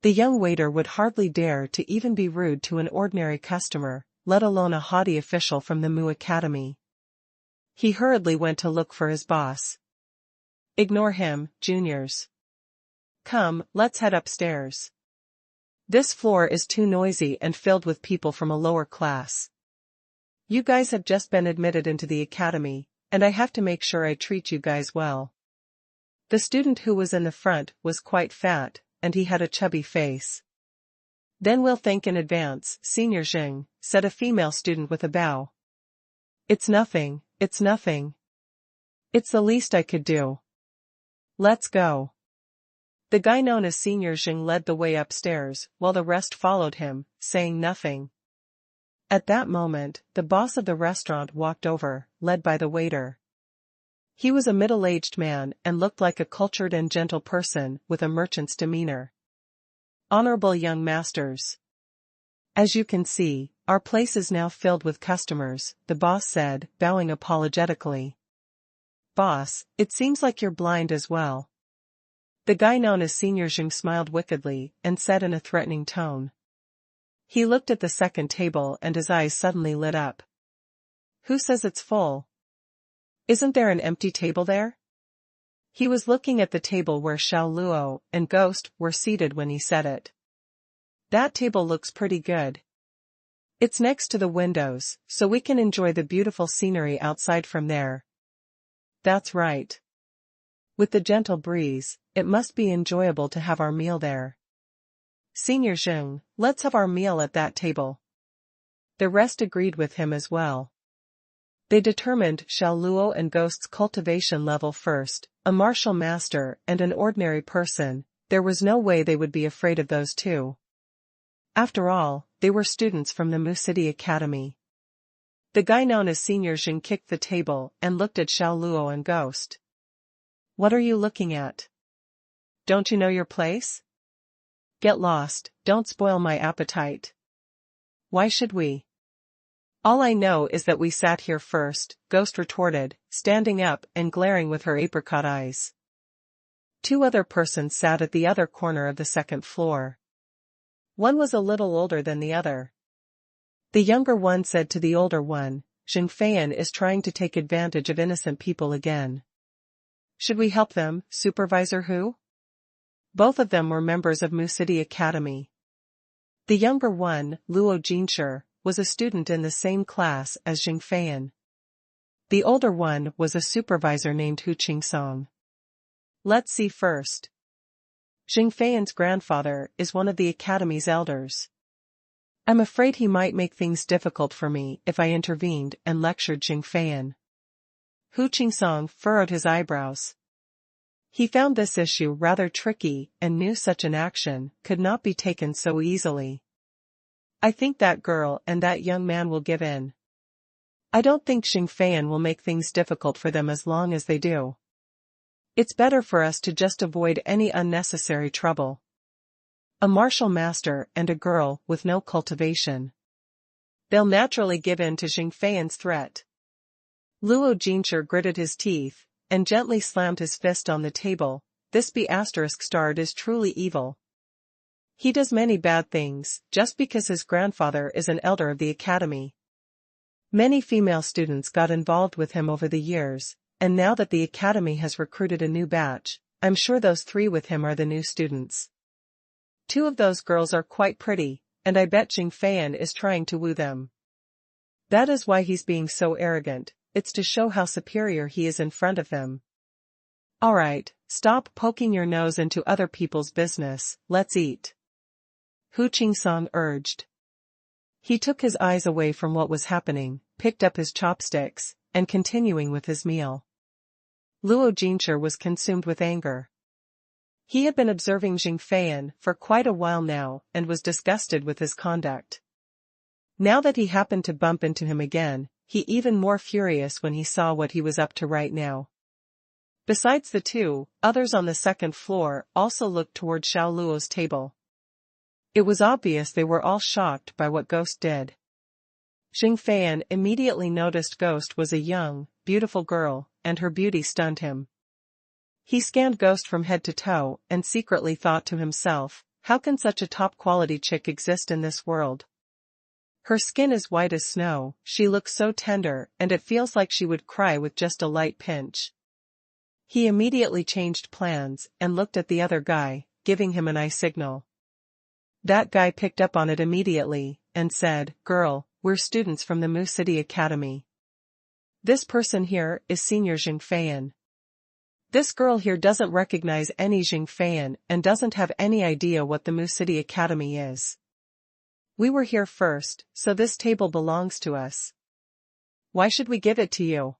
The young waiter would hardly dare to even be rude to an ordinary customer, let alone a haughty official from the Mu Academy. He hurriedly went to look for his boss. Ignore him, juniors. Come, let's head upstairs. This floor is too noisy and filled with people from a lower class. You guys have just been admitted into the academy, and I have to make sure I treat you guys well. The student who was in the front was quite fat, and he had a chubby face. Then we'll thank in advance, Senior Xing, said a female student with a bow. It's nothing, it's nothing. It's the least I could do. Let's go. The guy known as Senior Xing led the way upstairs, while the rest followed him, saying nothing. At that moment, the boss of the restaurant walked over, led by the waiter. He was a middle-aged man and looked like a cultured and gentle person with a merchant's demeanor. Honorable young masters. As you can see, our place is now filled with customers, the boss said, bowing apologetically. Boss, it seems like you're blind as well. The guy known as Senior Xing smiled wickedly and said in a threatening tone. He looked at the second table and his eyes suddenly lit up. Who says it's full? Isn't there an empty table there? He was looking at the table where Xiao Luo and Ghost were seated when he said it. That table looks pretty good. It's next to the windows, so we can enjoy the beautiful scenery outside from there. That's right. With the gentle breeze, it must be enjoyable to have our meal there. Senior Xing, let's have our meal at that table. The rest agreed with him as well. They determined Xiao Luo and Ghost's cultivation level first, a martial master and an ordinary person. There was no way they would be afraid of those two. After all, they were students from the Mu City Academy. The guy known as Senior Xing kicked the table and looked at Xiao Luo and Ghost. What are you looking at? Don't you know your place? Get lost, don't spoil my appetite. Why should we? All I know is that we sat here first, Ghost retorted, standing up and glaring with her apricot eyes. Two other persons sat at the other corner of the second floor. One was a little older than the other. The younger one said to the older one, Xingfeiyan is trying to take advantage of innocent people again. Should we help them, Supervisor Hu? Both of them were members of Mu City Academy. The younger one, Luo Jinshi, was a student in the same class as Xingfeiyan. The older one was a supervisor named Hu Qingsong. Let's see first. Xingfeiyan's grandfather is one of the academy's elders. I'm afraid he might make things difficult for me if I intervened and lectured Xingfeiyan. Hu Qingsong furrowed his eyebrows. He found this issue rather tricky and knew such an action could not be taken so easily. I think that girl and that young man will give in. I don't think Xingfeiyan will make things difficult for them as long as they do. It's better for us to just avoid any unnecessary trouble. A martial master and a girl with no cultivation. They'll naturally give in to Xingfeiyan's threat. Luo Jinshi gritted his teeth and gently slammed his fist on the table. This B***starred is truly evil. He does many bad things just because his grandfather is an elder of the academy. Many female students got involved with him over the years, and now that the academy has recruited a new batch, I'm sure those three with him are the new students. Two of those girls are quite pretty, and I bet Xingfeiyan is trying to woo them. That is why he's being so arrogant, it's to show how superior he is in front of them. Alright, stop poking your nose into other people's business, let's eat. Hu Qingsong urged. He took his eyes away from what was happening, picked up his chopsticks, and continuing with his meal. Luo Jinshi was consumed with anger. He had been observing Xingfeiyan for quite a while now and was disgusted with his conduct. Now that he happened to bump into him again, he even more furious when he saw what he was up to right now. Besides the two, others on the second floor also looked toward Xiao Luo's table. It was obvious they were all shocked by what Ghost did. Xingfeian immediately noticed Ghost was a young, beautiful girl, and her beauty stunned him. He scanned Ghost from head to toe and secretly thought to himself, how can such a top-quality chick exist in this world? Her skin is white as snow, she looks so tender, and it feels like she would cry with just a light pinch. He immediately changed plans and looked at the other guy, giving him an eye signal. That guy picked up on it immediately, and said, "Girl, we're students from the Mu City Academy. This person here is Senior Xingfeian. This girl here doesn't recognize any Xingfeian and doesn't have any idea what the Mu City Academy is. We were here first, so this table belongs to us. Why should we give it to you?"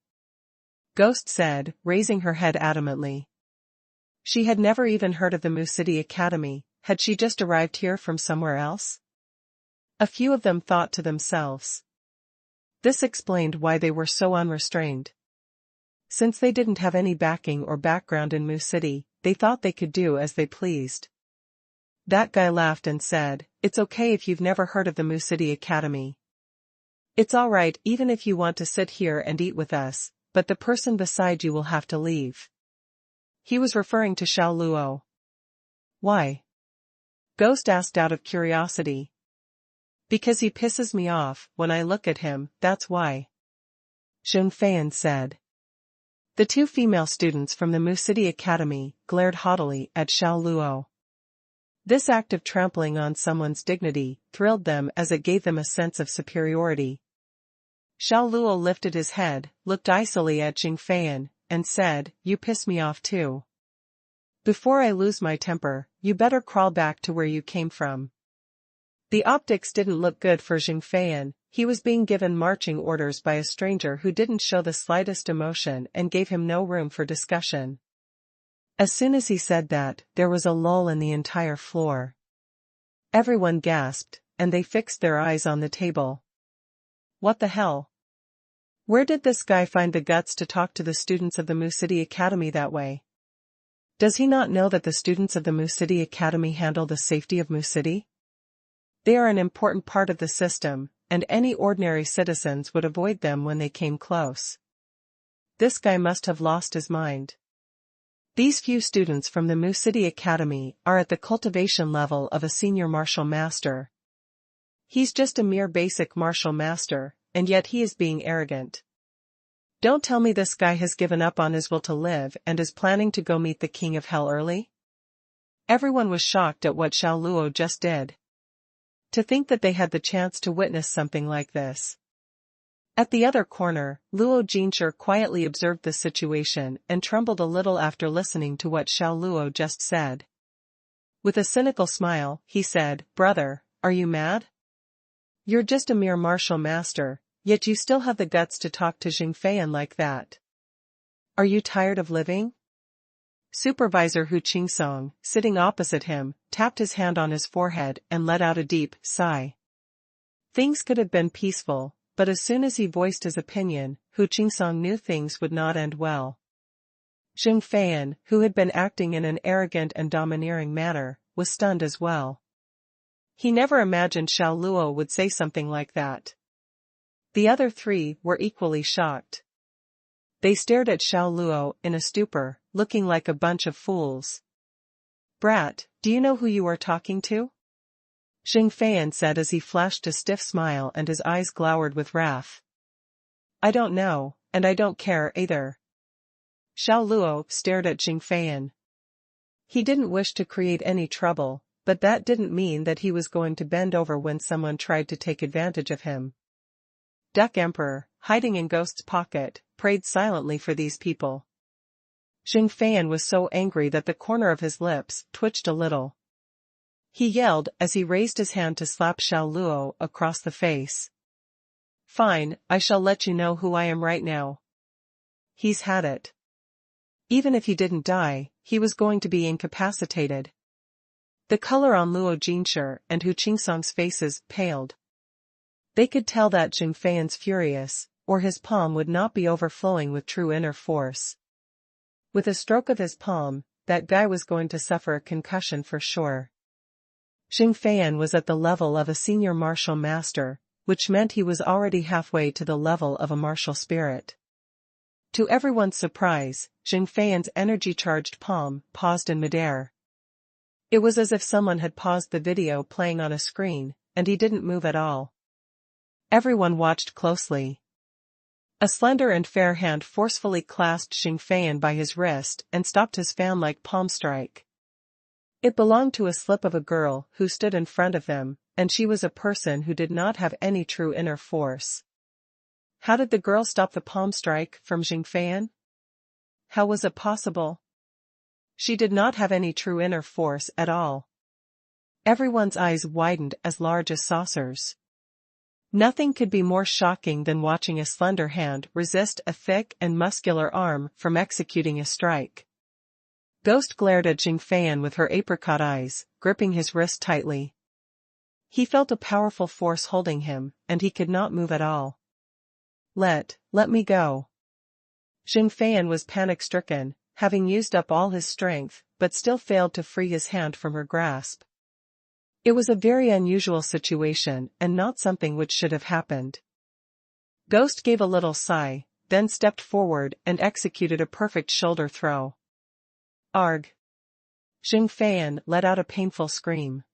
Ghost said, raising her head adamantly. She had never even heard of the Mu City Academy. Had she just arrived here from somewhere else? A few of them thought to themselves. This explained why they were so unrestrained. Since they didn't have any backing or background in Mu City, they thought they could do as they pleased. That guy laughed and said, "It's okay if you've never heard of the Mu City Academy. It's alright even if you want to sit here and eat with us, but the person beside you will have to leave." He was referring to Xiao Luo. Why? Ghost asked out of curiosity. Because he pisses me off when I look at him, that's why. Xingfeian said. The two female students from the Mu City Academy glared haughtily at Xiao Luo. This act of trampling on someone's dignity thrilled them as it gave them a sense of superiority. Xiao Luo lifted his head, looked icily at Xingfeian, and said, "You piss me off too. Before I lose my temper, you better crawl back to where you came from." The optics didn't look good for Xingfeian. He was being given marching orders by a stranger who didn't show the slightest emotion and gave him no room for discussion. As soon as he said that, there was a lull in the entire floor. Everyone gasped, and they fixed their eyes on the table. What the hell? Where did this guy find the guts to talk to the students of the Mu City Academy that way? Does he not know that the students of the Mu City Academy handle the safety of Mu City? They are an important part of the system, and any ordinary citizens would avoid them when they came close. This guy must have lost his mind. These few students from the Mu City Academy are at the cultivation level of a senior martial master. He's just a mere basic martial master, and yet he is being arrogant. Don't tell me this guy has given up on his will to live and is planning to go meet the King of Hell early? Everyone was shocked at what Xiao Luo just did. To think that they had the chance to witness something like this. At the other corner, Luo Jinshi quietly observed the situation and trembled a little after listening to what Xiao Luo just said. With a cynical smile, he said, "Brother, are you mad? You're just a mere martial master, yet you still have the guts to talk to Xingfeian like that. Are you tired of living?" Supervisor Hu Qingsong, sitting opposite him, tapped his hand on his forehead and let out a deep sigh. Things could have been peaceful, but as soon as he voiced his opinion, Hu Qingsong knew things would not end well. Xingfeian, who had been acting in an arrogant and domineering manner, was stunned as well. He never imagined Xiao Luo would say something like that. The other three were equally shocked. They stared at Xiao Luo in a stupor, looking like a bunch of fools. "Brat, do you know who you are talking to?" Xingfeian said as he flashed a stiff smile and his eyes glowered with wrath. "I don't know, and I don't care either." Xiao Luo stared at Xingfeian. He didn't wish to create any trouble, but that didn't mean that he was going to bend over when someone tried to take advantage of him. Duck Emperor, hiding in Ghost's pocket, prayed silently for these people. Xingfeian was so angry that the corner of his lips twitched a little. He yelled as he raised his hand to slap Xiao Luo across the face. "Fine, I shall let you know who I am right now." He's had it. Even if he didn't die, he was going to be incapacitated. The color on Luo Jinshi and Hu Qingsong's faces paled. They could tell that Xingfeian's furious, or his palm would not be overflowing with true inner force. With a stroke of his palm, that guy was going to suffer a concussion for sure. Xuanhuan was at the level of a senior martial master, which meant he was already halfway to the level of a martial spirit. To everyone's surprise, Xuanhuan's energy-charged palm paused in midair. It was as if someone had paused the video playing on a screen, and he didn't move at all. Everyone watched closely. A slender and fair hand forcefully clasped Xuanhuan by his wrist and stopped his fan-like palm strike. It belonged to a slip of a girl who stood in front of them, and she was a person who did not have any true inner force. How did the girl stop the palm strike from Xuanhuan? How was it possible? She did not have any true inner force at all. Everyone's eyes widened as large as saucers. Nothing could be more shocking than watching a slender hand resist a thick and muscular arm from executing a strike. Ghost glared at Xuanhuan with her apricot eyes, gripping his wrist tightly. He felt a powerful force holding him, and he could not move at all. Let me go. Xuanhuan was panic-stricken, having used up all his strength, but still failed to free his hand from her grasp. It was a very unusual situation and not something which should have happened. Ghost gave a little sigh, then stepped forward and executed a perfect shoulder throw. Arg! Xuanhuan let out a painful scream.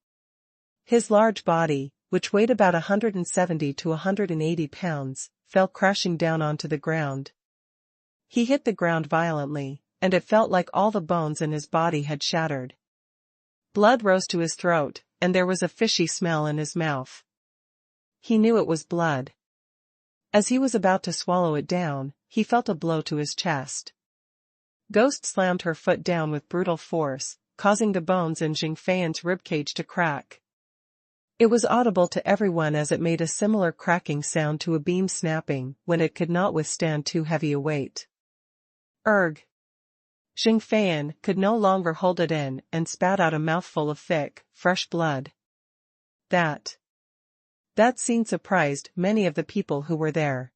His large body, which weighed about 170 to 180 pounds, fell crashing down onto the ground. He hit the ground violently, and it felt like all the bones in his body had shattered. Blood rose to his throat, and there was a fishy smell in his mouth. He knew it was blood. As he was about to swallow it down, he felt a blow to his chest. Ghost slammed her foot down with brutal force, causing the bones in Xuanhuan's ribcage to crack. It was audible to everyone as it made a similar cracking sound to a beam snapping when it could not withstand too heavy a weight. Erg! Xuanhuan could no longer hold it in and spat out a mouthful of thick, fresh blood. That scene surprised many of the people who were there.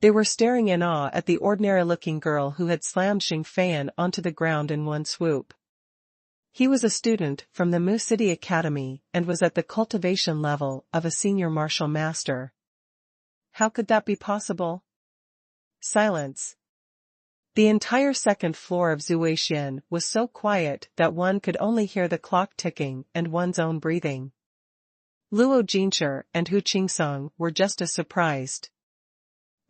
They were staring in awe at the ordinary-looking girl who had slammed Xuanhuan onto the ground in one swoop. He was a student from the Mu City Academy and was at the cultivation level of a senior martial master. How could that be possible? Silence. The entire second floor of Xuanhuan was so quiet that one could only hear the clock ticking and one's own breathing. Luo Jinshi and Hu Qingsong were just as surprised.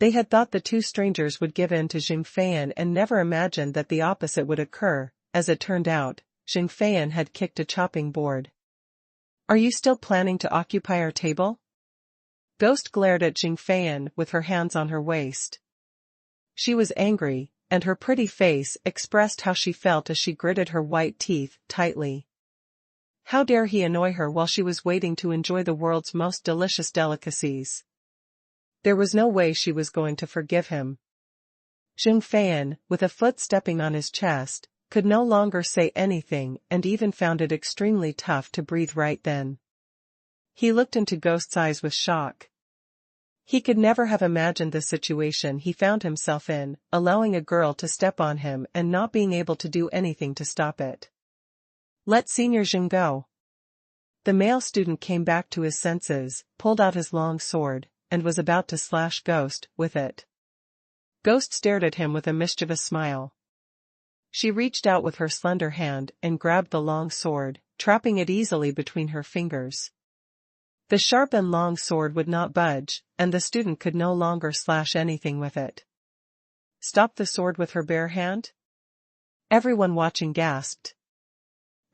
They had thought the two strangers would give in to Xuanhuan and never imagined that the opposite would occur. As it turned out, Xuanhuan had kicked a chopping board. Are you still planning to occupy our table? Ghost glared at Xuanhuan with her hands on her waist. She was angry, and her pretty face expressed how she felt as she gritted her white teeth tightly. How dare he annoy her while she was waiting to enjoy the world's most delicious delicacies? There was no way she was going to forgive him. Xuanhuan, with a foot stepping on his chest, could no longer say anything and even found it extremely tough to breathe right then. He looked into Ghost's eyes with shock. He could never have imagined the situation he found himself in, allowing a girl to step on him and not being able to do anything to stop it. Let Senior Zheng go. The male student came back to his senses, pulled out his long sword, and was about to slash Ghost with it. Ghost stared at him with a mischievous smile. She reached out with her slender hand and grabbed the long sword, trapping it easily between her fingers. The sharp and long sword would not budge, and the student could no longer slash anything with it. Stop the sword with her bare hand? Everyone watching gasped.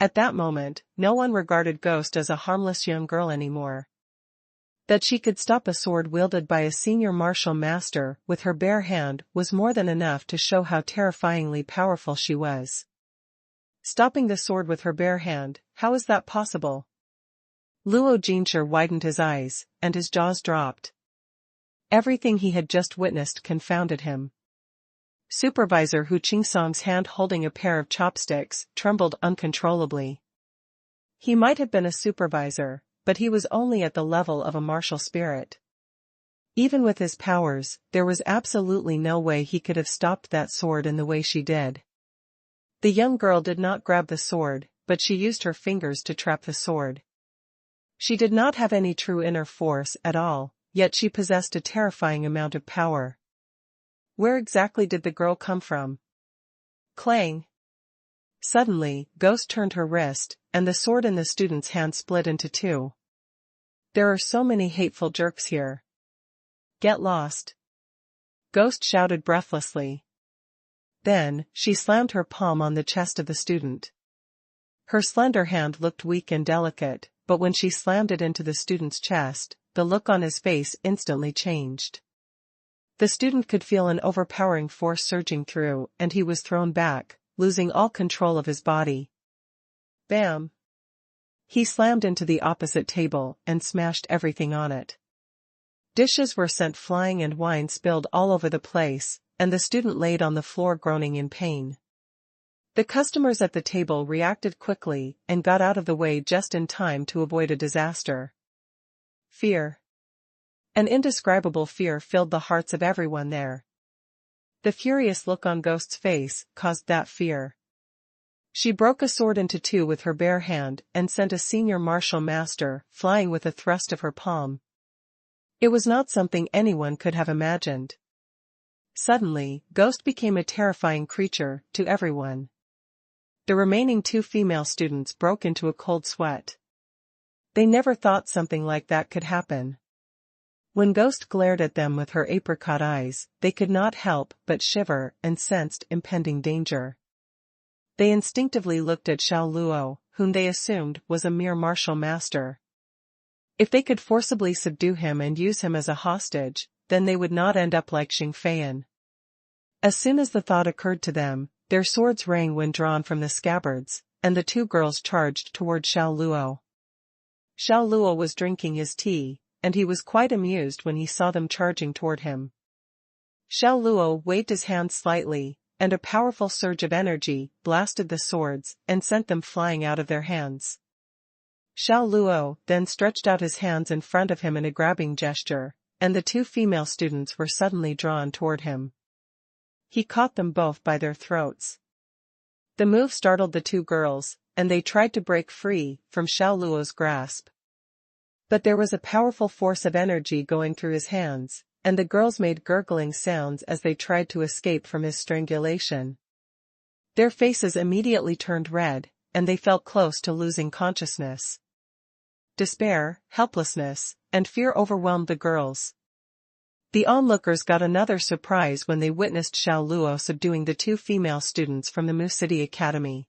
At that moment, no one regarded Ghost as a harmless young girl anymore. That she could stop a sword wielded by a senior martial master with her bare hand was more than enough to show how terrifyingly powerful she was. Stopping the sword with her bare hand, how is that possible? Luo Jinshi widened his eyes, and his jaws dropped. Everything he had just witnessed confounded him. Supervisor Hu Qingsong's hand holding a pair of chopsticks trembled uncontrollably. He might have been a supervisor, but he was only at the level of a martial spirit. Even with his powers, there was absolutely no way he could have stopped that sword in the way she did. The young girl did not grab the sword, but she used her fingers to trap the sword. She did not have any true inner force at all, yet she possessed a terrifying amount of power. Where exactly did the girl come from? Clang! Suddenly, Ghost turned her wrist, and the sword in the student's hand split into two. There are so many hateful jerks here. Get lost! Ghost shouted breathlessly. Then, she slammed her palm on the chest of the student. Her slender hand looked weak and delicate, but when she slammed it into the student's chest, the look on his face instantly changed. The student could feel an overpowering force surging through, and he was thrown back, losing all control of his body. Bam! He slammed into the opposite table and smashed everything on it. Dishes were sent flying and wine spilled all over the place, and the student laid on the floor groaning in pain. The customers at the table reacted quickly and got out of the way just in time to avoid a disaster. Fear. An indescribable fear filled the hearts of everyone there. The furious look on Ghost's face caused that fear. She broke a sword into two with her bare hand and sent a senior martial master flying with a thrust of her palm. It was not something anyone could have imagined. Suddenly, Ghost became a terrifying creature to everyone. The remaining two female students broke into a cold sweat. They never thought something like that could happen. When Ghost glared at them with her apricot eyes, they could not help but shiver and sensed impending danger. They instinctively looked at Xiao Luo, whom they assumed was a mere martial master. If they could forcibly subdue him and use him as a hostage, then they would not end up like Xianxia. As soon as the thought occurred to them, their swords rang when drawn from the scabbards, and the two girls charged toward Xiao Luo. Xiao Luo was drinking his tea, and he was quite amused when he saw them charging toward him. Xiao Luo waved his hand slightly, and a powerful surge of energy blasted the swords and sent them flying out of their hands. Xiao Luo then stretched out his hands in front of him in a grabbing gesture, and the two female students were suddenly drawn toward him. He caught them both by their throats. The move startled the two girls, and they tried to break free from Xiao Luo's grasp. But there was a powerful force of energy going through his hands, and the girls made gurgling sounds as they tried to escape from his strangulation. Their faces immediately turned red, and they felt close to losing consciousness. Despair, helplessness, and fear overwhelmed the girls. The onlookers got another surprise when they witnessed Xiao Luo subduing the two female students from the Mu City Academy.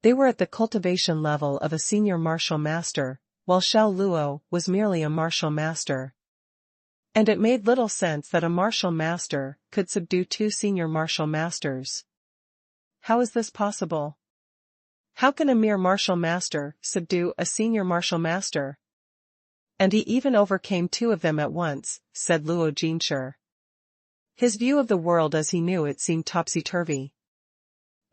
They were at the cultivation level of a senior martial master, while Xiao Luo was merely a martial master. And it made little sense that a martial master could subdue two senior martial masters. How is this possible? How can a mere martial master subdue a senior martial master? And he even overcame two of them at once, said Luo Jinshi. His view of the world as he knew it seemed topsy-turvy.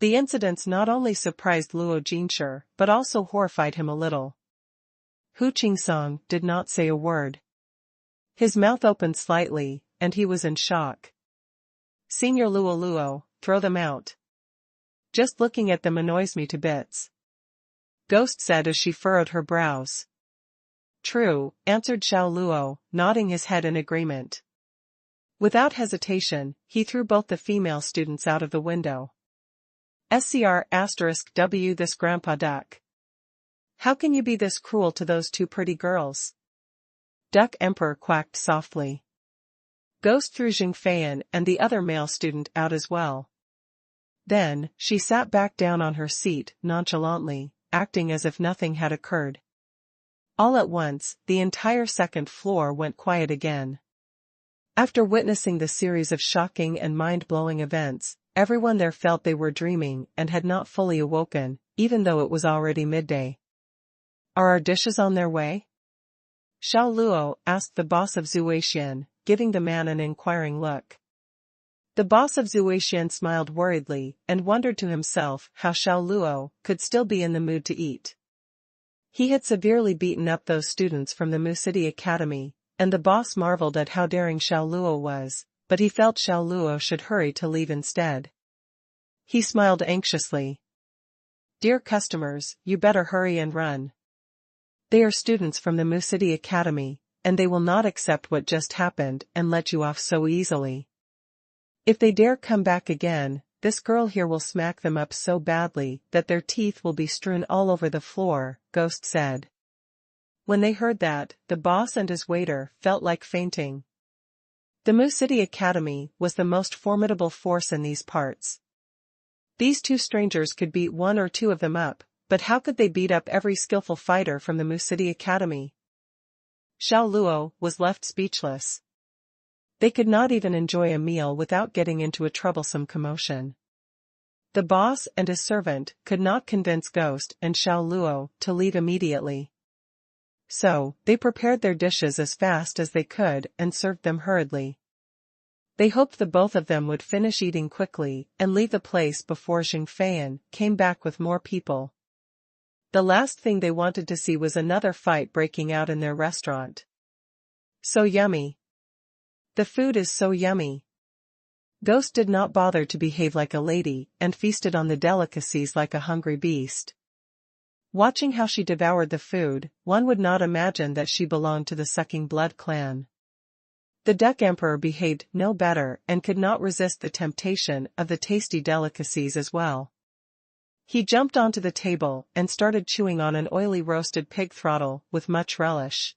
The incidents not only surprised Luo Jinshi, but also horrified him a little. Hu Qingsong did not say a word. His mouth opened slightly, and he was in shock. Senior Luo, throw them out. Just looking at them annoys me to bits. Ghost said as she furrowed her brows. True, answered Xiao Luo, nodding his head in agreement. Without hesitation, he threw both the female students out of the window. **W this grandpa duck. How can you be this cruel to those two pretty girls? Duck Emperor quacked softly. Ghost threw Xianxia and the other male student out as well. Then, she sat back down on her seat nonchalantly, acting as if nothing had occurred. All at once, the entire second floor went quiet again. After witnessing the series of shocking and mind-blowing events, everyone there felt they were dreaming and had not fully awoken, even though it was already midday. Are our dishes on their way? Xiao Luo asked the boss of Xuanhuan, giving the man an inquiring look. The boss of Xuanhuan smiled worriedly and wondered to himself how Xiao Luo could still be in the mood to eat. He had severely beaten up those students from the Mu City Academy, and the boss marveled at how daring Xiao Luo was, but he felt Xiao Luo should hurry to leave instead. He smiled anxiously. Dear customers, you better hurry and run. They are students from the Mu City Academy, and they will not accept what just happened and let you off so easily. If they dare come back again, this girl here will smack them up so badly that their teeth will be strewn all over the floor, Ghost said. When they heard that, the boss and his waiter felt like fainting. The Mu City Academy was the most formidable force in these parts. These two strangers could beat one or two of them up, but how could they beat up every skillful fighter from the Mu City Academy? Xiao Luo was left speechless. They could not even enjoy a meal without getting into a troublesome commotion. The boss and his servant could not convince Ghost and Xiao Luo to leave immediately. So, they prepared their dishes as fast as they could and served them hurriedly. They hoped the both of them would finish eating quickly and leave the place before Xianxia came back with more people. The last thing they wanted to see was another fight breaking out in their restaurant. So yummy. The food is so yummy. Ghost did not bother to behave like a lady and feasted on the delicacies like a hungry beast. Watching how she devoured the food, one would not imagine that she belonged to the Sucking Blood clan. The Duck Emperor behaved no better and could not resist the temptation of the tasty delicacies as well. He jumped onto the table and started chewing on an oily roasted pig throttle with much relish.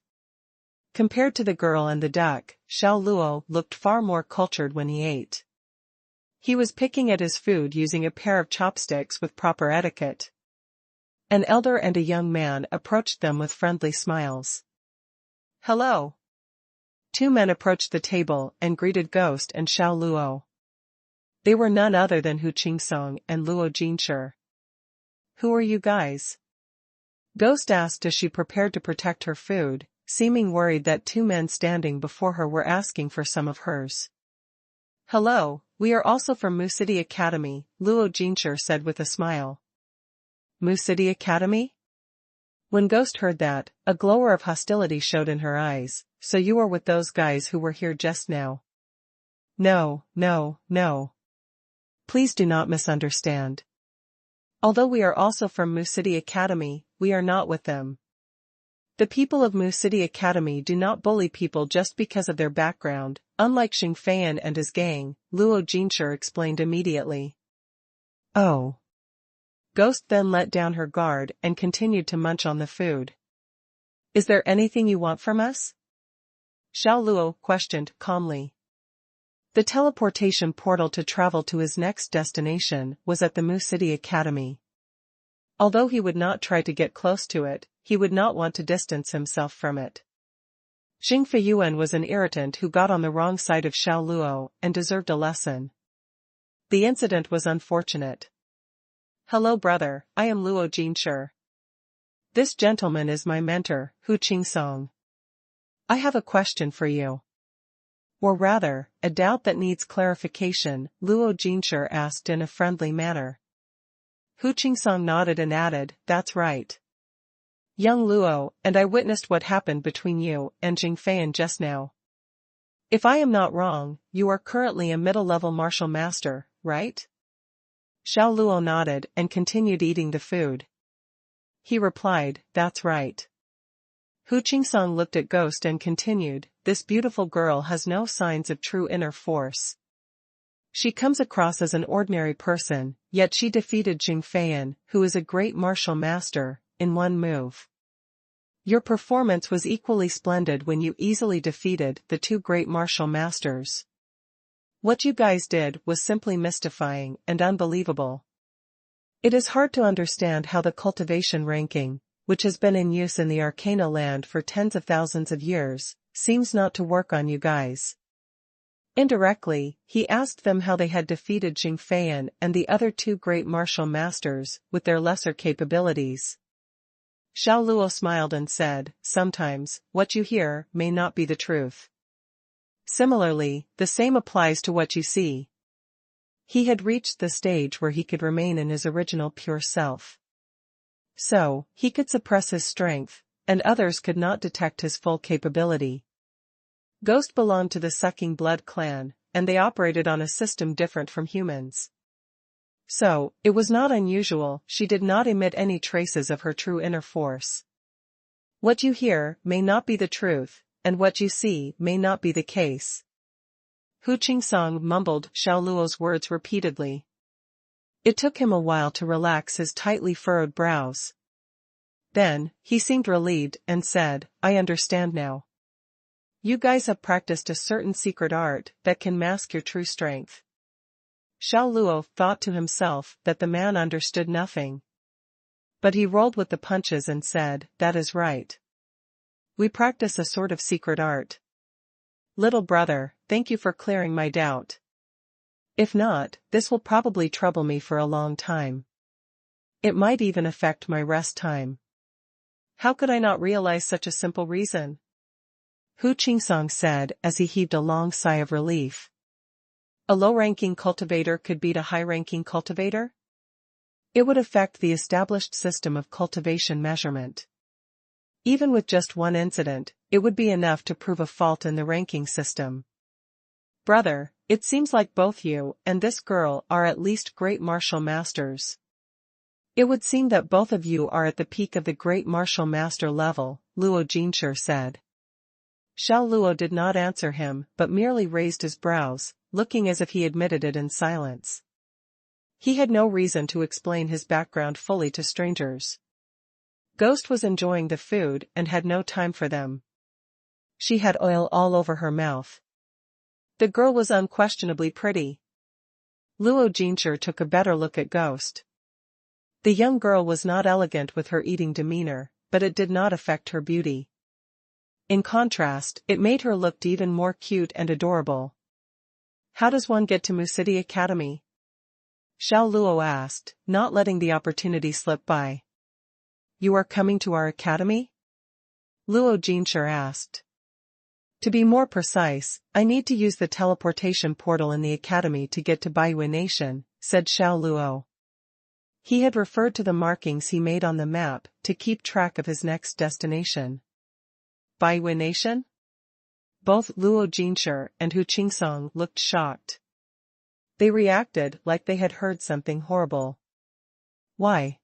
Compared to the girl and the duck, Xiao Luo looked far more cultured when he ate. He was picking at his food using a pair of chopsticks with proper etiquette. An elder and a young man approached them with friendly smiles. Hello. Two men approached the table and greeted Ghost and Xiao Luo. They were none other than Hu Qingsong and Luo Jinshi. Who are you guys? Ghost asked as she prepared to protect her food, seeming worried that two men standing before her were asking for some of hers. Hello, we are also from Mu City Academy, Luo Jinshi said with a smile. Mu City Academy? When Ghost heard that, a glower of hostility showed in her eyes. So you are with those guys who were here just now? No, no, no. Please do not misunderstand. Although we are also from Mu City Academy, we are not with them. The people of Mu City Academy do not bully people just because of their background, unlike Xianxia and his gang, Luo Jinshi explained immediately. Oh. Ghost then let down her guard and continued to munch on the food. Is there anything you want from us? Xiao Luo questioned calmly. The teleportation portal to travel to his next destination was at the Mu City Academy. Although he would not try to get close to it, he would not want to distance himself from it. Xuanhuan was an irritant who got on the wrong side of Xiao Luo and deserved a lesson. The incident was unfortunate. Hello brother, I am Luo Jinshi. This gentleman is my mentor, Hu Qingsong. I have a question for you. Or rather, a doubt that needs clarification, Luo Jinshi asked in a friendly manner. Hu Qingsong nodded and added, that's right. Young Luo, and I witnessed what happened between you and Xianxia just now. If I am not wrong, you are currently a middle-level martial master, right? Xiao Luo nodded and continued eating the food. He replied, that's right. Hu Qingsong looked at Ghost and continued, this beautiful girl has no signs of true inner force. She comes across as an ordinary person, yet she defeated Xianxia, who is a great martial master, in one move. Your performance was equally splendid when you easily defeated the two great martial masters. What you guys did was simply mystifying and unbelievable. It is hard to understand how the cultivation ranking, which has been in use in the Arcana land for tens of thousands of years, seems not to work on you guys. Indirectly, he asked them how they had defeated Xianxia and the other two great martial masters with their lesser capabilities. Xiao Luo smiled and said, sometimes, what you hear may not be the truth. Similarly, the same applies to what you see. He had reached the stage where he could remain in his original pure self. So, he could suppress his strength, and others could not detect his full capability. Ghost belonged to the Sucking Blood clan, and they operated on a system different from humans. So, it was not unusual, she did not emit any traces of her true inner force. What you hear may not be the truth, and what you see may not be the case. Hu Qingsong mumbled Xiao Luo's words repeatedly. It took him a while to relax his tightly furrowed brows. Then, he seemed relieved and said, I understand now. You guys have practiced a certain secret art that can mask your true strength. Xiao Luo thought to himself that the man understood nothing. But he rolled with the punches and said, that is right. We practice a sort of secret art. Little brother, thank you for clearing my doubt. If not, this will probably trouble me for a long time. It might even affect my rest time. How could I not realize such a simple reason? Hu Qingsong said as he heaved a long sigh of relief. A low-ranking cultivator could beat a high-ranking cultivator? It would affect the established system of cultivation measurement. Even with just one incident, it would be enough to prove a fault in the ranking system. Brother, it seems like both you and this girl are at least great martial masters. It would seem that both of you are at the peak of the great martial master level, Luo Jinshi said. Xiao Luo did not answer him but merely raised his brows, looking as if he admitted it in silence. He had no reason to explain his background fully to strangers. Ghost was enjoying the food and had no time for them. She had oil all over her mouth. The girl was unquestionably pretty. Luo Jinshi took a better look at Ghost. The young girl was not elegant with her eating demeanor, but it did not affect her beauty. In contrast, it made her look even more cute and adorable. How does one get to Mu City Academy? Xiao Luo asked, not letting the opportunity slip by. You are coming to our academy? Luo Jinshi asked. To be more precise, I need to use the teleportation portal in the academy to get to Baiyu Nation, said Xiao Luo. He had referred to the markings he made on the map to keep track of his next destination. Baiyu Nation? Both Luo Jinshi and Hu Qingsong looked shocked. They reacted like they had heard something horrible. Why?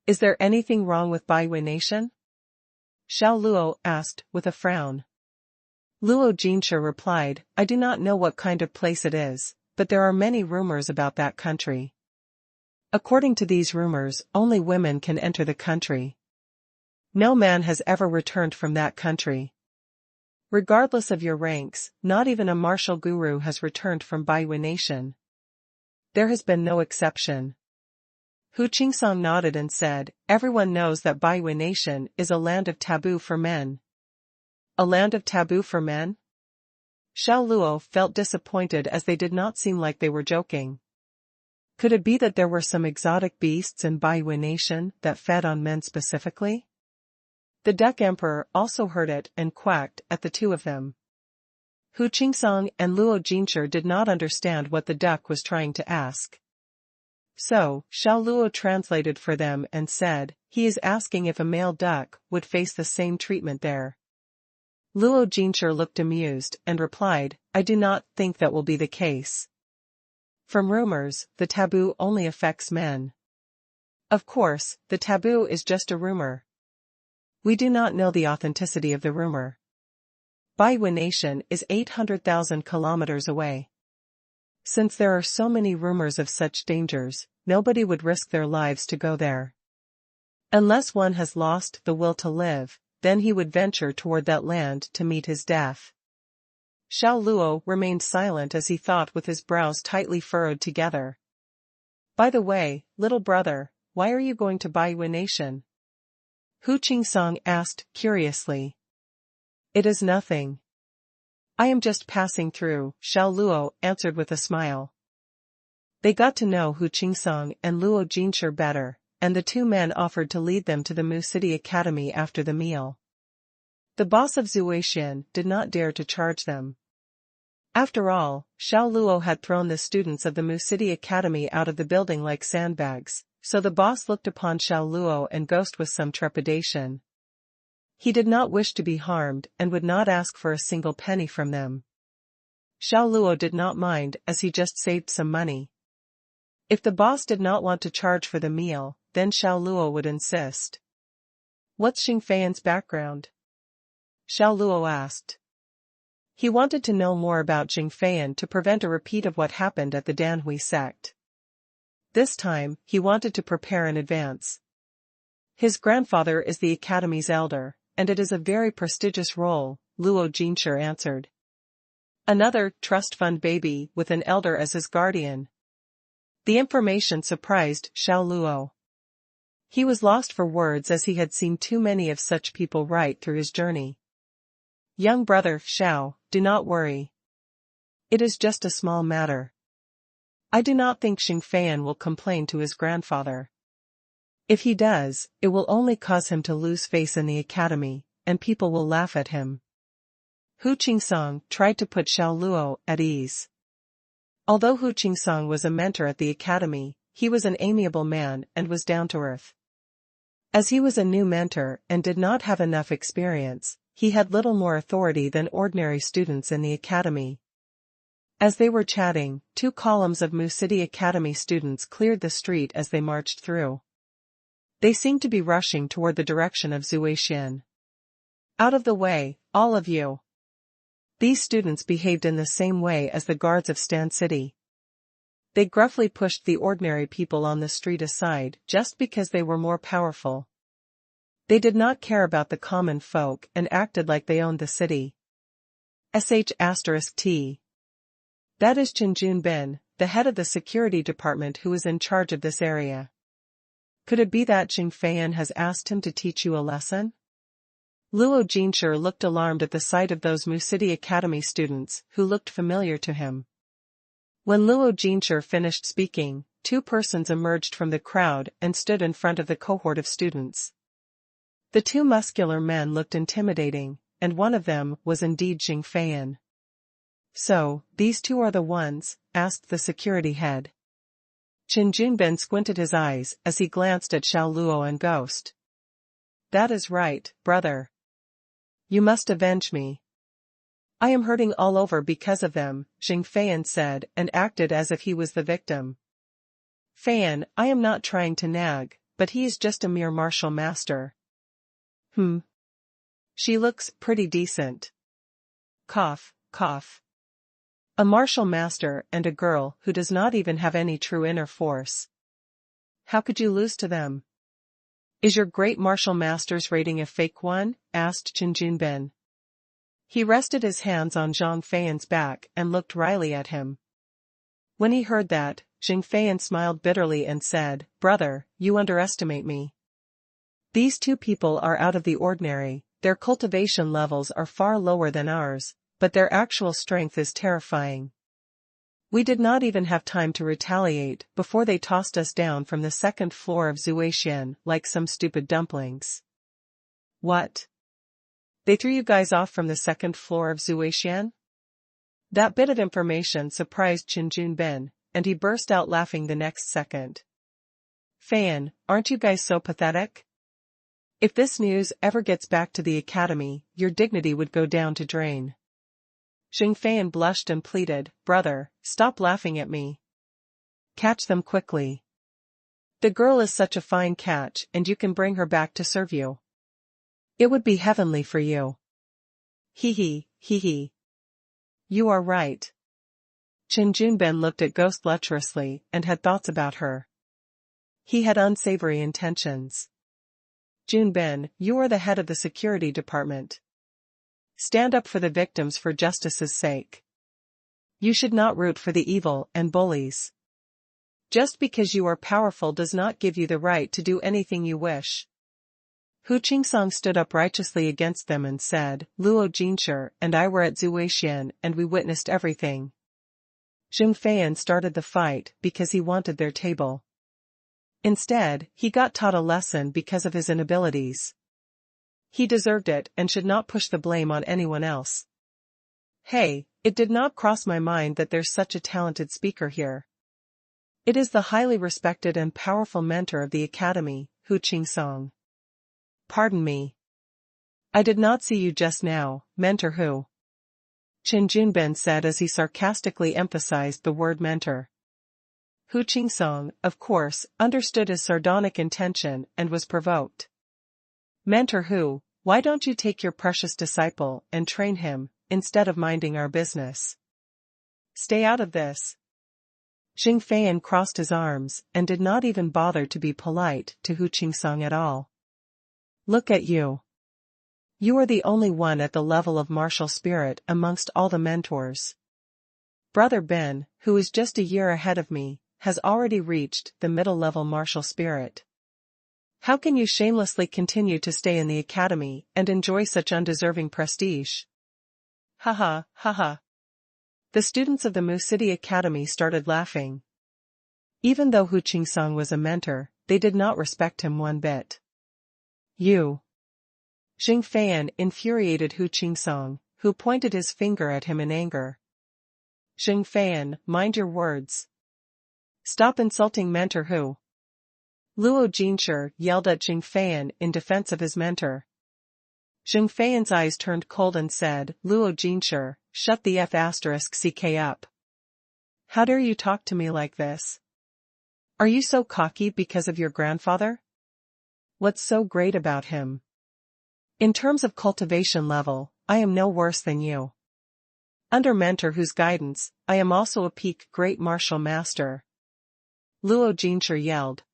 Is there anything wrong with Baiyu Nation? Xiao Luo asked with a frown. Luo Jinshi replied, I do not know what kind of place it is, but there are many rumors about that country. According to these rumors, only women can enter the country. No man has ever returned from that country. Regardless of your ranks, not even a martial guru has returned from Baiyu Nation. There has been no exception. Hu Qingsong nodded and said, everyone knows that Baiyu Nation is a land of taboo for men. A land of taboo for men? Xiao Luo felt disappointed as they did not seem like they were joking. Could it be that there were some exotic beasts in Baiyu Nation that fed on men specifically? The Duck Emperor also heard it and quacked at the two of them. Hu Qingsong and Luo Jinshi did not understand what the duck was trying to ask. So, Xiao Luo translated for them and said, he is asking if a male duck would face the same treatment there. Luo Jinshi looked amused and replied, I do not think that will be the case. From rumors, the taboo only affects men. Of course, the taboo is just a rumor. We do not know the authenticity of the rumor. Baiyu Nation is 800,000 kilometers away. Since there are so many rumors of such dangers, nobody would risk their lives to go there. Unless one has lost the will to live, then he would venture toward that land to meet his death. Xiao Luo remained silent as he thought with his brows tightly furrowed together. By the way, little brother, why are you going to Baiyu Nation? Hu Qingsong asked curiously. It is nothing. I am just passing through, Xiao Luo answered with a smile. They got to know Hu Qingsong and Luo Jinshi better, and the two men offered to lead them to the Mu City Academy after the meal. The boss of Xuanhuan did not dare to charge them. After all, Xiao Luo had thrown the students of the Mu City Academy out of the building like sandbags, so the boss looked upon Xiao Luo and Ghost with some trepidation. He did not wish to be harmed and would not ask for a single penny from them. Xiao Luo did not mind as he just saved some money. If the boss did not want to charge for the meal, then Xiao Luo would insist. What's Xingfeiyan's background? Xiao Luo asked. He wanted to know more about Xingfeiyan to prevent a repeat of what happened at the Danhui sect. This time, he wanted to prepare in advance. His grandfather is the academy's elder, and it is a very prestigious role, Luo Jinshi answered. Another trust fund baby with an elder as his guardian. The information surprised Xiao Luo. He was lost for words as he had seen too many of such people right through his journey. Young brother Xiao, do not worry. It is just a small matter. I do not think Xingfeiyan will complain to his grandfather. If he does, it will only cause him to lose face in the academy, and people will laugh at him. Hu Qingsong tried to put Xiao Luo at ease. Although Hu Qingsong was a mentor at the academy, he was an amiable man and was down to earth. As he was a new mentor and did not have enough experience, he had little more authority than ordinary students in the academy. As they were chatting, 2 columns of Mu City Academy students cleared the street as they marched through. They seemed to be rushing toward the direction of Zuixian. Out of the way, all of you. These students behaved in the same way as the guards of Stan City. They gruffly pushed the ordinary people on the street aside just because they were more powerful. They did not care about the common folk and acted like they owned the city. *T. That is Chen Junbin, the head of the security department who is in charge of this area. Could it be that Xingfeiyan has asked him to teach you a lesson? Luo Jinshi looked alarmed at the sight of those Mu City Academy students who looked familiar to him. When Luo Jinshi finished speaking, 2 persons emerged from the crowd and stood in front of the cohort of students. The 2 muscular men looked intimidating, and one of them was indeed Xingfeiyan. So, these 2 are the ones? Asked the security head. Chen Junbin squinted his eyes as he glanced at Xiao Luo and Ghost. That is right, brother. You must avenge me. I am hurting all over because of them, Xingfeiyan said and acted as if he was the victim. Feiyan, I am not trying to nag, but he is just a mere martial master. She looks pretty decent. Cough, cough. A martial master and a girl who does not even have any true inner force. How could you lose to them? Is your great martial master's rating a fake one? Asked Chen Junbin. He rested his hands on Zhang Feiyan's back and looked wryly at him. When he heard that, Xingfeiyan smiled bitterly and said, Brother, you underestimate me. These 2 people are out of the ordinary, their cultivation levels are far lower than ours, but their actual strength is terrifying. We did not even have time to retaliate before they tossed us down from the 2nd floor of Zuixian like some stupid dumplings. What? They threw you guys off from the 2nd floor of Zuixian? That bit of information surprised Chen Junbin, and he burst out laughing the next second. Feiyan, aren't you guys so pathetic? If this news ever gets back to the academy, your dignity would go down to drain. Xingfeiyan blushed and pleaded, Brother, stop laughing at me. Catch them quickly. The girl is such a fine catch and you can bring her back to serve you. It would be heavenly for you. Hee hee. You are right. Chen Junbin looked at Ghost lecherously and had thoughts about her. He had unsavory intentions. Junbin, you are the head of the security department. Stand up for the victims for justice's sake. You should not root for the evil and bullies. Just because you are powerful does not give you the right to do anything you wish. Hu Qingsong stood up righteously against them and said, Luo Jinshi and I were at Zuixian and we witnessed everything. Xingfeiyan started the fight because he wanted their table. Instead, he got taught a lesson because of his inabilities. He deserved it and should not push the blame on anyone else. Hey, it did not cross my mind that there's such a talented speaker here. It is the highly respected and powerful mentor of the academy, Hu Qingsong. Pardon me. I did not see you just now, mentor Hu. Chen Junbin said as he sarcastically emphasized the word mentor. Hu Qingsong, of course, understood his sardonic intention and was provoked. Mentor Hu, why don't you take your precious disciple and train him, instead of minding our business? Stay out of this. Xing Feiyan crossed his arms and did not even bother to be polite to Hu Qingsong at all. Look at you. You are the only one at the level of martial spirit amongst all the mentors. Brother Ben, who is just a year ahead of me, has already reached the middle-level martial spirit. How can you shamelessly continue to stay in the academy and enjoy such undeserving prestige? Haha, haha. The students of the Mu City Academy started laughing. Even though Hu Qingsong was a mentor, they did not respect him one bit. You. Xing Feiyan infuriated Hu Qingsong, who pointed his finger at him in anger. Xing Feiyan, mind your words. Stop insulting mentor Hu. Luo Jinshi yelled at Xing Feiyan in defense of his mentor. Xing Feiyan's eyes turned cold and said, Luo Jinshi, shut the *ck up. How dare you talk to me like this? Are you so cocky because of your grandfather? What's so great about him? In terms of cultivation level, I am no worse than you. Under mentor Hu's guidance, I am also a peak great martial master. Luo Jinshi yelled.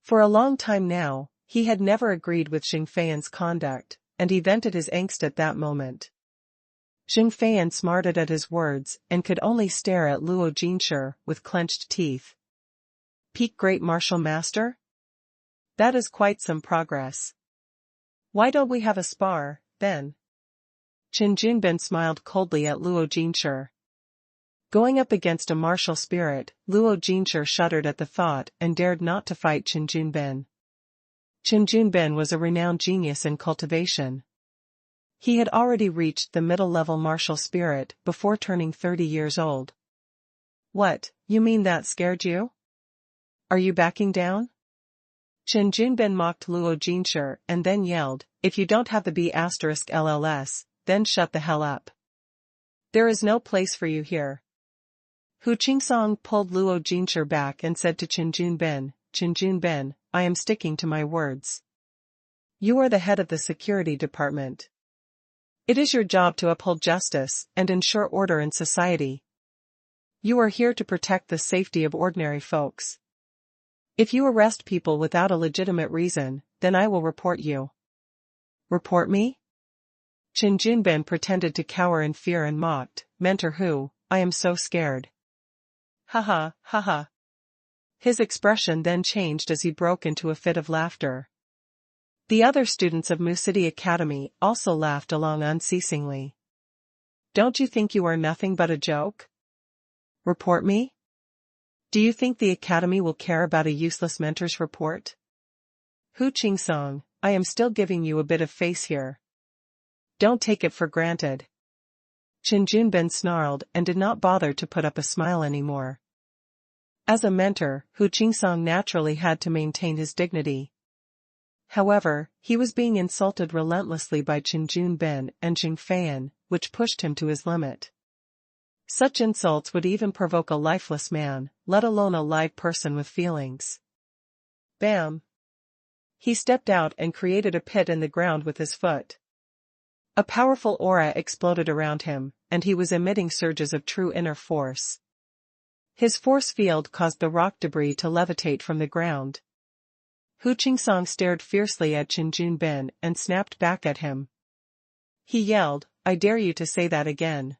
For a long time now, he had never agreed with Xing Feiyan's conduct, and he vented his angst at that moment. Xing Feiyan smarted at his words and could only stare at Luo Jinshi with clenched teeth. Peak great martial master? That is quite some progress. Why don't we have a spar, then? Qin Junbin smiled coldly at Luo Jinshi. Going up against a martial spirit, Luo Jinshi shuddered at the thought and dared not to fight Qin Junbin. Qin Junbin was a renowned genius in cultivation. He had already reached the middle-level martial spirit before turning 30 years old. What, you mean that scared you? Are you backing down? Qin Junbin mocked Luo Jinshi and then yelled, if you don't have the B*LLS, then shut the hell up. There is no place for you here. Hu Qingsong pulled Luo Jinshi back and said to Qin Junbin, I am sticking to my words. You are the head of the security department. It is your job to uphold justice and ensure order in society. You are here to protect the safety of ordinary folks. If you arrest people without a legitimate reason, then I will report you. Report me? Qin Junbin pretended to cower in fear and mocked, Mentor Hu, I am so scared. Haha, haha. His expression then changed as he broke into a fit of laughter. The other students of Mu City Academy also laughed along unceasingly. Don't you think you are nothing but a joke? Report me? Do you think the Academy will care about a useless mentor's report? Hu Qingsong, I am still giving you a bit of face here. Don't take it for granted. Qin Junbin snarled and did not bother to put up a smile anymore. As a mentor, Hu Qingsong naturally had to maintain his dignity. However, he was being insulted relentlessly by Qin Junbin and Xing Feiyan, which pushed him to his limit. Such insults would even provoke a lifeless man, let alone a live person with feelings. Bam! He stepped out and created a pit in the ground with his foot. A powerful aura exploded around him, and he was emitting surges of true inner force. His force field caused the rock debris to levitate from the ground. Hu Qingsong stared fiercely at Qin Junbin and snapped back at him. He yelled, I dare you to say that again.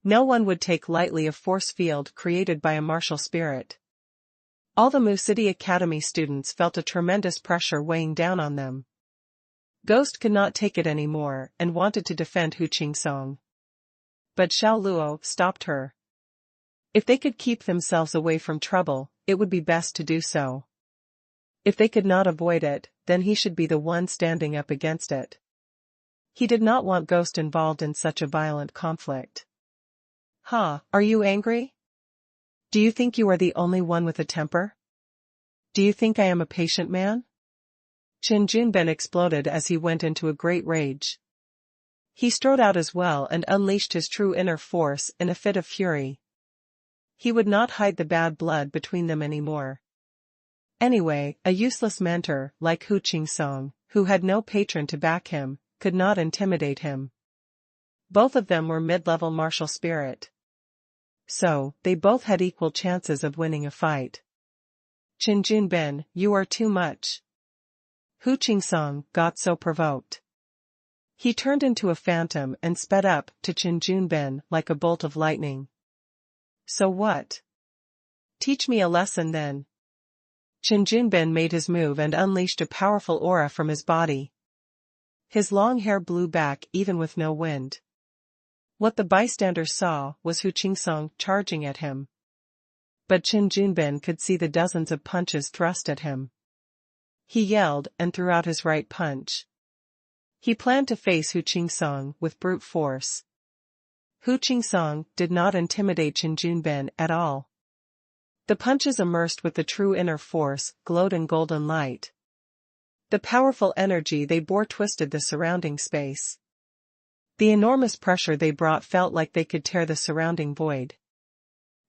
No one would take lightly a force field created by a martial spirit. All the Mu City Academy students felt a tremendous pressure weighing down on them. Ghost could not take it anymore and wanted to defend Hu Qingsong. But Xiao Luo stopped her. If they could keep themselves away from trouble, it would be best to do so. If they could not avoid it, then he should be the one standing up against it. He did not want Ghost involved in such a violent conflict. Are you angry? Do you think you are the only one with a temper? Do you think I am a patient man? Qin Junbin exploded as he went into a great rage. He strode out as well and unleashed his true inner force in a fit of fury. He would not hide the bad blood between them anymore. Anyway, a useless mentor like Hu Qingsong, who had no patron to back him, could not intimidate him. Both of them were mid-level martial spirit. So, they both had equal chances of winning a fight. Qin Junbin, you are too much. Hu Qingsong got so provoked. He turned into a phantom and sped up to Qin Junbin like a bolt of lightning. So what? Teach me a lesson then. Qin Junbin made his move and unleashed a powerful aura from his body. His long hair blew back even with no wind. What the bystanders saw was Hu Qingsong charging at him. But Qin Junbin could see the dozens of punches thrust at him. He yelled and threw out his right punch. He planned to face Hu Qingsong with brute force. Hu Qingsong did not intimidate Qin Junbin at all. The punches immersed with the true inner force glowed in golden light. The powerful energy they bore twisted the surrounding space. The enormous pressure they brought felt like they could tear the surrounding void.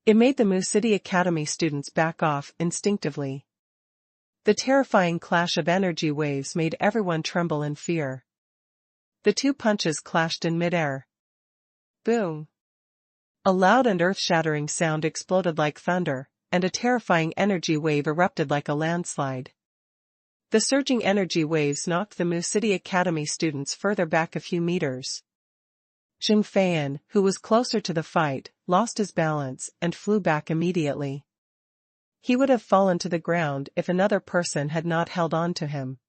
It made the Mu City Academy students back off instinctively. The terrifying clash of energy waves made everyone tremble in fear. The two punches clashed in midair. Boom! A loud and earth-shattering sound exploded like thunder, and a terrifying energy wave erupted like a landslide. The surging energy waves knocked the Mu City Academy students further back a few meters. Zheng Feiyan, who was closer to the fight, lost his balance and flew back immediately. He would have fallen to the ground if another person had not held on to him.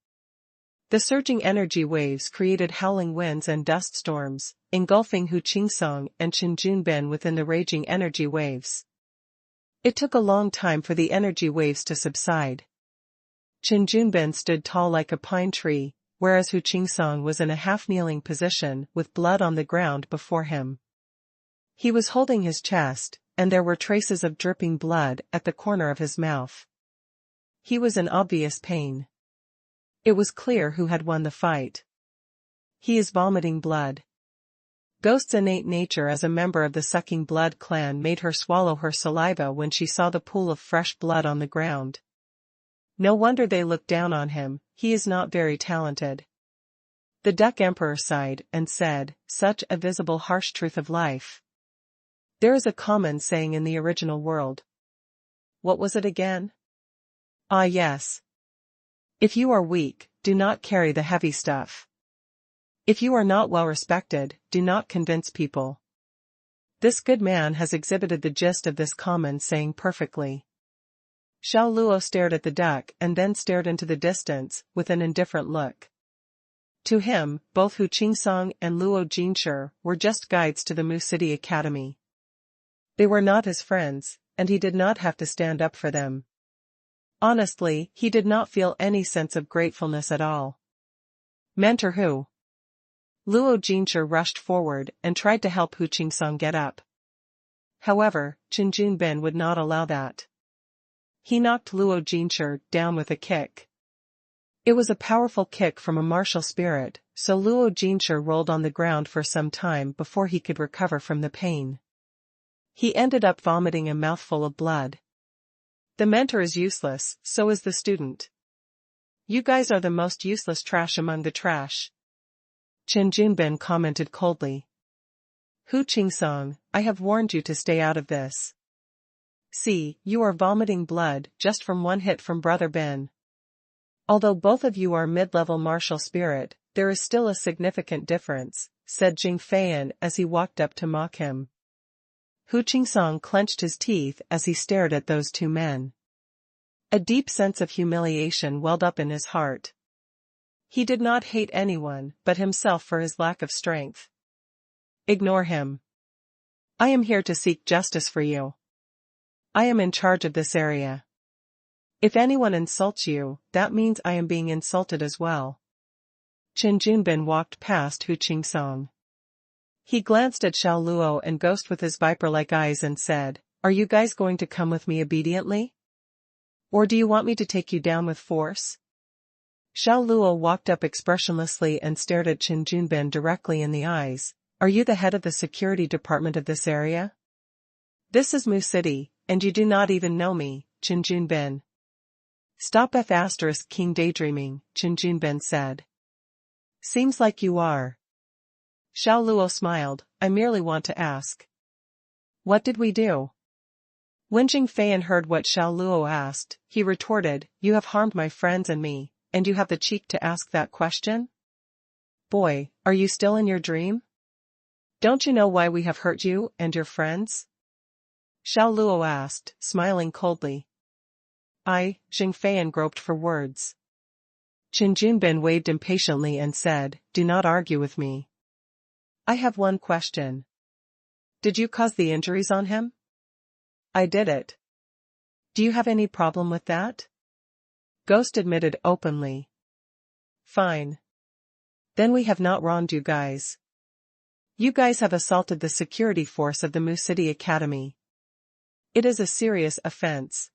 The surging energy waves created howling winds and dust storms, engulfing Hu Qingsong and Qin Junbin within the raging energy waves. It took a long time for the energy waves to subside. Qin Junbin stood tall like a pine tree, whereas Hu Qingsong was in a half-kneeling position with blood on the ground before him. He was holding his chest, and there were traces of dripping blood at the corner of his mouth. He was in obvious pain. It was clear who had won the fight. He is vomiting blood. Ghost's innate nature as a member of the Sucking Blood clan made her swallow her saliva when she saw the pool of fresh blood on the ground. No wonder they looked down on him, he is not very talented. The Duck Emperor sighed and said, such a visible harsh truth of life. There is a common saying in the original world. What was it again? Ah yes. If you are weak, do not carry the heavy stuff. If you are not well respected, do not convince people. This good man has exhibited the gist of this common saying perfectly. Xiao Luo stared at the duck and then stared into the distance with an indifferent look. To him, both Hu Qingsong and Luo Jinshi were just guides to the Mu City Academy. They were not his friends, and he did not have to stand up for them. Honestly, he did not feel any sense of gratefulness at all. Mentor who? Luo Jinshi rushed forward and tried to help Hu Qingsong get up. However, Qin Junbin would not allow that. He knocked Luo Jinshi down with a kick. It was a powerful kick from a martial spirit, so Luo Jinshi rolled on the ground for some time before he could recover from the pain. He ended up vomiting a mouthful of blood. The mentor is useless, so is the student. You guys are the most useless trash among the trash. Qin Junbin commented coldly. Hu Qingsong, I have warned you to stay out of this. See, you are vomiting blood just from one hit from Brother Ben. Although both of you are mid-level martial spirit, there is still a significant difference, said Zheng Feiyan as he walked up to mock him. Hu Qingsong clenched his teeth as he stared at those two men. A deep sense of humiliation welled up in his heart. He did not hate anyone but himself for his lack of strength. Ignore him. I am here to seek justice for you. I am in charge of this area. If anyone insults you, that means I am being insulted as well. Qin Junbin walked past Hu Qingsong. He glanced at Xiao Luo and Ghost with his viper-like eyes and said, Are you guys going to come with me obediently? Or do you want me to take you down with force? Xiao Luo walked up expressionlessly and stared at Qin Junbin directly in the eyes. Are you the head of the security department of this area? This is Mu City, and you do not even know me, Qin Junbin. Stop King daydreaming, Qin Junbin said. Seems like you are. Xiao Luo smiled, I merely want to ask. What did we do? When Jing Feiyan heard what Xiao Luo asked, he retorted, you have harmed my friends and me, and you have the cheek to ask that question? Boy, are you still in your dream? Don't you know why we have hurt you and your friends? Xiao Luo asked, smiling coldly. Jing Feiyan groped for words. Qin Junbin waved impatiently and said, do not argue with me. I have one question. Did you cause the injuries on him? I did it. Do you have any problem with that? Ghost admitted openly. Fine. Then we have not wronged you guys. You guys have assaulted the security force of the Mu City Academy. It is a serious offense.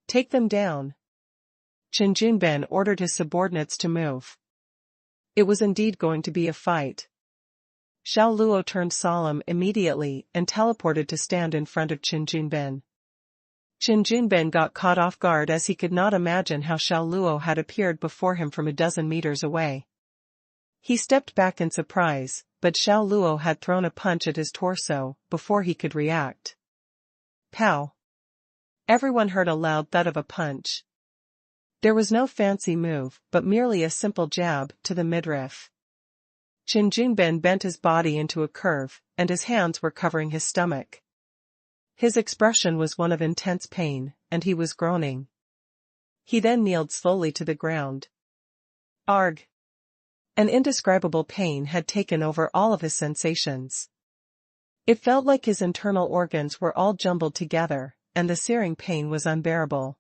Take them down. Qin Junbin ordered his subordinates to move. It was indeed going to be a fight. Xiao Luo turned solemn immediately and teleported to stand in front of Qin Junbin. Qin Junbin got caught off guard as he could not imagine how Xiao Luo had appeared before him from a dozen meters away. He stepped back in surprise, but Xiao Luo had thrown a punch at his torso before he could react. Pow! Everyone heard a loud thud of a punch. There was no fancy move, but merely a simple jab to the midriff. Qin Junbin bent his body into a curve, and his hands were covering his stomach. His expression was one of intense pain, and he was groaning. He then kneeled slowly to the ground. Arg! An indescribable pain had taken over all of his sensations. It felt like his internal organs were all jumbled together, and the searing pain was unbearable.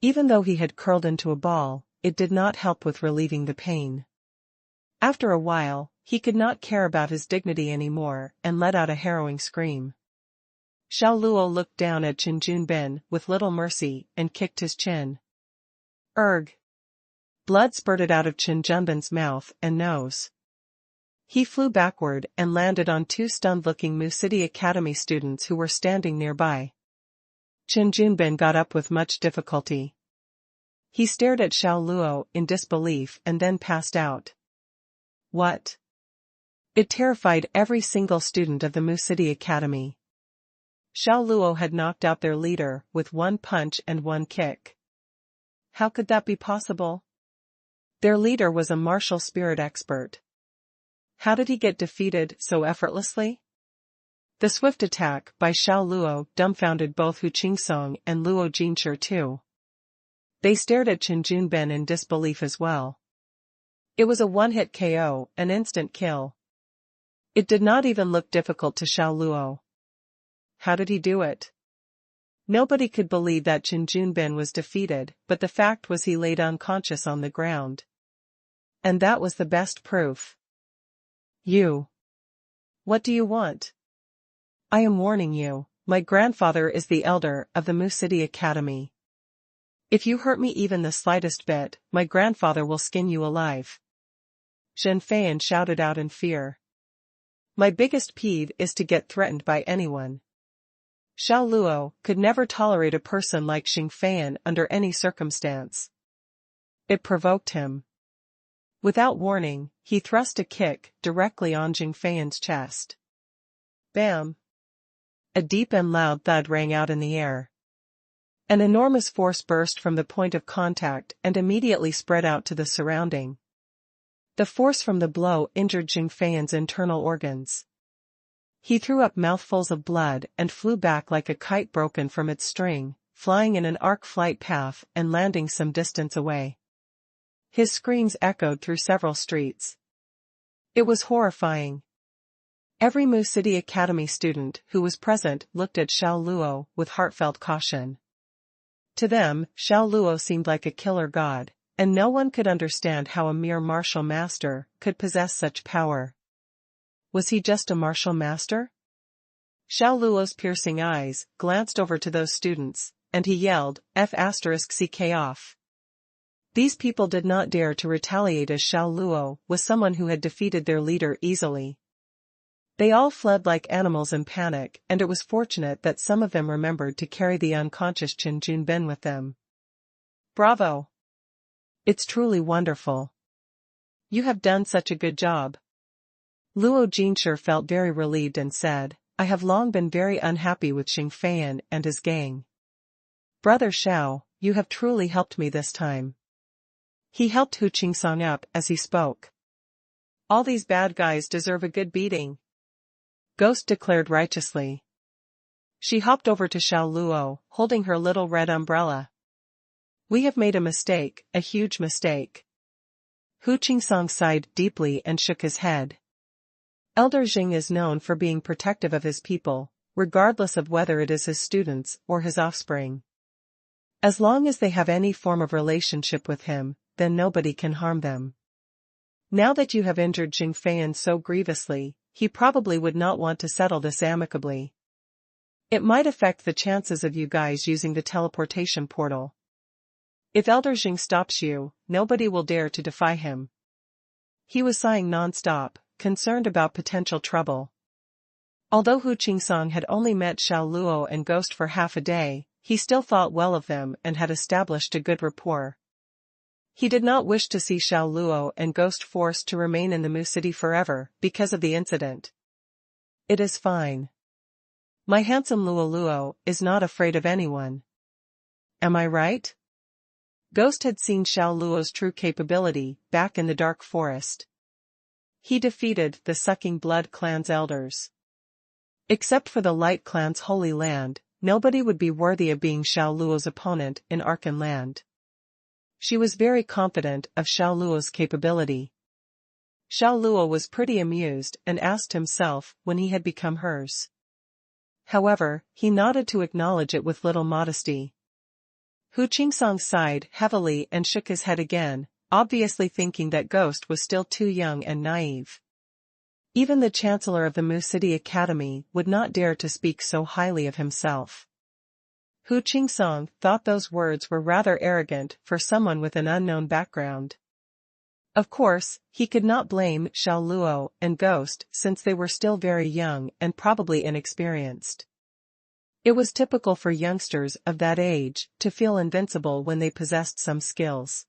Even though he had curled into a ball, it did not help with relieving the pain. After a while, he could not care about his dignity anymore and let out a harrowing scream. Xiao Luo looked down at Qin Junbin with little mercy and kicked his chin. Erg! Blood spurted out of Qin Junbin's mouth and nose. He flew backward and landed on two stunned-looking Mu City Academy students who were standing nearby. Qin Junbin got up with much difficulty. He stared at Xiao Luo in disbelief and then passed out. What? It terrified every single student of the Mu City Academy. Xiao Luo had knocked out their leader with one punch and one kick. How could that be possible? Their leader was a martial spirit expert. How did he get defeated so effortlessly? The swift attack by Xiao Luo dumbfounded both Hu Qingsong and Luo Jinshi too. They stared at Qin Junbin in disbelief as well. It was a one-hit KO, an instant kill. It did not even look difficult to Xiao Luo. How did he do it? Nobody could believe that Qin Junbin was defeated, but the fact was he laid unconscious on the ground. And that was the best proof. You. What do you want? I am warning you, my grandfather is the elder of the Mu City Academy. If you hurt me even the slightest bit, my grandfather will skin you alive. Jing Feiyan shouted out in fear. My biggest peeve is to get threatened by anyone. Xiao Luo could never tolerate a person like Jing Feiyan under any circumstance. It provoked him. Without warning, he thrust a kick directly on Jing Feiyan's chest. Bam! A deep and loud thud rang out in the air. An enormous force burst from the point of contact and immediately spread out to the surrounding. The force from the blow injured Jing Feiyan's internal organs. He threw up mouthfuls of blood and flew back like a kite broken from its string, flying in an arc flight path and landing some distance away. His screams echoed through several streets. It was horrifying. Every Mu City Academy student who was present looked at Xiao Luo with heartfelt caution. To them, Xiao Luo seemed like a killer god, and no one could understand how a mere martial master could possess such power. Was he just a martial master? Xiao Luo's piercing eyes glanced over to those students, and he yelled, F***ck off. These people did not dare to retaliate as Xiao Luo was someone who had defeated their leader easily. They all fled like animals in panic, and it was fortunate that some of them remembered to carry the unconscious Qin Junbin with them. Bravo! It's truly wonderful. You have done such a good job. Luo Jinshi felt very relieved and said, I have long been very unhappy with Xingfeian and his gang. Brother Xiao, you have truly helped me this time. He helped Hu Qingsong up as he spoke. All these bad guys deserve a good beating. Ghost declared righteously. She hopped over to Xiao Luo, holding her little red umbrella. We have made a mistake, a huge mistake. Hu Qingsong sighed deeply and shook his head. Elder Jing is known for being protective of his people, regardless of whether it is his students or his offspring. As long as they have any form of relationship with him, then nobody can harm them. Now that you have injured Xingfeian so grievously, he probably would not want to settle this amicably. It might affect the chances of you guys using the teleportation portal. If Elder Jing stops you, nobody will dare to defy him. He was sighing non-stop, concerned about potential trouble. Although Hu Qingsong had only met Xiao Luo and Ghost for half a day, he still thought well of them and had established a good rapport. He did not wish to see Xiao Luo and Ghost forced to remain in the Mu City forever because of the incident. It is fine. My handsome Luo Luo is not afraid of anyone. Am I right? Ghost had seen Xiao Luo's true capability back in the dark forest. He defeated the Sucking Blood clan's elders. Except for the Light clan's Holy Land, nobody would be worthy of being Xiao Luo's opponent in Arkan Land. She was very confident of Xiao Luo's capability. Xiao Luo was pretty amused and asked himself when he had become hers. However, he nodded to acknowledge it with little modesty. Hu Qingsong sighed heavily and shook his head again, obviously thinking that Ghost was still too young and naive. Even the Chancellor of the Mu City Academy would not dare to speak so highly of himself. Hu Qingsong thought those words were rather arrogant for someone with an unknown background. Of course, he could not blame Xiao Luo and Ghost since they were still very young and probably inexperienced. It was typical for youngsters of that age to feel invincible when they possessed some skills.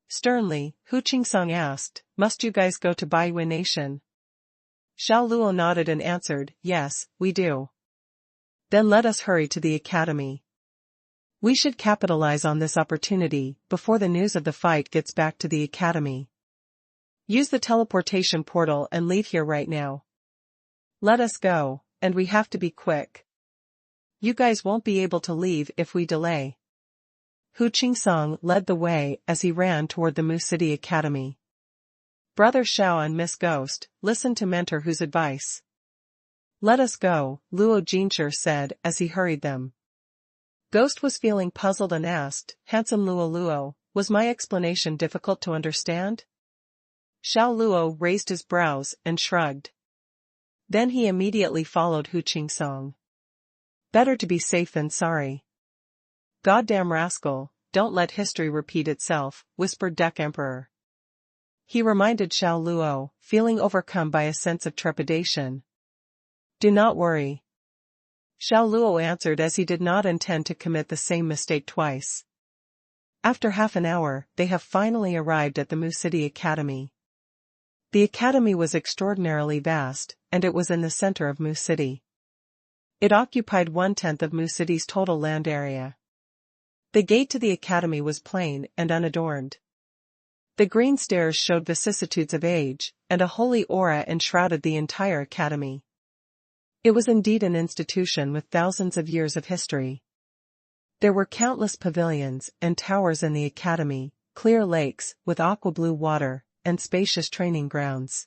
Sternly, Hu Qingsong asked, Must you guys go to Baiyu Nation? Xiao Luo nodded and answered, Yes, we do. Then let us hurry to the academy. We should capitalize on this opportunity before the news of the fight gets back to the academy. Use the teleportation portal and leave here right now. Let us go, and we have to be quick. You guys won't be able to leave if we delay. Hu Qingsong led the way as he ran toward the Mu City Academy. Brother Xiao and Miss Ghost, listen to Mentor Hu's advice. Let us go, Luo Jinshi said as he hurried them. Ghost was feeling puzzled and asked, Handsome Luo Luo, was my explanation difficult to understand? Xiao Luo raised his brows and shrugged. Then he immediately followed Hu Qingsong. Better to be safe than sorry. Goddamn rascal, don't let history repeat itself, whispered Duck Emperor. He reminded Xiao Luo, feeling overcome by a sense of trepidation. Do not worry. Xiao Luo answered as he did not intend to commit the same mistake twice. After half an hour, they have finally arrived at the Mu City Academy. The academy was extraordinarily vast, and it was in the center of Mu City. It occupied 1/10 of Mu City's total land area. The gate to the academy was plain and unadorned. The green stairs showed vicissitudes of age, and a holy aura enshrouded the entire academy. It was indeed an institution with thousands of years of history. There were countless pavilions and towers in the academy, clear lakes with aqua blue water, and spacious training grounds.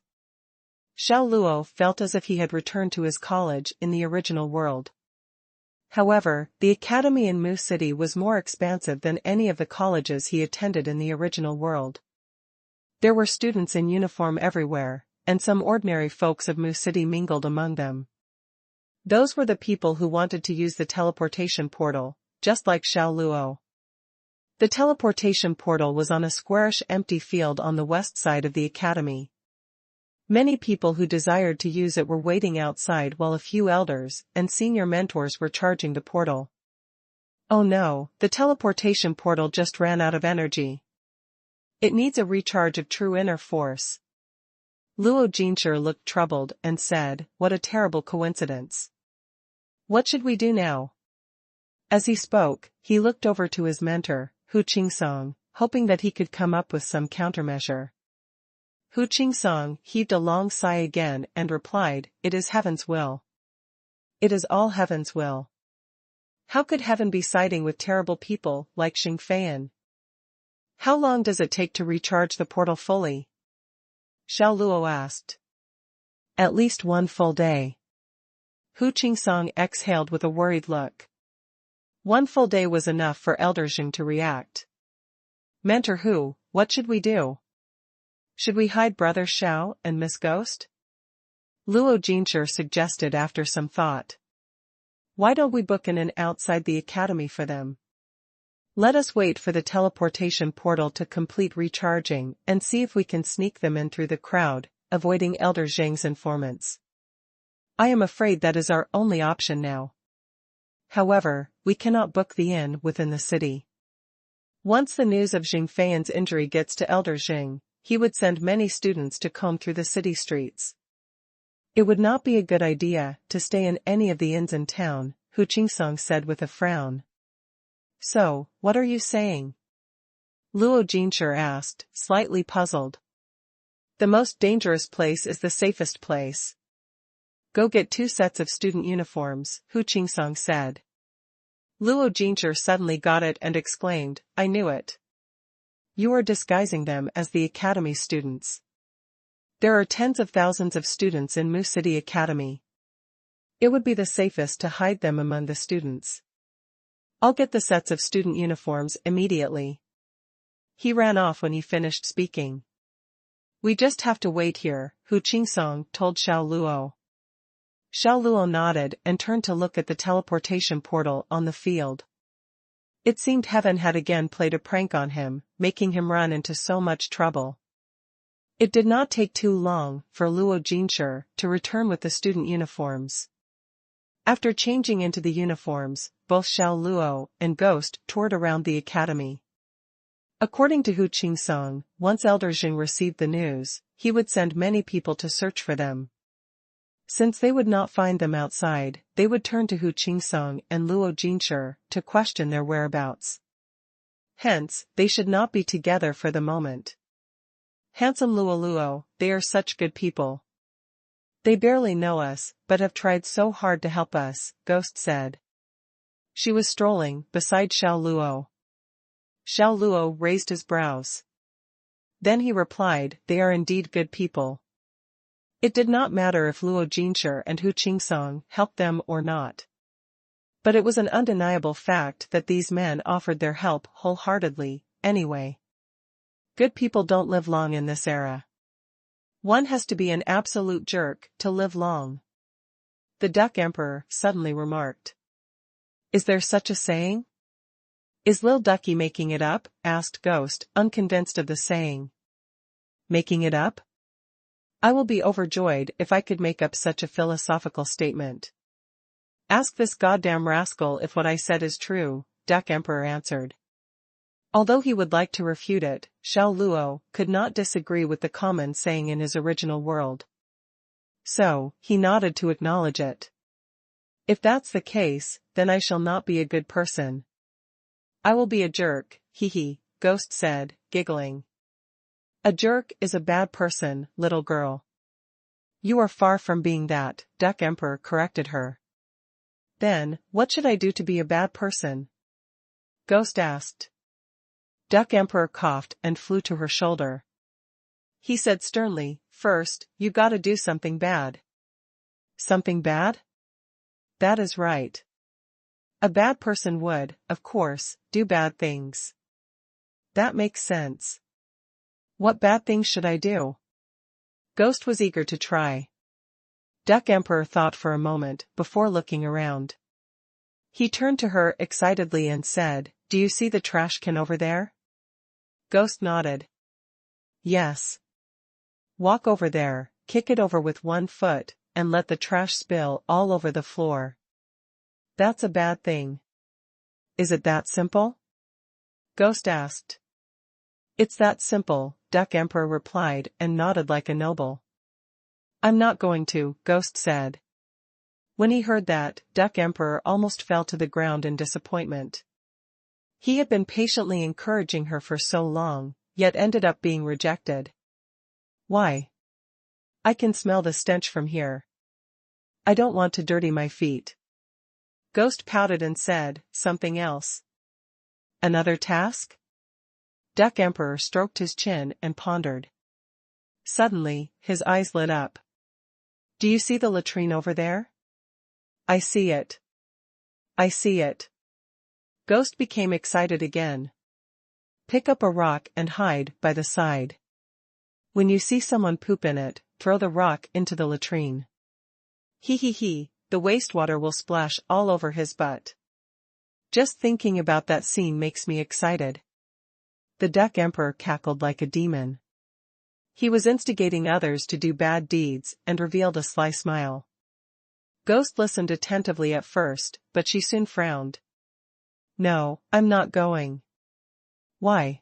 Xiao Luo felt as if he had returned to his college in the original world. However, the academy in Mu City was more expansive than any of the colleges he attended in the original world. There were students in uniform everywhere, and some ordinary folks of Mu City mingled among them. Those were the people who wanted to use the teleportation portal, just like Xiao Luo. The teleportation portal was on a squarish empty field on the west side of the academy. Many people who desired to use it were waiting outside while a few elders and senior mentors were charging the portal. Oh no, the teleportation portal just ran out of energy. It needs a recharge of true inner force. Luo Jinshi looked troubled and said, "What a terrible coincidence. What should we do now?" As he spoke, he looked over to his mentor, Hu Qingsong, hoping that he could come up with some countermeasure. Hu Qingsong heaved a long sigh again and replied, "It is heaven's will. It is all heaven's will. How could heaven be siding with terrible people like Xianxia? How long does it take to recharge the portal fully?" Xiao Luo asked. "At least 1 full day." Hu Qingsong exhaled with a worried look. 1 full day was enough for Elder Jing to react. "Mentor Hu, what should we do? Should we hide Brother Xiao and Miss Ghost?" Luo Jinshi suggested after some thought. "Why don't we book an inn outside the academy for them? Let us wait for the teleportation portal to complete recharging and see if we can sneak them in through the crowd, avoiding Elder Zhang's informants. I am afraid that is our only option now. However, we cannot book the inn within the city. Once the news of Jing Feiyan's injury gets to Elder Jing, he would send many students to comb through the city streets. It would not be a good idea to stay in any of the inns in town," Hu Qingsong said with a frown. "So, what are you saying?" Luo Jinshi asked, slightly puzzled. "The most dangerous place is the safest place. Go get 2 sets of student uniforms," Hu Qingsong said. Luo Jinshi suddenly got it and exclaimed, "I knew it. You are disguising them as the academy students. There are tens of thousands of students in Mu City Academy. It would be the safest to hide them among the students. I'll get the sets of student uniforms immediately." He ran off when he finished speaking. "We just have to wait here," Hu Qingsong told Xiao Luo. Xiao Luo nodded and turned to look at the teleportation portal on the field. It seemed heaven had again played a prank on him, making him run into so much trouble. It did not take too long for Luo Jinshi to return with the student uniforms. After changing into the uniforms, both Xiao Luo and Ghost toured around the academy. According to Hu Qingsong, once Elder Jing received the news, he would send many people to search for them. Since they would not find them outside, they would turn to Hu Qingsong and Luo Jinshi to question their whereabouts. Hence, they should not be together for the moment. "Handsome Luo Luo, they are such good people. They barely know us, but have tried so hard to help us," Ghost said. She was strolling beside Xiao Luo. Xiao Luo raised his brows. Then he replied, "They are indeed good people." It did not matter if Luo Jinshi and Hu Qingsong helped them or not. But it was an undeniable fact that these men offered their help wholeheartedly, anyway. Good people don't live long in this era. One has to be an absolute jerk to live long. The Duck Emperor suddenly remarked. "Is there such a saying?" "Is Lil Ducky making it up?" asked Ghost, unconvinced of the saying. "Making it up? I will be overjoyed if I could make up such a philosophical statement." "Ask this goddamn rascal if what I said is true," Duck Emperor answered. Although he would like to refute it, Xiao Luo could not disagree with the common saying in his original world. So, he nodded to acknowledge it. "If that's the case, then I shall not be a good person. I will be a jerk," hee, Ghost said, giggling. "A jerk is a bad person, little girl." "You are far from being that," Duck Emperor corrected her. "Then, what should I do to be a bad person?" Ghost asked. Duck Emperor coughed and flew to her shoulder. He said sternly, "First, you gotta do something bad." "Something bad?" "That is right. A bad person would, of course, do bad things." "That makes sense. What bad things should I do?" Ghost was eager to try. Duck Emperor thought for a moment before looking around. He turned to her excitedly and said, "Do you see the trash can over there?" Ghost nodded. "Yes." "Walk over there, kick it over with one foot, and let the trash spill all over the floor. That's a bad thing. Is it that simple? Ghost asked. It's that simple, Duck Emperor replied and nodded like a noble. I'm not going to, Ghost said. When he heard that, Duck Emperor almost fell to the ground in disappointment. He had been patiently encouraging her for so long, yet ended up being rejected. Why? I can smell the stench from here. I don't want to dirty my feet. Ghost pouted and said, something else. Another task? Duck Emperor stroked his chin and pondered. Suddenly, his eyes lit up. Do you see the latrine over there? I see it. I see it. Ghost became excited again. Pick up a rock and hide by the side. When you see someone poop in it, throw the rock into the latrine. He, the wastewater will splash all over his butt. Just thinking about that scene makes me excited. The Duck Emperor cackled like a demon. He was instigating others to do bad deeds and revealed a sly smile. Ghost listened attentively at first, but she soon frowned. No, I'm not going. Why?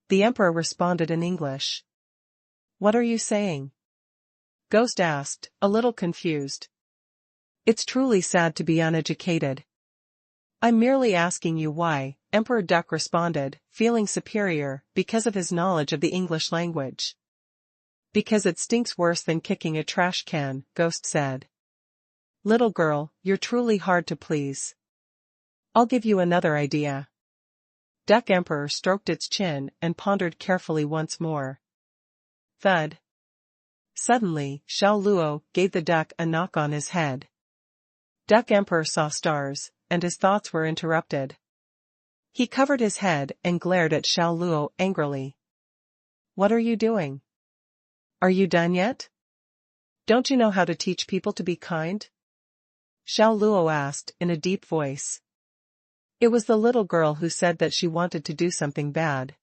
The Emperor responded in English. What are you saying? Ghost asked, a little confused. It's truly sad to be uneducated. I'm merely asking you why, Emperor Duck responded, feeling superior, because of his knowledge of the English language. Because it stinks worse than kicking a trash can, Ghost said. Little girl, you're truly hard to please. I'll give you another idea. Duck Emperor stroked its chin and pondered carefully once more. Thud. Suddenly, Xiao Luo gave the duck a knock on his head. Duck Emperor saw stars, and his thoughts were interrupted. He covered his head and glared at Xiao Luo angrily. What are you doing? Are you done yet? Don't you know how to teach people to be kind? Xiao Luo asked in a deep voice. It was the little girl who said that she wanted to do something bad.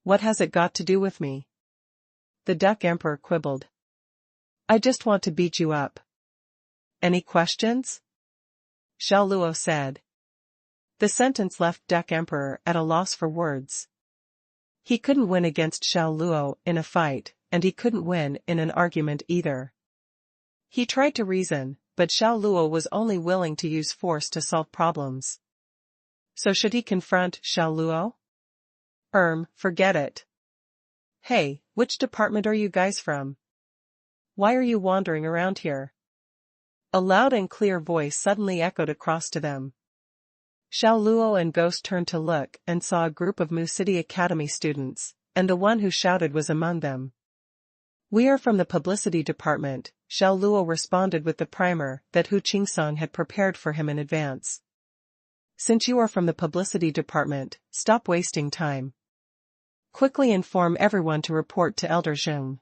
What has it got to do with me? The Duck Emperor quibbled. I just want to beat you up. Any questions? Xiao Luo said. The sentence left Duck Emperor at a loss for words. He couldn't win against Xiao Luo in a fight, and he couldn't win in an argument either. He tried to reason, but Xiao Luo was only willing to use force to solve problems. So should he confront Xiao Luo? Forget it. Hey, which department are you guys from? Why are you wandering around here? A loud and clear voice suddenly echoed across to them. Xiao Luo and Ghost turned to look and saw a group of Mu City Academy students, and the one who shouted was among them. We are from the publicity department, Xiao Luo responded with the primer that Hu Qingsong had prepared for him in advance. Since you are from the publicity department, stop wasting time. Quickly inform everyone to report to Elder Zheng.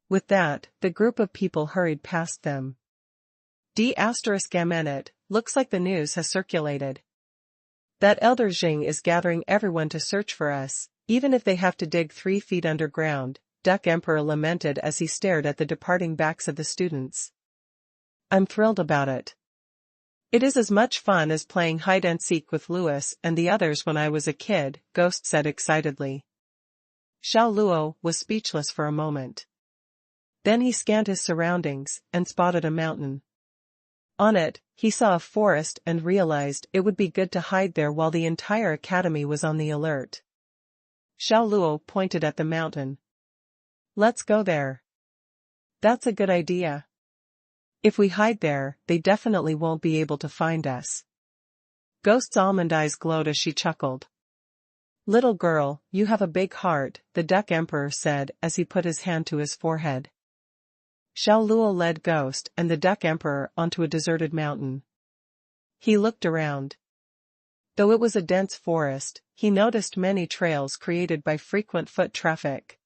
With that, the group of people hurried past them. D*it, looks like the news has circulated. That Elder Zheng is gathering everyone to search for us, even if they have to dig 3 feet underground, Duck Emperor lamented as he stared at the departing backs of the students. I'm thrilled about it. It is as much fun as playing hide-and-seek with Louis and the others when I was a kid, Ghost said excitedly. Xiao Luo was speechless for a moment. Then he scanned his surroundings and spotted a mountain. On it, he saw a forest and realized it would be good to hide there while the entire academy was on the alert. Xiao Luo pointed at the mountain. Let's go there. That's a good idea. If we hide there, they definitely won't be able to find us. Ghost's almond eyes glowed as she chuckled. Little girl, you have a big heart, the Duck Emperor said as he put his hand to his forehead. Xiao Luo led Ghost and the Duck Emperor onto a deserted mountain. He looked around. Though it was a dense forest, he noticed many trails created by frequent foot traffic.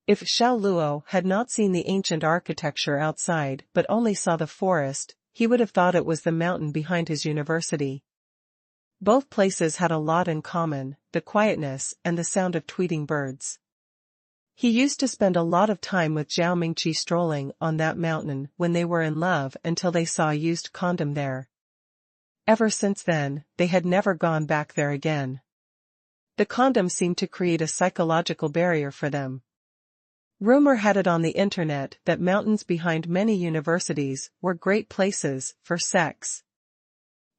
If Xiao Luo had not seen the ancient architecture outside but only saw the forest, he would have thought it was the mountain behind his university. Both places had a lot in common, the quietness and the sound of tweeting birds. He used to spend a lot of time with Zhao Mingqi strolling on that mountain when they were in love until they saw a used condom there. Ever since then, they had never gone back there again. The condom seemed to create a psychological barrier for them. Rumor had it on the internet that mountains behind many universities were great places for sex.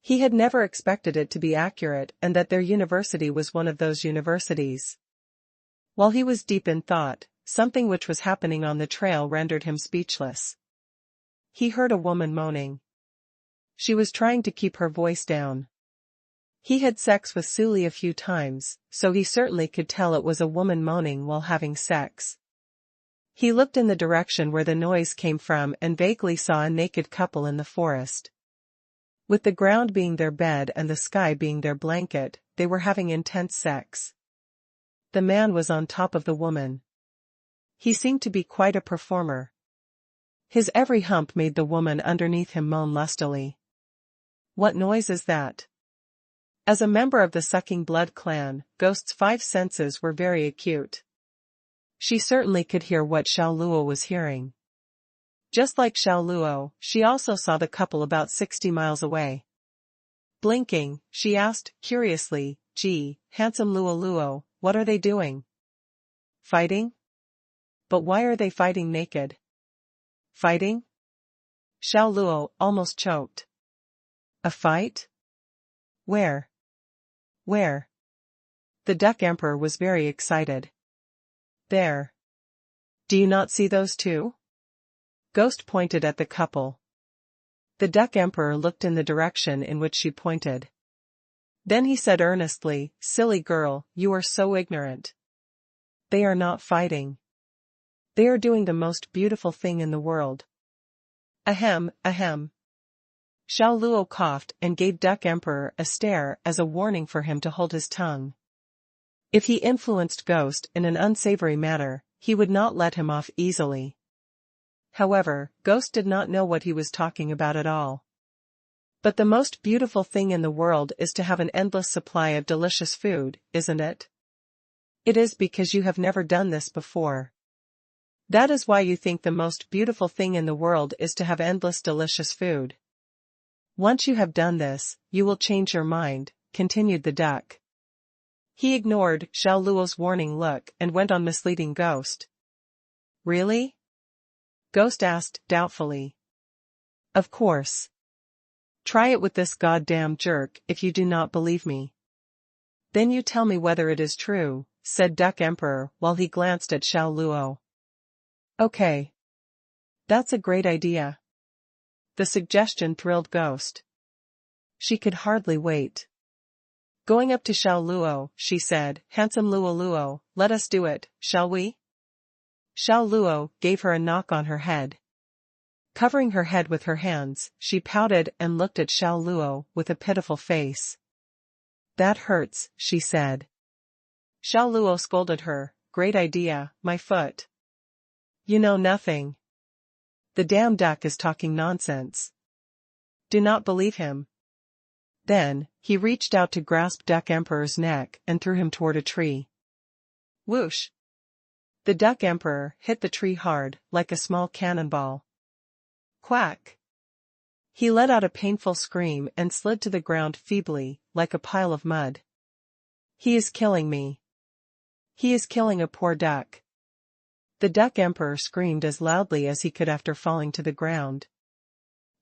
He had never expected it to be accurate and that their university was one of those universities. While he was deep in thought, something which was happening on the trail rendered him speechless. He heard a woman moaning. She was trying to keep her voice down. He had sex with Suli a few times, so he certainly could tell it was a woman moaning while having sex. He looked in the direction where the noise came from and vaguely saw a naked couple in the forest. With the ground being their bed and the sky being their blanket, they were having intense sex. The man was on top of the woman. He seemed to be quite a performer. His every hump made the woman underneath him moan lustily. What noise is that? As a member of the Sucking Blood clan, Ghost's 5 senses were very acute. She certainly could hear what Xiao Luo was hearing. Just like Xiao Luo, she also saw the couple about 60 miles away. Blinking, she asked, curiously, "Gee, handsome Luo Luo, what are they doing? Fighting? But why are they fighting naked? Fighting?" Xiao Luo almost choked. A fight? Where? Where? The Duck Emperor was very excited. There. Do you not see those two? Ghost pointed at the couple. The Duck Emperor looked in the direction in which she pointed. Then he said earnestly, "Silly girl, you are so ignorant. They are not fighting. They are doing the most beautiful thing in the world." Ahem, ahem. Xiao Luo coughed and gave Duck Emperor a stare as a warning for him to hold his tongue. If he influenced Ghost in an unsavory manner, he would not let him off easily. However, Ghost did not know what he was talking about at all. But the most beautiful thing in the world is to have an endless supply of delicious food, isn't it? It is because you have never done this before. That is why you think the most beautiful thing in the world is to have endless delicious food. Once you have done this, you will change your mind, continued the duck. He ignored Xiao Luo's warning look and went on misleading Ghost. Really? Ghost asked doubtfully. Of course. Try it with this goddamn jerk if you do not believe me. Then you tell me whether it is true, said Duck Emperor while he glanced at Xiao Luo. Okay. That's a great idea. The suggestion thrilled Ghost. She could hardly wait. Going up to Xiao Luo, she said, "Handsome Luo Luo, let us do it, shall we?" Xiao Luo gave her a knock on her head. Covering her head with her hands, she pouted and looked at Xiao Luo with a pitiful face. That hurts, she said. Xiao Luo scolded her, "Great idea, my foot. You know nothing. The damn duck is talking nonsense. Do not believe him." Then, he reached out to grasp Duck Emperor's neck and threw him toward a tree. Whoosh! The Duck Emperor hit the tree hard, like a small cannonball. Quack! He let out a painful scream and slid to the ground feebly, like a pile of mud. He is killing me. He is killing a poor duck. The Duck Emperor screamed as loudly as he could after falling to the ground.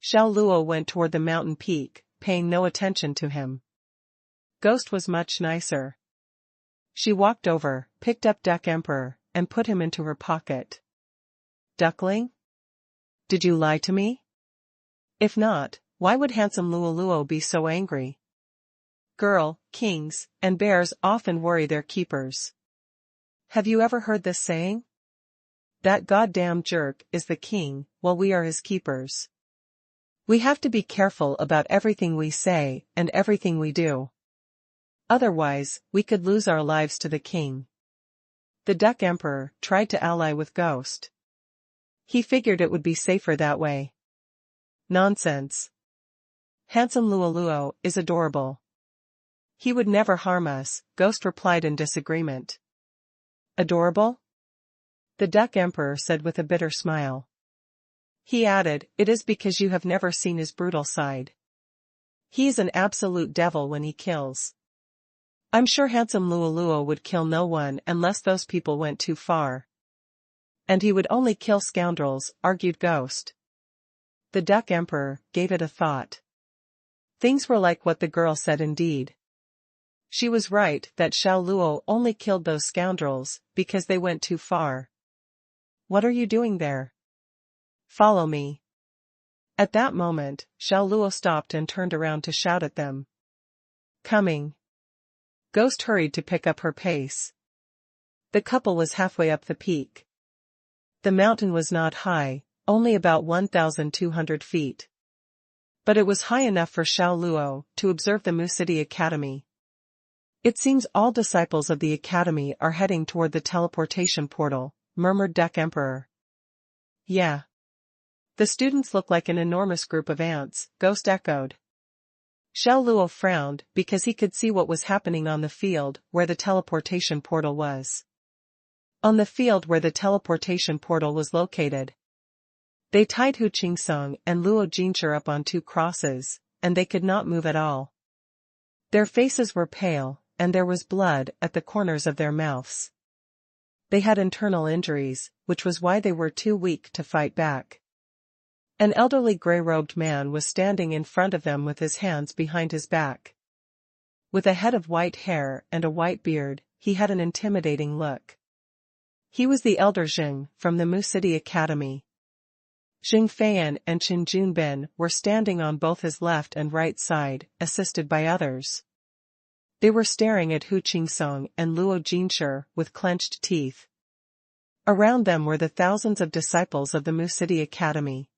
Xiao Luo went toward the mountain peak, paying no attention to him. Ghost was much nicer. She walked over, picked up Duck Emperor, and put him into her pocket. Duckling? Did you lie to me? If not, why would handsome Luo Luo be so angry? Girl, kings, and bears often worry their keepers. Have you ever heard this saying? That goddamn jerk is the king, while we are his keepers. We have to be careful about everything we say and everything we do. Otherwise, we could lose our lives to the king. The Duck Emperor tried to ally with Ghost. He figured it would be safer that way. Nonsense. Handsome Luo Luo is adorable. He would never harm us, Ghost replied in disagreement. Adorable? the Duck Emperor said with a bitter smile. He added, "It is because you have never seen his brutal side. He is an absolute devil when he kills. I'm sure handsome Luo Luo would kill no one unless those people went too far. And he would only kill scoundrels," argued Ghost. The Duck Emperor gave it a thought. Things were like what the girl said indeed. She was right that Xiao Luo only killed those scoundrels because they went too far. "What are you doing there? Follow me." At that moment, Xiao Luo stopped and turned around to shout at them. "Coming." Ghost hurried to pick up her pace. The couple was halfway up the peak. The mountain was not high, only about 1,200 feet. But it was high enough for Xiao Luo to observe the Mu City Academy. "It seems all disciples of the academy are heading toward the teleportation portal," murmured Duck Emperor. "Yeah. The students look like an enormous group of ants," Ghost echoed. Xiao Luo frowned because he could see what was happening on the field where the teleportation portal was. On the field where the teleportation portal was located, they tied Hu Qingsong and Luo Jinshi up on 2 crosses, and they could not move at all. Their faces were pale, and there was blood at the corners of their mouths. They had internal injuries, which was why they were too weak to fight back. An elderly gray-robed man was standing in front of them with his hands behind his back. With a head of white hair and a white beard, he had an intimidating look. He was the elder Jing from the Mu City Academy. Jing Feiyan and Qin Junbin were standing on both his left and right side, assisted by others. They were staring at Hu Qingsong and Luo Jinshi with clenched teeth. Around them were the thousands of disciples of the Mu City Academy.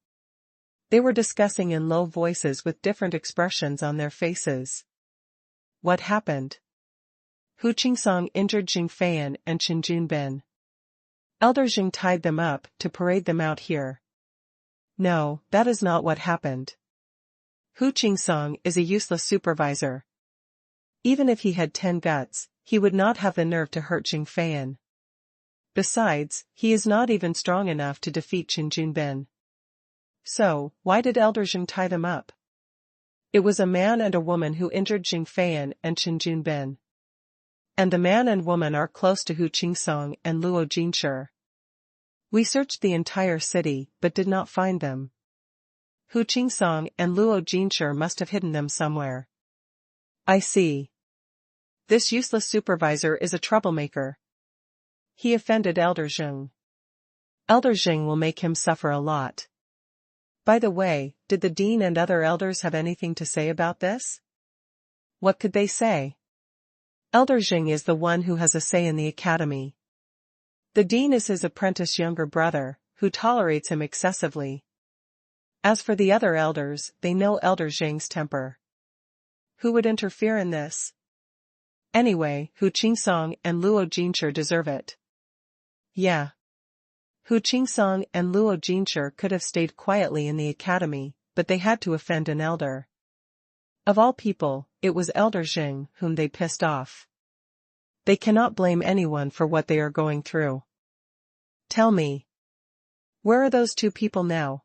They were discussing in low voices with different expressions on their faces. What happened? Hu Qingsong injured Jing Feiyan and Qin Junbin. Elder Jing tied them up to parade them out here. No, that is not what happened. Hu Qingsong is a useless supervisor. Even if he had 10 guts, he would not have the nerve to hurt Jing Feiyan. Besides, he is not even strong enough to defeat Qin Junbin. So, why did Elder Jing tie them up? It was a man and a woman who injured Jing Feiyan and Qin Junbin. And the man and woman are close to Hu Qingsong and Luo Jinshi. We searched the entire city but did not find them. Hu Qingsong and Luo Jinshi must have hidden them somewhere. I see. This useless supervisor is a troublemaker. He offended Elder Jing. Elder Jing will make him suffer a lot. By the way, did the dean and other elders have anything to say about this? What could they say? Elder Jing is the one who has a say in the academy. The dean is his apprentice younger brother, who tolerates him excessively. As for the other elders, they know Elder Jing's temper. Who would interfere in this? Anyway, Hu Qingsong and Luo Jinshi deserve it. Yeah. Hu Qingsong and Luo Jinshi could have stayed quietly in the academy, but they had to offend an elder. Of all people, it was Elder Jing whom they pissed off. They cannot blame anyone for what they are going through. Tell me. Where are those 2 people now?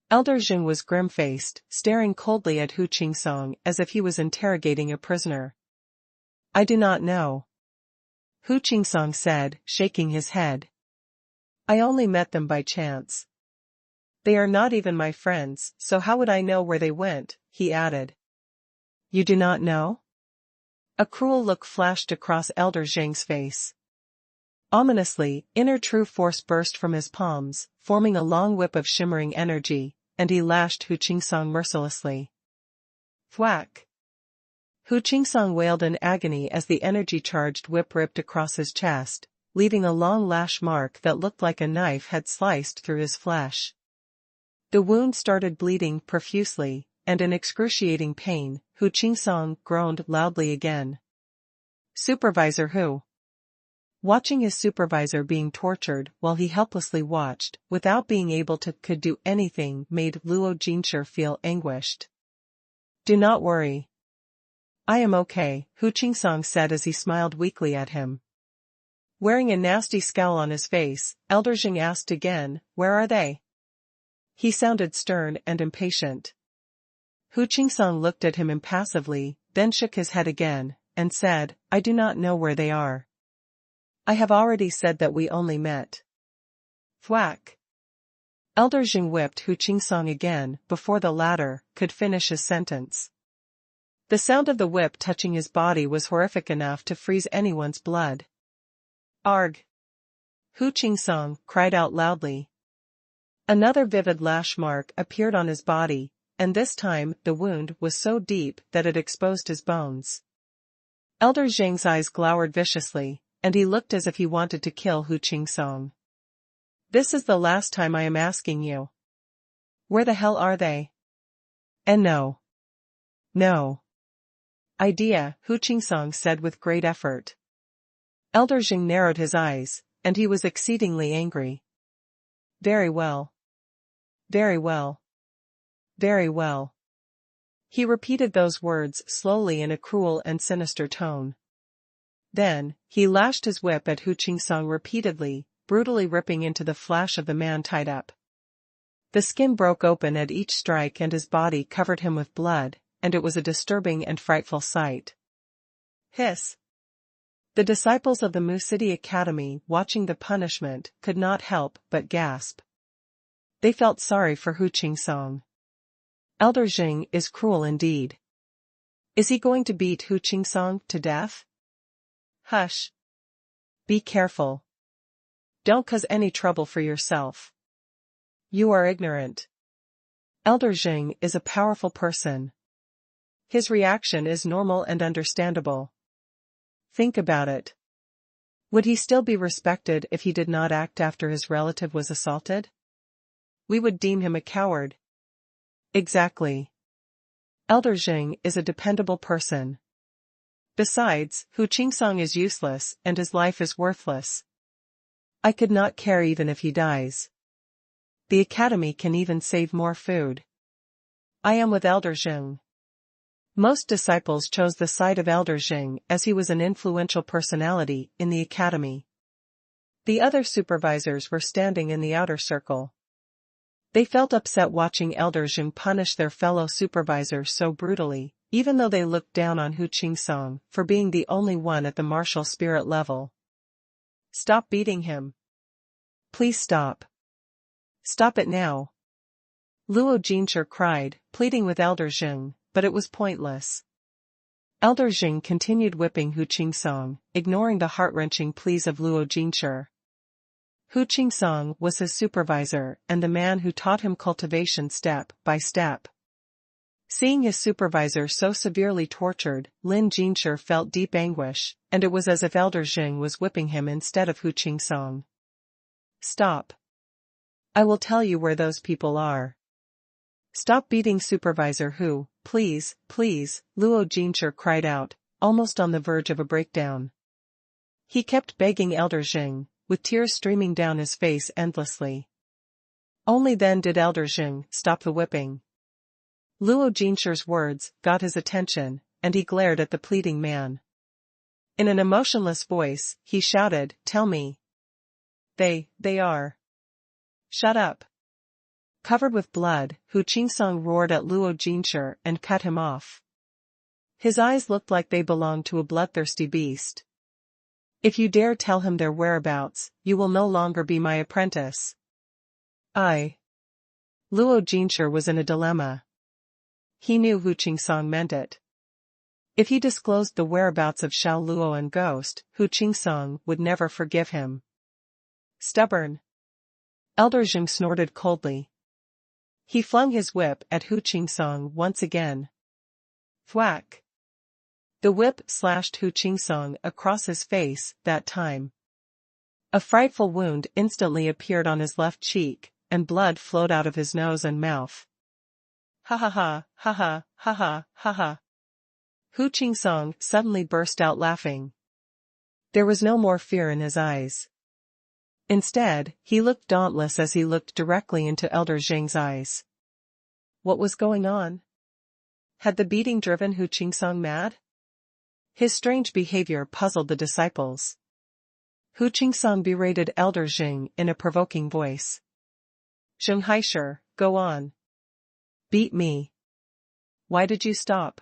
Elder Jing was grim-faced, staring coldly at Hu Qingsong as if he was interrogating a prisoner. I do not know. Hu Qingsong said, shaking his head. I only met them by chance. They are not even my friends, so how would I know where they went, he added. You do not know? A cruel look flashed across Elder Jing's face. Ominously, inner true force burst from his palms, forming a long whip of shimmering energy, and he lashed Hu Qingsong mercilessly. Thwack! Hu Qingsong wailed in agony as the energy-charged whip ripped across his chest, leaving a long lash mark that looked like a knife had sliced through his flesh. The wound started bleeding profusely, and in excruciating pain, Hu Qingsong groaned loudly again. Supervisor Hu. Watching his supervisor being tortured while he helplessly watched, without being able to could do anything, made Luo Jinshi feel anguished. Do not worry. I am okay, Hu Qingsong said as he smiled weakly at him. Wearing a nasty scowl on his face, Elder Jing asked again, "Where are they?" He sounded stern and impatient. Hu Qingsong looked at him impassively, then shook his head again, and said, "I do not know where they are. I have already said that we only met." Thwack! Elder Jing whipped Hu Qingsong again, before the latter could finish his sentence. The sound of the whip touching his body was horrific enough to freeze anyone's blood. "Arg!" Hu Qingsong cried out loudly. Another vivid lash mark appeared on his body, and this time the wound was so deep that it exposed his bones. Elder Jing's eyes glowered viciously, and he looked as if he wanted to kill Hu Qingsong. "This is the last time I am asking you. Where the hell are they?" "And no. No. Idea," Hu Qingsong said with great effort. Elder Jing narrowed his eyes, and he was exceedingly angry. "Very well. Very well. Very well." He repeated those words slowly in a cruel and sinister tone. Then, he lashed his whip at Hu Qingsong repeatedly, brutally ripping into the flesh of the man tied up. The skin broke open at each strike and his body covered him with blood, and it was a disturbing and frightful sight. Hiss! The disciples of the Mu City Academy watching the punishment could not help but gasp. They felt sorry for Hu Qingsong. Elder Jing is cruel indeed. Is he going to beat Hu Qingsong to death? Hush. Be careful. Don't cause any trouble for yourself. You are ignorant. Elder Jing is a powerful person. His reaction is normal and understandable. Think about it. Would he still be respected if he did not act after his relative was assaulted? We would deem him a coward. Exactly. Elder Jing is a dependable person. Besides, Hu Qingsong is useless and his life is worthless. I could not care even if he dies. The academy can even save more food. I am with Elder Jing. Most disciples chose the side of Elder Jing as he was an influential personality in the academy. The other supervisors were standing in the outer circle. They felt upset watching Elder Jing punish their fellow supervisors so brutally, even though they looked down on Hu Qingsong for being the only one at the martial spirit level. Stop beating him. Please stop. Stop it now. Luo Jinshi cried, pleading with Elder Jing, but it was pointless. Elder Jing continued whipping Hu Qingsong, ignoring the heart-wrenching pleas of Luo Jinshi. Hu Qingsong was his supervisor and the man who taught him cultivation step by step. Seeing his supervisor so severely tortured, Lin Jinshi felt deep anguish, and it was as if Elder Jing was whipping him instead of Hu Qingsong. Stop. I will tell you where those people are. Stop beating Supervisor Hu, please, please, Luo Jinshi cried out, almost on the verge of a breakdown. He kept begging Elder Jing, with tears streaming down his face endlessly. Only then did Elder Jing stop the whipping. Luo Jinshi's words got his attention, and he glared at the pleading man. In an emotionless voice, he shouted, "Tell me. They are." Shut up. Covered with blood, Hu Qingsong roared at Luo Jinshi and cut him off. His eyes looked like they belonged to a bloodthirsty beast. If you dare tell him their whereabouts, you will no longer be my apprentice. Luo Jinshi was in a dilemma. He knew Hu Qingsong meant it. If he disclosed the whereabouts of Xiao Luo and Ghost, Hu Qingsong would never forgive him. Stubborn. Elder Jing snorted coldly. He flung his whip at Hu Qingsong once again. Thwack! The whip slashed Hu Qingsong across his face that time. A frightful wound instantly appeared on his left cheek, and blood flowed out of his nose and mouth. Ha ha ha, ha ha, ha ha, ha ha. Hu Qingsong suddenly burst out laughing. There was no more fear in his eyes. Instead, he looked dauntless as he looked directly into Elder Jing's eyes. What was going on? Had the beating driven Hu Qingsong mad? His strange behavior puzzled the disciples. Hu Qingsong berated Elder Jing in a provoking voice. Zheng Haisher, go on. Beat me. Why did you stop?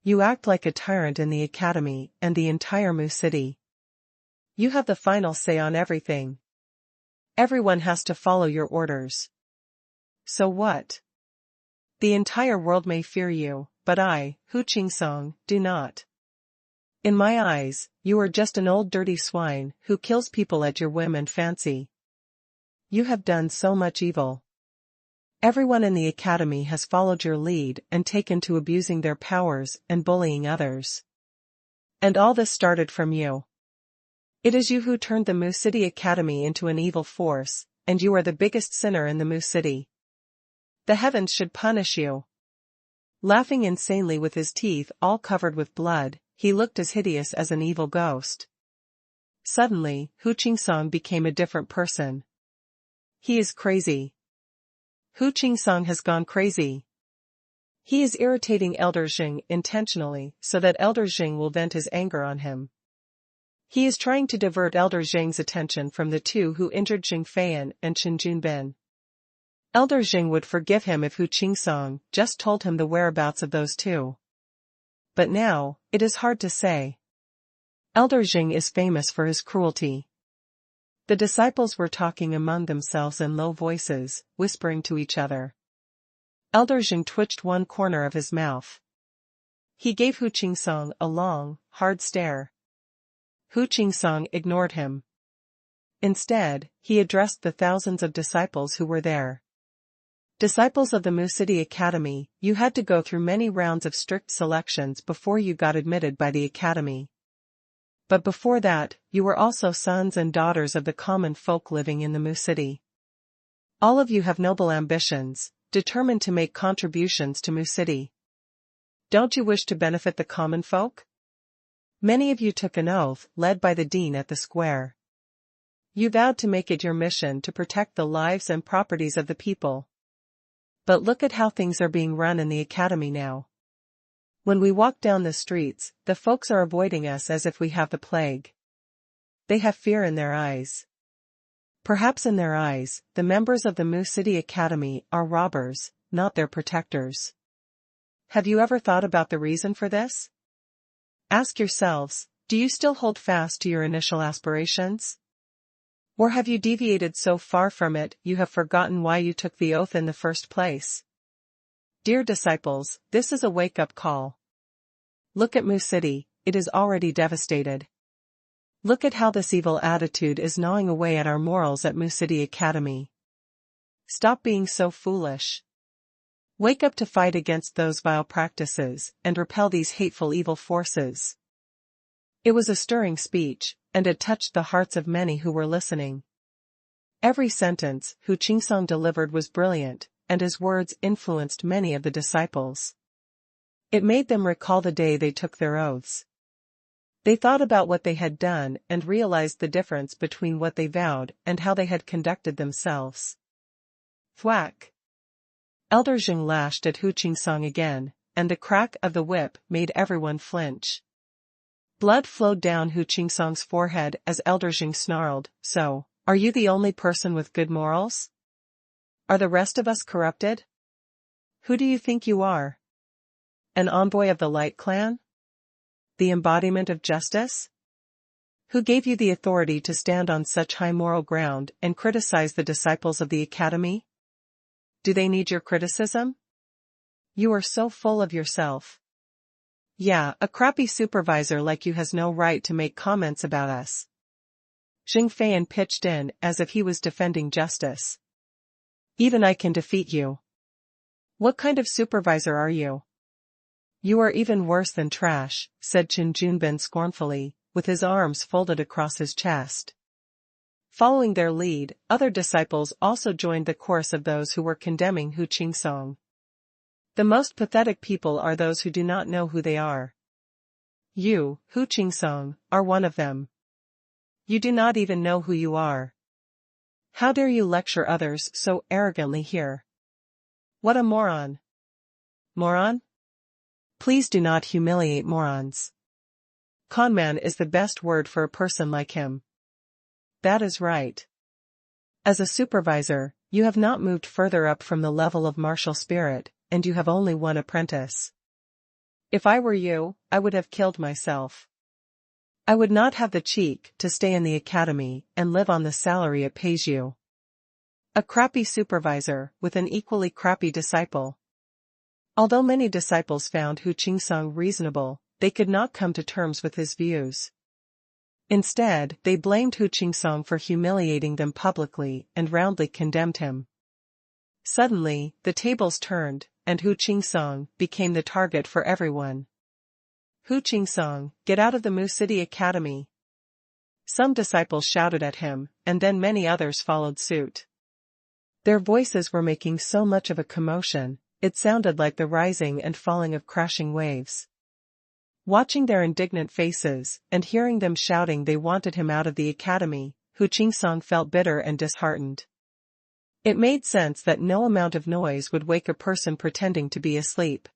You act like a tyrant in the academy and the entire Mu city. You have the final say on everything. Everyone has to follow your orders. So what? The entire world may fear you, but I, Hu Qingsong, do not. In my eyes, you are just an old dirty swine who kills people at your whim and fancy. You have done so much evil. Everyone in the academy has followed your lead and taken to abusing their powers and bullying others. And all this started from you. It is you who turned the Mu City Academy into an evil force, and you are the biggest sinner in the Mu City. The heavens should punish you. Laughing insanely with his teeth all covered with blood, he looked as hideous as an evil ghost. Suddenly, Hu Qingsong became a different person. He is crazy. Hu Qingsong has gone crazy. He is irritating Elder Jing intentionally so that Elder Jing will vent his anger on him. He is trying to divert Elder Jing's attention from the two who injured Jing Feiyan and Chen Junbin. Elder Jing would forgive him if Hu Qingsong just told him the whereabouts of those two. But now, it is hard to say. Elder Jing is famous for his cruelty. The disciples were talking among themselves in low voices, whispering to each other. Elder Jing twitched one corner of his mouth. He gave Hu Qingsong a long, hard stare. Hu Qingsong ignored him. Instead, he addressed the thousands of disciples who were there. Disciples of the Mu City Academy, you had to go through many rounds of strict selections before you got admitted by the academy. But before that, you were also sons and daughters of the common folk living in the Mu City. All of you have noble ambitions, determined to make contributions to Mu City. Don't you wish to benefit the common folk? Many of you took an oath, led by the dean at the square. You vowed to make it your mission to protect the lives and properties of the people. But look at how things are being run in the academy now. When we walk down the streets, the folks are avoiding us as if we have the plague. They have fear in their eyes. Perhaps in their eyes, the members of the Mu City Academy are robbers, not their protectors. Have you ever thought about the reason for this? Ask yourselves, do you still hold fast to your initial aspirations? Or have you deviated so far from it you have forgotten why you took the oath in the first place? Dear disciples, this is a wake-up call. Look at Mu City, it is already devastated. Look at how this evil attitude is gnawing away at our morals at Mu City Academy. Stop being so foolish. Wake up to fight against those vile practices and repel these hateful evil forces. It was a stirring speech, and it touched the hearts of many who were listening. Every sentence Hu Qingsong delivered was brilliant, and his words influenced many of the disciples. It made them recall the day they took their oaths. They thought about what they had done and realized the difference between what they vowed and how they had conducted themselves. Thwack! Elder Jing lashed at Hu Qingsong again, and the crack of the whip made everyone flinch. Blood flowed down Hu Qingsong's forehead as Elder Jing snarled, "So, are you the only person with good morals? Are the rest of us corrupted? Who do you think you are? An envoy of the Light Clan? The embodiment of justice? Who gave you the authority to stand on such high moral ground and criticize the disciples of the academy? Do they need your criticism? You are so full of yourself. Yeah, a crappy supervisor like you has no right to make comments about us." Jing Feiyan pitched in as if he was defending justice. "Even I can defeat you. What kind of supervisor are you?" "You are even worse than trash," said Chen Junbin scornfully, with his arms folded across his chest. Following their lead, other disciples also joined the chorus of those who were condemning Hu Qingsong. The most pathetic people are those who do not know who they are. You, Hu Qingsong, are one of them. You do not even know who you are. How dare you lecture others so arrogantly here? What a moron! Moron? Please do not humiliate morons. Conman is the best word for a person like him. That is right. As a supervisor, you have not moved further up from the level of martial spirit, and you have only one apprentice. If I were you, I would have killed myself. I would not have the cheek to stay in the academy and live on the salary it pays you. A crappy supervisor with an equally crappy disciple. Although many disciples found Hu Qingsong reasonable, they could not come to terms with his views. Instead, they blamed Hu Qingsong for humiliating them publicly and roundly condemned him. Suddenly, the tables turned, and Hu Qingsong became the target for everyone. Hu Qingsong, get out of the Mu City Academy. Some disciples shouted at him, and then many others followed suit. Their voices were making so much of a commotion, it sounded like the rising and falling of crashing waves. Watching their indignant faces, and hearing them shouting they wanted him out of the academy, Hu Qingsong felt bitter and disheartened. It made sense that no amount of noise would wake a person pretending to be asleep.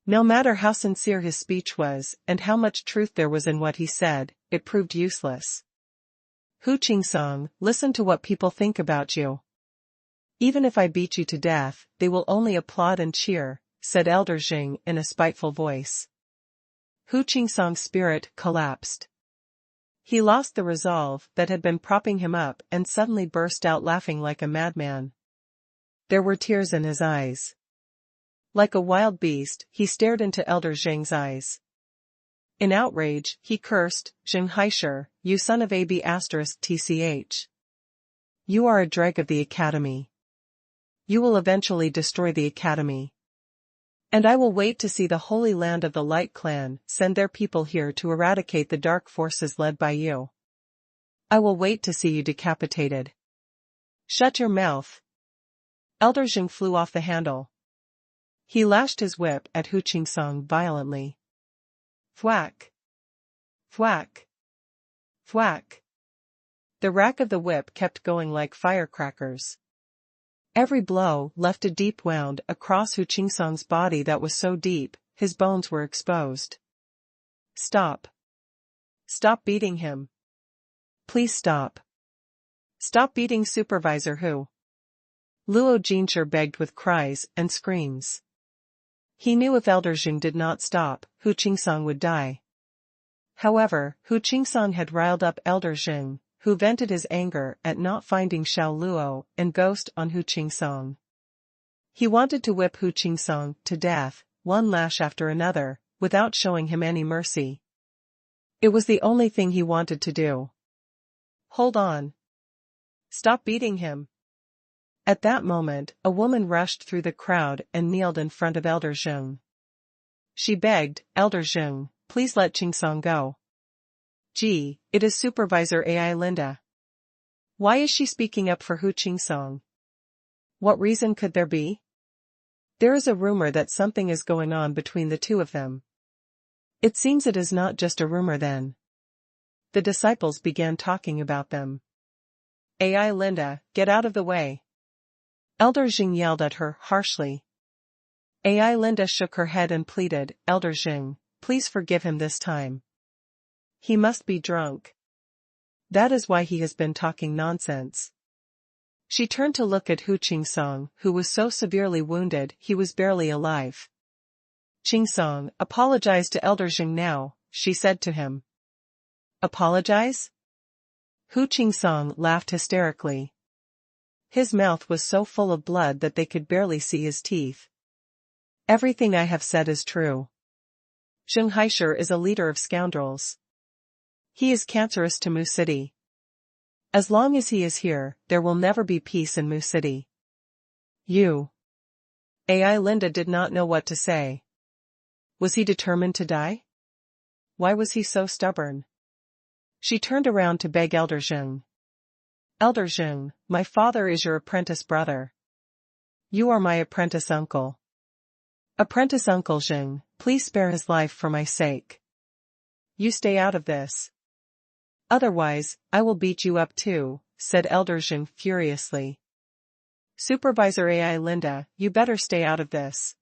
No matter how sincere his speech was, and how much truth there was in what he said, it proved useless. Hu Qingsong, listen to what people think about you. Even if I beat you to death, they will only applaud and cheer, said Elder Jing in a spiteful voice. Hu Qingsong's spirit collapsed. He lost the resolve that had been propping him up and suddenly burst out laughing like a madman. There were tears in his eyes. Like a wild beast, he stared into Elder Jing's eyes. In outrage, he cursed, "Zheng Haisher, you son of a b*tch. You are a dreg of the academy. You will eventually destroy the academy. And I will wait to see the Holy Land of the Light Clan send their people here to eradicate the dark forces led by you. I will wait to see you decapitated. Shut your mouth." Elder Jing flew off the handle. He lashed his whip at Hu Qingsong violently. Thwack! Thwack! Thwack! The rack of the whip kept going like firecrackers. Every blow left a deep wound across Hu Qingsong's body that was so deep, his bones were exposed. Stop. Stop beating him. Please stop. Stop beating Supervisor Hu. Luo Jinshi begged with cries and screams. He knew if Elder Jing did not stop, Hu Qingsong would die. However, Hu Qingsong had riled up Elder Jing, who vented his anger at not finding Xiao Luo and ghost on Hu Qingsong. He wanted to whip Hu Qingsong to death, one lash after another, without showing him any mercy. It was the only thing he wanted to do. Hold on. Stop beating him. At that moment, a woman rushed through the crowd and kneeled in front of Elder Jing. She begged, "Elder Jing, please let Qingsong go." Gee, it is Supervisor Ai Linda. Why is she speaking up for Hu Qingsong? What reason could there be? There is a rumor that something is going on between the two of them. It seems it is not just a rumor then. The disciples began talking about them. Ai Linda, get out of the way. Elder Jing yelled at her harshly. Ai Linda shook her head and pleaded, "Elder Jing, please forgive him this time. He must be drunk. That is why he has been talking nonsense." She turned to look at Hu Qingsong, who was so severely wounded he was barely alive. "Qingsong, apologize to Elder Jing now," she said to him. "Apologize?" Hu Qingsong laughed hysterically. His mouth was so full of blood that they could barely see his teeth. "Everything I have said is true. Zheng Haisher is a leader of scoundrels. He is cancerous to Mu City. As long as he is here, there will never be peace in Mu City." Ai Linda did not know what to say. Was he determined to die? Why was he so stubborn? She turned around to beg Elder Jing. "Elder Jing, my father is your apprentice brother. You are my apprentice uncle. Apprentice Uncle Jing, please spare his life for my sake. You stay out of this. Otherwise, I will beat you up too," said Elder Jing furiously. "Supervisor Ai Linda, you better stay out of this."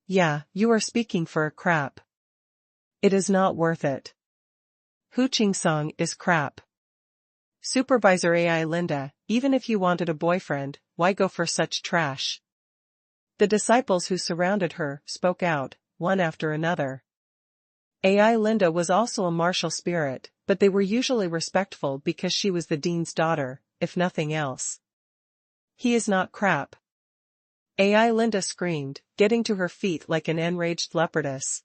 "Yeah, you are speaking for a crap. It is not worth it. Hu Qingsong is crap. Supervisor AI Linda, even if you wanted a boyfriend, why go for such trash? The disciples who surrounded her spoke out, one after another. AI Linda was also a martial spirit, but they were usually respectful because she was the dean's daughter, if nothing else. He is not crap. AI Linda screamed, getting to her feet like an enraged leopardess.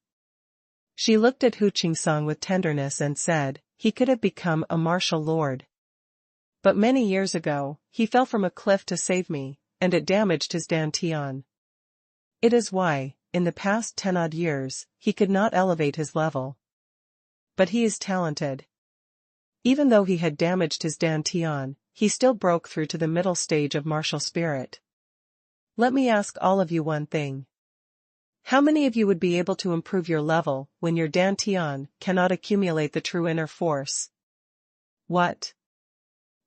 She looked at Hu Qingsong with tenderness and said, he could have become a martial lord. But many years ago, he fell from a cliff to save me, and it damaged his dantian. It is why, in the past 10-odd years, he could not elevate his level. But he is talented. Even though he had damaged his dantian, he still broke through to the middle stage of martial spirit. Let me ask all of you one thing. How many of you would be able to improve your level when your dantian cannot accumulate the true inner force? What?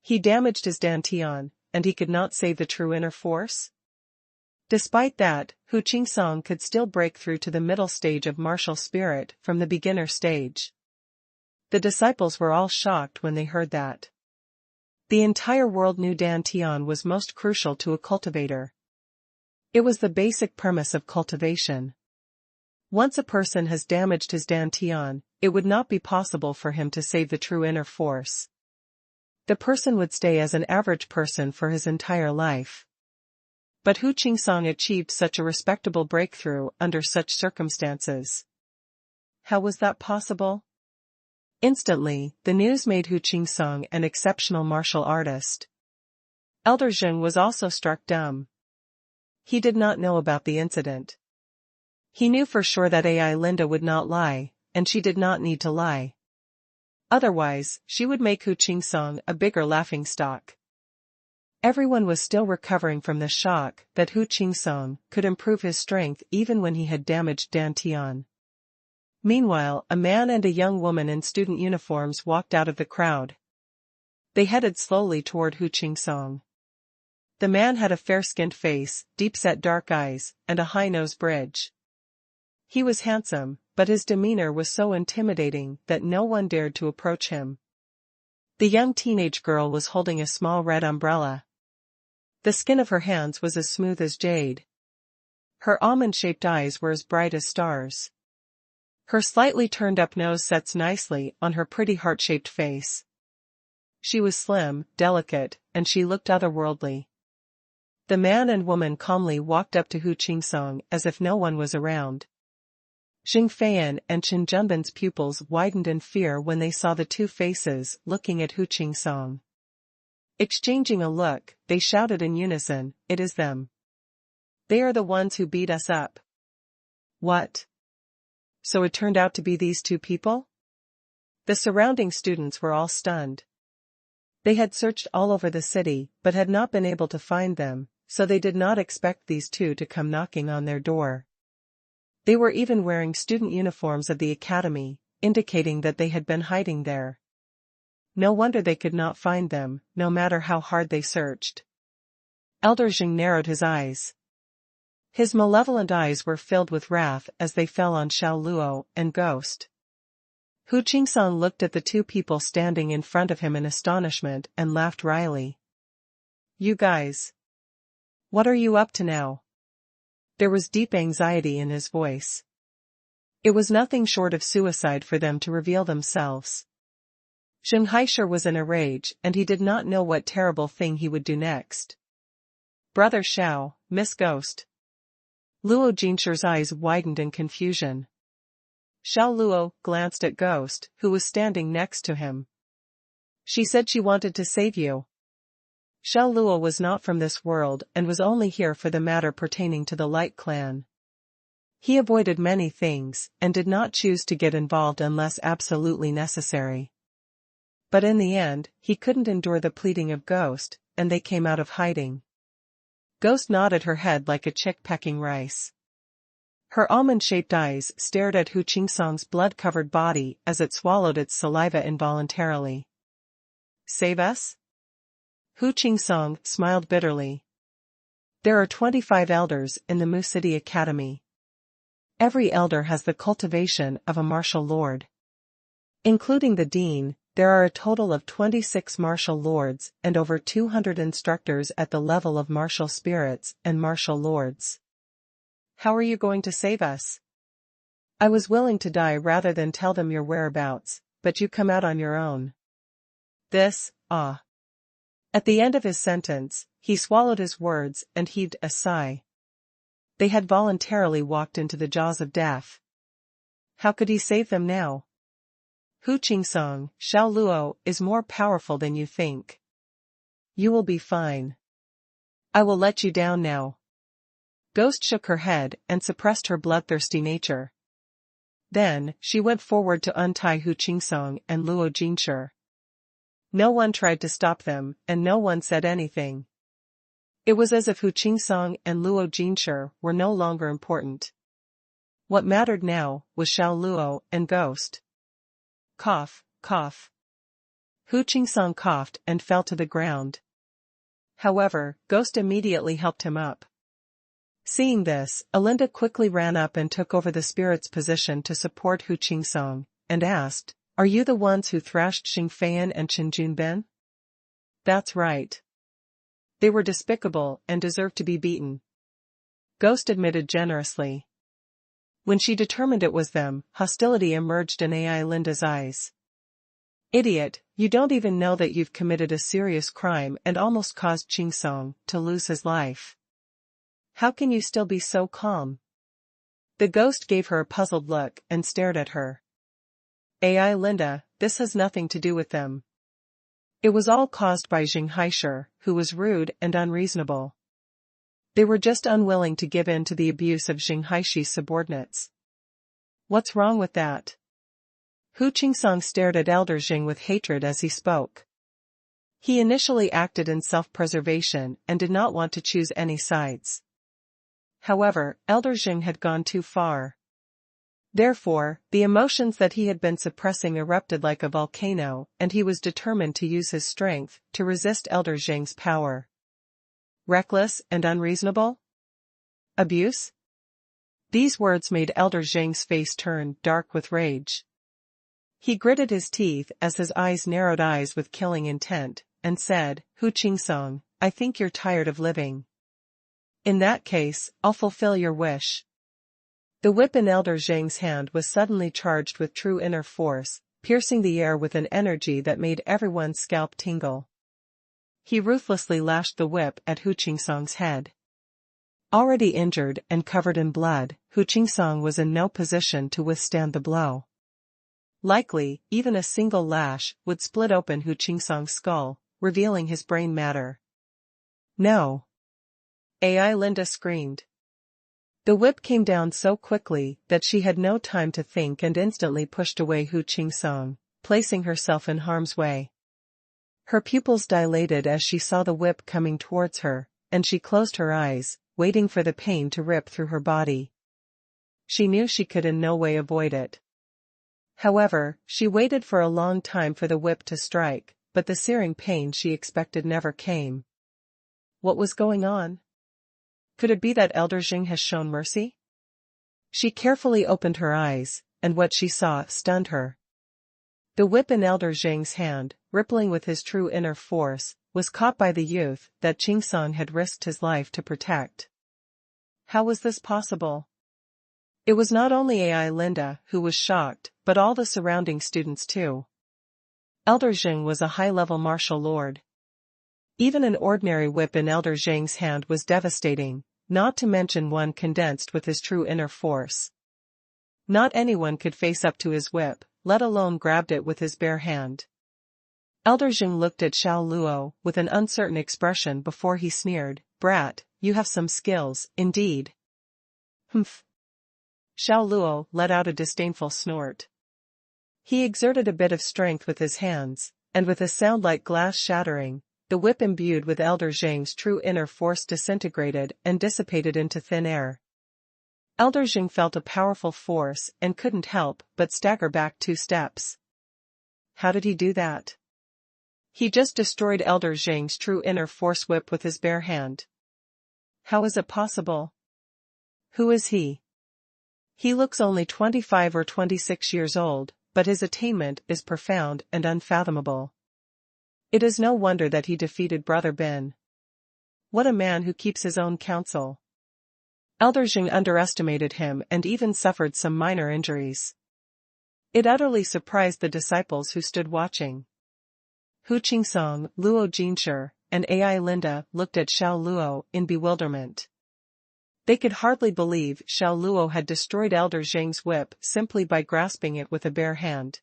He damaged his dantian, and he could not save the true inner force? Despite that, Hu Qingsong could still break through to the middle stage of martial spirit from the beginner stage. The disciples were all shocked when they heard that. The entire world knew dantian was most crucial to a cultivator. It was the basic premise of cultivation. Once a person has damaged his dantian, it would not be possible for him to save the true inner force. The person would stay as an average person for his entire life. But Hu Qingsong achieved such a respectable breakthrough under such circumstances. How was that possible? Instantly, the news made Hu Qingsong an exceptional martial artist. Elder Zheng was also struck dumb. He did not know about the incident. He knew for sure that AI Linda would not lie, and she did not need to lie. Otherwise, she would make Hu Qingsong a bigger laughingstock. Everyone was still recovering from the shock that Hu Qingsong could improve his strength even when he had damaged dantian. Meanwhile, a man and a young woman in student uniforms walked out of the crowd. They headed slowly toward Hu Qingsong. The man had a fair-skinned face, deep-set dark eyes, and a high-nose bridge. He was handsome, but his demeanor was so intimidating that no one dared to approach him. The young teenage girl was holding a small red umbrella. The skin of her hands was as smooth as jade. Her almond-shaped eyes were as bright as stars. Her slightly turned-up nose sets nicely on her pretty heart-shaped face. She was slim, delicate, and she looked otherworldly. The man and woman calmly walked up to Hu Qingsong as if no one was around. Xing Feiyan and Qin Junban's pupils widened in fear when they saw the two faces looking at Hu Qingsong. Exchanging a look, they shouted in unison, "It is them. They are the ones who beat us up." What? So it turned out to be these two people? The surrounding students were all stunned. They had searched all over the city but had not been able to find them, so they did not expect these two to come knocking on their door. They were even wearing student uniforms of the academy, indicating that they had been hiding there. No wonder they could not find them, no matter how hard they searched. Elder Zheng narrowed his eyes. His malevolent eyes were filled with wrath as they fell on Xiao Luo and Ghost. Hu Qingsong looked at the two people standing in front of him in astonishment and laughed wryly. "You guys. What are you up to now?" There was deep anxiety in his voice. It was nothing short of suicide for them to reveal themselves. Zheng Haisher was in a rage and he did not know what terrible thing he would do next. "Brother Xiao, Miss Ghost." Luo Jinsher's eyes widened in confusion. Xiao Luo glanced at Ghost, who was standing next to him. "She said she wanted to save you." Xiao Luo was not from this world and was only here for the matter pertaining to the Light Clan. He avoided many things and did not choose to get involved unless absolutely necessary. But in the end, he couldn't endure the pleading of Ghost, and they came out of hiding. Ghost nodded her head like a chick pecking rice. Her almond-shaped eyes stared at Hu Qingsong's blood-covered body as it swallowed its saliva involuntarily. "Save us?" Hu Qingsong smiled bitterly. "There are 25 elders in the Mu City Academy. Every elder has the cultivation of a martial lord. Including the dean, there are a total of 26 martial lords and over 200 instructors at the level of martial spirits and martial lords. How are you going to save us? I was willing to die rather than tell them your whereabouts, but you come out on your own. At the end of his sentence, he swallowed his words and heaved a sigh. They had voluntarily walked into the jaws of death. How could he save them now? Hu Qingsong, Xiao Luo, is more powerful than you think. You will be fine. I will let you down now. Ghost shook her head and suppressed her bloodthirsty nature. Then, she went forward to untie Hu Qingsong and Luo Jinshi. No one tried to stop them, and no one said anything. It was as if Hu Qingsong and Luo Jinshi were no longer important. What mattered now was Xiao Luo and Ghost. Cough, cough. Hu Qingsong coughed and fell to the ground. However, Ghost immediately helped him up. Seeing this, Alinda quickly ran up and took over the spirit's position to support Hu Qingsong, and asked, "Are you the ones who thrashed Xing Feiyan and Chen Junbin?" "That's right. They were despicable and deserved to be beaten," Ghost admitted generously. When she determined it was them, hostility emerged in Linda's eyes. "Idiot, you don't even know that you've committed a serious crime and almost caused Qingsong to lose his life. How can you still be so calm?" The ghost gave her a puzzled look and stared at her. Linda, this has nothing to do with them. It was all caused by Xinghai, who was rude and unreasonable. They were just unwilling to give in to the abuse of Xinghaishi's subordinates. What's wrong with that? Hu Qingsong stared at Elder Xing with hatred as he spoke. He initially acted in self-preservation and did not want to choose any sides. However, Elder Xing had gone too far. Therefore, the emotions that he had been suppressing erupted like a volcano, and he was determined to use his strength to resist Elder Xing's power. Reckless and unreasonable? Abuse? These words made Elder Xing's face turn dark with rage. He gritted his teeth as his eyes narrowed with killing intent, and said, "Hu Qingsong, I think you're tired of living. In that case, I'll fulfill your wish." The whip in Elder Xing's hand was suddenly charged with true inner force, piercing the air with an energy that made everyone's scalp tingle. He ruthlessly lashed the whip at Hu Qingsong's head. Already injured and covered in blood, Hu Qingsong was in no position to withstand the blow. Likely, even a single lash would split open Hu Qingsong's skull, revealing his brain matter. "No!" Linda screamed. The whip came down so quickly that she had no time to think and instantly pushed away Hu Qingsong, placing herself in harm's way. Her pupils dilated as she saw the whip coming towards her, and she closed her eyes, waiting for the pain to rip through her body. She knew she could in no way avoid it. However, she waited for a long time for the whip to strike, but the searing pain she expected never came. What was going on? Could it be that Elder Xing has shown mercy? She carefully opened her eyes, and what she saw stunned her. The whip in Elder Xing's hand, rippling with his true inner force, was caught by the youth that Qingsong had risked his life to protect. How was this possible? It was not only Linda who was shocked, but all the surrounding students too. Elder Xing was a high-level martial lord. Even an ordinary whip in Elder Xing's hand was devastating, not to mention one condensed with his true inner force. Not anyone could face up to his whip, let alone grabbed it with his bare hand. Elder Xing looked at Xiao Luo with an uncertain expression before he sneered, "Brat, you have some skills, indeed." "Humph." Xiao Luo let out a disdainful snort. He exerted a bit of strength with his hands, and with a sound like glass shattering, the whip imbued with Elder Xing's true inner force disintegrated and dissipated into thin air. Elder Xing felt a powerful force and couldn't help but stagger back 2 steps. How did he do that? He just destroyed Elder Xing's true inner force whip with his bare hand. How is it possible? Who is he? He looks only 25 or 26 years old, but his attainment is profound and unfathomable. It is no wonder that he defeated Brother Bin. What a man who keeps his own counsel. Elder Jing underestimated him and even suffered some minor injuries. It utterly surprised the disciples who stood watching. Hu Qingsong, Luo Jinshi, and Ai Linda looked at Xiao Luo in bewilderment. They could hardly believe Xiao Luo had destroyed Elder Zheng's whip simply by grasping it with a bare hand.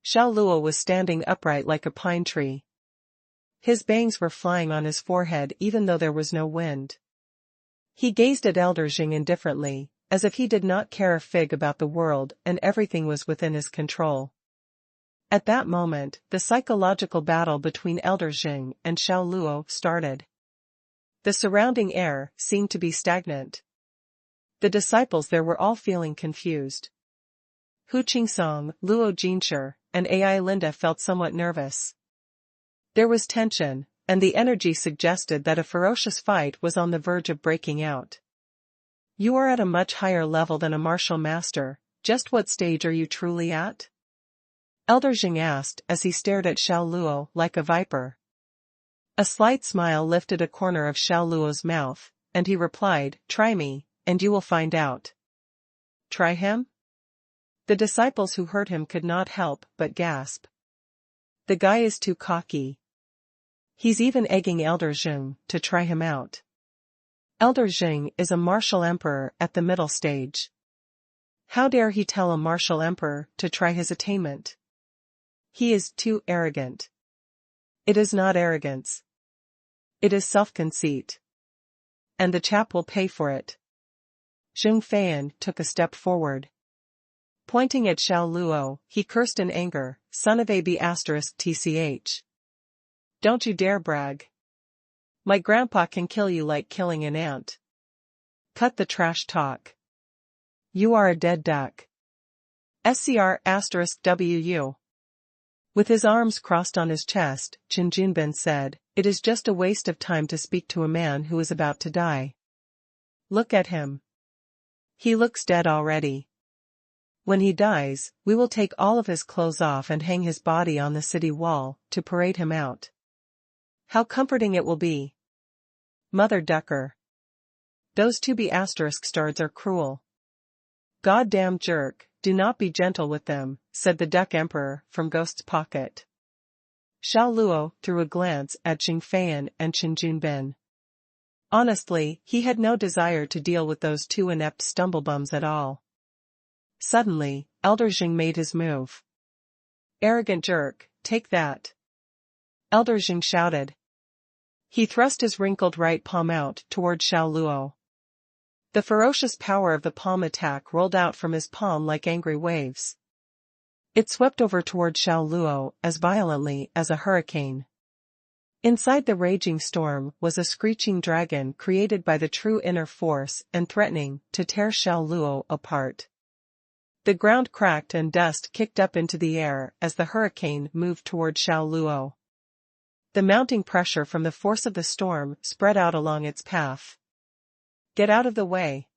Xiao Luo was standing upright like a pine tree. His bangs were flying on his forehead even though there was no wind. He gazed at Elder Zheng indifferently, as if he did not care a fig about the world and everything was within his control. At that moment, the psychological battle between Elder Zheng and Xiao Luo started. The surrounding air seemed to be stagnant. The disciples there were all feeling confused. Hu Qingsong, Luo Jinshi, and Ai Linda felt somewhat nervous. There was tension, and the energy suggested that a ferocious fight was on the verge of breaking out. You are at a much higher level than a martial master, just what stage are you truly at? Elder Zheng asked as he stared at Xiao Luo like a viper. A slight smile lifted a corner of Xiao Luo's mouth, and he replied, "Try me, and you will find out." Try him? The disciples who heard him could not help but gasp. The guy is too cocky. He's even egging Elder Zheng to try him out. Elder Zheng is a martial emperor at the middle stage. How dare he tell a martial emperor to try his attainment? He is too arrogant. It is not arrogance. It is self-conceit. And the chap will pay for it. Zheng Feiyan took a step forward. Pointing at Xiao Luo, he cursed in anger, "Son of a B***tch. Don't you dare brag. My grandpa can kill you like killing an ant. Cut the trash talk. You are a dead duck. SCR**WU. With his arms crossed on his chest, Qin Junbin said, "It is just a waste of time to speak to a man who is about to die. Look at him. He looks dead already. When he dies, we will take all of his clothes off and hang his body on the city wall, to parade him out. How comforting it will be. Mother Ducker. Those 2B** stards are cruel. Goddamn jerk, do not be gentle with them," said the Duck Emperor from Ghost's pocket. Xiao Luo threw a glance at Xing Feiyan and Qin Junbin. Honestly, he had no desire to deal with those two inept stumblebums at all. Suddenly, Elder Zheng made his move. "Arrogant jerk, take that." Elder Zheng shouted. He thrust his wrinkled right palm out toward Xiao Luo. The ferocious power of the palm attack rolled out from his palm like angry waves. It swept over toward Xiao Luo as violently as a hurricane. Inside the raging storm was a screeching dragon created by the true inner force and threatening to tear Xiao Luo apart. The ground cracked and dust kicked up into the air as the hurricane moved toward Xiao Luo. The mounting pressure from the force of the storm spread out along its path. "Get out of the way!"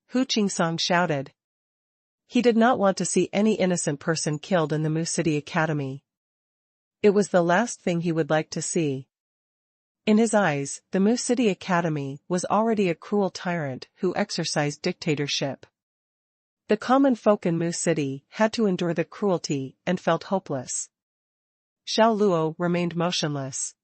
Hu Qingsong shouted. He did not want to see any innocent person killed in the Mu City Academy. It was the last thing he would like to see. In his eyes, the Mu City Academy was already a cruel tyrant who exercised dictatorship. The common folk in Mu City had to endure the cruelty and felt hopeless. Xiao Luo remained motionless.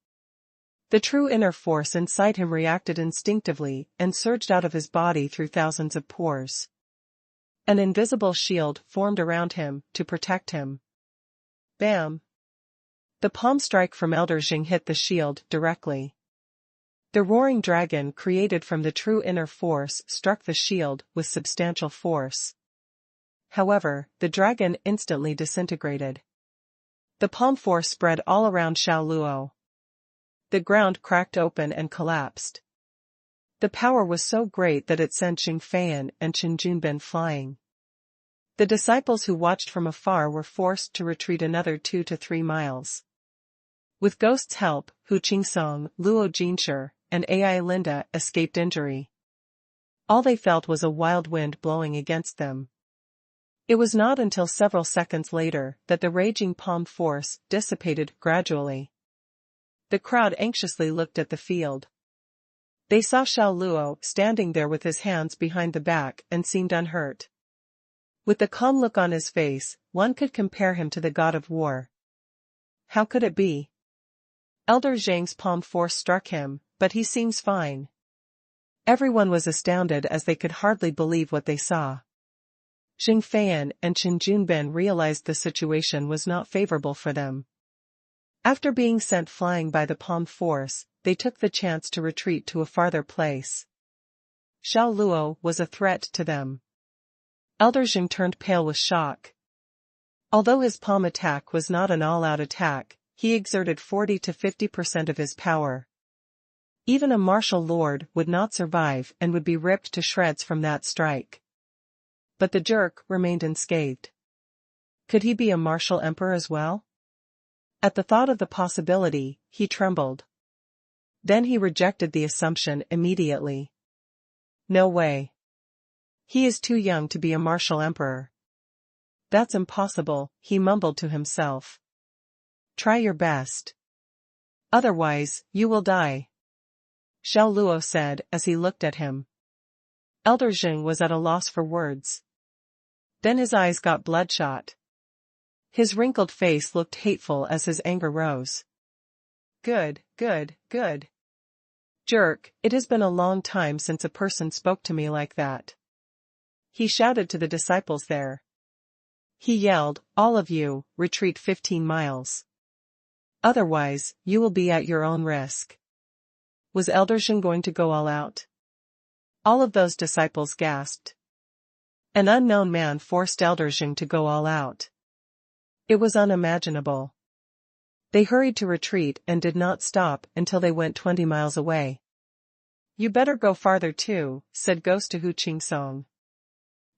The true inner force inside him reacted instinctively and surged out of his body through thousands of pores. An invisible shield formed around him to protect him. Bam! The palm strike from Elder Zheng hit the shield directly. The roaring dragon created from the true inner force struck the shield with substantial force. However, the dragon instantly disintegrated. The palm force spread all around Xiao Luo. The ground cracked open and collapsed. The power was so great that it sent Xing Feiyan and Qin Junbin flying. The disciples who watched from afar were forced to retreat another 2 to 3 miles. With Ghost's help, Hu Qingsong, Luo Jinshi, and Ai Linda escaped injury. All they felt was a wild wind blowing against them. It was not until several seconds later that the raging palm force dissipated gradually. The crowd anxiously looked at the field. They saw Xiao Luo standing there with his hands behind the back and seemed unhurt. With the calm look on his face, one could compare him to the god of war. How could it be? Elder Zhang's palm force struck him, but he seems fine. Everyone was astounded as they could hardly believe what they saw. Xing Feiyan and Qin Junbin realized the situation was not favorable for them. After being sent flying by the palm force, they took the chance to retreat to a farther place. Xiao Luo was a threat to them. Elder Xing turned pale with shock. Although his palm attack was not an all-out attack, he exerted 40 to 50% of his power. Even a martial lord would not survive and would be ripped to shreds from that strike. But the jerk remained unscathed. Could he be a martial emperor as well? At the thought of the possibility, he trembled. Then he rejected the assumption immediately. No way. He is too young to be a martial emperor. That's impossible, he mumbled to himself. Try your best. Otherwise, you will die. Xiao Luo said as he looked at him. Elder Xing was at a loss for words. Then his eyes got bloodshot. His wrinkled face looked hateful as his anger rose. Good. Jerk, it has been a long time since a person spoke to me like that. He shouted to the disciples there. He yelled, all of you, retreat 15 miles. Otherwise, you will be at your own risk. Was Elder Xing going to go all out? All of those disciples gasped. An unknown man forced Elder Xing to go all out. It was unimaginable. They hurried to retreat and did not stop until they went 20 miles away. You better go farther too, said Ghost to Hu Qingsong.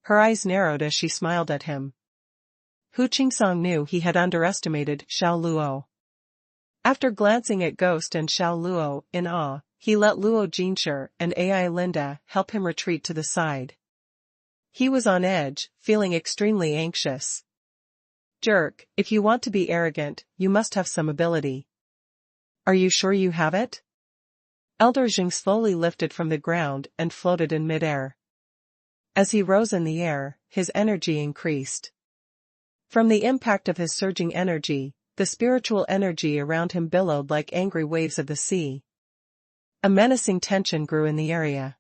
Her eyes narrowed as she smiled at him. Hu Qingsong knew he had underestimated Xiao Luo. After glancing at Ghost and Xiao Luo in awe, he let Luo Jinshi and Ai Linda help him retreat to the side. He was on edge, feeling extremely anxious. Jerk, if you want to be arrogant, you must have some ability. Are you sure you have it? Elder Xing slowly lifted from the ground and floated in midair. As he rose in the air, his energy increased. From the impact of his surging energy, the spiritual energy around him billowed like angry waves of the sea. A menacing tension grew in the area.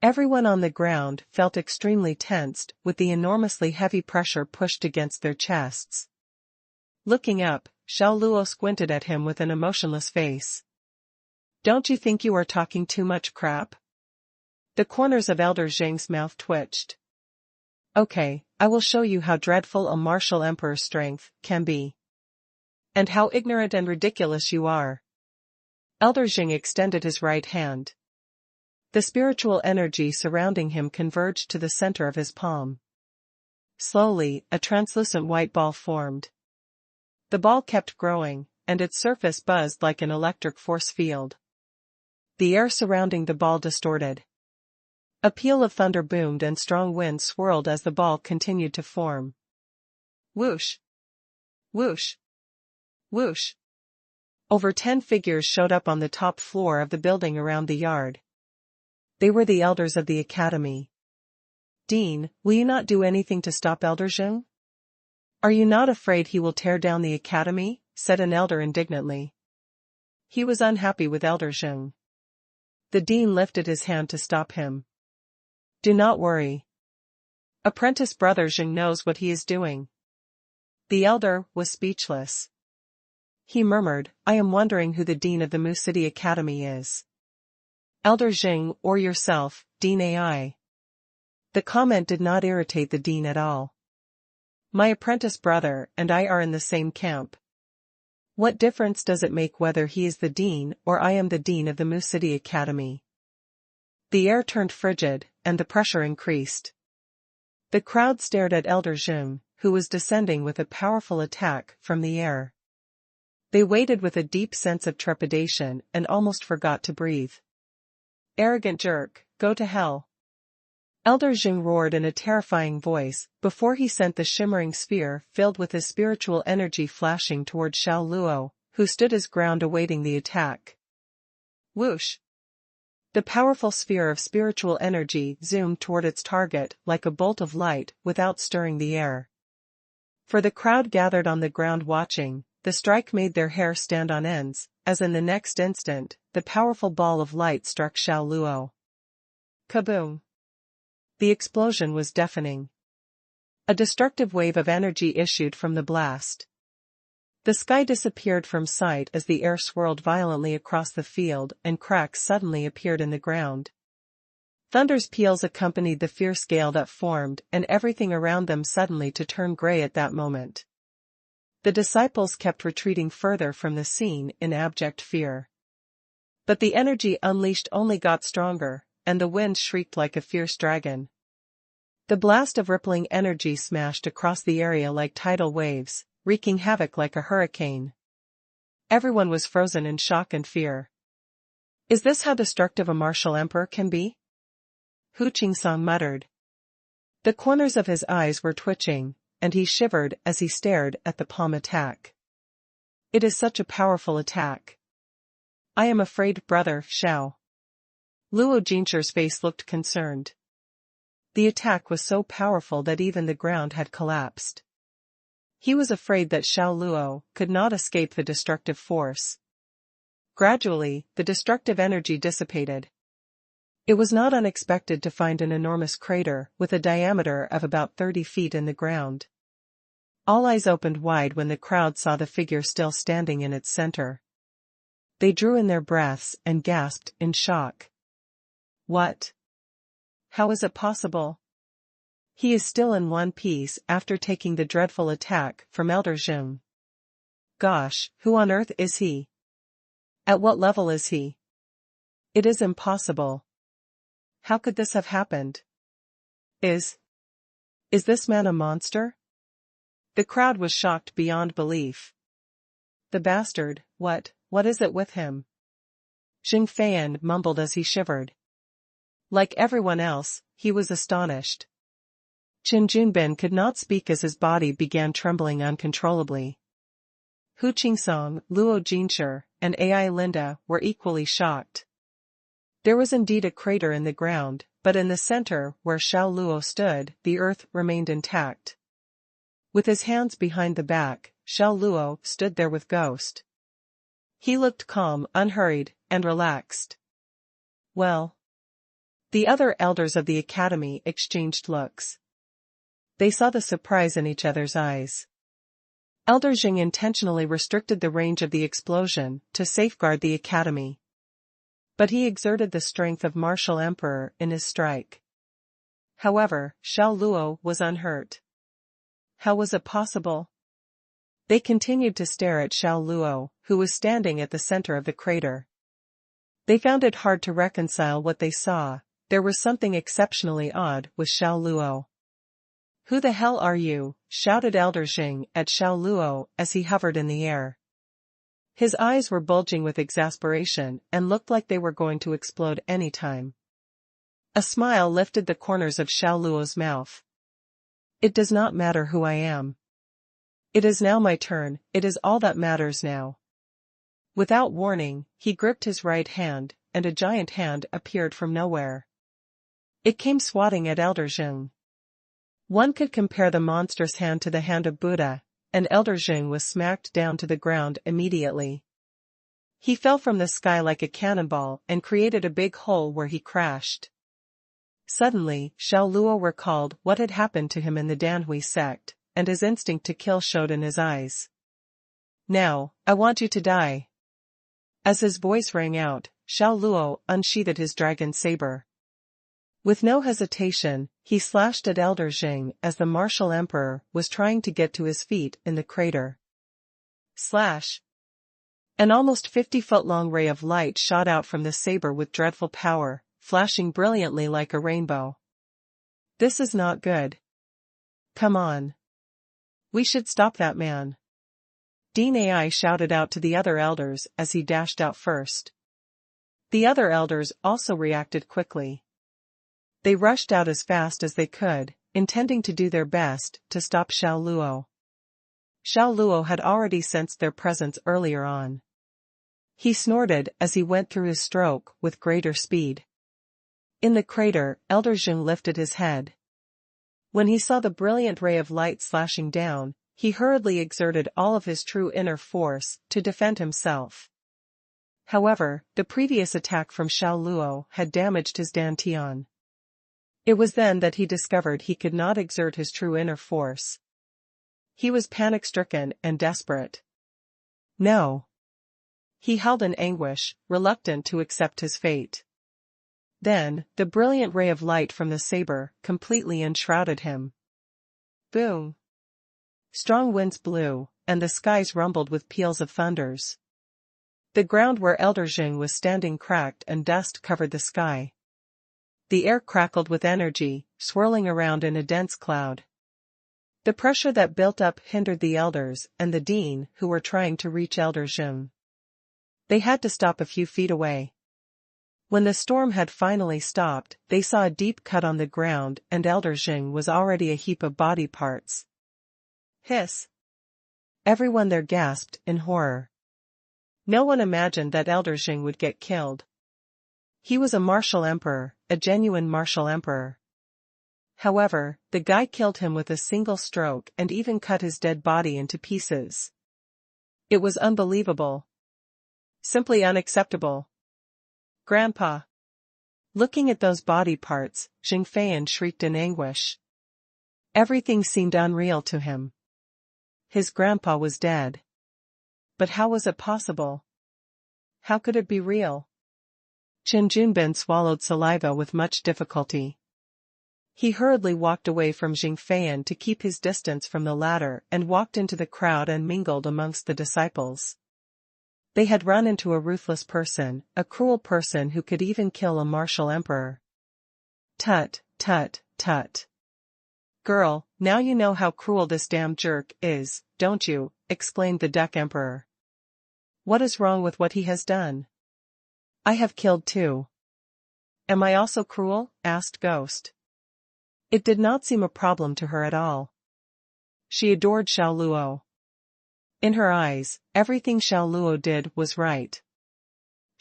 Everyone on the ground felt extremely tensed with the enormously heavy pressure pushed against their chests. Looking up, Xiao Luo squinted at him with an emotionless face. Don't you think you are talking too much crap? The corners of Elder Zhang's mouth twitched. Okay, I will show you how dreadful a martial emperor's strength can be. And how ignorant and ridiculous you are. Elder Xing extended his right hand. The spiritual energy surrounding him converged to the center of his palm. Slowly, a translucent white ball formed. The ball kept growing, and its surface buzzed like an electric force field. The air surrounding the ball distorted. A peal of thunder boomed and strong winds swirled as the ball continued to form. Whoosh! Whoosh! Whoosh! Over 10 figures showed up on the top floor of the building around the yard. They were the elders of the academy. Dean, will you not do anything to stop Elder Xing? Are you not afraid he will tear down the academy? Said an elder indignantly. He was unhappy with Elder Xing. The dean lifted his hand to stop him. Do not worry. Apprentice Brother Xing knows what he is doing. The elder was speechless. He murmured, I am wondering who the dean of the Mu City Academy is. Elder Xing or yourself, Dean Ai. The comment did not irritate the dean at all. My apprentice brother and I are in the same camp. What difference does it make whether he is the dean or I am the dean of the Mu City Academy? The air turned frigid, and the pressure increased. The crowd stared at Elder Xing, who was descending with a powerful attack from the air. They waited with a deep sense of trepidation and almost forgot to breathe. Arrogant jerk, go to hell. Elder Jing roared in a terrifying voice, before he sent the shimmering sphere filled with his spiritual energy flashing toward Xiao Luo, who stood his ground awaiting the attack. Whoosh! The powerful sphere of spiritual energy zoomed toward its target like a bolt of light without stirring the air. For the crowd gathered on the ground watching, the strike made their hair stand on ends, as in the next instant, the powerful ball of light struck Xiao Luo. Kaboom! The explosion was deafening. A destructive wave of energy issued from the blast. The sky disappeared from sight as the air swirled violently across the field and cracks suddenly appeared in the ground. Thunder's peals accompanied the fierce gale that formed and everything around them suddenly to turn gray at that moment. The disciples kept retreating further from the scene in abject fear. But the energy unleashed only got stronger, and the wind shrieked like a fierce dragon. The blast of rippling energy smashed across the area like tidal waves, wreaking havoc like a hurricane. Everyone was frozen in shock and fear. Is this how destructive a martial emperor can be? Hu Qingsong muttered. The corners of his eyes were twitching, and he shivered as he stared at the palm attack. It is such a powerful attack. I am afraid, brother Xiao. Luo Jinshi's face looked concerned. The attack was so powerful that even the ground had collapsed. He was afraid that Xiao Luo could not escape the destructive force. Gradually, the destructive energy dissipated. It was not unexpected to find an enormous crater with a diameter of about 30 feet in the ground. All eyes opened wide when the crowd saw the figure still standing in its center. They drew in their breaths and gasped in shock. What? How is it possible? He is still in one piece after taking the dreadful attack from Elder Jing. Gosh, who on earth is he? At what level is he? It is impossible. How could this have happened? Is this man a monster? The crowd was shocked beyond belief. The bastard, what is it with him? Jing Feiyan mumbled as he shivered. Like everyone else, he was astonished. Qin Junbin could not speak as his body began trembling uncontrollably. Hu Qingsong, Luo Jinshi, and Ai Linda were equally shocked. There was indeed a crater in the ground, but in the center where Xiao Luo stood, the earth remained intact. With his hands behind the back, Xiao Luo stood there with Ghost. He looked calm, unhurried, and relaxed. Well. The other elders of the academy exchanged looks. They saw the surprise in each other's eyes. Elder Jing intentionally restricted the range of the explosion to safeguard the academy. But he exerted the strength of martial emperor in his strike. However, Xiao Luo was unhurt. How was it possible? They continued to stare at Xiao Luo, who was standing at the center of the crater. They found it hard to reconcile what they saw. There was something exceptionally odd with Xiao Luo. Who the hell are you? Shouted Elder Jing at Xiao Luo as he hovered in the air. His eyes were bulging with exasperation and looked like they were going to explode any time. A smile lifted the corners of Xiao Luo's mouth. It does not matter who I am. It is now my turn, it is all that matters now. Without warning, he gripped his right hand, and a giant hand appeared from nowhere. It came swatting at Elder Jing. One could compare the monstrous hand to the hand of Buddha, and Elder Jing was smacked down to the ground immediately. He fell from the sky like a cannonball and created a big hole where he crashed. Suddenly, Xiao Luo recalled what had happened to him in the Danhui sect, and his instinct to kill showed in his eyes. Now, I want you to die. As his voice rang out, Xiao Luo unsheathed his dragon saber. With no hesitation, he slashed at Elder Jing as the martial emperor was trying to get to his feet in the crater. Slash! An almost 50-foot-long ray of light shot out from the saber with dreadful power, flashing brilliantly like a rainbow. This is not good. Come on. We should stop that man. Dean Ai shouted out to the other elders as he dashed out first. The other elders also reacted quickly. They rushed out as fast as they could, intending to do their best to stop Xiao Luo. Xiao Luo had already sensed their presence earlier on. He snorted as he went through his stroke with greater speed. In the crater, Elder Zheng lifted his head. When he saw the brilliant ray of light slashing down, he hurriedly exerted all of his true inner force to defend himself. However, the previous attack from Xiao Luo had damaged his dantian. It was then that he discovered he could not exert his true inner force. He was panic-stricken and desperate. No. He held in anguish, reluctant to accept his fate. Then, the brilliant ray of light from the saber completely enshrouded him. Boom! Strong winds blew, and the skies rumbled with peals of thunders. The ground where Elder Zheng was standing cracked and dust covered the sky. The air crackled with energy, swirling around in a dense cloud. The pressure that built up hindered the elders and the dean who were trying to reach Elder Zheng. They had to stop a few feet away. When the storm had finally stopped, they saw a deep cut on the ground and Elder Zheng was already a heap of body parts. Hiss! Everyone there gasped in horror. No one imagined that Elder Zheng would get killed. He was a martial emperor, a genuine martial emperor. However, the guy killed him with a single stroke and even cut his dead body into pieces. It was unbelievable. Simply unacceptable. Grandpa! Looking at those body parts, Xing Feiyan shrieked in anguish. Everything seemed unreal to him. His grandpa was dead. But how was it possible? How could it be real? Chen Junbin swallowed saliva with much difficulty. He hurriedly walked away from Xing Feiyan to keep his distance from the latter and walked into the crowd and mingled amongst the disciples. They had run into a ruthless person, a cruel person who could even kill a martial emperor. Tut, tut, tut. Girl, now you know how cruel this damn jerk is, don't you? Exclaimed the Duck Emperor. What is wrong with what he has done? I have killed too. Am I also cruel? Asked Ghost. It did not seem a problem to her at all. She adored Xiao Luo. In her eyes, everything Xiao Luo did was right.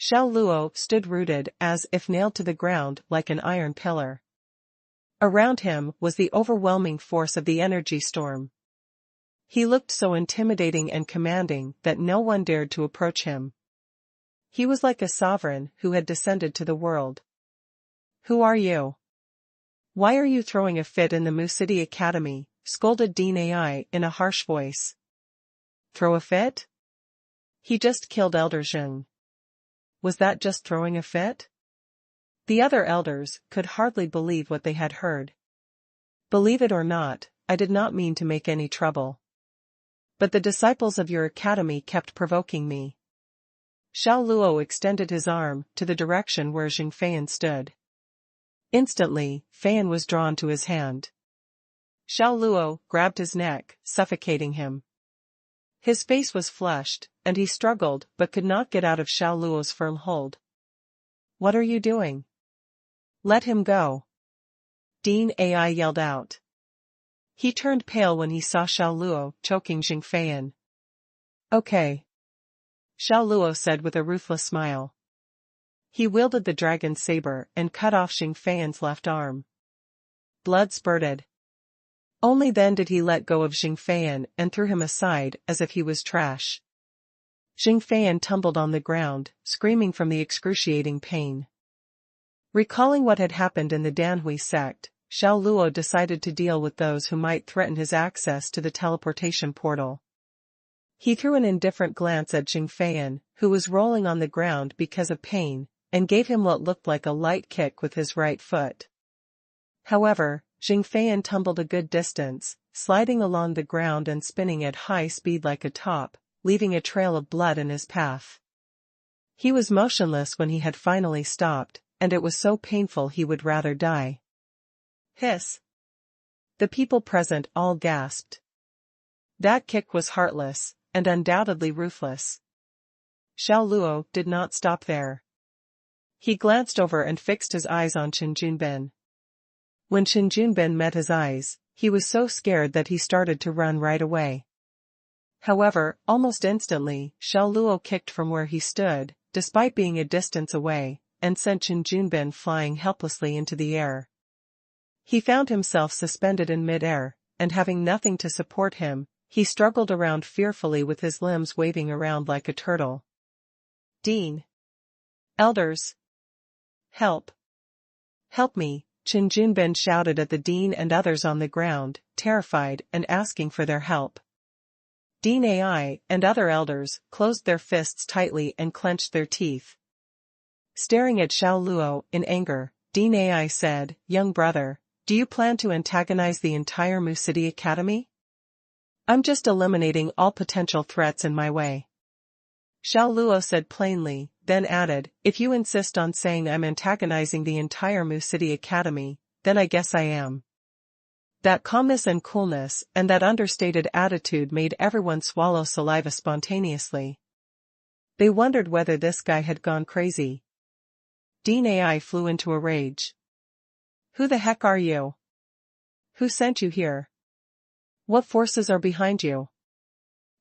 Xiao Luo stood rooted as if nailed to the ground like an iron pillar. Around him was the overwhelming force of the energy storm. He looked so intimidating and commanding that no one dared to approach him. He was like a sovereign who had descended to the world. Who are you? Why are you throwing a fit in the Mu City Academy? Scolded Dean Ai in a harsh voice. Throw a fit? He just killed Elder Zheng. Was that just throwing a fit? The other elders could hardly believe what they had heard. Believe it or not, I did not mean to make any trouble. But the disciples of your academy kept provoking me. Xiao Luo extended his arm to the direction where Xing Feiyan stood. Instantly, Feiyan was drawn to his hand. Xiao Luo grabbed his neck, suffocating him. His face was flushed, and he struggled but could not get out of Xiao Luo's firm hold. What are you doing? Let him go. Dean Ai yelled out. He turned pale when he saw Xiao Luo choking Xing Feiyan. Okay. Xiao Luo said with a ruthless smile. He wielded the dragon saber and cut off Xing Feiyan's left arm. Blood spurted. Only then did he let go of Xing Feiyan and threw him aside as if he was trash. Xing Feiyan tumbled on the ground, screaming from the excruciating pain. Recalling what had happened in the Danhui sect, Xiao Luo decided to deal with those who might threaten his access to the teleportation portal. He threw an indifferent glance at Xing Feiyan, who was rolling on the ground because of pain, and gave him what looked like a light kick with his right foot. However, Xing Feiyan tumbled a good distance, sliding along the ground and spinning at high speed like a top, leaving a trail of blood in his path. He was motionless when he had finally stopped, and it was so painful he would rather die. Hiss! The people present all gasped. That kick was heartless, and undoubtedly ruthless. Xiao Luo did not stop there. He glanced over and fixed his eyes on Chen Junbin. When Xinjunbin met his eyes, he was so scared that he started to run right away. However, almost instantly, Xiao Luo kicked from where he stood, despite being a distance away, and sent Xinjunbin flying helplessly into the air. He found himself suspended in mid-air, and having nothing to support him, he struggled around fearfully with his limbs waving around like a turtle. Dean! Elders! Help! Help me! Xinjunbin shouted at the dean and others on the ground, terrified and asking for their help. Dean Ai and other elders closed their fists tightly and clenched their teeth. Staring at Xiao Luo in anger, Dean Ai said, "Young brother, do you plan to antagonize the entire Mu City Academy? I'm just eliminating all potential threats in my way." Xiao Luo said plainly, then added, "If you insist on saying I'm antagonizing the entire Mu City Academy, then I guess I am." That calmness and coolness and that understated attitude made everyone swallow saliva spontaneously. They wondered whether this guy had gone crazy. Dean Ai flew into a rage. "Who the heck are you? Who sent you here? What forces are behind you?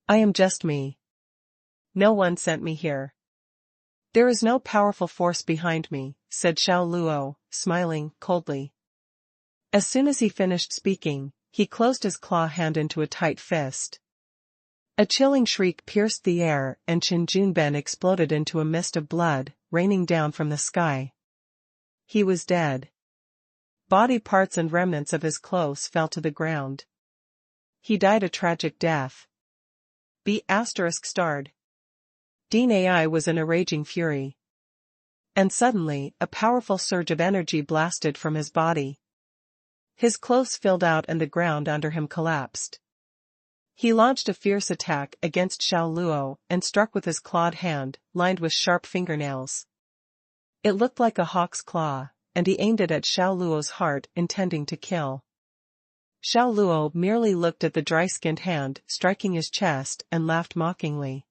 I am just me. No one sent me here. There is no powerful force behind me," said Xiao Luo, smiling coldly. As soon as he finished speaking, he closed his claw hand into a tight fist. A chilling shriek pierced the air and Xinjunbin exploded into a mist of blood, raining down from the sky. He was dead. Body parts and remnants of his clothes fell to the ground. He died a tragic death. B*****. Dean Ai was in a raging fury. And suddenly, a powerful surge of energy blasted from his body. His clothes filled out and the ground under him collapsed. He launched a fierce attack against Xiao Luo and struck with his clawed hand, lined with sharp fingernails. It looked like a hawk's claw, and he aimed it at Xiao Luo's heart, intending to kill. Xiao Luo merely looked at the dry-skinned hand striking his chest and laughed mockingly.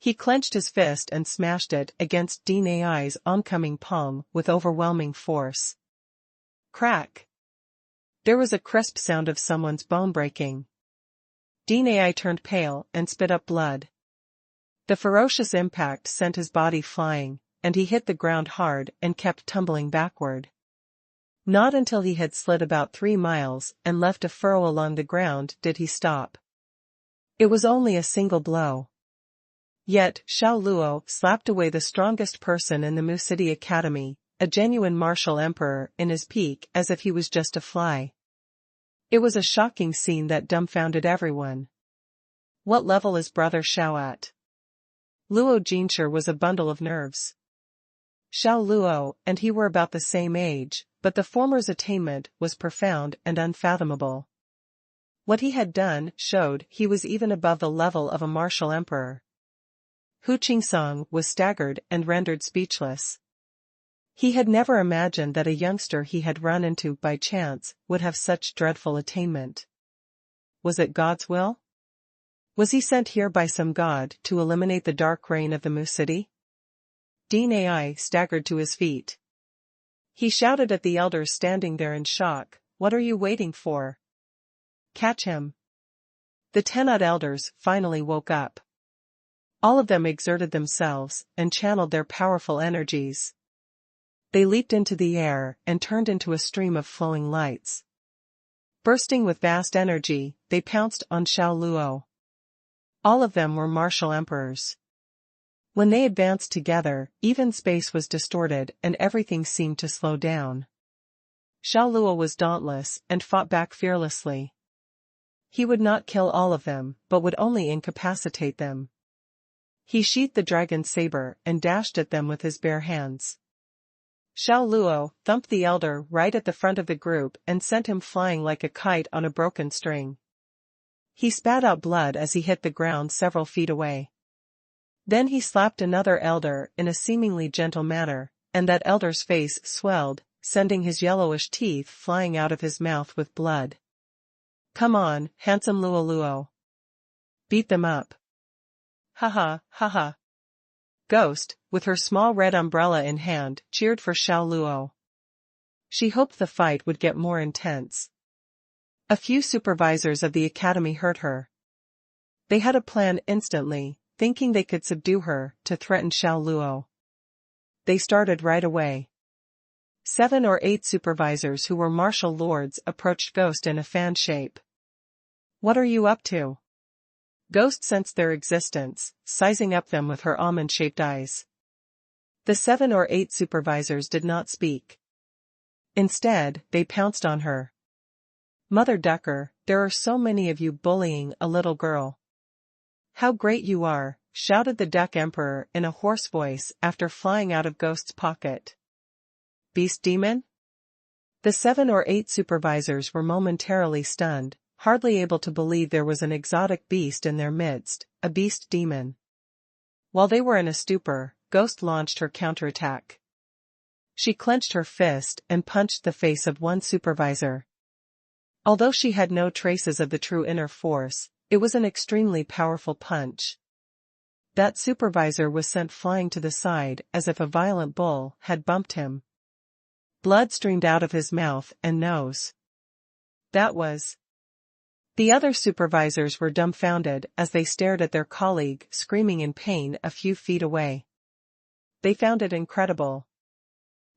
He clenched his fist and smashed it against Dean Ai's oncoming palm with overwhelming force. Crack! There was a crisp sound of someone's bone breaking. Dean Ai turned pale and spit up blood. The ferocious impact sent his body flying, and he hit the ground hard and kept tumbling backward. Not until he had slid about 3 miles and left a furrow along the ground did he stop. It was only a single blow. Yet, Xiao Luo slapped away the strongest person in the Mu City Academy, a genuine martial emperor, in his peak as if he was just a fly. It was a shocking scene that dumbfounded everyone. What level is Brother Xiao at? Luo Jinshi was a bundle of nerves. Xiao Luo and he were about the same age, but the former's attainment was profound and unfathomable. What he had done showed he was even above the level of a martial emperor. Hu Qingsong was staggered and rendered speechless. He had never imagined that a youngster he had run into by chance would have such dreadful attainment. Was it God's will? Was he sent here by some god to eliminate the dark reign of the Mu City? Dean Ai staggered to his feet. He shouted at the elders standing there in shock, "What are you waiting for? Catch him!" The 10-odd elders finally woke up. All of them exerted themselves and channeled their powerful energies. They leaped into the air and turned into a stream of flowing lights. Bursting with vast energy, they pounced on Xiao Luo. All of them were martial emperors. When they advanced together, even space was distorted and everything seemed to slow down. Xiao Luo was dauntless and fought back fearlessly. He would not kill all of them, but would only incapacitate them. He sheathed the dragon's saber and dashed at them with his bare hands. Xiao Luo thumped the elder right at the front of the group and sent him flying like a kite on a broken string. He spat out blood as he hit the ground several feet away. Then he slapped another elder in a seemingly gentle manner, and that elder's face swelled, sending his yellowish teeth flying out of his mouth with blood. "Come on, handsome Luo Luo. Beat them up." "Ha ha, ha ha." Ghost, with her small red umbrella in hand, cheered for Xiao Luo. She hoped the fight would get more intense. A few supervisors of the academy heard her. They had a plan instantly, thinking they could subdue her, to threaten Xiao Luo. They started right away. 7 or 8 supervisors who were martial lords approached Ghost in a fan shape. "What are you up to?" Ghost sensed their existence, sizing up them with her almond-shaped eyes. The 7 or 8 supervisors did not speak. Instead, they pounced on her. "Mother Ducker, there are so many of you bullying a little girl." "How great you are," shouted the Duck Emperor in a hoarse voice after flying out of Ghost's pocket. "Beast demon?" The 7 or 8 supervisors were momentarily stunned, hardly able to believe there was an exotic beast in their midst, a beast demon. While they were in a stupor, Ghost launched her counterattack. She clenched her fist and punched the face of one supervisor. Although she had no traces of the true inner force, it was an extremely powerful punch. That supervisor was sent flying to the side as if a violent bull had bumped him. Blood streamed out of his mouth and nose. That was. The other supervisors were dumbfounded as they stared at their colleague screaming in pain a few feet away. They found it incredible.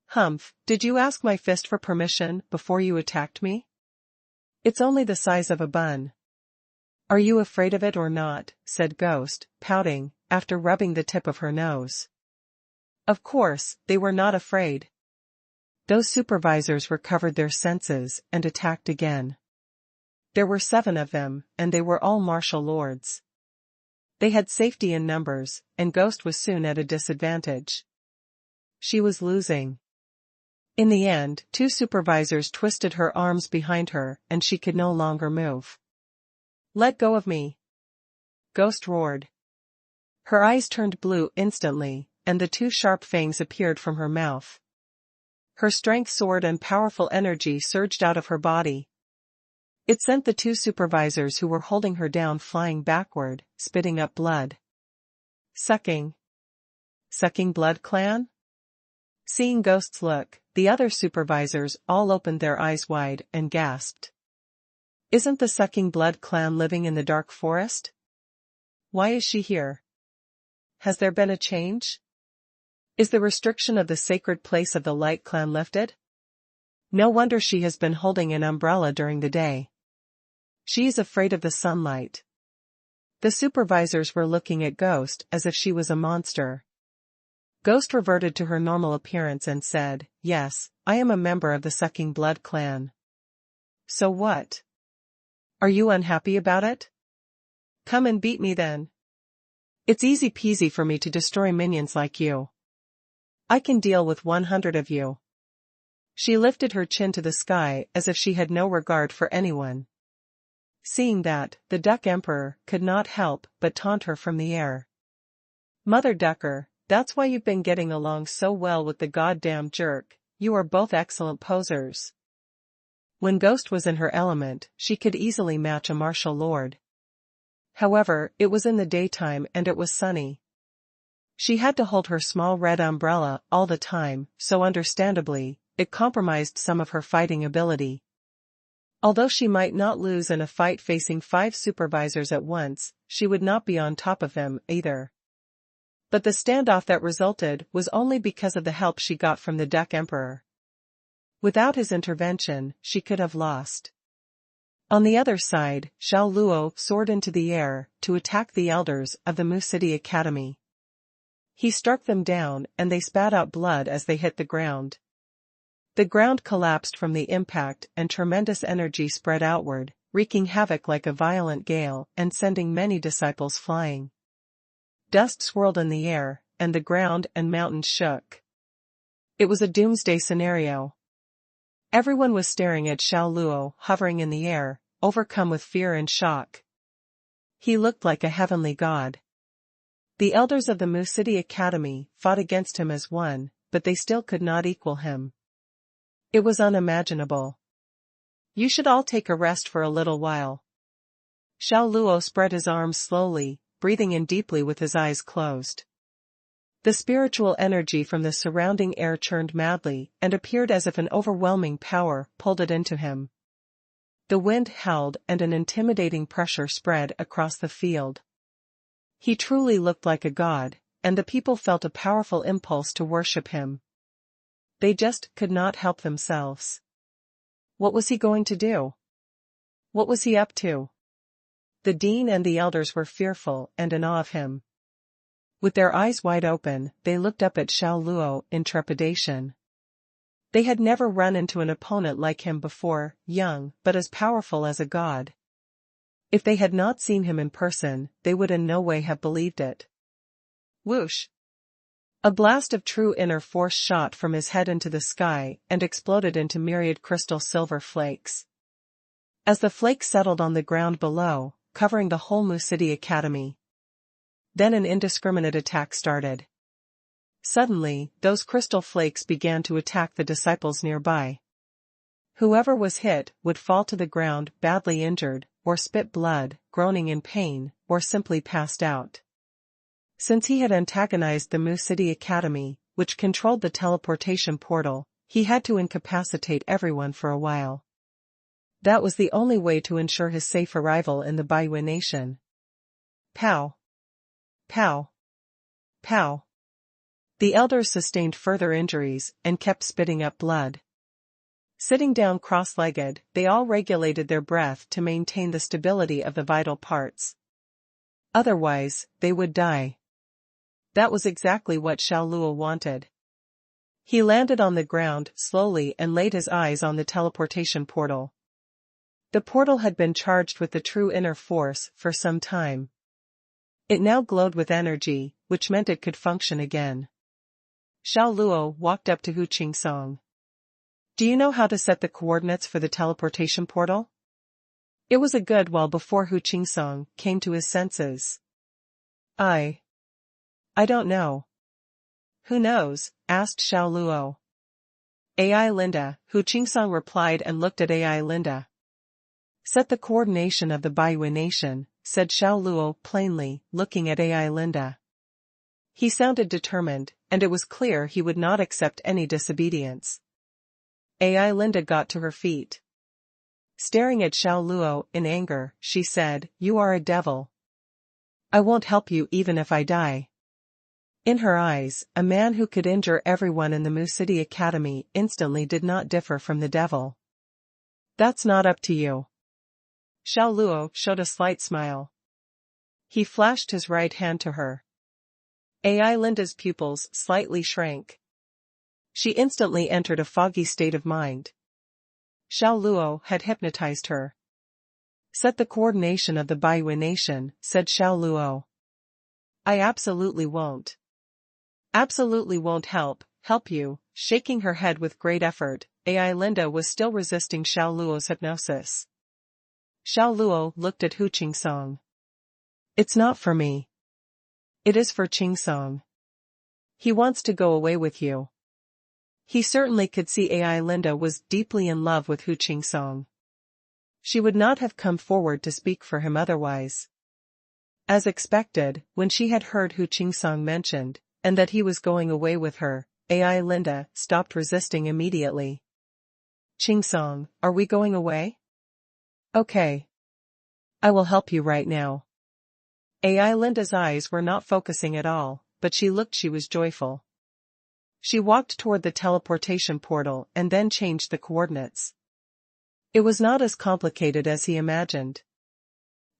"Humph, did you ask my fist for permission before you attacked me? It's only the size of a bun." "Are you afraid of it or not?" said Ghost, pouting, after rubbing the tip of her nose. Of course, they were not afraid. Those supervisors recovered their senses and attacked again. There were 7 of them, and they were all martial lords. They had safety in numbers, and Ghost was soon at a disadvantage. She was losing. In the end, 2 supervisors twisted her arms behind her and she could no longer move. "Let go of me!" Ghost roared. Her eyes turned blue instantly, and the 2 sharp fangs appeared from her mouth. Her strength soared and powerful energy surged out of her body. It sent the 2 supervisors who were holding her down flying backward, spitting up blood. Sucking blood, clan? Seeing Ghost's look, the other supervisors all opened their eyes wide and gasped. "Isn't the sucking blood clan living in the dark forest? Why is she here? Has there been a change? Is the restriction of the sacred place of the Light Clan lifted? No wonder she has been holding an umbrella during the day. She is afraid of the sunlight." The supervisors were looking at Ghost as if she was a monster. Ghost reverted to her normal appearance and said, "Yes, I am a member of the Sucking Blood clan." "So what? Are you unhappy about it? Come and beat me then. It's easy peasy for me to destroy minions like you. I can deal with 100 of you." She lifted her chin to the sky as if she had no regard for anyone. Seeing that, the Duck Emperor could not help but taunt her from the air. "Mother Ducker, that's why you've been getting along so well with the goddamn jerk, you are both excellent posers." When Ghost was in her element, she could easily match a martial lord. However, it was in the daytime and it was sunny. She had to hold her small red umbrella all the time, so understandably, it compromised some of her fighting ability. Although she might not lose in a fight facing 5 supervisors at once, she would not be on top of them either. But the standoff that resulted was only because of the help she got from the Duck Emperor. Without his intervention, she could have lost. On the other side, Xiao Luo soared into the air to attack the elders of the Mu City Academy. He struck them down and they spat out blood as they hit the ground. The ground collapsed from the impact and tremendous energy spread outward, wreaking havoc like a violent gale and sending many disciples flying. Dust swirled in the air, and the ground and mountains shook. It was a doomsday scenario. Everyone was staring at Xiao Luo hovering in the air, overcome with fear and shock. He looked like a heavenly god. The elders of the Mu City Academy fought against him as one, but they still could not equal him. It was unimaginable. "You should all take a rest for a little while." Xiao Luo spread his arms slowly, breathing in deeply with his eyes closed. The spiritual energy from the surrounding air churned madly and appeared as if an overwhelming power pulled it into him. The wind howled and an intimidating pressure spread across the field. He truly looked like a god, and the people felt a powerful impulse to worship him. They just could not help themselves. What was he going to do? What was he up to? The dean and the elders were fearful and in awe of him. With their eyes wide open, they looked up at Xiao Luo in trepidation. They had never run into an opponent like him before, young but as powerful as a god. If they had not seen him in person, they would in no way have believed it. Whoosh! A blast of true inner force shot from his head into the sky and exploded into myriad crystal silver flakes. As the flakes settled on the ground below, covering the whole Mu City Academy. Then an indiscriminate attack started. Suddenly, those crystal flakes began to attack the disciples nearby. Whoever was hit would fall to the ground badly injured, or spit blood, groaning in pain, or simply passed out. Since he had antagonized the Mu City Academy, which controlled the teleportation portal, he had to incapacitate everyone for a while. That was the only way to ensure his safe arrival in the Baiyu Nation. Pow! Pow! Pow! The elders sustained further injuries and kept spitting up blood. Sitting down cross-legged, they all regulated their breath to maintain the stability of the vital parts. Otherwise, they would die. That was exactly what Xiao Luo wanted. He landed on the ground slowly and laid his eyes on the teleportation portal. The portal had been charged with the true inner force for some time. It now glowed with energy, which meant it could function again. Xiao Luo walked up to Hu Qingsong. Do you know how to set the coordinates for the teleportation portal? It was a good while before Hu Qingsong came to his senses. I don't know. Who knows? Asked Xiao Luo. AI Linda, Hu Qingsong replied and looked at AI Linda. Set the coordination of the Baiyu Nation, said Xiao Luo plainly, looking at AI Linda. He sounded determined, and it was clear he would not accept any disobedience. AI Linda got to her feet. Staring at Xiao Luo in anger, she said, "You are a devil. I won't help you even if I die." In her eyes, a man who could injure everyone in the Mu City Academy instantly did not differ from the devil. That's not up to you. Xiao Luo showed a slight smile. He flashed his right hand to her. AI Linda's pupils slightly shrank. She instantly entered a foggy state of mind. Xiao Luo had hypnotized her. Set the coordination of the Baiyu Nation, said Xiao Luo. I absolutely won't. Absolutely won't help you. Shaking her head with great effort, AI Linda was still resisting Xiao Luo's hypnosis. Xiao Luo looked at Hu Qingsong. It's not for me. It is for Qingsong. He wants to go away with you. He certainly could see AI Linda was deeply in love with Hu Qingsong. She would not have come forward to speak for him otherwise. As expected, when she had heard Hu Qingsong mentioned, and that he was going away with her, AI Linda stopped resisting immediately. Qingsong, are we going away? Okay. I will help you right now. AI Linda's eyes were not focusing at all, but she was joyful. She walked toward the teleportation portal and then changed the coordinates. It was not as complicated as he imagined.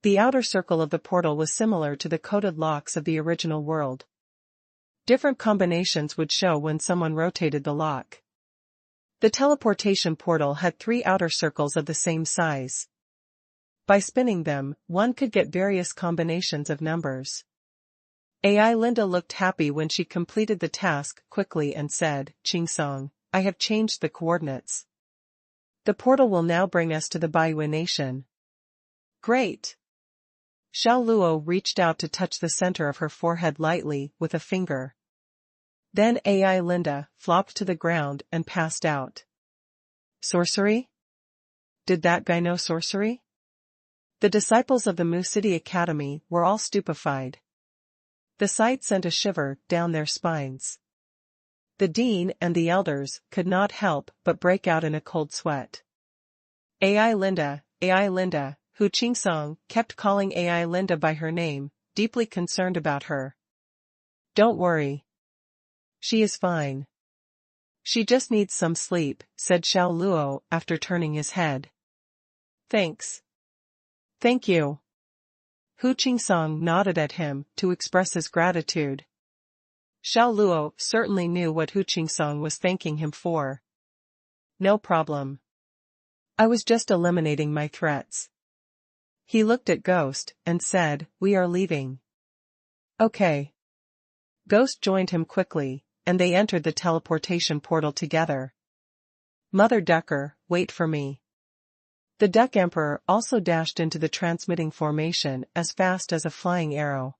The outer circle of the portal was similar to the coded locks of the original world. Different combinations would show when someone rotated the lock. The teleportation portal had 3 outer circles of the same size. By spinning them, one could get various combinations of numbers. AI Linda looked happy when she completed the task quickly and said, Qingsong, I have changed the coordinates. The portal will now bring us to the Baiyu Nation. Great! Xiao Luo reached out to touch the center of her forehead lightly with a finger. Then AI Linda flopped to the ground and passed out. Sorcery? Did that guy know sorcery? The disciples of the Mu City Academy were all stupefied. The sight sent a shiver down their spines. The dean and the elders could not help but break out in a cold sweat. AI Linda, Hu Qingsong kept calling AI Linda by her name, deeply concerned about her. Don't worry. She is fine. She just needs some sleep, said Xiao Luo after turning his head. Thanks. Thank you. Hu Qingsong nodded at him to express his gratitude. Xiao Luo certainly knew what Hu Qingsong was thanking him for. No problem. I was just eliminating my threats. He looked at Ghost and said, we are leaving. Okay. Ghost joined him quickly, and they entered the teleportation portal together. Mother Ducker, wait for me. The Duck Emperor also dashed into the transmitting formation as fast as a flying arrow.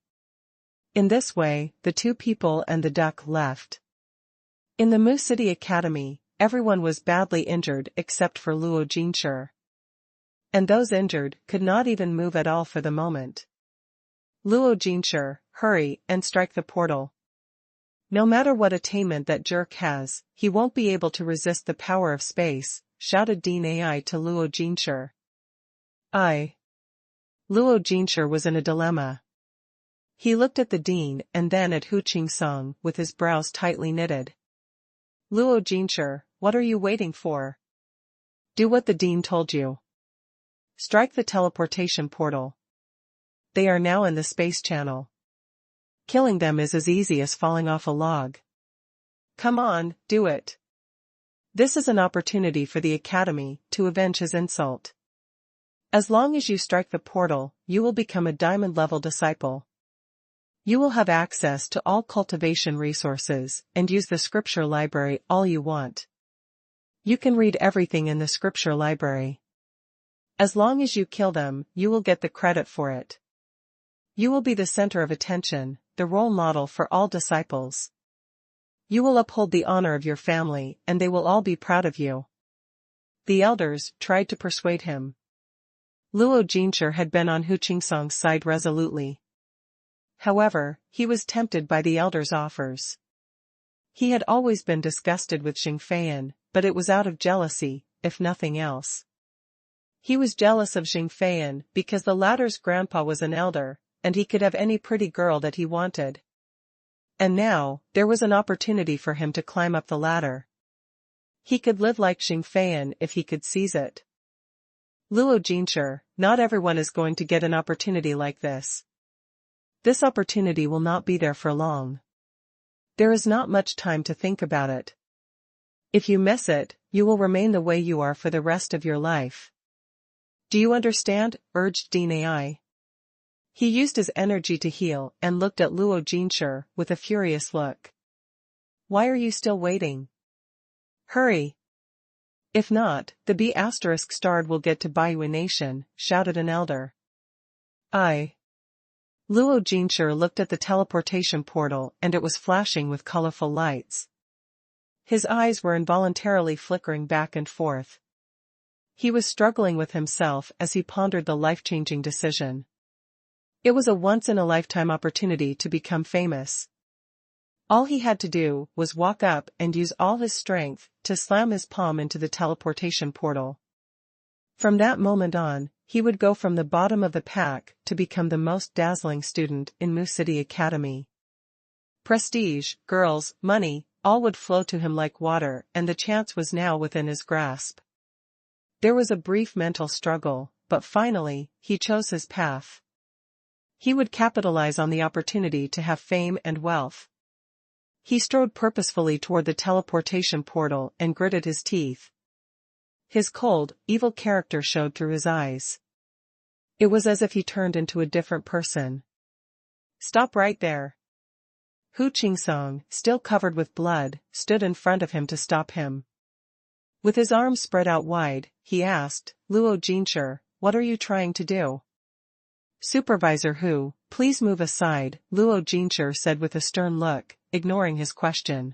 In this way, the two people and the duck left. In the Mu City Academy, everyone was badly injured except for Luo Jinshi. And those injured could not even move at all for the moment. Luo Jinshi, hurry and strike the portal. No matter what attainment that jerk has, he won't be able to resist the power of space, shouted Dean AI to Luo Jinshi. Luo Jinshi was in a dilemma. He looked at the dean and then at Hu Qingsong with his brows tightly knitted. Luo Jinshi, what are you waiting for? Do what the dean told you. Strike the teleportation portal. They are now in the space channel. Killing them is as easy as falling off a log. Come on, do it. This is an opportunity for the Academy to avenge his insult. As long as you strike the portal, you will become a diamond-level disciple. You will have access to all cultivation resources and use the scripture library all you want. You can read everything in the scripture library. As long as you kill them, you will get the credit for it. You will be the center of attention, the role model for all disciples. You will uphold the honor of your family and they will all be proud of you. The elders tried to persuade him. Luo Jinshi had been on Hu Qingsong's side resolutely. However, he was tempted by the elders' offers. He had always been disgusted with Xingfeiyan, but it was out of jealousy, if nothing else. He was jealous of Xingfeiyan because the latter's grandpa was an elder, and he could have any pretty girl that he wanted. And now, there was an opportunity for him to climb up the ladder. He could live like Xingfeiyan if he could seize it. Luo Jinshi, not everyone is going to get an opportunity like this. This opportunity will not be there for long. There is not much time to think about it. If you miss it, you will remain the way you are for the rest of your life. Do you understand? Urged Dean AI. He used his energy to heal and looked at Luo Jinshi with a furious look. Why are you still waiting? Hurry! If not, the B***starred will get to Baiyu Nation, shouted an elder. Luo Jinshi looked at the teleportation portal and it was flashing with colorful lights. His eyes were involuntarily flickering back and forth. He was struggling with himself as he pondered the life-changing decision. It was a once-in-a-lifetime opportunity to become famous. All he had to do was walk up and use all his strength to slam his palm into the teleportation portal. From that moment on, he would go from the bottom of the pack to become the most dazzling student in Mu City Academy. Prestige, girls, money, all would flow to him like water, and the chance was now within his grasp. There was a brief mental struggle, but finally, he chose his path. He would capitalize on the opportunity to have fame and wealth. He strode purposefully toward the teleportation portal and gritted his teeth. His cold, evil character showed through his eyes. It was as if he turned into a different person. Stop right there. Hu Qingsong, still covered with blood, stood in front of him to stop him. With his arms spread out wide, he asked, Luo Jinshi, what are you trying to do? Supervisor Hu, please move aside, Luo Jinshi said with a stern look, ignoring his question.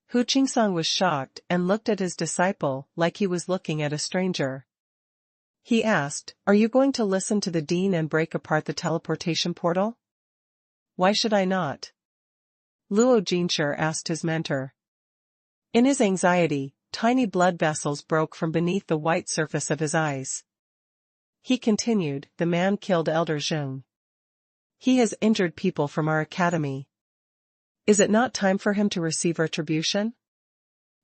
Hu Qingsong was shocked and looked at his disciple like he was looking at a stranger. He asked, are you going to listen to the dean and break apart the teleportation portal? why should I not? Luo Jinshi asked his mentor. In his anxiety, tiny blood vessels broke from beneath the white surface of his eyes. He continued, the man killed Elder Zheng. He has injured people from our academy. Is it not time for him to receive retribution?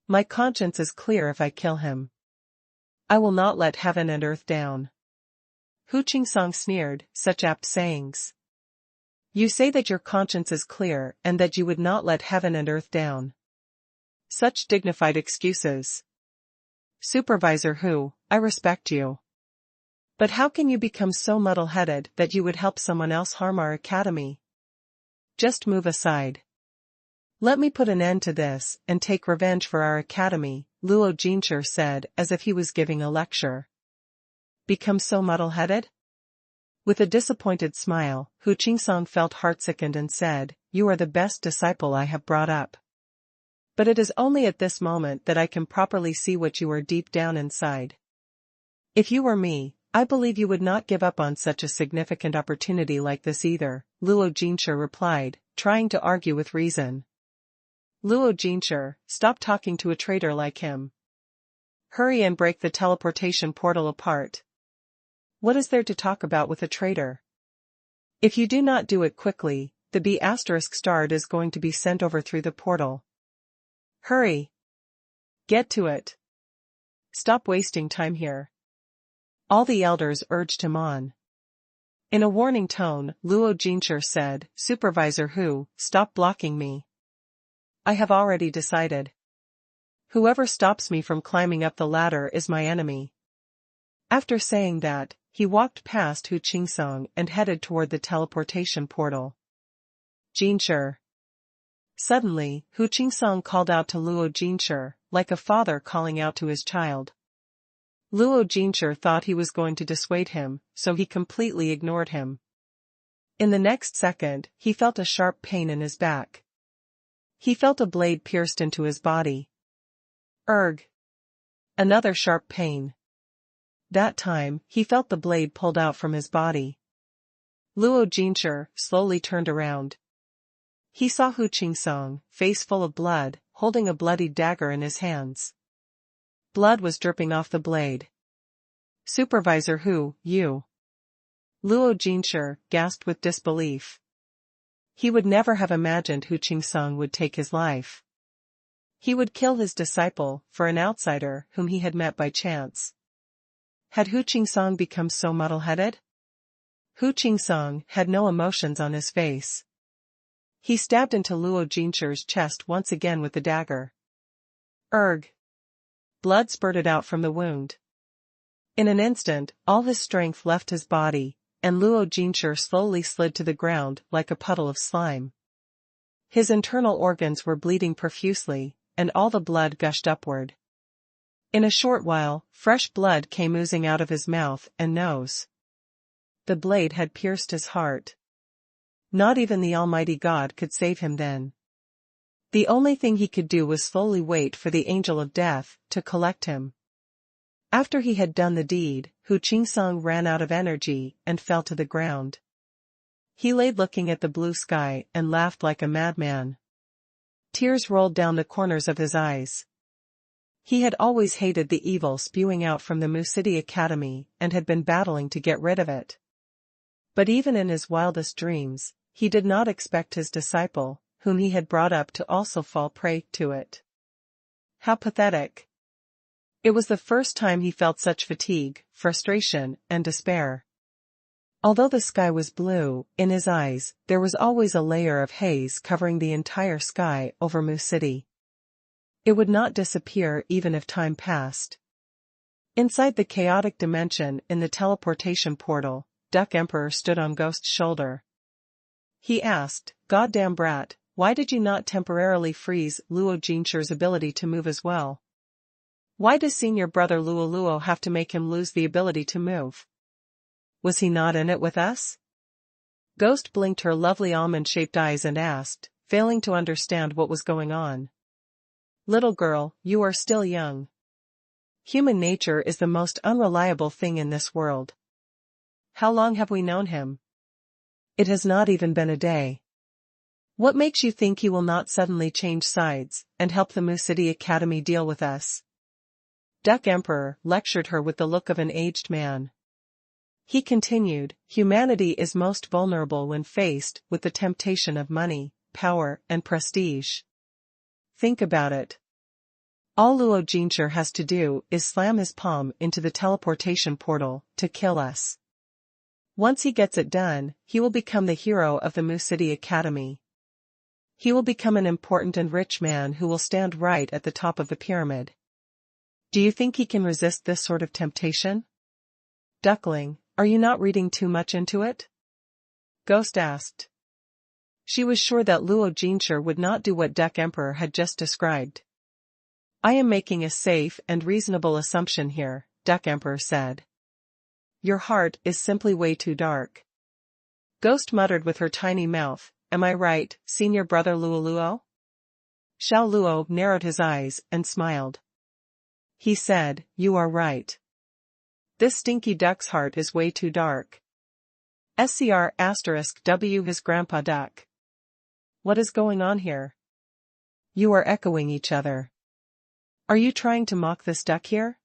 My conscience is clear if I kill him. I will not let heaven and earth down. Hu Qingsong sneered, such apt sayings. You say that your conscience is clear and that you would not let heaven and earth down. Such dignified excuses. Supervisor Hu, I respect you. But how can you become so muddle-headed that you would help someone else harm our academy? Just move aside. Let me put an end to this and take revenge for our academy, Luo Jinshi said as if he was giving a lecture. Become so muddle-headed? With a disappointed smile, Hu Qingsong felt heartsickened and said, you are the best disciple I have brought up. But it is only at this moment that I can properly see what you are deep down inside. If you were me, I believe you would not give up on such a significant opportunity like this either, Luo Jinshi replied, trying to argue with reason. Luo Jinshi, stop talking to a traitor like him. Hurry and break the teleportation portal apart. What is there to talk about with a traitor? If you do not do it quickly, the B** star is going to be sent over through the portal. Hurry. Get to it. Stop wasting time here. All the elders urged him on. In a warning tone, Luo Jinshi said, Supervisor Hu, stop blocking me. I have already decided. Whoever stops me from climbing up the ladder is my enemy. After saying that, he walked past Hu Qingsong and headed toward the teleportation portal. Jinshi. Suddenly, Hu Qingsong called out to Luo Jinshi, like a father calling out to his child. Luo Jinshi thought he was going to dissuade him, so he completely ignored him. In the next second, he felt a sharp pain in his back. He felt a blade pierced into his body. Erg. Another sharp pain. That time, he felt the blade pulled out from his body. Luo Jinshi slowly turned around. He saw Hu Qingsong, face full of blood, holding a bloodied dagger in his hands. Blood was dripping off the blade. Supervisor Hu, you. Luo Jinshi gasped with disbelief. He would never have imagined Hu Qingsong would take his life. He would kill his disciple for an outsider whom he had met by chance. Had Hu Qingsong become so muddle-headed? Hu Qingsong had no emotions on his face. He stabbed into Luo Jinshi's chest once again with the dagger. Erg. Blood spurted out from the wound. In an instant, all his strength left his body, and Luo Jinshi slowly slid to the ground like a puddle of slime. His internal organs were bleeding profusely, and all the blood gushed upward. In a short while, fresh blood came oozing out of his mouth and nose. The blade had pierced his heart. Not even the Almighty God could save him then. The only thing he could do was slowly wait for the angel of death to collect him. After he had done the deed, Hu Qingsong ran out of energy and fell to the ground. He lay looking at the blue sky and laughed like a madman. Tears rolled down the corners of his eyes. He had always hated the evil spewing out from the Mu City Academy and had been battling to get rid of it. But even in his wildest dreams, he did not expect his disciple, whom he had brought up, to also fall prey to it. How pathetic. It was the first time he felt such fatigue, frustration, and despair. Although the sky was blue, in his eyes, there was always a layer of haze covering the entire sky over Mu City. It would not disappear even if time passed. Inside the chaotic dimension in the teleportation portal, Duck Emperor stood on Ghost's shoulder. He asked, "Goddamn brat, why did you not temporarily freeze Luo Jinshi's ability to move as well? Why does senior brother Luo have to make him lose the ability to move? Was he not in it with us?" Ghost blinked her lovely almond-shaped eyes and asked, failing to understand what was going on. "Little girl, you are still young. Human nature is the most unreliable thing in this world. How long have we known him? It has not even been a day. What makes you think he will not suddenly change sides, and help the Mu City Academy deal with us? Duck Emperor lectured her with the look of an aged man. He continued, humanity is most vulnerable when faced with the temptation of money, power, and prestige. Think about it. All Luo Jinshi has to do is slam his palm into the teleportation portal to kill us. Once he gets it done, he will become the hero of the Mu City Academy. He will become an important and rich man who will stand right at the top of the pyramid. Do you think he can resist this sort of temptation? Duckling, are you not reading too much into it? Ghost asked. She was sure that Luo Jinshi would not do what Duck Emperor had just described. I am making a safe and reasonable assumption here, Duck Emperor said. Your heart is simply way too dark. Ghost muttered with her tiny mouth, am I right, senior brother Luo? Xiao Luo narrowed his eyes and smiled. He said, you are right. This stinky duck's heart is way too dark. SCR*W his grandpa duck. What is going on here? You are echoing each other. Are you trying to mock this duck here?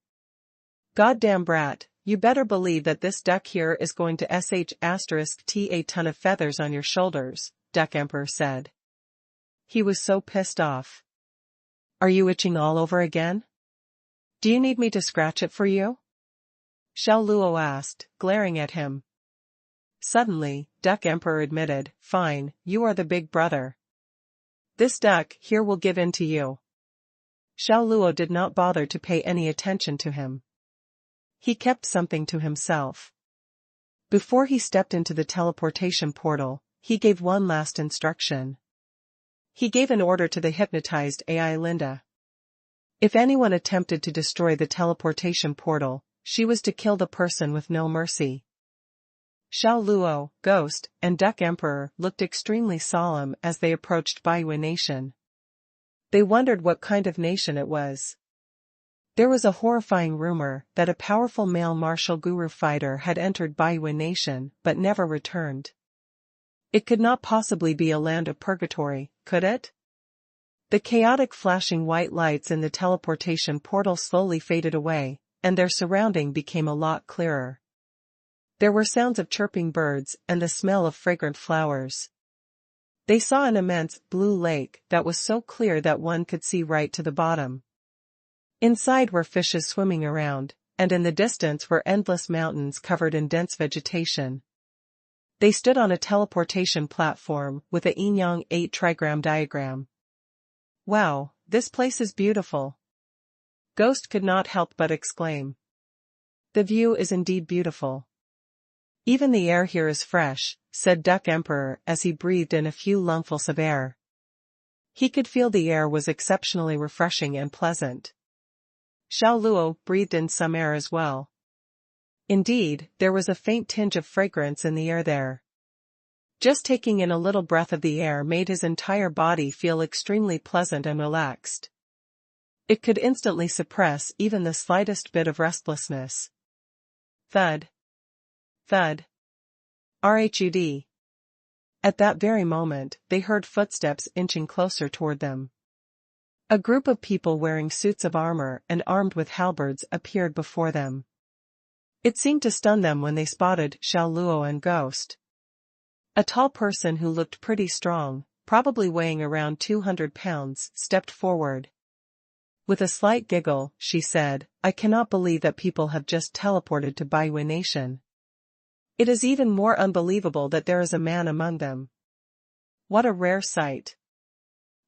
Goddamn brat, you better believe that this duck here is going to sh*t a ton of feathers on your shoulders, Duck Emperor said. He was so pissed off. Are you itching all over again? Do you need me to scratch it for you? Xiao Luo asked, glaring at him. Suddenly, Duck Emperor admitted, fine, you are the big brother. This duck here will give in to you. Xiao Luo did not bother to pay any attention to him. He kept something to himself. Before he stepped into the teleportation portal, he gave one last instruction. He gave an order to the hypnotized AI Linda. If anyone attempted to destroy the teleportation portal, she was to kill the person with no mercy. Xiao Luo, Ghost, and Duck Emperor looked extremely solemn as they approached Baiyue Nation. They wondered what kind of nation it was. There was a horrifying rumor that a powerful male martial guru fighter had entered Baiyue Nation but never returned. It could not possibly be a land of purgatory, could it? The chaotic flashing white lights in the teleportation portal slowly faded away, and their surrounding became a lot clearer. There were sounds of chirping birds and the smell of fragrant flowers. They saw an immense blue lake that was so clear that one could see right to the bottom. Inside were fishes swimming around, and in the distance were endless mountains covered in dense vegetation. They stood on a teleportation platform with a yin-yang 8 trigram diagram. Wow, this place is beautiful. Ghost could not help but exclaim. The view is indeed beautiful. Even the air here is fresh, said Duck Emperor as he breathed in a few lungfuls of air. He could feel the air was exceptionally refreshing and pleasant. Xiao Luo breathed in some air as well. Indeed, there was a faint tinge of fragrance in the air there. Just taking in a little breath of the air made his entire body feel extremely pleasant and relaxed. It could instantly suppress even the slightest bit of restlessness. Thud. Thud. Rhud. At that very moment, they heard footsteps inching closer toward them. A group of people wearing suits of armor and armed with halberds appeared before them. It seemed to stun them when they spotted Xiao Luo and Ghost. A tall person who looked pretty strong, probably weighing around 200 pounds, stepped forward. With a slight giggle, she said, I cannot believe that people have just teleported to Baiyue Nation. It is even more unbelievable that there is a man among them. What a rare sight.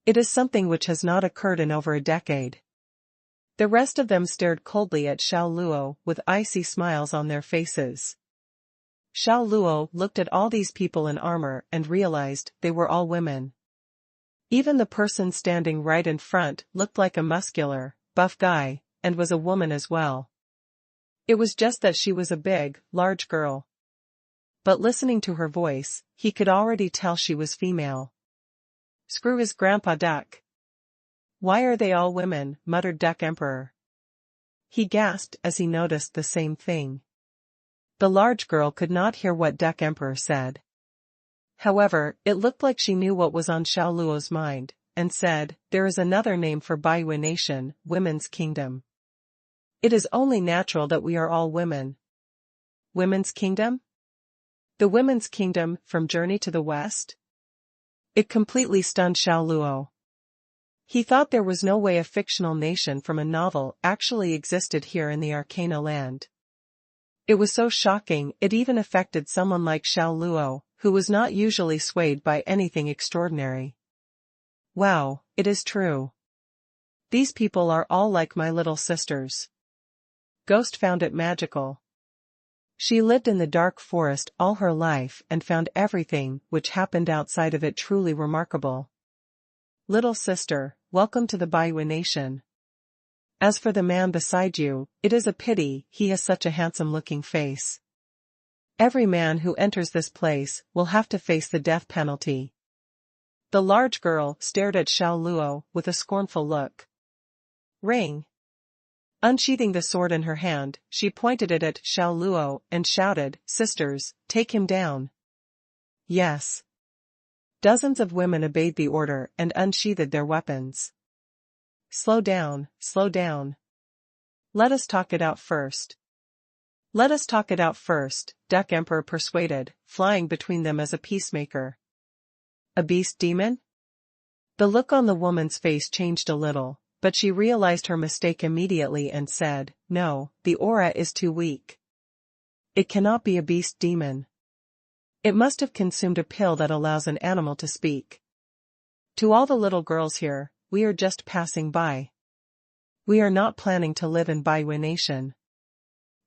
It is something which has not occurred in over a decade. The rest of them stared coldly at Xiao Luo with icy smiles on their faces. Xiao Luo looked at all these people in armor and realized they were all women. Even the person standing right in front looked like a muscular, buff guy, and was a woman as well. It was just that she was a big, large girl. But listening to her voice, he could already tell she was female. Screw his grandpa duck. Why are they all women? Muttered Duck Emperor. He gasped as he noticed the same thing. The large girl could not hear what Duck Emperor said. However, it looked like she knew what was on Xiao Luo's mind, and said, "There is another name for Baihui Nation, Women's Kingdom. It is only natural that we are all women." Women's Kingdom? The Women's Kingdom, from Journey to the West? It completely stunned Xiao Luo. He thought there was no way a fictional nation from a novel actually existed here in the Arcana land. It was so shocking it even affected someone like Xiao Luo, who was not usually swayed by anything extraordinary. Wow, it is true. These people are all like my little sisters. Ghost found it magical. She lived in the dark forest all her life and found everything which happened outside of it truly remarkable. Little sister, welcome to the Baihui Nation. As for the man beside you, it is a pity he has such a handsome-looking face. Every man who enters this place will have to face the death penalty. The large girl stared at Xiao Luo with a scornful look. Ring. Unsheathing the sword in her hand, she pointed it at Xiao Luo and shouted, "Sisters, take him down." Yes. Dozens of women obeyed the order and unsheathed their weapons. Slow down, slow down. Let us talk it out first. Let us talk it out first, Duck Emperor persuaded, flying between them as a peacemaker. A beast demon? The look on the woman's face changed a little, but she realized her mistake immediately and said, "No, the aura is too weak. It cannot be a beast demon. It must have consumed a pill that allows an animal to speak. To all the little girls here, we are just passing by. We are not planning to live in Baihui Nation.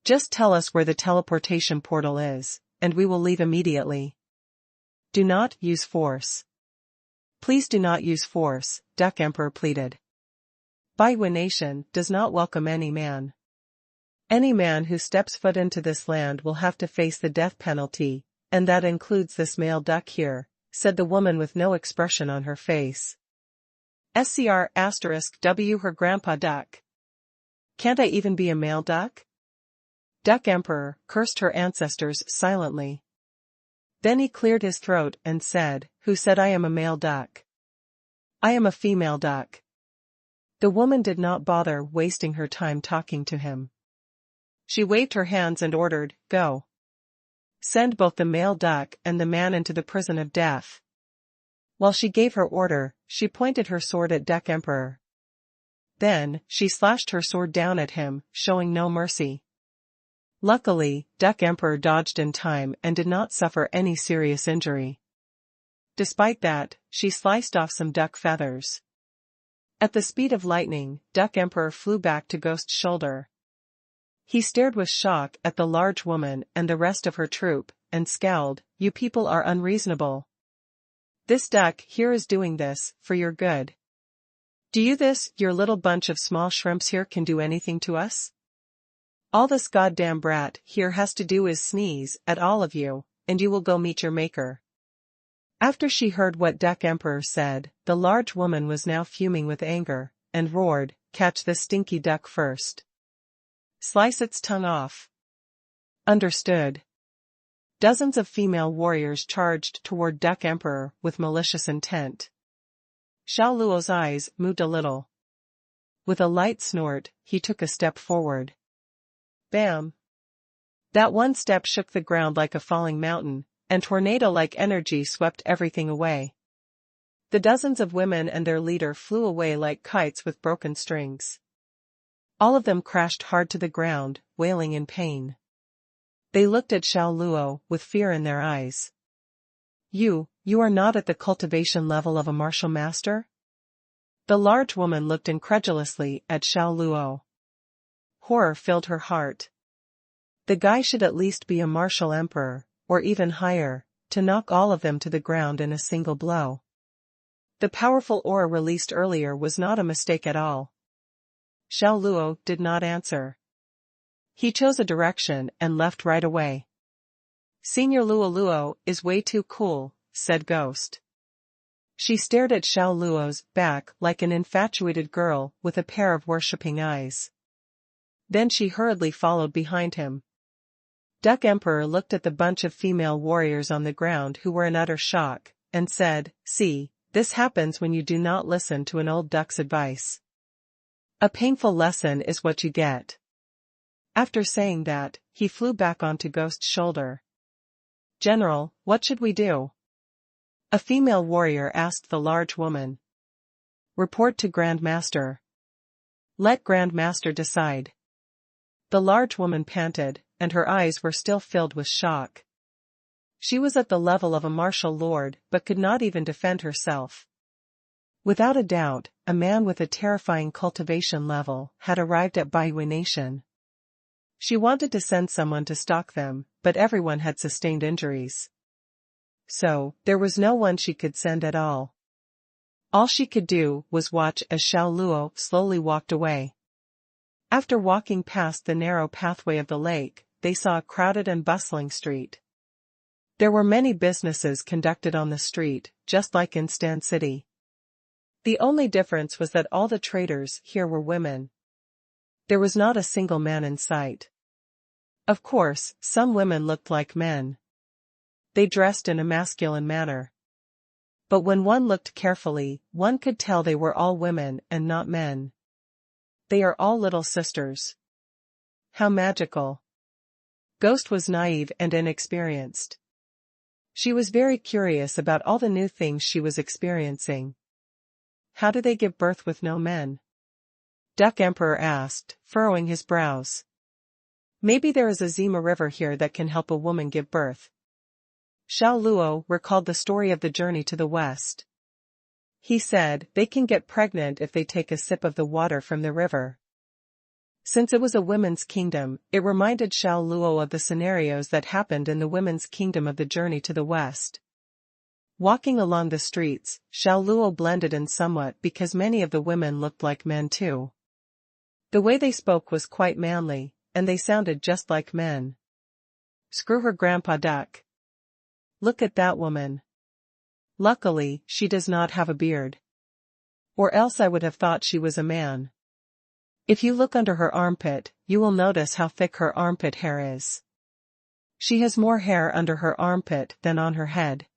Just tell us where the teleportation portal is, and we will leave immediately. Do not use force. Please do not use force," Duck Emperor pleaded. Baihui Nation does not welcome any man. Any man who steps foot into this land will have to face the death penalty, and that includes this male duck here, said the woman with no expression on her face. **W her grandpa duck. Can't I even be a male duck? Duck Emperor cursed her ancestors silently. Then he cleared his throat and said, "Who said I am a male duck? I am a female duck." The woman did not bother wasting her time talking to him. She waved her hands and ordered, "Go. Send both the male duck and the man into the prison of death." While she gave her order, she pointed her sword at Duck Emperor. Then, she slashed her sword down at him, showing no mercy. Luckily, Duck Emperor dodged in time and did not suffer any serious injury. Despite that, she sliced off some duck feathers. At the speed of lightning, Duck Emperor flew back to Ghost's shoulder. He stared with shock at the large woman and the rest of her troop, and scowled, "You people are unreasonable. This duck here is doing this, for your good. Do you your little bunch of small shrimps here can do anything to us? All this goddamn brat here has to do is sneeze at all of you, and you will go meet your maker." After she heard what Duck Emperor said, the large woman was now fuming with anger, and roared, "Catch this stinky duck first. Slice its tongue off." Understood. Dozens of female warriors charged toward Duck Emperor with malicious intent. Xiao Luo's eyes moved a little. With a light snort, he took a step forward. Bam! That one step shook the ground like a falling mountain, and tornado-like energy swept everything away. The dozens of women and their leader flew away like kites with broken strings. All of them crashed hard to the ground, wailing in pain. They looked at Xiao Luo with fear in their eyes. You are not at the cultivation level of a martial master?" The large woman looked incredulously at Xiao Luo. Horror filled her heart. The guy should at least be a martial emperor, or even higher, to knock all of them to the ground in a single blow. The powerful aura released earlier was not a mistake at all. Xiao Luo did not answer. He chose a direction and left right away. "Senior Luo is way too cool," said Ghost. She stared at Xiao Luo's back like an infatuated girl with a pair of worshipping eyes. Then she hurriedly followed behind him. Duck Emperor looked at the bunch of female warriors on the ground who were in utter shock, and said, "See, this happens when you do not listen to an old duck's advice. A painful lesson is what you get." After saying that, he flew back onto Ghost's shoulder. "General, what should we do?" a female warrior asked the large woman. "Report to Grand Master. Let Grand Master decide." The large woman panted, and her eyes were still filled with shock. She was at the level of a martial lord but could not even defend herself. Without a doubt, a man with a terrifying cultivation level had arrived at Baihui Nation. She wanted to send someone to stalk them, but everyone had sustained injuries. So, there was no one she could send at all. All she could do was watch as Xiao Luo slowly walked away. After walking past the narrow pathway of the lake, they saw a crowded and bustling street. There were many businesses conducted on the street, just like in Stan City. The only difference was that all the traders here were women. There was not a single man in sight. Of course, some women looked like men. They dressed in a masculine manner. But when one looked carefully, one could tell they were all women and not men. They are all little sisters. How magical. Ghost was naive and inexperienced. She was very curious about all the new things she was experiencing. How do they give birth with no men? Duck Emperor asked, furrowing his brows. Maybe there is a Zima river here that can help a woman give birth. Xiao Luo recalled the story of the journey to the west. He said they can get pregnant if they take a sip of the water from the river. Since it was a women's kingdom, it reminded Xiao Luo of the scenarios that happened in the women's kingdom of the journey to the west. Walking along the streets, Xiao Luo blended in somewhat because many of the women looked like men too. The way they spoke was quite manly, and they sounded just like men. Screw her, Grandpa Duck. Look at that woman. Luckily, she does not have a beard. Or else I would have thought she was a man. If you look under her armpit, you will notice how thick her armpit hair is. She has more hair under her armpit than on her head.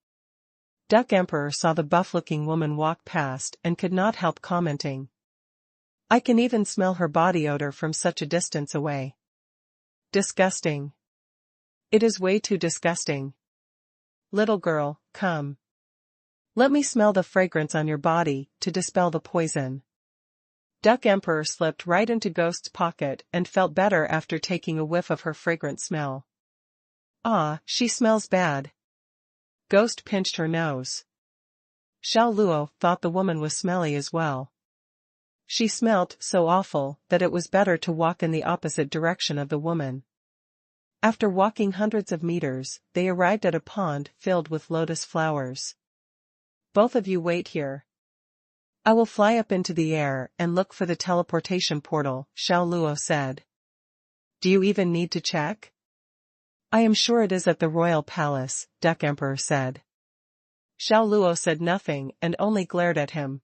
Duck Emperor saw the buff-looking woman walk past and could not help commenting. I can even smell her body odor from such a distance away. Disgusting. It is way too disgusting. Little girl, come. Let me smell the fragrance on your body, to dispel the poison. Duck Emperor slipped right into Ghost's pocket and felt better after taking a whiff of her fragrant smell. Ah, she smells bad. Ghost pinched her nose. Xiao Luo thought the woman was smelly as well. She smelt so awful that it was better to walk in the opposite direction of the woman. After walking hundreds of meters, they arrived at a pond filled with lotus flowers. Both of you wait here. I will fly up into the air and look for the teleportation portal, Xiao Luo said. Do you even need to check? I am sure it is at the royal palace, Duck Emperor said. Xiao Luo said nothing and only glared at him.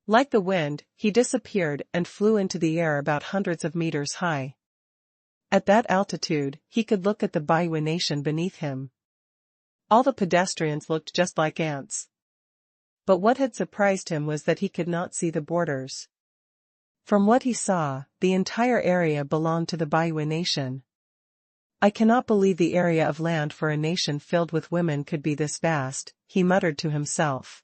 Like the wind, he disappeared and flew into the air about hundreds of meters high. At that altitude, he could look at the Baihui Nation beneath him. All the pedestrians looked just like ants. But what had surprised him was that he could not see the borders. From what he saw, the entire area belonged to the Baihui Nation. I cannot believe the area of land for a nation filled with women could be this vast, he muttered to himself.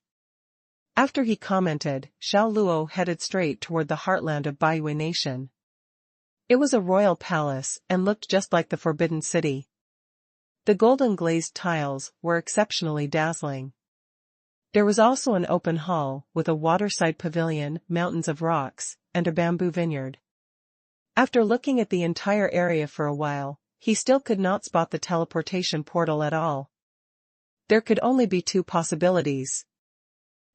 After he commented, Xiao Luo headed straight toward the heartland of Baihui Nation. It was a royal palace and looked just like the Forbidden City. The golden glazed tiles were exceptionally dazzling. There was also an open hall with a waterside pavilion, mountains of rocks, and a bamboo vineyard. After looking at the entire area for a while, he still could not spot the teleportation portal at all. There could only be two possibilities.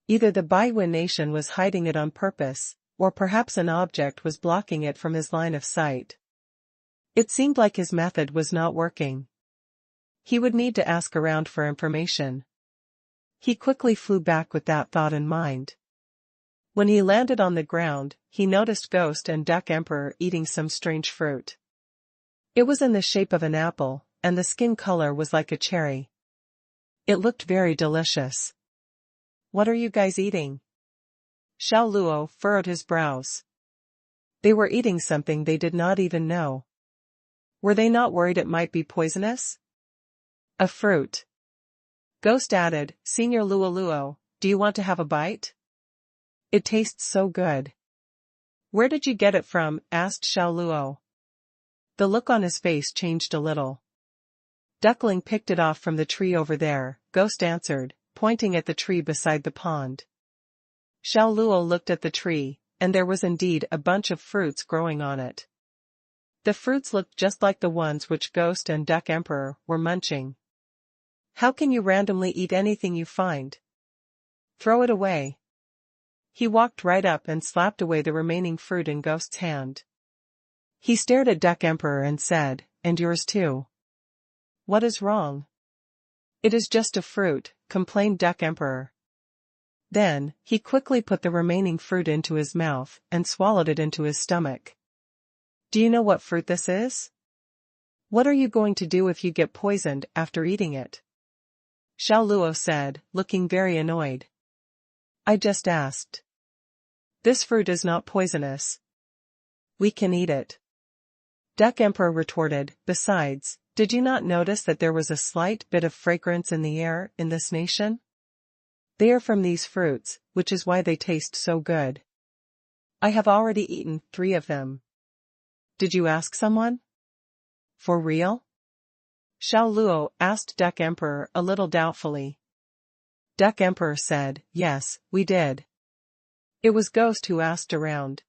Either the Baihui Nation was hiding it on purpose, or perhaps an object was blocking it from his line of sight. It seemed like his method was not working. He would need to ask around for information. He quickly flew back with that thought in mind. When he landed on the ground, he noticed Ghost and Duck Emperor eating some strange fruit. It was in the shape of an apple, and the skin color was like a cherry. It looked very delicious. What are you guys eating? Xiao Luo furrowed his brows. They were eating something they did not even know. Were they not worried it might be poisonous? A fruit. Ghost added, Senior Luo Luo, do you want to have a bite? It tastes so good. Where did you get it from? Asked Xiao Luo. The look on his face changed a little. Duckling picked it off from the tree over there, Ghost answered, pointing at the tree beside the pond. Xiao Luo looked at the tree, and there was indeed a bunch of fruits growing on it. The fruits looked just like the ones which Ghost and Duck Emperor were munching. How can you randomly eat anything you find? Throw it away. He walked right up and slapped away the remaining fruit in Ghost's hand. He stared at Duck Emperor and said, and yours too. What is wrong? It is just a fruit, complained Duck Emperor. Then, he quickly put the remaining fruit into his mouth and swallowed it into his stomach. Do you know what fruit this is? What are you going to do if you get poisoned after eating it? Xiao Luo said, looking very annoyed. I just asked. This fruit is not poisonous. We can eat it. Duck Emperor retorted, besides, did you not notice that there was a slight bit of fragrance in the air in this nation? They are from these fruits, which is why they taste so good. I have already eaten 3 of them. Did you ask someone? For real? Xiao Luo asked Duck Emperor a little doubtfully. Duck Emperor said, yes, we did. It was Ghost who asked around.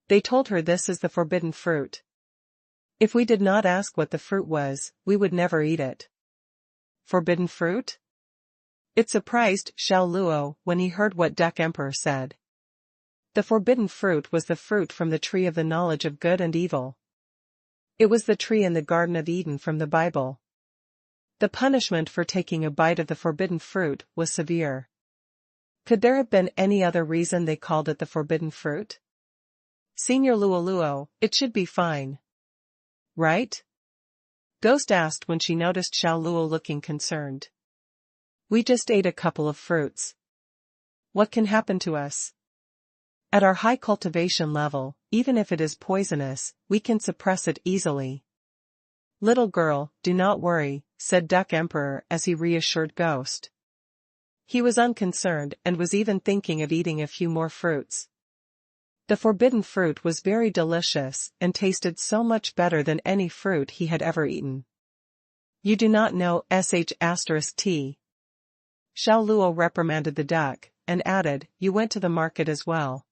They told her this is the forbidden fruit. If we did not ask what the fruit was, we would never eat it. Forbidden fruit? It surprised Xiao Luo when he heard what Duck Emperor said. The forbidden fruit was the fruit from the tree of the knowledge of good and evil. It was the tree in the Garden of Eden from the Bible. The punishment for taking a bite of the forbidden fruit was severe. Could there have been any other reason they called it the forbidden fruit? Senior Luo Luo, it should be fine. Right? Ghost asked when she noticed Xiao Luo looking concerned. We just ate a couple of fruits. What can happen to us? At our high cultivation level, even if it is poisonous, we can suppress it easily. Little girl, do not worry, said Duck Emperor as he reassured Ghost. He was unconcerned and was even thinking of eating a few more fruits. The forbidden fruit was very delicious and tasted so much better than any fruit he had ever eaten. You do not know sh*t. Xiao Luo reprimanded the duck, and added, you went to the market as well.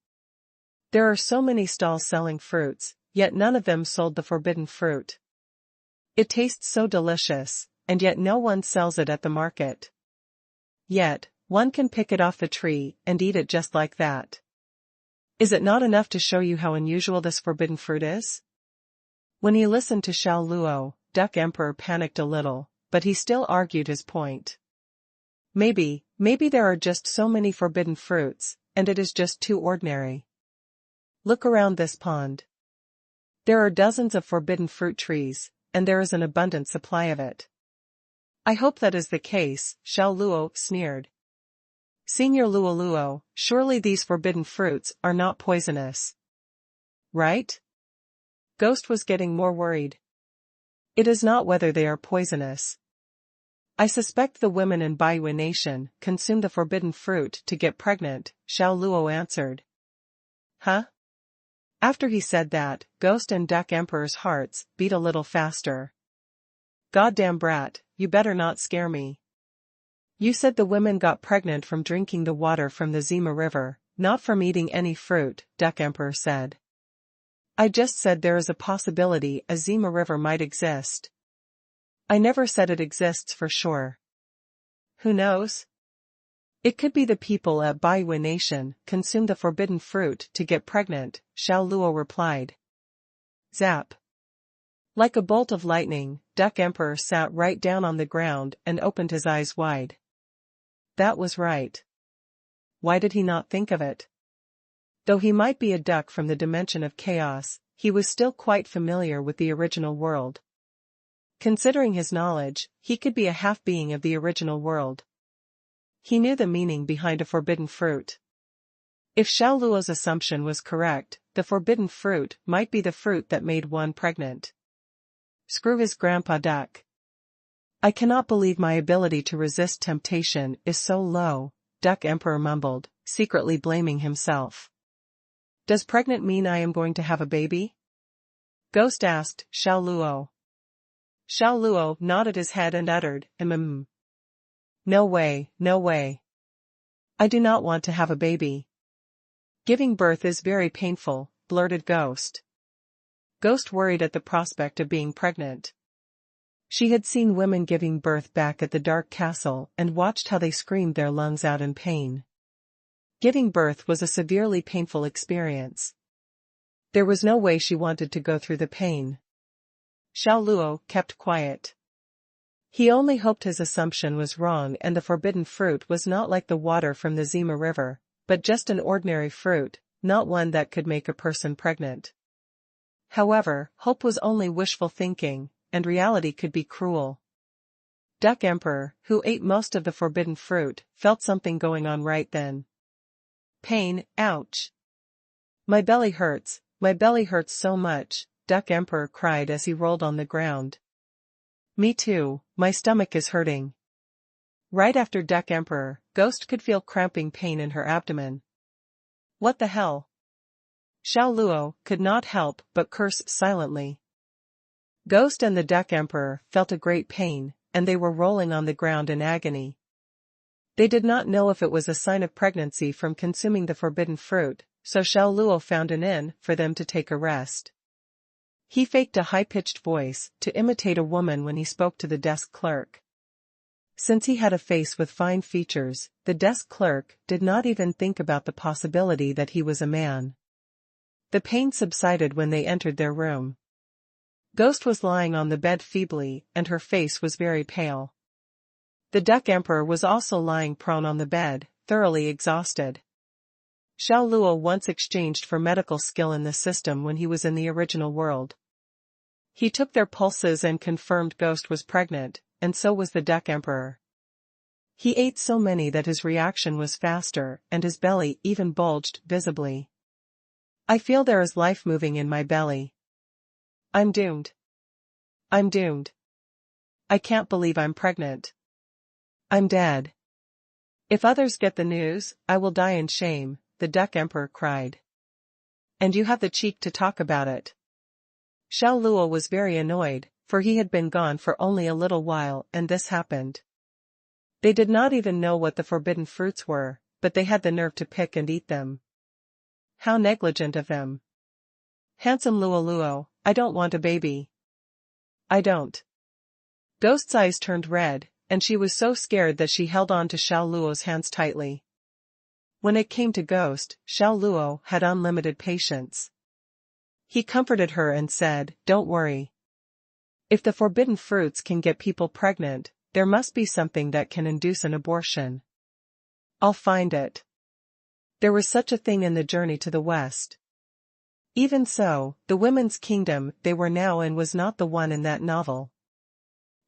There are so many stalls selling fruits, yet none of them sold the forbidden fruit. It tastes so delicious, and yet no one sells it at the market. Yet, one can pick it off the tree and eat it just like that. Is it not enough to show you how unusual this forbidden fruit is? When he listened to Xiao Luo, Duck Emperor panicked a little, but he still argued his point. Maybe there are just so many forbidden fruits, and it is just too ordinary. Look around this pond. There are dozens of forbidden fruit trees, and there is an abundant supply of it. I hope that is the case, Xiao Luo sneered. Senior Luo Luo, surely these forbidden fruits are not poisonous. Right? Ghost was getting more worried. It is not whether they are poisonous. I suspect the women in Baiyu Nation consume the forbidden fruit to get pregnant, Xiao Luo answered. Huh? After he said that, Ghost and Duck Emperor's hearts beat a little faster. Goddamn brat, you better not scare me. You said the women got pregnant from drinking the water from the Zima River, not from eating any fruit, Duck Emperor said. I just said there is a possibility a Zima River might exist. I never said it exists for sure. Who knows? It could be the people at Baiyu Nation consume the forbidden fruit to get pregnant, Xiao Luo replied. Zap. Like a bolt of lightning, Duck Emperor sat right down on the ground and opened his eyes wide. That was right. Why did he not think of it? Though he might be a duck from the dimension of chaos, he was still quite familiar with the original world. Considering his knowledge, he could be a half-being of the original world. He knew the meaning behind a forbidden fruit. If Xiao Luo's assumption was correct, the forbidden fruit might be the fruit that made one pregnant. Screw his grandpa duck. I cannot believe my ability to resist temptation is so low, Duck Emperor mumbled, secretly blaming himself. Does pregnant mean I am going to have a baby? Ghost asked Xiao Luo. Xiao Luo nodded his head and uttered, No way, no way. I do not want to have a baby. Giving birth is very painful, blurted Ghost. Ghost worried at the prospect of being pregnant. She had seen women giving birth back at the Dark Castle and watched how they screamed their lungs out in pain. Giving birth was a severely painful experience. There was no way she wanted to go through the pain. Xiao Luo kept quiet. He only hoped his assumption was wrong and the forbidden fruit was not like the water from the Zima River, but just an ordinary fruit, not one that could make a person pregnant. However, hope was only wishful thinking, and reality could be cruel. Duck Emperor, who ate most of the forbidden fruit, felt something going on right then. Pain, ouch. My belly hurts so much, Duck Emperor cried as he rolled on the ground. Me too, my stomach is hurting. Right after Duck Emperor, Ghost could feel cramping pain in her abdomen. What the hell? Xiao Luo could not help but curse silently. Ghost and the Duck Emperor felt a great pain, and they were rolling on the ground in agony. They did not know if it was a sign of pregnancy from consuming the forbidden fruit, so Xiao Luo found an inn for them to take a rest. He faked a high-pitched voice to imitate a woman when he spoke to the desk clerk. Since he had a face with fine features, the desk clerk did not even think about the possibility that he was a man. The pain subsided when they entered their room. Ghost was lying on the bed feebly, and her face was very pale. The Duck Emperor was also lying prone on the bed, thoroughly exhausted. Xiao Luo once exchanged for medical skill in the system when he was in the original world. He took their pulses and confirmed Ghost was pregnant, and so was the Duck Emperor. He ate so many that his reaction was faster, and his belly even bulged visibly. I feel there is life moving in my belly. I'm doomed. I'm doomed. I can't believe I'm pregnant. I'm dead. If others get the news, I will die in shame, the Duck Emperor cried. And you have the cheek to talk about it. Xiao Luo was very annoyed, for he had been gone for only a little while and this happened. They did not even know what the forbidden fruits were, but they had the nerve to pick and eat them. How negligent of them. Handsome Luo Luo, I don't want a baby. I don't. Ghost's eyes turned red, and she was so scared that she held on to Xiao Luo's hands tightly. When it came to Ghost, Xiao Luo had unlimited patience. He comforted her and said, Don't worry. If the forbidden fruits can get people pregnant, there must be something that can induce an abortion. I'll find it. There was such a thing in the journey to the West. Even so, the women's kingdom they were now in was not the one in that novel.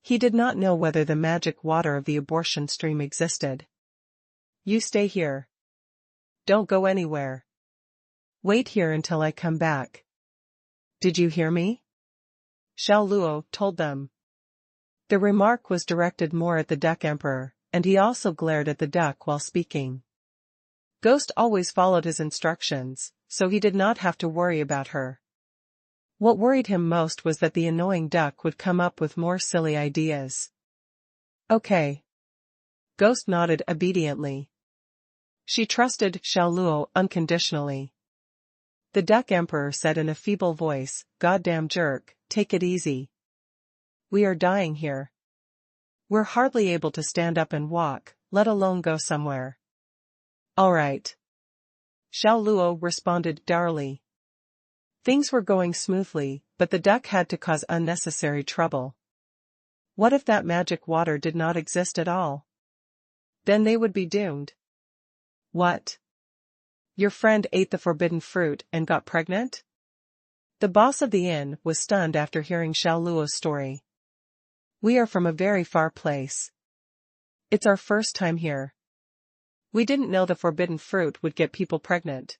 He did not know whether the magic water of the abortion stream existed. You stay here. Don't go anywhere. Wait here until I come back. Did you hear me? Xiao Luo told them. The remark was directed more at the Duck Emperor, and he also glared at the duck while speaking. Ghost always followed his instructions, so he did not have to worry about her. What worried him most was that the annoying duck would come up with more silly ideas. Okay. Ghost nodded obediently. She trusted Xiao Luo unconditionally. The Duck Emperor said in a feeble voice, Goddamn jerk, take it easy. We are dying here. We're hardly able to stand up and walk, let alone go somewhere. All right. Xiao Luo responded dourly. Things were going smoothly, but the duck had to cause unnecessary trouble. What if that magic water did not exist at all? Then they would be doomed. What? Your friend ate the forbidden fruit and got pregnant? The boss of the inn was stunned after hearing Xiao Luo's story. We are from a very far place. It's our first time here. We didn't know the forbidden fruit would get people pregnant.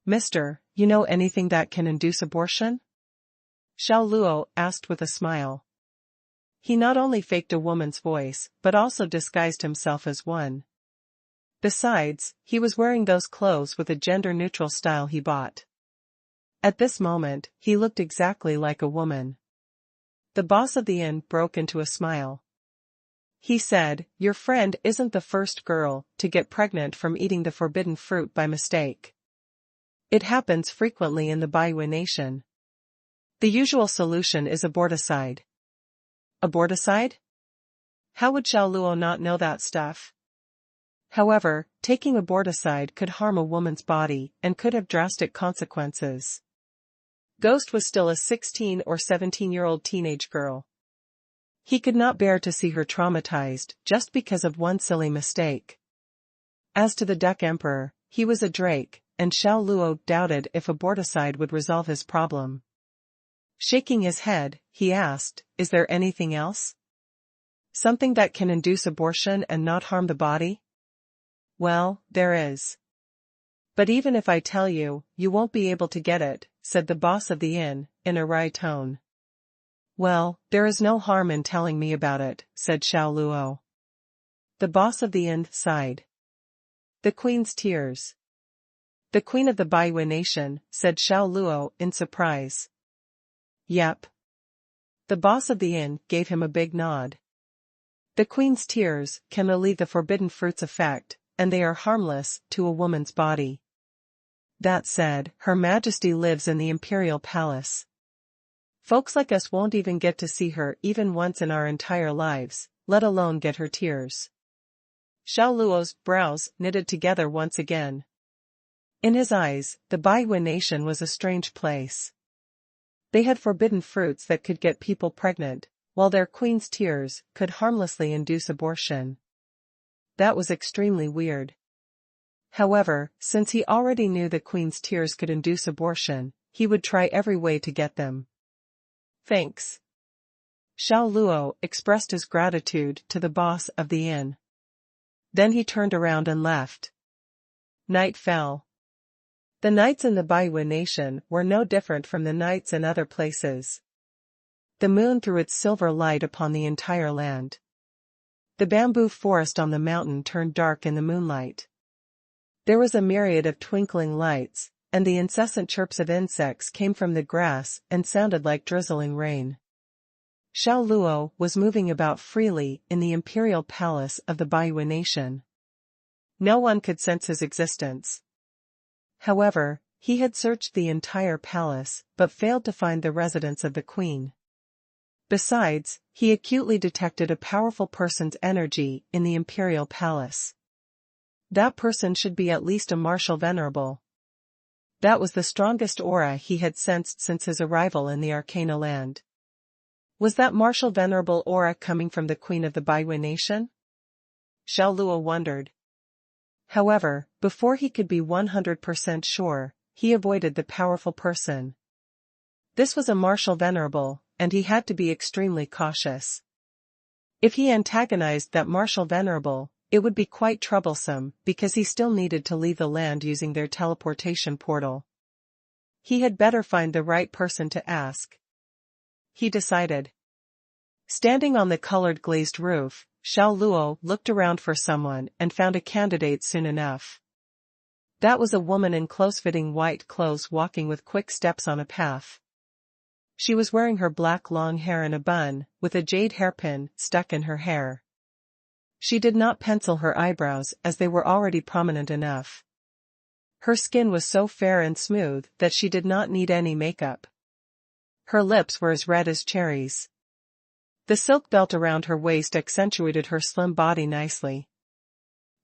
Mister, you know anything that can induce abortion? Xiao Luo asked with a smile. He not only faked a woman's voice, but also disguised himself as one. Besides, he was wearing those clothes with a gender-neutral style he bought. At this moment, he looked exactly like a woman. The boss of the inn broke into a smile. He said, "Your friend isn't the first girl to get pregnant from eating the forbidden fruit by mistake. It happens frequently in the Baihui nation. The usual solution is aborticide." Aborticide? How would Xiao Luo not know that stuff? However, taking aborticide could harm a woman's body and could have drastic consequences. Ghost was still a 16 or 17-year-old teenage girl. He could not bear to see her traumatized just because of one silly mistake. As to the Duck Emperor, he was a drake, and Xiao Luo doubted if aborticide would resolve his problem. Shaking his head, he asked, "Is there anything else? Something that can induce abortion and not harm the body?" "Well, there is. But even if I tell you, you won't be able to get it," said the boss of the inn, in a wry tone. "Well, there is no harm in telling me about it," said Xiao Luo. The boss of the inn sighed. "The queen's tears." "The queen of the Baihui nation," said Xiao Luo in surprise. "Yep." The boss of the inn gave him a big nod. "The queen's tears can relieve the forbidden fruit's effect, and they are harmless to a woman's body. That said, Her Majesty lives in the imperial palace. Folks like us won't even get to see her even once in our entire lives, let alone get her tears." Xiao Luo's brows knitted together once again. In his eyes, the Baihui nation was a strange place. They had forbidden fruits that could get people pregnant, while their queen's tears could harmlessly induce abortion. That was extremely weird. However, since he already knew the queen's tears could induce abortion, he would try every way to get them. "Thanks." Xiao Luo expressed his gratitude to the boss of the inn. Then he turned around and left. Night fell. The nights in the Baihui nation were no different from the nights in other places. The moon threw its silver light upon the entire land. The bamboo forest on the mountain turned dark in the moonlight. There was a myriad of twinkling lights, and the incessant chirps of insects came from the grass and sounded like drizzling rain. Xiao Luo was moving about freely in the imperial palace of the Baihui nation. No one could sense his existence. However, he had searched the entire palace but failed to find the residence of the queen. Besides, he acutely detected a powerful person's energy in the imperial palace. That person should be at least a martial venerable. That was the strongest aura he had sensed since his arrival in the Arcana land. Was that martial venerable aura coming from the queen of the Baihui nation? Xiao Luo wondered. However, before he could be 100% sure, he avoided the powerful person. This was a martial venerable, and he had to be extremely cautious. If he antagonized that martial venerable, it would be quite troublesome because he still needed to leave the land using their teleportation portal. He had better find the right person to ask. He decided. Standing on the colored glazed roof, Xiao Luo looked around for someone and found a candidate soon enough. That was a woman in close-fitting white clothes walking with quick steps on a path. She was wearing her black long hair in a bun, with a jade hairpin stuck in her hair. She did not pencil her eyebrows as they were already prominent enough. Her skin was so fair and smooth that she did not need any makeup. Her lips were as red as cherries. The silk belt around her waist accentuated her slim body nicely.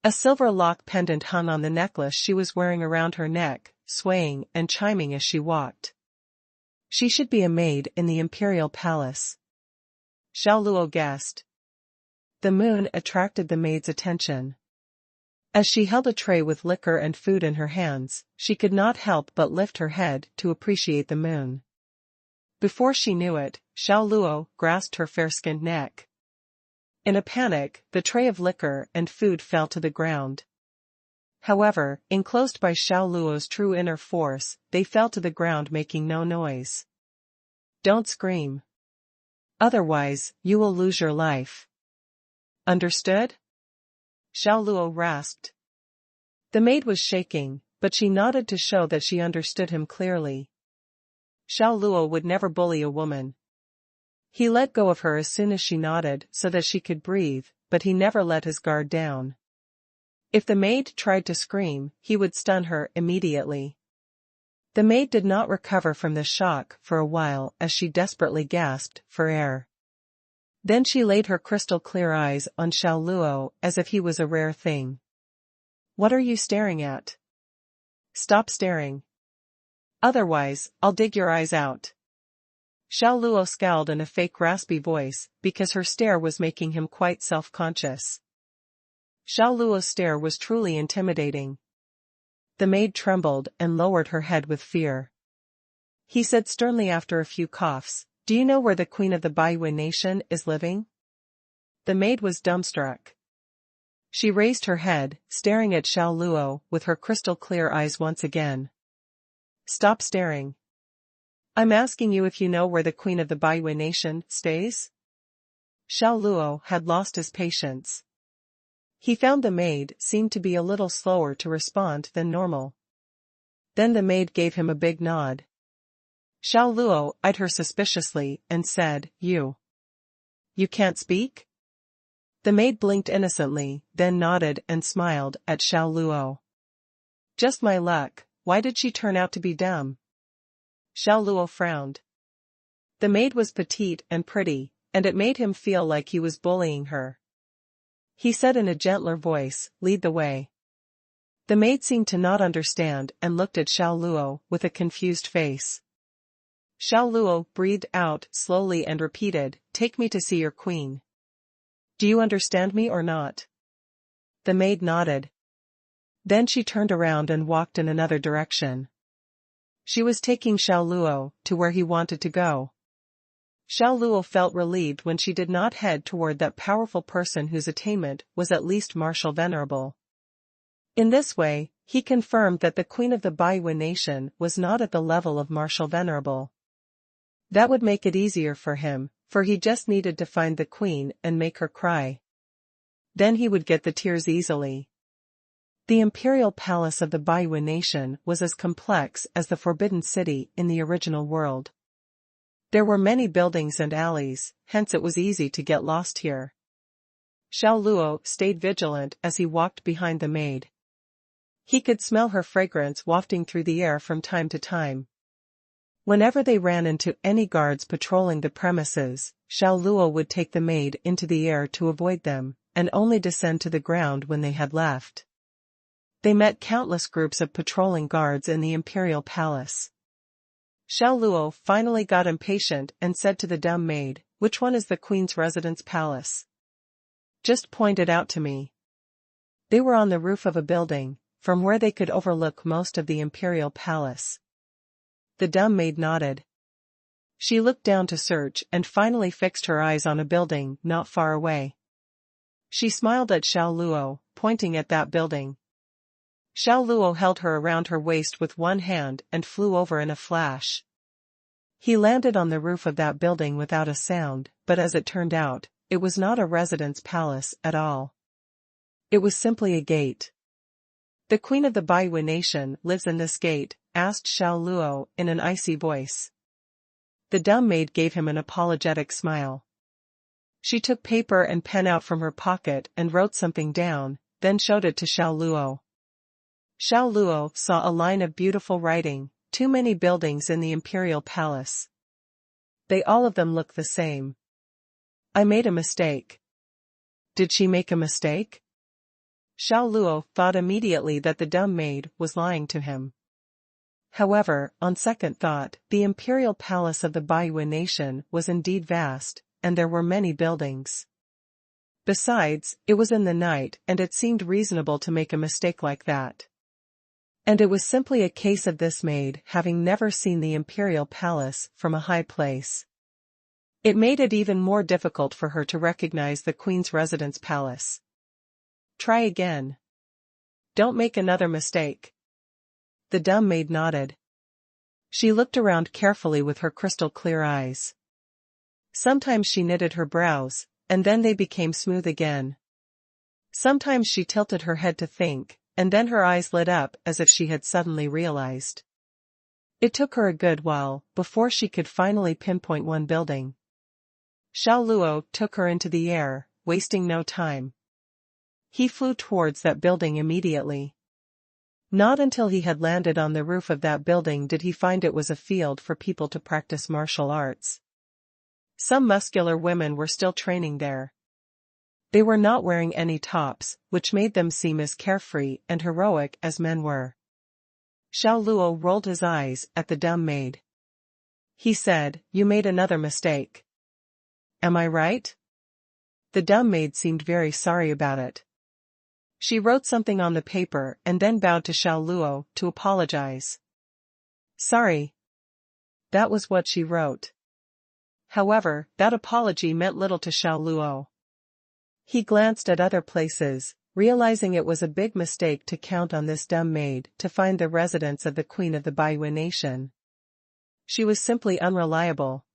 A silver lock pendant hung on the necklace she was wearing around her neck, swaying and chiming as she walked. She should be a maid in the imperial palace. Xiao Luo guessed. The moon attracted the maid's attention. As she held a tray with liquor and food in her hands, she could not help but lift her head to appreciate the moon. Before she knew it, Xiao Luo grasped her fair-skinned neck. In a panic, the tray of liquor and food fell to the ground. However, enclosed by Xiao Luo's true inner force, they fell to the ground making no noise. Don't scream. Otherwise, you will lose your life. Understood? Xiao Luo rasped. The maid was shaking, but she nodded to show that she understood him clearly. Xiao Luo would never bully a woman. He let go of her as soon as she nodded so that she could breathe, but he never let his guard down. If the maid tried to scream, he would stun her immediately. The maid did not recover from the shock for a while as she desperately gasped for air. Then she laid her crystal-clear eyes on Xiao Luo as if he was a rare thing. What are you staring at? Stop staring. Otherwise, I'll dig your eyes out. Xiao Luo scowled in a fake raspy voice, because her stare was making him quite self-conscious. Xiao Luo's stare was truly intimidating. The maid trembled and lowered her head with fear. He said sternly after a few coughs, "Do you know where the queen of the Baiyu nation is living?" The maid was dumbstruck. She raised her head, staring at Xiao Luo with her crystal-clear eyes once again. Stop staring. I'm asking you if you know where the queen of the Baiyu nation stays? Xiao Luo had lost his patience. He found the maid seemed to be a little slower to respond than normal. Then the maid gave him a big nod. Xiao Luo eyed her suspiciously and said, You can't speak? The maid blinked innocently, then nodded and smiled at Xiao Luo. Just my luck, why did she turn out to be dumb? Xiao Luo frowned. The maid was petite and pretty, and it made him feel like he was bullying her. He said in a gentler voice, Lead the way. The maid seemed to not understand and looked at Xiao Luo with a confused face. Xiao Luo breathed out slowly and repeated, Take me to see your queen. Do you understand me or not? The maid nodded. Then she turned around and walked in another direction. She was taking Xiao Luo to where he wanted to go. Xiao Luo felt relieved when she did not head toward that powerful person whose attainment was at least martial venerable. In this way, he confirmed that the queen of the Baiyu nation was not at the level of martial venerable. That would make it easier for him, for he just needed to find the queen and make her cry. Then he would get the tears easily. The imperial palace of the Baiyu nation was as complex as the Forbidden City in the original world. There were many buildings and alleys, hence it was easy to get lost here. Xiao Luo stayed vigilant as he walked behind the maid. He could smell her fragrance wafting through the air from time to time. Whenever they ran into any guards patrolling the premises, Xiao Luo would take the maid into the air to avoid them, and only descend to the ground when they had left. They met countless groups of patrolling guards in the imperial palace. Xiao Luo finally got impatient and said to the dumb maid, Which one is the queen's residence palace? Just point it out to me. They were on the roof of a building, from where they could overlook most of the imperial palace. The dumb maid nodded. She looked down to search and finally fixed her eyes on a building not far away. She smiled at Xiao Luo, pointing at that building. Xiao Luo held her around her waist with one hand and flew over in a flash. He landed on the roof of that building without a sound, but as it turned out, it was not a residence palace at all. It was simply a gate. The queen of the Baiyu nation lives in this gate, asked Xiao Luo in an icy voice. The dumb maid gave him an apologetic smile. She took paper and pen out from her pocket and wrote something down, then showed it to Xiao Luo. Xiao Luo saw a line of beautiful writing, too many buildings in the imperial palace. They all of them look the same. I made a mistake. Did she make a mistake? Xiao Luo thought immediately that the dumb maid was lying to him. However, on second thought, the imperial palace of the Baiyu nation was indeed vast, and there were many buildings. Besides, it was in the night and it seemed reasonable to make a mistake like that. And it was simply a case of this maid having never seen the imperial palace from a high place. It made it even more difficult for her to recognize the queen's residence palace. Try again. Don't make another mistake. The dumb maid nodded. She looked around carefully with her crystal-clear eyes. Sometimes she knitted her brows, and then they became smooth again. Sometimes she tilted her head to think, and then her eyes lit up as if she had suddenly realized. It took her a good while before she could finally pinpoint one building. Xiao Luo took her into the air, wasting no time. He flew towards that building immediately. Not until he had landed on the roof of that building did he find it was a field for people to practice martial arts. Some muscular women were still training there. They were not wearing any tops, which made them seem as carefree and heroic as men were. Xiao Luo rolled his eyes at the dumb maid. He said, "You made another mistake. Am I right?" The dumb maid seemed very sorry about it. She wrote something on the paper and then bowed to Xiao Luo to apologize. Sorry. That was what she wrote. However, that apology meant little to Xiao Luo. He glanced at other places, realizing it was a big mistake to count on this dumb maid to find the residence of the queen of the Baiyu nation. She was simply unreliable.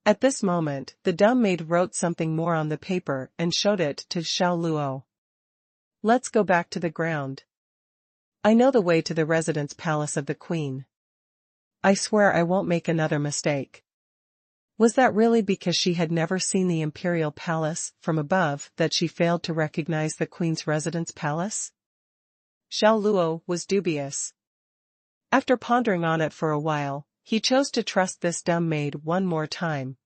At this moment, the dumb maid wrote something more on the paper and showed it to Xiao Luo. Let's go back to the ground. I know the way to the residence palace of the queen. I swear I won't make another mistake. Was that really because she had never seen the imperial palace from above that she failed to recognize the queen's residence palace? Xiao Luo was dubious. After pondering on it for a while, he chose to trust this dumb maid one more time.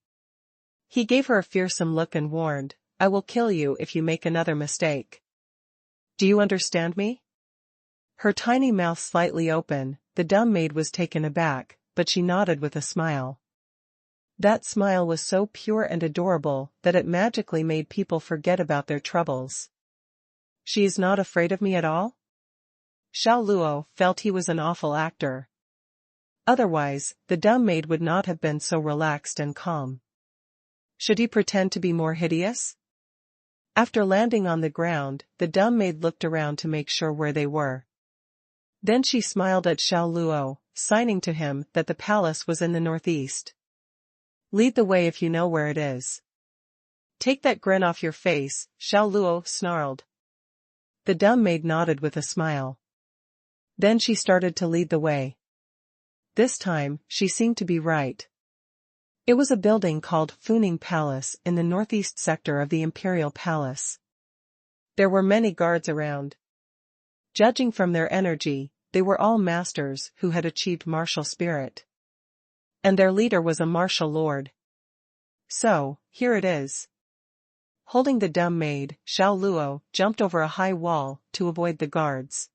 He gave her a fearsome look and warned, "I will kill you if you make another mistake. Do you understand me?" Her tiny mouth slightly open, the dumb maid was taken aback, but she nodded with a smile. That smile was so pure and adorable that it magically made people forget about their troubles. She is not afraid of me at all? Xiao Luo felt he was an awful actor. Otherwise, the dumb maid would not have been so relaxed and calm. Should he pretend to be more hideous? After landing on the ground, the dumb maid looked around to make sure where they were. Then she smiled at Xiao Luo, signing to him that the palace was in the northeast. Lead the way if you know where it is. Take that grin off your face, Xiao Luo snarled. The dumb maid nodded with a smile. Then she started to lead the way. This time, she seemed to be right. It was a building called Funing Palace in the northeast sector of the Imperial Palace. There were many guards around. Judging from their energy, they were all masters who had achieved martial spirit. And their leader was a martial lord. So, here it is. Holding the dumb maid, Xiao Luo jumped over a high wall to avoid the guards.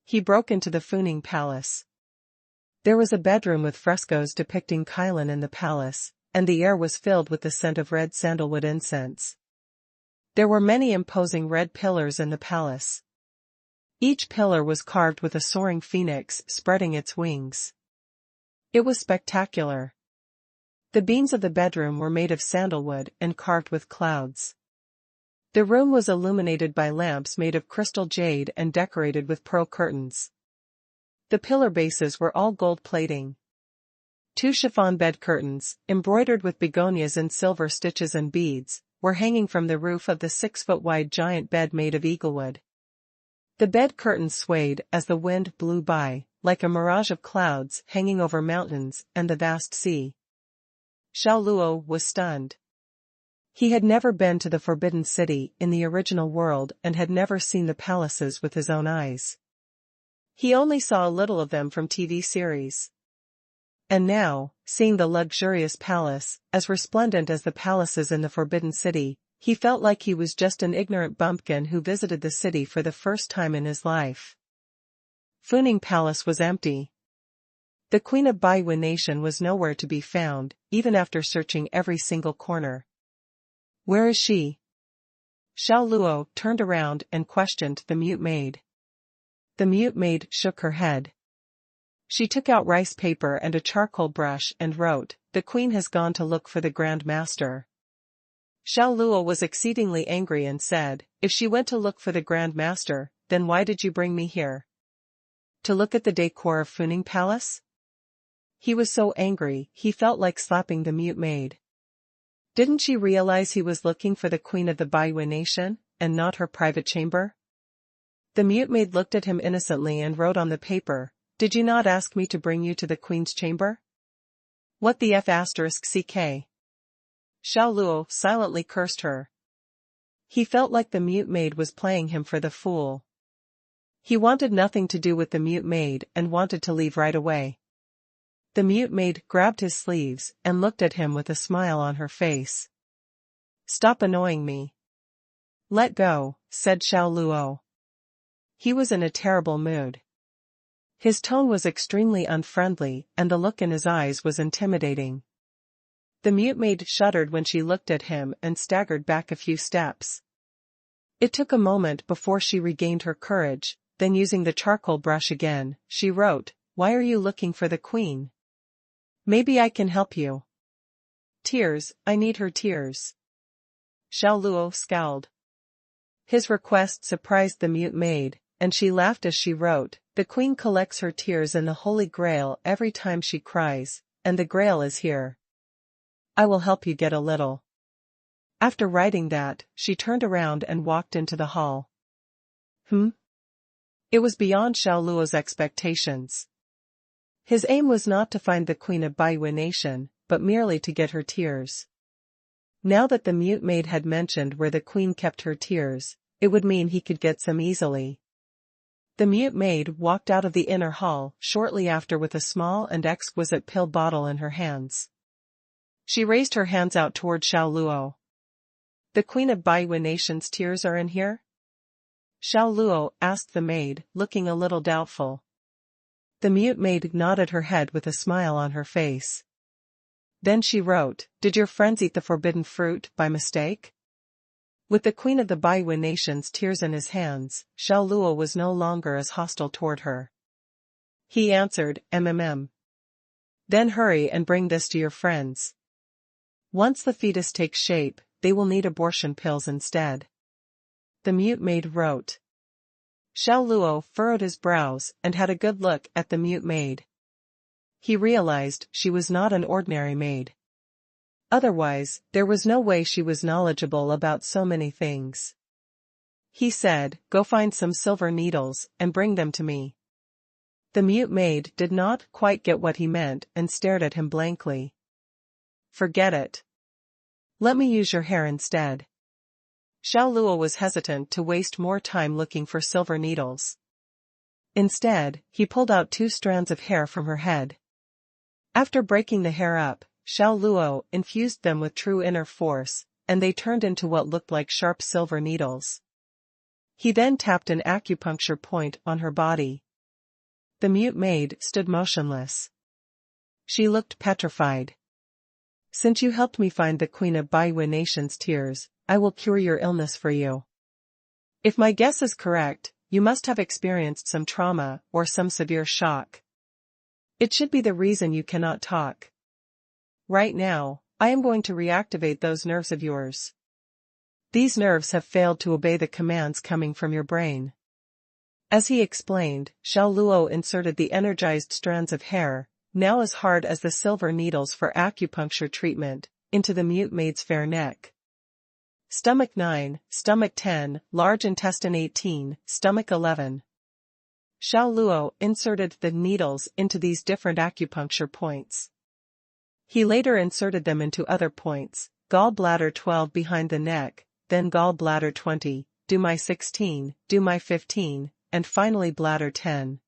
He broke into the Funing Palace. There was a bedroom with frescoes depicting Kailan in the palace, and the air was filled with the scent of red sandalwood incense. There were many imposing red pillars in the palace. Each pillar was carved with a soaring phoenix spreading its wings. It was spectacular. The beams of the bedroom were made of sandalwood and carved with clouds. The room was illuminated by lamps made of crystal jade and decorated with pearl curtains. The pillar bases were all gold plating. 2 chiffon bed curtains, embroidered with begonias and silver stitches and beads, were hanging from the roof of the 6-foot-wide giant bed made of eaglewood. The bed curtains swayed as the wind blew by, like a mirage of clouds hanging over mountains and the vast sea. Xiao Luo was stunned. He had never been to the Forbidden City in the original world and had never seen the palaces with his own eyes. He only saw a little of them from TV series. And now, seeing the luxurious palace, as resplendent as the palaces in the Forbidden City, he felt like he was just an ignorant bumpkin who visited the city for the first time in his life. Funing Palace was empty. The Queen of Baiyu Nation was nowhere to be found, even after searching every single corner. Where is she? Xiao Luo turned around and questioned the mute maid. The mute maid shook her head. She took out rice paper and a charcoal brush and wrote, "The queen has gone to look for the Grand Master." Xiao Luo was exceedingly angry and said, "If she went to look for the Grand Master, then why did you bring me here? To look at the decor of Funing Palace?" He was so angry, he felt like slapping the mute maid. Didn't she realize he was looking for the queen of the Baihui nation, and not her private chamber? The mute maid looked at him innocently and wrote on the paper, "Did you not ask me to bring you to the queen's chamber? What the f***ck?" Xiao Luo silently cursed her. He felt like the mute maid was playing him for the fool. He wanted nothing to do with the mute maid and wanted to leave right away. The mute maid grabbed his sleeves and looked at him with a smile on her face. "Stop annoying me." "Let go," said Xiao Luo. He was in a terrible mood. His tone was extremely unfriendly and the look in his eyes was intimidating. The mute maid shuddered when she looked at him and staggered back a few steps. It took a moment before she regained her courage, then using the charcoal brush again, she wrote, "Why are you looking for the queen? Maybe I can help you." "Tears, I need her tears." Xiao Luo scowled. His request surprised the mute maid, and she laughed as she wrote, "The queen collects her tears in the Holy Grail every time she cries, and the Grail is here. I will help you get a little." After writing that, she turned around and walked into the hall. It was beyond Xiao Luo's expectations. His aim was not to find the queen of Baihui nation, but merely to get her tears. Now that the mute maid had mentioned where the queen kept her tears, it would mean he could get some easily. The mute maid walked out of the inner hall shortly after with a small and exquisite pill bottle in her hands. She raised her hands out toward Xiao Luo. "The queen of Baihui nation's tears are in here?" Xiao Luo asked the maid, looking a little doubtful. The mute maid nodded her head with a smile on her face. Then she wrote, "Did your friends eat the forbidden fruit by mistake?" With the queen of the Baihui nation's tears in his hands, Xiao Luo was no longer as hostile toward her. He answered, "MMM. Then hurry and bring this to your friends. Once the fetus takes shape, they will need abortion pills instead." The mute maid wrote. Xiao Luo furrowed his brows and had a good look at the mute maid. He realized she was not an ordinary maid. Otherwise, there was no way she was knowledgeable about so many things. He said, "Go find some silver needles and bring them to me." The mute maid did not quite get what he meant and stared at him blankly. "Forget it. Let me use your hair instead." Xiao Luo was hesitant to waste more time looking for silver needles. Instead, he pulled out 2 strands of hair from her head. After breaking the hair up, Xiao Luo infused them with true inner force, and they turned into what looked like sharp silver needles. He then tapped an acupuncture point on her body. The mute maid stood motionless. She looked petrified. "Since you helped me find the queen of Baihui nation's tears, I will cure your illness for you. If my guess is correct, you must have experienced some trauma or some severe shock. It should be the reason you cannot talk. Right now, I am going to reactivate those nerves of yours. These nerves have failed to obey the commands coming from your brain." As he explained, Xiao Luo inserted the energized strands of hair, now as hard as the silver needles for acupuncture treatment, into the mute maid's fair neck. Stomach 9, stomach 10, large intestine 18, stomach 11. Xiao Luo inserted the needles into these different acupuncture points. He later inserted them into other points, gallbladder 12 behind the neck, then gallbladder 20, Dumai 16, Dumai 15, and finally bladder 10.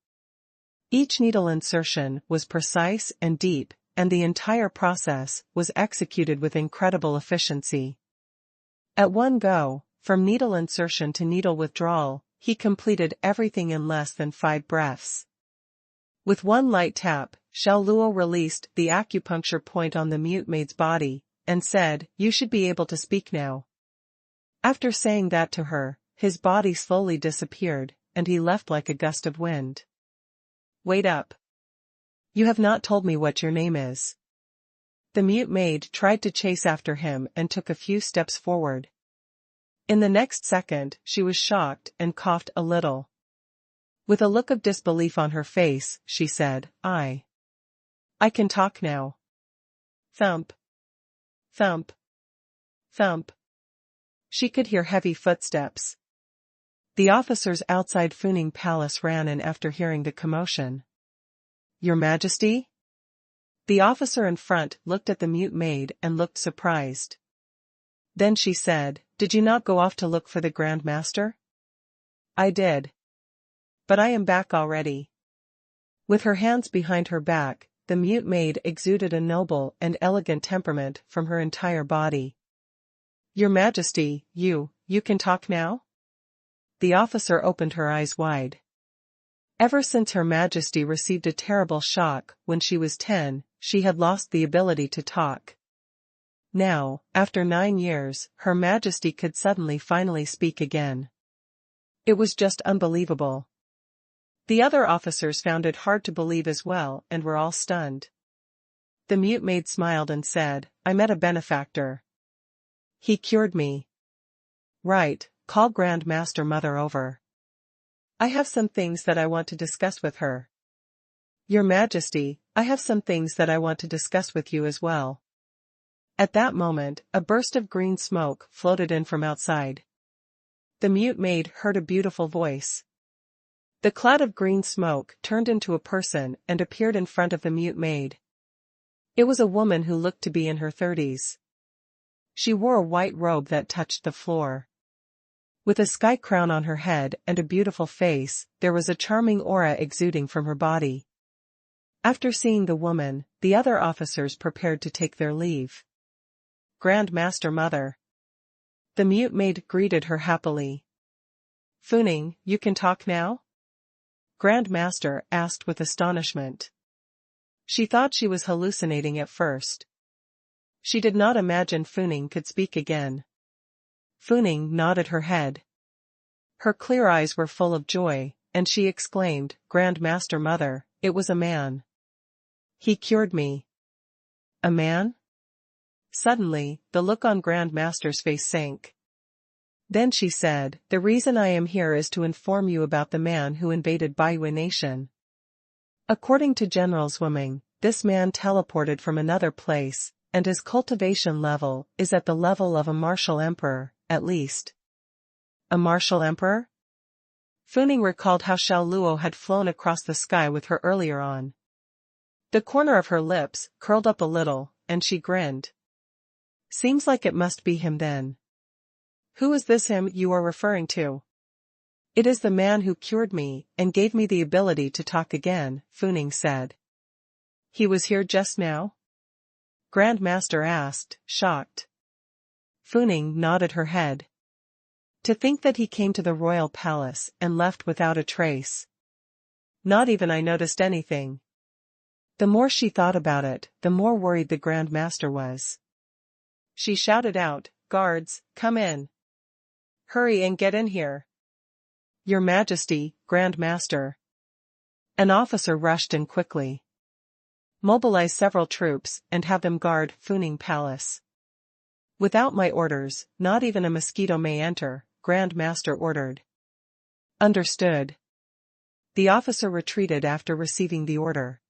Each needle insertion was precise and deep, and the entire process was executed with incredible efficiency. At one go, from needle insertion to needle withdrawal, he completed everything in less than 5 breaths. With one light tap, Xiao Luo released the acupuncture point on the mute maid's body, and said, "You should be able to speak now." After saying that to her, his body slowly disappeared, and he left like a gust of wind. Wait up. You have not told me what your name is. The mute maid tried to chase after him and took a few steps forward. In the next second, she was shocked and coughed a little. With a look of disbelief on her face, she said, I can talk now. Thump. Thump. Thump. She could hear heavy footsteps. The officers outside Funing Palace ran in after hearing the commotion. Your Majesty? The officer in front looked at the mute maid and looked surprised. Then she said, Did you not go off to look for the Grand Master? I did. But I am back already. With her hands behind her back, the mute maid exuded a noble and elegant temperament from her entire body. Your Majesty, you can talk now? The officer opened her eyes wide. Ever since Her Majesty received a terrible shock when she was 10, she had lost the ability to talk. Now, after 9 years, Her Majesty could suddenly finally speak again. It was just unbelievable. The other officers found it hard to believe as well and were all stunned. The mute maid smiled and said, I met a benefactor. He cured me. Right, call Grand Master Mother over. I have some things that I want to discuss with her. Your Majesty, I have some things that I want to discuss with you as well. At that moment, a burst of green smoke floated in from outside. The mute maid heard a beautiful voice. The cloud of green smoke turned into a person and appeared in front of the mute maid. It was a woman who looked to be in her 30s. She wore a white robe that touched the floor. With a sky crown on her head and a beautiful face, there was a charming aura exuding from her body. After seeing the woman, the other officers prepared to take their leave. Grand Master Mother. The mute maid greeted her happily. Funing, you can talk now? Grand Master asked with astonishment. She thought she was hallucinating at first. She did not imagine Funing could speak again. Funing nodded her head. Her clear eyes were full of joy, and she exclaimed, Grand Master Mother, it was a man. He cured me. A man? Suddenly, the look on Grand Master's face sank. Then she said, The reason I am here is to inform you about the man who invaded Baiyu Nation. According to General Zhuang, this man teleported from another place, and his cultivation level is at the level of a martial emperor, at least. A martial emperor? Funing recalled how Xiao Luo had flown across the sky with her earlier on. The corner of her lips curled up a little, and she grinned. Seems like it must be him then. Who is this him you are referring to? It is the man who cured me and gave me the ability to talk again, Funing said. He was here just now? Grand Master asked, shocked. Funing nodded her head. To think that he came to the royal palace and left without a trace. Not even I noticed anything. The more she thought about it, the more worried the Grand Master was. She shouted out, Guards, come in. Hurry and get in here. Your Majesty, Grand Master. An officer rushed in quickly. Mobilize several troops and have them guard Funing Palace. Without my orders, not even a mosquito may enter, Grand Master ordered. Understood. The officer retreated after receiving the order.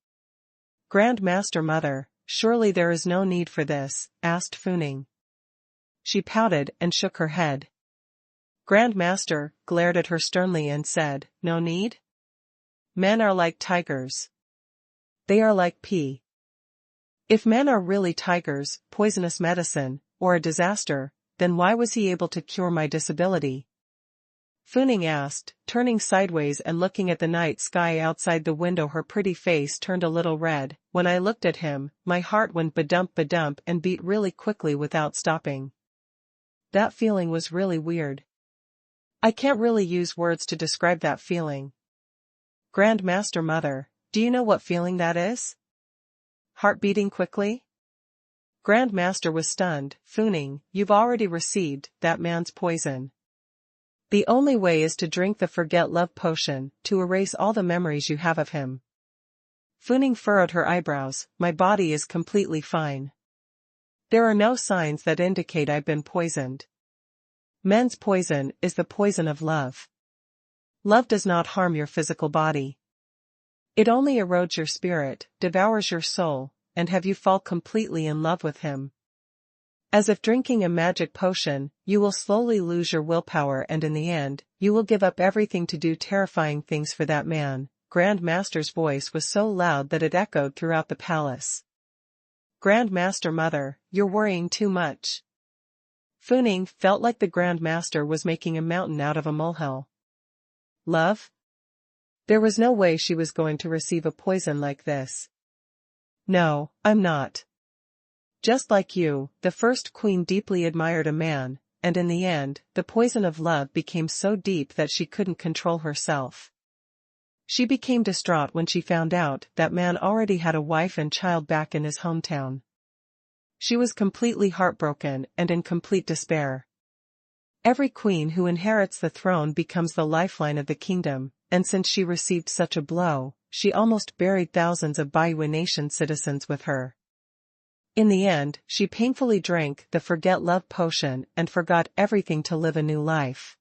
Grand Master Mother, surely there is no need for this, asked Funing. She pouted and shook her head. Grand Master glared at her sternly and said, No need? Men are like tigers. They are like pea. If men are really tigers, poisonous medicine, or a disaster, then why was he able to cure my disability? Funing asked, turning sideways and looking at the night sky outside the window. Her pretty face turned a little red. When I looked at him, my heart went badump and beat really quickly without stopping. That feeling was really weird. I can't really use words to describe that feeling. Grand Master Mother, do you know what feeling that is? Heart beating quickly? Grand Master was stunned. Funing, you've already received that man's poison. The only way is to drink the forget love potion, to erase all the memories you have of him. Funing furrowed her eyebrows. My body is completely fine. There are no signs that indicate I've been poisoned. Men's poison is the poison of love. Love does not harm your physical body. It only erodes your spirit, devours your soul, and have you fall completely in love with him. As if drinking a magic potion, you will slowly lose your willpower and in the end, you will give up everything to do terrifying things for that man. Grand Master's voice was so loud that it echoed throughout the palace. Grand Master Mother, you're worrying too much. Funing felt like the Grand Master was making a mountain out of a molehill. Love? There was no way she was going to receive a poison like this. No, I'm not. Just like you, the first queen deeply admired a man, and in the end, the poison of love became so deep that she couldn't control herself. She became distraught when she found out that man already had a wife and child back in his hometown. She was completely heartbroken and in complete despair. Every queen who inherits the throne becomes the lifeline of the kingdom, and since she received such a blow, she almost buried thousands of Baiyu Nation citizens with her. In the end, she painfully drank the forget love potion and forgot everything to live a new life.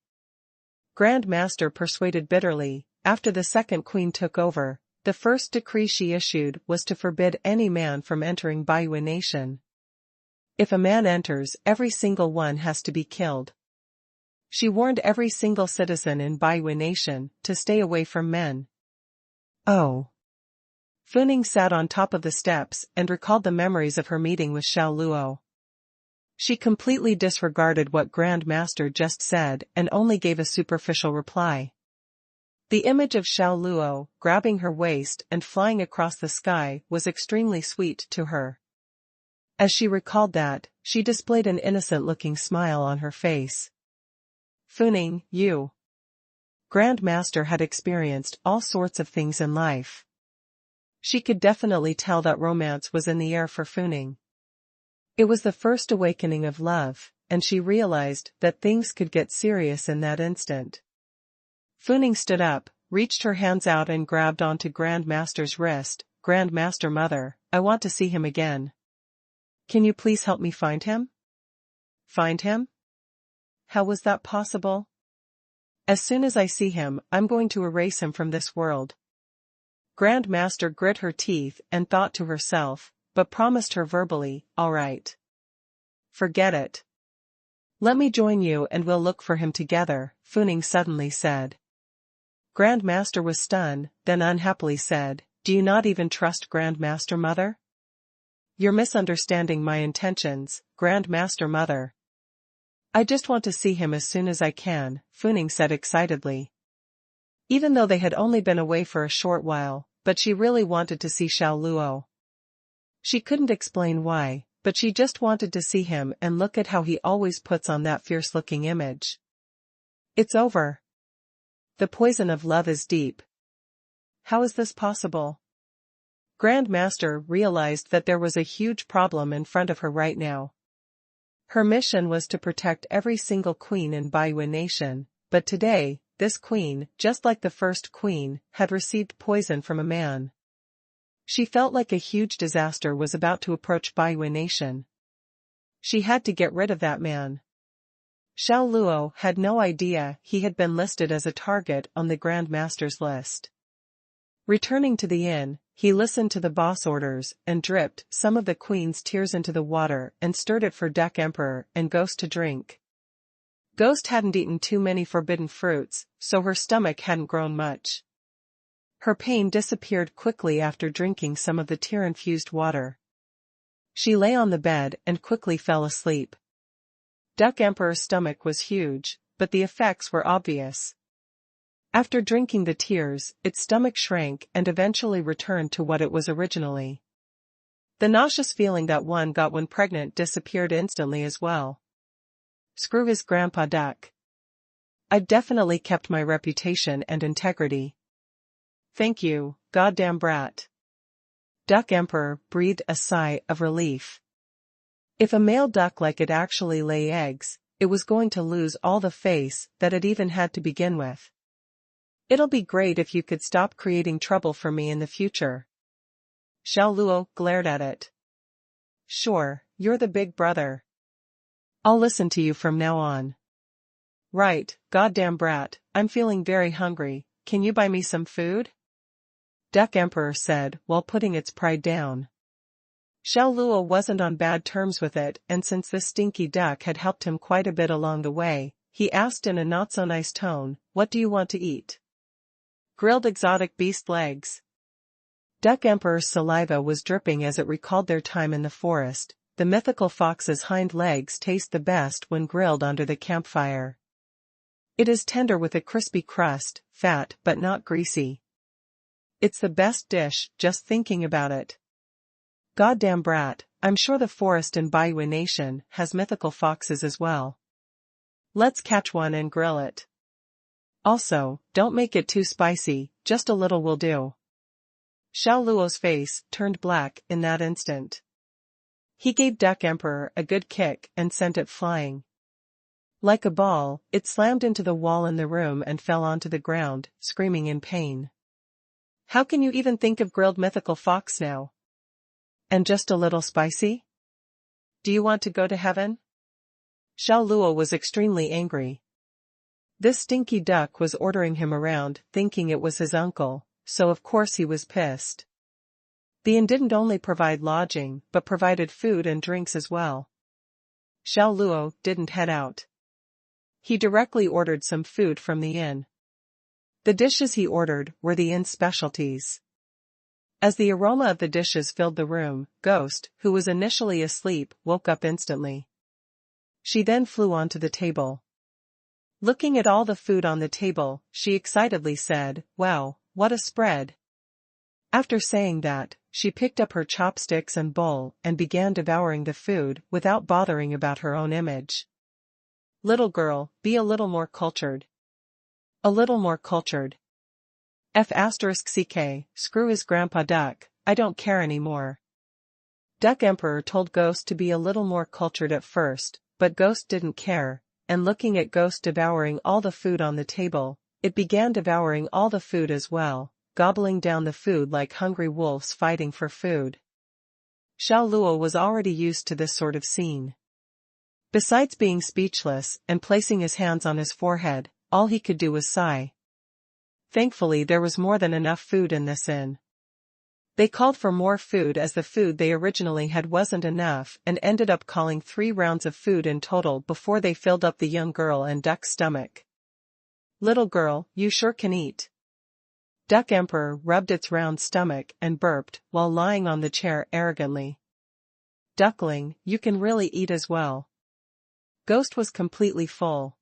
Grand Master persuaded bitterly. After the second queen took over, the first decree she issued was to forbid any man from entering Baiyu Nation. If a man enters, every single one has to be killed. She warned every single citizen in Baiyu Nation to stay away from men. Oh. Funing sat on top of the steps and recalled the memories of her meeting with Xiao Luo. She completely disregarded what Grand Master just said and only gave a superficial reply. The image of Xiao Luo, grabbing her waist and flying across the sky, was extremely sweet to her. As she recalled that, she displayed an innocent-looking smile on her face. Funing, you. Grand Master had experienced all sorts of things in life. She could definitely tell that romance was in the air for Funing. It was the first awakening of love, and she realized that things could get serious in that instant. Funing stood up, reached her hands out and grabbed onto Grand Master's wrist. Grand Master Mother, I want to see him again. Can you please help me find him? Find him? How was that possible? As soon as I see him, I'm going to erase him from this world. Grand Master grit her teeth and thought to herself, but promised her verbally, all right. Forget it. Let me join you and we'll look for him together, Funing suddenly said. Grand Master was stunned, then unhappily said, do you not even trust Grand Master Mother? You're misunderstanding my intentions, Grand Master Mother. I just want to see him as soon as I can, Funing said excitedly. Even though they had only been away for a short while, but she really wanted to see Xiao Luo. She couldn't explain why, but she just wanted to see him and look at how he always puts on that fierce-looking image. It's over. The poison of love is deep. How is this possible? Grand Master realized that there was a huge problem in front of her right now. Her mission was to protect every single queen in Baiyu Nation, but today, this queen, just like the first queen, had received poison from a man. She felt like a huge disaster was about to approach Baiyu Nation. She had to get rid of that man. Xiao Luo had no idea he had been listed as a target on the Grand Master's list. Returning to the inn, he listened to the boss orders and dripped some of the queen's tears into the water and stirred it for Duck Emperor and Ghost to drink. Ghost hadn't eaten too many forbidden fruits, so her stomach hadn't grown much. Her pain disappeared quickly after drinking some of the tear-infused water. She lay on the bed and quickly fell asleep. Duck Emperor's stomach was huge, but the effects were obvious. After drinking the tears, its stomach shrank and eventually returned to what it was originally. The nauseous feeling that one got when pregnant disappeared instantly as well. Screw his Grandpa Duck. I've definitely kept my reputation and integrity. Thank you, goddamn brat. Duck Emperor breathed a sigh of relief. If a male duck like it actually lay eggs, it was going to lose all the face that it even had to begin with. It'll be great if you could stop creating trouble for me in the future. Xiao Luo glared at it. Sure, you're the big brother. I'll listen to you from now on. Right, goddamn brat, I'm feeling very hungry, can you buy me some food? Duck Emperor said while putting its pride down. Xiao Luo wasn't on bad terms with it, and since this stinky duck had helped him quite a bit along the way, he asked in a not-so-nice tone, what do you want to eat? Grilled exotic beast legs. Duck Emperor's saliva was dripping as it recalled their time in the forest. The mythical fox's hind legs taste the best when grilled under the campfire. It is tender with a crispy crust, fat but not greasy. It's the best dish, just thinking about it. Goddamn brat, I'm sure the forest in Bayue Nation has mythical foxes as well. Let's catch one and grill it. Also, don't make it too spicy, just a little will do. Xiao Luo's face turned black in that instant. He gave Duck Emperor a good kick and sent it flying. Like a ball, it slammed into the wall in the room and fell onto the ground, screaming in pain. How can you even think of grilled mythical fox now? And just a little spicy? Do you want to go to heaven? Xiao Luo was extremely angry. This stinky duck was ordering him around, thinking it was his uncle, so of course he was pissed. The inn didn't only provide lodging, but provided food and drinks as well. Xiao Luo didn't head out. He directly ordered some food from the inn. The dishes he ordered were the inn's specialties. As the aroma of the dishes filled the room, Ghost, who was initially asleep, woke up instantly. She then flew onto the table. Looking at all the food on the table, she excitedly said, "Wow, what a spread." After saying that, she picked up her chopsticks and bowl and began devouring the food without bothering about her own image. Little girl, be a little more cultured. A little more cultured. F***ck, screw his grandpa Duck, I don't care anymore. Duck Emperor told Ghost to be a little more cultured at first, but Ghost didn't care, and looking at Ghost devouring all the food on the table, it began devouring all the food as well, gobbling down the food like hungry wolves fighting for food. Xiao Luo was already used to this sort of scene. Besides being speechless and placing his hands on his forehead, all he could do was sigh. Thankfully there was more than enough food in this inn. They called for more food as the food they originally had wasn't enough and ended up calling 3 rounds of food in total before they filled up the young girl and Duck's stomach. Little girl, you sure can eat. Duck Emperor rubbed its round stomach and burped while lying on the chair arrogantly. Duckling, you can really eat as well. Ghost was completely full.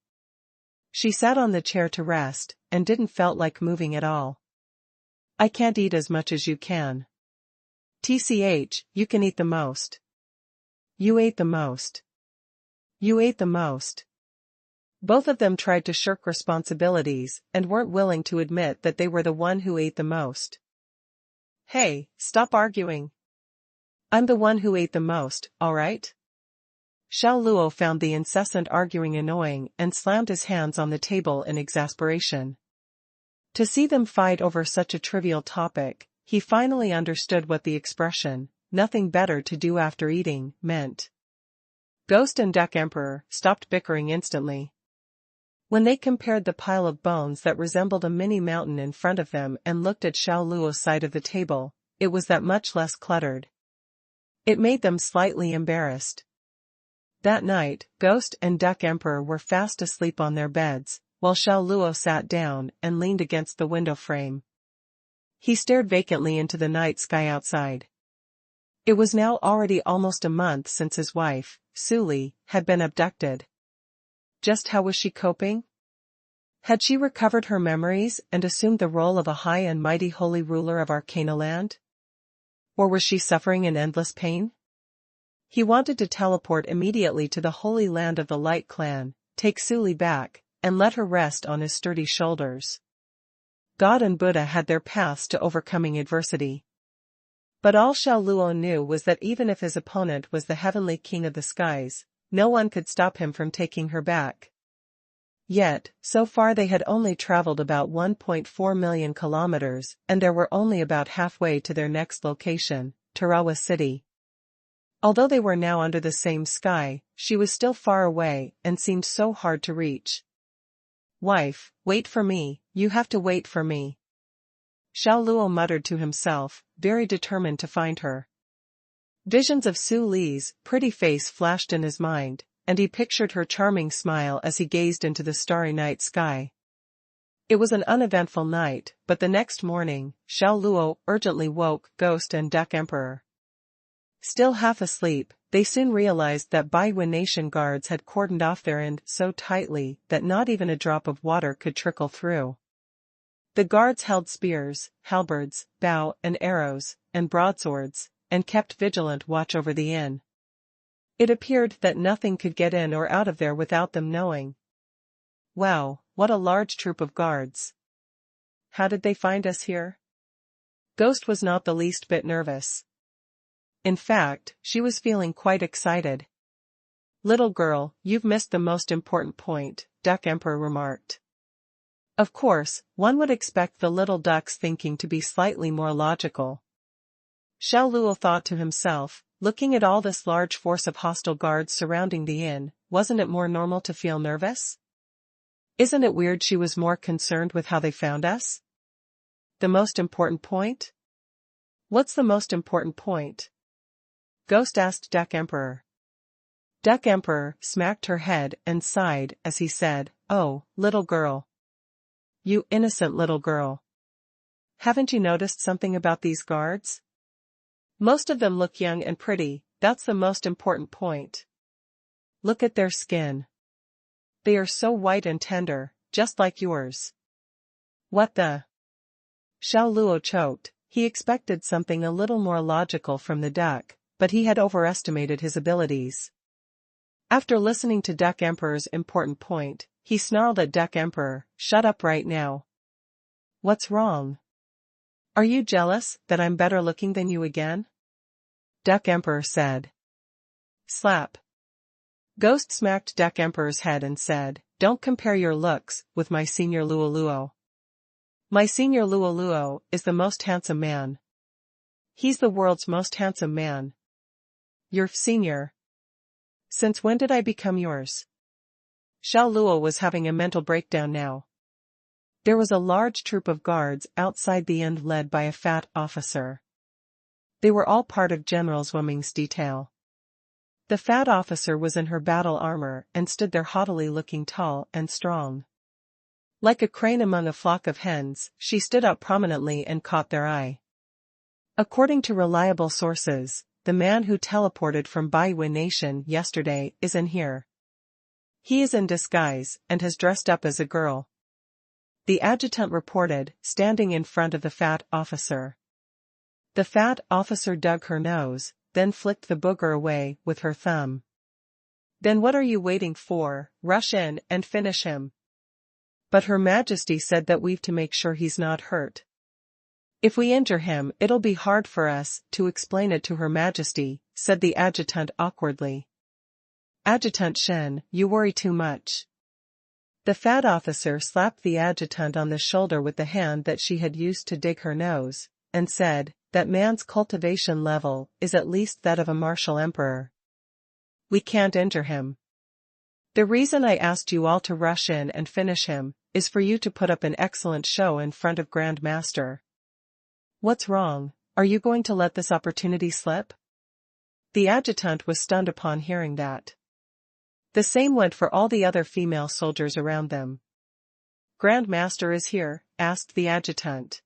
She sat on the chair to rest, and didn't felt like moving at all. I can't eat as much as you can. TCH, you can eat the most. You ate the most. You ate the most. Both of them tried to shirk responsibilities and weren't willing to admit that they were the one who ate the most. Hey, stop arguing. I'm the one who ate the most, alright? Xiao Luo found the incessant arguing annoying and slammed his hands on the table in exasperation. To see them fight over such a trivial topic, he finally understood what the expression, "nothing better to do after eating," meant. Ghost and Duck Emperor stopped bickering instantly. When they compared the pile of bones that resembled a mini mountain in front of them and looked at Xiao Luo's side of the table, it was that much less cluttered. It made them slightly embarrassed. That night, Ghost and Duck Emperor were fast asleep on their beds, while Xiao Luo sat down and leaned against the window frame. He stared vacantly into the night sky outside. It was now already almost a month since his wife, Suli, had been abducted. Just how was she coping? Had she recovered her memories and assumed the role of a high and mighty holy ruler of Arcana land? Or was she suffering in endless pain? He wanted to teleport immediately to the holy land of the Light Clan, take Suli back, and let her rest on his sturdy shoulders. God and Buddha had their paths to overcoming adversity. But all Xiao Luo knew was that even if his opponent was the heavenly king of the skies, no one could stop him from taking her back. Yet, so far they had only traveled about 1.4 million kilometers, and they were only about halfway to their next location, Tarawa City. Although they were now under the same sky, she was still far away and seemed so hard to reach. "Wife, wait for me, you have to wait for me." Xiao Luo muttered to himself, very determined to find her. Visions of Su Li's pretty face flashed in his mind, and he pictured her charming smile as he gazed into the starry night sky. It was an uneventful night, but the next morning, Xiao Luo urgently woke Ghost and Duck Emperor. Still half asleep, they soon realized that Baiwen Nation guards had cordoned off their end so tightly that not even a drop of water could trickle through. The guards held spears, halberds, bow and arrows, and broadswords, and kept vigilant watch over the inn. It appeared that nothing could get in or out of there without them knowing. "Wow, what a large troop of guards. How did they find us here?" Ghost was not the least bit nervous. In fact, she was feeling quite excited. "Little girl, you've missed the most important point," Duck Emperor remarked. Of course, one would expect the little duck's thinking to be slightly more logical. Xiao Luo thought to himself, looking at all this large force of hostile guards surrounding the inn, wasn't it more normal to feel nervous? Isn't it weird she was more concerned with how they found us? The most important point? What's the most important point? Ghost asked Duck Emperor. Duck Emperor smacked her head and sighed as he said, "Oh, little girl. You innocent little girl. Haven't you noticed something about these guards? Most of them look young and pretty, that's the most important point. Look at their skin. They are so white and tender, just like yours." "What the?" Xiao Luo choked. He expected something a little more logical from the duck, but he had overestimated his abilities. After listening to Duck Emperor's important point, he snarled at Duck Emperor, "Shut up right now. What's wrong? Are you jealous that I'm better looking than you again?" Duck Emperor said. Slap. Ghost smacked Duck Emperor's head and said, "Don't compare your looks with my senior Luo Luo. My senior Luo Luo is the most handsome man. He's the world's most handsome man. Your senior. Since when did I become yours?" Xiao Luo was having a mental breakdown now. There was a large troop of guards outside the inn led by a fat officer. They were all part of General Zhuoming's detail. The fat officer was in her battle armor and stood there haughtily looking tall and strong. Like a crane among a flock of hens, she stood up prominently and caught their eye. According to reliable sources, the man who teleported from Baiwen Nation yesterday is in here. He is in disguise and has dressed up as a girl. The adjutant reported, standing in front of the fat officer. The fat officer dug her nose, then flicked the booger away with her thumb. "Then what are you waiting for? Rush in and finish him." "But Her Majesty said that we've to make sure he's not hurt. If we injure him, it'll be hard for us to explain it to Her Majesty," said the adjutant awkwardly. "Adjutant Shen, you worry too much." The fat officer slapped the adjutant on the shoulder with the hand that she had used to dig her nose, and said, "That man's cultivation level is at least that of a martial emperor. We can't injure him. The reason I asked you all to rush in and finish him is for you to put up an excellent show in front of Grand Master. What's wrong? Are you going to let this opportunity slip?" The adjutant was stunned upon hearing that. The same went for all the other female soldiers around them. "Grand Master is here?" asked the adjutant.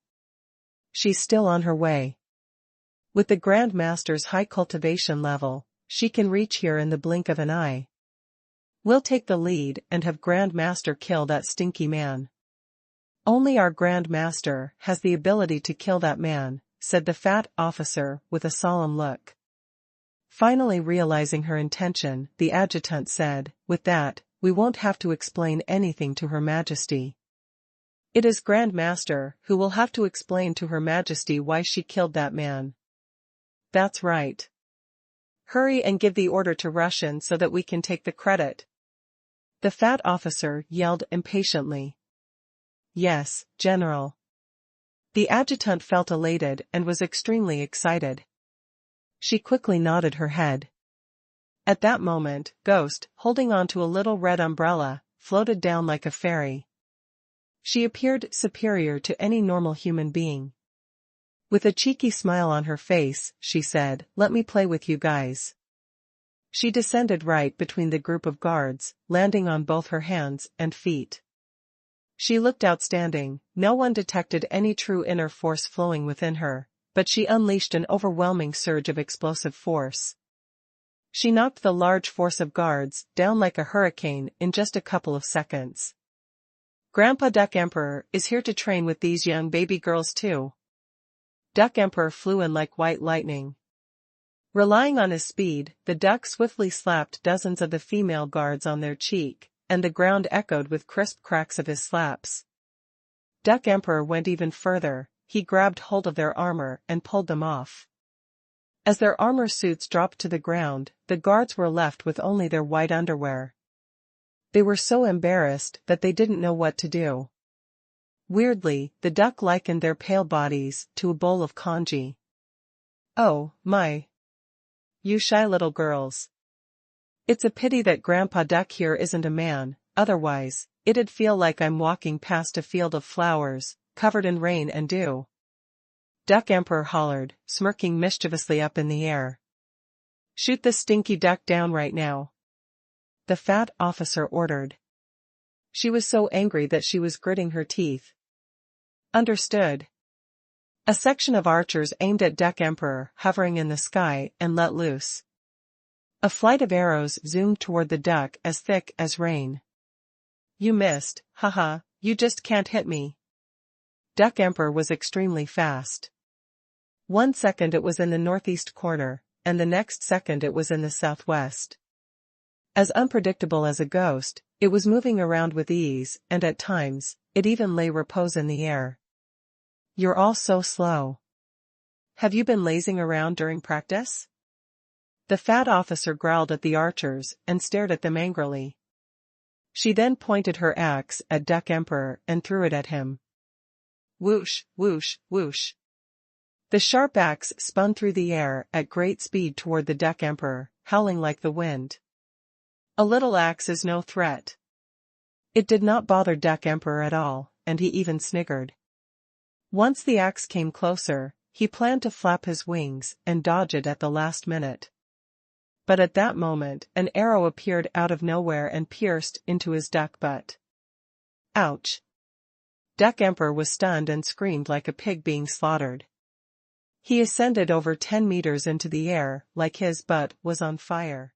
"She's still on her way. With the Grand Master's high cultivation level, she can reach here in the blink of an eye. We'll take the lead and have Grand Master kill that stinky man. Only our Grand Master has the ability to kill that man," said the fat officer with a solemn look. Finally realizing her intention, the adjutant said, "With that, we won't have to explain anything to Her Majesty. It is Grand Master who will have to explain to Her Majesty why she killed that man." "That's right. Hurry and give the order to Russian so that we can take the credit. The fat officer yelled impatiently. Yes, General. The adjutant felt elated and was extremely excited. She quickly nodded her head. At that moment, Ghost, holding on to a little red umbrella, floated down like a fairy. She appeared superior to any normal human being. With a cheeky smile on her face, she said, "Let me play with you guys." She descended right between the group of guards, landing on both her hands and feet. She looked outstanding. No one detected any true inner force flowing within her, but she unleashed an overwhelming surge of explosive force. She knocked the large force of guards down like a hurricane in just a couple of seconds. Grandpa Duck Emperor is here to train with these young baby girls too. Duck Emperor flew in like white lightning. Relying on his speed, the duck swiftly slapped dozens of the female guards on their cheek, and the ground echoed with crisp cracks of his slaps. Duck Emperor went even further. He grabbed hold of their armor and pulled them off. As their armor suits dropped to the ground, the guards were left with only their white underwear. They were so embarrassed that they didn't know what to do. Weirdly, the duck likened their pale bodies to a bowl of congee. "Oh, my. You shy little girls. It's a pity that Grandpa Duck here isn't a man, otherwise, it'd feel like I'm walking past a field of flowers, covered in rain and dew." Duck Emperor hollered, smirking mischievously up in the air. "Shoot the stinky duck down right now," the fat officer ordered. She was so angry that she was gritting her teeth. "Understood." A section of archers aimed at Duck Emperor hovering in the sky and let loose. A flight of arrows zoomed toward the duck as thick as rain. "You missed, haha, you just can't hit me." Duck Emperor was extremely fast. 1 second it was in the northeast corner, and the next second it was in the southwest. As unpredictable as a ghost, it was moving around with ease, and at times, it even lay repose in the air. "You're all so slow. Have you been lazing around during practice?" The fat officer growled at the archers and stared at them angrily. She then pointed her axe at Duck Emperor and threw it at him. Whoosh, whoosh, whoosh. The sharp axe spun through the air at great speed toward the Duck Emperor, howling like the wind. A little axe is no threat. It did not bother Duck Emperor at all, and he even sniggered. Once the axe came closer, he planned to flap his wings and dodge it at the last minute. But at that moment, an arrow appeared out of nowhere and pierced into his duck butt. Ouch! Duck Emperor was stunned and screamed like a pig being slaughtered. He ascended over 10 meters into the air, like his butt was on fire.